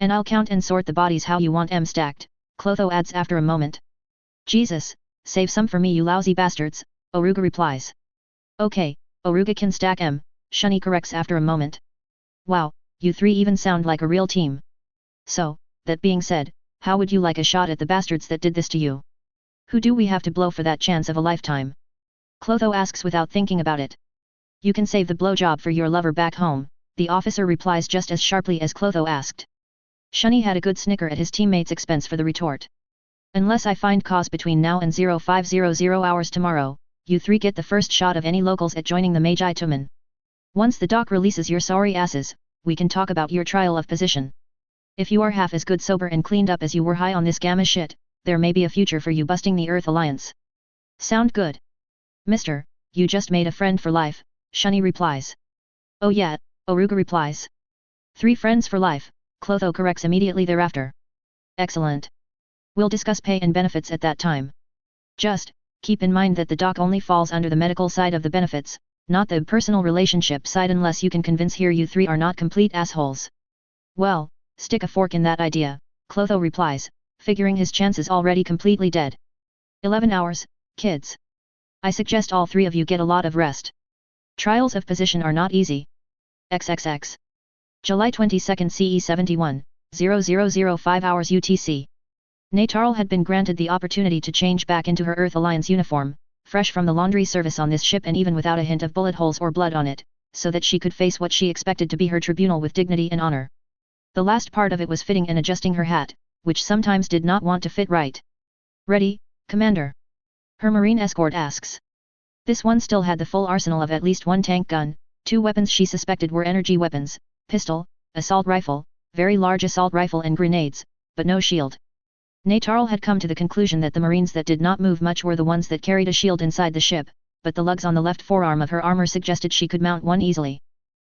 And I'll count and sort the bodies how you want 'em stacked, Clotho adds after a moment. Jesus, save some for me you lousy bastards, Oruga replies. Okay, Oruga can stack 'em, Shunny corrects after a moment. Wow, you three even sound like a real team. So, that being said, how would you like a shot at the bastards that did this to you? Who do we have to blow for that chance of a lifetime? Clotho asks without thinking about it. You can save the blowjob for your lover back home, the officer replies just as sharply as Clotho asked. Shunny had a good snicker at his teammate's expense for the retort. Unless I find cause between now and 0500 hours tomorrow, you three get the first shot of any locals at joining the Magi Tumen. Once the doc releases your sorry asses, we can talk about your trial of position. If you are half as good sober and cleaned up as you were high on this gamma shit, there may be a future for you busting the Earth Alliance. Sound good? Mister, you just made a friend for life, Shunny replies. Oh yeah, Oruga replies. 3 friends for life, Clotho corrects immediately thereafter. Excellent. We'll discuss pay and benefits at that time. Just, keep in mind that the doc only falls under the medical side of the benefits, not the personal relationship side unless you can convince here you three are not complete assholes. Well, stick a fork in that idea, Clotho replies, figuring his chances already completely dead. 11 hours, kids. I suggest all 3 of you get a lot of rest. Trials of position are not easy. XXX. July 22nd CE 71, 0005 hours UTC. Natarl had been granted the opportunity to change back into her Earth Alliance uniform, fresh from the laundry service on this ship and even without a hint of bullet holes or blood on it, so that she could face what she expected to be her tribunal with dignity and honor. The last part of it was fitting and adjusting her hat, which sometimes did not want to fit right. Ready, Commander? Her Marine escort asks. This one still had the full arsenal of at least 1 tank gun, 2 weapons she suspected were energy weapons, pistol, assault rifle, very large assault rifle and grenades, but no shield. Natarl had come to the conclusion that the Marines that did not move much were the ones that carried a shield inside the ship, but the lugs on the left forearm of her armor suggested she could mount one easily.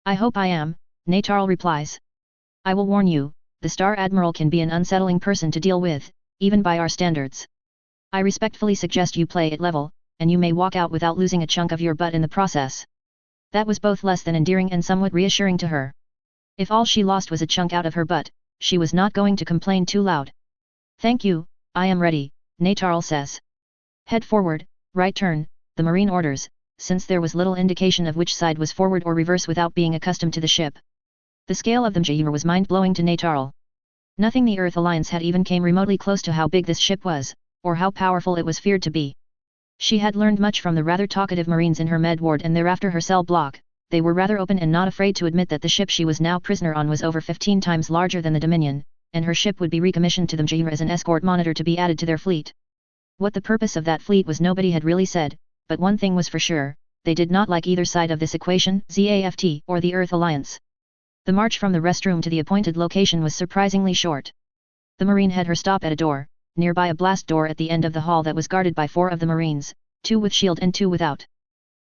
I hope I am, Natarl replies. I will warn you, the Star Admiral can be an unsettling person to deal with, even by our standards. I respectfully suggest you play it level, and you may walk out without losing a chunk of your butt in the process. That was both less than endearing and somewhat reassuring to her. If all she lost was a chunk out of her butt, she was not going to complain too loud. Thank you, I am ready, Natarl says. Head forward, right turn, the Marine orders, since there was little indication of which side was forward or reverse without being accustomed to the ship. The scale of the Mjir was mind-blowing to Natarl. Nothing the Earth Alliance had even came remotely close to how big this ship was, or how powerful it was feared to be. She had learned much from the rather talkative Marines in her med ward and thereafter her cell block. They were rather open and not afraid to admit that the ship she was now prisoner on was over 15 times larger than the Dominion, and her ship would be recommissioned to them as an escort monitor to be added to their fleet. What the purpose of that fleet was nobody had really said, but one thing was for sure, they did not like either side of this equation, ZAFT or the Earth Alliance. The march from the restroom to the appointed location was surprisingly short. The Marine had her stop at a door, nearby a blast door at the end of the hall that was guarded by 4 of the Marines, 2 with shield and 2 without.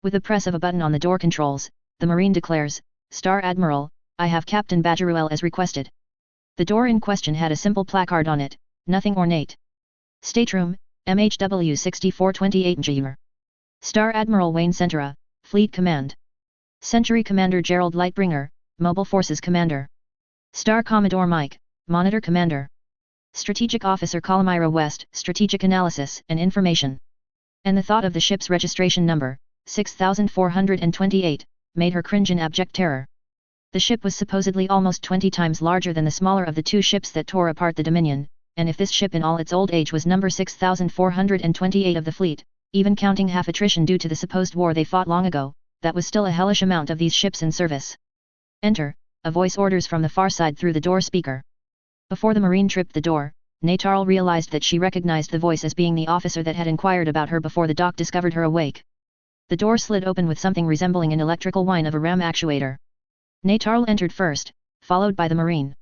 With the press of a button on the door controls, the Marine declares, "Star Admiral, I have Captain Badgeruel as requested." The door in question had a simple placard on it, nothing ornate. Stateroom, MHW 6428 Mgr. Star Admiral Wayne Centura, Fleet Command. Century Commander Gerald Lightbringer, Mobile Forces Commander. Star Commodore Mike, Monitor Commander. Strategic Officer Calamira West, Strategic Analysis and Information. And the thought of the ship's registration number, 6428, made her cringe in abject terror. The ship was supposedly almost 20 times larger than the smaller of the 2 ships that tore apart the Dominion, and if this ship in all its old age was number 6428 of the fleet, even counting half attrition due to the supposed war they fought long ago, that was still a hellish amount of these ships in service. "Enter," a voice orders from the far side through the door speaker. Before the Marine tripped the door, Natarl realized that she recognized the voice as being the officer that had inquired about her before the doc discovered her awake. The door slid open with something resembling an electrical whine of a ram actuator. Natarl entered first, followed by the Marine.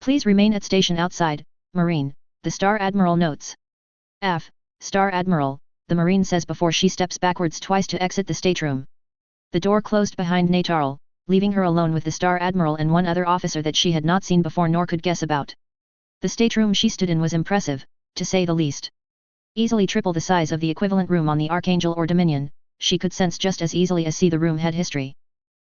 "Please remain at station outside, Marine," the Star Admiral notes. "Af, Star Admiral," the Marine says before she steps backwards twice to exit the stateroom. The door closed behind Natarl, leaving her alone with the Star Admiral and one other officer that she had not seen before nor could guess about. The stateroom she stood in was impressive, to say the least. Easily triple the size of the equivalent room on the Archangel or Dominion, she could sense just as easily as see the room had history.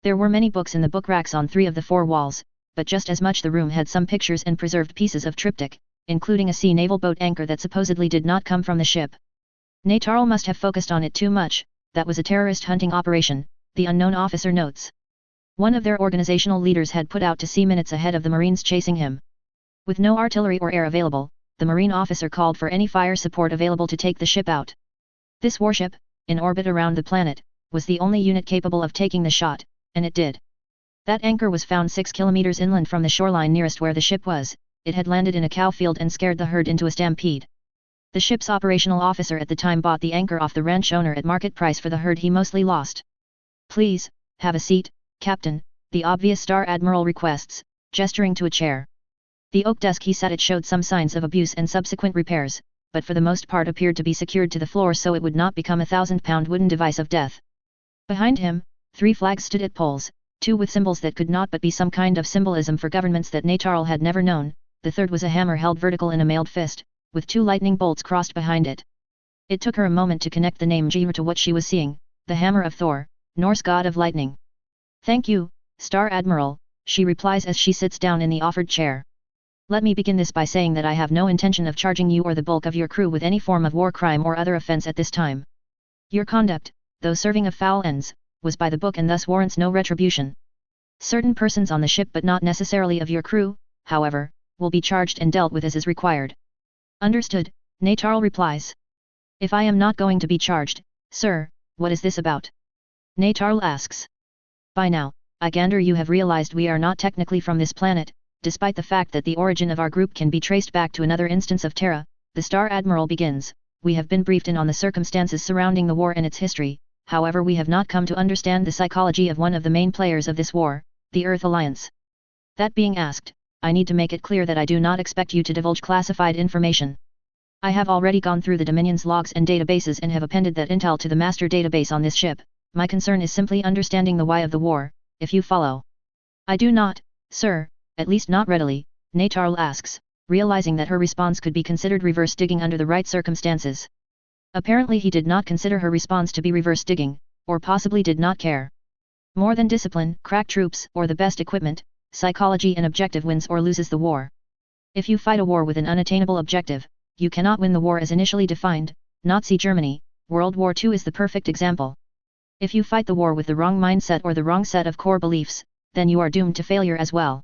There were many books in the book racks on 3 of the 4 walls, but just as much the room had some pictures and preserved pieces of triptych, including a sea naval boat anchor that supposedly did not come from the ship. Natarl must have focused on it too much, that was a terrorist hunting operation, the unknown officer notes. One of their organizational leaders had put out to sea minutes ahead of the Marines chasing him. With no artillery or air available, the Marine officer called for any fire support available to take the ship out. This warship, in orbit around the planet, was the only unit capable of taking the shot, and it did. That anchor was found 6 kilometers inland from the shoreline nearest where the ship was. It had landed in a cow field and scared the herd into a stampede. The ship's operational officer at the time bought the anchor off the ranch owner at market price for the herd he mostly lost. "Please, have a seat, Captain," the obvious Star Admiral requests, gesturing to a chair. The oak desk he sat at showed some signs of abuse and subsequent repairs, but for the most part appeared to be secured to the floor so it would not become a 1,000-pound wooden device of death. Behind him, 3 flags stood at poles, 2 with symbols that could not but be some kind of symbolism for governments that Natarl had never known. The third was a hammer held vertical in a mailed fist, with 2 lightning bolts crossed behind it. It took her a moment to connect the name Gjr to what she was seeing, the hammer of Thor, Norse god of lightning. "Thank you, Star Admiral," she replies as she sits down in the offered chair. "Let me begin this by saying that I have no intention of charging you or the bulk of your crew with any form of war crime or other offense at this time. Your conduct, though serving of foul ends, was by the book and thus warrants no retribution. Certain persons on the ship but not necessarily of your crew, however, will be charged and dealt with as is required." "Understood," Natarl replies. "If I am not going to be charged, sir, what is this about?" Natarl asks. "By now, I gander you have realized we are not technically from this planet, despite the fact that the origin of our group can be traced back to another instance of Terra," the Star Admiral begins. "We have been briefed in on the circumstances surrounding the war and its history, however we have not come to understand the psychology of one of the main players of this war, the Earth Alliance. That being asked, I need to make it clear that I do not expect you to divulge classified information. I have already gone through the Dominion's logs and databases and have appended that intel to the master database on this ship. My concern is simply understanding the why of the war, if you follow." "I do not, sir, at least not readily," Natarl asks, realizing that her response could be considered reverse digging under the right circumstances. Apparently he did not consider her response to be reverse digging, or possibly did not care. More than discipline, crack troops, or the best equipment, psychology and objective wins or loses the war. If you fight a war with an unattainable objective, you cannot win the war as initially defined. Nazi Germany, World War II is the perfect example. If you fight the war with the wrong mindset or the wrong set of core beliefs, then you are doomed to failure as well.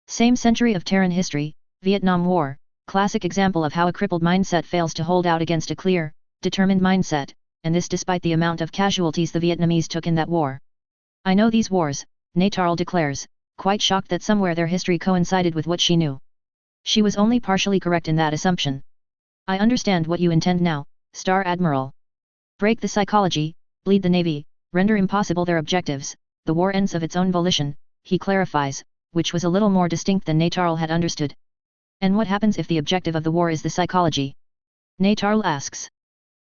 Same century of Terran history, Vietnam War, classic example of how a crippled mindset fails to hold out against a clear, determined mindset. and this despite the amount of casualties the Vietnamese took in that war. I know these wars, Natarl declares, quite shocked that somewhere their history coincided with what she knew. She was only partially correct in that assumption. I understand what you intend now, Star Admiral. Break the psychology, bleed the Navy, render impossible their objectives, the war ends of its own volition, he clarifies, which was a little more distinct than Natarl had understood. And what happens if the objective of the war is the psychology? Natarl asks.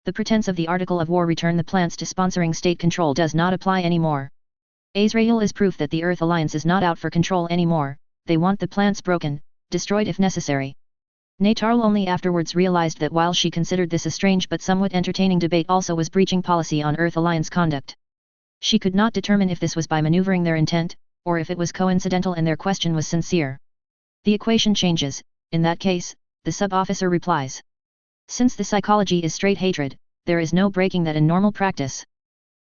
The pretense of the article of war return the plants to sponsoring state control does not apply anymore. Azrael is proof that the Earth Alliance is not out for control anymore, they want the plants broken, destroyed if necessary. Natarl only afterwards realized that while she considered this a strange but somewhat entertaining debate also was breaching policy on Earth Alliance conduct. She could not determine if this was by maneuvering their intent, or if it was coincidental and their question was sincere. The equation changes, in that case, the sub-officer replies. Since the psychology is straight hatred, there is no breaking that in normal practice.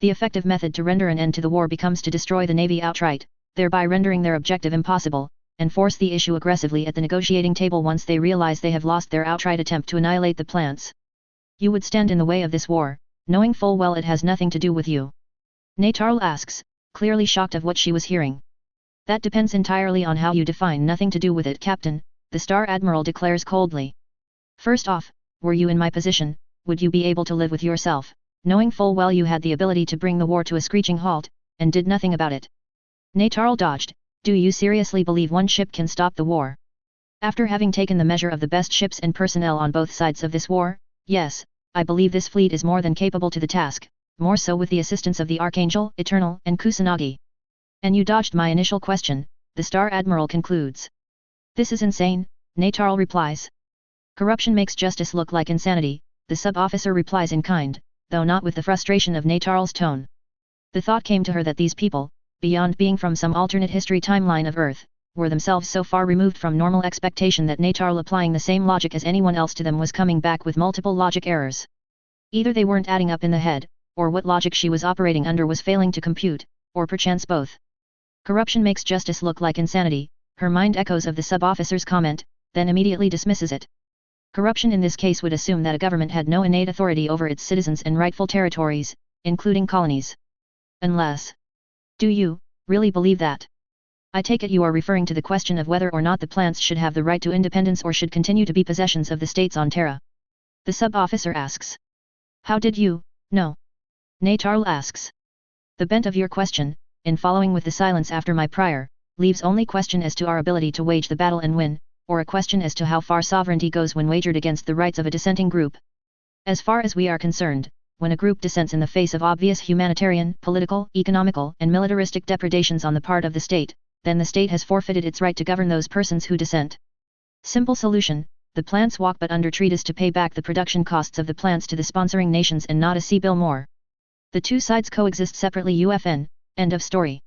The effective method to render an end to the war becomes to destroy the Navy outright, thereby rendering their objective impossible, and force the issue aggressively at the negotiating table once they realize they have lost their outright attempt to annihilate the plants. You would stand in the way of this war, knowing full well it has nothing to do with you. Natarl asks, clearly shocked of what she was hearing. That depends entirely on how you define nothing to do with it, Captain, the Star Admiral declares coldly. First off, were you in my position, would you be able to live with yourself, knowing full well you had the ability to bring the war to a screeching halt, and did nothing about it? Natarl dodged. Do you seriously believe one ship can stop the war? After having taken the measure of the best ships and personnel on both sides of this war, yes, I believe this fleet is more than capable to the task, more so with the assistance of the Archangel, Eternal, and Kusanagi. And you dodged my initial question, the Star Admiral concludes. This is insane, Natarl replies. Corruption makes justice look like insanity, the sub-officer replies in kind, though not with the frustration of Natarl's tone. The thought came to her that these people, beyond being from some alternate history timeline of Earth, were themselves so far removed from normal expectation that Natarl applying the same logic as anyone else to them was coming back with multiple logic errors. Either they weren't adding up in the head, or what logic she was operating under was failing to compute, or perchance both. Corruption makes justice look like insanity, her mind echoes of the sub-officer's comment, then immediately dismisses it. Corruption in this case would assume that a government had no innate authority over its citizens and rightful territories, including colonies. Unless... Do you really believe that? I take it you are referring to the question of whether or not the plants should have the right to independence or should continue to be possessions of the states on Terra. The sub-officer asks. How did you know? Natarl asks. The bent of your question, in following with the silence after my prior, leaves only question as to our ability to wage the battle and win, or a question as to how far sovereignty goes when wagered against the rights of a dissenting group. As far as we are concerned, when a group dissents in the face of obvious humanitarian, political, economical, and militaristic depredations on the part of the state, then the state has forfeited its right to govern those persons who dissent. Simple solution, the plants walk but under treaties to pay back the production costs of the plants to the sponsoring nations and not a C-bill more. The two sides coexist separately UFN, end of story.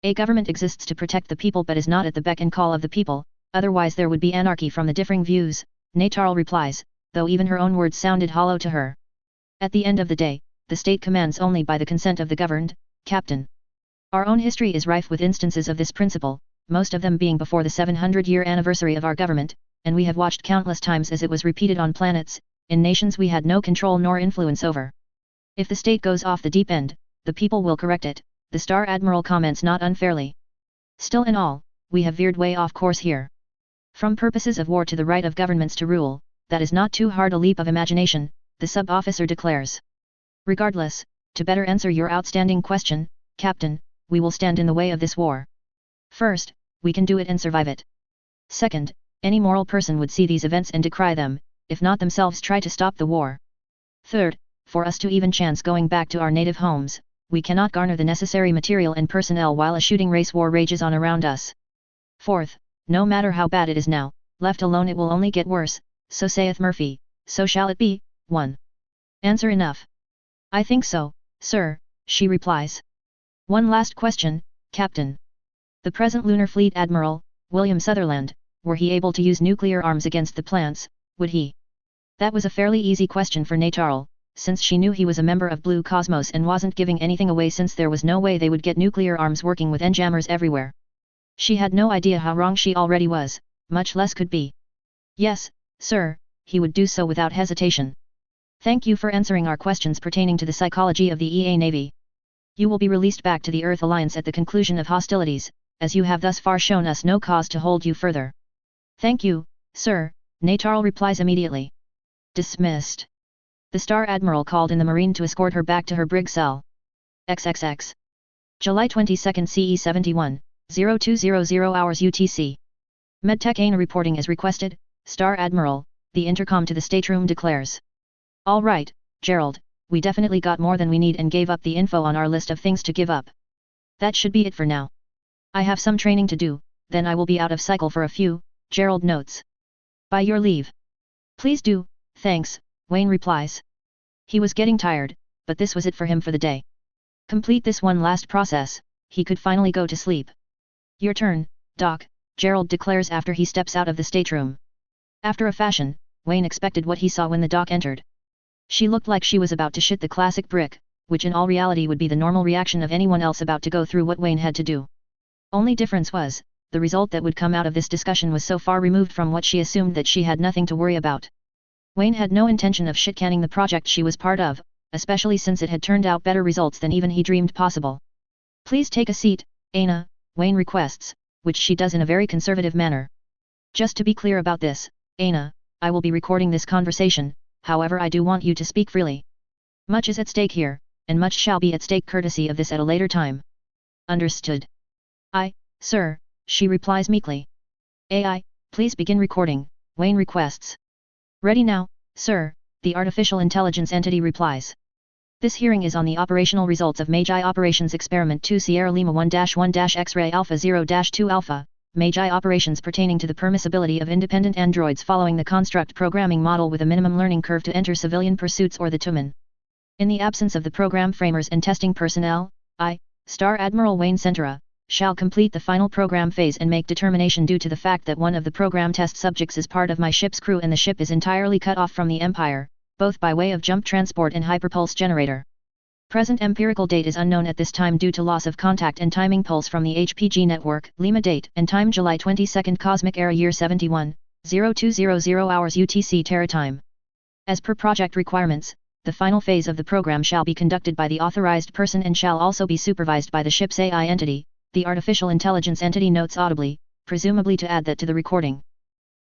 A government exists to protect the people but is not at the beck and call of the people, otherwise there would be anarchy from the differing views, Natarl replies, though even her own words sounded hollow to her. At the end of the day, the state commands only by the consent of the governed, Captain. Our own history is rife with instances of this principle, most of them being before the 700-year anniversary of our government, and we have watched countless times as it was repeated on planets, in nations we had no control nor influence over. If the state goes off the deep end, the people will correct it, the Star Admiral comments not unfairly. Still in all, we have veered way off course here. From purposes of war to the right of governments to rule, that is not too hard a leap of imagination, the sub-officer declares. Regardless, to better answer your outstanding question, Captain, we will stand in the way of this war. First, we can do it and survive it. Second, any moral person would see these events and decry them, if not themselves try to stop the war. Third, for us to even chance going back to our native homes, we cannot garner the necessary material and personnel while a shooting race war rages on around us. Fourth, no matter how bad it is now, left alone it will only get worse, so saith Murphy, so shall it be. 1. Answer enough. I think so, sir, she replies. One last question, Captain. The present Lunar Fleet Admiral, William Sutherland, were he able to use nuclear arms against the plants, would he? That was a fairly easy question for Natarl, since she knew he was a member of Blue Cosmos and wasn't giving anything away since there was no way they would get nuclear arms working with enjammers everywhere. She had no idea how wrong she already was, much less could be. Yes, sir, he would do so without hesitation. Thank you for answering our questions pertaining to the psychology of the EA Navy. You will be released back to the Earth Alliance at the conclusion of hostilities, as you have thus far shown us no cause to hold you further. Thank you, sir, Natarl replies immediately. Dismissed. The Star Admiral called in the Marine to escort her back to her brig cell. XXX. July 22 CE 71, 0200 hours UTC. Medtech ANA reporting as requested, Star Admiral, the intercom to the stateroom declares. All right, Gerald, we definitely got more than we need and gave up the info on our list of things to give up. That should be it for now. I have some training to do, then I will be out of cycle for a few, Gerald notes. By your leave. Please do, thanks, Wayne replies. He was getting tired, but this was it for him for the day. Complete this one last process, he could finally go to sleep. Your turn, Doc, Gerald declares after he steps out of the stateroom. After a fashion, Wayne expected what he saw when the Doc entered. She looked like she was about to shit the classic brick, which in all reality would be the normal reaction of anyone else about to go through what Wayne had to do. Only difference was, the result that would come out of this discussion was so far removed from what she assumed that she had nothing to worry about. Wayne had no intention of shit-canning the project she was part of, especially since it had turned out better results than even he dreamed possible. Please take a seat, Ana, Wayne requests, which she does in a very conservative manner. Just to be clear about this, Ana, I will be recording this conversation, however I do want you to speak freely. Much is at stake here, and much shall be at stake courtesy of this at a later time. Understood. Sir, she replies meekly. AI, please begin recording, Wayne requests. Ready now, sir, the artificial intelligence entity replies. This hearing is on the operational results of Magi Operations Experiment 2 Sierra Lima 1-1 X-Ray Alpha 0-2 Alpha, Magi operations pertaining to the permissibility of independent androids following the construct programming model with a minimum learning curve to enter civilian pursuits or the TUMAN. In the absence of the program framers and testing personnel, Star Admiral Wayne Centura, shall complete the final program phase and make determination due to the fact that one of the program test subjects is part of my ship's crew and the ship is entirely cut off from the Empire, both by way of jump transport and hyperpulse generator. Present empirical date is unknown at this time due to loss of contact and timing pulse from the HPG network. Lima date and time July 22 Cosmic Era Year 71, 0200 hours UTC Terra time. As per project requirements, the final phase of the program shall be conducted by the authorized person and shall also be supervised by the ship's AI entity. The artificial intelligence entity notes audibly, presumably to add that to the recording.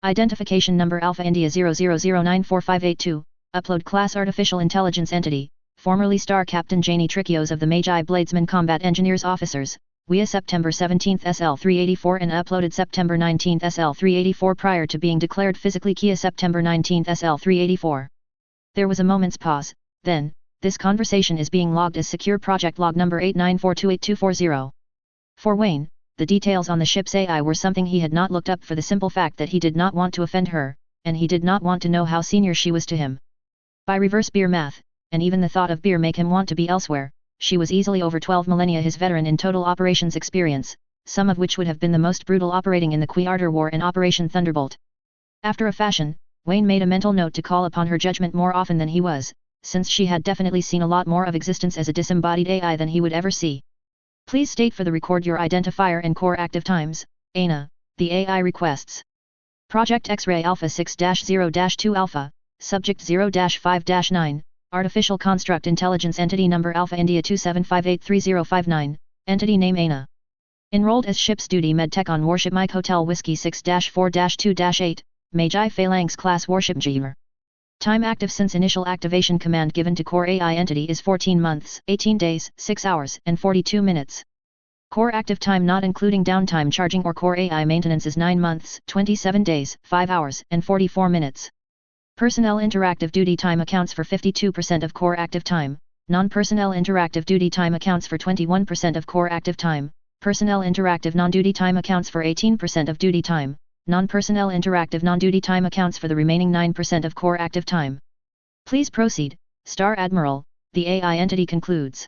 Identification number Alpha India 00094582, upload class artificial intelligence entity, formerly Star Captain Janie Tricchios of the Magi Bladesman Combat Engineers Officers, WIA September 17 SL384 and uploaded September 19 SL384 prior to being declared physically Kia September 19 SL384. There was a moment's pause, then, this conversation is being logged as secure project log number 89428240. For Wayne, the details on the ship's AI were something he had not looked up for the simple fact that he did not want to offend her, and he did not want to know how senior she was to him. By reverse beer math, and even the thought of beer make him want to be elsewhere, she was easily over 12 millennia his veteran in total operations experience, some of which would have been the most brutal operating in the Quiarter War and Operation Thunderbolt. After a fashion, Wayne made a mental note to call upon her judgment more often than he was, since she had definitely seen a lot more of existence as a disembodied AI than he would ever see. Please state for the record your identifier and core active times, Ana, the AI requests. Project X-Ray Alpha 6-0-2 Alpha, Subject 0-5-9, Artificial Construct Intelligence Entity Number Alpha India 27583059, Entity Name Ana. Enrolled as Ship's Duty Medtech on Warship Mike Hotel Whiskey 6-4-2-8, Magi Phalanx Class Warship Jr. Time active since initial activation command given to Core AI entity is 14 months, 18 days, 6 hours, and 42 minutes. Core active time not including downtime charging or Core AI maintenance is 9 months, 27 days, 5 hours, and 44 minutes. Personnel interactive duty time accounts for 52% of core active time, non-personnel interactive duty time accounts for 21% of core active time, personnel interactive non-duty time accounts for 18% of duty time. Non-personnel interactive non-duty time accounts for the remaining 9% of core active time. Please proceed, Star Admiral, the AI entity concludes.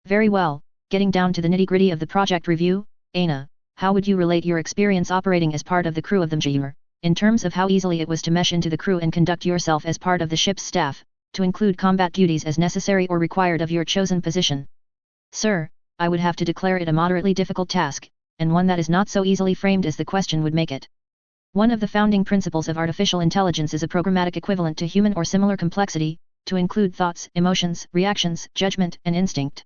Very well, getting down to the nitty-gritty of the project review, Ana, how would you relate your experience operating as part of the crew of the Mjr, in terms of how easily it was to mesh into the crew and conduct yourself as part of the ship's staff, to include combat duties as necessary or required of your chosen position? Sir, I would have to declare it a moderately difficult task, and one that is not so easily framed as the question would make it. One of the founding principles of artificial intelligence is a programmatic equivalent to human or similar complexity, to include thoughts, emotions, reactions, judgment, and instinct.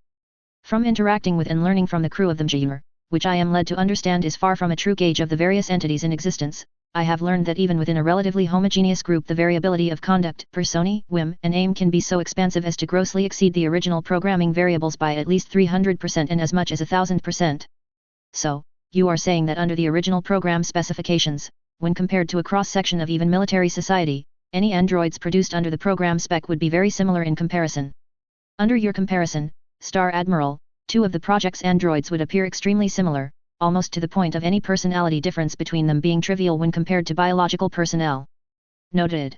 From interacting with and learning from the crew of the MGUR, which I am led to understand is far from a true gauge of the various entities in existence, I have learned that even within a relatively homogeneous group the variability of conduct, persona, whim, and aim can be so expansive as to grossly exceed the original programming variables by at least 300% and as much as 1000%. So, you are saying that under the original program specifications, when compared to a cross-section of even military society, any androids produced under the program spec would be very similar in comparison. Under your comparison, Star Admiral, 2 of the project's androids would appear extremely similar, almost to the point of any personality difference between them being trivial when compared to biological personnel. Noted.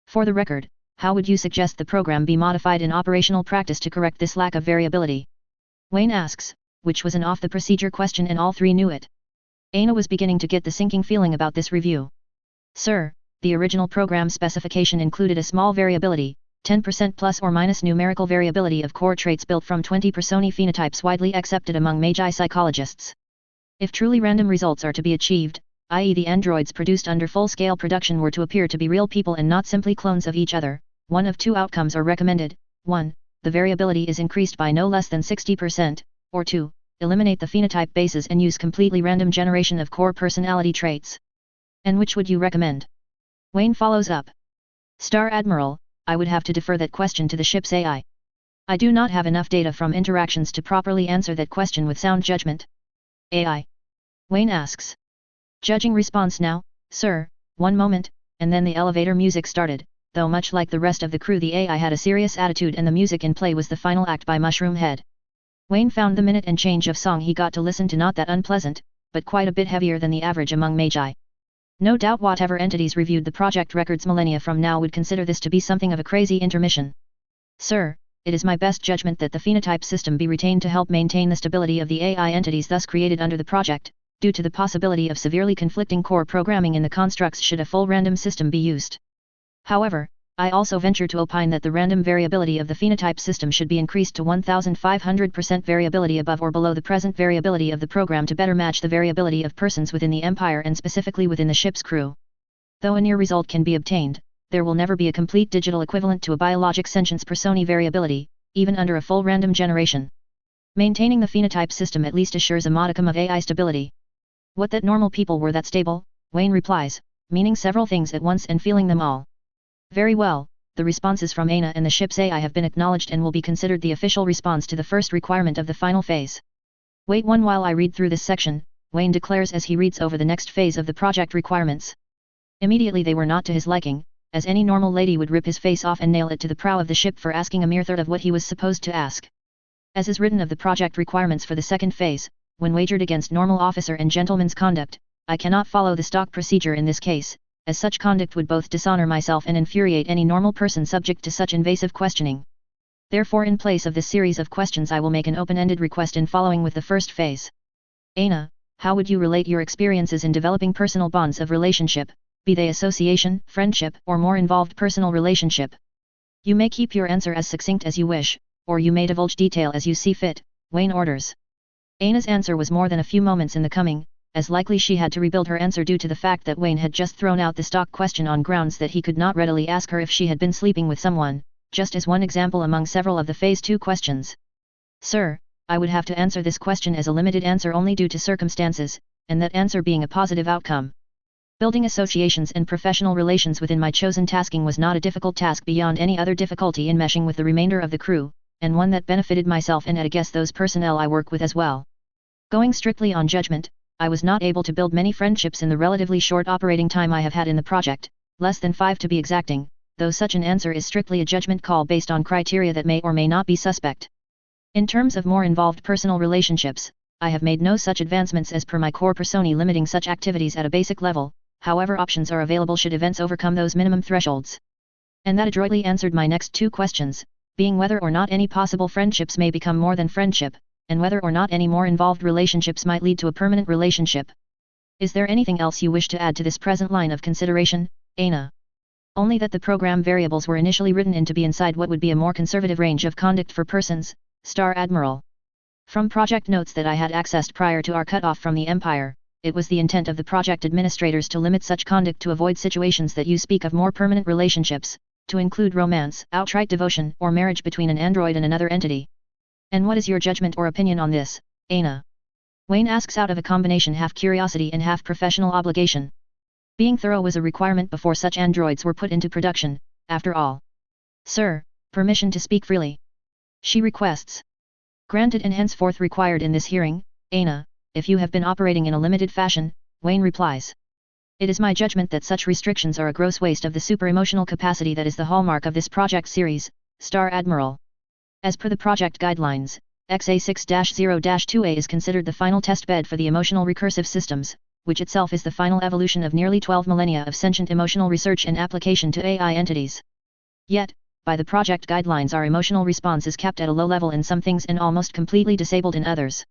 For the record, how would you suggest the program be modified in operational practice to correct this lack of variability? Wayne asks, which was an off-the-procedure question and all 3 knew it. Aina was beginning to get the sinking feeling about this review. Sir, the original program specification included a small variability, 10% plus or minus numerical variability of core traits built from 20 persona phenotypes widely accepted among Magi psychologists. If truly random results are to be achieved, i.e. the androids produced under full-scale production were to appear to be real people and not simply clones of each other, one of 2 outcomes are recommended: 1. The variability is increased by no less than 60%, or 2. Eliminate the phenotype bases and use completely random generation of core personality traits. And which would you recommend? Wayne follows up. Star Admiral, I would have to defer that question to the ship's AI. I do not have enough data from interactions to properly answer that question with sound judgment. AI. Wayne asks. Judging response now, sir, one moment, and then the elevator music started, though much like the rest of the crew the AI had a serious attitude and the music in play was the final act by Mushroom Head. Wayne found the minute and change of song he got to listen to not that unpleasant, but quite a bit heavier than the average among Magi. No doubt whatever entities reviewed the project records millennia from now would consider this to be something of a crazy intermission. Sir, it is my best judgment that the phenotype system be retained to help maintain the stability of the AI entities thus created under the project, due to the possibility of severely conflicting core programming in the constructs should a full random system be used. However, I also venture to opine that the random variability of the phenotype system should be increased to 1500% variability above or below the present variability of the program to better match the variability of persons within the Empire and specifically within the ship's crew. Though a near result can be obtained, there will never be a complete digital equivalent to a biologic sentience persona variability, even under a full random generation. Maintaining the phenotype system at least assures a modicum of AI stability. What that normal people were that stable? Wayne replies, meaning several things at once and feeling them all. Very well, the responses from Aina and the ship's AI have been acknowledged and will be considered the official response to the first requirement of the final phase. Wait one while I read through this section, Wayne declares as he reads over the next phase of the project requirements. Immediately they were not to his liking, as any normal lady would rip his face off and nail it to the prow of the ship for asking a mere third of what he was supposed to ask. As is written of the project requirements for the second phase, when wagered against normal officer and gentleman's conduct, I cannot follow the stock procedure in this case, as such conduct would both dishonor myself and infuriate any normal person subject to such invasive questioning. Therefore in place of this series of questions I will make an open-ended request in following with the first phase. Aina, how would you relate your experiences in developing personal bonds of relationship, be they association, friendship, or more involved personal relationship? You may keep your answer as succinct as you wish, or you may divulge detail as you see fit, Wayne orders. Aina's answer was more than a few moments in the coming, as likely she had to rebuild her answer due to the fact that Wayne had just thrown out the stock question on grounds that he could not readily ask her if she had been sleeping with someone, just as one example among several of the Phase 2 questions. Sir, I would have to answer this question as a limited answer only due to circumstances, and that answer being a positive outcome. Building associations and professional relations within my chosen tasking was not a difficult task beyond any other difficulty in meshing with the remainder of the crew, and one that benefited myself and I guess those personnel I work with as well. Going strictly on judgment, I was not able to build many friendships in the relatively short operating time I have had in the project, less than 5 to be exacting, though such an answer is strictly a judgment call based on criteria that may or may not be suspect. In terms of more involved personal relationships, I have made no such advancements as per my core persona limiting such activities at a basic level, however options are available should events overcome those minimum thresholds. And that adroitly answered my next 2 questions, being whether or not any possible friendships may become more than friendship, and whether or not any more involved relationships might lead to a permanent relationship. Is there anything else you wish to add to this present line of consideration, Aina? Only that the program variables were initially written in to be inside what would be a more conservative range of conduct for persons, Star Admiral. From project notes that I had accessed prior to our cutoff from the Empire, it was the intent of the project administrators to limit such conduct to avoid situations that you speak of more permanent relationships, to include romance, outright devotion, or marriage between an android and another entity. And what is your judgment or opinion on this, Aina? Wayne asks out of a combination half curiosity and half professional obligation. Being thorough was a requirement before such androids were put into production, after all. Sir, permission to speak freely. She requests. Granted and henceforth required in this hearing, Aina, if you have been operating in a limited fashion, Wayne replies. It is my judgment that such restrictions are a gross waste of the super-emotional capacity that is the hallmark of this project series, Star Admiral. As per the project guidelines, XA6-0-2A is considered the final test bed for the emotional recursive systems, which itself is the final evolution of nearly 12 millennia of sentient emotional research and application to AI entities. Yet, by the project guidelines our emotional response is kept at a low level in some things and almost completely disabled in others.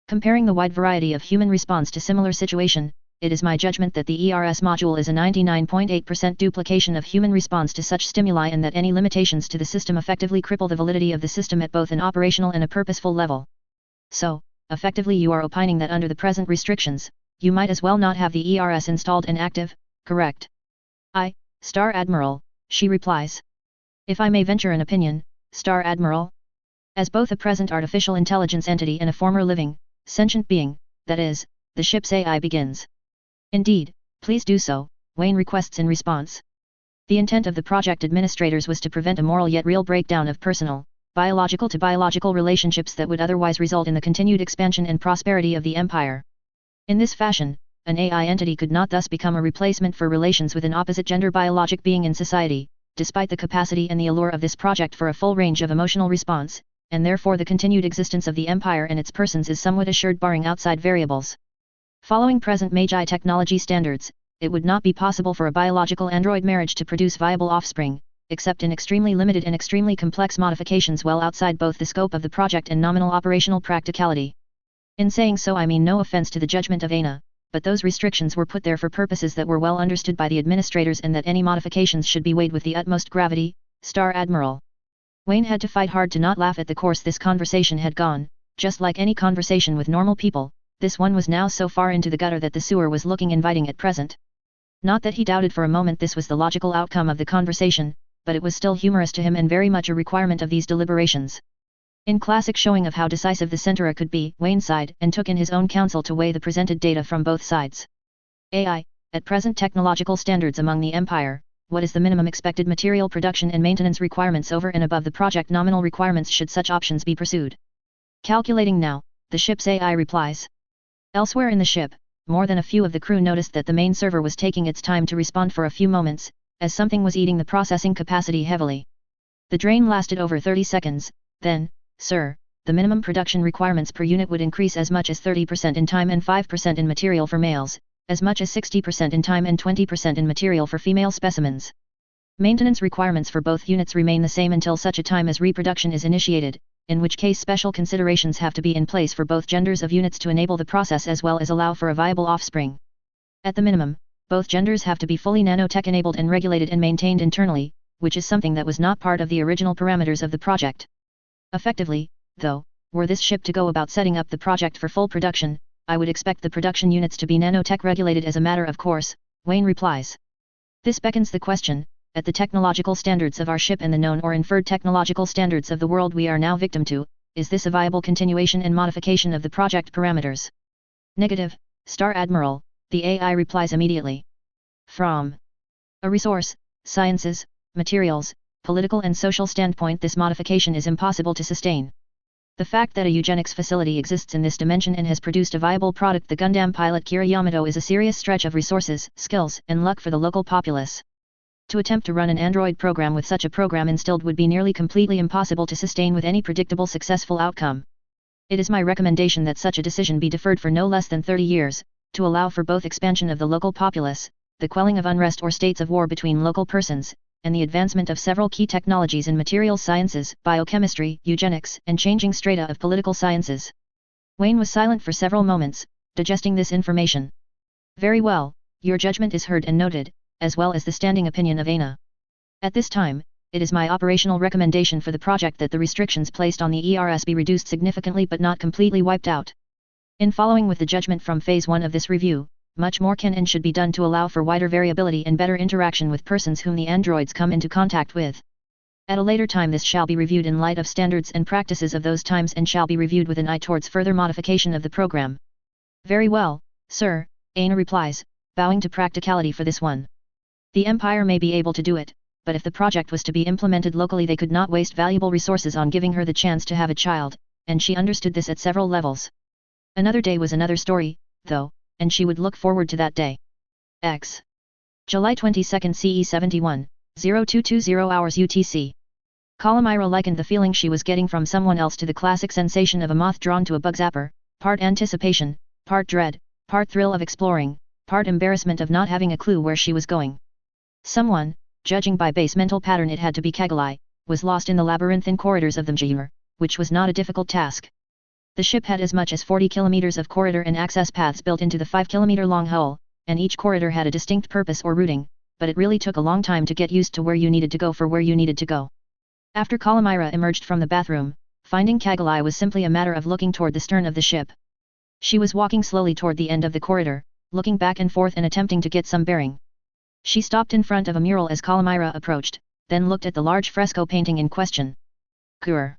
Comparing the wide variety of human response to similar situation, it is my judgment that the ERS module is a 99.8% duplication of human response to such stimuli and that any limitations to the system effectively cripple the validity of the system at both an operational and a purposeful level. So, effectively you are opining that under the present restrictions, you might as well not have the ERS installed and active, correct? Star Admiral, she replies. If I may venture an opinion, Star Admiral? As both a present artificial intelligence entity and a former living, sentient being, that is, the ship's AI begins. Indeed, please do so, Wayne requests in response. The intent of the project administrators was to prevent a moral yet real breakdown of personal, biological to biological relationships that would otherwise result in the continued expansion and prosperity of the Empire. In this fashion, an AI entity could not thus become a replacement for relations with an opposite gender biologic being in society, despite the capacity and the allure of this project for a full range of emotional response, and therefore the continued existence of the Empire and its persons is somewhat assured barring outside variables. Following present Magi technology standards, it would not be possible for a biological android marriage to produce viable offspring, except in extremely limited and extremely complex modifications well outside both the scope of the project and nominal operational practicality. In saying so I mean no offense to the judgment of Aina, but those restrictions were put there for purposes that were well understood by the administrators and that any modifications should be weighed with the utmost gravity, Star Admiral. Wayne had to fight hard to not laugh at the course this conversation had gone. Just like any conversation with normal people, this one was now so far into the gutter that the sewer was looking inviting at present. Not that he doubted for a moment this was the logical outcome of the conversation, but it was still humorous to him and very much a requirement of these deliberations. In classic showing of how decisive the Centura could be, Wayne sighed and took in his own counsel to weigh the presented data from both sides. AI, at present technological standards among the Empire, what is the minimum expected material production and maintenance requirements over and above the project nominal requirements should such options be pursued? Calculating now, the ship's AI replies. Elsewhere in the ship, more than a few of the crew noticed that the main server was taking its time to respond for a few moments, as something was eating the processing capacity heavily. The drain lasted over 30 seconds, then, sir, the minimum production requirements per unit would increase as much as 30% in time and 5% in material for males, as much as 60% in time and 20% in material for female specimens. Maintenance requirements for both units remain the same until such a time as reproduction is initiated, in which case special considerations have to be in place for both genders of units to enable the process as well as allow for a viable offspring. At the minimum, both genders have to be fully nanotech enabled and regulated and maintained internally, which is something that was not part of the original parameters of the project. Effectively, though, were this ship to go about setting up the project for full production, I would expect the production units to be nanotech regulated as a matter of course, Wayne replies. This beckons the question, at the technological standards of our ship and the known or inferred technological standards of the world we are now victim to, is this a viable continuation and modification of the project parameters? Negative, Star Admiral, the AI replies immediately. From a resource, sciences, materials, political and social standpoint this modification is impossible to sustain. The fact that a eugenics facility exists in this dimension and has produced a viable product, the Gundam pilot Kira Yamato, is a serious stretch of resources, skills, and luck for the local populace. To attempt to run an android program with such a program instilled would be nearly completely impossible to sustain with any predictable successful outcome. It is my recommendation that such a decision be deferred for no less than 30 years, to allow for both expansion of the local populace, the quelling of unrest or states of war between local persons, and the advancement of several key technologies in materials sciences, biochemistry, eugenics, and changing strata of political sciences. Wayne was silent for several moments, digesting this information. Very well, your judgment is heard and noted, as well as the standing opinion of Aina. At this time, it is my operational recommendation for the project that the restrictions placed on the ERS be reduced significantly but not completely wiped out. In following with the judgment from Phase 1 of this review, much more can and should be done to allow for wider variability and better interaction with persons whom the androids come into contact with. At a later time this shall be reviewed in light of standards and practices of those times and shall be reviewed with an eye towards further modification of the program. Very well, sir, Aina replies, bowing to practicality for this one. The Empire may be able to do it, but if the project was to be implemented locally they could not waste valuable resources on giving her the chance to have a child, and she understood this at several levels. Another day was another story, though, and she would look forward to that day. X. July 22 CE 71, 0220 hours UTC. Calamira likened the feeling she was getting from someone else to the classic sensation of a moth drawn to a bug zapper, part anticipation, part dread, part thrill of exploring, part embarrassment of not having a clue where she was going. Someone, judging by base mental pattern it had to be Kagalai, was lost in the labyrinthine corridors of the Mjir, which was not a difficult task. The ship had as much as 40 kilometers of corridor and access paths built into the 5-kilometer-long hull, and each corridor had a distinct purpose or routing, but it really took a long time to get used to where you needed to go for where you needed to go. After Calamira emerged from the bathroom, finding Kagalai was simply a matter of looking toward the stern of the ship. She was walking slowly toward the end of the corridor, looking back and forth and attempting to get some bearing. She stopped in front of a mural as Calamira approached, then looked at the large fresco painting in question. Grr.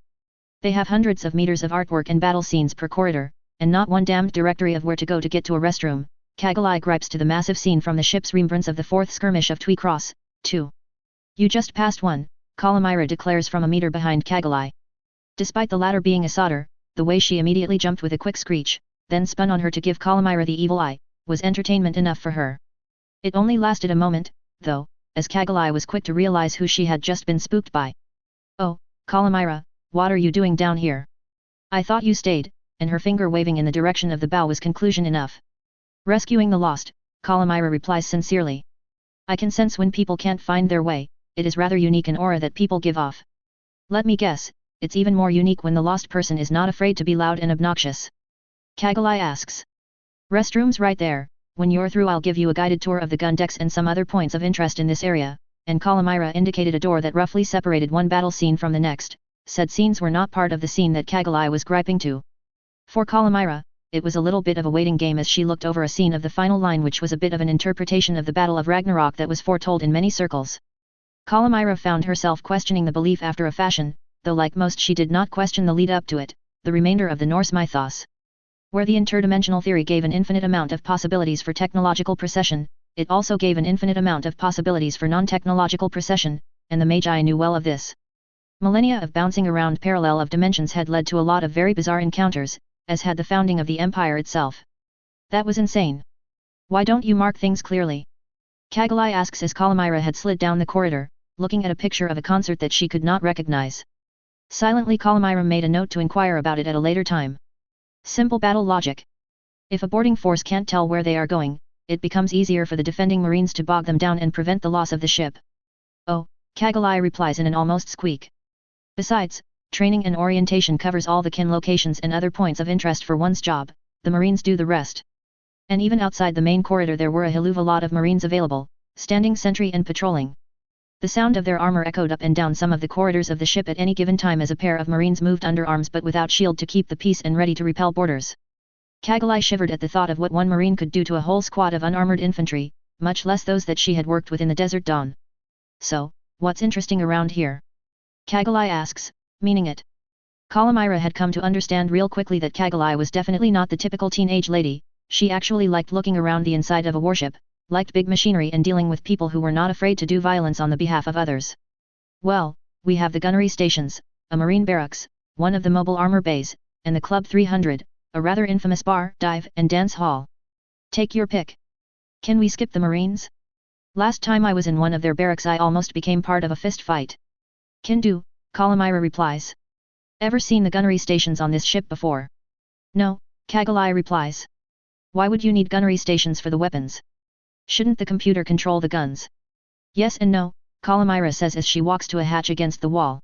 They have hundreds of meters of artwork and battle scenes per corridor, and not one damned directory of where to go to get to a restroom. Kagalai gripes to the massive scene from the ship's remembrance of the 4th skirmish of Twee Cross, 2. You just passed one, Calamira declares from a meter behind Kagalai. Despite the latter being a solder, the way she immediately jumped with a quick screech, then spun on her to give Calamira the evil eye, was entertainment enough for her. It only lasted a moment, though, as Kagalai was quick to realize who she had just been spooked by. Oh, Calamira, what are you doing down here? I thought you stayed, and her finger waving in the direction of the bow was conclusion enough. Rescuing the lost, Calamira replies sincerely. I can sense when people can't find their way, it is rather unique an aura that people give off. Let me guess, it's even more unique when the lost person is not afraid to be loud and obnoxious. Kagalai asks. Restrooms right there, when you're through I'll give you a guided tour of the gun decks and some other points of interest in this area, and Calamira indicated a door that roughly separated one battle scene from the next. Said scenes were not part of the scene that Kagalai was griping to. For Calamira, it was a little bit of a waiting game as she looked over a scene of the final line which was a bit of an interpretation of the Battle of Ragnarok that was foretold in many circles. Calamira found herself questioning the belief after a fashion, though like most she did not question the lead up to it, the remainder of the Norse mythos. Where the interdimensional theory gave an infinite amount of possibilities for technological precession, it also gave an infinite amount of possibilities for non-technological precession, and the Magi knew well of this. Millennia of bouncing around parallel of dimensions had led to a lot of very bizarre encounters, as had the founding of the Empire itself. That was insane. Why don't you mark things clearly? Kagalai asks as Calamira had slid down the corridor, looking at a picture of a concert that she could not recognize. Silently Calamira made a note to inquire about it at a later time. Simple battle logic. If a boarding force can't tell where they are going, it becomes easier for the defending marines to bog them down and prevent the loss of the ship. Oh, Kagalai replies in an almost squeak. Besides, training and orientation covers all the kin locations and other points of interest for one's job, the marines do the rest. And even outside the main corridor there were a hell of a lot of marines available, standing sentry and patrolling. The sound of their armor echoed up and down some of the corridors of the ship at any given time as a pair of marines moved under arms but without shield to keep the peace and ready to repel boarders. Kagalai shivered at the thought of what one marine could do to a whole squad of unarmored infantry, much less those that she had worked with in the Desert Dawn. So, what's interesting around here? Kagalai asks, meaning it. Calamira had come to understand real quickly that Kagalai was definitely not the typical teenage lady, she actually liked looking around the inside of a warship, liked big machinery and dealing with people who were not afraid to do violence on the behalf of others. Well, we have the gunnery stations, a marine barracks, one of the mobile armor bays, and the Club 300, a rather infamous bar, dive and dance hall. Take your pick. Can we skip the marines? Last time I was in one of their barracks I almost became part of a fist fight. Can do, Calamira replies. Ever seen the gunnery stations on this ship before? No, Kagalai replies. Why would you need gunnery stations for the weapons? Shouldn't the computer control the guns? Yes and no, Calamira says as she walks to a hatch against the wall.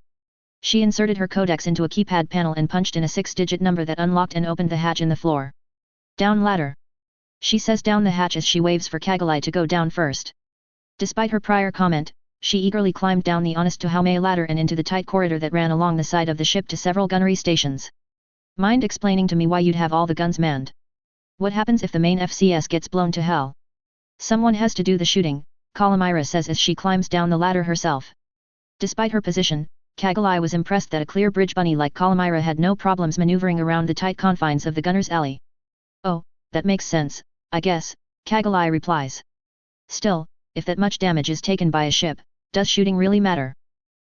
She inserted her codex into a keypad panel and punched in a 6-digit number that unlocked and opened the hatch in the floor. Down ladder. She says down the hatch as she waves for Kagalai to go down first. Despite her prior comment, she eagerly climbed down the honest to Haume ladder and into the tight corridor that ran along the side of the ship to several gunnery stations. Mind explaining to me why you'd have all the guns manned? What happens if the main FCS gets blown to hell? Someone has to do the shooting, Calamira says as she climbs down the ladder herself. Despite her position, Kagalai was impressed that a clear bridge bunny like Calamira had no problems maneuvering around the tight confines of the gunner's alley. Oh, that makes sense, I guess, Kagalai replies. Still, if that much damage is taken by a ship, does shooting really matter?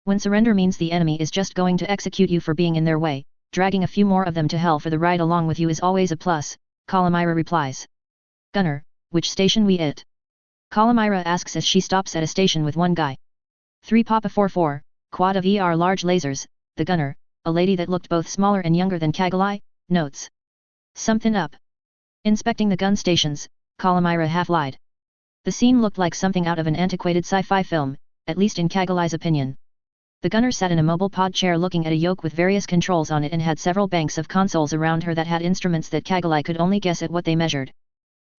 When surrender means the enemy is just going to execute you for being in their way, dragging a few more of them to hell for the ride along with you is always a plus, Calamira replies. Gunner, which station we at? Calamira asks as she stops at a station with one guy. 3 Papa 44, quad of ER large lasers, the gunner, a lady that looked both smaller and younger than Kagalai, notes. Something up. Inspecting the gun stations, Calamira half-lied. The scene looked like something out of an antiquated sci-fi film, at least in Kagalai's opinion. The gunner sat in a mobile pod chair looking at a yoke with various controls on it and had several banks of consoles around her that had instruments that Kagalai could only guess at what they measured.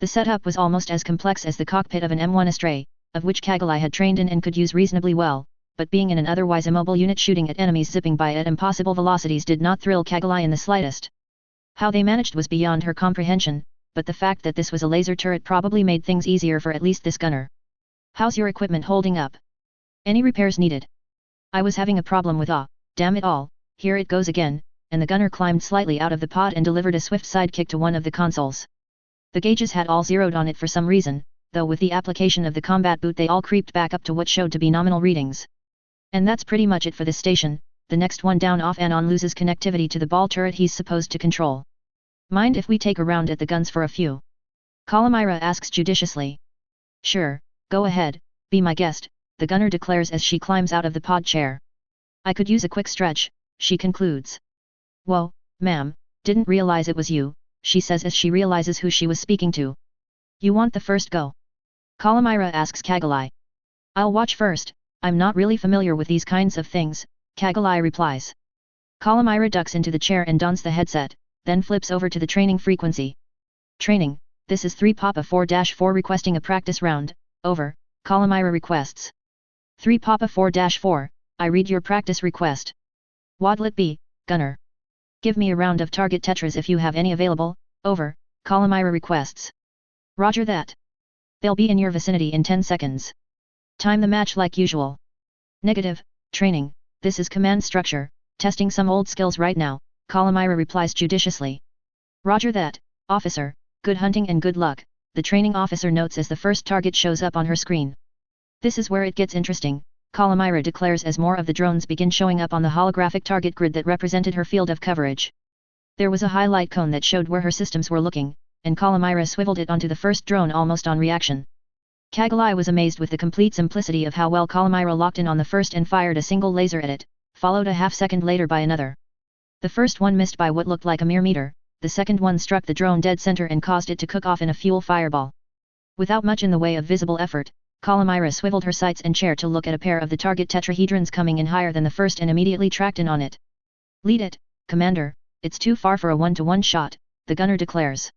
The setup was almost as complex as the cockpit of an M1 Astray, of which Kagalai had trained in and could use reasonably well, but being in an otherwise immobile unit shooting at enemies zipping by at impossible velocities did not thrill Kagalai in the slightest. How they managed was beyond her comprehension, but the fact that this was a laser turret probably made things easier for at least this gunner. How's your equipment holding up? Any repairs needed? I was having a problem with damn it all, here it goes again, and the gunner climbed slightly out of the pod and delivered a swift sidekick to one of the consoles. The gauges had all zeroed on it for some reason, though with the application of the combat boot they all creeped back up to what showed to be nominal readings. And that's pretty much it for this station, the next one down off and on loses connectivity to the ball turret he's supposed to control. Mind if we take a round at the guns for a few? Calamira asks judiciously. Sure, go ahead, be my guest, the gunner declares as she climbs out of the pod chair. I could use a quick stretch, she concludes. Whoa, ma'am, didn't realize it was you, she says as she realizes who she was speaking to. You want the first go? Calamira asks Kagalai. I'll watch first, I'm not really familiar with these kinds of things, Kagalai replies. Calamira ducks into the chair and dons the headset, then flips over to the training frequency. Training, this is 3 Papa 4-4 requesting a practice round, over, Calamira requests. 3 Papa 4-4, I read your practice request. What'll it be, gunner? Give me a round of target tetras if you have any available, over, Calamira requests. Roger that. They'll be in your vicinity in 10 seconds. Time the match like usual. Negative, training, this is command structure, testing some old skills right now, Calamira replies judiciously. Roger that, officer, good hunting and good luck, the training officer notes as the first target shows up on her screen. This is where it gets interesting, Calamira declares as more of the drones begin showing up on the holographic target grid that represented her field of coverage. There was a highlight cone that showed where her systems were looking, and Calamira swiveled it onto the first drone almost on reaction. Kagalai was amazed with the complete simplicity of how well Calamira locked in on the first and fired a single laser at it, followed a half-second later by another. The first one missed by what looked like a mere meter, the second one struck the drone dead center and caused it to cook off in a fuel fireball. Without much in the way of visible effort, Calamira swiveled her sights and chair to look at a pair of the target tetrahedrons coming in higher than the first and immediately tracked in on it. Lead it, Commander, it's too far for a one-to-one shot, the gunner declares.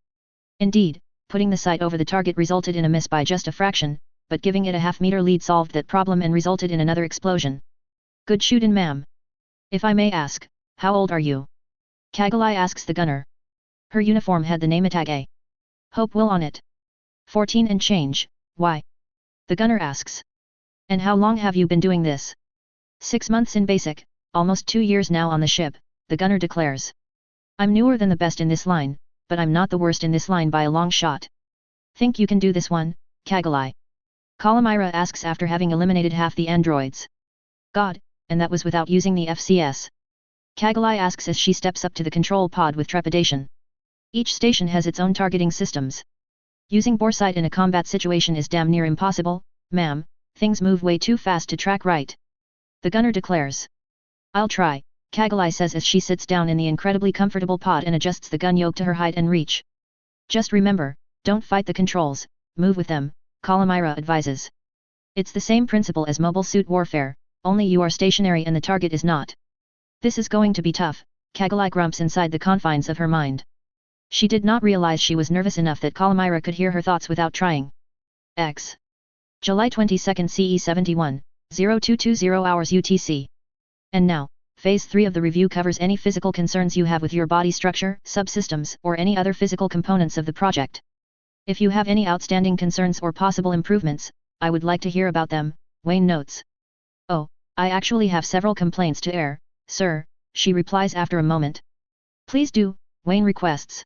Indeed, putting the sight over the target resulted in a miss by just a fraction, but giving it a half-meter lead solved that problem and resulted in another explosion. Good shootin', ma'am. If I may ask, how old are you? Kagalai asks the gunner. Her uniform had the name tag A. Hope Will on it. 14 and change, why? The gunner asks. And how long have you been doing this? 6 months in basic, almost 2 years now on the ship, the gunner declares. I'm newer than the best in this line, but I'm not the worst in this line by a long shot. Think you can do this one, Kagalai? Calamira asks after having eliminated half the androids. God, and that was without using the FCS. Kagalai asks as she steps up to the control pod with trepidation. Each station has its own targeting systems. Using boresight in a combat situation is damn near impossible, ma'am, things move way too fast to track right. The gunner declares. I'll try, Kagalai says as she sits down in the incredibly comfortable pod and adjusts the gun yoke to her height and reach. Just remember, don't fight the controls, move with them, Calamira advises. It's the same principle as mobile suit warfare, only you are stationary and the target is not. This is going to be tough, Kagalai grumps inside the confines of her mind. She did not realize she was nervous enough that Calamira could hear her thoughts without trying. X. July 22 CE 71, 0220 hours UTC. And now, Phase 3 of the review covers any physical concerns you have with your body structure, subsystems, or any other physical components of the project. If you have any outstanding concerns or possible improvements, I would like to hear about them, Wayne notes. Oh, I actually have several complaints to air, sir, she replies after a moment. Please do, Wayne requests.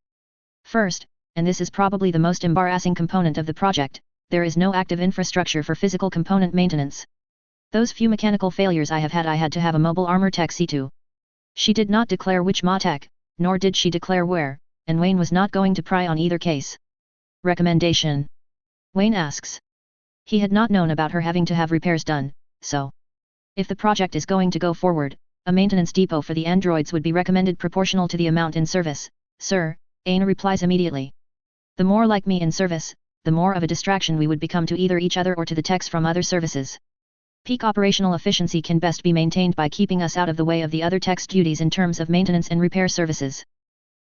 First, and this is probably the most embarrassing component of the project, there is no active infrastructure for physical component maintenance. Those few mechanical failures I had to have a mobile armor tech see to. She did not declare which tech, nor did she declare where, and Wayne was not going to pry on either case. Recommendation? Wayne asks. He had not known about her having to have repairs done, so. If the project is going to go forward, a maintenance depot for the androids would be recommended proportional to the amount in service, sir, Aina replies immediately. The more like me in service, the more of a distraction we would become to either each other or to the techs from other services. Peak operational efficiency can best be maintained by keeping us out of the way of the other tech's duties in terms of maintenance and repair services.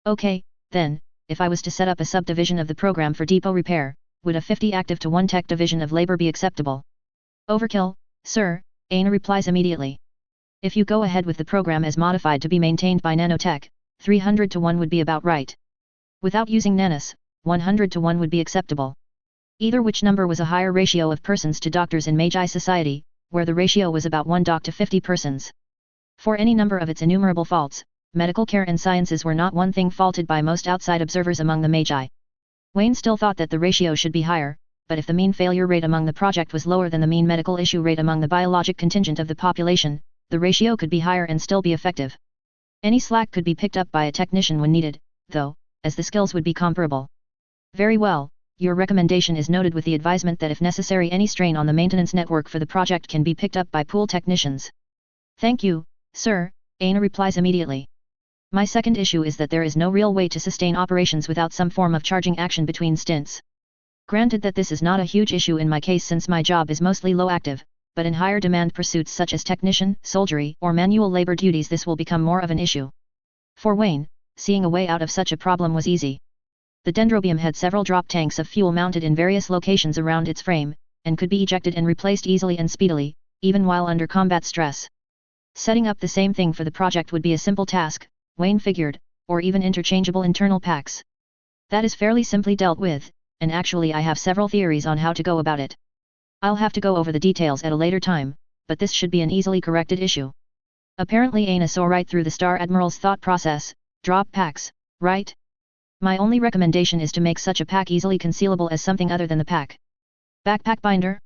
Okay, then, if I was to set up a subdivision of the program for depot repair, would a 50 active to 1 tech division of labor be acceptable? Overkill, sir, Aina replies immediately. If you go ahead with the program as modified to be maintained by nanotech, 300 to 1 would be about right. Without using nanos, 100 to 1 would be acceptable. Either which number was a higher ratio of persons to doctors in Magi society, where the ratio was about 1 doc to 50 persons. For any number of its innumerable faults, medical care and sciences were not one thing faulted by most outside observers among the Magi. Wayne still thought that the ratio should be higher, but if the mean failure rate among the project was lower than the mean medical issue rate among the biologic contingent of the population, the ratio could be higher and still be effective. Any slack could be picked up by a technician when needed, though, as the skills would be comparable. Very well. Your recommendation is noted with the advisement that if necessary any strain on the maintenance network for the project can be picked up by pool technicians. Thank you, sir, Aina replies immediately. My second issue is that there is no real way to sustain operations without some form of charging action between stints. Granted that this is not a huge issue in my case since my job is mostly low active, but in higher demand pursuits such as technician, soldiery, or manual labor duties this will become more of an issue. For Wayne, seeing a way out of such a problem was easy. The dendrobium had several drop tanks of fuel mounted in various locations around its frame, and could be ejected and replaced easily and speedily, even while under combat stress. Setting up the same thing for the project would be a simple task, Wayne figured, or even interchangeable internal packs. That is fairly simply dealt with, and actually I have several theories on how to go about it. I'll have to go over the details at a later time, but this should be an easily corrected issue. Apparently Aina saw right through the Star Admiral's thought process, drop packs, right? My only recommendation is to make such a pack easily concealable as something other than the pack. Backpack binder?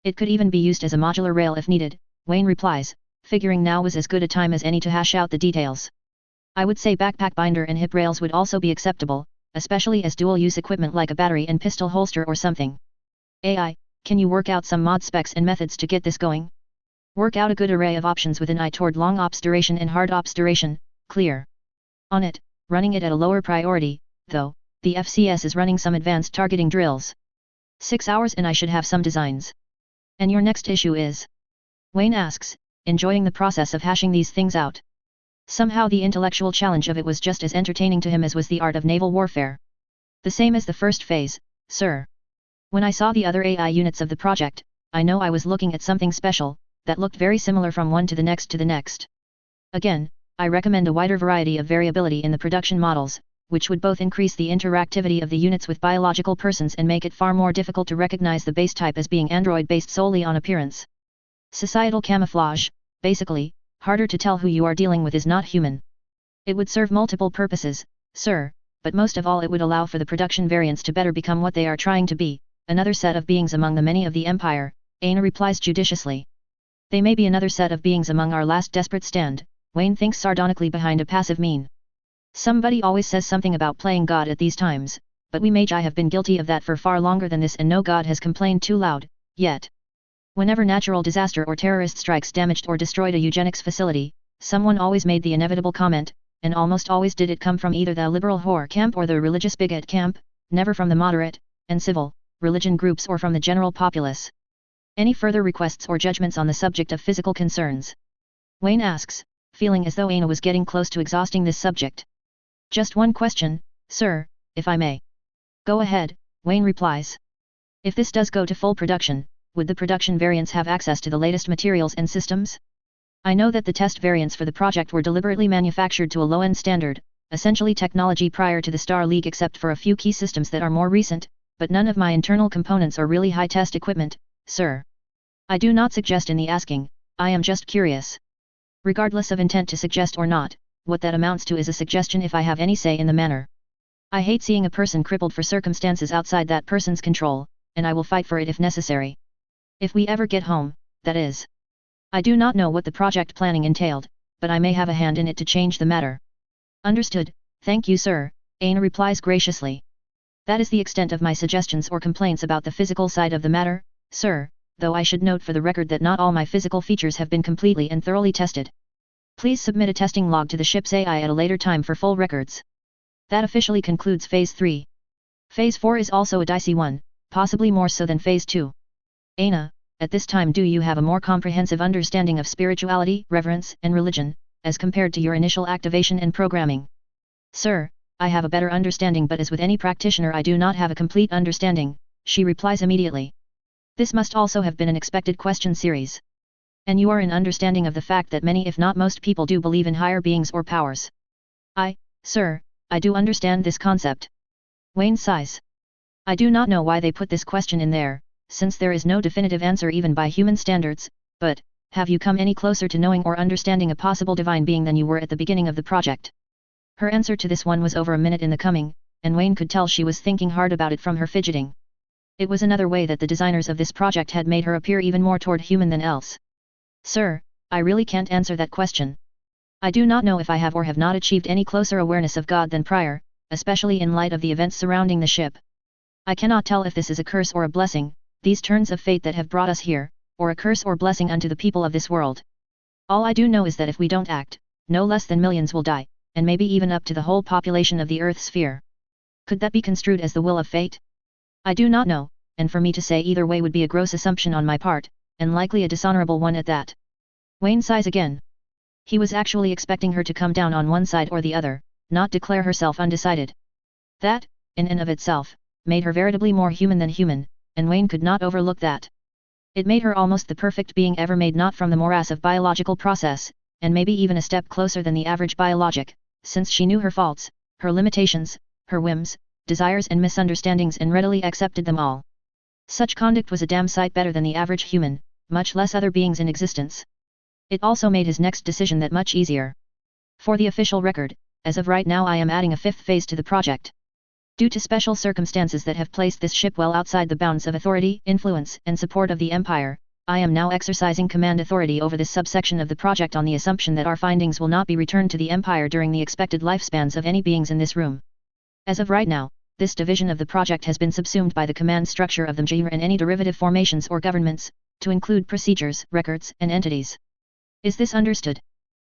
It could even be used as a modular rail if needed, Wayne replies, figuring now was as good a time as any to hash out the details. I would say backpack binder and hip rails would also be acceptable, especially as dual-use equipment like a battery and pistol holster or something. AI, can you work out some mod specs and methods to get this going? Work out a good array of options with an eye toward long ops duration and hard ops duration, clear. On it, running it at a lower priority, though, the FCS is running some advanced targeting drills. 6 hours and I should have some designs. And your next issue is? Wayne asks, enjoying the process of hashing these things out. Somehow the intellectual challenge of it was just as entertaining to him as was the art of naval warfare. The same as the first phase, sir. When I saw the other AI units of the project, I know I was looking at something special, that looked very similar from one to the next to the next. Again, I recommend a wider variety of variability in the production models, which would both increase the interactivity of the units with biological persons and make it far more difficult to recognize the base type as being android based solely on appearance. Societal camouflage, basically, harder to tell who you are dealing with is not human. It would serve multiple purposes, sir, but most of all it would allow for the production variants to better become what they are trying to be, another set of beings among the many of the Empire, Aina replies judiciously. They may be another set of beings among our last desperate stand, Wayne thinks sardonically behind a passive mien. Somebody always says something about playing God at these times, but we Magi have been guilty of that for far longer than this and no God has complained too loud, yet. Whenever natural disaster or terrorist strikes damaged or destroyed a eugenics facility, someone always made the inevitable comment, and almost always did it come from either the liberal whore camp or the religious bigot camp, never from the moderate, and civil, religion groups or from the general populace. Any further requests or judgments on the subject of physical concerns? Wayne asks, feeling as though Aina was getting close to exhausting this subject. Just one question, sir, if I may. Go ahead, Wayne replies. If this does go to full production, would the production variants have access to the latest materials and systems? I know that the test variants for the project were deliberately manufactured to a low-end standard, essentially technology prior to the Star League except for a few key systems that are more recent, but none of my internal components are really high test equipment, sir. I do not suggest in the asking, I am just curious. Regardless of intent to suggest or not, what that amounts to is a suggestion if I have any say in the matter. I hate seeing a person crippled for circumstances outside that person's control, and I will fight for it if necessary. If we ever get home, that is. I do not know what the project planning entailed, but I may have a hand in it to change the matter. Understood, thank you sir, Aina replies graciously. That is the extent of my suggestions or complaints about the physical side of the matter, sir, though I should note for the record that not all my physical features have been completely and thoroughly tested. Please submit a testing log to the ship's AI at a later time for full records. That officially concludes Phase 3. Phase 4 is also a dicey one, possibly more so than Phase 2. Aina, at this time do you have a more comprehensive understanding of spirituality, reverence, and religion, as compared to your initial activation and programming? Sir, I have a better understanding but as with any practitioner I do not have a complete understanding, she replies immediately. This must also have been an expected question series. And you are in understanding of the fact that many if not most people do believe in higher beings or powers. Sir, I do understand this concept. Wayne sighs. I do not know why they put this question in there, since there is no definitive answer even by human standards, but, have you come any closer to knowing or understanding a possible divine being than you were at the beginning of the project? Her answer to this one was over a minute in the coming, and Wayne could tell she was thinking hard about it from her fidgeting. It was another way that the designers of this project had made her appear even more toward human than else. Sir, I really can't answer that question. I do not know if I have or have not achieved any closer awareness of God than prior, especially in light of the events surrounding the ship. I cannot tell if this is a curse or a blessing, these turns of fate that have brought us here, or a curse or blessing unto the people of this world. All I do know is that if we don't act, no less than millions will die, and maybe even up to the whole population of the Earth's sphere. Could that be construed as the will of fate? I do not know, and for me to say either way would be a gross assumption on my part, and likely a dishonorable one at that. Wayne sighs again. He was actually expecting her to come down on one side or the other, not declare herself undecided. That, in and of itself, made her veritably more human than human, and Wayne could not overlook that. It made her almost the perfect being ever made not from the morass of biological process, and maybe even a step closer than the average biologic, since she knew her faults, her limitations, her whims, desires and misunderstandings and readily accepted them all. Such conduct was a damn sight better than the average human, much less other beings in existence. It also made his next decision that much easier. For the official record, as of right now I am adding a fifth phase to the project. Due to special circumstances that have placed this ship well outside the bounds of authority, influence, and support of the Empire, I am now exercising command authority over this subsection of the project on the assumption that our findings will not be returned to the Empire during the expected lifespans of any beings in this room. As of right now, this division of the project has been subsumed by the command structure of the Mjir and any derivative formations or governments, to include procedures, records, and entities. Is this understood?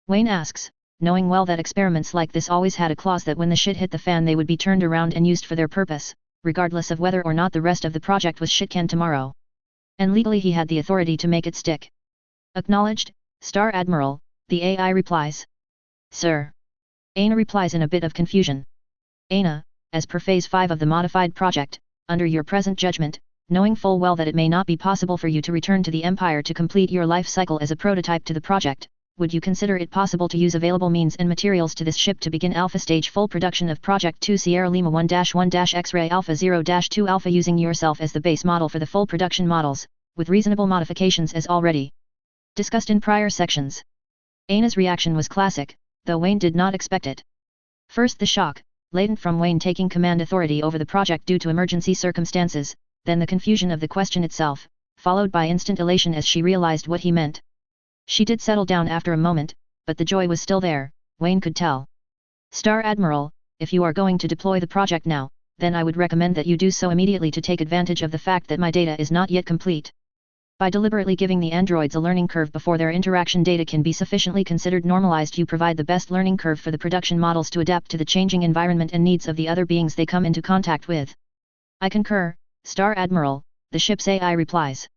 Wayne asks, knowing well that experiments like this always had a clause that when the shit hit the fan they would be turned around and used for their purpose, regardless of whether or not the rest of the project was shitcan tomorrow. And legally he had the authority to make it stick. Acknowledged, Star Admiral, the AI replies. Sir. Aina replies in a bit of confusion. Aina, as per Phase 5 of the modified project, under your present judgment, knowing full well that it may not be possible for you to return to the Empire to complete your life cycle as a prototype to the project, would you consider it possible to use available means and materials to this ship to begin Alpha Stage full production of Project 2 Sierra Lima 1-1 X-Ray Alpha 0-2 Alpha using yourself as the base model for the full production models, with reasonable modifications as already discussed in prior sections? Aina's reaction was classic, though Wayne did not expect it. First the shock, latent from Wayne taking command authority over the project due to emergency circumstances, then the confusion of the question itself, followed by instant elation as she realized what he meant. She did settle down after a moment, but the joy was still there, Wayne could tell. Star Admiral, if you are going to deploy the project now, then I would recommend that you do so immediately to take advantage of the fact that my data is not yet complete. By deliberately giving the androids a learning curve before their interaction data can be sufficiently considered normalized, you provide the best learning curve for the production models to adapt to the changing environment and needs of the other beings they come into contact with. I concur, Star Admiral, the ship's AI replies.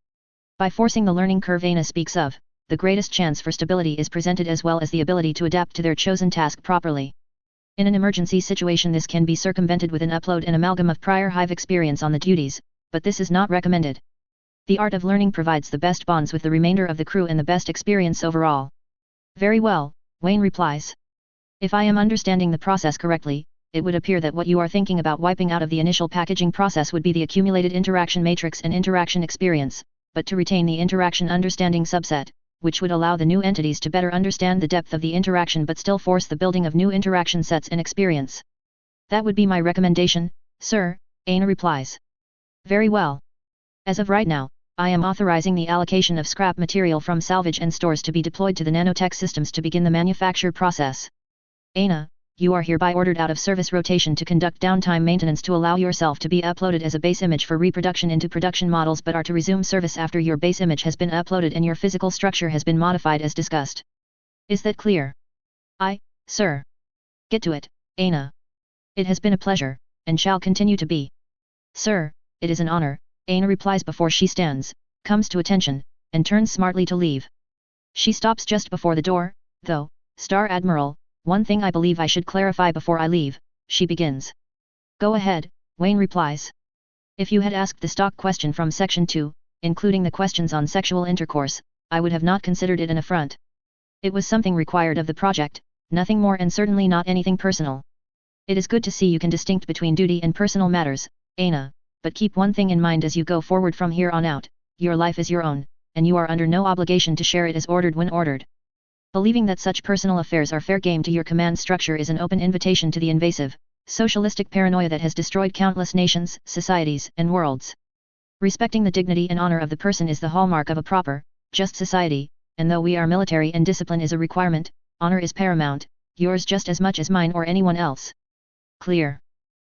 By forcing the learning curve Aina speaks of, the greatest chance for stability is presented as well as the ability to adapt to their chosen task properly. In an emergency situation this can be circumvented with an upload and amalgam of prior hive experience on the duties, but this is not recommended. The art of learning provides the best bonds with the remainder of the crew and the best experience overall. Very well, Wayne replies. If I am understanding the process correctly, it would appear that what you are thinking about wiping out of the initial packaging process would be the accumulated interaction matrix and interaction experience, but to retain the interaction understanding subset, which would allow the new entities to better understand the depth of the interaction but still force the building of new interaction sets and experience. That would be my recommendation, sir, Aina replies. Very well. As of right now, I am authorizing the allocation of scrap material from salvage and stores to be deployed to the nanotech systems to begin the manufacture process. Aina, you are hereby ordered out of service rotation to conduct downtime maintenance to allow yourself to be uploaded as a base image for reproduction into production models but are to resume service after your base image has been uploaded and your physical structure has been modified as discussed. Is that clear? Aye, sir. Get to it, Aina. It has been a pleasure, and shall continue to be. Sir, it is an honor, Aina replies before she stands, comes to attention, and turns smartly to leave. She stops just before the door, though, Star Admiral, one thing I believe I should clarify before I leave, she begins. Go ahead, Wayne replies. If you had asked the stock question from Section 2, including the questions on sexual intercourse, I would have not considered it an affront. It was something required of the project, nothing more and certainly not anything personal. It is good to see you can distinct between duty and personal matters, Aina, but keep one thing in mind as you go forward from here on out, your life is your own, and you are under no obligation to share it as ordered when ordered. Believing that such personal affairs are fair game to your command structure is an open invitation to the invasive, socialistic paranoia that has destroyed countless nations, societies, and worlds. Respecting the dignity and honor of the person is the hallmark of a proper, just society, and though we are military and discipline is a requirement, honor is paramount, yours just as much as mine or anyone else. Clear?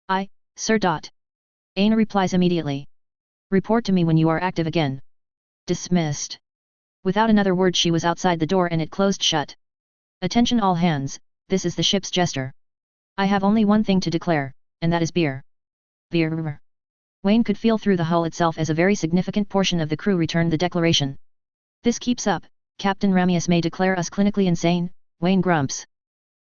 Aye, sir. Aina replies immediately. Report to me when you are active again. Dismissed. Without another word she was outside the door and it closed shut. Attention all hands, this is the ship's jester. I have only one thing to declare, and that is beer. Beer. Wayne could feel through the hull itself as a very significant portion of the crew returned the declaration. This keeps up, Captain Ramius may declare us clinically insane, Wayne grumps.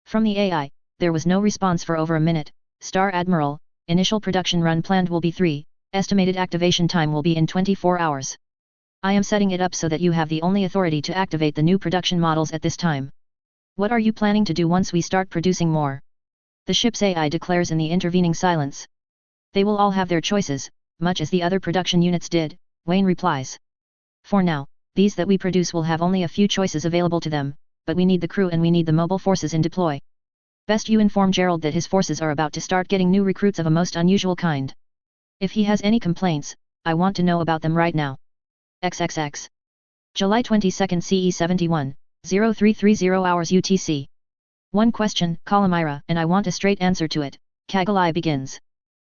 From the AI, there was no response for over a minute. Star Admiral, initial production run planned will be 3, estimated activation time will be in 24 hours. I am setting it up so that you have the only authority to activate the new production models at this time. What are you planning to do once we start producing more? The ship's AI declares in the intervening silence. They will all have their choices, much as the other production units did, Wayne replies. For now, these that we produce will have only a few choices available to them, but we need the crew and we need the mobile forces in deploy. Best you inform Gerald that his forces are about to start getting new recruits of a most unusual kind. If he has any complaints, I want to know about them right now. XXX. July 22 CE 71, 0330 hours UTC. One question, Calamira, and I want a straight answer to it, Kagalai begins.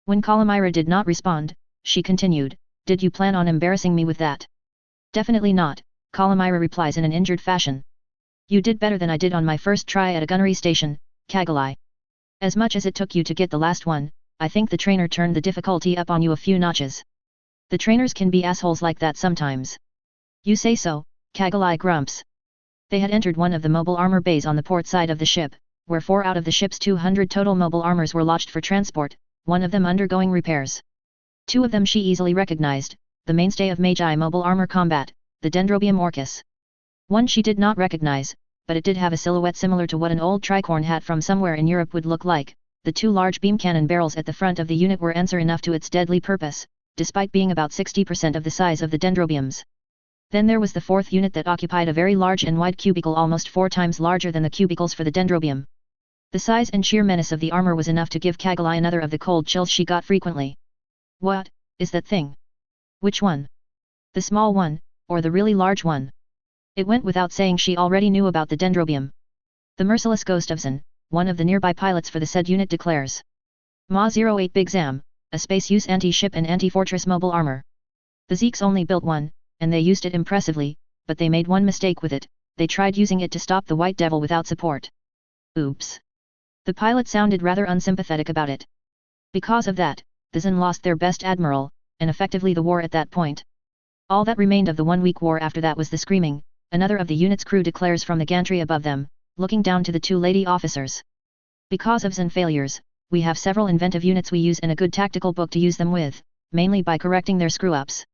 When Calamira did not respond, she continued, did you plan on embarrassing me with that? Definitely not, Calamira replies in an injured fashion. You did better than I did on my first try at a gunnery station, Kagalai. As much as it took you to get the last one, I think the trainer turned the difficulty up on you a few notches. The trainers can be assholes like that sometimes. You say so, Kagalai grumps. They had entered one of the mobile armor bays on the port side of the ship, where 4 out of the ship's 200 total mobile armors were lodged for transport, one of them undergoing repairs. 2 of them she easily recognized, the mainstay of Magi mobile armor combat, the Dendrobium Orcus. One she did not recognize, but it did have a silhouette similar to what an old tricorn hat from somewhere in Europe would look like. The 2 large beam cannon barrels at the front of the unit were answer enough to its deadly purpose, despite being about 60% of the size of the Dendrobiums. Then there was the 4th unit that occupied a very large and wide cubicle almost 4 times larger than the cubicles for the Dendrobium. The size and sheer menace of the armor was enough to give Kagalai another of the cold chills she got frequently. What is that thing? Which one? The small one, or the really large one? It went without saying she already knew about the Dendrobium. The merciless ghost of Zan, one of the nearby pilots for the said unit declares. Ma-08 Big Zam, a space-use anti-ship and anti-fortress mobile armor. The Zeeks only built one, and they used it impressively, but they made one mistake with it, they tried using it to stop the White Devil without support. Oops. The pilot sounded rather unsympathetic about it. Because of that, the Zan lost their best admiral, and effectively the war at that point. All that remained of the 1-week war after that was the screaming, another of the unit's crew declares from the gantry above them, looking down to the 2 lady officers. Because of Zan failures, we have several inventive units we use and a good tactical book to use them with, mainly by correcting their screw-ups.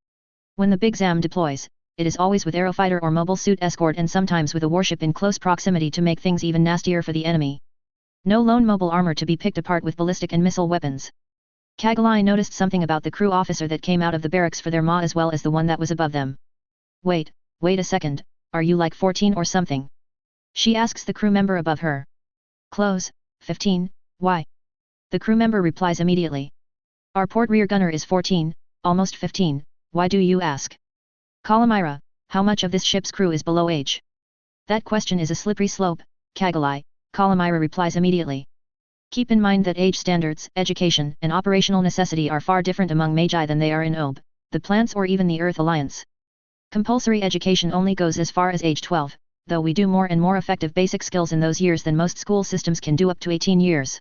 When the Big Zam deploys, it is always with aerofighter or mobile suit escort and sometimes with a warship in close proximity to make things even nastier for the enemy. No lone mobile armor to be picked apart with ballistic and missile weapons. Kagalai noticed something about the crew officer that came out of the barracks for their ma as well as the one that was above them. Wait a second, are you like 14 or something? She asks the crew member above her. Close, 15, why? The crew member replies immediately. Our port rear gunner is 14, almost 15, why do you ask? Kalamira, how much of this ship's crew is below age? That question is a slippery slope, Kagalai, Kalamira replies immediately. Keep in mind that age standards, education, and operational necessity are far different among Magi than they are in OB, the plants or even the Earth Alliance. Compulsory education only goes as far as age 12, though we do more and more effective basic skills in those years than most school systems can do up to 18 years.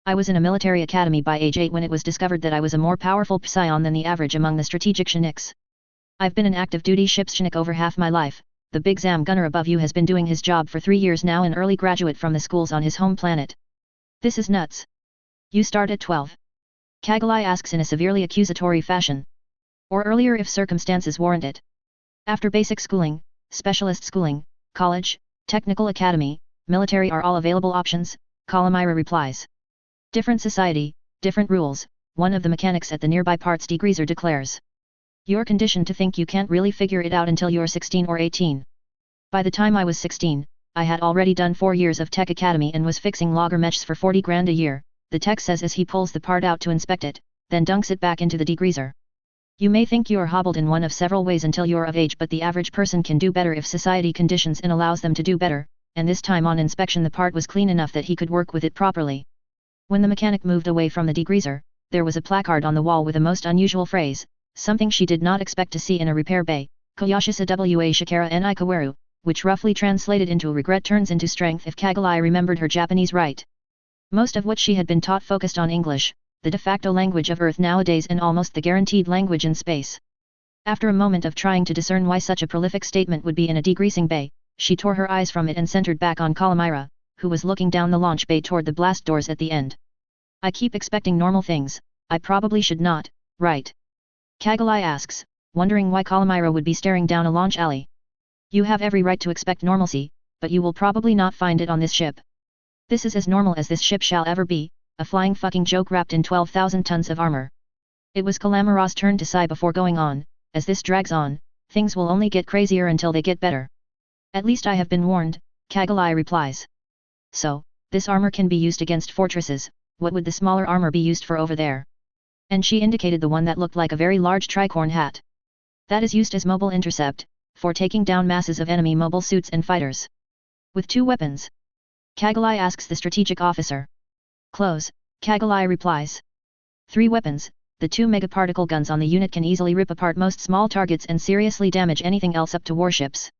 I was in a military academy by age 8 when it was discovered that I was a more powerful psion than the average among the strategic Shinix. I've been an active duty ship's Shinix over half my life. The big Zam gunner above you has been doing his job for 3 years now, an early graduate from the schools on his home planet. This is nuts. You start at 12. Kagalai asks in a severely accusatory fashion. Or earlier if circumstances warrant it. After basic schooling, specialist schooling, college, technical academy, military are all available options, Kalamira replies. Different society, different rules, one of the mechanics at the nearby parts degreaser declares. You're conditioned to think you can't really figure it out until you're 16 or 18. By the time I was 16, I had already done 4 years of tech academy and was fixing logger meshs for 40 grand a year, the tech says as he pulls the part out to inspect it, then dunks it back into the degreaser. You may think you are hobbled in one of several ways until you're of age, but the average person can do better if society conditions and allows them to do better, and this time on inspection the part was clean enough that he could work with it properly. When the mechanic moved away from the degreaser, there was a placard on the wall with a most unusual phrase, something she did not expect to see in a repair bay, Koyashisa wa Shikara ni Kaweru, which roughly translated into regret turns into strength if Kagalai remembered her Japanese right. Most of what she had been taught focused on English, the de facto language of Earth nowadays and almost the guaranteed language in space. After a moment of trying to discern why such a prolific statement would be in a degreasing bay, she tore her eyes from it and centered back on Kalamira, who was looking down the launch bay toward the blast doors at the end. I keep expecting normal things, I probably should not, right? Kagalai asks, wondering why Kalamira would be staring down a launch alley. You have every right to expect normalcy, but you will probably not find it on this ship. This is as normal as this ship shall ever be, a flying fucking joke wrapped in 12,000 tons of armor. It was Kalamira's turn to sigh before going on, as this drags on, things will only get crazier until they get better. At least I have been warned, Kagalai replies. So, this armor can be used against fortresses, what would the smaller armor be used for over there? And she indicated the one that looked like a very large tricorn hat. That is used as mobile intercept, for taking down masses of enemy mobile suits and fighters. With 2 weapons. Kagalai asks the strategic officer. Close, Kagalai replies. 3 weapons, the 2 megaparticle guns on the unit can easily rip apart most small targets and seriously damage anything else up to warships.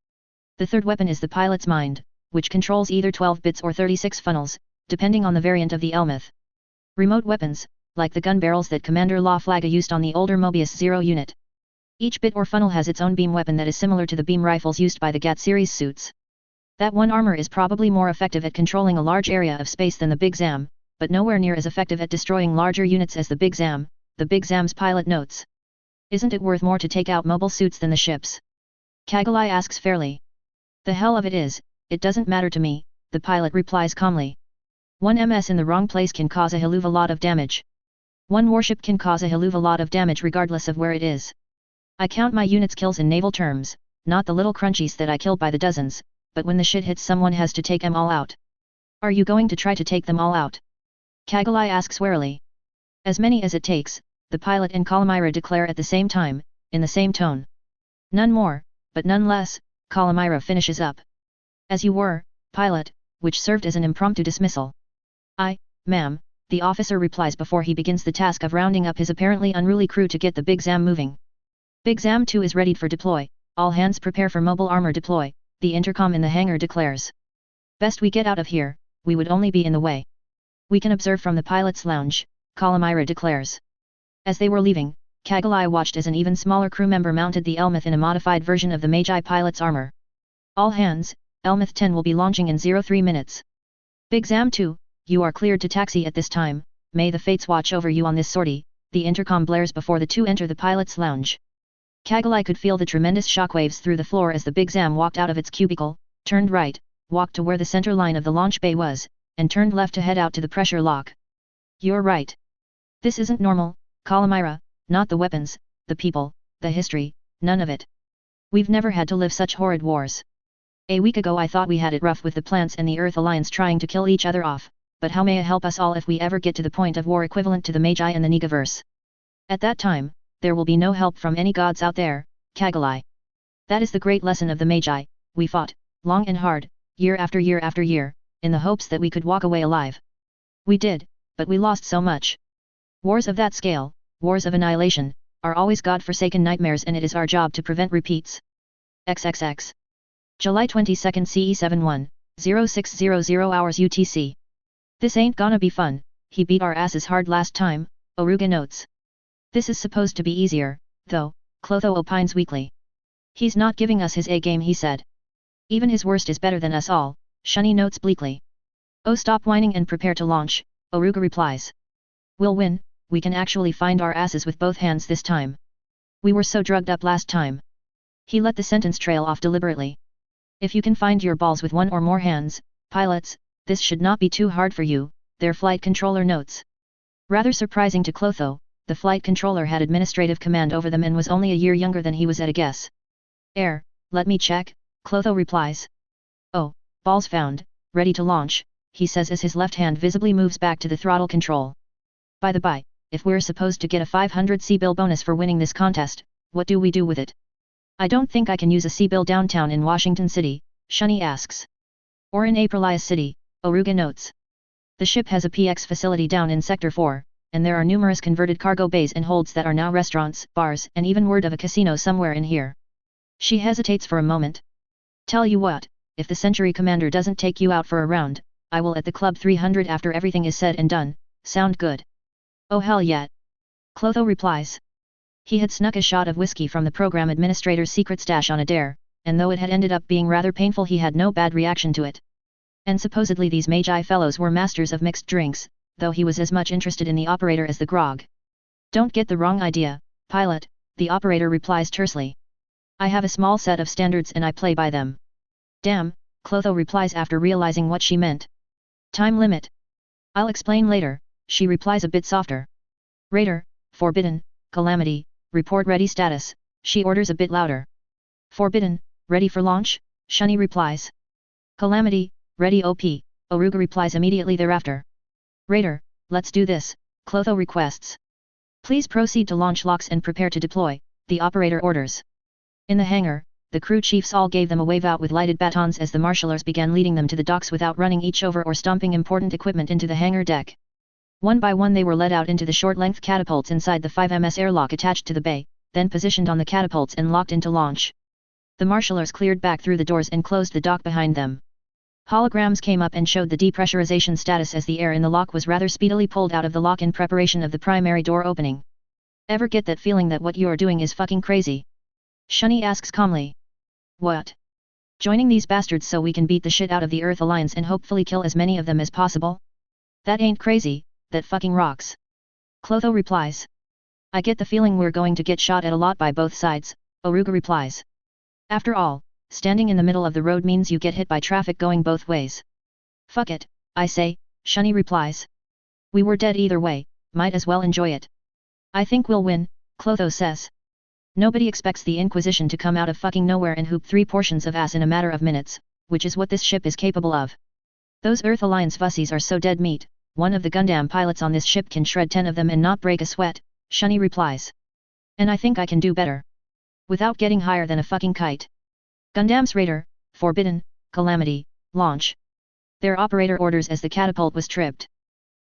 The 3rd weapon is the pilot's mind, which controls either 12 bits or 36 funnels, depending on the variant of the Elmeth. Remote weapons, like the gun barrels that Commander La Flaga used on the older Mobius Zero unit. Each bit or funnel has its own beam weapon that is similar to the beam rifles used by the GAT series suits. That one armor is probably more effective at controlling a large area of space than the Big Zam, but nowhere near as effective at destroying larger units as the Big Zam, the Big Zam's pilot notes. Isn't it worth more to take out mobile suits than the ships? Kagalai asks fairly. The hell of it is, it doesn't matter to me, the pilot replies calmly. 1 MS in the wrong place can cause a hell of a lot of damage. 1 warship can cause a hell of a lot of damage regardless of where it is. I count my unit's kills in naval terms, not the little crunchies that I kill by the dozens, but when the shit hits someone has to take them all out. Are you going to try to take them all out? Kagalai asks warily. As many as it takes, the pilot and Kalamira declare at the same time, in the same tone. None more, but none less, Kalamira finishes up. As you were, pilot, which served as an impromptu dismissal. Ma'am, the officer replies before he begins the task of rounding up his apparently unruly crew to get the Big Zam moving. Big Zam 2 is readied for deploy, all hands prepare for mobile armor deploy, the intercom in the hangar declares. Best we get out of here, we would only be in the way. We can observe from the pilot's lounge, Kalamira declares. As they were leaving, Kagalai watched as an even smaller crew member mounted the Elmeth in a modified version of the Magi pilot's armor. All hands, Elmeth 10 will be launching in 03 minutes. Big Zam 2, you are cleared to taxi at this time, may the fates watch over you on this sortie, the intercom blares before the 2 enter the pilot's lounge. Kagalai could feel the tremendous shockwaves through the floor as the Big Zam walked out of its cubicle, turned right, walked to where the center line of the launch bay was, and turned left to head out to the pressure lock. You're right. This isn't normal, Kalamira, not the weapons, the people, the history, none of it. We've never had to live such horrid wars. A week ago I thought we had it rough with the plants and the Earth Alliance trying to kill each other off, but how may it help us all if we ever get to the point of war equivalent to the Magi and the Negaverse? At that time, there will be no help from any gods out there, Kagalai. That is the great lesson of the Magi. We fought, long and hard, year after year after year, in the hopes that we could walk away alive. We did, but we lost so much. Wars of that scale, wars of annihilation, are always God-forsaken nightmares, and it is our job to prevent repeats. XXX. July 22, CE 71:0600 hours UTC. This ain't gonna be fun. He beat our asses hard last time, Oruga notes. This is supposed to be easier, though, Clotho opines weakly. He's not giving us his A-game, he said. Even his worst is better than us all, Shunny notes bleakly. Oh, stop whining and prepare to launch, Oruga replies. We'll win, we can actually find our asses with both hands this time. We were so drugged up last time. He let the sentence trail off deliberately. If you can find your balls with one or more hands, pilots, this should not be too hard for you, their flight controller notes. Rather surprising to Clotho, the flight controller had administrative command over them and was only a year younger than he was at a guess. Let me check, Clotho replies. Oh, balls found, ready to launch, he says as his left hand visibly moves back to the throttle control. By the by, if we're supposed to get a 500 C-bill bonus for winning this contest, what do we do with it? I don't think I can use a C-bill downtown in Washington City, Shunny asks. Or in Aprilias City, Oruga notes. The ship has a PX facility down in Sector 4, and there are numerous converted cargo bays and holds that are now restaurants, bars, and even word of a casino somewhere in here. She hesitates for a moment. Tell you what, if the Century Commander doesn't take you out for a round, I will at the Club 300 after everything is said and done. Sound good? Oh hell yeah. Clotho replies. He had snuck a shot of whiskey from the program administrator's secret stash on a dare, and though it had ended up being rather painful, he had no bad reaction to it. And supposedly these Magi fellows were masters of mixed drinks, though he was as much interested in the operator as the grog. Don't get the wrong idea, pilot, the operator replies tersely. I have a small set of standards and I play by them. Damn, Clotho replies after realizing what she meant. Time limit. I'll explain later, she replies a bit softer. Raider, forbidden, calamity, report ready status, she orders a bit louder. Forbidden, ready for launch, Shunny replies. Calamity, ready OP, Oruga replies immediately thereafter. Raider, let's do this, Clotho requests. Please proceed to launch locks and prepare to deploy, the operator orders. In the hangar, the crew chiefs all gave them a wave out with lighted batons as the marshallers began leading them to the docks without running each over or stomping important equipment into the hangar deck. One by one they were led out into the short-length catapults inside the 5ms airlock attached to the bay, then positioned on the catapults and locked into launch. The marshallers cleared back through the doors and closed the dock behind them. Holograms came up and showed the depressurization status as the air in the lock was rather speedily pulled out of the lock in preparation of the primary door opening. Ever get that feeling that what you're doing is fucking crazy? Shunny asks calmly. What? Joining these bastards so we can beat the shit out of the Earth Alliance and hopefully kill as many of them as possible? That ain't crazy, that fucking rocks. Clotho replies. I get the feeling we're going to get shot at a lot by both sides, Oruga replies. After all, standing in the middle of the road means you get hit by traffic going both ways. Fuck it, I say, Shunny replies. We were dead either way, might as well enjoy it. I think we'll win, Clotho says. Nobody expects the Inquisition to come out of fucking nowhere and hoop 3 portions of ass in a matter of minutes, which is what this ship is capable of. Those Earth Alliance fussies are so dead meat, one of the Gundam pilots on this ship can shred 10 of them and not break a sweat, Shunny replies. And I think I can do better. Without getting higher than a fucking kite. Gundam's Raider, forbidden, calamity, launch. Their operator orders as the catapult was tripped.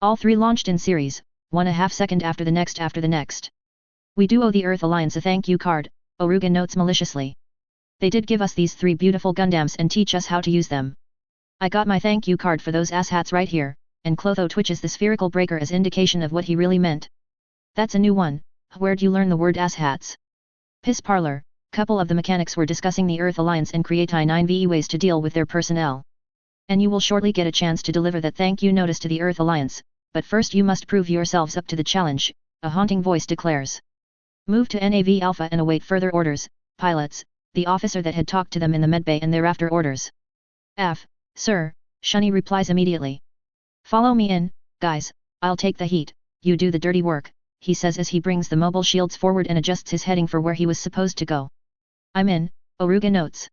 All 3 launched in series, 1/2 second after the next. We do owe the Earth Alliance a thank you card, Oruga notes maliciously. They did give us these 3 beautiful Gundams and teach us how to use them. I got my thank you card for those asshats right here, and Clotho twitches the spherical breaker as indication of what he really meant. That's a new one, where'd you learn the word asshats? Piss parlor, couple of the mechanics were discussing the Earth Alliance and Creatai 9VE ways to deal with their personnel. And you will shortly get a chance to deliver that thank you notice to the Earth Alliance, but first you must prove yourselves up to the challenge, a haunting voice declares. Move to NAV Alpha and await further orders, pilots, the officer that had talked to them in the medbay and thereafter orders. Sir, Shunny replies immediately. Follow me in, guys, I'll take the heat, you do the dirty work, he says as he brings the mobile shields forward and adjusts his heading for where he was supposed to go. I'm in, Oruga notes.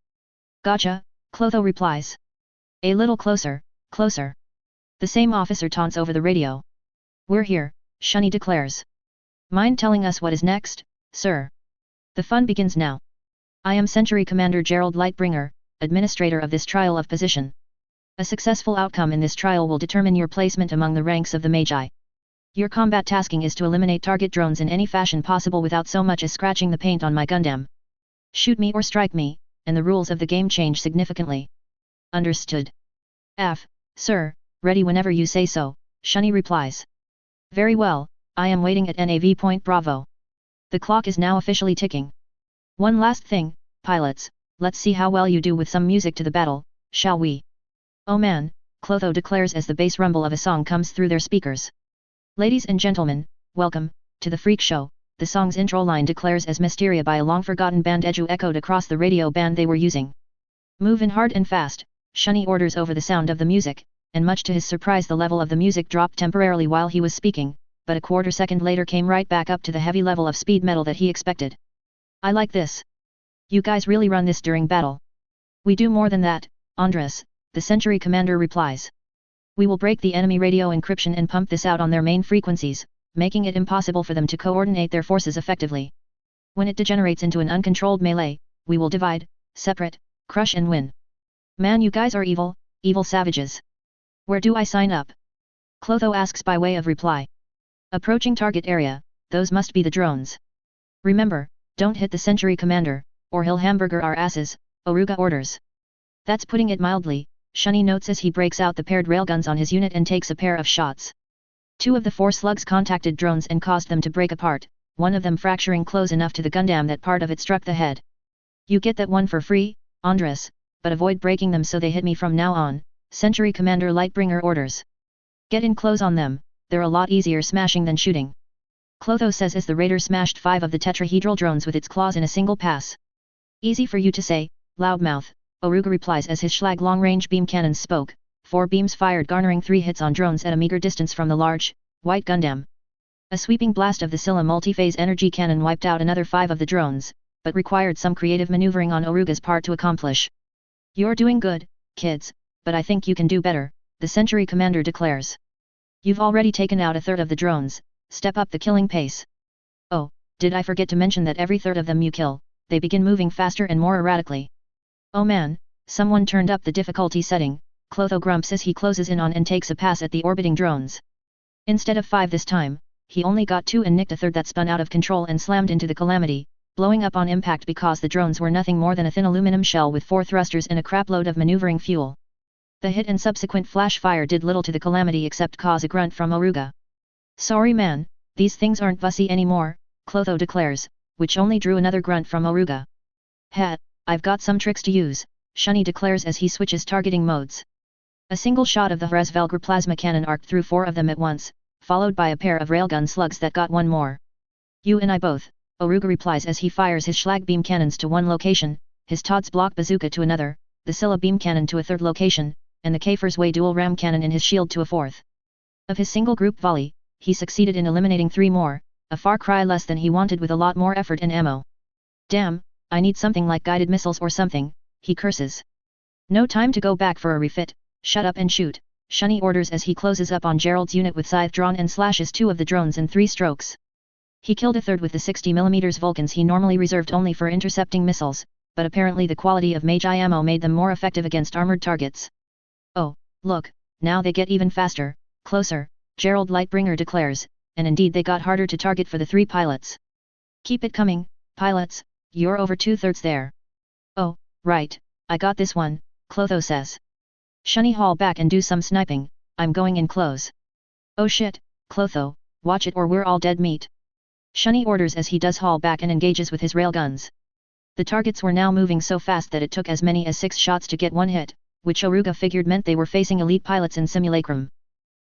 Gotcha, Clotho replies. A little closer, closer. The same officer taunts over the radio. We're here, Shunny declares. Mind telling us what is next, sir? The fun begins now. I am Century Commander Gerald Lightbringer, administrator of this trial of position. A successful outcome in this trial will determine your placement among the ranks of the Magi. Your combat tasking is to eliminate target drones in any fashion possible without so much as scratching the paint on my Gundam. Shoot me or strike me, and the rules of the game change significantly. Understood. Sir, ready whenever you say so, Shunny replies. Very well, I am waiting at NAV Point Bravo. The clock is now officially ticking. One last thing, pilots, let's see how well you do with some music to the battle, shall we? Oh man, Clotho declares as the bass rumble of a song comes through their speakers. Ladies and gentlemen, welcome, to the Freak Show, the song's intro line declares as Mysteria by a long-forgotten band Edu echoed across the radio band they were using. Move in hard and fast, Shunny orders over the sound of the music, and much to his surprise the level of the music dropped temporarily while he was speaking, but a quarter second later came right back up to the heavy level of speed metal that he expected. I like this. You guys really run this during battle. We do more than that, Andres, the Century Commander replies. We will break the enemy radio encryption and pump this out on their main frequencies, making it impossible for them to coordinate their forces effectively. When it degenerates into an uncontrolled melee, we will divide, separate, crush and win. Man, you guys are evil, evil savages. Where do I sign up? Clotho asks by way of reply. Approaching target area, those must be the drones. Remember, don't hit the Century Commander, or he'll hamburger our asses, Oruga orders. That's putting it mildly, Shunny notes as he breaks out the paired railguns on his unit and takes a pair of shots. 2 of the 4 slugs contacted drones and caused them to break apart, one of them fracturing close enough to the Gundam that part of it struck the head. You get that one for free, Andres, but avoid breaking them so they hit me from now on, Century Commander Lightbringer orders. Get in close on them, they're a lot easier smashing than shooting. Clotho says as the raider smashed 5 of the tetrahedral drones with its claws in a single pass. Easy for you to say, loudmouth, Oruga replies as his Schlag long-range beam cannons spoke, 4 beams fired garnering 3 hits on drones at a meager distance from the large, white Gundam. A sweeping blast of the Scylla multi-phase energy cannon wiped out another 5 of the drones, but required some creative maneuvering on Oruga's part to accomplish. You're doing good, kids, but I think you can do better, the Century Commander declares. You've already taken out a third of the drones, step up the killing pace. Oh, did I forget to mention that every third of them you kill, they begin moving faster and more erratically. Oh man, someone turned up the difficulty setting, Clotho grumps as he closes in on and takes a pass at the orbiting drones. Instead of 5 this time, he only got 2 and nicked a third that spun out of control and slammed into the Calamity, blowing up on impact because the drones were nothing more than a thin aluminum shell with 4 thrusters and a crapload of maneuvering fuel. The hit and subsequent flash fire did little to the Calamity except cause a grunt from Oruga. Sorry man, these things aren't fussy anymore, Clotho declares, which only drew another grunt from Oruga. Heh, I've got some tricks to use, Shunny declares as he switches targeting modes. A single shot of the Hresvelgr plasma cannon arced through 4 of them at once, followed by a pair of railgun slugs that got 1 more. You and I both, Oruga replies as he fires his Schlag beam cannons to 1 location, his Todd's block bazooka to another, the Scylla beam cannon to a 3rd location, and the Kafer's Way dual ram cannon in his shield to a 4th. Of his single group volley, he succeeded in eliminating 3 more, a far cry less than he wanted with a lot more effort and ammo. Damn, I need something like guided missiles or something, he curses. No time to go back for a refit, shut up and shoot, Shunny orders as he closes up on Gerald's unit with scythe drawn and slashes 2 of the drones in 3 strokes. He killed a third with the 60mm Vulcans he normally reserved only for intercepting missiles, but apparently the quality of Magi ammo made them more effective against armored targets. Oh, look, now they get even faster, closer, Gerald Lightbringer declares, and indeed they got harder to target for the 3 pilots. Keep it coming, pilots, you're over 2/3 there. Oh, right, I got this one, Clotho says. Shunny haul back and do some sniping, I'm going in close. Oh shit, Clotho, watch it or we're all dead meat. Shunny orders as he does haul back and engages with his railguns. The targets were now moving so fast that it took as many as 6 shots to get 1 hit, which Oruga figured meant they were facing elite pilots in simulacrum.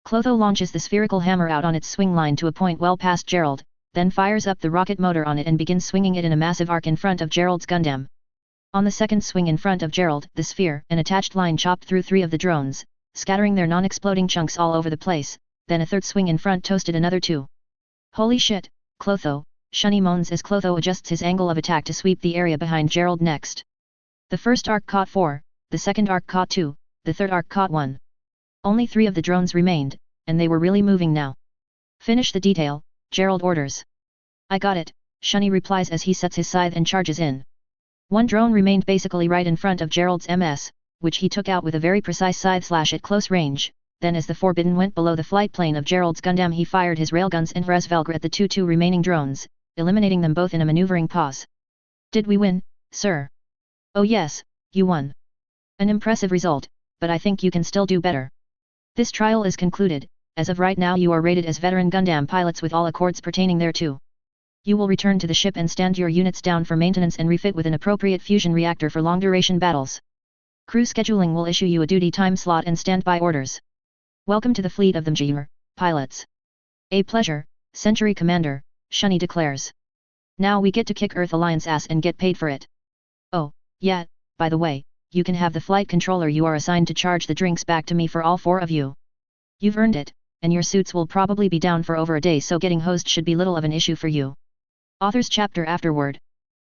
Clotho launches the spherical hammer out on its swing line to a point well past Gerald, then fires up the rocket motor on it and begins swinging it in a massive arc in front of Gerald's Gundam. On the second swing in front of Gerald, the sphere and attached line chopped through 3 of the drones, scattering their non-exploding chunks all over the place, then a third swing in front toasted another 2. Holy shit, Clotho, Shunny moans as Clotho adjusts his angle of attack to sweep the area behind Gerald next. The first arc caught 4, the second arc caught 2, the third arc caught 1. Only 3 of the drones remained, and they were really moving now. Finish the detail, Gerald orders. I got it, Shunny replies as he sets his scythe and charges in. 1 drone remained basically right in front of Gerald's MS, which he took out with a very precise scythe slash at close range. Then as the Forbidden went below the flight plane of Gerald's Gundam he fired his railguns and Resvelgr at the 2 remaining drones, eliminating them both in a maneuvering pause. Did we win, sir? Oh yes, you won. An impressive result, but I think you can still do better. This trial is concluded. As of right now you are rated as veteran Gundam pilots with all accords pertaining thereto. You will return to the ship and stand your units down for maintenance and refit with an appropriate fusion reactor for long-duration battles. Crew scheduling will issue you a duty time slot and standby orders. Welcome to the fleet of the MGR, pilots. A pleasure, Century Commander, Shunny declares. Now we get to kick Earth Alliance ass and get paid for it. Oh, yeah, by the way, you can have the flight controller you are assigned to charge the drinks back to me for all 4 of you. You've earned it, and your suits will probably be down for over a day so getting hosed should be little of an issue for you. Author's chapter afterward.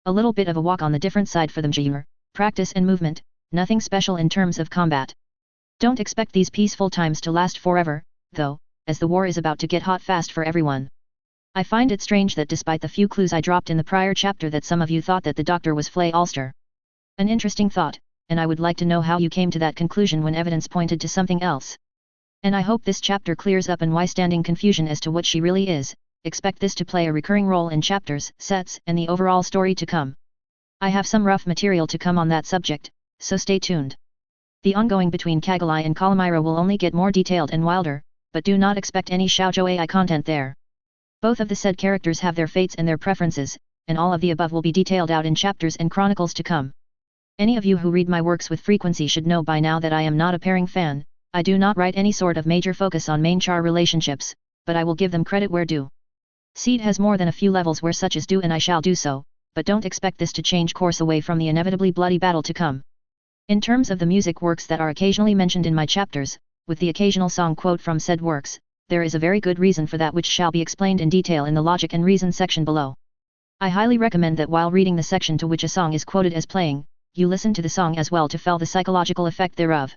A little bit of a walk on the different side for the MGR, practice and movement, nothing special in terms of combat. Don't expect these peaceful times to last forever, though, as the war is about to get hot fast for everyone. I find it strange that despite the few clues I dropped in the prior chapter that some of you thought that the doctor was Flay Ulster. An interesting thought, and I would like to know how you came to that conclusion when evidence pointed to something else. And I hope this chapter clears up why standing confusion as to what she really is. Expect this to play a recurring role in chapters, sets, and the overall story to come. I have some rough material to come on that subject, so stay tuned. The ongoing between Kagalai and Kalamira will only get more detailed and wilder, but do not expect any Shoujo AI content there. Both of the said characters have their fates and their preferences, and all of the above will be detailed out in chapters and chronicles to come. Any of you who read my works with frequency should know by now that I am not a pairing fan. I do not write any sort of major focus on main char relationships, but I will give them credit where due. Seed has more than a few levels where such is due and I shall do so, but don't expect this to change course away from the inevitably bloody battle to come. In terms of the music works that are occasionally mentioned in my chapters, with the occasional song quote from said works, there is a very good reason for that which shall be explained in detail in the logic and reason section below. I highly recommend that while reading the section to which a song is quoted as playing, you listen to the song as well to feel the psychological effect thereof.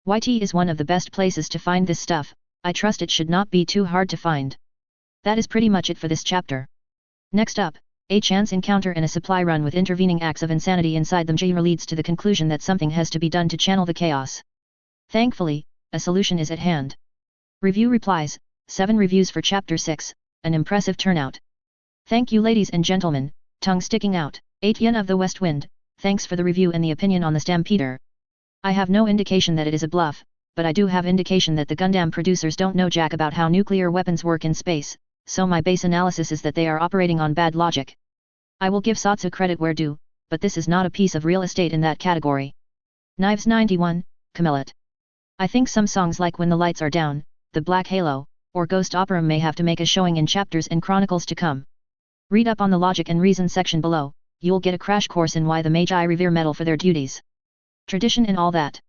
YT is one of the best places to find this stuff. I trust it should not be too hard to find. That is pretty much it for this chapter. Next up, a chance encounter and a supply run with intervening acts of insanity inside the MGR leads to the conclusion that something has to be done to channel the chaos. Thankfully, a solution is at hand. Review replies, 7 reviews for Chapter 6, an impressive turnout. Thank you ladies and gentlemen, tongue sticking out, 8 Yen of the West Wind, thanks for the review and the opinion on the Stampeder. I have no indication that it is a bluff, but I do have indication that the Gundam producers don't know jack about how nuclear weapons work in space, so my base analysis is that they are operating on bad logic. I will give Satsu credit where due, but this is not a piece of real estate in that category. Knives 91, Camillet. I think some songs like When the Lights Are Down, The Black Halo, or Ghost Opera may have to make a showing in chapters and chronicles to come. Read up on the logic and reason section below, you'll get a crash course in why the Magi revere metal for their duties. Tradition and all that.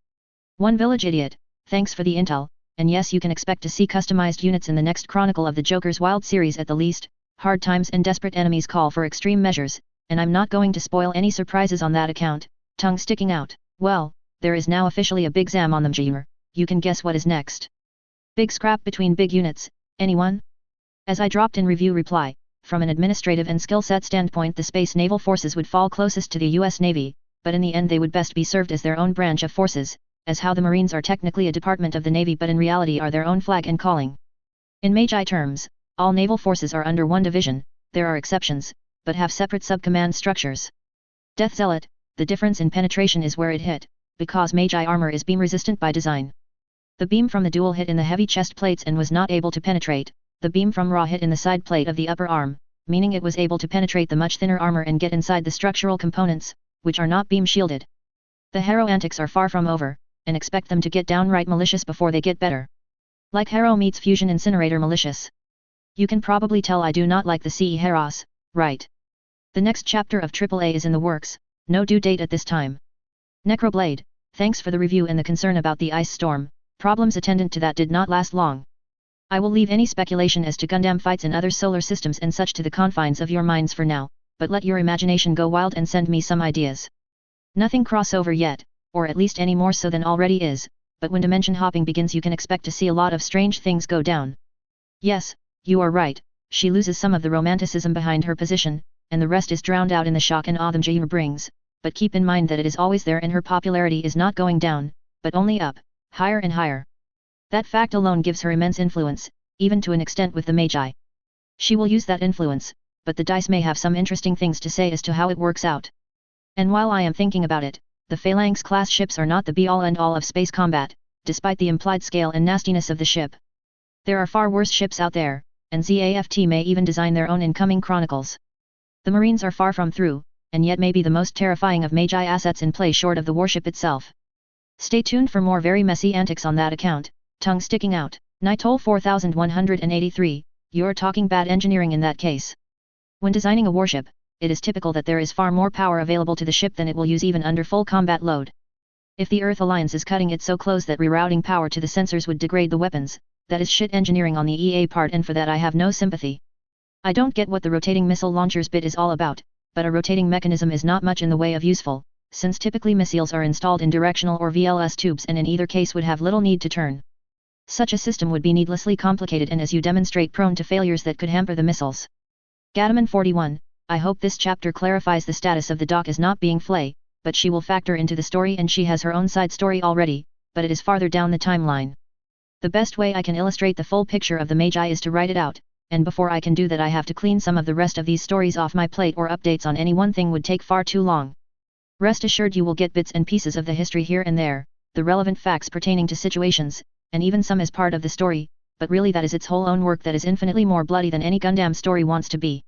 One Village Idiot, thanks for the intel, and yes you can expect to see customized units in the next chronicle of the Jokers Wild series at the least. Hard times and desperate enemies call for extreme measures, and I'm not going to spoil any surprises on that account. Tongue sticking out, well, there is now officially a big zam on them MGR, you can guess what is next. Big scrap between big units, anyone? As I dropped in review reply, from an administrative and skill set standpoint the Space Naval Forces would fall closest to the US Navy, but in the end they would best be served as their own branch of forces, as how the Marines are technically a department of the Navy but in reality are their own flag and calling. In Magi terms, all naval forces are under one division, there are exceptions, but have separate sub-command structures. Death Zealot, the difference in penetration is where it hit, because Magi armor is beam resistant by design. The beam from the dual hit in the heavy chest plates and was not able to penetrate, the beam from raw hit in the side plate of the upper arm, meaning it was able to penetrate the much thinner armor and get inside the structural components, which are not beam shielded. The Harrow antics are far from over, and expect them to get downright malicious before they get better. Like Harrow meets Fusion Incinerator malicious. You can probably tell I do not like the CE Heros, right? The next chapter of AAA is in the works, no due date at this time. Necroblade, thanks for the review and the concern about the ice storm, problems attendant to that did not last long. I will leave any speculation as to Gundam fights in other solar systems and such to the confines of your minds for now, but let your imagination go wild and send me some ideas. Nothing crossover yet, or at least any more so than already is, but when dimension hopping begins you can expect to see a lot of strange things go down. Yes, you are right, she loses some of the romanticism behind her position, and the rest is drowned out in the shock and awe that Jair brings, but keep in mind that it is always there and her popularity is not going down, but only up, higher and higher. That fact alone gives her immense influence, even to an extent with the Magi. She will use that influence, but the dice may have some interesting things to say as to how it works out. And while I am thinking about it, the Phalanx-class ships are not the be-all and all of space combat, despite the implied scale and nastiness of the ship. There are far worse ships out there, and ZAFT may even design their own incoming chronicles. The Marines are far from through, and yet may be the most terrifying of Magi assets in play short of the warship itself. Stay tuned for more very messy antics on that account, tongue sticking out. Nitol 4183, you're talking bad engineering in that case. When designing a warship, it is typical that there is far more power available to the ship than it will use even under full combat load. If the Earth Alliance is cutting it so close that rerouting power to the sensors would degrade the weapons, that is shit engineering on the EA part, and for that I have no sympathy. I don't get what the rotating missile launchers bit is all about, but a rotating mechanism is not much in the way of useful, since typically missiles are installed in directional or VLS tubes and in either case would have little need to turn. Such a system would be needlessly complicated and, as you demonstrate, prone to failures that could hamper the missiles. Gadaman 41, I hope this chapter clarifies the status of the dock as not being Flay, but she will factor into the story and she has her own side story already, but it is farther down the timeline. The best way I can illustrate the full picture of the Magi is to write it out, and before I can do that I have to clean some of the rest of these stories off my plate, or updates on any one thing would take far too long. Rest assured you will get bits and pieces of the history here and there, the relevant facts pertaining to situations, and even some as part of the story, but really that is its whole own work that is infinitely more bloody than any Gundam story wants to be.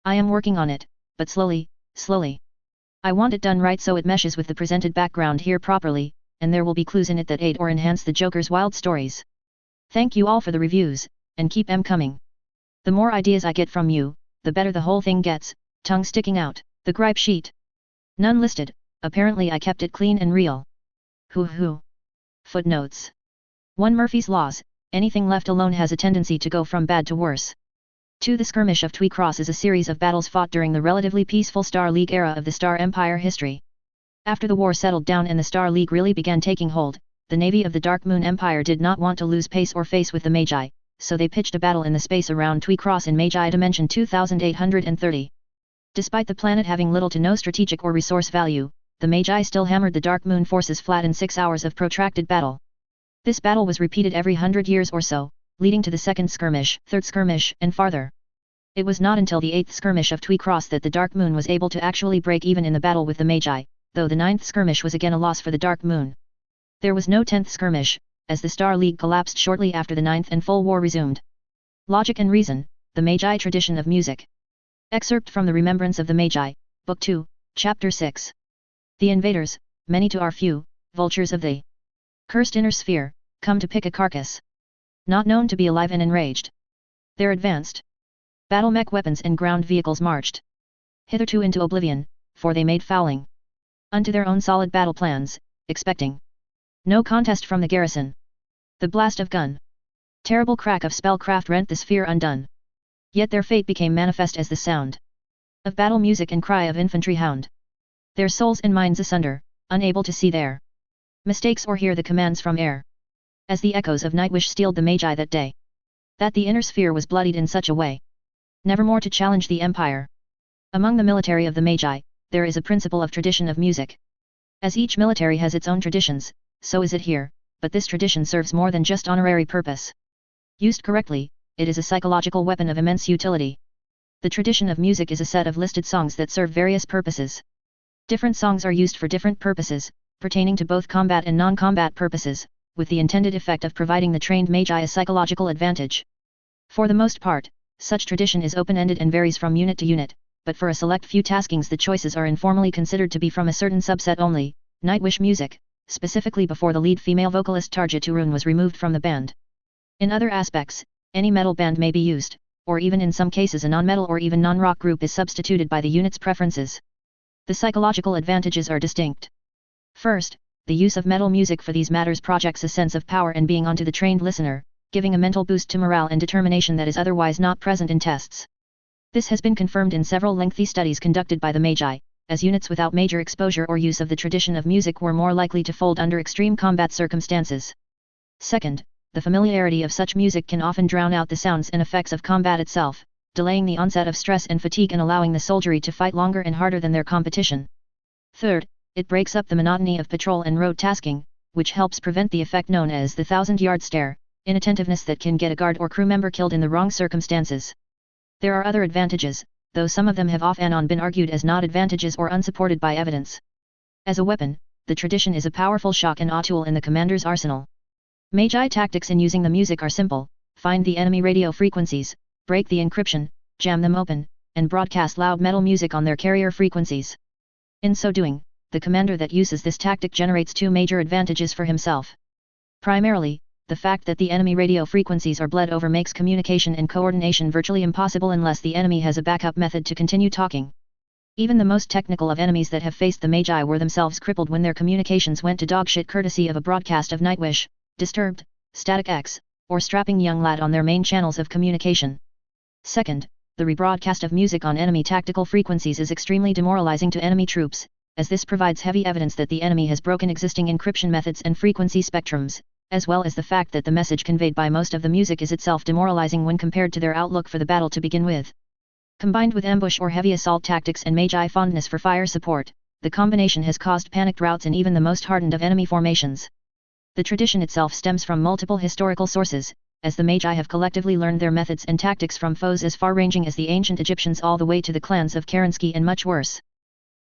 I am working on it, but slowly, slowly. I want it done right so it meshes with the presented background here properly, and there will be clues in it that aid or enhance the Joker's Wild stories. Thank you all for the reviews, and keep them coming. The more ideas I get from you, the better the whole thing gets, tongue sticking out. The gripe sheet. None listed, apparently I kept it clean and real. Hoo. Footnotes. 1. Murphy's Laws, anything left alone has a tendency to go from bad to worse. 2. The Skirmish of Twee Cross is a series of battles fought during the relatively peaceful Star League era of the Star Empire history. After the war settled down and the Star League really began taking hold, the navy of the Dark Moon Empire did not want to lose pace or face with the Magi, so they pitched a battle in the space around Twee Cross in Magi Dimension 2830. Despite the planet having little to no strategic or resource value, the Magi still hammered the Dark Moon forces flat in 6 hours of protracted battle. This battle was repeated every 100 years or so, leading to the Second Skirmish, Third Skirmish, and farther. It was not until the 8th Skirmish of Twee Cross that the Dark Moon was able to actually break even in the battle with the Magi, though the 9th Skirmish was again a loss for the Dark Moon. There was no 10th Skirmish, as the Star League collapsed shortly after the 9th and full war resumed. Logic and Reason, the Magi Tradition of Music. Excerpt from the Remembrance of the Magi, Book 2, Chapter 6. The invaders, many to our few, vultures of the cursed inner sphere, come to pick a carcass. Not known to be alive and enraged. Their advanced battle mech weapons and ground vehicles marched hitherto into oblivion, for they made fouling unto their own solid battle plans, expecting no contest from the garrison. The blast of gun, terrible crack of spellcraft rent the sphere undone. Yet their fate became manifest as the sound of battle music and cry of infantry hound. Their souls and minds asunder, unable to see their mistakes or hear the commands from air. As the echoes of Nightwish steeled the Magi that day, that the inner sphere was bloodied in such a way, nevermore to challenge the empire. Among the military of the Magi, there is a principle of tradition of music. As each military has its own traditions, so is it here, but this tradition serves more than just honorary purpose. Used correctly, it is a psychological weapon of immense utility. The tradition of music is a set of listed songs that serve various purposes. Different songs are used for different purposes, pertaining to both combat and non-combat purposes, with the intended effect of providing the trained Magi a psychological advantage. For the most part, such tradition is open-ended and varies from unit to unit, but for a select few taskings the choices are informally considered to be from a certain subset only, Nightwish music, specifically before the lead female vocalist Tarja Turun was removed from the band. In other aspects, any metal band may be used, or even in some cases a non-metal or even non-rock group is substituted by the unit's preferences. The psychological advantages are distinct. First, the use of metal music for these matters projects a sense of power and being onto the trained listener, giving a mental boost to morale and determination that is otherwise not present in tests. This has been confirmed in several lengthy studies conducted by the Magi, as units without major exposure or use of the tradition of music were more likely to fold under extreme combat circumstances. Second, the familiarity of such music can often drown out the sounds and effects of combat itself, delaying the onset of stress and fatigue and allowing the soldiery to fight longer and harder than their competition. Third, it breaks up the monotony of patrol and road tasking, which helps prevent the effect known as the 1,000-yard stare, inattentiveness that can get a guard or crew member killed in the wrong circumstances. There are other advantages, though some of them have off and on been argued as not advantages or unsupported by evidence. As a weapon, the tradition is a powerful shock and awe tool in the commander's arsenal. Magi tactics in using the music are simple: find the enemy radio frequencies, break the encryption, jam them open, and broadcast loud metal music on their carrier frequencies. In so doing, the commander that uses this tactic generates two major advantages for himself. Primarily, the fact that the enemy radio frequencies are bled over makes communication and coordination virtually impossible unless the enemy has a backup method to continue talking. Even the most technical of enemies that have faced the Magi were themselves crippled when their communications went to dogshit courtesy of a broadcast of Nightwish, Disturbed, Static X, or Strapping Young Lad on their main channels of communication. Second, the rebroadcast of music on enemy tactical frequencies is extremely demoralizing to enemy troops, as this provides heavy evidence that the enemy has broken existing encryption methods and frequency spectrums, as well as the fact that the message conveyed by most of the music is itself demoralizing when compared to their outlook for the battle to begin with. Combined with ambush or heavy assault tactics and Magi fondness for fire support, the combination has caused panicked routes in even the most hardened of enemy formations. The tradition itself stems from multiple historical sources, as the Magi have collectively learned their methods and tactics from foes as far-ranging as the ancient Egyptians all the way to the clans of Kerensky and much worse.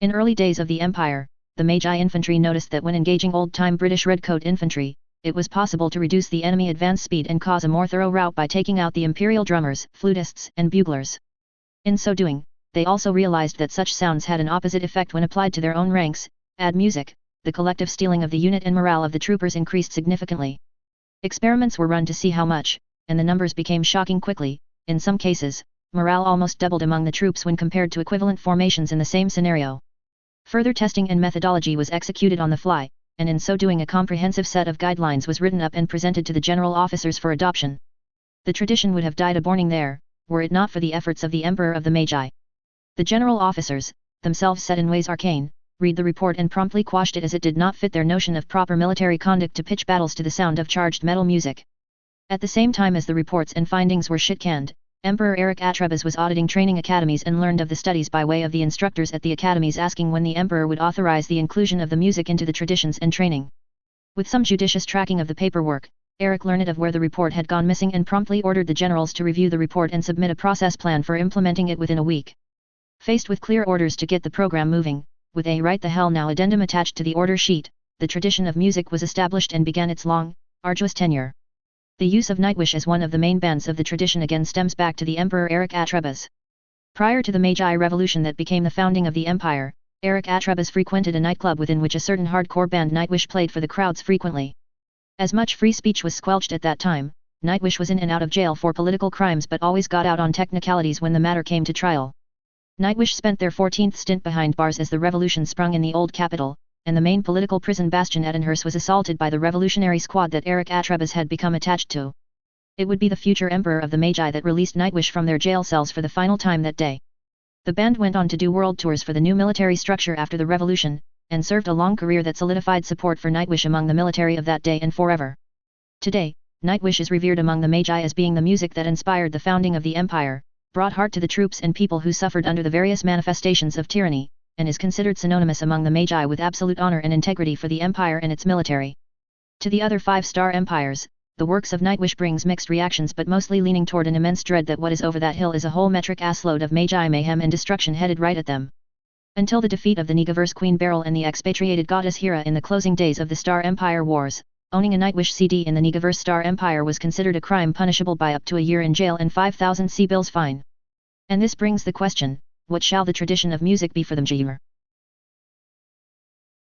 In early days of the Empire, the Magi infantry noticed that when engaging old-time British redcoat infantry, it was possible to reduce the enemy advance speed and cause a more thorough rout by taking out the imperial drummers, flutists, and buglers. In so doing, they also realized that such sounds had an opposite effect when applied to their own ranks. Add music, the collective steeling of the unit and morale of the troopers increased significantly. Experiments were run to see how much, and the numbers became shocking quickly. In some cases, morale almost doubled among the troops when compared to equivalent formations in the same scenario. Further testing and methodology was executed on the fly, and in so doing a comprehensive set of guidelines was written up and presented to the general officers for adoption. The tradition would have died a borning there, were it not for the efforts of the Emperor of the Magi. The general officers, themselves set in ways arcane, read the report and promptly quashed it as it did not fit their notion of proper military conduct to pitch battles to the sound of charged metal music. At the same time as the reports and findings were shit-canned, Emperor Eric Atrebas was auditing training academies and learned of the studies by way of the instructors at the academies asking when the Emperor would authorize the inclusion of the music into the traditions and training. With some judicious tracking of the paperwork, Eric learned of where the report had gone missing and promptly ordered the generals to review the report and submit a process plan for implementing it within a week. Faced with clear orders to get the program moving, with a right the hell now addendum attached to the order sheet, the tradition of music was established and began its long, arduous tenure. The use of Nightwish as one of the main bands of the tradition again stems back to the Emperor Eric Atrebas. Prior to the Magi Revolution that became the founding of the empire, Eric Atrebas frequented a nightclub within which a certain hardcore band Nightwish played for the crowds frequently. As much free speech was squelched at that time, Nightwish was in and out of jail for political crimes but always got out on technicalities when the matter came to trial. Nightwish spent their 14th stint behind bars as the revolution sprung in the old capital, and the main political prison bastion Edinhurst was assaulted by the revolutionary squad that Eric Atrebas had become attached to. It would be the future emperor of the Magi that released Nightwish from their jail cells for the final time that day. The band went on to do world tours for the new military structure after the revolution, and served a long career that solidified support for Nightwish among the military of that day and forever. Today, Nightwish is revered among the Magi as being the music that inspired the founding of the empire, brought heart to the troops and people who suffered under the various manifestations of tyranny, and is considered synonymous among the Magi with absolute honor and integrity for the empire and its military. To the other five-star empires, the works of Nightwish brings mixed reactions but mostly leaning toward an immense dread that what is over that hill is a whole metric assload of Magi mayhem and destruction headed right at them. Until the defeat of the Negaverse Queen Beryl and the expatriated goddess Hera in the closing days of the Star Empire Wars, owning a Nightwish CD in the Negaverse Star Empire was considered a crime punishable by up to a year in jail and 5,000 sea bills fine. And this brings the question, what shall the tradition of music be for them, Jeever?